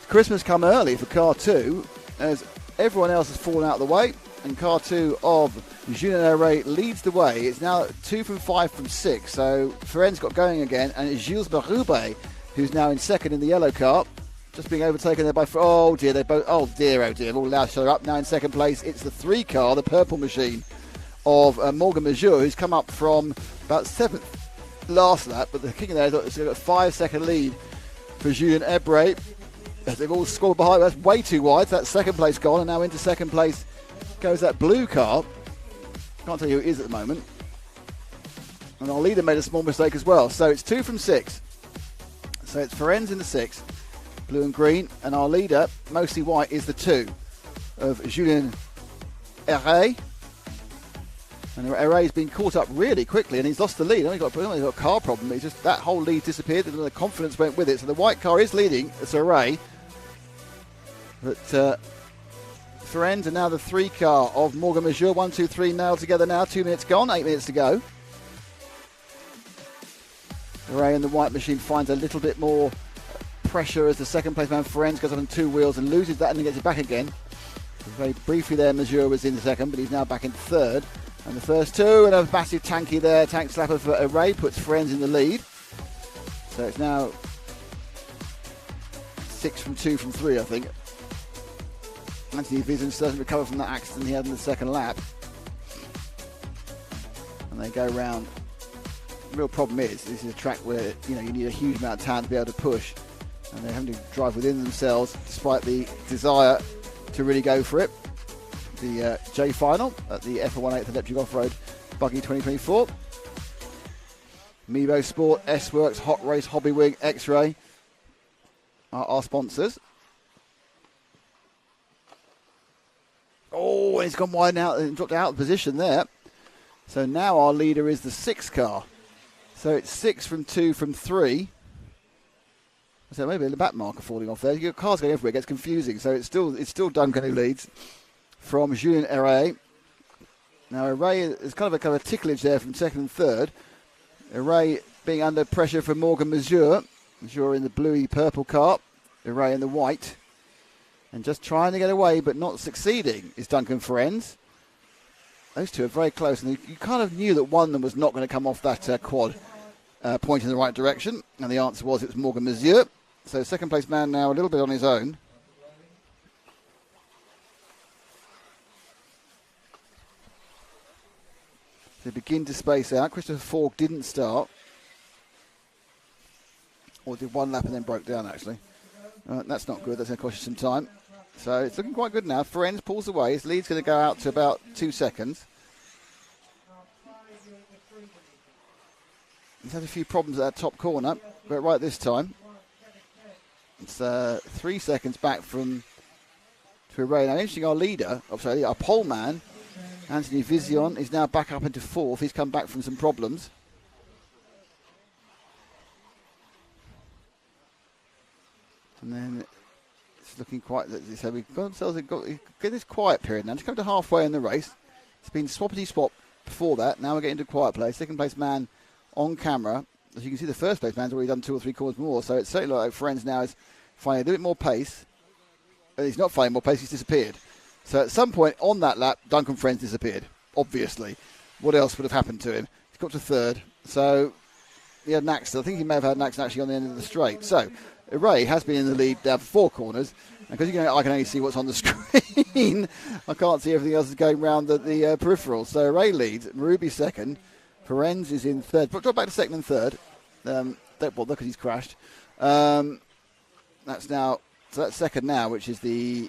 Christmas come early for car 2, as everyone else has fallen out of the way, and car 2 of Julien Herré leads the way. It's now 2 from 5 from 6, so Ferenc got going again, and it's Gilles Marubet who's now in second in the yellow car. Just being overtaken there by... Oh, dear, they both... Oh, dear, they've all allowed each other up. Now in second place, it's the 3 car, the purple machine of Morgan Mesure, who's come up from about 7th last lap. But the king there has got a 5-second lead for Julien Herré. As they've all scored behind. That's way too wide. So that's second place gone. And now into second place goes that blue car. Can't tell you who it is at the moment. And our leader made a small mistake as well. So it's 2 from 6. So it's Ferenc in the 6. Blue and green, and our leader, mostly white, is the 2 of Julien Herré. And Herré's been caught up really quickly, and he's lost the lead. He's got a car problem. It's just that whole lead disappeared, and the confidence went with it. So the white car is leading. It's Herré, but Ferenc and now the 3 car of Morgan Mesure. 1, 2, 3 nailed together now. 2 minutes gone. 8 minutes to go. Herré and the white machine finds a little bit more pressure as the second place man Ferenc goes up on 2 wheels and loses that and then gets it back again. Very briefly there, Mesure was in second, but he's now back in third. And the first 2, and a massive tanky there, tank slapper for Herré, puts Ferenc in the lead. So it's now 6 from 2 from 3, I think. Anthony Vizian doesn't recover from that accident he had in the second lap. and they go round. The real problem is this is a track where you need a huge amount of talent to be able to push, and they're having to drive within themselves despite the desire to really go for it. The J final at the EFRA 1/8 Electric Off-Road Buggy 2024. Mevo Sport, S-Works, Hot Race, Hobbywing, X-Ray are our sponsors. Oh, and he's gone wide out and dropped out of position there. So now our leader is the 6 car. So it's 6 from 2 from 3. So maybe the back marker falling off there. Your car's going everywhere. It gets confusing. So it's still Duncan who leads from Julien Herré. Now Herré is kind of a ticklish there from 2nd and 3rd. Herré being under pressure from Morgan Mazur. Mazur in the bluey purple car. Herré in the white. And just trying to get away but not succeeding is Duncan Ferenz. Those two are very close, and you kind of knew that one of them was not going to come off that quad point in the right direction, and the answer was it was Morgan Mazur. So second place man now a little bit on his own. They begin to space out. Christopher Falk didn't start, or did one lap and then broke down actually. That's not good, that's going to cost you some time. So it's looking quite good now. Ferenz pulls away. His lead's going to go out to about 2 seconds. He's had a few problems at that top corner, but right this time. It's 3 seconds back from Herré. Now, interesting, our leader, our pole man, Anthony Vision, is now back up into 4th. He's come back from some problems. And then it's looking quite. So we've got ourselves get this quiet period now. Just come to halfway in the race. It's been swappity swap before that. Now we're getting to quiet place. Second place man on camera. As you can see, the first place man's already done 2 or 3 corners more. So it's certainly like Ferenz now is finding a little bit more pace. But he's not finding more pace. He's disappeared. So at some point on that lap, Duncan Ferenz disappeared. Obviously, what else would have happened to him? He's got to 3rd. So he had Naxton. I think he may have had Naxton actually on the end of the straight. So Herré has been in the lead now for 4 corners, and because I can only see what's on the screen, I can't see everything else is going around the peripheral. So Herré leads, Marubi 2nd, Ferenz is in 3rd. Drop back to 2nd and 3rd. Don't bother because he's crashed. That's 2nd now, which is the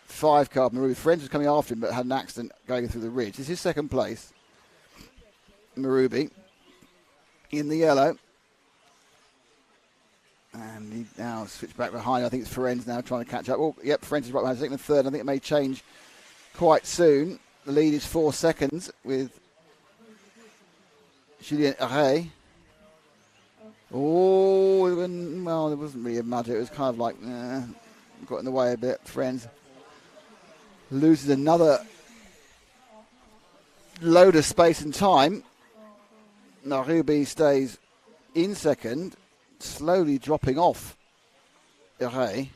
5 car Marubi. Ferenz was coming after him but had an accident going through the ridge. This is 2nd place. Marubi in the yellow. And he now switched back behind. I think it's Ferenz now trying to catch up. Oh, yep, Ferenz is right behind 2nd and 3rd. I think it may change quite soon. The lead is 4 seconds with Julien Herré. Oh, well, there wasn't really a mud. It was kind of like, got in the way a bit. Ferenz loses another load of space and time. Marubi stays in 2nd. Slowly dropping off Herré.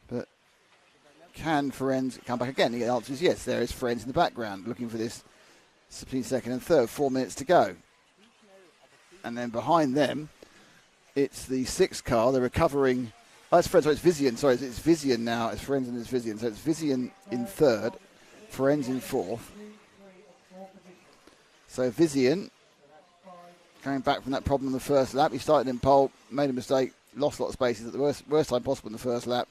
But can Ferenz come back again? The answer is yes. There is Ferenz in the background looking for this between 2nd and 3rd. 4 minutes to go. And then behind them, it's the 6th car. They're recovering. Oh, it's Ferenz. Sorry, it's Vision. Sorry, it's Vision now. It's Ferenz and it's Vision. So it's Vision in 3rd. Ferenz in 4th. So Vision coming back from that problem in the first lap. He started in pole, made a mistake, lost a lot of spaces at the worst time possible in the first lap.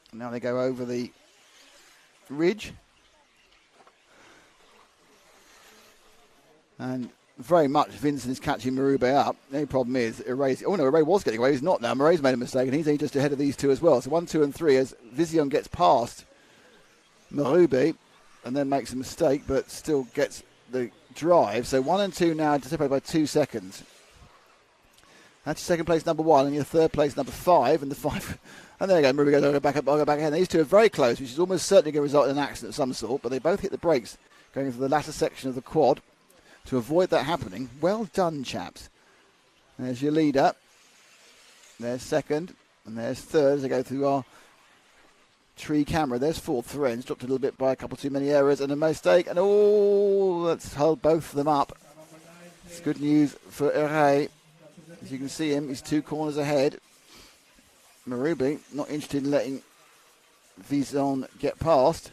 And now they go over the ridge. And very much Vincent is catching Marubi up. The only problem is Herré was getting away. He's not now. Herré's made a mistake and he's only just ahead of these two as well. So 1, 2 and 3 as Vision gets past Marubi and then makes a mistake but still gets the drive. So 1 and 2 now separated by 2 seconds. That's your 2nd place number 1 and your 3rd place number 5 and the 5. And there you go. Marubi goes, I'll go back up, I'll go back ahead. These two are very close, which is almost certainly going to result in an accident of some sort, but they both hit the brakes going into the latter section of the quad to avoid that happening. Well done, chaps. There's your leader. There's 2nd and there's 3rd as they go through our tree camera. There's 4th. Ferenz dropped a little bit by a couple too many errors and a mistake. And let's hold both of them up. It's good news for Herré. As you can see him, he's 2 corners ahead. Marubi not interested in letting Vision get past.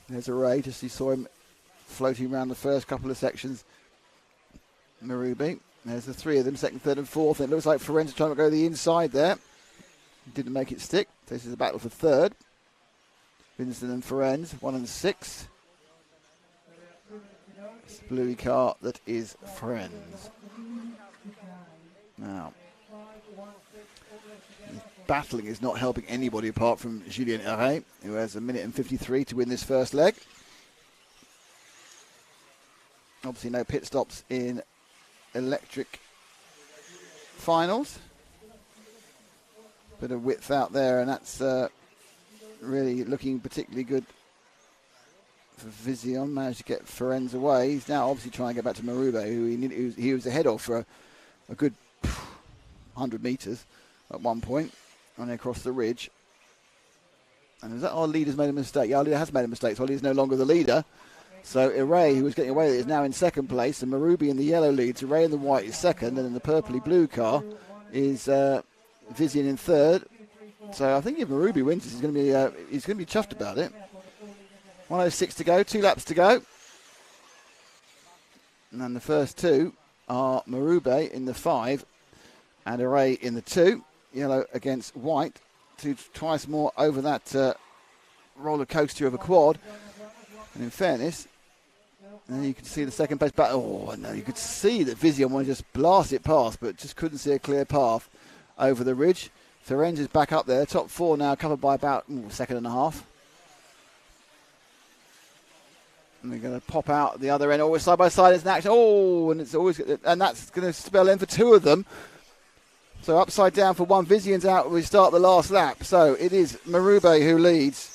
There's Ray, just you saw him floating around the first couple of sections. Marubi. There's the three of them, second, third and fourth. And it looks like Ferenz trying to go the inside there. Didn't make it stick. This is a battle for third. Vincent and Ferenz, 1 and 6. It's the bluey car that is Ferenz. Now, battling is not helping anybody apart from Julien Herré, who has 1 minute and 53 to win this first leg. Obviously no pit stops in electric finals. Bit of width out there, and that's really looking particularly good for Vision. Managed to get Ferenz away. He's now obviously trying to get back to Marube, who he was ahead of for a good 100 metres at one point, running across the ridge. And is that our leader's made a mistake? Yeah, our leader has made a mistake, so our leader's no longer the leader. So Herré, who was getting away with it, is now in second place, and Marubi in the yellow leads. Herré in the white is second, and in the purpley blue car is Vision in third. So I think if Marubi wins this, he's going to be chuffed about it. 1:06 to go, 2 laps to go. And then the first two are Marube in the 5 and Herré in the 2. Yellow against white. Twice more over that roller coaster of a quad. And in fairness, and you can see the second place battle. Oh, no, you could see that Vision wanted to just blast it past, but just couldn't see a clear path over the ridge. Ferenz is back up there. Top 4 now covered by about a second and a half. And they're going to pop out the other end. Always side by side is an action. Oh, and that's going to spell in for 2 of them. So upside down for 1. Vision's out when we start the last lap. So it is Marube who leads.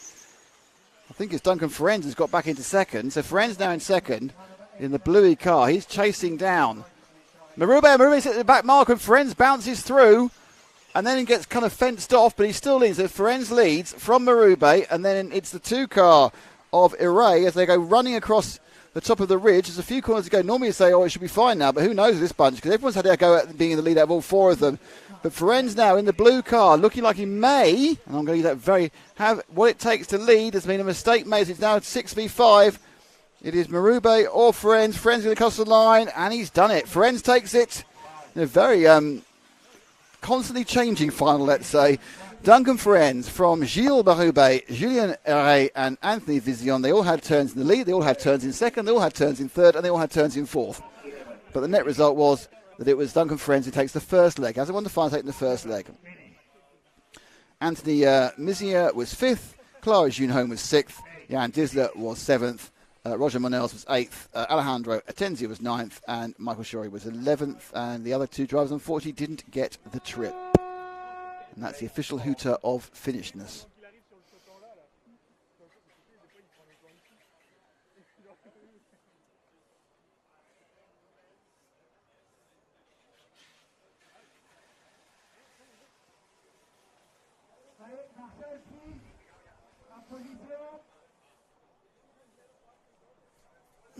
I think it's Duncan Ferenz who's got back into second. So Ferenz now in second in the bluey car. He's chasing down Marube's at the back mark, and Ferenz bounces through and then he gets kind of fenced off, but he still leads. So Ferenz leads from Marube, and then it's the 2 car of Herré as they go running across the top of the ridge. There's a few corners to go. Normally you say, oh, it should be fine now, but who knows this bunch, because everyone's had a go at being in the lead out of all 4 of them. But Ferenz now in the blue car, looking like he may, and I'm going to use that have what it takes to lead. There's been a mistake made. It's now 6v5. It is Marube or Ferenz. Ferenz going to cross the line, and he's done it. Ferenz takes it in a very constantly changing final, let's say. Duncan Ferenz from Gilles Marube, Julien Herré, and Anthony Vision. They all had turns in the lead. They all had turns in second. They all had turns in third, and they all had turns in fourth. But the net result was that it was Duncan Ferenz who takes the first leg. As I won the final, taking the first leg. Anthony Mizier was 5th. Clara Junholm was 6th. Jan Disler was 7th. Roger Monels was 8th. Alejandro Atenzi was 9th. And Michael Shorey was 11th. And the other 2 drivers, unfortunately, didn't get the trip. And that's the official hooter of finishness.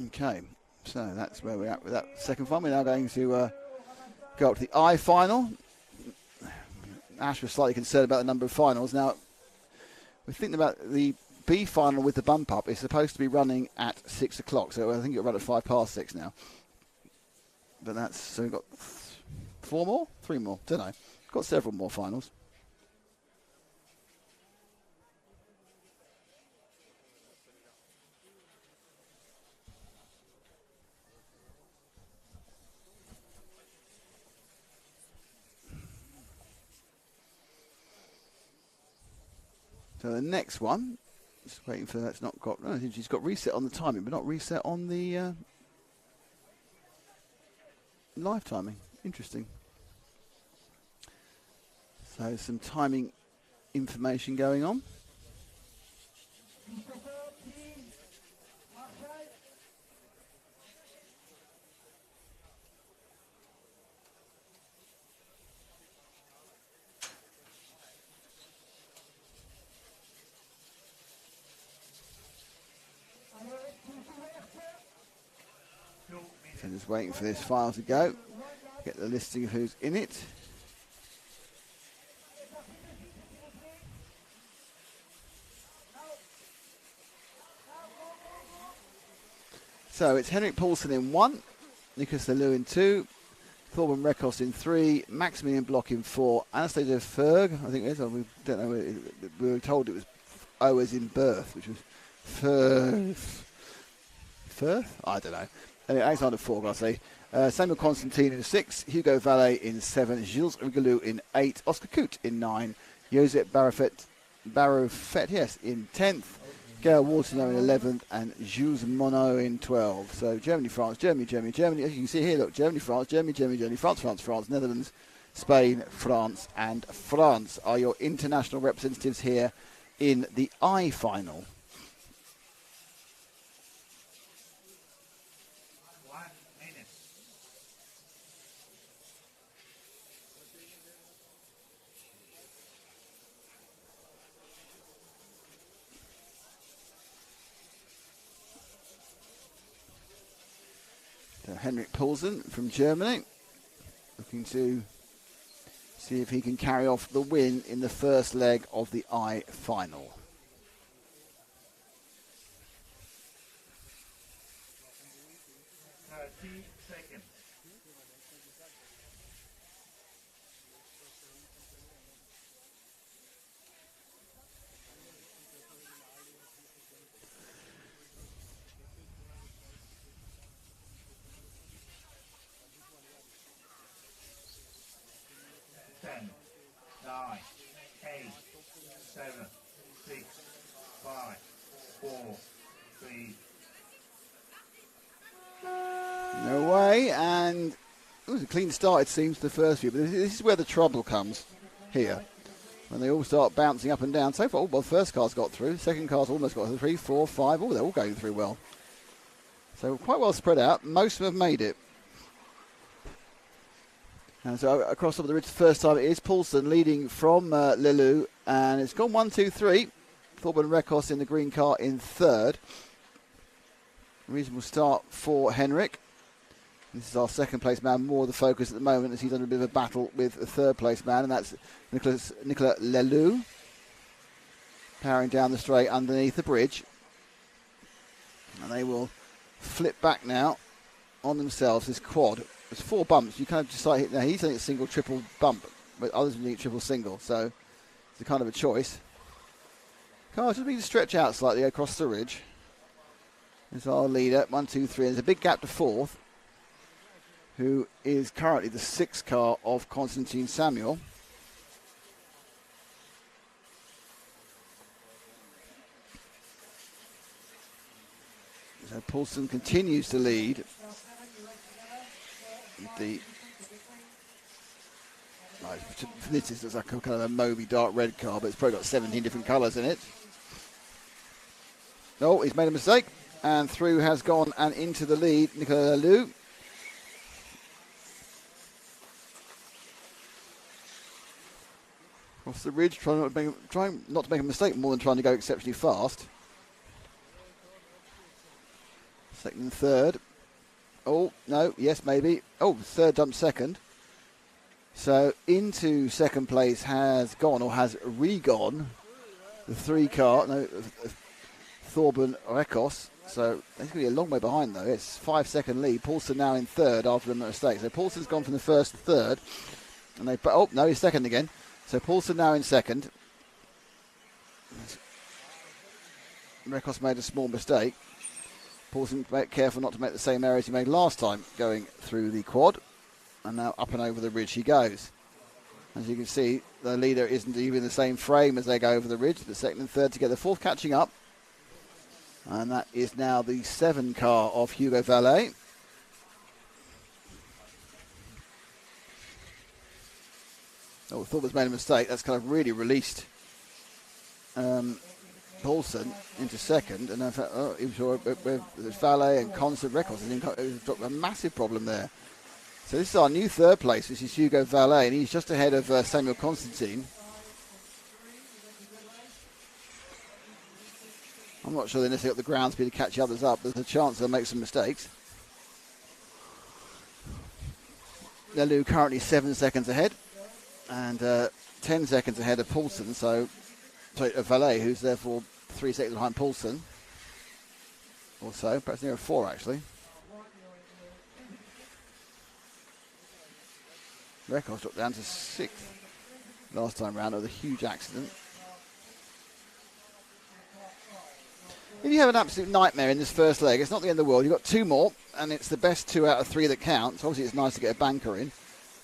Okay, so that's where we're at with that second final. We're now going to go up to the I final. Ash was slightly concerned about the number of finals. Now, we're thinking about the B final with the bump up. It's supposed to be running at 6 o'clock, so I think it'll run at 6:05 now. But that's, so we've got 4 more? 3 more, don't know. Got several more finals. So the next one, just waiting for that's not got. No, she's got reset on the timing, but not reset on the live timing. Interesting. So some timing information going on. So just waiting for this file to go, get the listing of who's in it. So it's Henrik Poulsen in 1, Nicholas Lelou in 2, Thorben Rekos in 3, Maximilian Bloch in 4, Anastasia Ferg, I think it is. We don't know. We were told it was O as in birth, which was Firth? I don't know. Anyway, Alexander Forg, I'll say. Samuel Constantine in 6, Hugo Valet in 7, Gilles Rigolou in 8, Oscar Coote in 9, Josep Barofet, yes, in 10th, Gail Waternow in 11th, and Jules Monod in 12. So Germany, France, Germany, Germany, Germany. As you can see here, look, Germany, France, Germany, Germany, Germany, France, France, France, Netherlands, Spain, France, and France are your international representatives here in the I final. So Henrik Poulsen from Germany, looking to see if he can carry off the win in the first leg of the I final. No way, and it was a clean start, it seems, to the first few, but this is where the trouble comes here, when they all start bouncing up and down. So far, well, the first car's got through, second car's almost got through, 3, 4, 5, they're all going through well. So quite well spread out, most of them have made it. And so across top of the ridge, the first time it is Poulsen leading from Lelou, and it's gone 1, 2, 3. Thorben Rekos in the green car in third. Reasonable start for Henrik. This is our second place man, more the focus at the moment, as he's under a bit of a battle with the third place man, and that's Nicolas Lelou, powering down the straight underneath the bridge. And they will flip back now on themselves, this quad. There's 4 bumps. You kind of decide, now he's saying it's single, triple bump, but others are doing triple single, so it's a kind of a choice. Car just need to stretch out slightly across the ridge. There's our leader, 1, 2, 3. There's a big gap to fourth, who is currently the 6th car of Constantine Samuel. So Poulsen continues to lead. This is like a kind of a Moby dark red car, but it's probably got 17 different colours in it. Oh, he's made a mistake, and through has gone and into the lead, Nicolas Lelou. Across the ridge, trying not to make a mistake more than trying to go exceptionally fast. Second and third. Oh, no, yes, maybe. Oh, third dump second. So into second place has gone, or has re-gone, the 3 car, no, Thorben Rekos. So it's going to be a long way behind, though. It's 5-second lead. Poulsen now in third after the mistake. So Poulsen's gone from the first to third. And oh, no, he's second again. So Poulsen now in second. Rekos made a small mistake. Poulsen, careful not to make the same errors he made last time going through the quad. And now up and over the ridge he goes. As you can see, the leader isn't even the same frame as they go over the ridge. The second and third together, fourth catching up. And that is now the 7 car of Hugo Valet. Oh, I thought was made a mistake. That's kind of really released Poulsen into second. And in fact, he was with Valet and Constant Records. It was a massive problem there. So this is our new third place. This is Hugo Valet, and he's just ahead of Samuel Constantine. I'm not sure they necessarily got the ground speed to catch the others up. There's a chance they'll make some mistakes. Lelou currently 7 seconds ahead, and 10 seconds ahead of Poulsen. So, Valet, who's therefore 3 seconds behind Poulsen. Or so, perhaps near 4 actually. Records dropped down to 6th last time round. It was a huge accident. If you have an absolute nightmare in this first leg, it's not the end of the world. You've got 2 more, and it's the best 2 out of 3 that count. So obviously it's nice to get a banker in.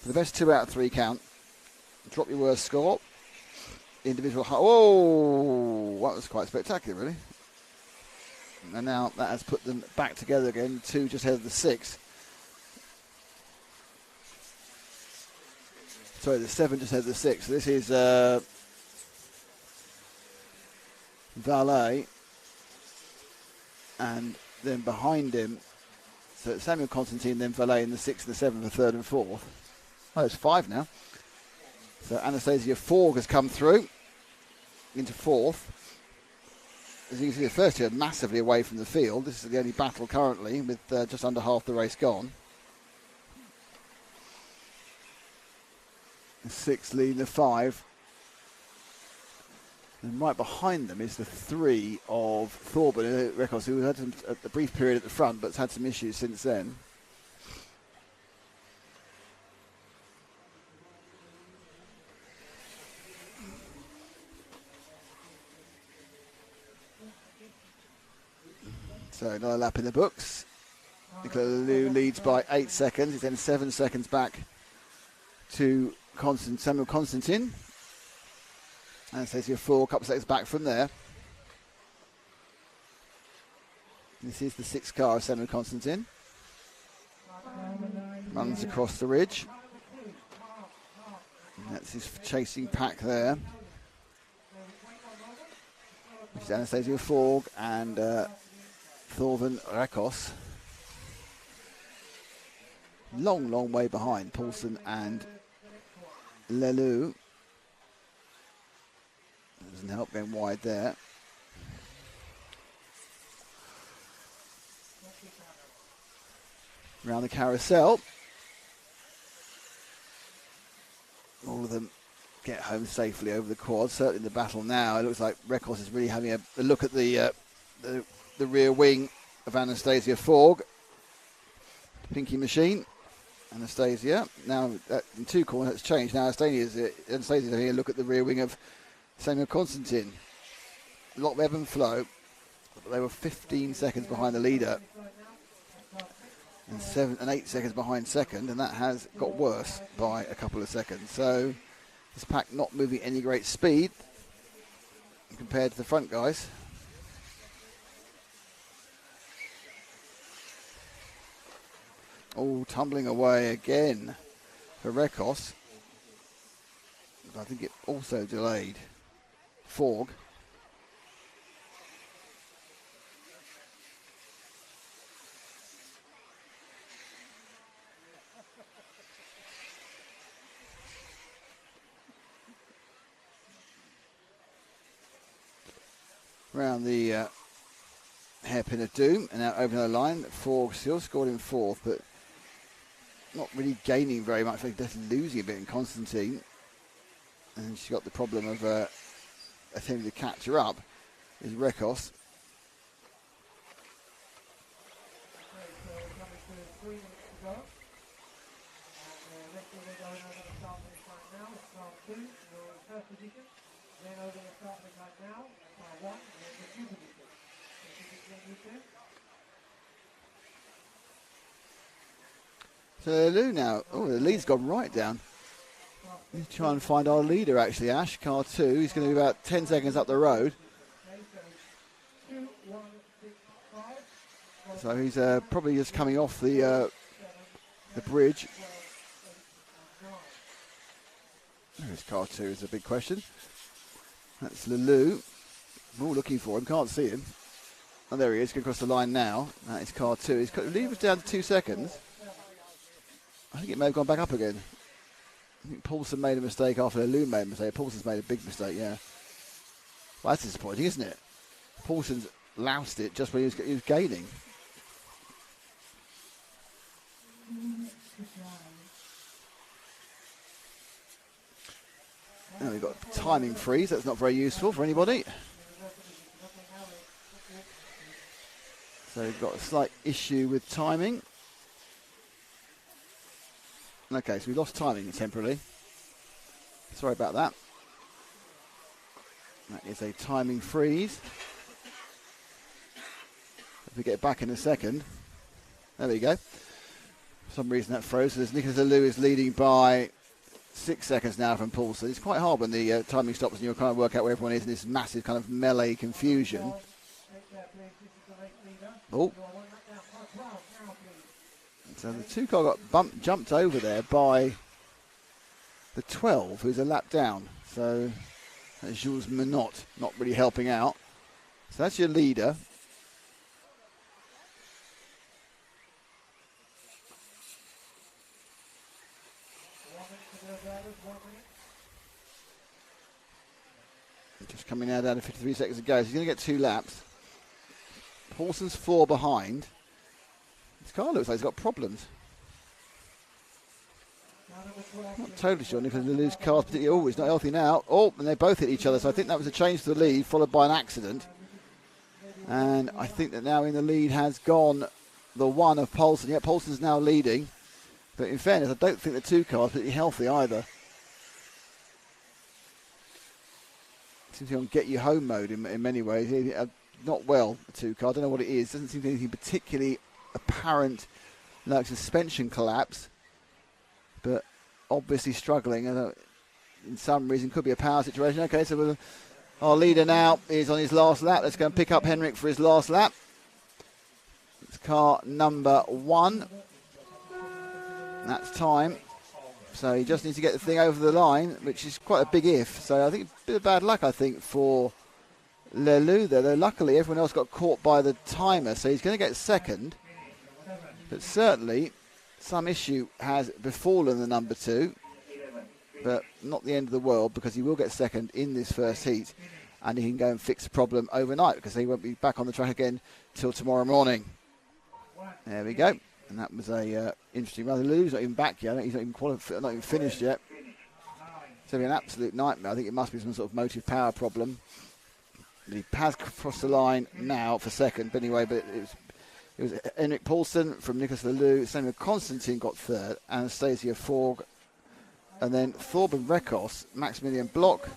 So the best 2 out of 3 count. Drop your worst score. Individual. Oh, that was quite spectacular, really. And now that has put them back together again. 2 just ahead of the 6. Sorry, the 7 just ahead of the 6. So this is Valet. And then behind him, so it's Samuel Constantine, then Valet in the 6th and the 7th, the 3rd and 4th. Oh, it's 5 now. So Anastasia Forg has come through into 4th. As you can see, the first 2 are massively away from the field. This is the only battle currently, with just under half the race gone. The 6 leading the 5. And right behind them is the 3 of Thorburn Records, who had a brief period at the front, but has had some issues since then. So another lap in the books. Nicola Leloup leads by 8 seconds. He's then 7 seconds back to Samuel Constantine. Anastasia 4, a couple of seconds back from there. This is the 6th car of Samuel Constantine. Runs across the ridge. And that's his chasing pack there. Which is Anastasia Forg and Thorven Rekos. Long way behind Paulson and Leloup. Doesn't help going wide there. Around the carousel. All of them get home safely over the quad. Certainly in the battle now, it looks like Rekos is really having a look at the rear wing of Anastasia Forg. Pinky machine. Anastasia. Now in 2 corners it's changed. Now Anastasia's having a look at the rear wing of Samuel Constantine. A lot of ebb and flow. They were 15 seconds behind the leader and 7 and 8 seconds behind second, and that has got worse by a couple of seconds. So this pack not moving any great speed compared to the front guys. Oh, tumbling away again for Rekos. I think it also delayed Forg. Around the hairpin of doom, and now opening the line. Forg still scored in 4th, but not really gaining very much. Just losing a bit in Constantine. And she's got the problem of attempting to catch her up, is Rekos. So Lou now, the lead's gone right down. Let's try and find our leader actually, Ash, car 2. He's going to be about 10 seconds up the road. So he's probably just coming off the bridge. Where's car 2 is a big question. That's Leloup. We're all looking for him, can't see him. Oh, there he is, going across the line now. That is car 2. He's got lead was down to 2 seconds. I think it may have gone back up again. I think Paulson made a mistake after Leloup made a mistake. Paulson's made a big mistake, yeah. Well, that's disappointing, isn't it? Paulson's loused it just when he was gaining. Now we've got timing freeze. That's not very useful for anybody. So we've got a slight issue with timing. Okay, so we lost timing temporarily. Sorry about that. That is a timing freeze. If we get back in a second. There we go. For some reason that froze. So Nicholas Lelou is leading by 6 seconds now from Paul. So it's quite hard when the timing stops and you're trying to work out where everyone is in this massive kind of melee confusion. Oh. So the 2 car got jumped over there by the 12, who's a lap down. So that's Jules Menot not really helping out. So that's your leader. Just coming now down to 53 seconds to go. So he's going to get 2 laps. Paulson's 4 behind. This car looks like he's got problems. Not totally sure Nicholas Lelou's car's particularly. Oh, he's not healthy now. Oh, and they both hit each other. So I think that was a change to the lead, followed by an accident. And I think that now in the lead has gone the 1 of Paulson. Yeah, Paulson's now leading. But in fairness, I don't think the 2 cars are particularly healthy either. Seems to be on get you home mode in many ways. Not well, the 2 car. I don't know what it is. Doesn't seem to be anything particularly apparent, like suspension collapse. But obviously struggling. In some reason, could be a power situation. Okay, so our leader now is on his last lap. Let's go and pick up Henrik for his last lap. It's car number 1. That's time. So he just needs to get the thing over the line, which is quite a big if. So I think it's a bit of bad luck, I think, for Lelou there. Though luckily everyone else got caught by the timer, so he's going to get second. But certainly some issue has befallen the number 2. But not the end of the world, because he will get second in this first heat. And he can go and fix the problem overnight, because he won't be back on the track again till tomorrow morning. There we go. And that was a interesting run. Lelou's not even back yet. He's not even qualified, not even finished yet. It's going to be an absolute nightmare. I think it must be some sort of motive power problem. He has crossed the line now for second. But anyway, but it was Henrik Paulson from Nicholas Lelou. Samuel Constantine got third. Anastasia Forg. And then Thorben Rekos, Maximilian Bloch,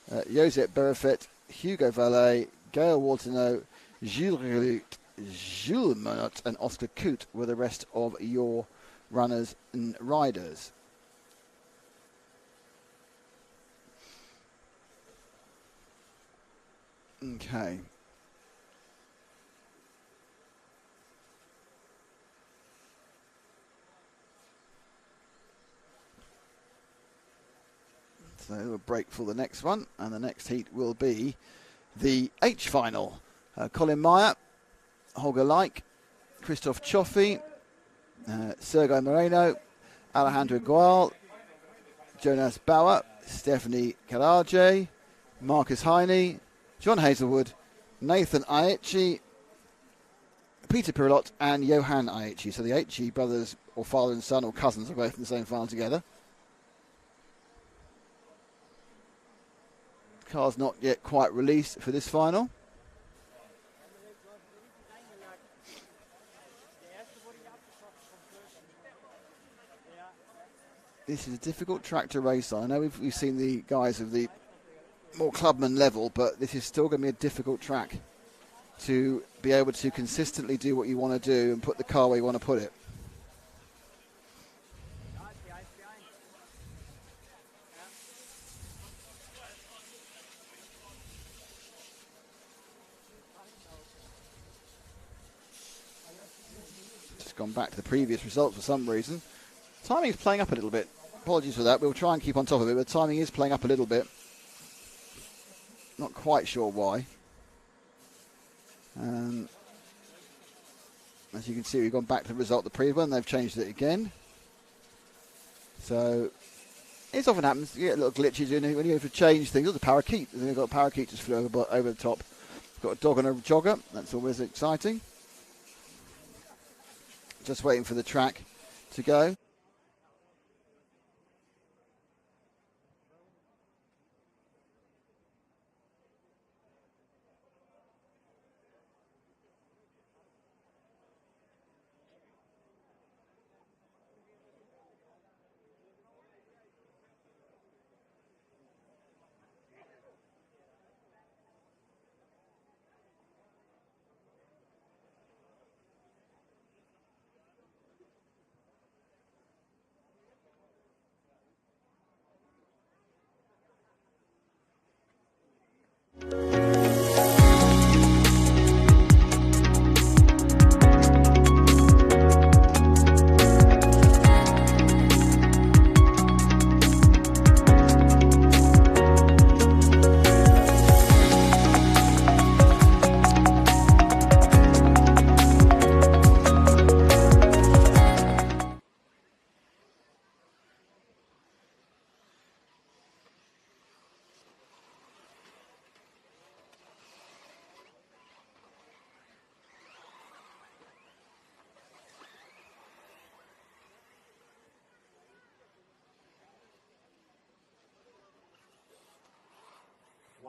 Josep Berefet, Hugo Valet, Gail Waltenow, Jules Monot and Oscar Coote were the rest of your runners and riders. Okay. So we'll break for the next one, and the next heat will be the H final. Colin Meyer, Holger Leik, Christoph Cioffi, Sergio Moreno, Alejandro Gual, Jonas Bauer, Stephanie Karaje, Marcus Heine, John Hazelwood, Nathan Aichi, Peter Pirlot and Johan Aichi. So the Aichi brothers, or father and son, or cousins, are both in the same final together. Car's not yet quite released for this final. This is a difficult track to race on. I know we've seen the guys of the more clubman level, but this is still going to be a difficult track to be able to consistently do what you want to do and put the car where you want to put it. Just gone back to the previous results for some reason. Timing is playing up a little bit. Apologies for that. We'll try and keep on top of it, but timing is playing up a little bit. Not quite sure why. As you can see, we've gone back to the result of the previous one. They've changed it again. So it often happens. You get little glitches when you have to change things. There's a parakeet. They've got a parakeet just flew over the top. Got a dog and a jogger. That's always exciting. Just waiting for the track to go.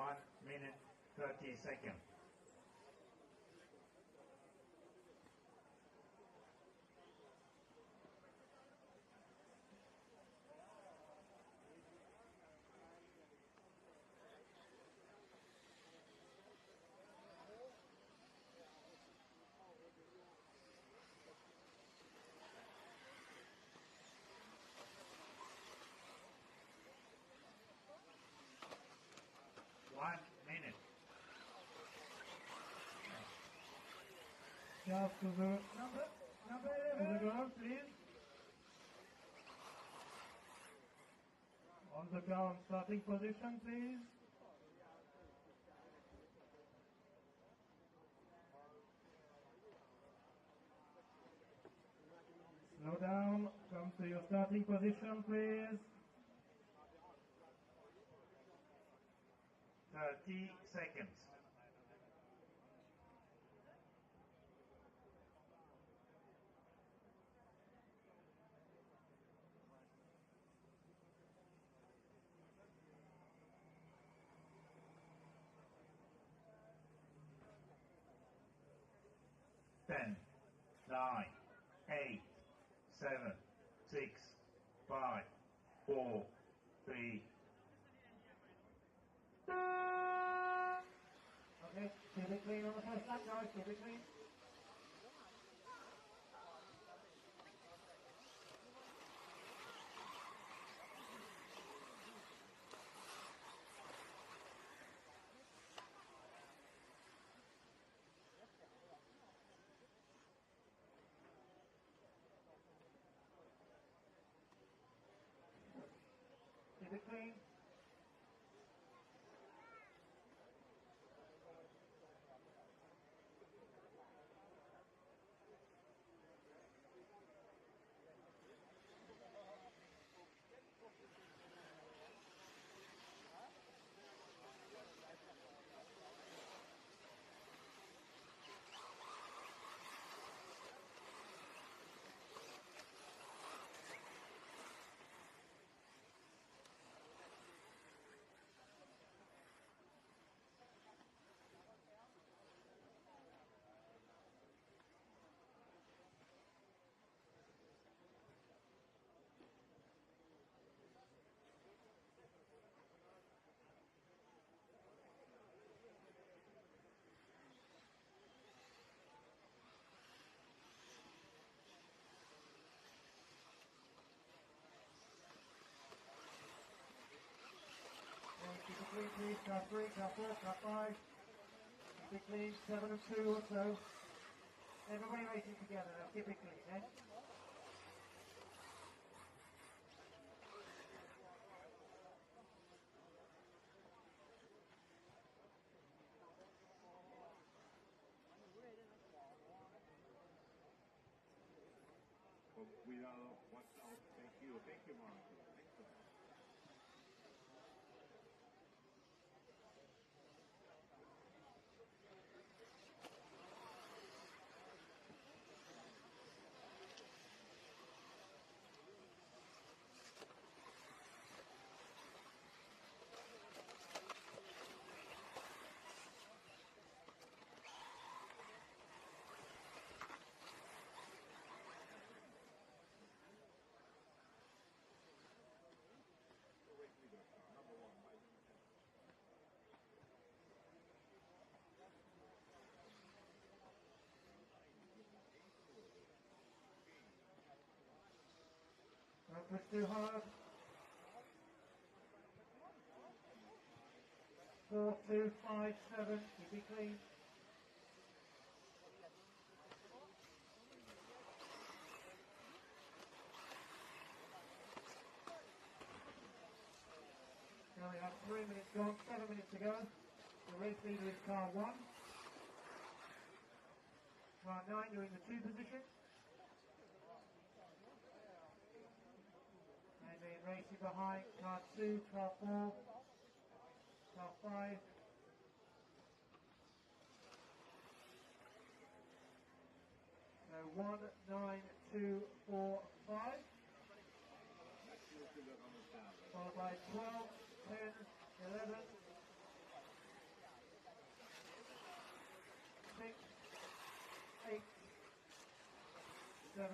1 minute 30 seconds. Just to the number 11. To the girl, please. On the ground, starting position, please. Slow down. Come to your starting position, please. 30 seconds. Ten, 9, 8, 7, 6, 5, 4, 3. Okay, keep it clean on the first lap, guys, keep it clean. Keep it clean. Keep it clean, please. Car 3, car 4, car 5. Keep it clean. 7 and 2 or so. Everybody racing together now. Keep it clean, eh? Cuidado, watch out. Thank you, Mark. Thank you. Don't push too hard. 4, 2, 5, 7. Keep it clean. Now we have 3 minutes gone, 7 minutes to go. The race leader is car 1. Car 9, you're in the 2 position. And then racing behind car 2, car 4, car 5. So 1, 9, 2, 4, 5. Followed by 12, 10, 11, 7-3.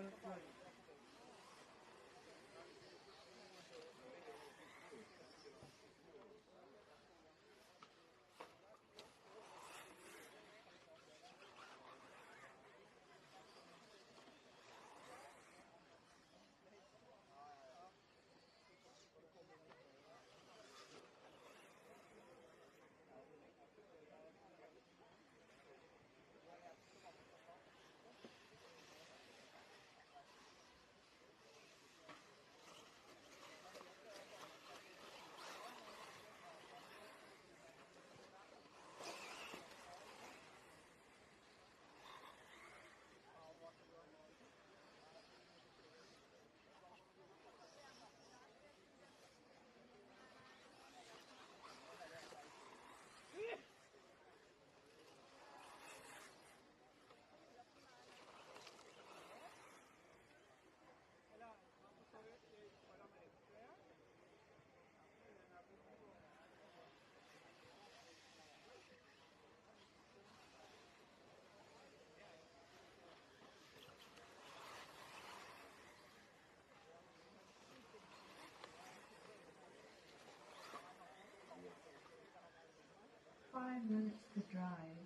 Five minutes to drive.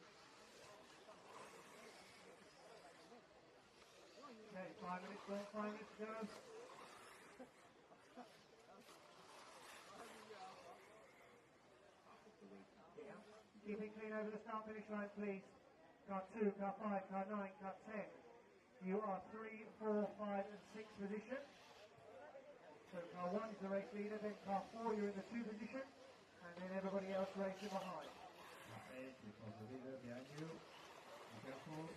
Okay, 5 minutes left, 5 minutes to go. Keep it clean over the start finish line, please. Car 2, car 5, car 9, car 10. You are 3, 4, 5, and 6 position. So car 1 is the race leader, then car 4 you're in the 2 position, and then everybody else racing behind. Okay, because the leader behind you. Be careful.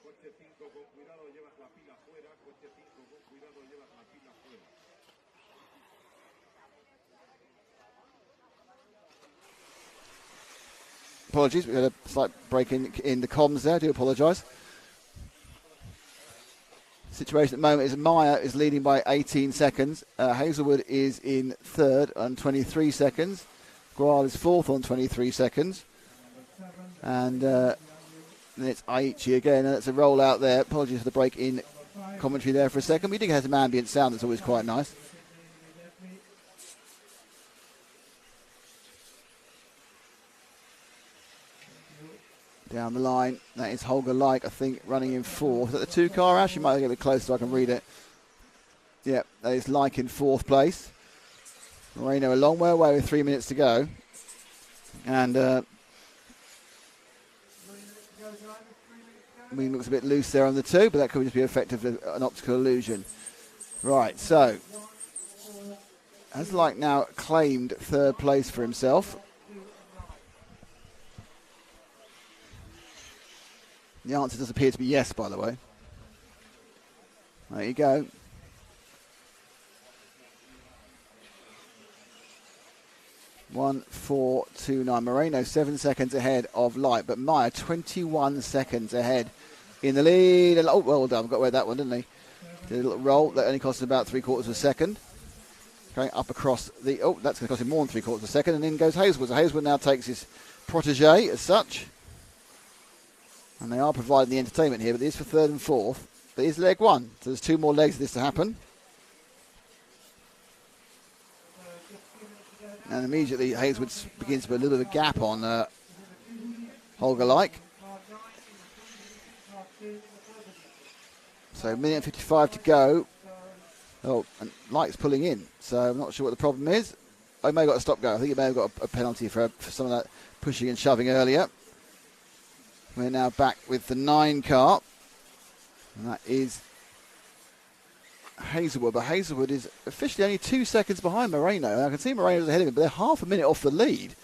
Coche 5 con cuidado, llevas la pila fuera. Coche 5 con cuidado, llevas la pila fuera. Apologies, we had a slight break in the comms there. I do apologise. Situation at the moment is Meyer is leading by 18 seconds. Hazelwood is in third on 23 seconds. Quali is fourth on 23 seconds. And then it's Aichi again. And it's a roll out there. Apologies for the break in commentary there for a second. We did have some ambient sound that's always quite nice. Down the line, that is Holger Like, I think, running in fourth. Is that the 2-car, Ash? You might get a bit closer so I can read it. Yeah, that is Like in fourth place. Moreno a long way away with 3 minutes to go. And Wing looks a bit loose there on the 2, but that could just be effective an optical illusion. Right, so has Like now claimed third place for himself. The answer does appear to be yes, by the way. There you go. One, 4, 2, 9. Moreno 7 seconds ahead of Light, but Meyer 21 seconds ahead in the lead. Oh, well done. Got away with that one, didn't he? Did a little roll. That only cost him about 3/4 of a second. Going up across the... Oh, that's going to cost him more than 3/4 of a second. And in goes Hazelwood. So Hazelwood now takes his protege as such. And they are providing the entertainment here, but it is for third and fourth. But it is leg one, so there's 2 more legs of this to happen. And immediately Hazelwood begins to put a little bit of a gap on Holger Like. So 1:55 to go. Oh, and Like's pulling in, so I'm not sure what the problem is. I may have got a stop go. I think he may have got a penalty for some of that pushing and shoving earlier. We're now back with the 9 car, and that is Hazelwood. But Hazelwood is officially only 2 seconds behind Moreno. And I can see Moreno's ahead of him, but they're half a minute off the lead.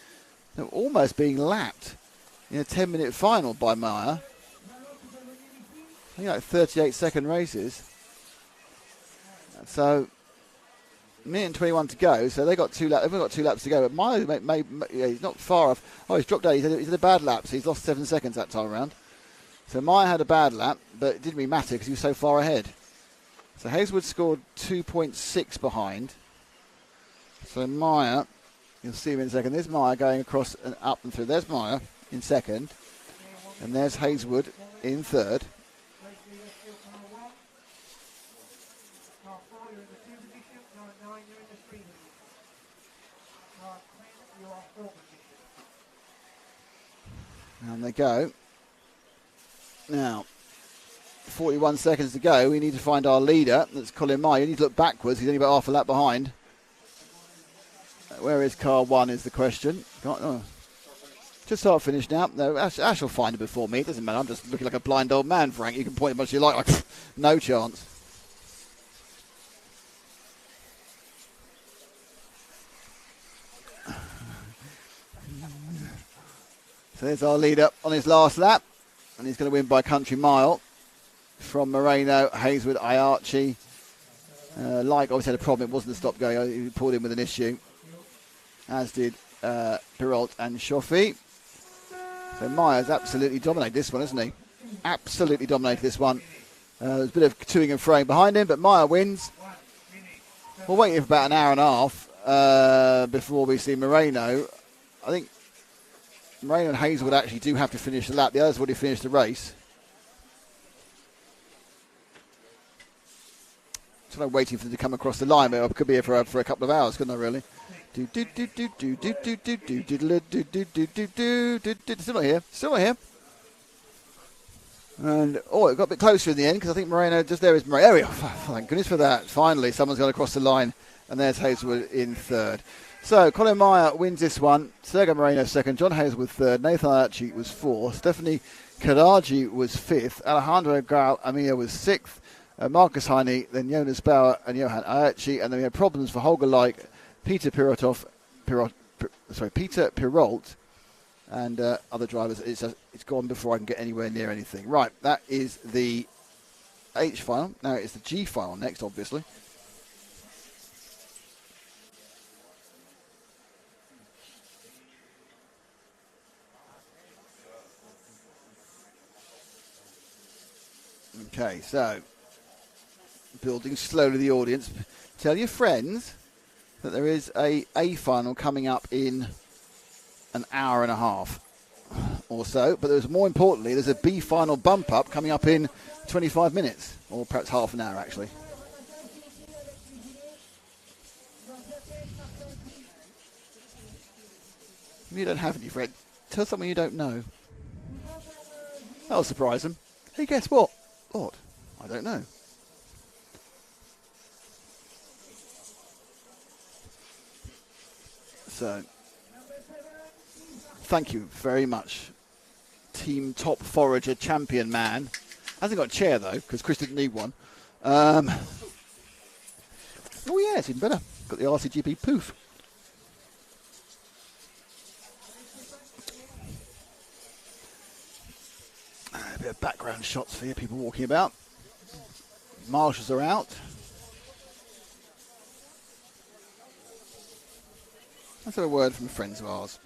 They're almost being lapped in a 10-minute final by Meyer. I think like 38-second races. So, minute and 21 to go. So they got 2 laps. They've got 2 laps to go. But Maya, he's not far off. Oh, he's dropped out. He's had a bad lap. So he's lost 7 seconds that time around. So Maya had a bad lap, but it didn't really matter because he was so far ahead. So Hazelwood scored 2.6 behind. So Maya, you'll see him in a second. There's Maya going across and up and through. There's Maya in second. And there's Hazelwood in third. And they go. Now, 41 seconds to go. We need to find our leader. That's Colin Meyer. You need to look backwards. He's only about half a lap behind. Where is car 1 is the question. Just start finish now. No, Ash will find it before me. It doesn't matter. I'm just looking like a blind old man, Frank. You can point as much as you like. No chance. So there's our leader on his last lap. And he's going to win by a country mile. From Moreno, Hazelwood, Iarchi. Like obviously had a problem. It wasn't the stop going. He pulled in with an issue. As did Perrault and Shoffey. So Myers absolutely dominated this one, hasn't he? Absolutely dominated this one. There's a bit of toing and froing behind him, but Meyer wins. We'll wait for about an hour and a half before we see Moreno. I think Moreno and Hazelwood actually do have to finish the lap. The others have already finished the race. So I'm waiting for them to come across the line, but I could be here for a couple of hours, couldn't I, really? Still not here. Still not here. And, it got a bit closer in the end because I think Moreno, just there is Moreno. There we go. Thank goodness for that. Finally, someone's gone across the line, and there's Hazelwood in third. So, Colin Meyer wins this one. Sergio Moreno second. John Hazelwood third. Nathan Iarchi was fourth. Stephanie Karaji was fifth. Alejandro Grau Amia was sixth. Marcus Heine, then Jonas Bauer and Johan Iarchi. And then we had problems for Holger Like, Peter Peter Perrault, and other drivers. It's gone before I can get anywhere near anything. Right, that is the H final. Now it's the G final next, obviously. Okay, so building slowly the audience. Tell your friends that there is a final coming up in an hour and a half or so. But there's more importantly, there's a B final bump up coming up in 25 minutes, or perhaps half an hour actually. You don't have any, Fred. Tell someone you don't know. That'll surprise them. Hey, guess what? What? I don't know. So, thank you very much, Team Top Forager Champion Man. Hasn't got a chair though, because Chris didn't need one. Oh yeah, it's even better. Got the RCGP poof. A bit of background shots for you, people walking about. Marshals are out. Let's have a word from friends of ours.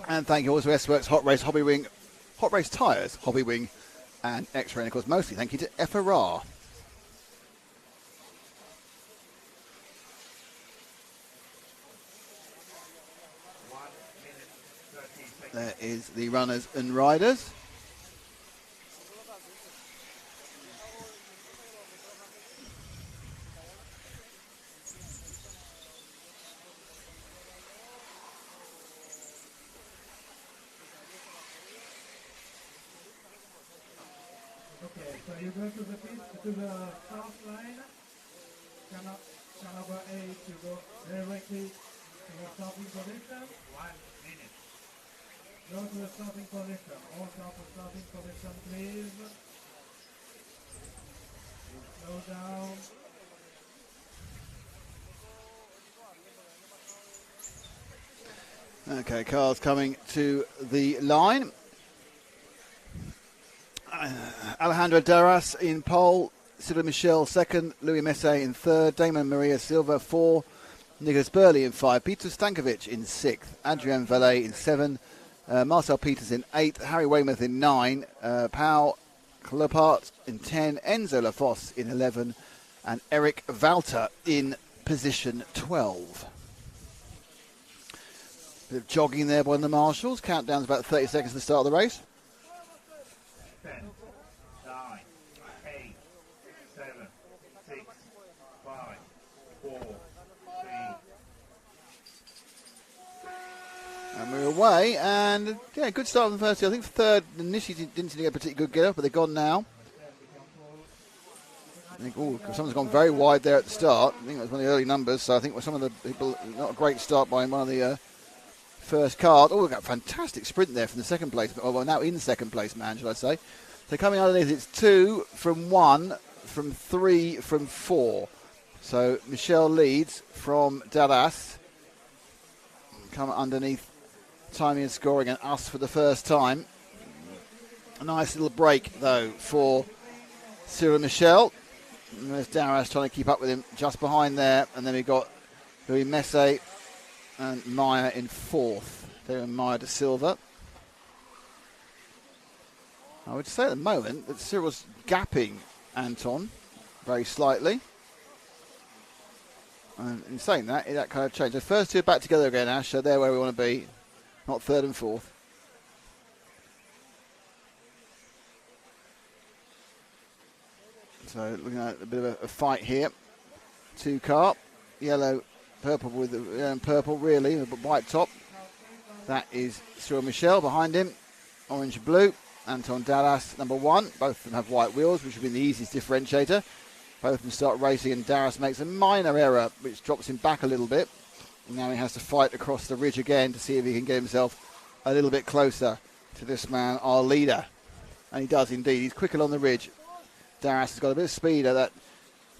And thank you also to S-Works, Hot Race, Hobby Wing, Hot Race Tyres, Hobby Wing, and X-Ray, and of course mostly thank you to EFRA. There is the runners and riders. Okay, so you go to the pit, to the south line, channel A to go directly to the stopping position. 1 minute. Go to the starting position. All cars to starting position, please. Slow down. Okay, cars coming to the line. Alejandro Darras in pole, Silva Michel second, Louis Messi in third, Damon Maria Silva 4, Nicholas Burley in 5, Peter Stankovic in 6th, Adrian Valet in 7, Marcel Peters in 8th, Harry Weymouth in 9, Pau Clopart in 10, Enzo Lafosse in 11, and Eric Walter in position 12. Bit of jogging there by the marshals. Countdown's about 30 seconds to the start of the race. 10, 9, 8, 7, 6, 5, 4, 3. And we're away, and yeah, good start from the first two. I think third initially didn't seem to get a particularly good get up, but they're gone now. I think, someone's gone very wide there at the start. I think that was one of the early numbers, so I think some of the people, not a great start by one of the first cars. Oh, we've got a fantastic sprint there from the second place. Well, now in second place, man, should I say. So coming underneath, it's 2 from 1, from 3 from 4. So Michel leads from Dallas. Come underneath, timing and scoring, and us for the first time. A nice little break, though, for Cyril Michel. And there's Darras trying to keep up with him just behind there. And then we've got Louis Messi and Meyer in 4th. There Meyer de Silva. I would say at the moment that Cyril's gapping Anton very slightly. And in saying that, that kind of changed. The first two are back together again, Ash, so they're where we want to be. Not 3rd and 4th. So looking at a bit of a fight here. 2 car. Yellow, purple with the purple really, with a white top. That is Cyril Michel behind him. Orange and blue. Anton Dallas, number 1. Both of them have white wheels, which would be the easiest differentiator. Both of them start racing, and Darras makes a minor error, which drops him back a little bit. And now he has to fight across the ridge again to see if he can get himself a little bit closer to this man, our leader. And he does indeed. He's quick along the ridge. Darras has got a bit of speed at that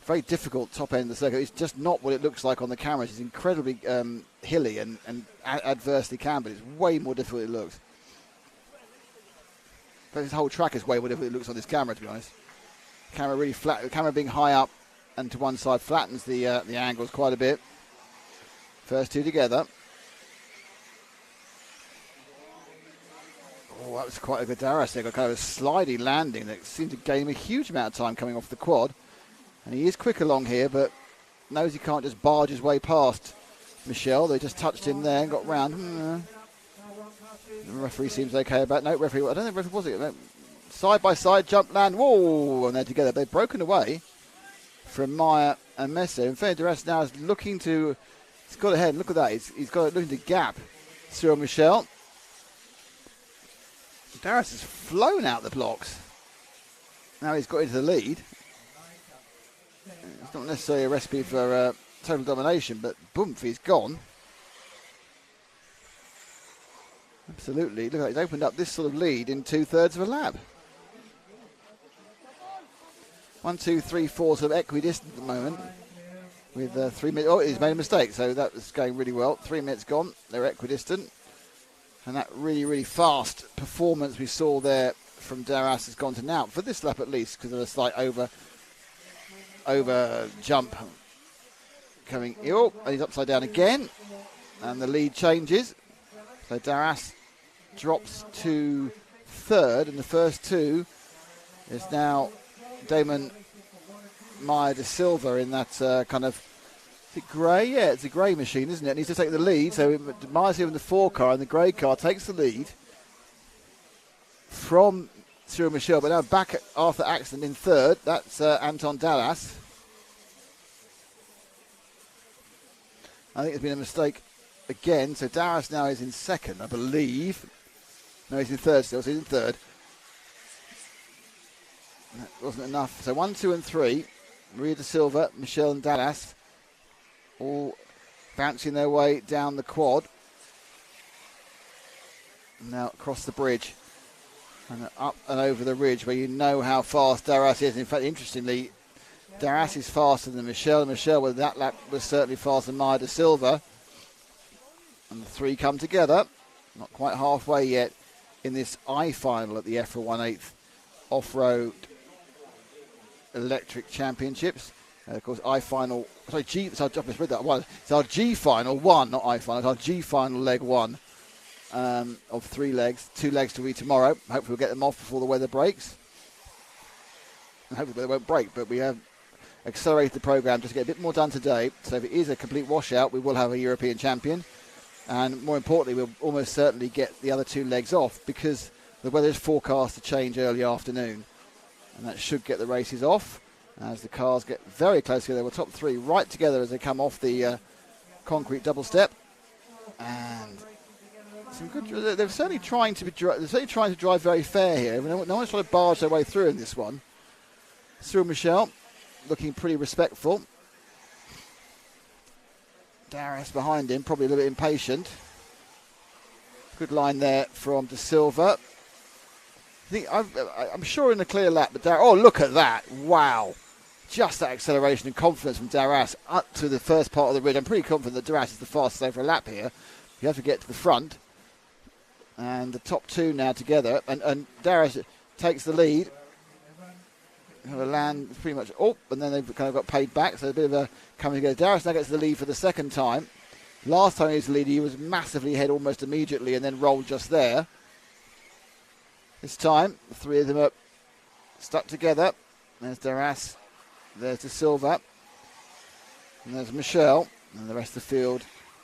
very difficult top end of the circuit. It's just not what it looks like on the cameras. It's incredibly hilly and adversely cambered. It's way more difficult than it looks. But this whole track is way more difficult than it looks on this camera, to be honest. Camera really flat. The camera being high up and to one side flattens the angles quite a bit. First two together. Oh, that was quite a good Darras there. Got kind of a sliding landing that seemed to gain him a huge amount of time coming off the quad. And he is quick along here, but knows he can't just barge his way past Michel. They just touched him there and got round. The referee seems okay about it. No, referee, I don't know if referee was it. No. Side by side, jump land. Whoa, and they're together. They've broken away from Meyer and Messi. In fact, Darras now is looking to, he's got ahead. Look at that. He's got looking to gap Cyril Michel. Darras has flown out the blocks. Now he's got into the lead. It's not necessarily a recipe for total domination, but boom, he's gone. Absolutely. Look, he's opened up this sort of lead in 2/3 of a lap. 1, 2, 3, 4, sort of equidistant at the moment. With 3 minutes. Oh, he's made a mistake, so that was going really well. 3 minutes gone. They're equidistant. And that really, really fast performance we saw there from Darras has gone to now, for this lap at least, because of a slight over jump coming. Oh, and he's upside down again. And the lead changes. So Darras drops to 3rd, and the first two is now Damon Meyer de Silva in that kind of, is it grey? Yeah, it's a grey machine, isn't it? And he's just taking the lead. So Meyer's here in the 4 car, and the grey car takes the lead from Cyril Michel, but now back after accident in 3rd. That's Anton Dallas. I think it's been a mistake again. So Darras now is in 2nd, I believe. No, he's in 3rd still, so he's in 3rd. That wasn't enough. So 1, 2 and 3. Maria de Silva, Michel and Dallas all bouncing their way down the quad. Now across the bridge and up and over the ridge where you know how fast Darras is. In fact, interestingly, Darras is faster than Michel. Michel, with that lap, was certainly faster than Maya de Silva. And the three come together. Not quite halfway yet in this I final at the EFRA 1/8 Off-Road Electric Championships. Of course, I final. Sorry, G. So I just misread that one. It's our G final 1, not I final. It's our G final leg 1 of 3 legs. 2 legs to be tomorrow. Hopefully, we'll get them off before the weather breaks. And hopefully, they won't break. But we have accelerated the program just to get a bit more done today. So if it is a complete washout, we will have a European champion. And more importantly, we'll almost certainly get the other 2 legs off because the weather is forecast to change early afternoon. And that should get the races off as the cars get very close together. We're top 3 right together as they come off the concrete double step. And some good. They're certainly trying to drive very fair here. No one's trying to barge their way through in this one. Cyril Michel looking pretty respectful. Darras behind him, probably a little bit impatient. Good line there from De Silva. I'm sure in a clear lap, but oh, look at that. Wow. Just that acceleration and confidence from Darras up to the first part of the ridge. I'm pretty confident that Darras is the fastest over a lap here. You have to get to the front. And the top 2 now together. And Darras takes the lead. Have a land pretty much up, and then they've kind of got paid back, so a bit of a coming together. Darras now gets the lead for the second time. Last time he was the lead, he was massively ahead almost immediately and then rolled just there. This time, the 3 of them are stuck together. There's Darras, there's De Silva, and there's Michel, and the rest of the field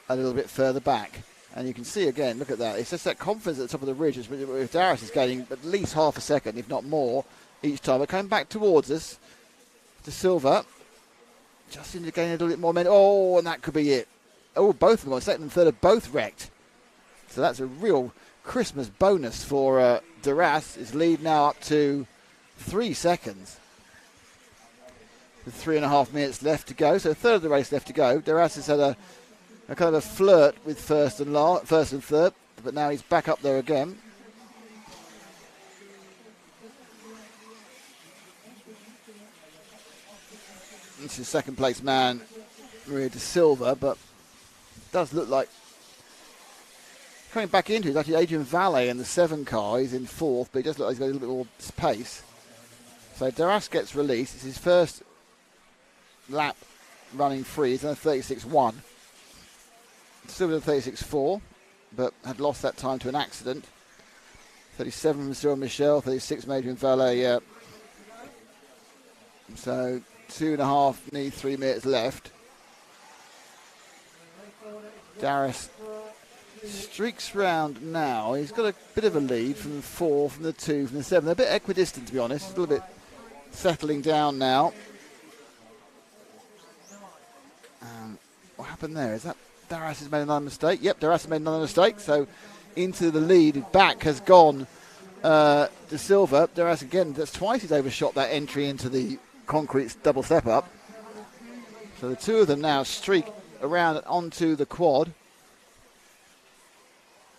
a little bit further back. And you can see again, look at that. It's just that confidence at the top of the ridge. If Darras is gaining at least half a second, if not more, each time. They're coming back towards us. De Silva just seems to gain a little bit more momentum. Oh, and that could be it. Oh, both of them on second and third are both wrecked. So that's a real Christmas bonus for Darras. His lead now up to 3 seconds. With 3.5 minutes left to go. So a third of the race left to go. Darras has had a kind of a flirt with first and third, but now he's back up there again. This is second place man, Maria De Silva, but it does look like coming back into it. Actually, Adrian Valle in the 7 car. He's in 4th, but he does look like he's got a little bit more pace. So Darras gets released. It's his first lap running free. He's on a 36.1. Still with a 36.4, but had lost that time to an accident. 37 from Cyril Michel, 36 from Adrian Valle. So 2.5, nearly 3 minutes left. Darras streaks round now. He's got a bit of a lead from the 4, from the 2, from the 7. They're a bit equidistant, to be honest. A little bit settling down now. What happened there? Is that Darras has made another mistake? Yep, Darras has made another mistake. So into the lead, back has gone De Silva. Darras again, that's twice he's overshot that entry into the concrete double step up. So the 2 of them now streak around and onto the quad.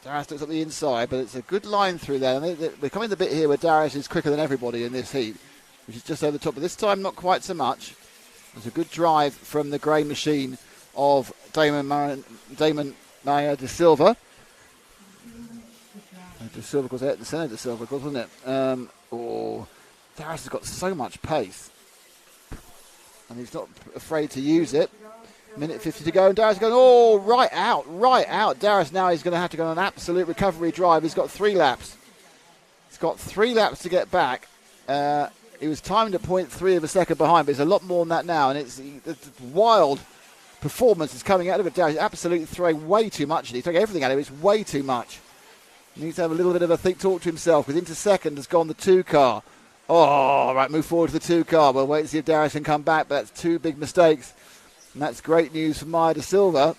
Darras looks up the inside, but it's a good line through there. And we're coming to the bit here where Darras is quicker than everybody in this heat, which is just over the top. But this time, not quite so much. There's a good drive from the grey machine of Damon Maya De Silva. De Silva, of course, at the centre. De Silva, of course, wasn't it? Darras has got so much pace, and he's not afraid to use it. Minute 50 to go, and Darras is going, right out. Darras now is going to have to go on an absolute recovery drive. He's got 3 laps. He's got 3 laps to get back. He was timed at 0.3 of a second behind, but it's a lot more than that now, and it's wild performance is coming out of it. Darras is absolutely throwing way too much. He's throwing everything at him. It's way too much. He needs to have a little bit of a talk to himself, because into second has gone the 2 car. Oh, right, move forward to the 2 car. We'll wait and see if Darras can come back, but that's 2 big mistakes. And that's great news for Maya De Silva.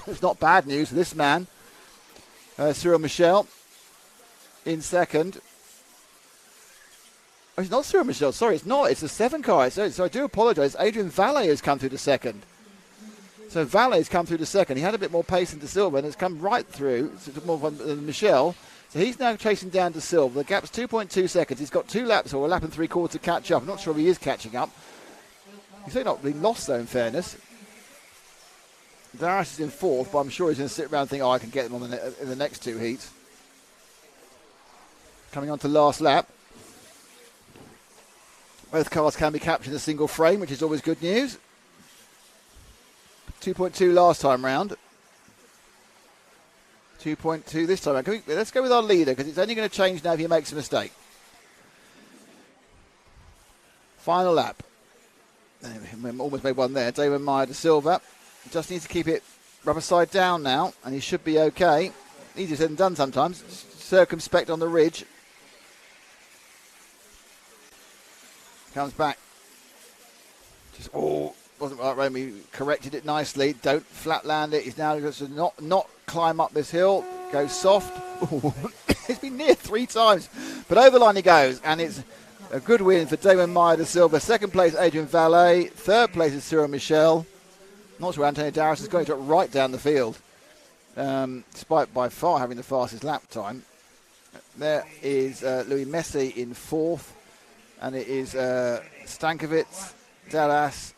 It's not bad news for this man. Cyril Michel in second. Oh, it's not Cyril Michel. Sorry, it's not. It's the 7 car. So I do apologise. Adrian Valle has come through to second. So Valet's come through the second. He had a bit more pace than De Silva and has come right through. More than Michel. So he's now chasing down De Silva. The gap's 2.2 seconds. He's got 2 laps or a lap and 3/4 to catch up. I'm not sure if he is catching up. He's certainly not really lost though, in fairness. Darius is in 4th, but I'm sure he's going to sit around and think, oh, I can get him on in the next 2 heats. Coming on to last lap. Both cars can be captured in a single frame, which is always good news. 2.2 last time round. 2.2 this time round. Let's go with our leader, because it's only going to change now if he makes a mistake. Final lap. We almost made one there. Damon Meyer De Silva. Just needs to keep it rubber side down now, and he should be okay. Easier said than done sometimes. Circumspect on the ridge. Comes back. Just, wasn't right, Romy corrected it nicely. Don't flat land it. He's now going to not climb up this hill. Go soft. He's been near 3 times. But over the line he goes. And it's a good win for Damon Meyer De Silva. 2nd place, Adrian Valet. 3rd place is Cyril Michel. Not sure Antonio Darius is going to right down the field. Despite by far having the fastest lap time. There is Louis Messi in 4th. And it is Stankovic, Dallas.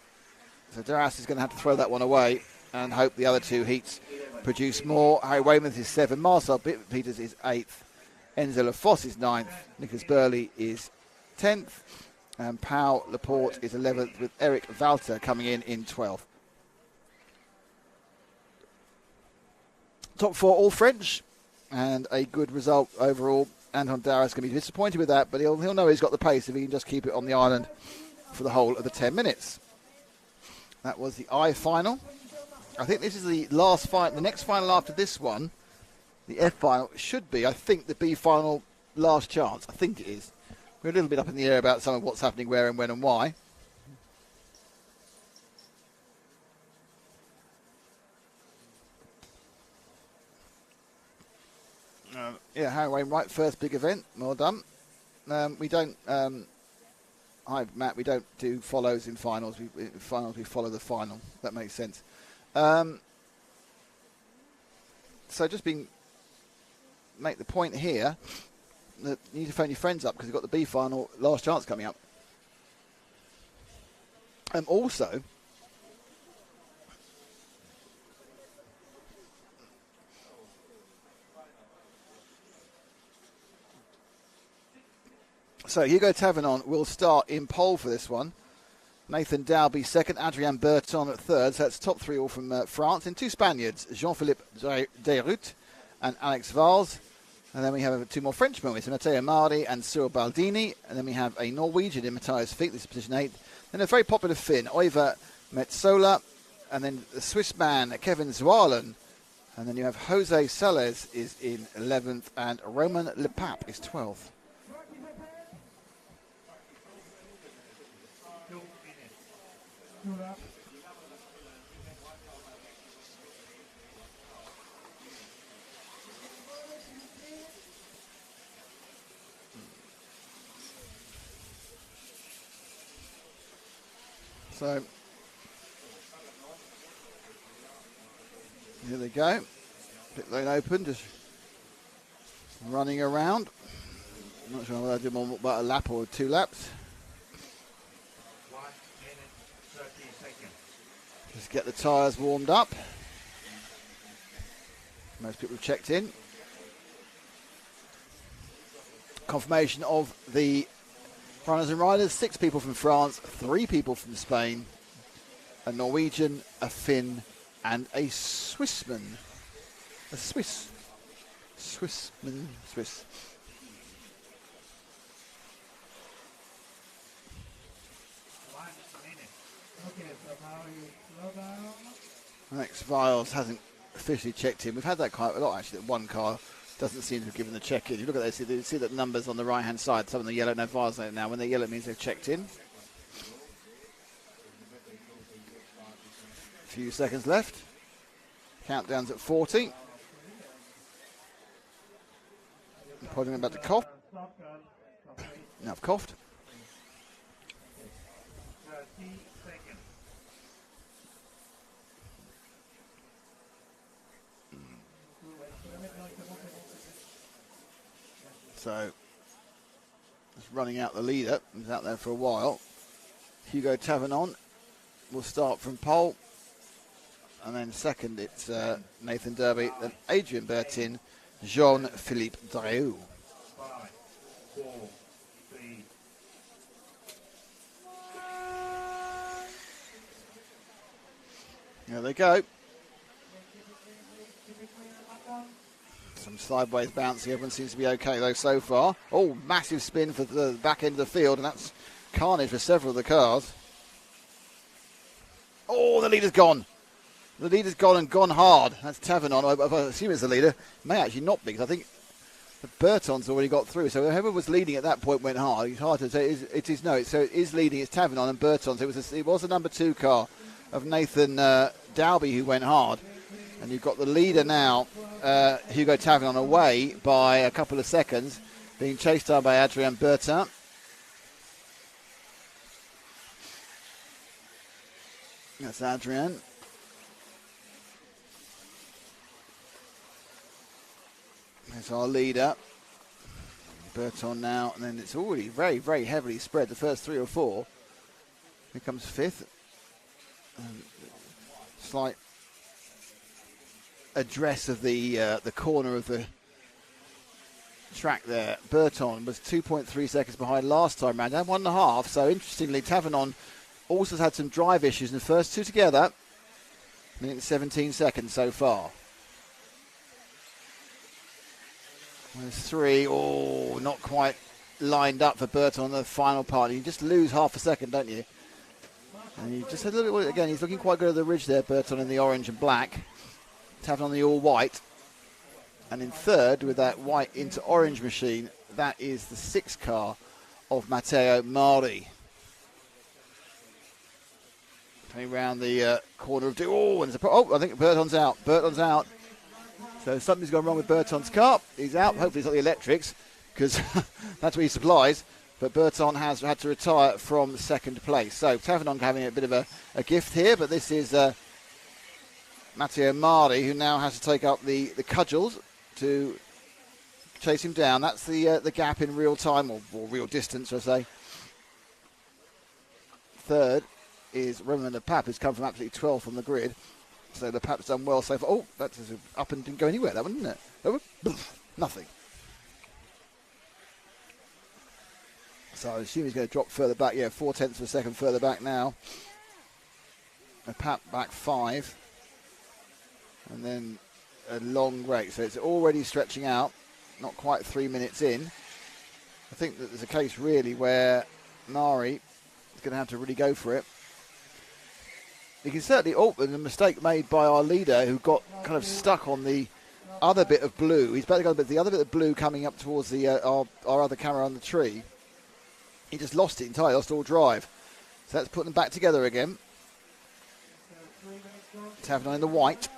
So Darius is going to have to throw that one away and hope the other 2 heats produce more. Harry Weymouth is 7th. Marcel Peters is 8th. Enzo Lafos is 9th. Nicholas Burley is 10th. And Pau Laporte is 11th, with Eric Walter coming in 12th. Top 4 all French. And a good result overall. Anton Darius is going to be disappointed with that, but he'll know he's got the pace if he can just keep it on the island for the whole of the 10 minutes. That was the I final. I think this is the last final. The next final after this one, the F final, should be, I think, the B final last chance. I think it is. We're a little bit up in the air about some of what's happening where and when and why. Yeah, Harry Wainwright, first big event. Well done. We don't... Hi, Matt. We don't do follows in finals. We follow the final. That makes sense. So just make the point here that you need to phone your friends up because you've got the B final last chance coming up. Also, so Hugo Tavernon will start in pole for this one. Nathan Dalby 2nd, Adrien Berton at 3rd. So that's top 3 all from France. And 2 Spaniards, Jean-Philippe Deroute and Alex Valls. And then we have 2 more Frenchmen with Matteo Mardi and Cyril Baldini. And then we have a Norwegian in Matthias Fiek, this is position 8. Then a very popular Finn, Oiva Metsola. And then the Swiss man, Kevin Zwalen. And then you have Jose Sales is in 11th and Roman Lepap is 12th. So here they go. Pit lane open, just running around. I'm not sure whether I do more about a lap or 2 laps. 1 minute, 30 seconds. Just get the tyres warmed up. Most people have checked in. Confirmation of the runners and riders. 6 people from France, 3 people from Spain, a Norwegian, a Finn, and a Swissman. A Swissman. 1 minute. Okay, so now you slow down. Alex Viles hasn't officially checked in. We've had that quite a lot actually, that one car doesn't seem to have given the check-in. You look at this, you see that numbers on the right-hand side, some of the yellow, no Viles now. When they're yellow, it means they've checked in. A few seconds left. Countdown's at 40. I'm probably about to cough. Stop, girl. Stop, please. Now I've coughed. 30 seconds. So, just running out the leader. He's out there for a while. Hugo Tavernon will start from pole. And then second, it's Nathan Derby, then Adrian Bertin, Jean-Philippe Dreux. 5, 4, 3. There they go. Some sideways bouncing. Everyone seems to be okay, though, so far. Oh, massive spin for the back end of the field, and that's carnage for several of the cars. Oh, the leader's gone. The leader's gone and gone hard. That's Tavernon. I assume it's the leader. May actually not be, because I think Berton's already got through. So whoever was leading at that point went hard. It's hard to say. It is leading. It's Tavernon and Berton. So it was the number 2 car of Nathan Dalby who went hard. And you've got the leader now, Hugo Tavernon, away by a couple of seconds, being chased down by Adrien Bertin. That's Adrien. There's our leader. Berton now, and then it's already very, very heavily spread, the first 3 or 4. Here comes 5th. Slight address of the corner of the track there. Berton was 2.3 seconds behind last time round, and 1.5. So interestingly, Tavernon also has had some drive issues in the first 2 together. I think it's 17 seconds so far. There's 3. Oh, not quite lined up for Berton on the final part. You just lose half a second, don't you? And you just had a little bit, again, he's looking quite good at the ridge there, Berton in the orange and black. Tavernon on the all white. And in third, with that white into orange machine, that is the 6th car of Matteo Mari. Coming round the corner of... I think Berton's out. Berton's out. So something's gone wrong with Berton's car. He's out. Hopefully it's not the electrics, because that's what he supplies. But Berton has had to retire from 2nd place. So Tavernon having a bit of a gift here, but this is Matteo Mari, who now has to take up the cudgels to chase him down. That's the gap in real time, or real distance, I say. Third is Romain Lepap, who's come from absolutely 12th on the grid. So Lepap's done well so far. Oh, that's up and didn't go anywhere, that one, didn't it? Nothing. So I assume he's going to drop further back. Yeah, 0.4 of a second further back now. Lepap back 5. And then a long break. So it's already stretching out. Not quite 3 minutes in. I think that there's a case really where Mari is going to have to really go for it. You can certainly open the mistake made by our leader, who got kind of stuck on the other bit of blue. He's better got the other bit of blue coming up towards the our other camera on the tree. He just lost it entirely, lost all drive. So let's put them back together again. Tavernon in the white.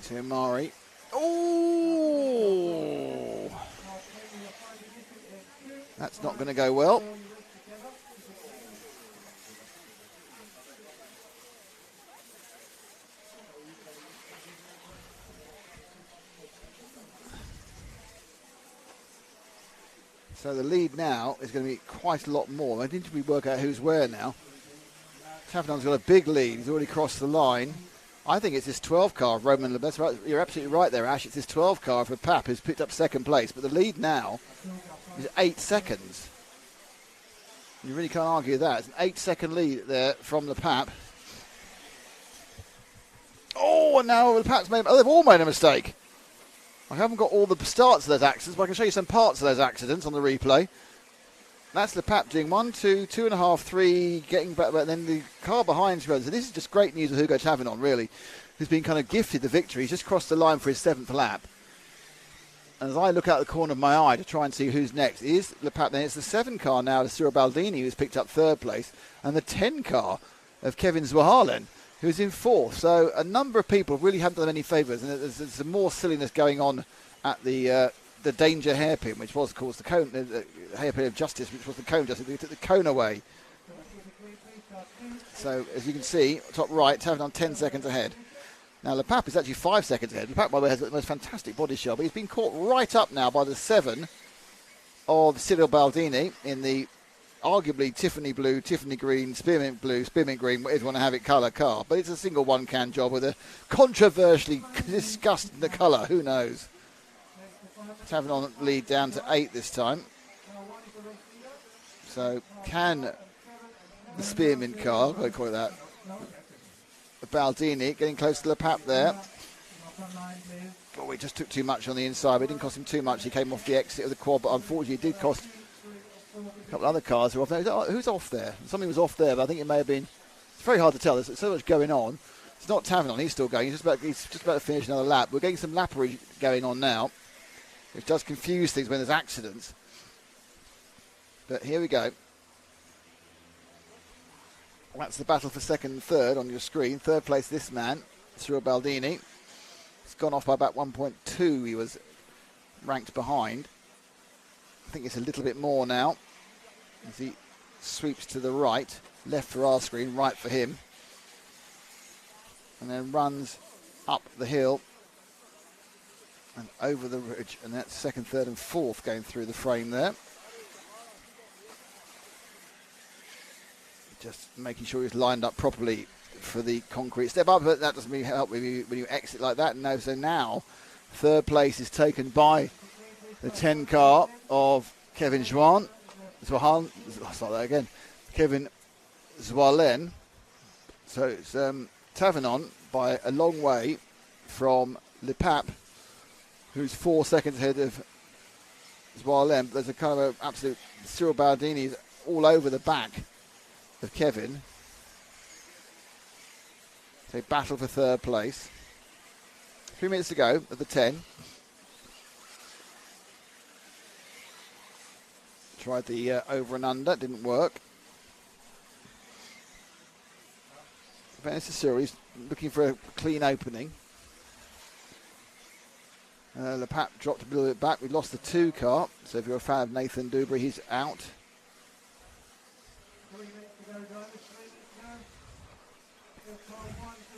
To Mari. Oh! That's not going to go well. So the lead now is going to be quite a lot more. I need to work out who's where now. Tavernon's got a big lead. He's already crossed the line. I think it's this 12 car of Romain Lepap. Right, you're absolutely right there, Ash. It's this 12 car for Pap who's picked up 2nd place. But the lead now is 8 seconds. You really can't argue that. It's an 8-second lead there from Lepap. Oh, and now Lepap's made... Oh, they've all made a mistake. I haven't got all the starts of those accidents, but I can show you some parts of those accidents on the replay. That's Lepap doing 1, 2, 2.5, 3, getting back, but then the car behind him. So this is just great news of Hugo Tavernon, really, who's been kind of gifted the victory. He's just crossed the line for his 7th lap. And as I look out the corner of my eye to try and see who's next, is Lepap. Then it's the 7 car now to Cyril Baldini, who's picked up 3rd place, and the 10 car of Kevin Zwahalen, who's in 4th. So a number of people really haven't done any favours, and there's some more silliness going on at the the danger hairpin, which was, of course, the cone, the hairpin of justice, which was the cone justice. They took the cone away. So, as you can see, top right, Tavernon 10 seconds ahead. Now, Le Pape is actually 5 seconds ahead. Le Pape, by the way, has the most fantastic body shell, but he's been caught right up now by the 7 of Cyril Baldini in the arguably Tiffany blue, Tiffany green, spearmint green, whatever you want to have it, colour car. But it's a single one-can job with a controversially disgusting the colour. Who knows? Tavernon lead down to 8 this time. So, can the spearmint car, I call it that, Baldini getting close to Le Pape there. Oh, he just took too much on the inside, but it didn't cost him too much. He came off the exit of the quad, but unfortunately it did cost a couple of other cars who were off there. Who's off there? Something was off there, but I think it may have been. It's very hard to tell. There's so much going on. It's not Tavernon. He's still going. He's just about to finish another lap. We're getting some lappery going on now, which does confuse things when there's accidents. But here we go. That's the battle for second and third on your screen. Third place, this man, Cyril Baldini. He's gone off by about 1.2. He was ranked behind. I think it's a little bit more now as he sweeps to the right. Left for our screen, right for him. And then runs up the hill and over the ridge. And that's second, third and fourth going through the frame there. Just making sure he's lined up properly for the concrete step up, but that doesn't really help when you exit like that. No, so now third place is taken by the 10 car of Kevin Zwan. I'll start that again. Kevin Zwalen. So it's Tavernon by a long way from Le Pape, who's 4 seconds ahead of Zwalen. There's a kind of absolute Cyril Baldini's all over the back of Kevin. So battle for third place. 3 minutes to go of the 10. Tried the over and under, didn't work. Fairness to Cyril, he's looking for a clean opening. Le Pape dropped a little bit back. We lost the 2 car, so if you're a fan of Nathan Dubry, he's out.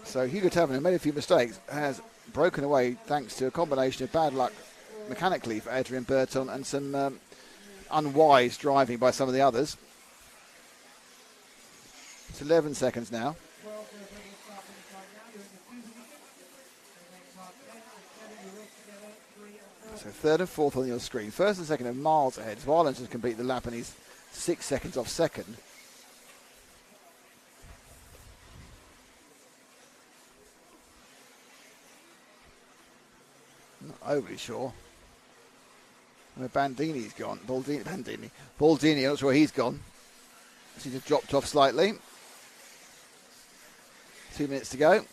So Hugo Tavernon made a few mistakes, has broken away thanks to a combination of bad luck mechanically for Adrian Burton and some unwise driving by some of the others. It's 11 seconds now. So third and fourth on your screen. First and second are miles ahead. Swalen's just completed the lap and he's 6 seconds off second. Not overly sure where Bandini's gone. Baldini, I'm not sure where he's gone. He's just dropped off slightly. 2 minutes to go.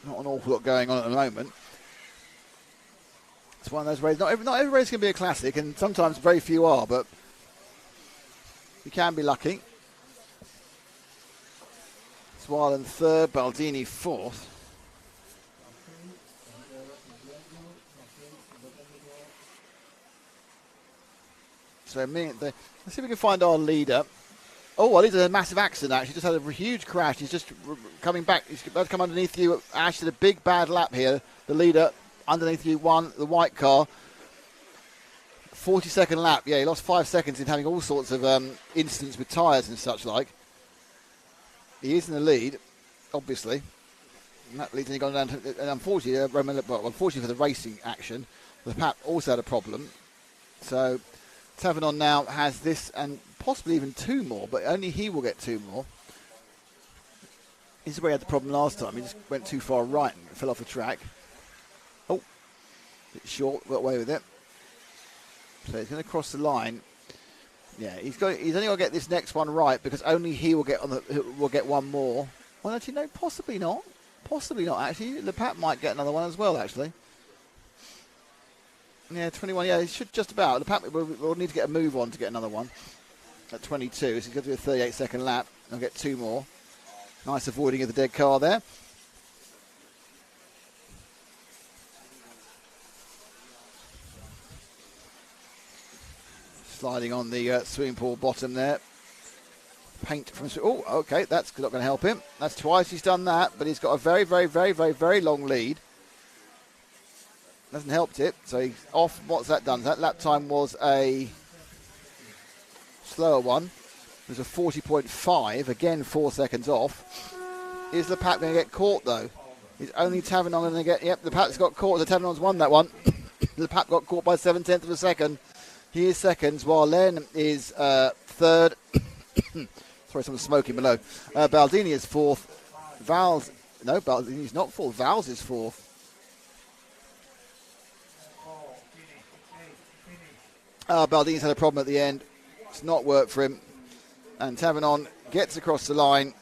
Not an awful lot going on at the moment. It's one of those races. Not every race can be a classic, and sometimes very few are, but you can be lucky. Swalen third, Baldini fourth. So let's see if we can find our leader. Oh, well, he's a massive accident, actually. Just had a huge crash. He's just coming back. He's about to come underneath you. Ash did a big bad lap here. The leader underneath you won the white car. 40-second lap. Yeah, he lost 5 seconds in having all sorts of incidents with tyres and such like. He is in the lead, obviously. And that lead's only gone down to, and unfortunately for the racing action, the Pape also had a problem. So Tavernon now has this and possibly even 2 more, but only he will get 2 more. This is where he had the problem last time. He just went too far right and fell off the track. Oh, bit short, got away with it. So he's going to cross the line. Yeah, he's only got to get this next one right because only he will get one more. Well, actually, no, possibly not. Possibly not. Actually, Le Pape might get another one as well. Actually. Yeah, 21. Yeah, he should just about. Le Pape will need to get a move on to get another one at 22. So he's going to do a 38-second lap. I'll get 2 more. Nice avoiding of the dead car there. sliding on the swimming pool bottom there. Paint from... Oh, okay, that's not going to help him. That's twice he's done that, but he's got a very, very, very, very, very long lead. Hasn't helped it, so he's off. What's that done? That lap time was a slower one. It was a 40.5, again 4 seconds off. Is Lepac going to get caught, though? Is only Tavernon going to get... Yep, Lepac's got caught. The Tavernon's won that one. Lepac got caught by 7/10 of a second. He is seconds, while Len is third. Sorry, someone's smoking below. Baldini is fourth. Val's... No, Baldini's not fourth. Val's is fourth. Baldini's had a problem at the end. It's not worked for him. And Tavernon gets across the line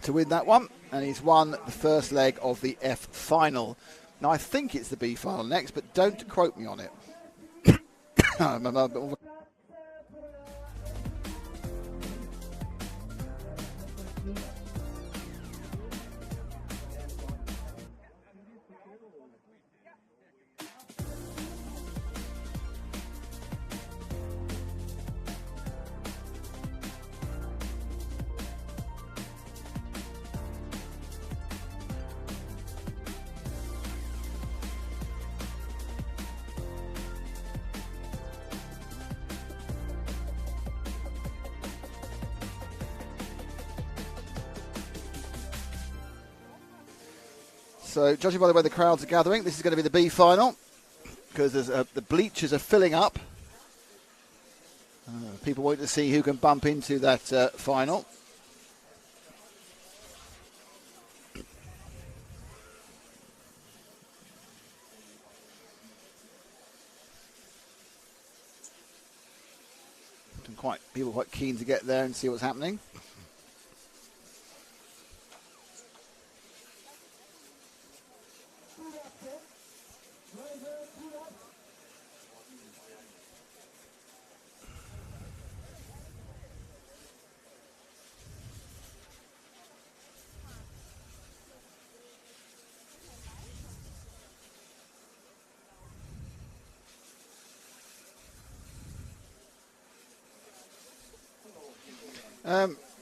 to win that one. And he's won the first leg of the F final. Now, I think it's the B final next, but don't quote me on it. So, judging by the way the crowds are gathering, this is going to be the B final because the bleachers are filling up. People want to see who can bump into that final. People are quite keen to get there and see what's happening.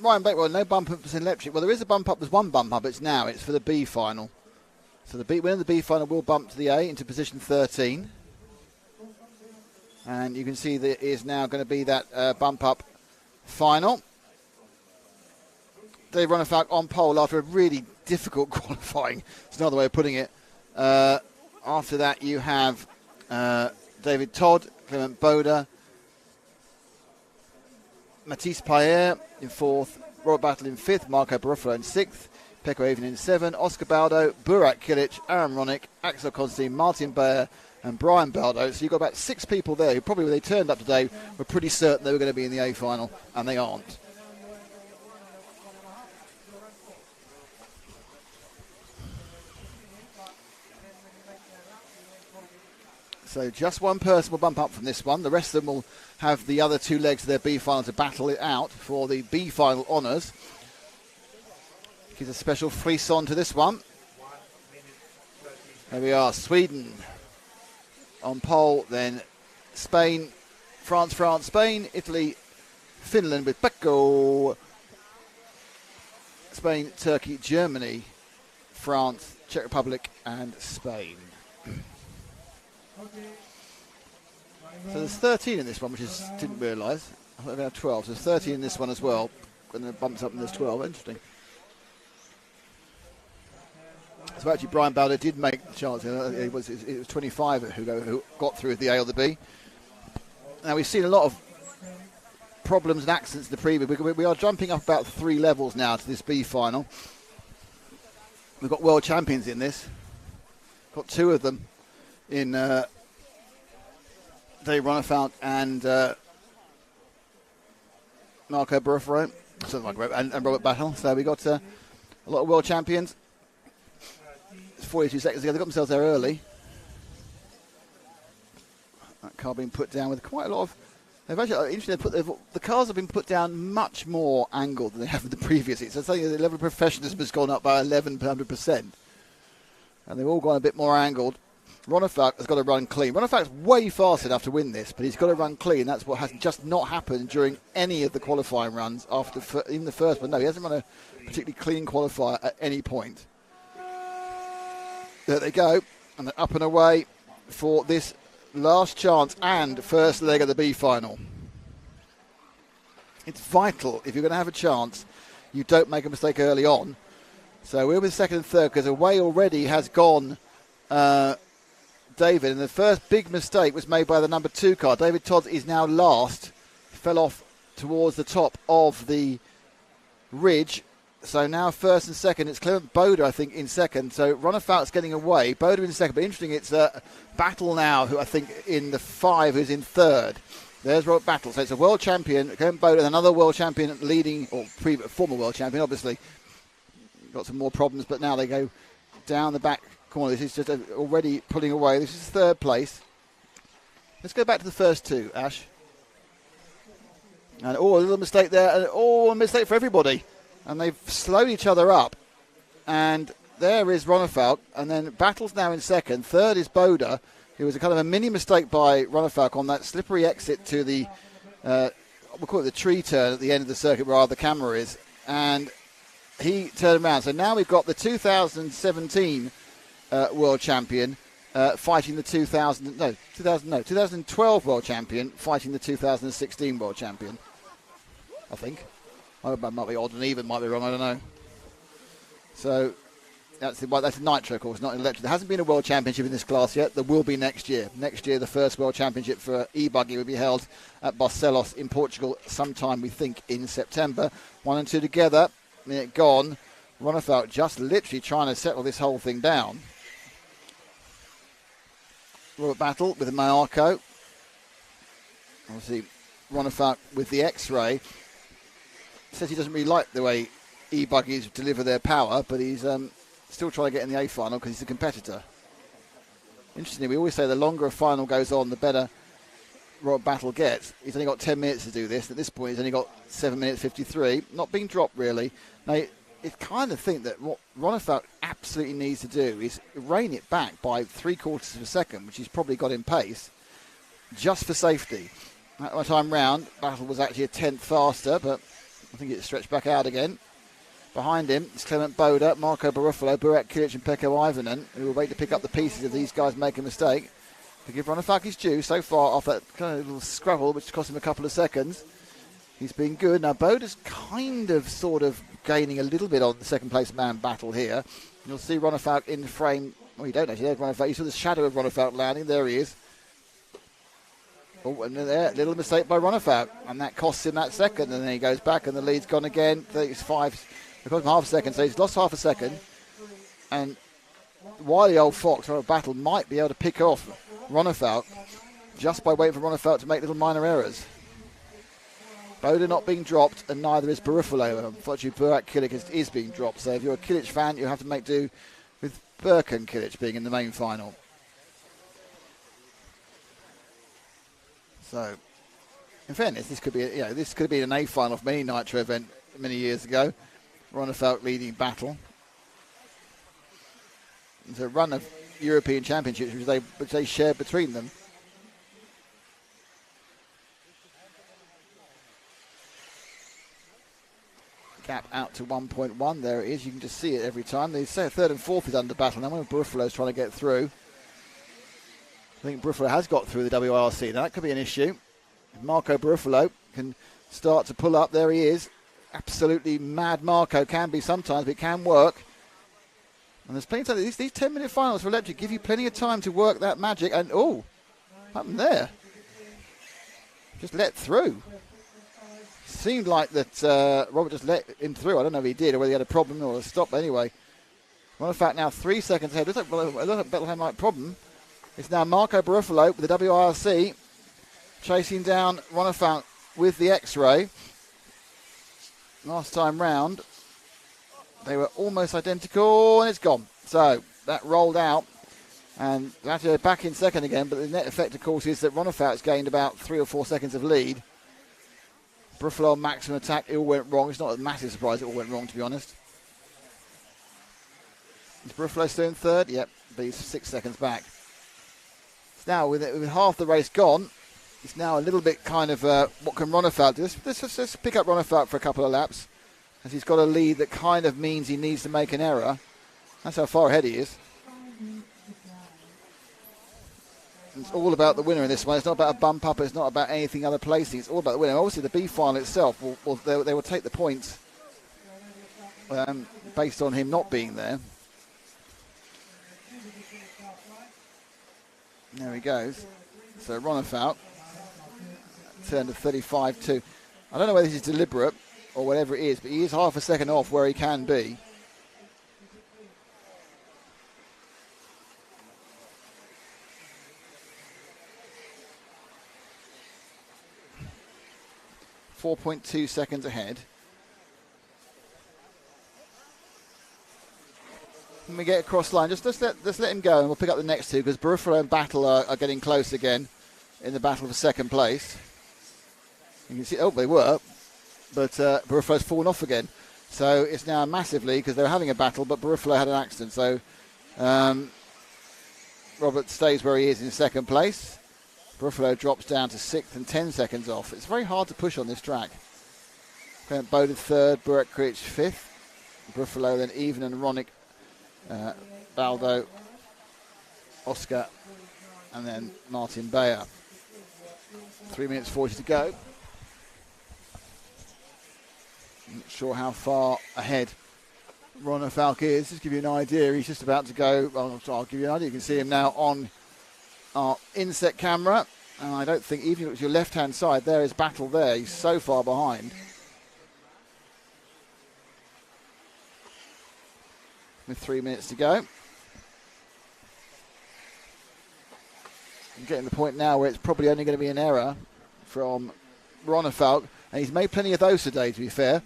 Ryan Bakewell, no bump up in electric. Well, there is a bump up. There's one bump up. It's now. It's for the B final. So the winner of the B final will bump to the A into position 13. And you can see that it is now going to be that bump up final. Dave Runnerfalk on pole after a really difficult qualifying. It's another way of putting it. After that, you have David Todd, Clement Boda, Matisse Payer in fourth, Robert Battle in fifth, Marco Barufalo in sixth, Pekko Avin in seven, Oscar Baldo, Burak Kilic, Aaron Ronick, Axel Constantine, Martin Bayer and Brian Baldo. So you've got about 6 people there who probably, when they turned up today, were pretty certain they were going to be in the A final, and they aren't. So just one person will bump up from this one. The rest of them will have the other 2 legs of their B final to battle it out for the B final honours. Gives a special frisson to this one. There we are, Sweden on pole, then Spain, France, Spain, Italy, Finland with Pekko, Spain, Turkey, Germany, France, Czech Republic and Spain. So there's 13 in this one, which is didn't realise. I thought we had 12. So there's 13 in this one as well. And then it bumps up and there's 12. Interesting. So actually Brian Bowder did make the chance. It was 25 who got through the A or the B. Now we've seen a lot of problems and accidents in the previous. We are jumping up about 3 levels now to this B final. We've got world champions in this. Got 2 of them in Dave Runnerfalk and Marco Barufalo and Robert Battle. So we got a lot of world champions. 42 seconds ago, they got themselves there early. That car being put down with quite a lot of... They've actually, the cars have been put down much more angled than they have in the previous seats. So I think the level of professionalism has gone up by 1100%. And they've all gone a bit more angled. Ronefalk has got to run clean. Ronefalk's way fast enough to win this, but he's got to run clean. That's what has just not happened during any of the qualifying runs after even the first one. No, he hasn't run a particularly clean qualifier at any point. There they go, and they're up and away for this last chance and first leg of the B final. It's vital, if you're going to have a chance, you don't make a mistake early on. So we're with second and third, because away already has gone David, and the first big mistake was made by the number 2 car. David Todd is now last, fell off towards the top of the ridge. So now first and second, it's Clement Boda, I think, in second. So Ronefalk's getting away. Boda in second, but interesting, it's Battle now, who I think in the 5, who's in third. There's Robert Battle. So it's a world champion, Clement Boda, and another world champion leading, or former world champion, obviously. Got some more problems, but now they go down the back corner. This is just already pulling away. This is third place. Let's go back to the first 2, Ash. And a little mistake there, and a mistake for everybody. And they've slowed each other up. And there is Ronefalk, and then Battle's now in second. Third is Boda. It was a kind of a mini mistake by Ronefalk on that slippery exit to the, we'll call it the tree turn at the end of the circuit where the camera is. And he turned around. So now we've got the 2017 world champion fighting the 2012 world champion fighting the 2016 world champion. I think. Might be odd and even, might be wrong, I don't know. So that's nitro, of course, not electric. There hasn't been a world championship in this class yet. There will be next year. Next year, the first world championship for E-Buggy will be held at Barcelos in Portugal sometime, we think, in September. 1 and 2 together. Minute gone. Ronefalk just literally trying to settle this whole thing down. Robert Battle with the Marco. Obviously, Ronefalk with the X-ray. Says he doesn't really like the way E-Buggies deliver their power, but he's still trying to get in the A final because he's a competitor. Interestingly, we always say the longer a final goes on, the better Robert Battle gets. He's only got 10 minutes to do this. At this point, he's only got 7 minutes 53. Not being dropped, really. Now, it's kind of think that what Ronefalk absolutely needs to do is rein it back by 3/4 of a second, which he's probably got in pace, just for safety. That time round, Battle was actually a 10th faster, but I think it's stretched back out again. Behind him is Clement Boda, Marco Baruffalo, Burak Kilic and Pekko Ivanen, who will wait to pick up the pieces if these guys make a mistake. To give Ronefalk his due so far off that kind of little scrabble, which cost him a couple of seconds. He's been good. Now, Boda's kind of sort of gaining a little bit on the second place man Battle here. You'll see Ronefalk in the frame. Well, you don't actually. There's Ronefalk. You saw the shadow of Ronefalk landing. There he is. Oh, and there, little mistake by Ronefalk. And that costs him that second. And then he goes back and the lead's gone again. 35, it cost him half a second. So he's lost half a second. And wily old Fox, or Battle, might be able to pick off Ronefalk just by waiting for Ronefalk to make little minor errors. Boda not being dropped, and neither is Baruffalo. Unfortunately, Burak Kilic is being dropped. So if you're a Kilic fan, you have to make do with Birkin Kilic being in the main final. So, in fairness, this could be an A final from any Nitro event many years ago. Ronefalk leading Battle. It's a run of European Championships which they share between them. Gap out to 1.1. There it is. You can just see it every time. The third and fourth is under Battle now. When Baruffalo's trying to get through. I think Baruffalo has got through the WRC. Now that could be an issue. If Marco Baruffalo can start to pull up. There he is. Absolutely mad Marco. Can be sometimes, but it can work. And there's plenty of time. These 10-minute finals for Electric give you plenty of time to work that magic. And, what happened there? Just let through. Seemed like that Robert just let him through. I don't know if he did or whether he had a problem or a stop. Anyway, Ronefalk now 3 seconds ahead. Looks like a Bethlehem-like problem. It's now Marco Baruffalo with the WRC chasing down Ronefalk with the X-ray. Last time round, they were almost identical, and it's gone. So that rolled out, and they're back in second again. But the net effect, of course, is that Ronefalk's gained about 3 or 4 seconds of lead. Baruffalo maximum attack, it all went wrong. It's not a massive surprise it all went wrong, to be honest. Is Baruffalo still in third? Yep, but he's 6 seconds back. Now, with half the race gone, it's now a little bit kind of what can Ronefalk do? Let's pick up Ronefalk for a couple of laps, as he's got a lead that kind of means he needs to make an error. That's how far ahead he is. It's all about the winner in this one. It's not about a bump up. It's not about anything other placing. It's all about the winner. Obviously, the B final itself, they will take the points based on him not being there. There he goes. So Ronefalk turned to 35.2. I don't know whether this is deliberate or whatever it is, but he is half a second off where he can be. .2 seconds ahead. When we get across line, just let him go, and we'll pick up the next two, because Barufalo and Battle are getting close again in the battle for second place. You can see, oh, they were, but Barufalo's fallen off again. So it's now a massive lead because they're having a battle, but Barufalo had an accident. So Robert stays where he is in second place. Barufalo drops down to 6th and 10 seconds off. It's very hard to push on this track. Clement Boded 3rd, Burak Kric 5th. Barufalo then Even and Ronick, Baldo, Oscar, and then Martin Bayer. 3 minutes 40 to go. I'm not sure how far ahead Ronefalk is. Just to give you an idea, he's just about to go. Well, I'll give you an idea. You can see him now on our inset camera. And I don't think, even if it was your left-hand side, there is Battle there. He's so far behind. With 3 minutes to go. I'm getting the point now where it's probably only going to be an error from Ronefalk. And he's made plenty of those today, to be fair.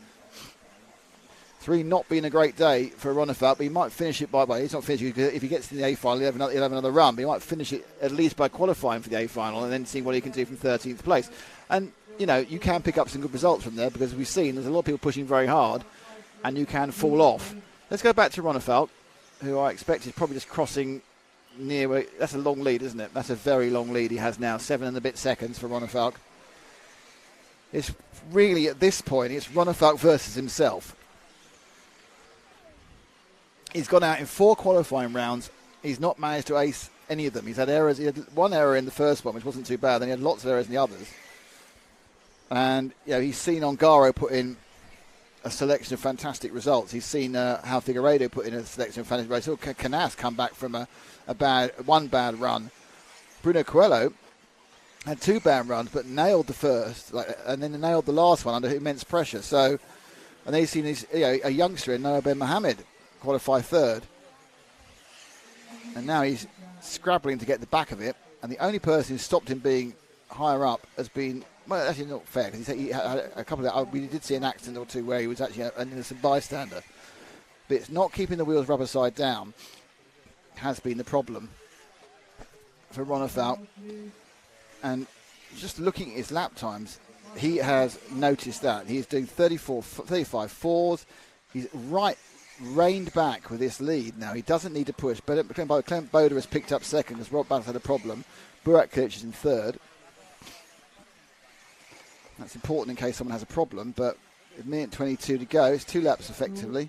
3 not being a great day for Ronefalk, but he might finish it by, well, he's not finishing, because if he gets to the A final, he'll have another run, but he might finish it at least by qualifying for the A final and then seeing what he can do from 13th place. And, you know, you can pick up some good results from there, because we've seen there's a lot of people pushing very hard, and you can fall off. Let's go back to Ronefalk, who I expect is probably just crossing near where, that's a long lead, isn't it? That's a very long lead he has now, 7 and a bit seconds for Ronefalk. It's really, at this point, it's Ronefalk versus himself. He's gone out in 4 qualifying rounds. He's not managed to ace any of them. He's had errors. He had one error in the first one, which wasn't too bad. Then he had lots of errors in the others. And, you know, he's seen Ongaro put in a selection of fantastic results. He's seen how Figueiredo put in a selection of fantastic results. He saw Canas come back from one bad run. Bruno Coelho had 2 bad runs, but nailed the first, and then nailed the last one under immense pressure. So, and then he's seen a youngster in Noah Ben Mohamed qualify 3rd, and now he's scrabbling to get the back of it. And the only person who stopped him being higher up has been, well, actually not fair, because he had a couple of, we did see an accident or two where he was actually an innocent bystander, but it's not keeping the wheels rubber side down has been the problem for Ronefalk. And just looking at his lap times, he has noticed that he's doing 35 fours. He's reined back with this lead now. He doesn't need to push. But Clement Boda has picked up 2nd because Rob Battle had a problem. Burak Kric is in 3rd. That's important in case someone has a problem. But a minute 22 to go. It's 2 laps effectively.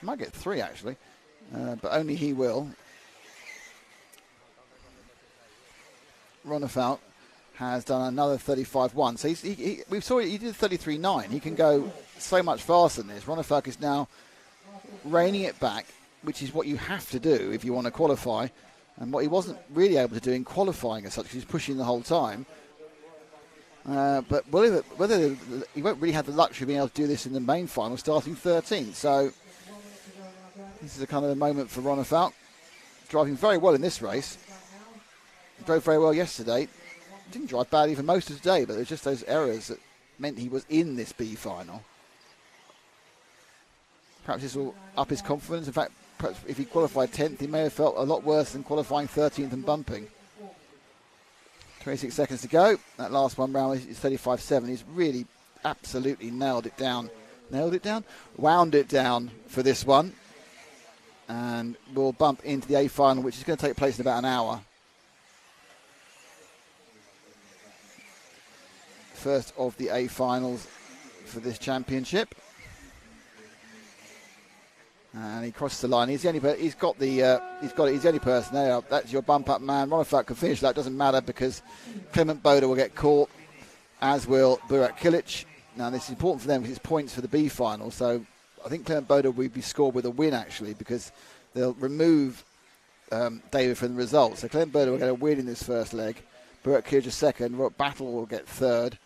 He might get 3 actually, but only he will. Ronefalk has done another 35.1. So we saw he did 33.9. He can go so much faster than this. Ronefalk is now reining it back, which is what you have to do if you want to qualify, and what he wasn't really able to do in qualifying as such, because he's pushing the whole time. But whether he won't really have the luxury of being able to do this in the main final, starting 13th. So this is a kind of a moment for Ronefalk, driving very well in this race. He drove very well yesterday. Didn't drive badly for most of today, but there's just those errors that meant he was in this B final. Perhaps this will up his confidence. In fact, perhaps if he qualified 10th, he may have felt a lot worse than qualifying 13th and bumping. 26 seconds to go. That last one round is 35.7. He's really absolutely nailed it down. Wound it down for this one. And we'll bump into the A final, which is going to take place in about an hour. first of the A finals for this championship. And he crosses the line. He's the only. He's the only person there. That's your bump up man. Ronefat can finish that. Doesn't matter because Clement Boda will get caught, as will Burak Kilic. Now this is important for them because it's points for the B final. So I think Clement Boda will be scored with a win actually because they'll remove David from the results. So Clement Boda will get a win in this first leg. Burak Kilic a second. Robert Battle will get third.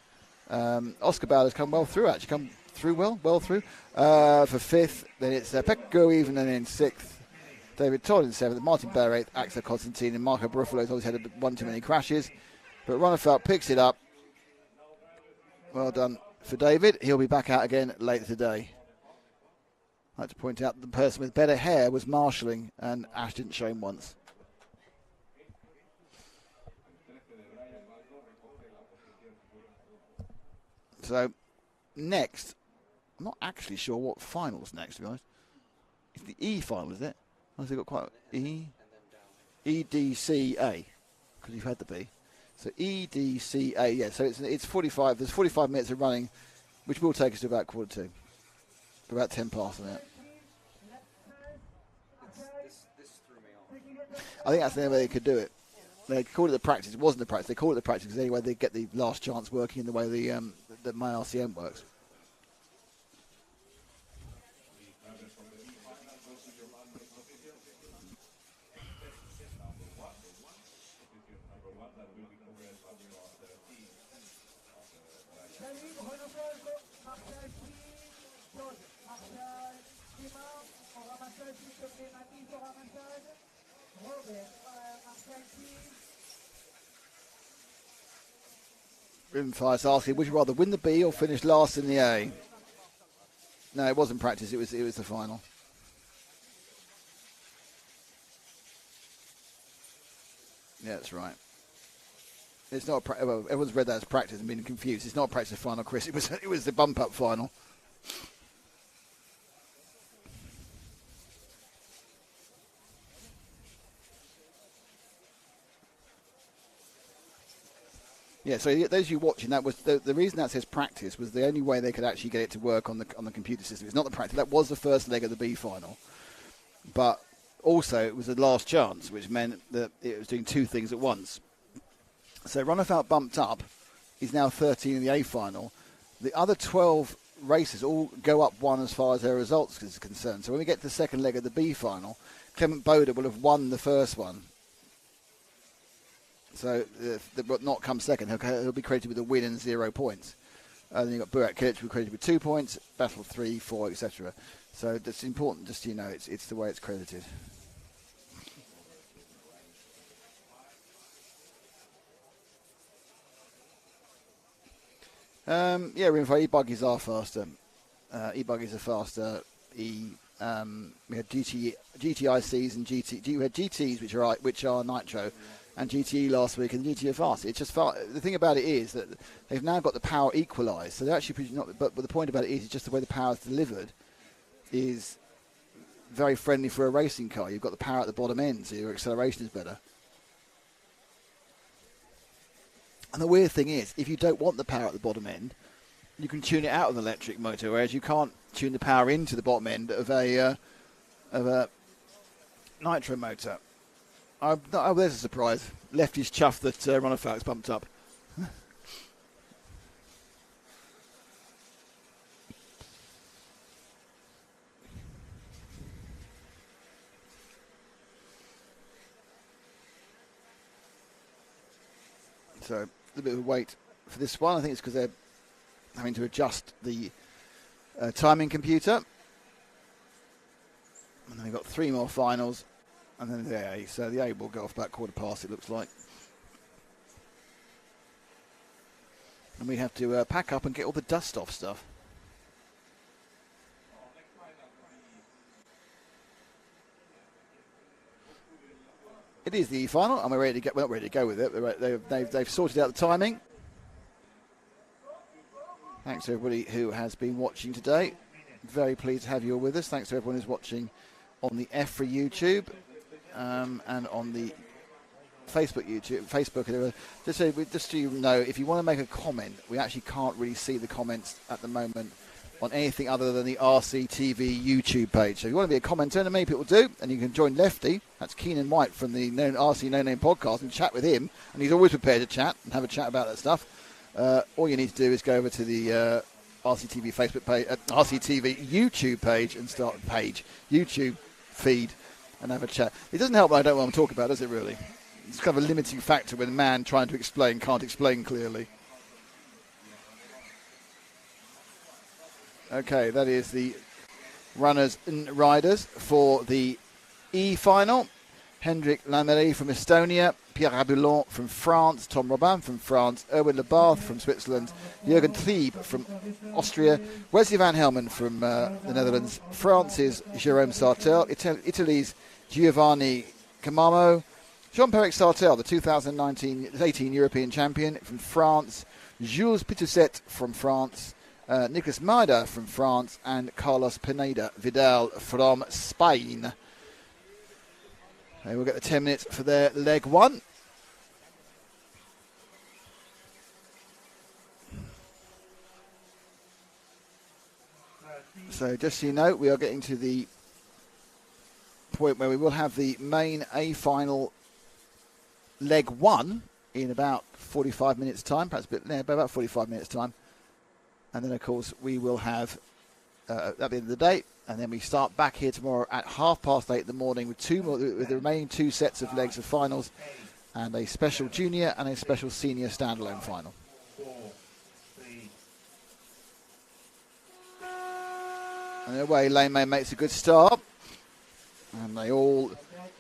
Oscar Bauer's come well through actually. Come through well through for fifth. Then it's Pekko even and in sixth. David Todd in seventh. Martin Bear eighth. Axel Constantine and Marco Baruffalo's always had one too many crashes. But Ronefat picks it up. Well done for David. He'll be back out again later today. I'd like to point out that the person with better hair was marshalling and Ash didn't show him once. So next, I'm not actually sure what final's next, to be honest. It's the E final, is it? Has it got quite E? EDCA, because you've had the B. So EDCA, yeah. So it's 45. There's 45 minutes of running, which will take us to about 1:45. About 10 past on it. I think that's the only way they could do it. They called it the practice. It wasn't the practice. They called it the practice because anyway they get the last chance working in the way that my RCM works. Rimfire's asking, would you rather win the B or finish last in the A? No, it wasn't practice. It was the final. Yeah, that's right. It's not. Well, everyone's read that as practice and been confused. It's not practice final, Chris. It was the bump up final. Yeah, so those of you watching, that was the reason that says practice was the only way they could actually get it to work on the computer system. It's not the practice. That was the first leg of the B final, but also it was the last chance, which meant that it was doing two things at once. So Ronefat bumped up. He's now 13 in the A final. The other 12 races all go up one as far as their results is concerned. So when we get to the second leg of the B final, Clement Boda will have won the first one. So but not come second. He'll be credited with a win and 0 points. Then you've got Burak Kilic will be credited with 2 points, Battle 3, 4, etc. So that's important, just so you know, it's the way it's credited. Yeah, E-Buggies are faster. E-Buggies are faster. We had GTICs and GT. We had GTs which are nitro, and GTE last week, and the GT are fast. It's just fast. The thing about it is that they've now got the power equalised. So they're actually not. But the point about it is just the way the power is delivered is very friendly for a racing car. You've got the power at the bottom end, so your acceleration is better. And the weird thing is, if you don't want the power at the bottom end, you can tune it out of an electric motor, whereas you can't tune the power into the bottom end of a nitro motor. Oh, there's a surprise. Lefty's chuffed that Ronefat's bumped up. So a bit of a wait for this one. I think it's because they're having to adjust the timing computer. And then we've got 3 more finals. And then the A. So the A will go off about 1:15, it looks like. And we have to pack up and get all the dust off stuff. It is the E final, and we're ready to get. We're not ready to go with it. They've sorted out the timing. Thanks to everybody who has been watching today. Very pleased to have you all with us. Thanks to everyone who's watching on the EFRA YouTube and on the Facebook. Just so you know, if you want to make a comment, we actually can't really see the comments at the moment on anything other than the RCTV YouTube page. So if you want to be a commenter, and many people do, and you can join Lefty, that's Keenan White from the RC No Name podcast, and chat with him, and he's always prepared to chat and have a chat about that stuff. All you need to do is go over to the RCTV Facebook page, RCTV YouTube page, and start YouTube feed, and have a chat. It doesn't help that I don't know what I'm talking about, does it really? It's kind of a limiting factor when a man trying to explain can't explain clearly. Okay, that is the runners and riders for the E final. Hendrik Lamery from Estonia, Pierre Rabulon from France, Tom Robin from France, Erwin Lebarth from Switzerland, Jürgen Trieb from Austria, Wesley Van Helmen from the Netherlands, France's Jérôme Sartel, Italy's Giovanni Camamo, Jean-Pierre Sartel, the 2019-18 European champion from France, Jules Pitousset from France, Nicolas Maida from France, and Carlos Pineda Vidal from Spain. They will get the 10 minutes for their leg one. So just so you know, we are getting to the point where we will have the main A final leg one in about 45 minutes time, perhaps a bit, about 45 minutes time. And then, of course, we will have, at the end of the day, and then we start back here tomorrow at 8:30 in the morning with with the remaining 2 sets of legs of finals and a special junior and a special senior standalone final. And away, Lane May makes a good start. And they all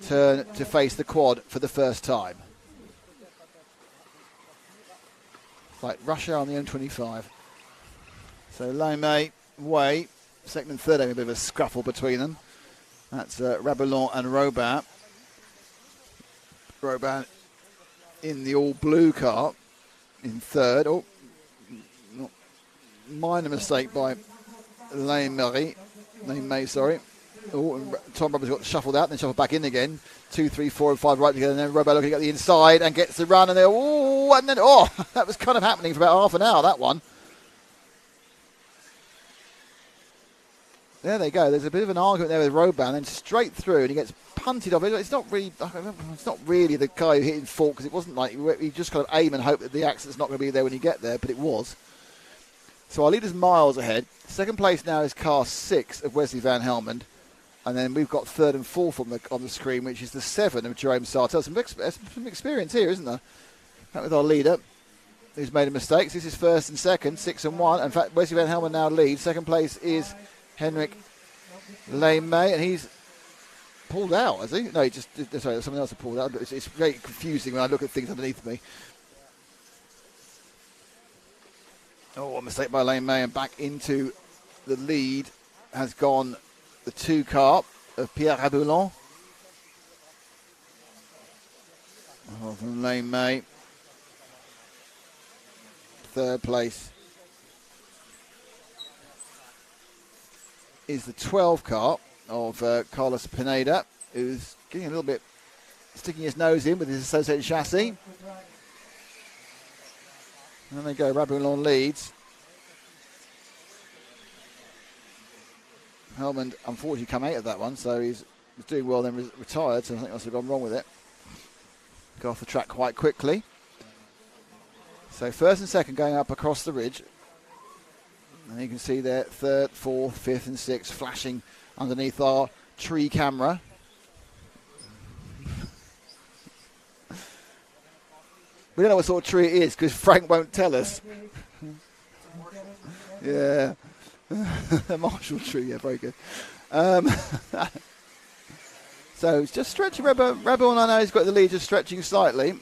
turn to face the quad for the first time. Like Russia on the M25. So Lane May, Way, second and third, having a bit of a scuffle between them. That's Rabelon and Robin. Robin in the all-blue car in third. Oh, minor mistake by Lane May, sorry. Oh, and Tom Roberts got shuffled out, then shuffled back in again. 2, 3, 4, and 5 right together, and then Robin looking at the inside and gets the run, and then that was kind of happening for about half an hour, that one. There they go. There's a bit of an argument there with Robin, and straight through, and he gets punted off. It's not really the guy who hit in fault, because it wasn't like he just kind of aim and hope that the accident's not going to be there when you get there, but it was. So our leader's miles ahead. Second place now is car 6 of Wesley Van Helmond, and then we've got third and fourth on the screen, which is the 7 of Jerome Sartel. Some experience here, isn't there? That with our leader, who's made a mistake. This is first and second, 6 and 1. In fact, Wesley Van Helmond now leads. Second place is Henrik Lane May, and he's pulled out, has he? No, someone else has pulled out. It's very confusing when I look at things underneath me. Oh, a mistake by Lane May, and back into the lead has gone the 2 car of Pierre Rabulon. Oh, from Lane May. Third place is the 12 car of Carlos Pineda, who's getting a little bit, sticking his nose in with his associated chassis. And then they go, Rabulon leads. Helmond unfortunately come out of that one, so he's doing well, then retired, so I think must have gone wrong with it. Go off the track quite quickly. So first and second going up across the ridge. And you can see there, third, fourth, fifth and sixth flashing underneath our tree camera. We don't know what sort of tree it is because Frank won't tell us. Yeah. A Marshall tree, yeah, very good. So it's just stretching. Rebel, and I know he's got the lead, just stretching slightly.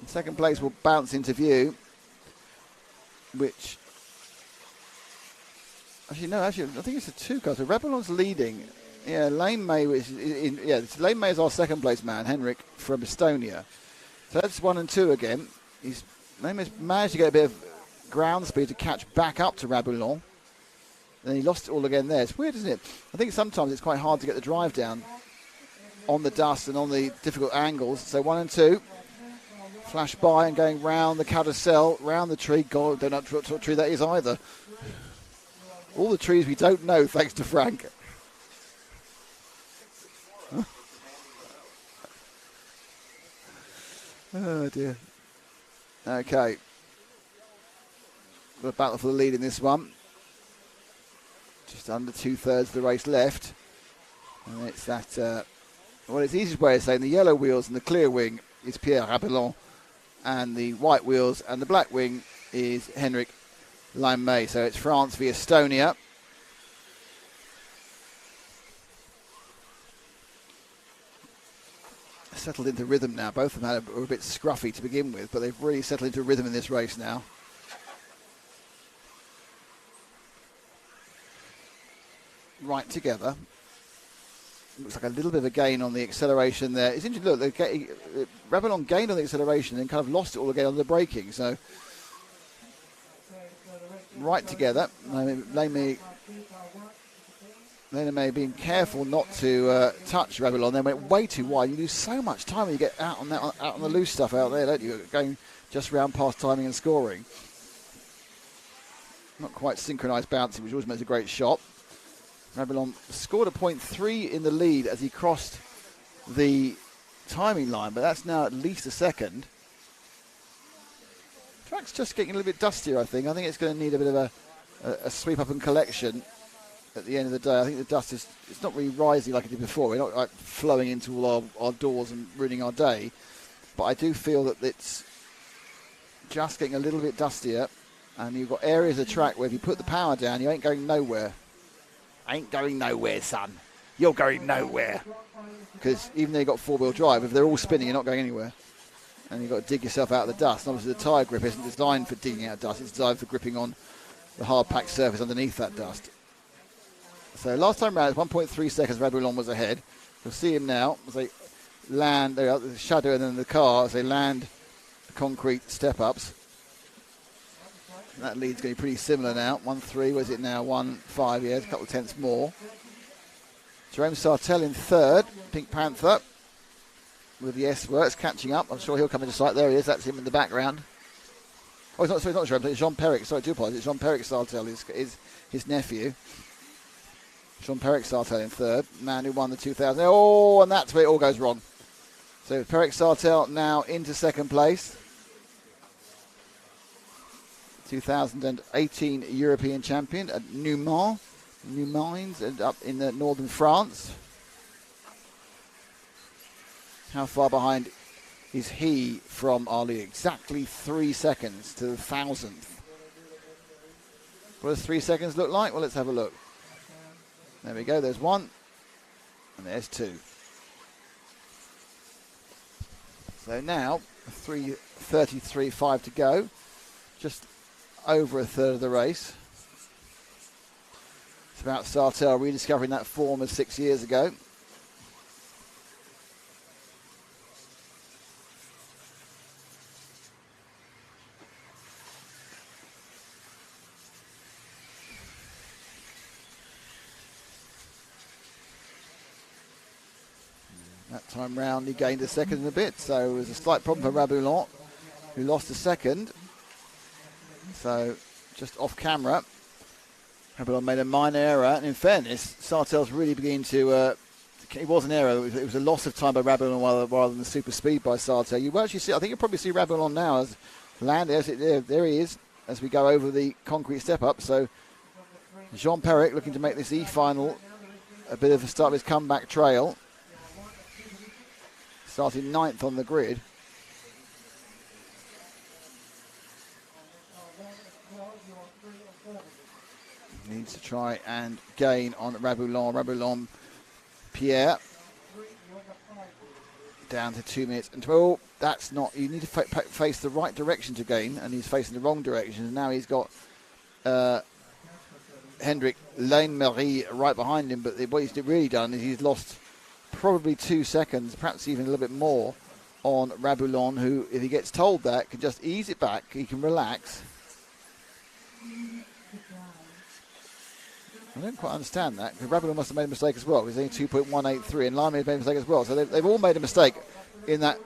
Second place will bounce into view, which I think it's a 2 car. So Rebelon's leading. Yeah, Lane May Lane May is our second place man, Henrik from Estonia. So that's 1 and 2 again. Lane May's managed to get a bit of ground speed to catch back up to Rabulon. Then he lost it all again there. It's weird, isn't it? I think sometimes it's quite hard to get the drive down on the dust and on the difficult angles. So 1 and 2. Flash by and going round the carousel, round the tree. God, don't know what tree that is either. All the trees we don't know, thanks to Frank. Oh, dear. Okay. Got a battle for the lead in this one. Just under 2/3 of the race left. And it's that, well, it's the easiest way of saying the yellow wheels and the clear wing is Pierre Rabelon, and the white wheels and the black wing is Henrik Laimé. So it's France v Estonia. Settled into rhythm now. Both of them were a bit scruffy to begin with, but they've really settled into rhythm in this race now. Right together. Looks like a little bit of a gain on the acceleration there. It's interesting, look, Rabelon gained on the acceleration and kind of lost it all again on the braking. So, right together. Laimé being careful not to touch Rabelon. They went way too wide. You lose so much time when you get out on the loose stuff out there, don't you? Going just round past timing and scoring. Not quite synchronised bouncing, which always makes a great shot. Rabelon scored a 0.3 in the lead as he crossed the timing line, but that's now at least a second. Track's just getting a little bit dustier, I think. I think it's going to need a bit of a sweep up and collection at the end of the day. I think the dust it's not really rising like it did before. We're not like flowing into all our doors and ruining our day. But I do feel that it's just getting a little bit dustier, and you've got areas of the track where if you put the power down, you ain't going nowhere. Ain't going nowhere, son. You're going nowhere. Because even though you've got four-wheel drive, if they're all spinning, you're not going anywhere. And you've got to dig yourself out of the dust. And obviously the tyre grip isn't designed for digging out dust. It's designed for gripping on the hard-packed surface underneath that dust. So last time round, it's 1.3 seconds Rabelon was ahead. You'll see him now as they land, the shadow and then the car, as they land the concrete step-ups. That lead's going to be pretty similar now. 1-3, where's it now? 1-5, yeah, a couple of tenths more. Jerome Sartell in third, Pink Panther, with the S-Works catching up. I'm sure he'll come into sight. There he is, that's him in the background. Oh, it's not Jerome, it's Jean-Perric. Sorry, I do apologise. Jean-Perric Sartell is his nephew. Jean-Perric Sartell in third, man who won the 2000. Oh, and that's where it all goes wrong. So Perric Sartell now into second place. 2018 European champion at Neumans and up in the northern France. How far behind is he from Ali? Exactly 3 seconds to the 1,000th. What does 3 seconds look like? Well, let's have a look. There we go, there's one, and there's two. So now, 3:33.5 to go. Just over a third of the race. It's about Sartell rediscovering that form of 6 years ago. That time round he gained a second and a bit, so it was a slight problem for Rabelon, who lost a second. So, just off camera, Rabelon made a minor error, and in fairness, Sartell's really beginning to, it was an error, it was a loss of time by Rabelon rather than the super speed by Sartell. You will actually see, I think you'll probably see Rabelon now as land, there he is, as we go over the concrete step up. So, Jean-Perric looking to make this E-final a bit of a start of his comeback trail. Starting 9th on the grid. Needs to try and gain on Rabelon Pierre. Down to 2 minutes and 12. That's not, you need to face the right direction to gain, and he's facing the wrong direction. And now he's got Henrik Laimé right behind him, but what he's really done is he's lost probably 2 seconds, perhaps even a little bit more, on Rabelon, who, if he gets told that, can just ease it back, he can relax. I don't quite understand that, because Rabelais must have made a mistake as well. He's only 2.183, and Lamy has made a mistake as well. So they've all made a mistake in that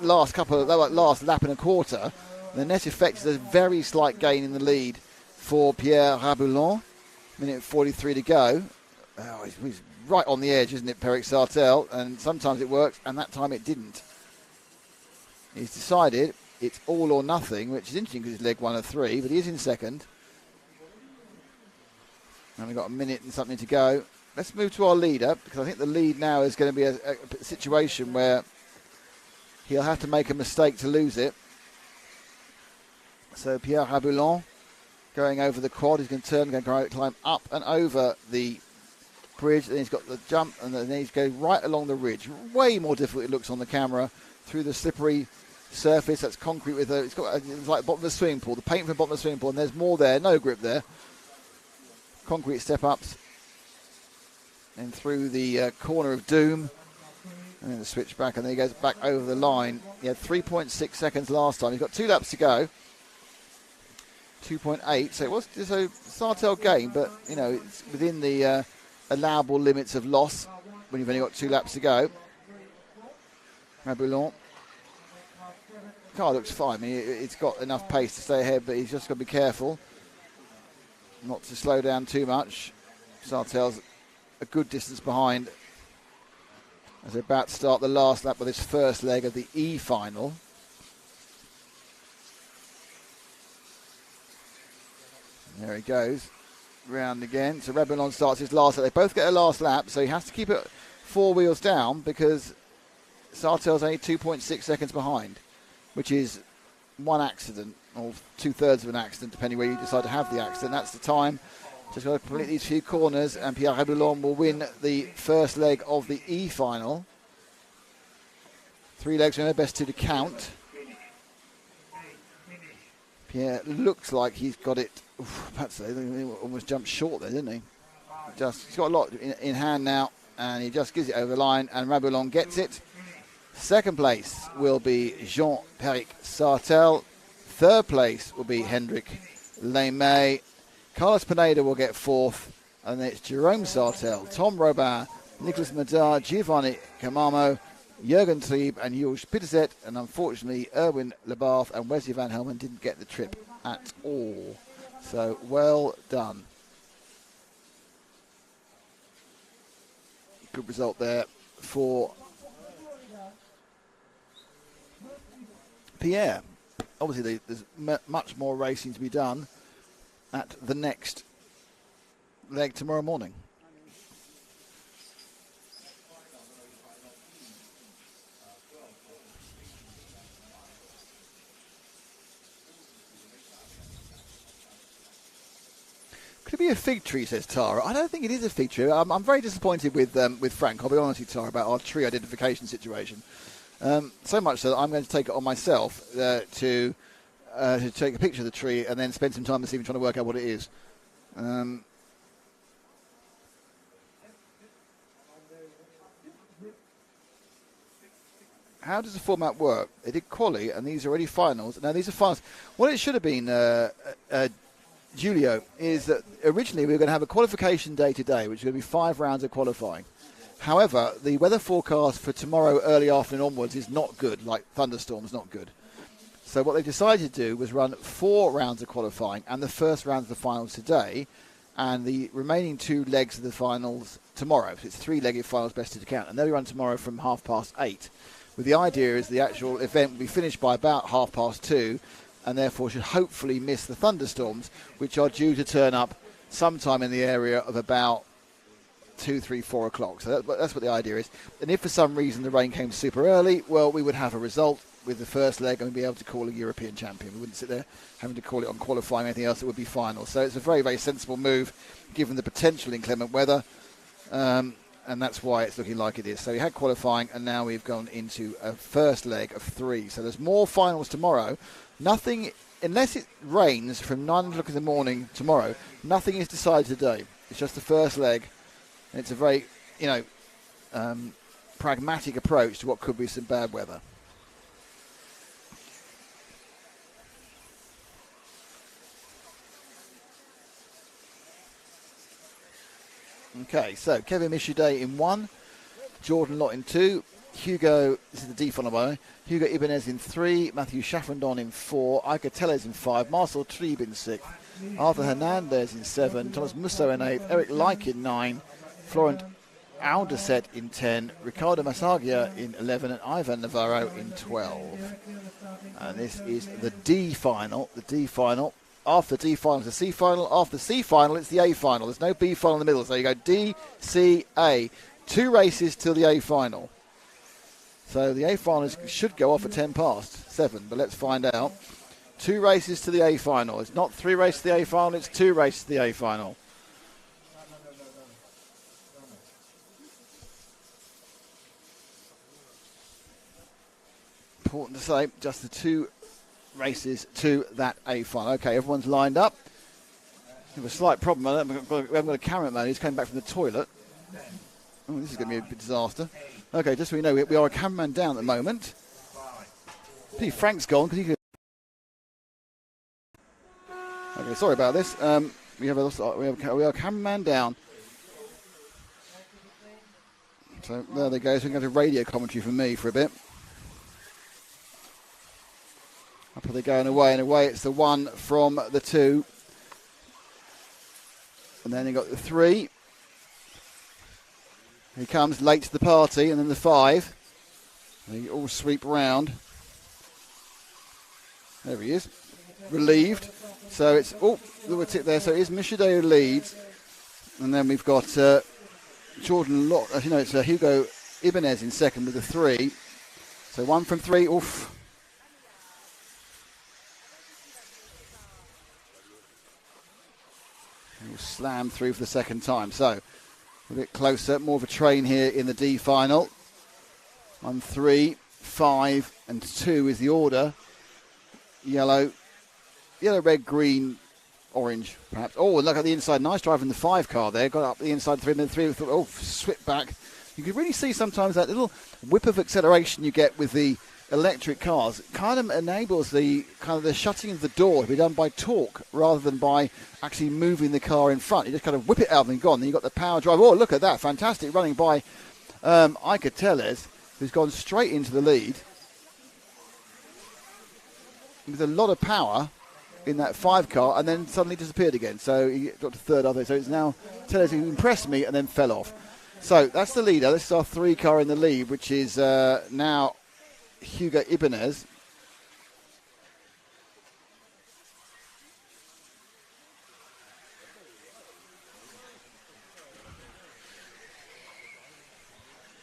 last last lap and a quarter. The net effect is a very slight gain in the lead for Pierre Rabelais. Minute 43 to go. Oh, he's right on the edge, isn't it, Peric Sartell? And sometimes it works, and that time it didn't. He's decided it's all or nothing, which is interesting because he's leg 1 of 3, but he is in second. And we've got a minute and something to go. Let's move to our leader, because I think the lead now is going to be a situation where he'll have to make a mistake to lose it. So Pierre Rabelais going over the quad. He's going to turn, going to climb up and over the bridge. Then he's got the jump, and then he's going right along the ridge. Way more difficult it looks on the camera, through the slippery surface. That's concrete with it's like the bottom of a swimming pool. The paint from the bottom of the swimming pool, and there's more there. No grip there. Concrete step-ups. And through the corner of doom. And then the switch back, and then he goes back over the line. He had 3.6 seconds last time. He's got 2 laps to go. 2.8. So it was so Sartell gained, but you know it's within the allowable limits of loss when you've only got 2 laps to go. Rabelais. Car looks fine. I mean, it's got enough pace to stay ahead, but he's just got to be careful not to slow down too much. Sartell's a good distance behind as they're about to start the last lap of this first leg of the E final. There he goes, round again. So Rabelais starts his last lap. They both get a last lap, so he has to keep it 4 wheels down because Sartell's only 2.6 seconds behind, which is 1 accident, or 2/3 of an accident, depending where you decide to have the accident. That's the time. Just got to complete these few corners, and Pierre Rabelais will win the first leg of the E final. 3 legs, remember, best 2 to count. Pierre looks like he's got it. Perhaps he almost jumped short there, didn't he? He's got a lot in hand now, and he just gives it over the line, and Rabelais gets it. Second place will be Jean-Peric Sartell. Third place will be Hendrik Lamy. Carlos Pineda will get 4th, and then it's Jerome Sartell, Tom Robin, Nicolas Madar, Giovanni Camamo, Jurgen Trieb and Jules Pitterset, and unfortunately Erwin Lebarth and Wesley Van Helmen didn't get the trip at all. So well done. Good result there for Pierre. Obviously there's much more racing to be done at the next leg tomorrow morning. Could it be a fig tree, says Tara? I don't think it is a fig tree. I'm very disappointed with Frank, I'll be honest with you, Tara, about our tree identification situation. So much so that I'm going to take it on myself to take a picture of the tree and then spend some time this evening trying to work out what it is. How does the format work? They did quali, and these are already finals. Now, these are finals. What it should have been, Julio, is that originally we were going to have a qualification day today, which is going to be 5 rounds of qualifying. However, the weather forecast for tomorrow early afternoon onwards is not good, like thunderstorms, not good. So what they decided to do was run 4 rounds of qualifying and the first round of the finals today, and the remaining 2 legs of the finals tomorrow. So it's 3-legged finals, best to count, and they'll be run tomorrow from 8:30. With the idea is the actual event will be finished by about 2:30, and therefore should hopefully miss the thunderstorms, which are due to turn up sometime in the area of about 2, 3, 4 o'clock. So that's what the idea is. And if for some reason the rain came super early, well, we would have a result with the first leg and we'd be able to call a European champion. We wouldn't sit there having to call it on qualifying or anything else. It would be final. So it's a very, very sensible move given the potential inclement weather. And that's why it's looking like it is. So we had qualifying, and now we've gone into a first leg of 3. So there's more finals tomorrow. Nothing, unless it rains from 9 o'clock in the morning tomorrow, nothing is decided today. It's just the first leg. And it's a very, pragmatic approach to what could be some bad weather. Okay, so Kevin Michudet in 1, Jordan Lott in 2, Hugo, this is the D final by the way, Hugo Ibanez in 3, Matthew Chaffrandon in 4, Ika Tellez in 5, Marcel Trieb in 6, Arthur Hernandez in 7, Thomas Musso in 8, Eric Leik in 9, Florent Alderset in 10, Ricardo Masagia in 11, and Ivan Navarro in 12. And this is the D final. The D final. After the D final, it's the C final. After the C final, it's the A final. There's no B final in the middle. So you go D, C, A. 2 races till the A final. So the A final should go off at 10 past 7, but let's find out. 2 races to the A final. It's not 3 races to the A final, it's 2 races to the A final. Important to say, just the 2 races to that A final. Okay, everyone's lined up. We have a slight problem. We haven't got a cameraman who's came back from the toilet. Oh, this is going to be a disaster. Okay, just so we know, we are a cameraman down at the moment. See, Frank's gone because he could. Okay, sorry about this. We are a cameraman down. So there they go. So we can have a radio commentary from me for a bit. Up are they going away, and away it's the 1 from the 2. And then you got the 3. He comes late to the party, and then the 5. They all sweep round. There he is, relieved. So it's little tip there. So it is Michudet who leads, and then we've got Jordan Lott. As you know, it's Hugo Ibanez in second with the 3. So 1 from 3. Oof. He'll slam through for the second time. So a bit closer, more of a train here in the D final. 1, 3, 5, and 2 is the order. Yellow, red, green, orange, perhaps. Oh, and look at the inside. Nice drive from the 5 car there. Got up the inside 3, and then 3. Oh, swip back. You can really see sometimes that little whip of acceleration you get with the electric cars. It kind of enables the shutting of the door to be done by torque rather than by actually moving the car in front. You just kind of whip it out and gone. Then you've got the power drive. Oh, look at that. Fantastic running by Ika Tellez, who's gone straight into the lead. With a lot of power in that 5 car, and then suddenly disappeared again. So he got to third, I think. So it's now Tellez who impressed me and then fell off. So that's the leader. This is our 3 car in the lead, which is now Hugo Ibanez.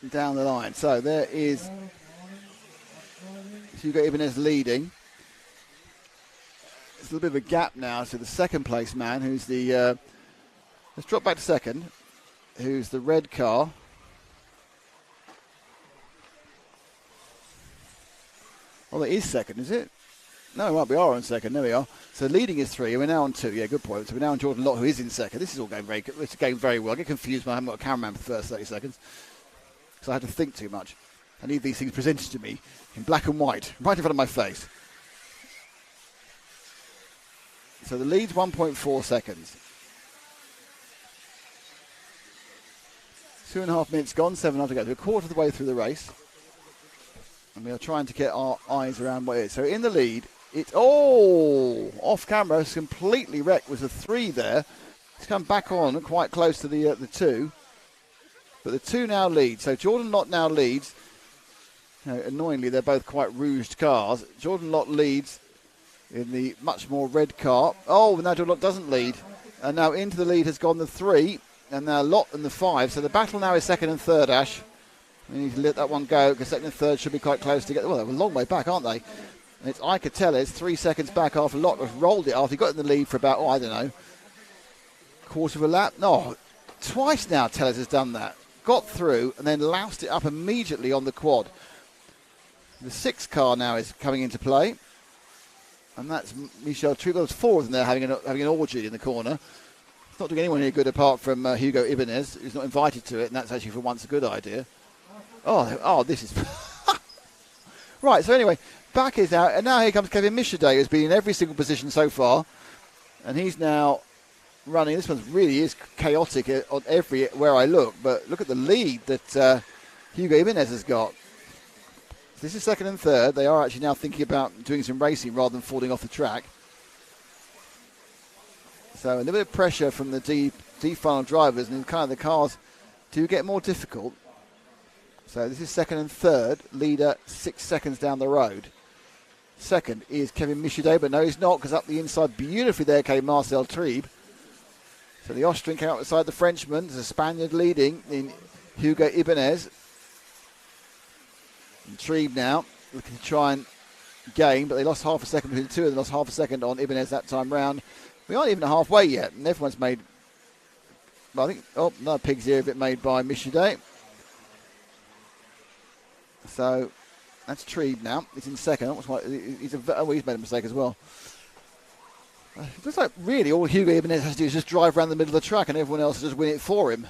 Down the line. So there is Hugo Ibanez leading. There's a little bit of a gap now to the second place man, who's the let's drop back to second, who's the red car. Well, it is second, is it? No, right, we are on second. There we are. So leading is 3, and we're now on 2. Yeah, good point. So we're now on Jordan Lott, who is in second. This is all going very good. It's going very well. I get confused when I haven't got a cameraman for the first 30 seconds. So I had to think too much. I need these things presented to me in black and white, right in front of my face. So the lead's 1.4 seconds. 2.5 minutes gone, 7 to go. We're a quarter of the way through the race. And we are trying to get our eyes around what it is. So in the lead, it's off camera, it's completely wrecked. Was a 3 there. It's come back on quite close to the 2. But the 2 now lead. So Jordan Lott now leads. Annoyingly, they're both quite rouged cars. Jordan Lott leads in the much more red car. Oh, now Jordan Lott doesn't lead. And now into the lead has gone the 3. And now Lott and the 5. So the battle now is second and third, Ash. We need to let that one go because second and third should be quite close together. Well, they're a long way back, aren't they? And it's Ika Tellez 3 seconds back after Lott has rolled it after he got in the lead for about, I don't know, quarter of a lap. No, twice now Tellez has done that. Got through and then loused it up immediately on the quad. The 6 car now is coming into play. And that's Michel Trieb. There's 4 of them there having an orgy in the corner. It's not doing anyone any good apart from Hugo Ibanez, who's not invited to it, and that's actually for once a good idea. Oh, this is... Right, so anyway, back is out, and now here comes Kevin Michudet, who's been in every single position so far, and he's now running. This one really is chaotic on everywhere I look, but look at the lead that Hugo Ibanez has got. This is second and third. They are actually now thinking about doing some racing rather than falling off the track. So a little bit of pressure from the D final drivers, and kind of the cars do get more difficult. So this is second and third. Leader 6 seconds down the road. Second is Kevin Michaud, but no, he's not, because up the inside beautifully there came Marcel Trieb. So the Austrian came out beside the Frenchman. There's a Spaniard leading in Hugo Ibanez. And Trieb now looking to try and gain, but they lost half a second between the two, and they lost half a second on Ibanez that time round. We aren't even halfway yet, and everyone's made, well, I think, another pig's ear of it made by Michaud. So that's Trieb now. He's in second. He's made a mistake as well. It looks like really all Hugo Ibanez has to do is just drive around the middle of the track, and everyone else will just win it for him.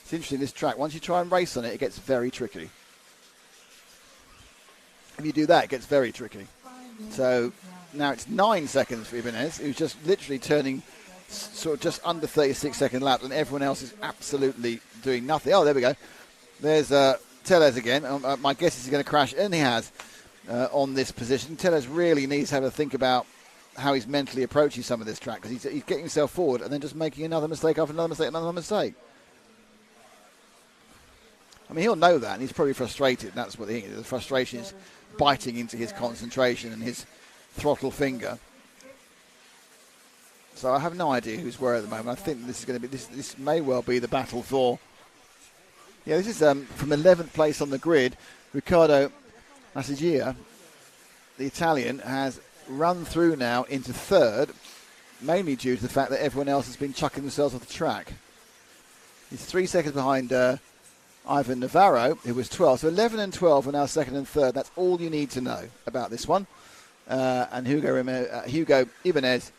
It's interesting, this track. Once you try and race on it, it gets very tricky. If you do that, it gets very tricky. So now it's 9 seconds for Ibanez, who's just literally turning sort of just under 36-second lap, and everyone else is absolutely doing nothing. Oh, there we go. There's Tellez again. My guess is he's going to crash, and he has on this position. Tellez really needs to have a think about how he's mentally approaching some of this track, because he's getting himself forward and then just making another mistake after another mistake, another mistake. I mean, he'll know that, and he's probably frustrated. That's what the frustration is biting into his concentration and his throttle finger. So I have no idea who's where at the moment. I think this is going to be this may well be the battle for. Yeah, this is from 11th place on the grid. Riccardo Massigia, the Italian, has run through now into third, mainly due to the fact that everyone else has been chucking themselves off the track. He's 3 seconds behind Ivan Navarro, who was 12. So 11 and 12 are now second and third. That's all you need to know about this one. And Hugo Ibanez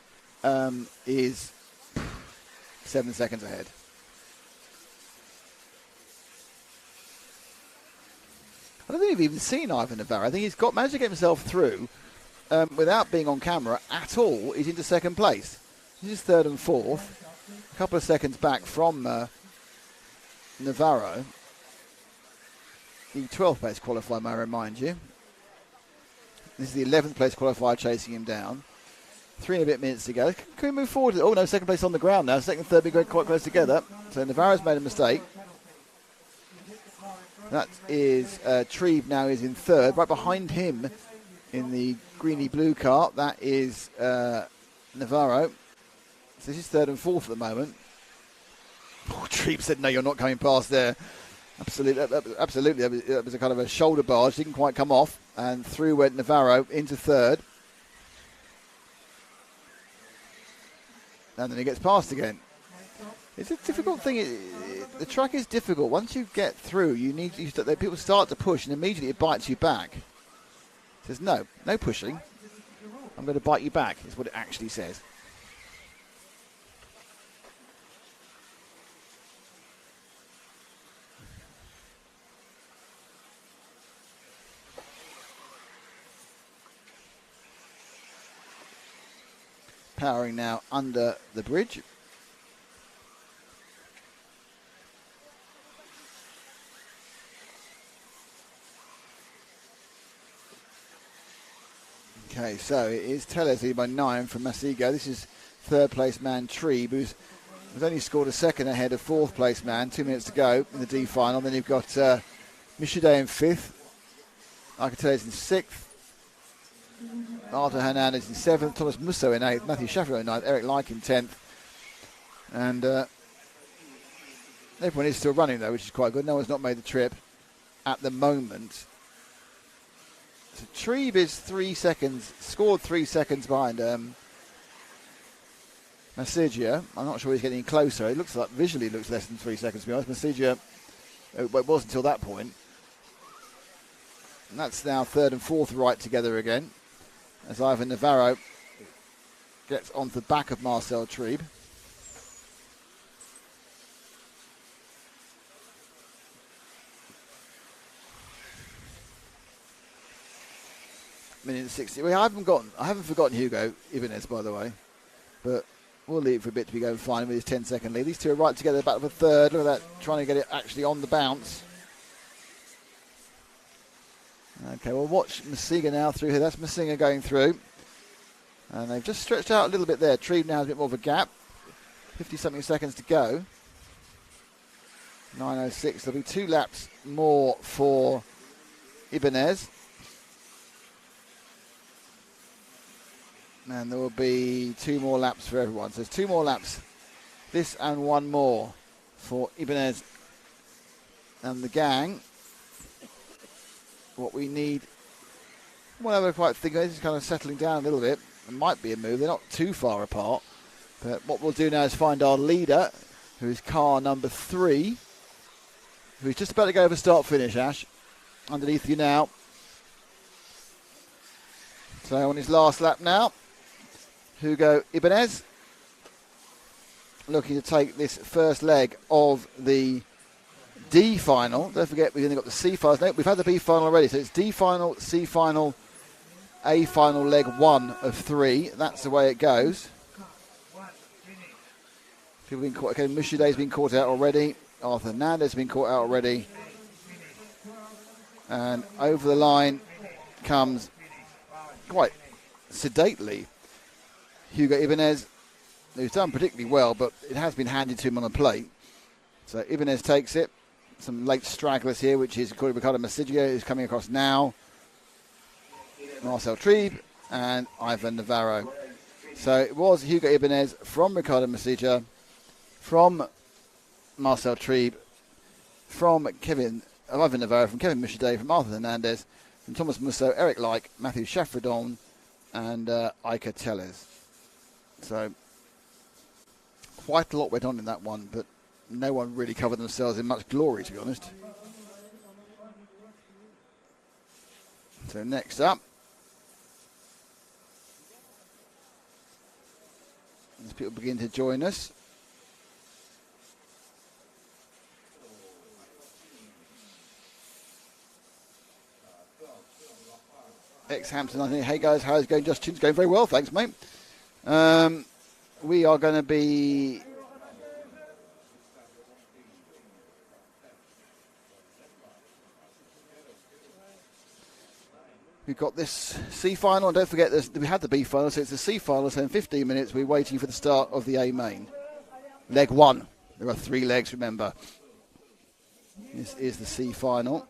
is 7 seconds ahead. I don't think we've even seen Ivan Navarro. I think he's managed to get himself through without being on camera at all. He's into second place. This is third and fourth. A couple of seconds back from Navarro. The 12th place qualifier, may I remind you. This is the 11th place qualifier chasing him down. 3 and a bit minutes to go. Can we move forward? Oh, no, second place on the ground now. Second and third be quite close together. So Navarro's made a mistake. That is Trieb now is in third. Right behind him in the greeny blue car, that is Navarro. So this is third and fourth at the moment. Oh, Trieb said, no, you're not coming past there. Absolutely. That was a kind of a shoulder barge. Didn't quite come off. And through went Navarro into third. And then he gets past again. It's a difficult thing. The track is difficult. Once you get through, people start to push, and immediately it bites you back. It says, no pushing. I'm going to bite you back, is what it actually says. Powering now under the bridge. Okay, so it is Tellez by 9 from Massigo. This is third place man Trieb, who's only scored a second ahead of fourth place man. 2 minutes to go in the D final. Then you've got Michaud in fifth, Arcateles in sixth, Arthur Hernandez in 7th, Thomas Musso in 8th, Matthew Sheffield in 9th, Eric Leik in 10th. And everyone is still running, though, which is quite good. No one's not made the trip at the moment. So Trieb is 3 seconds, scored 3 seconds behind Massigia. I'm not sure he's getting closer. It looks like, visually, it looks less than 3 seconds, to be honest. Massigia, it was until that point. And that's now third and fourth right together again, as Ivan Navarro gets onto the back of Marcel Trieb. minute and 60. I haven't forgotten Hugo Ibanez, by the way, but we'll leave it for a bit to be going fine with his 10-second lead. These two are right together, about for third. Look at that, trying to get it actually on the bounce. Okay, we'll watch Masiga now through here. That's Masiga going through. And they've just stretched out a little bit there. Treve now has a bit more of a gap. 50-something seconds to go. 9:06. There'll be 2 laps more for Ibanez. And there will be 2 more laps for everyone. So there's 2 more laps. This and 1 more for Ibanez and the gang. What we need, whatever I quite think, this is kind of settling down a little bit. It might be a move. They're not too far apart. But what we'll do now is find our leader, who is car number 3, who's just about to go for start-finish, Ash. Underneath you now. So on his last lap now, Hugo Ibanez looking to take this first leg of the D final. Don't forget, we've only got the C finals. No, we've had the B final already. So it's D final, C final, A final, leg 1 of 3. That's the way it goes. People been caught. Okay, Mushide's been caught out already. Arthur Hernandez has been caught out already. And over the line comes quite sedately Hugo Ibanez, who's done particularly well, but it has been handed to him on a plate. So Ibanez takes it. Some late stragglers here, which is Ricardo Masiga, who's coming across now. Marcel Treve and Ivan Navarro. So it was Hugo Ibanez from Ricardo Masiga, from Marcel Treve, from Ivan Navarro, from Kevin Mushide, from Arthur Hernandez, from Thomas Musso, Eric Like, Matthew Chaffredon, and Iker Tellez. So quite a lot went on in that one, but no one really covered themselves in much glory, to be honest. So next up, as people begin to join us, ex-Hampton, I think. Hey guys, how's it going? Justin's going very well, thanks, mate. We are going to be we've got this C final, and don't forget this, we had the B final, so it's the C final, so in 15 minutes we're waiting for the start of the A main. Leg 1. There are 3 legs, remember. This is the C final.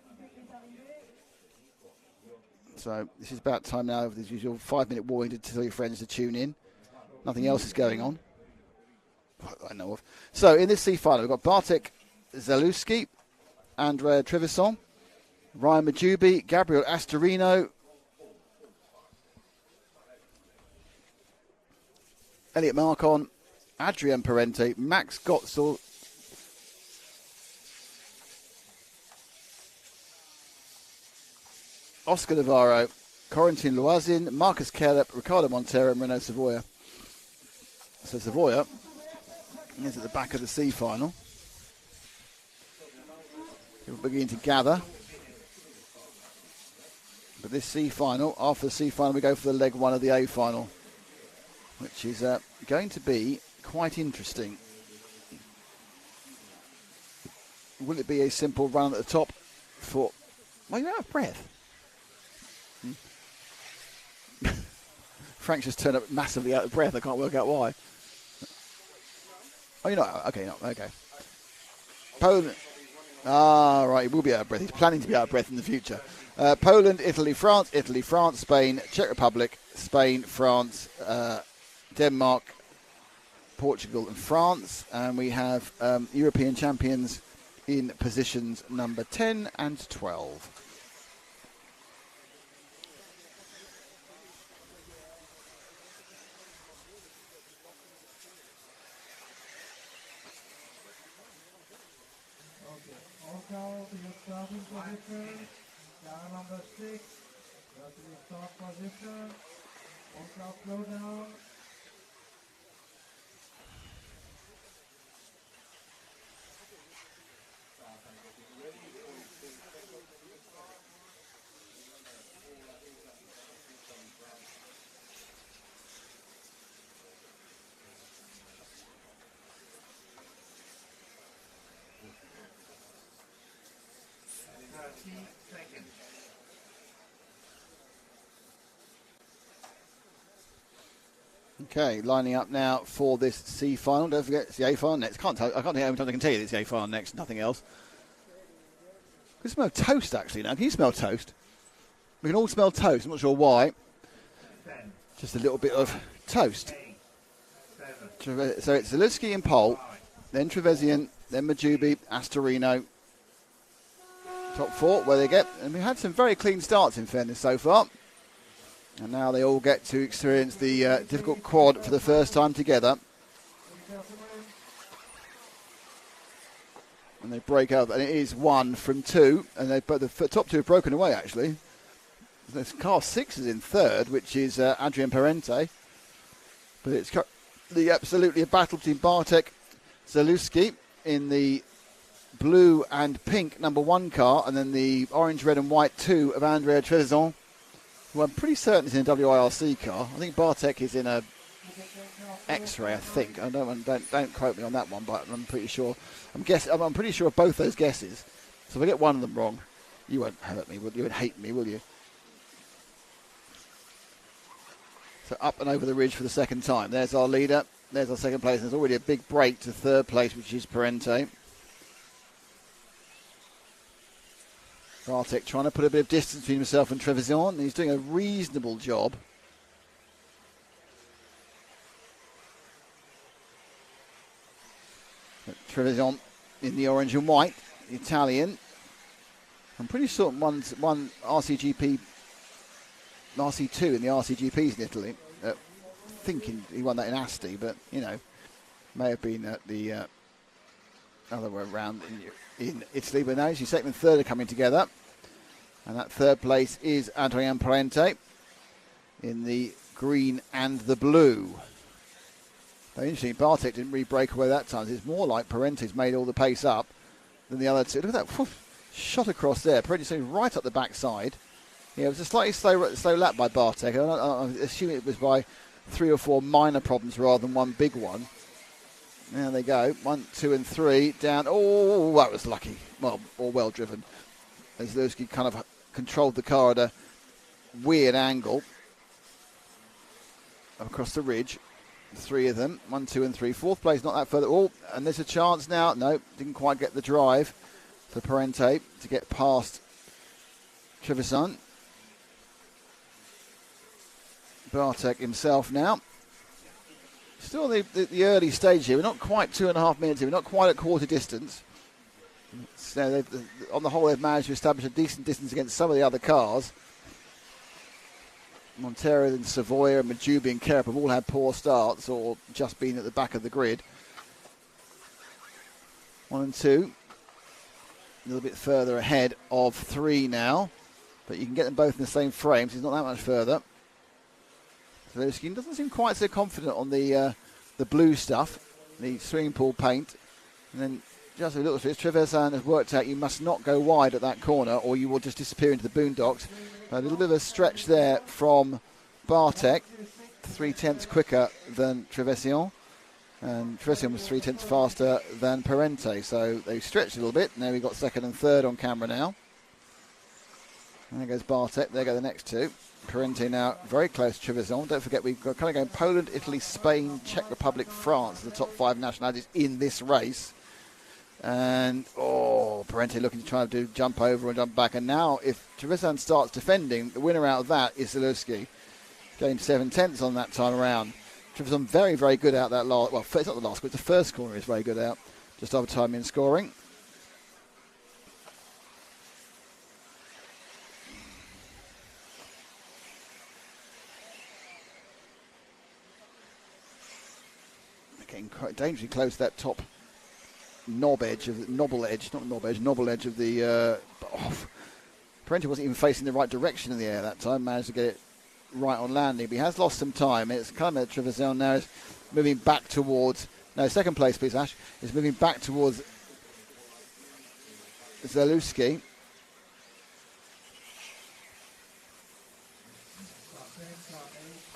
So this is about time now, as usual, 5-minute warning to tell your friends to tune in. Nothing else is going on I know of. So in this C final, we've got Bartek Zalewski, Andrea Trevisan, Ryan Majubi, Gabriel Astorino, Elliot Marcon, Adrian Parente, Max Gotzel, Oscar Navarro, Corentin Loazin, Marcus Kellep, Ricardo Montero, and Renaud Savoya. So Savoya is at the back of the C final. People begin to gather. But this C final, after the C final, we go for the leg 1 of the A final, which is going to be quite interesting. Will it be a simple run at the top for... Well, you're out of breath. Frank's just turned up massively out of breath. I can't work out why. Oh, you're not? Okay, not. Okay. Poland. Ah, right. He will be out of breath. He's planning to be out of breath in the future. Poland, Italy, France, Spain, Czech Republic, Spain, France, Denmark, Portugal, and France. And we have European champions in positions number 10 and 12. To your starting position, car number 6, go to your start position, on-car slow down. seconds. Okay, lining up now for this C final. Don't forget it's the A final next. I can't think how many times I can tell you it's the A final next. Nothing else. I can smell toast actually now. Can you smell toast? We can all smell toast. I'm not sure why. 10, Just a little bit of toast. 8, 7, So it's Zalewski and Pole, then Trevisan, then Majubi, Astorino. Top four, where they get. And we've had some very clean starts in fairness so far. And now they all get to experience the difficult quad for the first time together. And they break up, and it is 1 from 2. And but the top two have broken away, actually. This car 6 is in third, which is Adrian Parente. But it's absolutely a battle between Bartek Zalewski in the blue and pink number 1 car, and then the orange, red and white 2 of Andrea Trevisan, who I'm pretty certain is in a WIRC car. I think Bartek is in a X-ray, I think. I don't quote me on that one, but I'm pretty sure. I'm pretty sure of both those guesses. So if I get one of them wrong, you won't hurt me, will you? You won't hate me, will you? So up and over the ridge for the second time. There's our leader. There's our second place. There's already a big break to third place, which is Parente. Bartek trying to put a bit of distance between himself and Trevisan, and he's doing a reasonable job. But Trevisan in the orange and white, the Italian. I'm pretty sure one RCGP, RC2 in the RCGPs in Italy. Thinking he won that in Asti, but you know, may have been at the other way around in Italy. But now she's second and third are coming together, and that third place is Adrian Parente in the green and the blue. Very interesting. Bartek didn't really break away that time. It's more like Parente's made all the pace up than the other two. Look at that whoosh, shot across there. Parente's right up the backside. Yeah, it was a slightly slow lap by Bartek. I assume it was by 3 or 4 minor problems rather than one big one. There they go. 1, 2 and 3 down. Oh, that was lucky. Well, or well driven. As Zalewski kind of controlled the car at a weird angle across the ridge. 3 of them. 1, 2 and 3. Fourth place, not that further. Oh, and there's a chance now. No, didn't quite get the drive for Parente to get past Trevisan. Bartek himself now. Still the early stage here. We're not quite 2.5 minutes here. We're not quite at quarter distance. So on the whole, they've managed to establish a decent distance against some of the other cars. Montero and Savoia and Majubi and Kerep have all had poor starts or just been at the back of the grid. 1 and 2. A little bit further ahead of 3 now. But you can get them both in the same frame, so it's not that much further. Zalewski doesn't seem quite so confident on the blue stuff, the swimming pool paint. And then just a little bit, Trevisan has worked out you must not go wide at that corner or you will just disappear into the boondocks. A little bit of a stretch there from Bartek, 3/10 quicker than Trevisan. And Trevisan was 3/10 faster than Parente. So they stretched a little bit. Now we've got second and third on camera now. And there goes Bartek. There go the next two. Parente now very close to Trevisan. Don't forget we've got kind of going Poland, Italy, Spain, Czech Republic, France, the top 5 nationalities in this race. And Parente looking to try to do jump over and jump back. And now if Trevisan starts defending, the winner out of that is Zalewski. Gained 7/10 on that time around. Trevisan very, very good out that last. Well, it's not the last, but the first corner is very good out. Just over time in scoring. Getting quite dangerously close to that top knobble edge of the Parente wasn't even facing the right direction in the air that time, managed to get it right on landing, but he has lost some time. It's kind of Trevisan now is moving back towards, no, second place please Ash, is moving back towards Zalewski.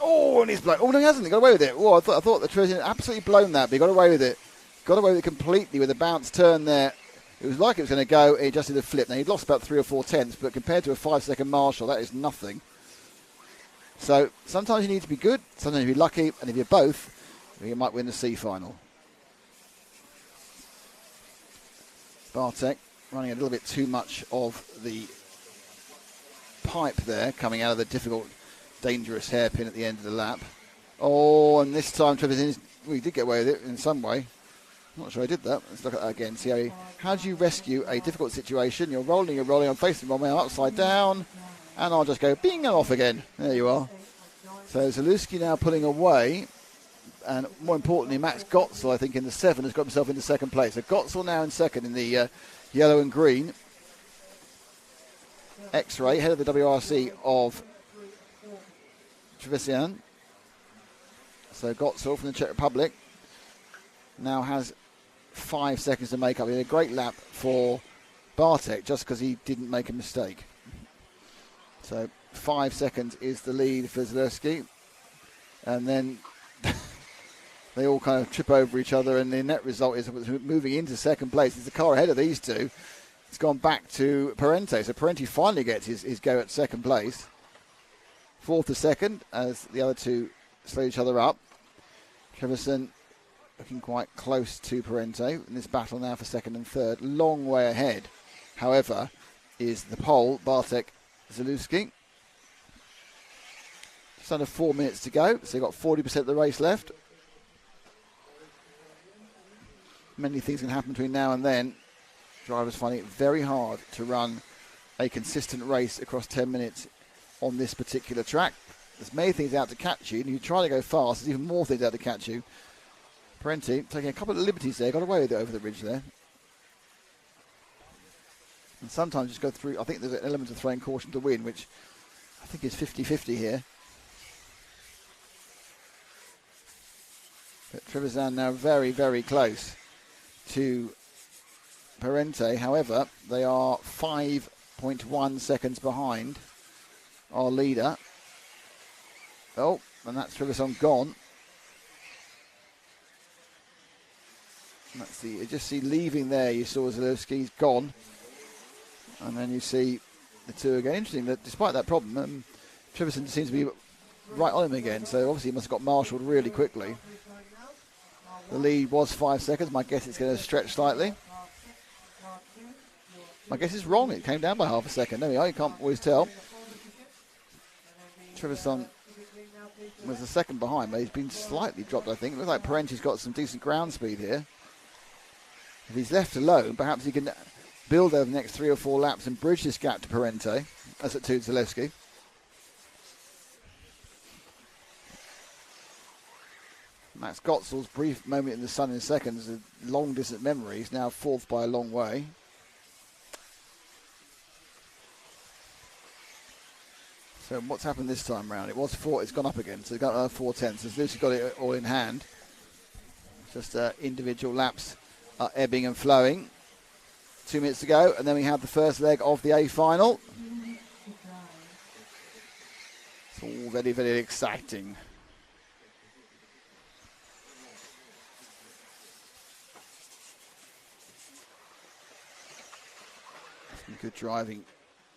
Oh, and he's blown. Oh, no, he hasn't. He got away with it. Oh, I thought the Trevisan had absolutely blown that, but he got away with it. Got away with it completely with a bounce turn there It was like it was going to go, he just did a flip. Now, he'd lost about 3 or 4 tenths, but compared to a 5-second marshal, that is nothing. So sometimes you need to be good, sometimes you be lucky, and if you're both, you might win the C final. Bartek running a little bit too much of the pipe there, coming out of the difficult, dangerous hairpin at the end of the lap. Oh, and this time Trevisan, well, he did get away with it in some way. I'm not sure I did that. Let's look at that again. See how do you rescue a difficult situation? You're rolling, I'm facing one way, I'm upside down, and I'll just go bing and off again. There you are. So Zalewski now pulling away, and more importantly, Max Gotzel, I think, in the 7 has got himself into second place. So Gotzel now in second in the yellow and green. X-Ray, head of the WRC of Trevisan. So Gotzel from the Czech Republic now has 5 seconds to make up. He had a great lap for Bartek just because he didn't make a mistake. So 5 seconds is the lead for Zalewski. And then they all kind of trip over each other, and the net result is moving into second place. It's the car ahead of these two. It's gone back to Parente. So Parente finally gets his go at second place. Fourth to second as the other two slow each other up. Trevisan looking quite close to Parente in this battle now for second and third. Long way ahead, however, is the pole, Bartek Zalewski. Just under 4 minutes to go, so you've got 40% of the race left. Many things can happen between now and then. Drivers finding it very hard to run a consistent race across 10 minutes on this particular track. There's many things out to catch you, and you try to go fast, there's even more things out to catch you. Parente taking a couple of liberties there, got away with it over the ridge there. And sometimes just go through, I think there's an element of throwing caution to win, which I think is 50-50 here. But Trevisan now very, very close to Parente. However, they are 5.1 seconds behind our leader. Oh, and that's Trevisan gone. That's the, you just see leaving there, you saw Zalewski's gone. And then you see the two again. Interesting that despite that problem, Trevisan seems to be right on him again. So obviously he must have got marshalled really quickly. The lead was 5 seconds. My guess it's going to stretch slightly. My guess is wrong. It came down by half a second. There we are. You can't always tell. Trevisan was the second behind, but he's been slightly dropped, I think. It looks like Parente's got some decent ground speed here. If he's left alone, perhaps he can build over the next 3 or 4 laps and bridge this gap to Parente. That's at Zalewski. Max Gotzel's brief moment in the sun in seconds, a long distant memory. He's now fourth by a long way. So what's happened this time round? It was 4, it's gone up again, so it's got another 4 tenths. So Lucy got it all in hand. Just individual laps are ebbing and flowing. 2 minutes to go, and then we have the first leg of the A final. It's all very, very exciting. Some good driving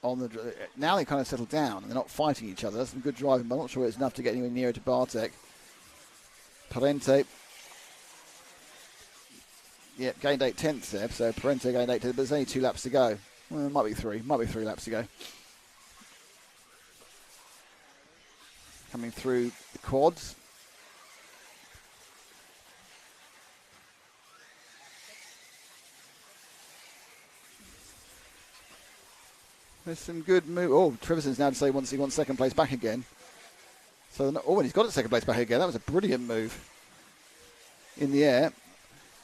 on the. Now they kind of settle down and they're not fighting each other. That's some good driving, but I'm not sure it's enough to get anywhere nearer to Bartek. Parente. Yeah, gained 8 tenths there, so Parente gained 8 tenths, but there's only 2 laps to go. Well, might be 3 laps to go. Coming through the quads. There's some good move. Oh, Trevisan's now to say he wants second place back again. So, and he's got it second place back again. That was a brilliant move in the air.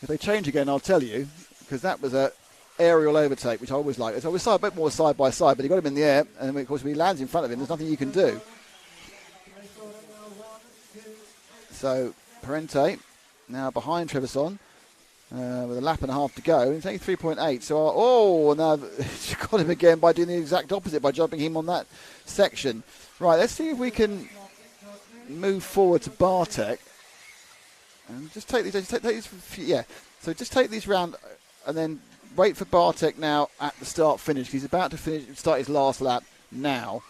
If they change again, I'll tell you, because that was a aerial overtake, which I always like. It's always a bit more side by side, but he got him in the air, and of course, if he lands in front of him, there's nothing you can do. So, Parente now behind Trevisan with a lap and a half to go. It's only 3.8. So, now she got him again by doing the exact opposite, by jumping him on that section. Right, let's see if we can move forward to Bartek. And just take these, yeah. So just take these round and then wait for Bartek now at the start-finish. He's about to start his last lap now.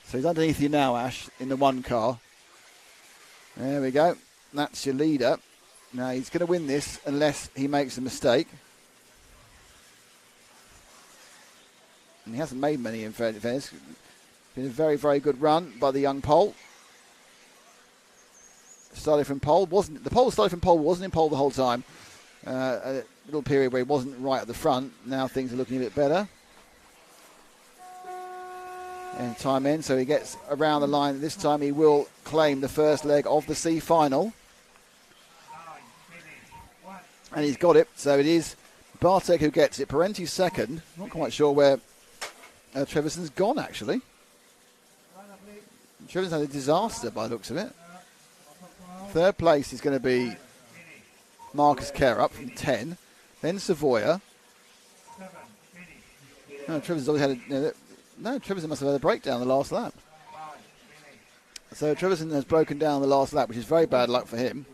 So he's underneath you now, Ash, in the one car. There we go. That's your leader. Now he's going to win this unless he makes a mistake. And he hasn't made many in fairness. It's been a very, very good run by the young Pole. Started from pole, wasn't in pole the whole time. A little period where he wasn't right at the front. Now things are looking a bit better. And time in, so he gets around the line. This time he will claim the first leg of the C final. And he's got it, so it is Bartek who gets it. Parenti's second. Not quite sure where Trevison's gone, actually. Trevison had a disaster by the looks of it. Third place is going to be Marcus Kerrup from 10. Then Savoya. No, Trevison's always had Trevison must have had a breakdown the last lap. So Trevison has broken down the last lap, which is very bad luck for him.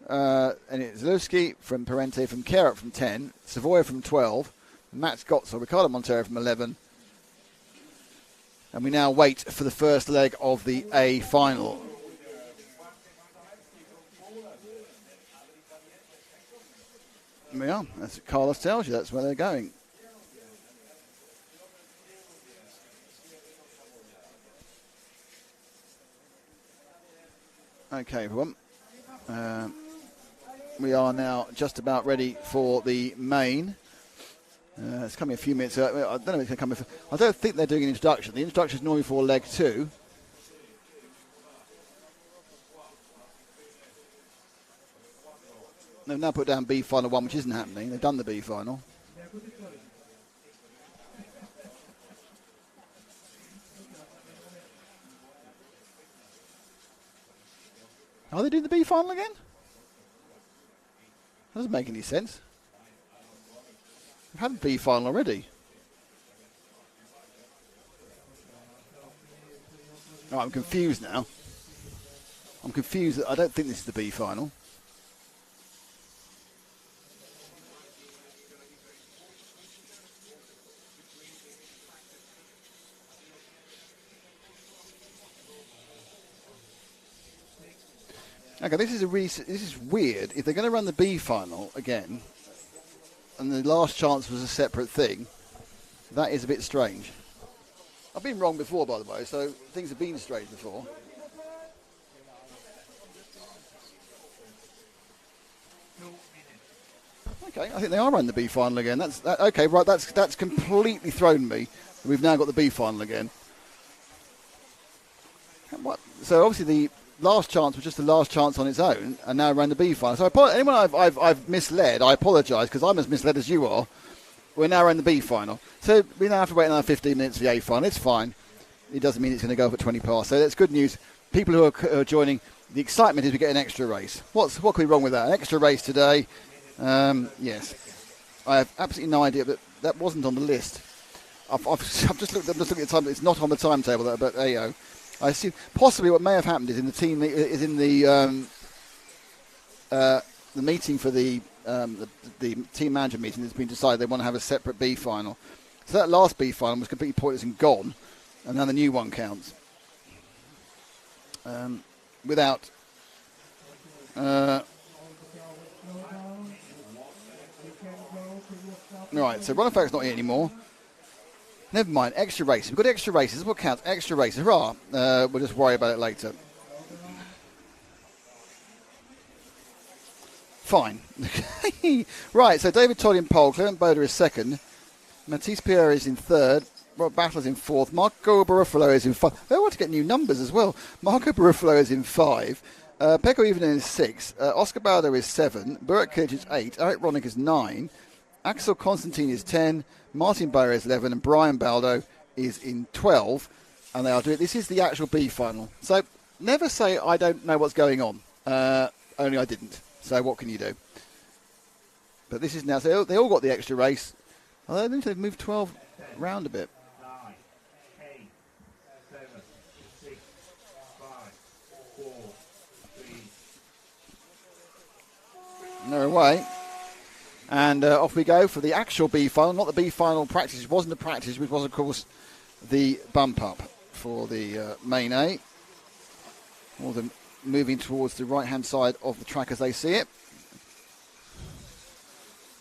And it's Zalewski from Parente from Kerrup from 10. Savoya from 12. Matt Gottsel, Ricardo Montero from 11. And we now wait for the first leg of the A final. There we are. That's what Carlos tells you. That's where they're going. Okay, everyone. We are now just about ready for the main. It's coming a few minutes. I don't know if it's going to come. I don't think they're doing an introduction. The introduction is normally for leg 2. They've now put down B final 1, which isn't happening. They've done the B final. Are they doing the B final again? That doesn't make any sense. We've had a B final already. Oh, I'm confused now. I'm confused. I don't think this is the B final. Okay, this is weird. If they're going to run the B final again, and the last chance was a separate thing, that is a bit strange. I've been wrong before, by the way, so things have been strange before. Okay, I think they are running the B final again. Okay, right. That's completely thrown me. We've now got the B final again. What? So obviously the last chance was just the last chance on its own, and now around the B final. So anyone I've misled, I apologise, because I'm as misled as you are. We're now around the B final. So we now have to wait another 15 minutes for the A final. It's fine. It doesn't mean it's going to go for 20 past. So that's good news. People who are joining, the excitement is we get an extra race. What could be wrong with that? An extra race today? Yes. I have absolutely no idea, but that wasn't on the list. I'm just looking at the time. It's not on the timetable, but there you go. I assume possibly what may have happened is in the meeting for the team manager meeting. It's been decided they want to have a separate B final. So that last B final was completely pointless and gone, and now the new one counts. Without. Right, so Ronafac's not here anymore. Never mind, extra races. We've got extra races. That's what counts. Extra races. Hurrah. We'll just worry about it later. Fine. Right, so David Todd in pole. Clement Boda is second. Matisse Pierre is in third. Rob Battler's in fourth. Marco Barufalo is in 5. They want to get new numbers as well. Marco Barufalo is in 5. Pekko Ivanen is 6. Oscar Baldo is 7. Burak Kilic is 8. Eric Ronick is 9. Axel Constantine is 10. Martin Bayer is 11. And Brian Baldo is in 12. And they are doing. This is the actual B final. So never say I don't know what's going on. Only I didn't. So what can you do? But this is now. So they all got the extra race. Although I think they've moved 12 round a bit. 9, 8, 7, 6, 5, 4, 3. No way. And off we go for the actual B final, not the B final practice. It wasn't a practice, which was, of course, the bump up for the main A. All of them moving towards the right-hand side of the track as they see it.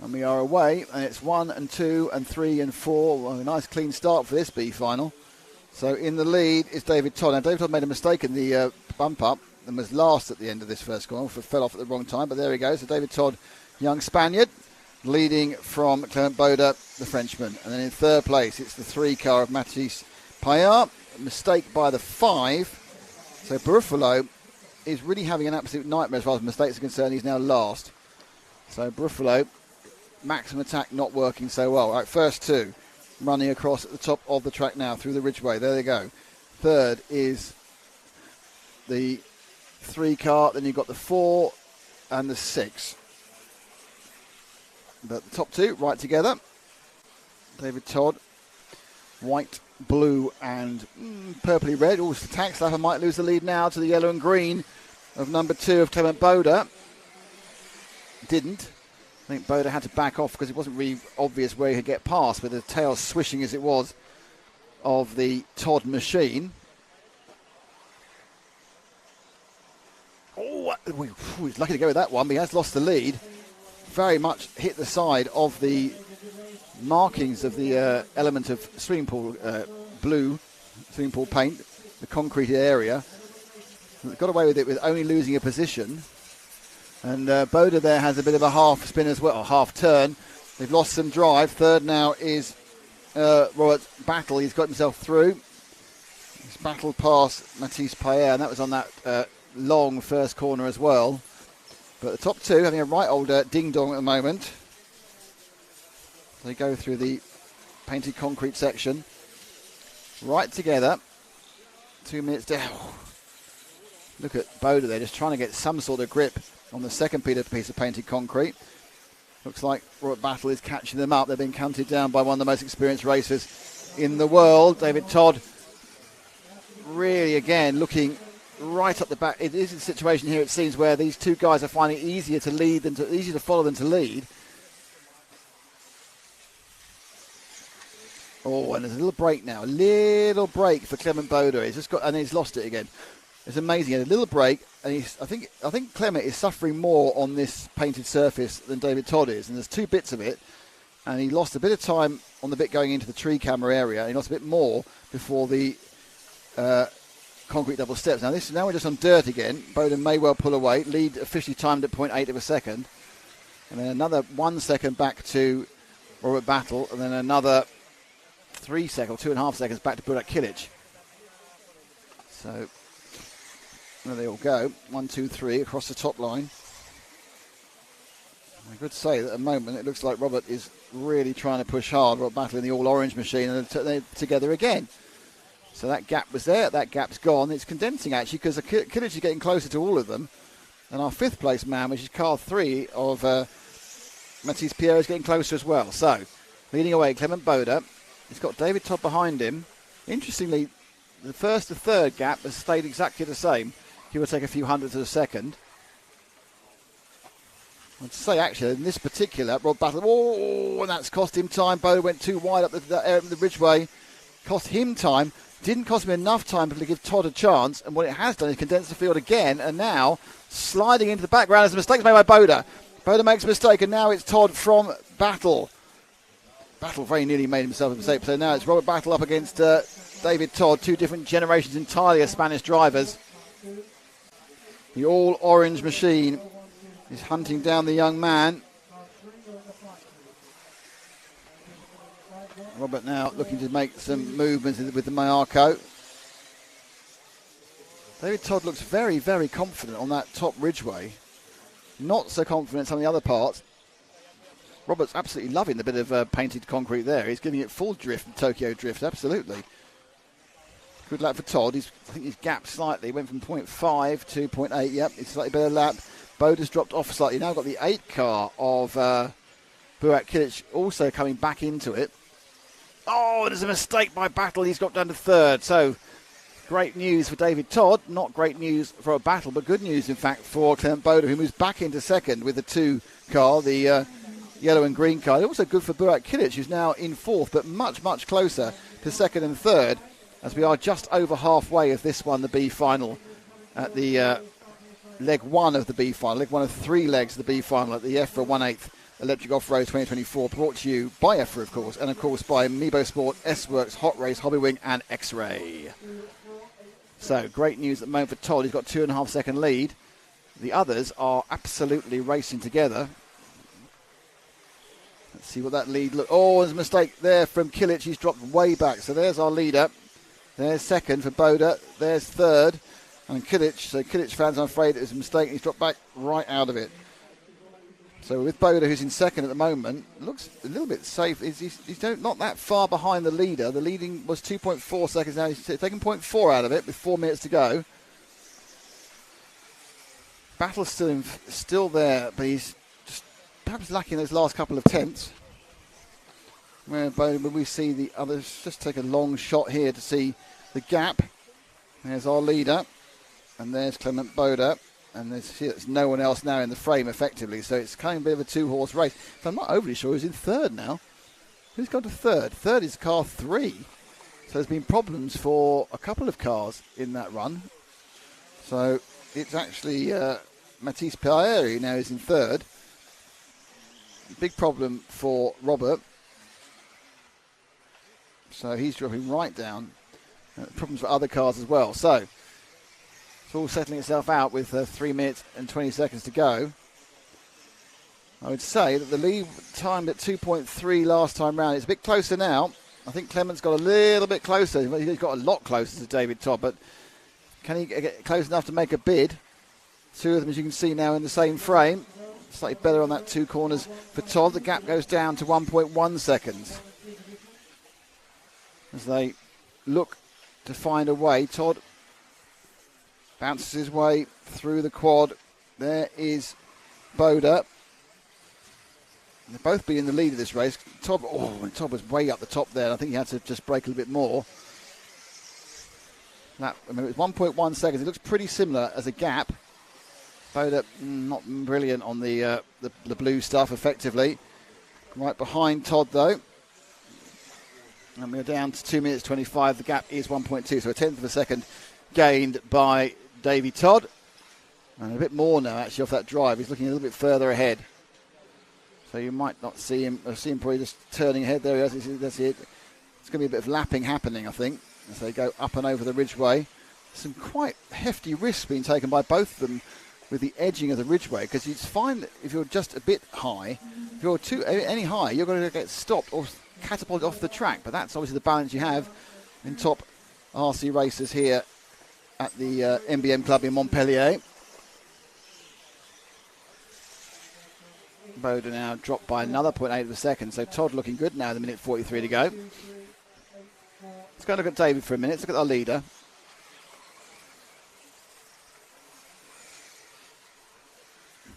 And we are away, and it's 1 and 2 and 3 and 4. Well, a nice clean start for this B final. So in the lead is David Todd. Now, David Todd made a mistake in the bump up and was last at the end of this first corner. Fell off at the wrong time, but there he goes. So David Todd, young Spaniard, leading from Clement Boda, the Frenchman. And then in third place, it's the 3 car of Mathis Payard. A mistake by the 5. So Buffalo is really having an absolute nightmare as far as mistakes are concerned. He's now last. So Buffalo, maximum attack not working so well. All right, first 2 running across at the top of the track now through the Ridgeway. There they go. Third is the 3 car. Then you've got the 4 and the 6. But the top 2 right together. David Todd, white, blue and purpley red. Also, Tax Lapper might lose the lead now to the yellow and green of number 2 of Clement Boda. Didn't. I think Boda had to back off because it wasn't really obvious where he could get past with the tail swishing as it was of the Todd machine. Oh, he's lucky to go with that one, but he has lost the lead. Very much hit the side of the markings of the element of swimming pool blue, swimming pool paint, the concrete area. Got away with it with only losing a position. And Boda there has a bit of a half spin as well, or half turn. They've lost some drive. Third now is Robert Battle. He's got himself through. He's battled past Mathis Payard, and that was on that long first corner as well. But the top 2 having a right old ding-dong at the moment. They go through the painted concrete section. Right together. 2 minutes down. Look at Boda there, just trying to get some sort of grip on the second piece of painted concrete. Looks like Robert Battle is catching them up. They've been counted down by one of the most experienced racers in the world. David Todd really, again, looking right up the back. It is a situation here, it seems, where these 2 guys are finding it easier to follow than to lead. Oh, and there's a little break now. A little break for Clement Boda. He's lost it again. It's amazing. He had a little break, and I think Clement is suffering more on this painted surface than David Todd is. And there's 2 bits of it, and he lost a bit of time on the bit going into the tree camera area. And he lost a bit more before the concrete double steps. Now we're just on dirt again. Boda may well pull away. Lead officially timed at 0.8 of a second, and then another 1 second back to Robert Battle, and then another 3 seconds, 2.5 seconds back to Burak Kilic. So there they all go. 1, 2, 3 across the top line. I could say that at the moment it looks like Robert is really trying to push hard. Robert Battle in the all-orange machine, and they're together again. So that gap was there. That gap's gone. It's condensing, actually, because Kilic is getting closer to all of them. And our 5th place man, which is car 3 of Mathis Payard, is getting closer as well. So, leading away, Clement Boda. He's got David Todd behind him. Interestingly, the first to third gap has stayed exactly the same. He will take a few hundredths of a second. I'd say, actually, in this particular, Rob Battle, and that's cost him time. Boda went too wide up the Ridgeway. Cost him time. Didn't cost him enough time to give Todd a chance. And what it has done is condensed the field again. And now, sliding into the background as a mistake made by Boda. Boda makes a mistake, and now it's Todd from Battle. Battle very nearly made himself a mistake. So now it's Robert Battle up against David Todd. 2 different generations entirely of Spanish drivers. The all-orange machine is hunting down the young man. Robert now looking to make some movements with the Mayarco. David Todd looks very, very confident on that top Ridgeway. Not so confident in some of the other parts. Robert's absolutely loving the bit of painted concrete there. He's giving it full drift, Tokyo drift, absolutely. Good luck for Todd. I think he's gapped slightly. He went from 0.5 to 0.8. Yep, it's a slightly better lap. Boda's dropped off slightly. Now got the 8 car of Burak Kilic also coming back into it. Oh, there's a mistake by Battle. He's got down to 3rd. So, great news for David Todd. Not great news for a Battle, but good news, in fact, for Clement Boda, who moves back into 2nd with the 2 car, the yellow and green card. Also good for Burak Kilic, who's now in fourth, but much, much closer to second and third, as we are just over halfway of this one, the B final, at the leg one of the B final, leg one of 3 legs of the B final at the EFRA 1/8 Electric Off-Road 2024, brought to you by EFRA, of course, and of course by Mebo Sport, S-Works, Hot Race, Hobbywing and X-Ray. So, great news at the moment for Todd. He's got 2.5 second lead. The others are absolutely racing together. Let's see what that lead looks. Oh, there's a mistake there from Kilic. He's dropped way back. So there's our leader. There's second for Boda. There's third. And Kilic, so Kilic fans, I'm afraid it was a mistake. He's dropped back right out of it. So with Boda, who's in second at the moment, looks a little bit safe. He's not that far behind the leader. The leading was 2.4 seconds now. He's taken 0.4 out of it with 4 minutes to go. Battle's still there, but he's just perhaps lacking those last couple of tenths. Where we see the others just take a long shot here to see the gap. There's our leader, and there's Clement Boda. And there's no one else now in the frame, effectively. So it's kind of a bit of a 2-horse race. So I'm not overly sure who's in third now. Who's gone to third? Third is car 3. So there's been problems for a couple of cars in that run. So it's actually Matisse Pierre now is in third. Big problem for Robert. So he's dropping right down. Problems for other cars as well. So it's all settling itself out with 3 minutes and 20 seconds to go. I would say that the lead timed at 2.3 last time round. It's a bit closer now. I think Clement's got a little bit closer. He's got a lot closer to David Todd, but can he get close enough to make a bid? 2 of them, as you can see now, in the same frame. Slightly better on that 2 corners for Todd. The gap goes down to 1.1 seconds. As they look to find a way, Todd bounces his way through the quad. There is Boda. They'll both be in the lead of this race. Todd was way up the top there. I think he had to just brake a little bit more. It was 1.1 seconds. It looks pretty similar as a gap. Boda not brilliant on the blue stuff, effectively. Right behind Todd, though. And we're down to 2 minutes 25. The gap is 1.2, so a tenth of a second gained by Davy Todd. And a bit more now, actually, off that drive. He's looking a little bit further ahead. So you might not see him, or see him probably just turning ahead. There he is. That's it. It's going to be a bit of lapping happening, I think, as they go up and over the ridgeway. Some quite hefty risks being taken by both of them with the edging of the ridgeway, because you'd find that if you're just a bit high, if you're any higher, you're going to get stopped or catapulted off the track. But that's obviously the balance you have in top RC races here at the MBM Club in Montpellier. Boda now dropped by another 0.8 of a second, so Todd looking good now, the minute 43 to go. Let's go look at David for a minute. Let's look at our leader.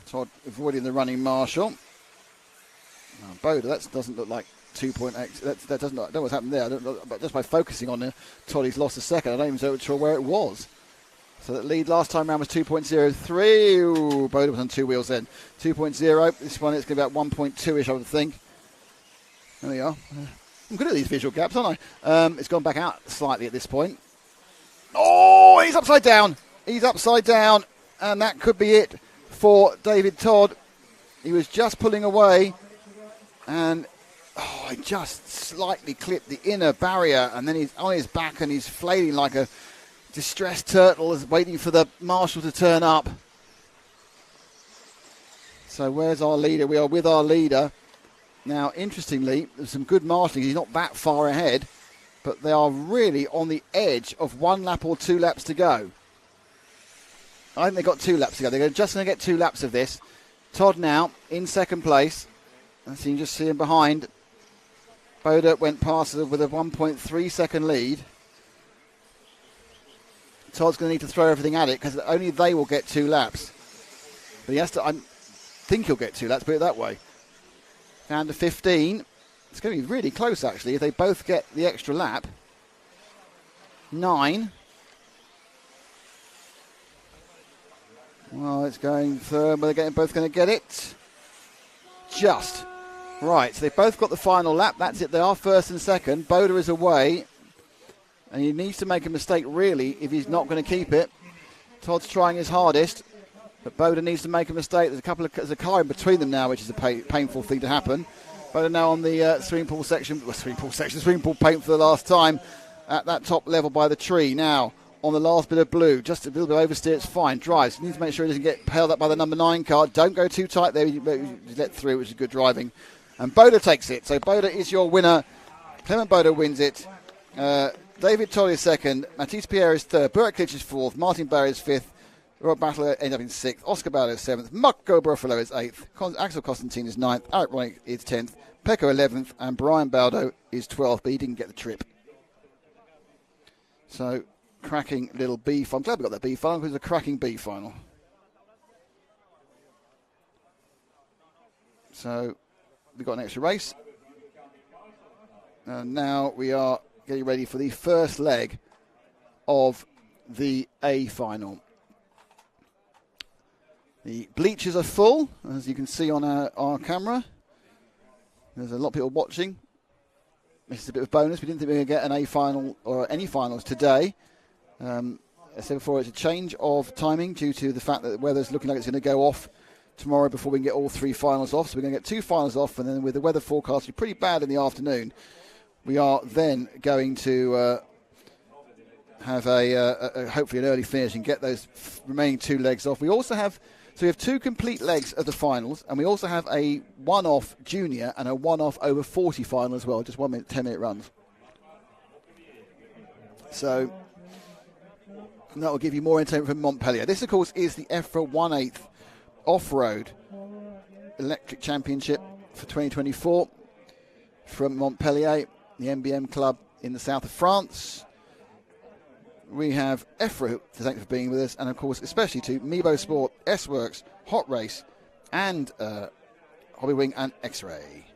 Todd avoiding the running marshal. Boda, that doesn't look like 2.8. That doesn't. I don't know what's happened there. But just by focusing on Todd, he's lost a second. I don't even know sure where it was. So that lead last time round was 2.03. Ooh, Boda was on 2 wheels then. 2.0. This one it's going to be about 1.2-ish, I would think. There we are. I'm good at these visual gaps, aren't I? It's gone back out slightly at this point. Oh, he's upside down. He's upside down. And that could be it for David Todd. He was just pulling away. And he just slightly clipped the inner barrier. And then he's on his back and he's flailing like a distressed turtle, is waiting for the marshal to turn up. So where's our leader? We are with our leader. Now, interestingly, there's some good marshalling. He's not that far ahead, but they are really on the edge of 1 lap or 2 laps to go. I think they've got 2 laps to go. They're just going to get 2 laps of this. Todd now in second place. As you can just see him behind. Boda went past with a 1.3 second lead. Todd's going to need to throw everything at it because only they will get 2 laps. But he has to. I think he'll get 2 laps, put it that way. Down to 15. It's going to be really close, actually, if they both get the extra lap. 9. Well, it's going third, but they're both going to get it. Just Right, so they've both got the final lap. That's it. They are first and second. Boda is away. And he needs to make a mistake, really, if he's not going to keep it. Todd's trying his hardest. But Boda needs to make a mistake. There's a car in between them now, which is a painful thing to happen. Boda now on the swimming pool paint for the last time at that top level by the tree. Now on the last bit of blue, just a little bit oversteer, it's fine. Drives. He needs to make sure he doesn't get held up by the number 9 car. Don't go too tight there. You let through, which is good driving. And Boda takes it. So Boda is your winner. Clement Boda wins it. David Toll is second. Matisse Pierre is third. Burt Klitsch is fourth. Martin Barry is fifth. Rob Battler ends up in sixth. Oscar Bauer is seventh. Marco Buffalo is eighth. Axel Constantine is ninth. Alec Ronick is 10th. Pecco 11th. And Brian Baldo is 12th, but he didn't get the trip. So, cracking little B final. I'm glad we got that B final because it's a cracking B final. So, we've got an extra race. And now we are getting ready for the first leg of the A final. The bleachers are full, as you can see on our camera. There's a lot of people watching. This is a bit of a bonus. We didn't think we were going to get an A final or any finals today. As I said before, it's a change of timing due to the fact that the weather's looking like it's going to go off tomorrow before we can get all 3 finals off. So we're going to get 2 finals off, and then with the weather forecast pretty bad in the afternoon, we are then going to have a hopefully an early finish and get those remaining 2 legs off. We also have we have 2 complete legs of the finals, and we also have a one-off junior and a one-off over 40 final as well, just 1 minute, 10-minute runs. So that will give you more entertainment from Montpellier. This, of course, is the EFRA 1/8 off-road electric championship for 2024 from Montpellier, the MBM club in the south of France. We have EFRA to thank for being with us, and of course especially to Mebo Sport, S-Works, Hot Race, and Hobby Wing and X-Ray.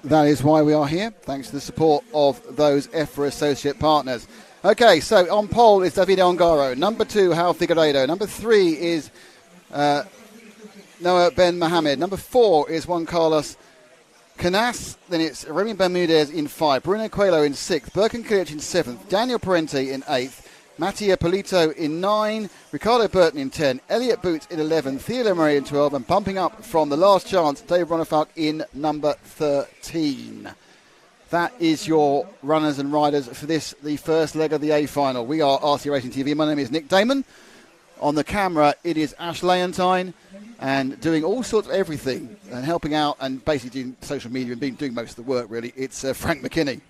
That is why we are here, thanks to the support of those EFRA associate partners. Okay, so on pole is Davide Ongaro. Number 2, Hal Figueiredo. Number 3 is Noah Ben Mohamed. Number 4 is Juan Carlos Canas. Then it's Remy Bermudez in 5. Bruno Coelho in 6th. Birkin Kilic in 7th. Daniel Parente in 8th. Mattia Polito in 9, Ricardo Burton in 10, Elliot Boots in 11, Theo Lemery in 12, and bumping up from the last chance, Dave Ronefalk in number 13. That is your runners and riders for this, the first leg of the A final. We are RC Racing TV. My name is Nick Damon. On the camera, it is Ash Leontine, and doing all sorts of everything and helping out and basically doing social media and doing most of the work, really. It's Frank McKinney.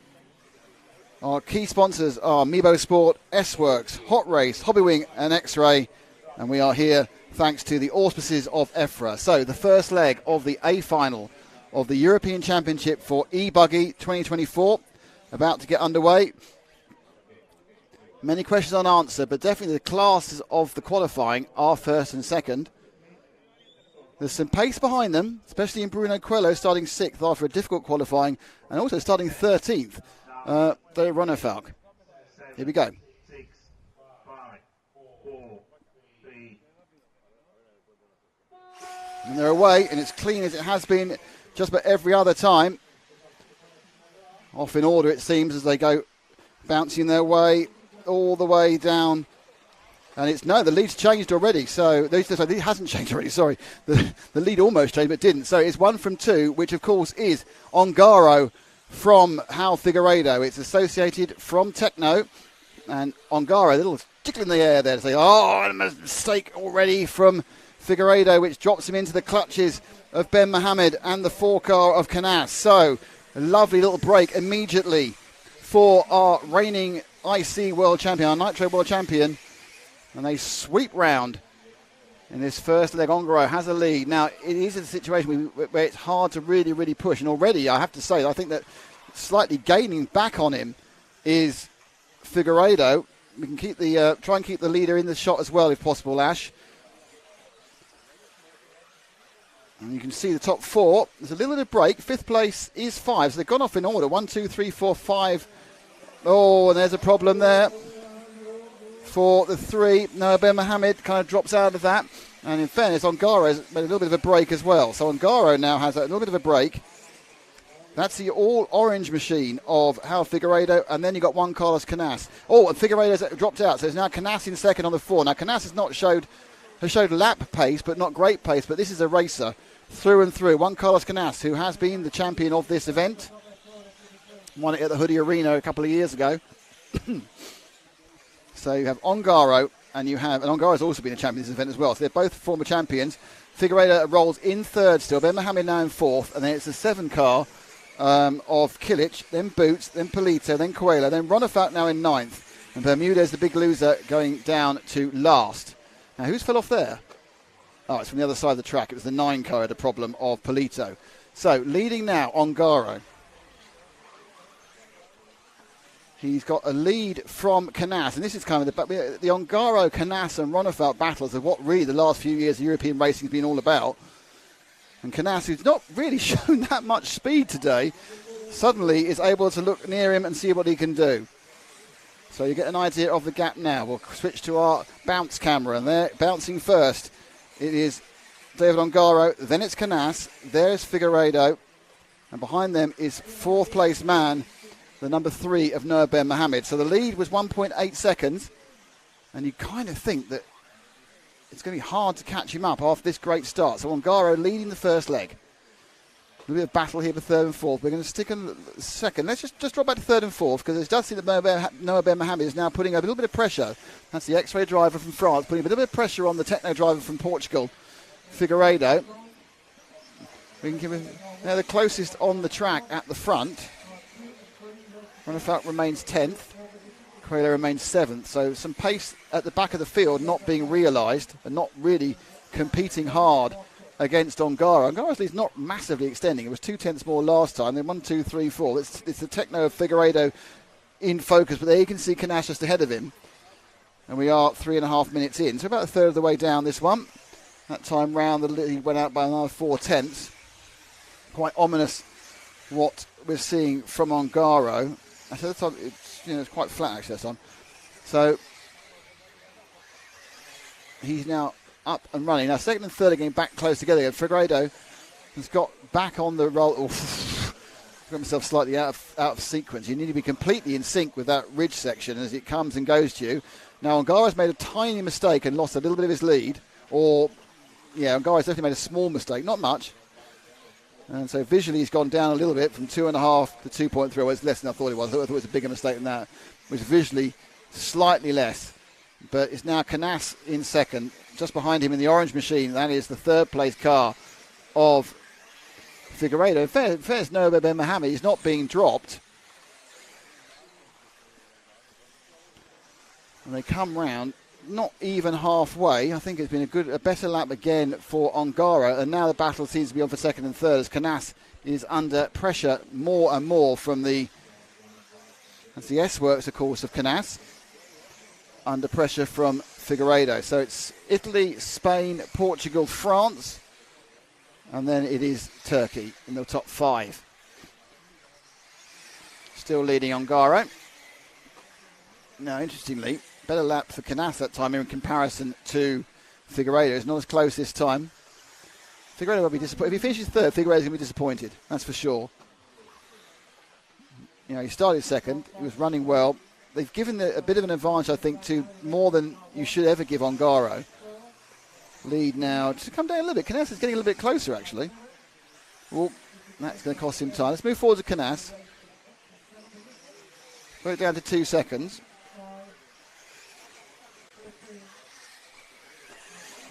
Our key sponsors are Mebo Sport, S-Works, Hot Race, Hobby Wing and X-Ray. And we are here thanks to the auspices of EFRA. So the first leg of the A final of the European Championship for E-Buggy 2024 about to get underway. Many questions unanswered, but definitely the classes of the qualifying are first and second. There's some pace behind them, especially in Bruno Coelho starting 6th after a difficult qualifying and also starting 13th. Dave Ronefalk. Here we go. 6, 5, 4, 3. And they're away, and it's clean as it has been just about every other time. Off in order, it seems, as they go bouncing their way all the way down. And the lead's changed already. So, the lead hasn't changed already, sorry. The lead almost changed, but didn't. So, it's 1 from 2, which, of course, is Ongaro from Hal Figueiredo. It's associated from Techno. And Ongaro, a little tickle in the air there to say, a mistake already from Figueiredo, which drops him into the clutches of Ben Mohamed and the 4 car of Canas. So, a lovely little break immediately for our reigning IC world champion, our Nitro world champion. And they sweep round in this first leg. Ongaro has a lead. Now, it is a situation where it's hard to really, really push. And already, I have to say, I think that slightly gaining back on him is Figueiredo. We can keep try and keep the leader in the shot as well, if possible, Ash. And you can see the top 4. There's a little bit of break. 5th place is 5. So they've gone off in order. 1, 2, 3, 4, 5. Oh, and there's a problem there for the 3. No, Ben Mohamed kind of drops out of that. And in fairness, Ongaro has made a little bit of a break as well. So Ongaro now has a little bit of a break. That's the all-orange machine of Hal Figueiredo. And then you've got Juan Carlos Canas. Oh, and Figueiredo's dropped out. So it's now Canas in second on the 4. Now, Canas has showed lap pace, but not great pace. But this is a racer through and through. Juan Carlos Canas, who has been the champion of this event. Won it at the Hoodie Arena a couple of years ago. So you have Ongaro, and Ongaro's also been a champion of this event as well. So they're both former champions. Figueiredo rolls in 3rd still. Ben Mohamed now in 4th. And then it's the 7 car of Kilic, then Boots, then Polito, then Coelho, then Ronafat now in 9th. And Bermudez, the big loser, going down to last. Now, who's fell off there? Oh, it's from the other side of the track. It was the 9 car had a problem of Polito. So, leading now, Ongaro. He's got a lead from Canas, and this is kind of the Ongaro, Canas and Ronafat battles of what really the last few years of European racing has been all about. And Canas, who's not really shown that much speed today, suddenly is able to look near him and see what he can do. So you get an idea of the gap now. We'll switch to our bounce camera, and they're bouncing first. It is David Ongaro, then it's Canas, there's Figueiredo, and behind them is 4th place man, the number 3 of Noah Ben Mohamed. So the lead was 1.8 seconds, and you kind of think that it's going to be hard to catch him up after this great start. So Ongaro leading the first leg. A little bit of battle here for 3rd and 4th. We're going to stick in second. Let's just drop back to 3rd and 4th, because it does seem that Noah Ben Mohamed is now putting a little bit of pressure. That's the X-Ray driver from France, putting a little bit of pressure on the Techno driver from Portugal, Figueiredo. We can give him now the closest on the track at the front. Ronafat remains 10th. Coelho remains 7th. So some pace at the back of the field not being realised and not really competing hard against Ongaro. Ongaro's lead's not massively extending. It was 2/10 more last time. Then 1, 2, 3, 4. It's the Techno of Figueiredo in focus, but there you can see Canas just ahead of him. And we are 3.5 minutes in. So about a third of the way down this one. That time round, the lead went out by another 4/10. Quite ominous what we're seeing from Ongaro. Actually, that time it's quite flat actually that time. So he's now up and running. Now, 2nd and 3rd are getting back close together. Figueiredo has got back on the roll. Got himself slightly out of sequence. You need to be completely in sync with that ridge section as it comes and goes to you. Now, Ongaro's made a tiny mistake and lost a little bit of his lead. Ongaro's definitely made a small mistake. Not much. And so visually he's gone down a little bit from 2.5 to 2.3. Well, it's less than I thought it was. I thought it was a bigger mistake than that. It was visually slightly less. But it's now Canas in 2nd. Just behind him in the orange machine, that is the 3rd place car of Figueiredo. In fairness, Noah Ben Mohamed is not being dropped. And they come round not even halfway. I think it's been a better lap again for Ongaro, and now the battle seems to be on for 2nd and 3rd as Canas is under pressure more and more from that's the S-Works, of course, of Canas, under pressure from Figueiredo. So it's Italy, Spain, Portugal, France, and then it is Turkey in the top 5. Still leading Ongaro. Now, interestingly, better lap for Canas that time in comparison to Figueiredo. It's not as close this time. Figueiredo will be disappointed. If he finishes 3rd, Figueiredo's going to be disappointed. That's for sure. He started 2nd. He was running well. they've given a bit of an advantage, I think, to more than you should ever give Ongaro. Lead now to come down a little bit. Canas is getting a little bit closer, actually. Well, that's going to cost him time. Let's move forward to Canas. Put it down to 2 seconds.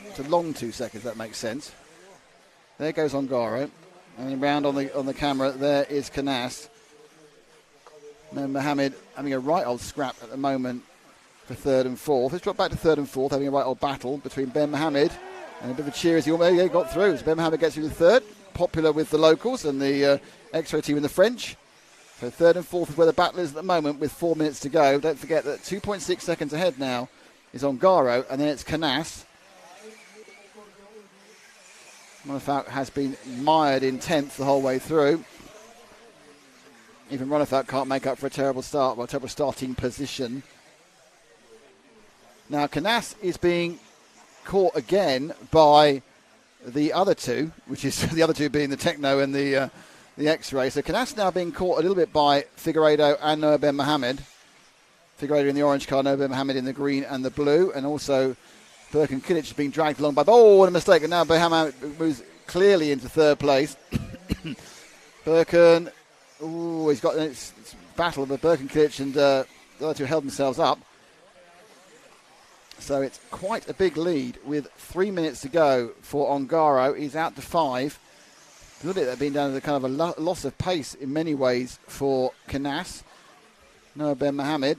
It's a long 2 seconds, that makes sense. There goes Ongaro. And then round on the camera, there is Canas. And Mohammed having a right old scrap at the moment for third and fourth. Let's drop back to third and fourth, having a right old battle between Ben Mohammed and a bit of a cheer as he almost got through. So Ben Mohammed gets through the third, popular with the locals and the X-Ray team and the French. So third and fourth is where the battle is at the moment with 4 minutes to go. Don't forget that 2.6 seconds ahead now is Ongaro, and then it's Canas. Ronefalk has been mired in 10th the whole way through. Even Ronefalk can't make up for a terrible start, well, a terrible starting position. Now, Canas is being caught again by the other two, which is the other two being the Techno and the X-Ray. So Canas now being caught a little bit by Figueiredo and Noah Ben Mohammed. Figueiredo in the orange car, Noah Ben Mohammed in the green and the blue, and also Birkin Kilic is being dragged along by... Oh, what a mistake. And now Ben Mohammed moves clearly into third place. Birkin... Oh, he's got it's battle, but Birkin Kilic and the other two held themselves up. So it's quite a big lead with 3 minutes to go for Ongaro. He's out to 5. A little bit that been down to the kind of a loss of pace in many ways for Canas. Noah Ben Mohammed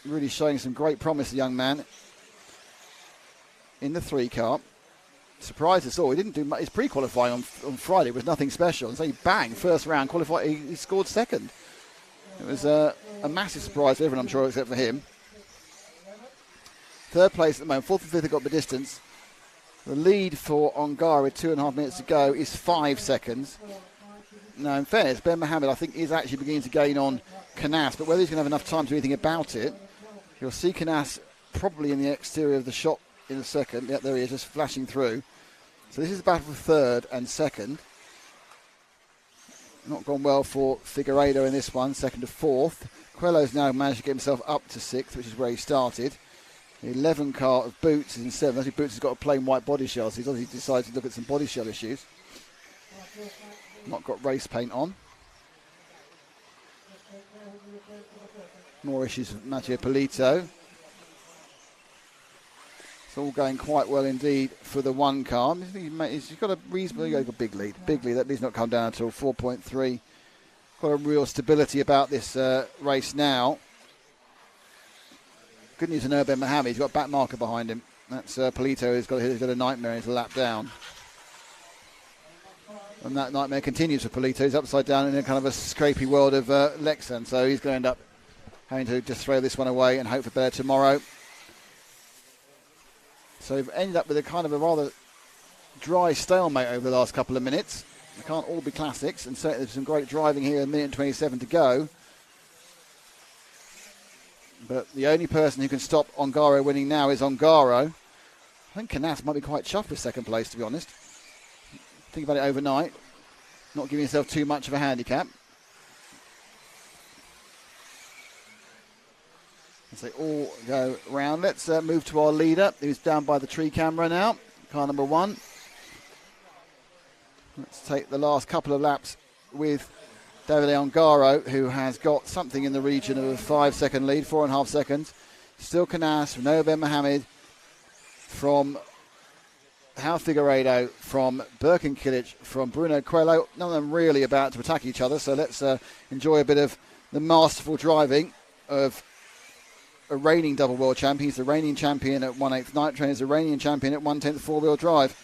really showing some great promise, the young man, in the 3 car. Surprised us all. He didn't do much. His pre-qualifying on Friday was nothing special. And so he bang, first round, qualified. He scored second. It was a massive surprise for everyone, I'm sure, except for him. Third place at the moment. Fourth and fifth have got the distance. The lead for Ongaro with 2.5 minutes to go is 5 seconds. Now, in fairness, Ben Mohammed, I think, is actually beginning to gain on Canas, but whether he's going to have enough time to do anything about it, you'll see Canas probably in the exterior of the shot in a second. Yep, there he is, just flashing through. So this is the battle for third and second. Not gone well for Figueiredo in this one, second to fourth. Coelho's now managed to get himself up to sixth, which is where he started. The 11 car of Boots is in seventh. Actually, Boots has got a plain white body shell, so he's obviously decided to look at some body shell issues. Not got race paint on. More issues with Matteo Polito. It's all going quite well indeed for the 1 car. He's got a reasonably big lead. Big lead. That lead's not come down until 4.3. Got a real stability about this race now. Good news for Noah Ben Mohammed. He's got a back marker behind him. That's Polito. He's got a nightmare and he's a lap down. And that nightmare continues for Polito. He's upside down in a kind of a scrapey world of Lexan. So he's going to end up having to just throw this one away and hope for better tomorrow. So we've ended up with a kind of a rather dry stalemate over the last couple of minutes. They can't all be classics, and certainly there's some great driving here, a minute and 27 to go. But the only person who can stop Ongaro winning now is Ongaro. I think Canas might be quite chuffed with second place, to be honest. Think about it overnight. Not giving yourself too much of a handicap. As they all go round. Let's move to our leader, who's down by the tree camera now. Car number 1. Let's take the last couple of laps with Davide Ongaro, who has got something in the region of a 5-second lead, 4.5 seconds. Still Canas from Noah Ben Mohammed, from Hal Figueiredo, from Birkin Kilic, from Bruno Coelho. None of them really about to attack each other, so let's enjoy a bit of the masterful driving of a reigning double world champion. He's the reigning champion at 1/8 night train. He's the reigning champion at 1/10 four-wheel drive,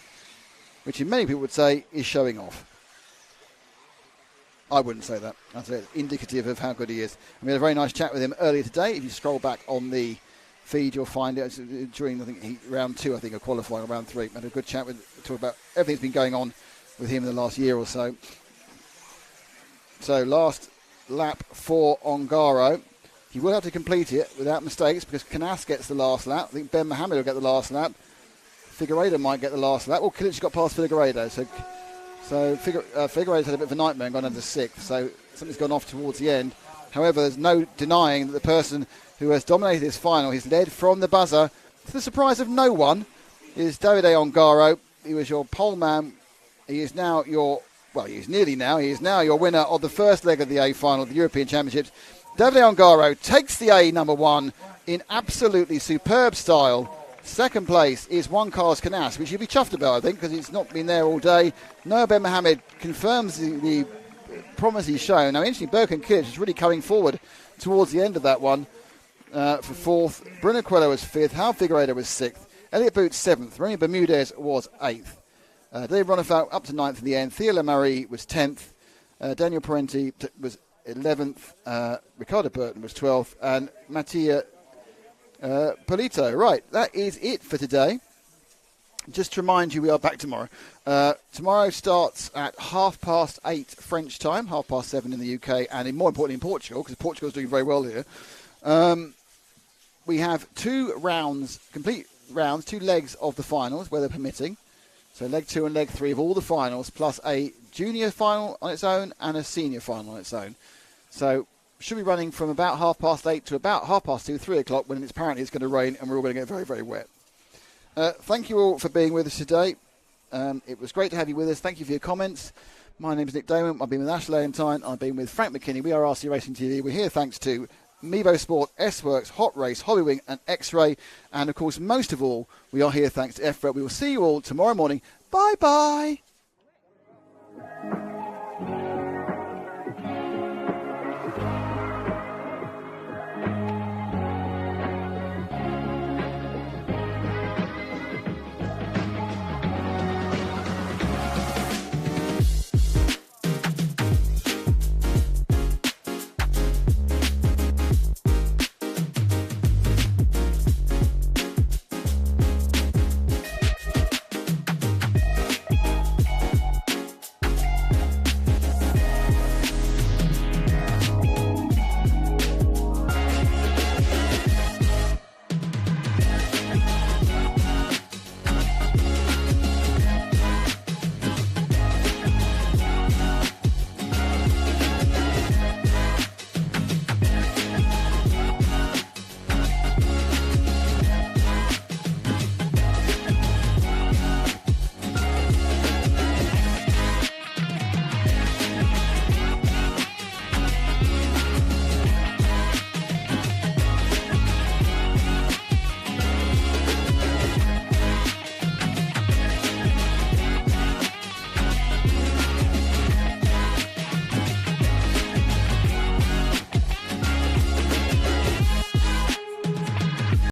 which in many people would say is showing off. I wouldn't say that. I'd say it's indicative of how good he is. And we had a very nice chat with him earlier today. If you scroll back on the feed, you'll find it during, I think, round 2, I think, of qualifying, round 3. We had a good chat talk about everything that's been going on with him in the last year or so. So last lap for Ongaro. He will have to complete it without mistakes because Canas gets the last lap. I think Ben Mohammed will get the last lap. Figueiredo might get the last lap. Well, Kilic got past Figueiredo, so Figueiredo's had a bit of a nightmare and gone under 6th. So something's gone off towards the end. However, there's no denying that the person who has dominated this final, he's led from the buzzer, to the surprise of no one, is Davide Ongaro. He was your pole man. He is now your, well, he is nearly now, he is now your winner of the first leg of the A final of the European Championships. Davide Ongaro takes the A number 1 in absolutely superb style. Second place is Juan Carlos Canas, which you'll be chuffed about, I think, because he's not been there all day. Noah Ben Mohammed confirms the promise he's shown. Now, interestingly, Burke and Kidd is really coming forward towards the end of that one for 4th. Bruno Coelho was 5th. Hal Figueiredo was 6th. Elliot Boots 7th. Remy Bermudez was 8th. Dave Ronefeld up to 9th in the end. Theo Lemarie was 10th. Daniel Parenti was 11th. Ricardo Burton was 12th. And Mattia Polito. Right, that is it for today. Just to remind you, we are back tomorrow. Tomorrow starts at 8:30 French time, 7:30 in the UK, and more importantly in Portugal, because Portugal's doing very well here. We have 2 rounds, complete rounds, 2 legs of the finals, where they're permitting. So leg 2 and leg 3 of all the finals, plus a junior final on its own and a senior final on its own. So should be running from about 8:30 to about 2:30, 3 o'clock, when apparently it's going to rain and we're all going to get very, very wet. Thank you all for being with us today. It was great to have you with us. Thank you for your comments. My name is Nick Damon. I've been with Ash Leontine. I've been with Frank McKinney. We are RC Racing TV. We're here thanks to Mevo Sport, S-Works, Hot Race, Hobbywing and X-Ray. And, of course, most of all, we are here thanks to EFRA. We will see you all tomorrow morning. Bye-bye.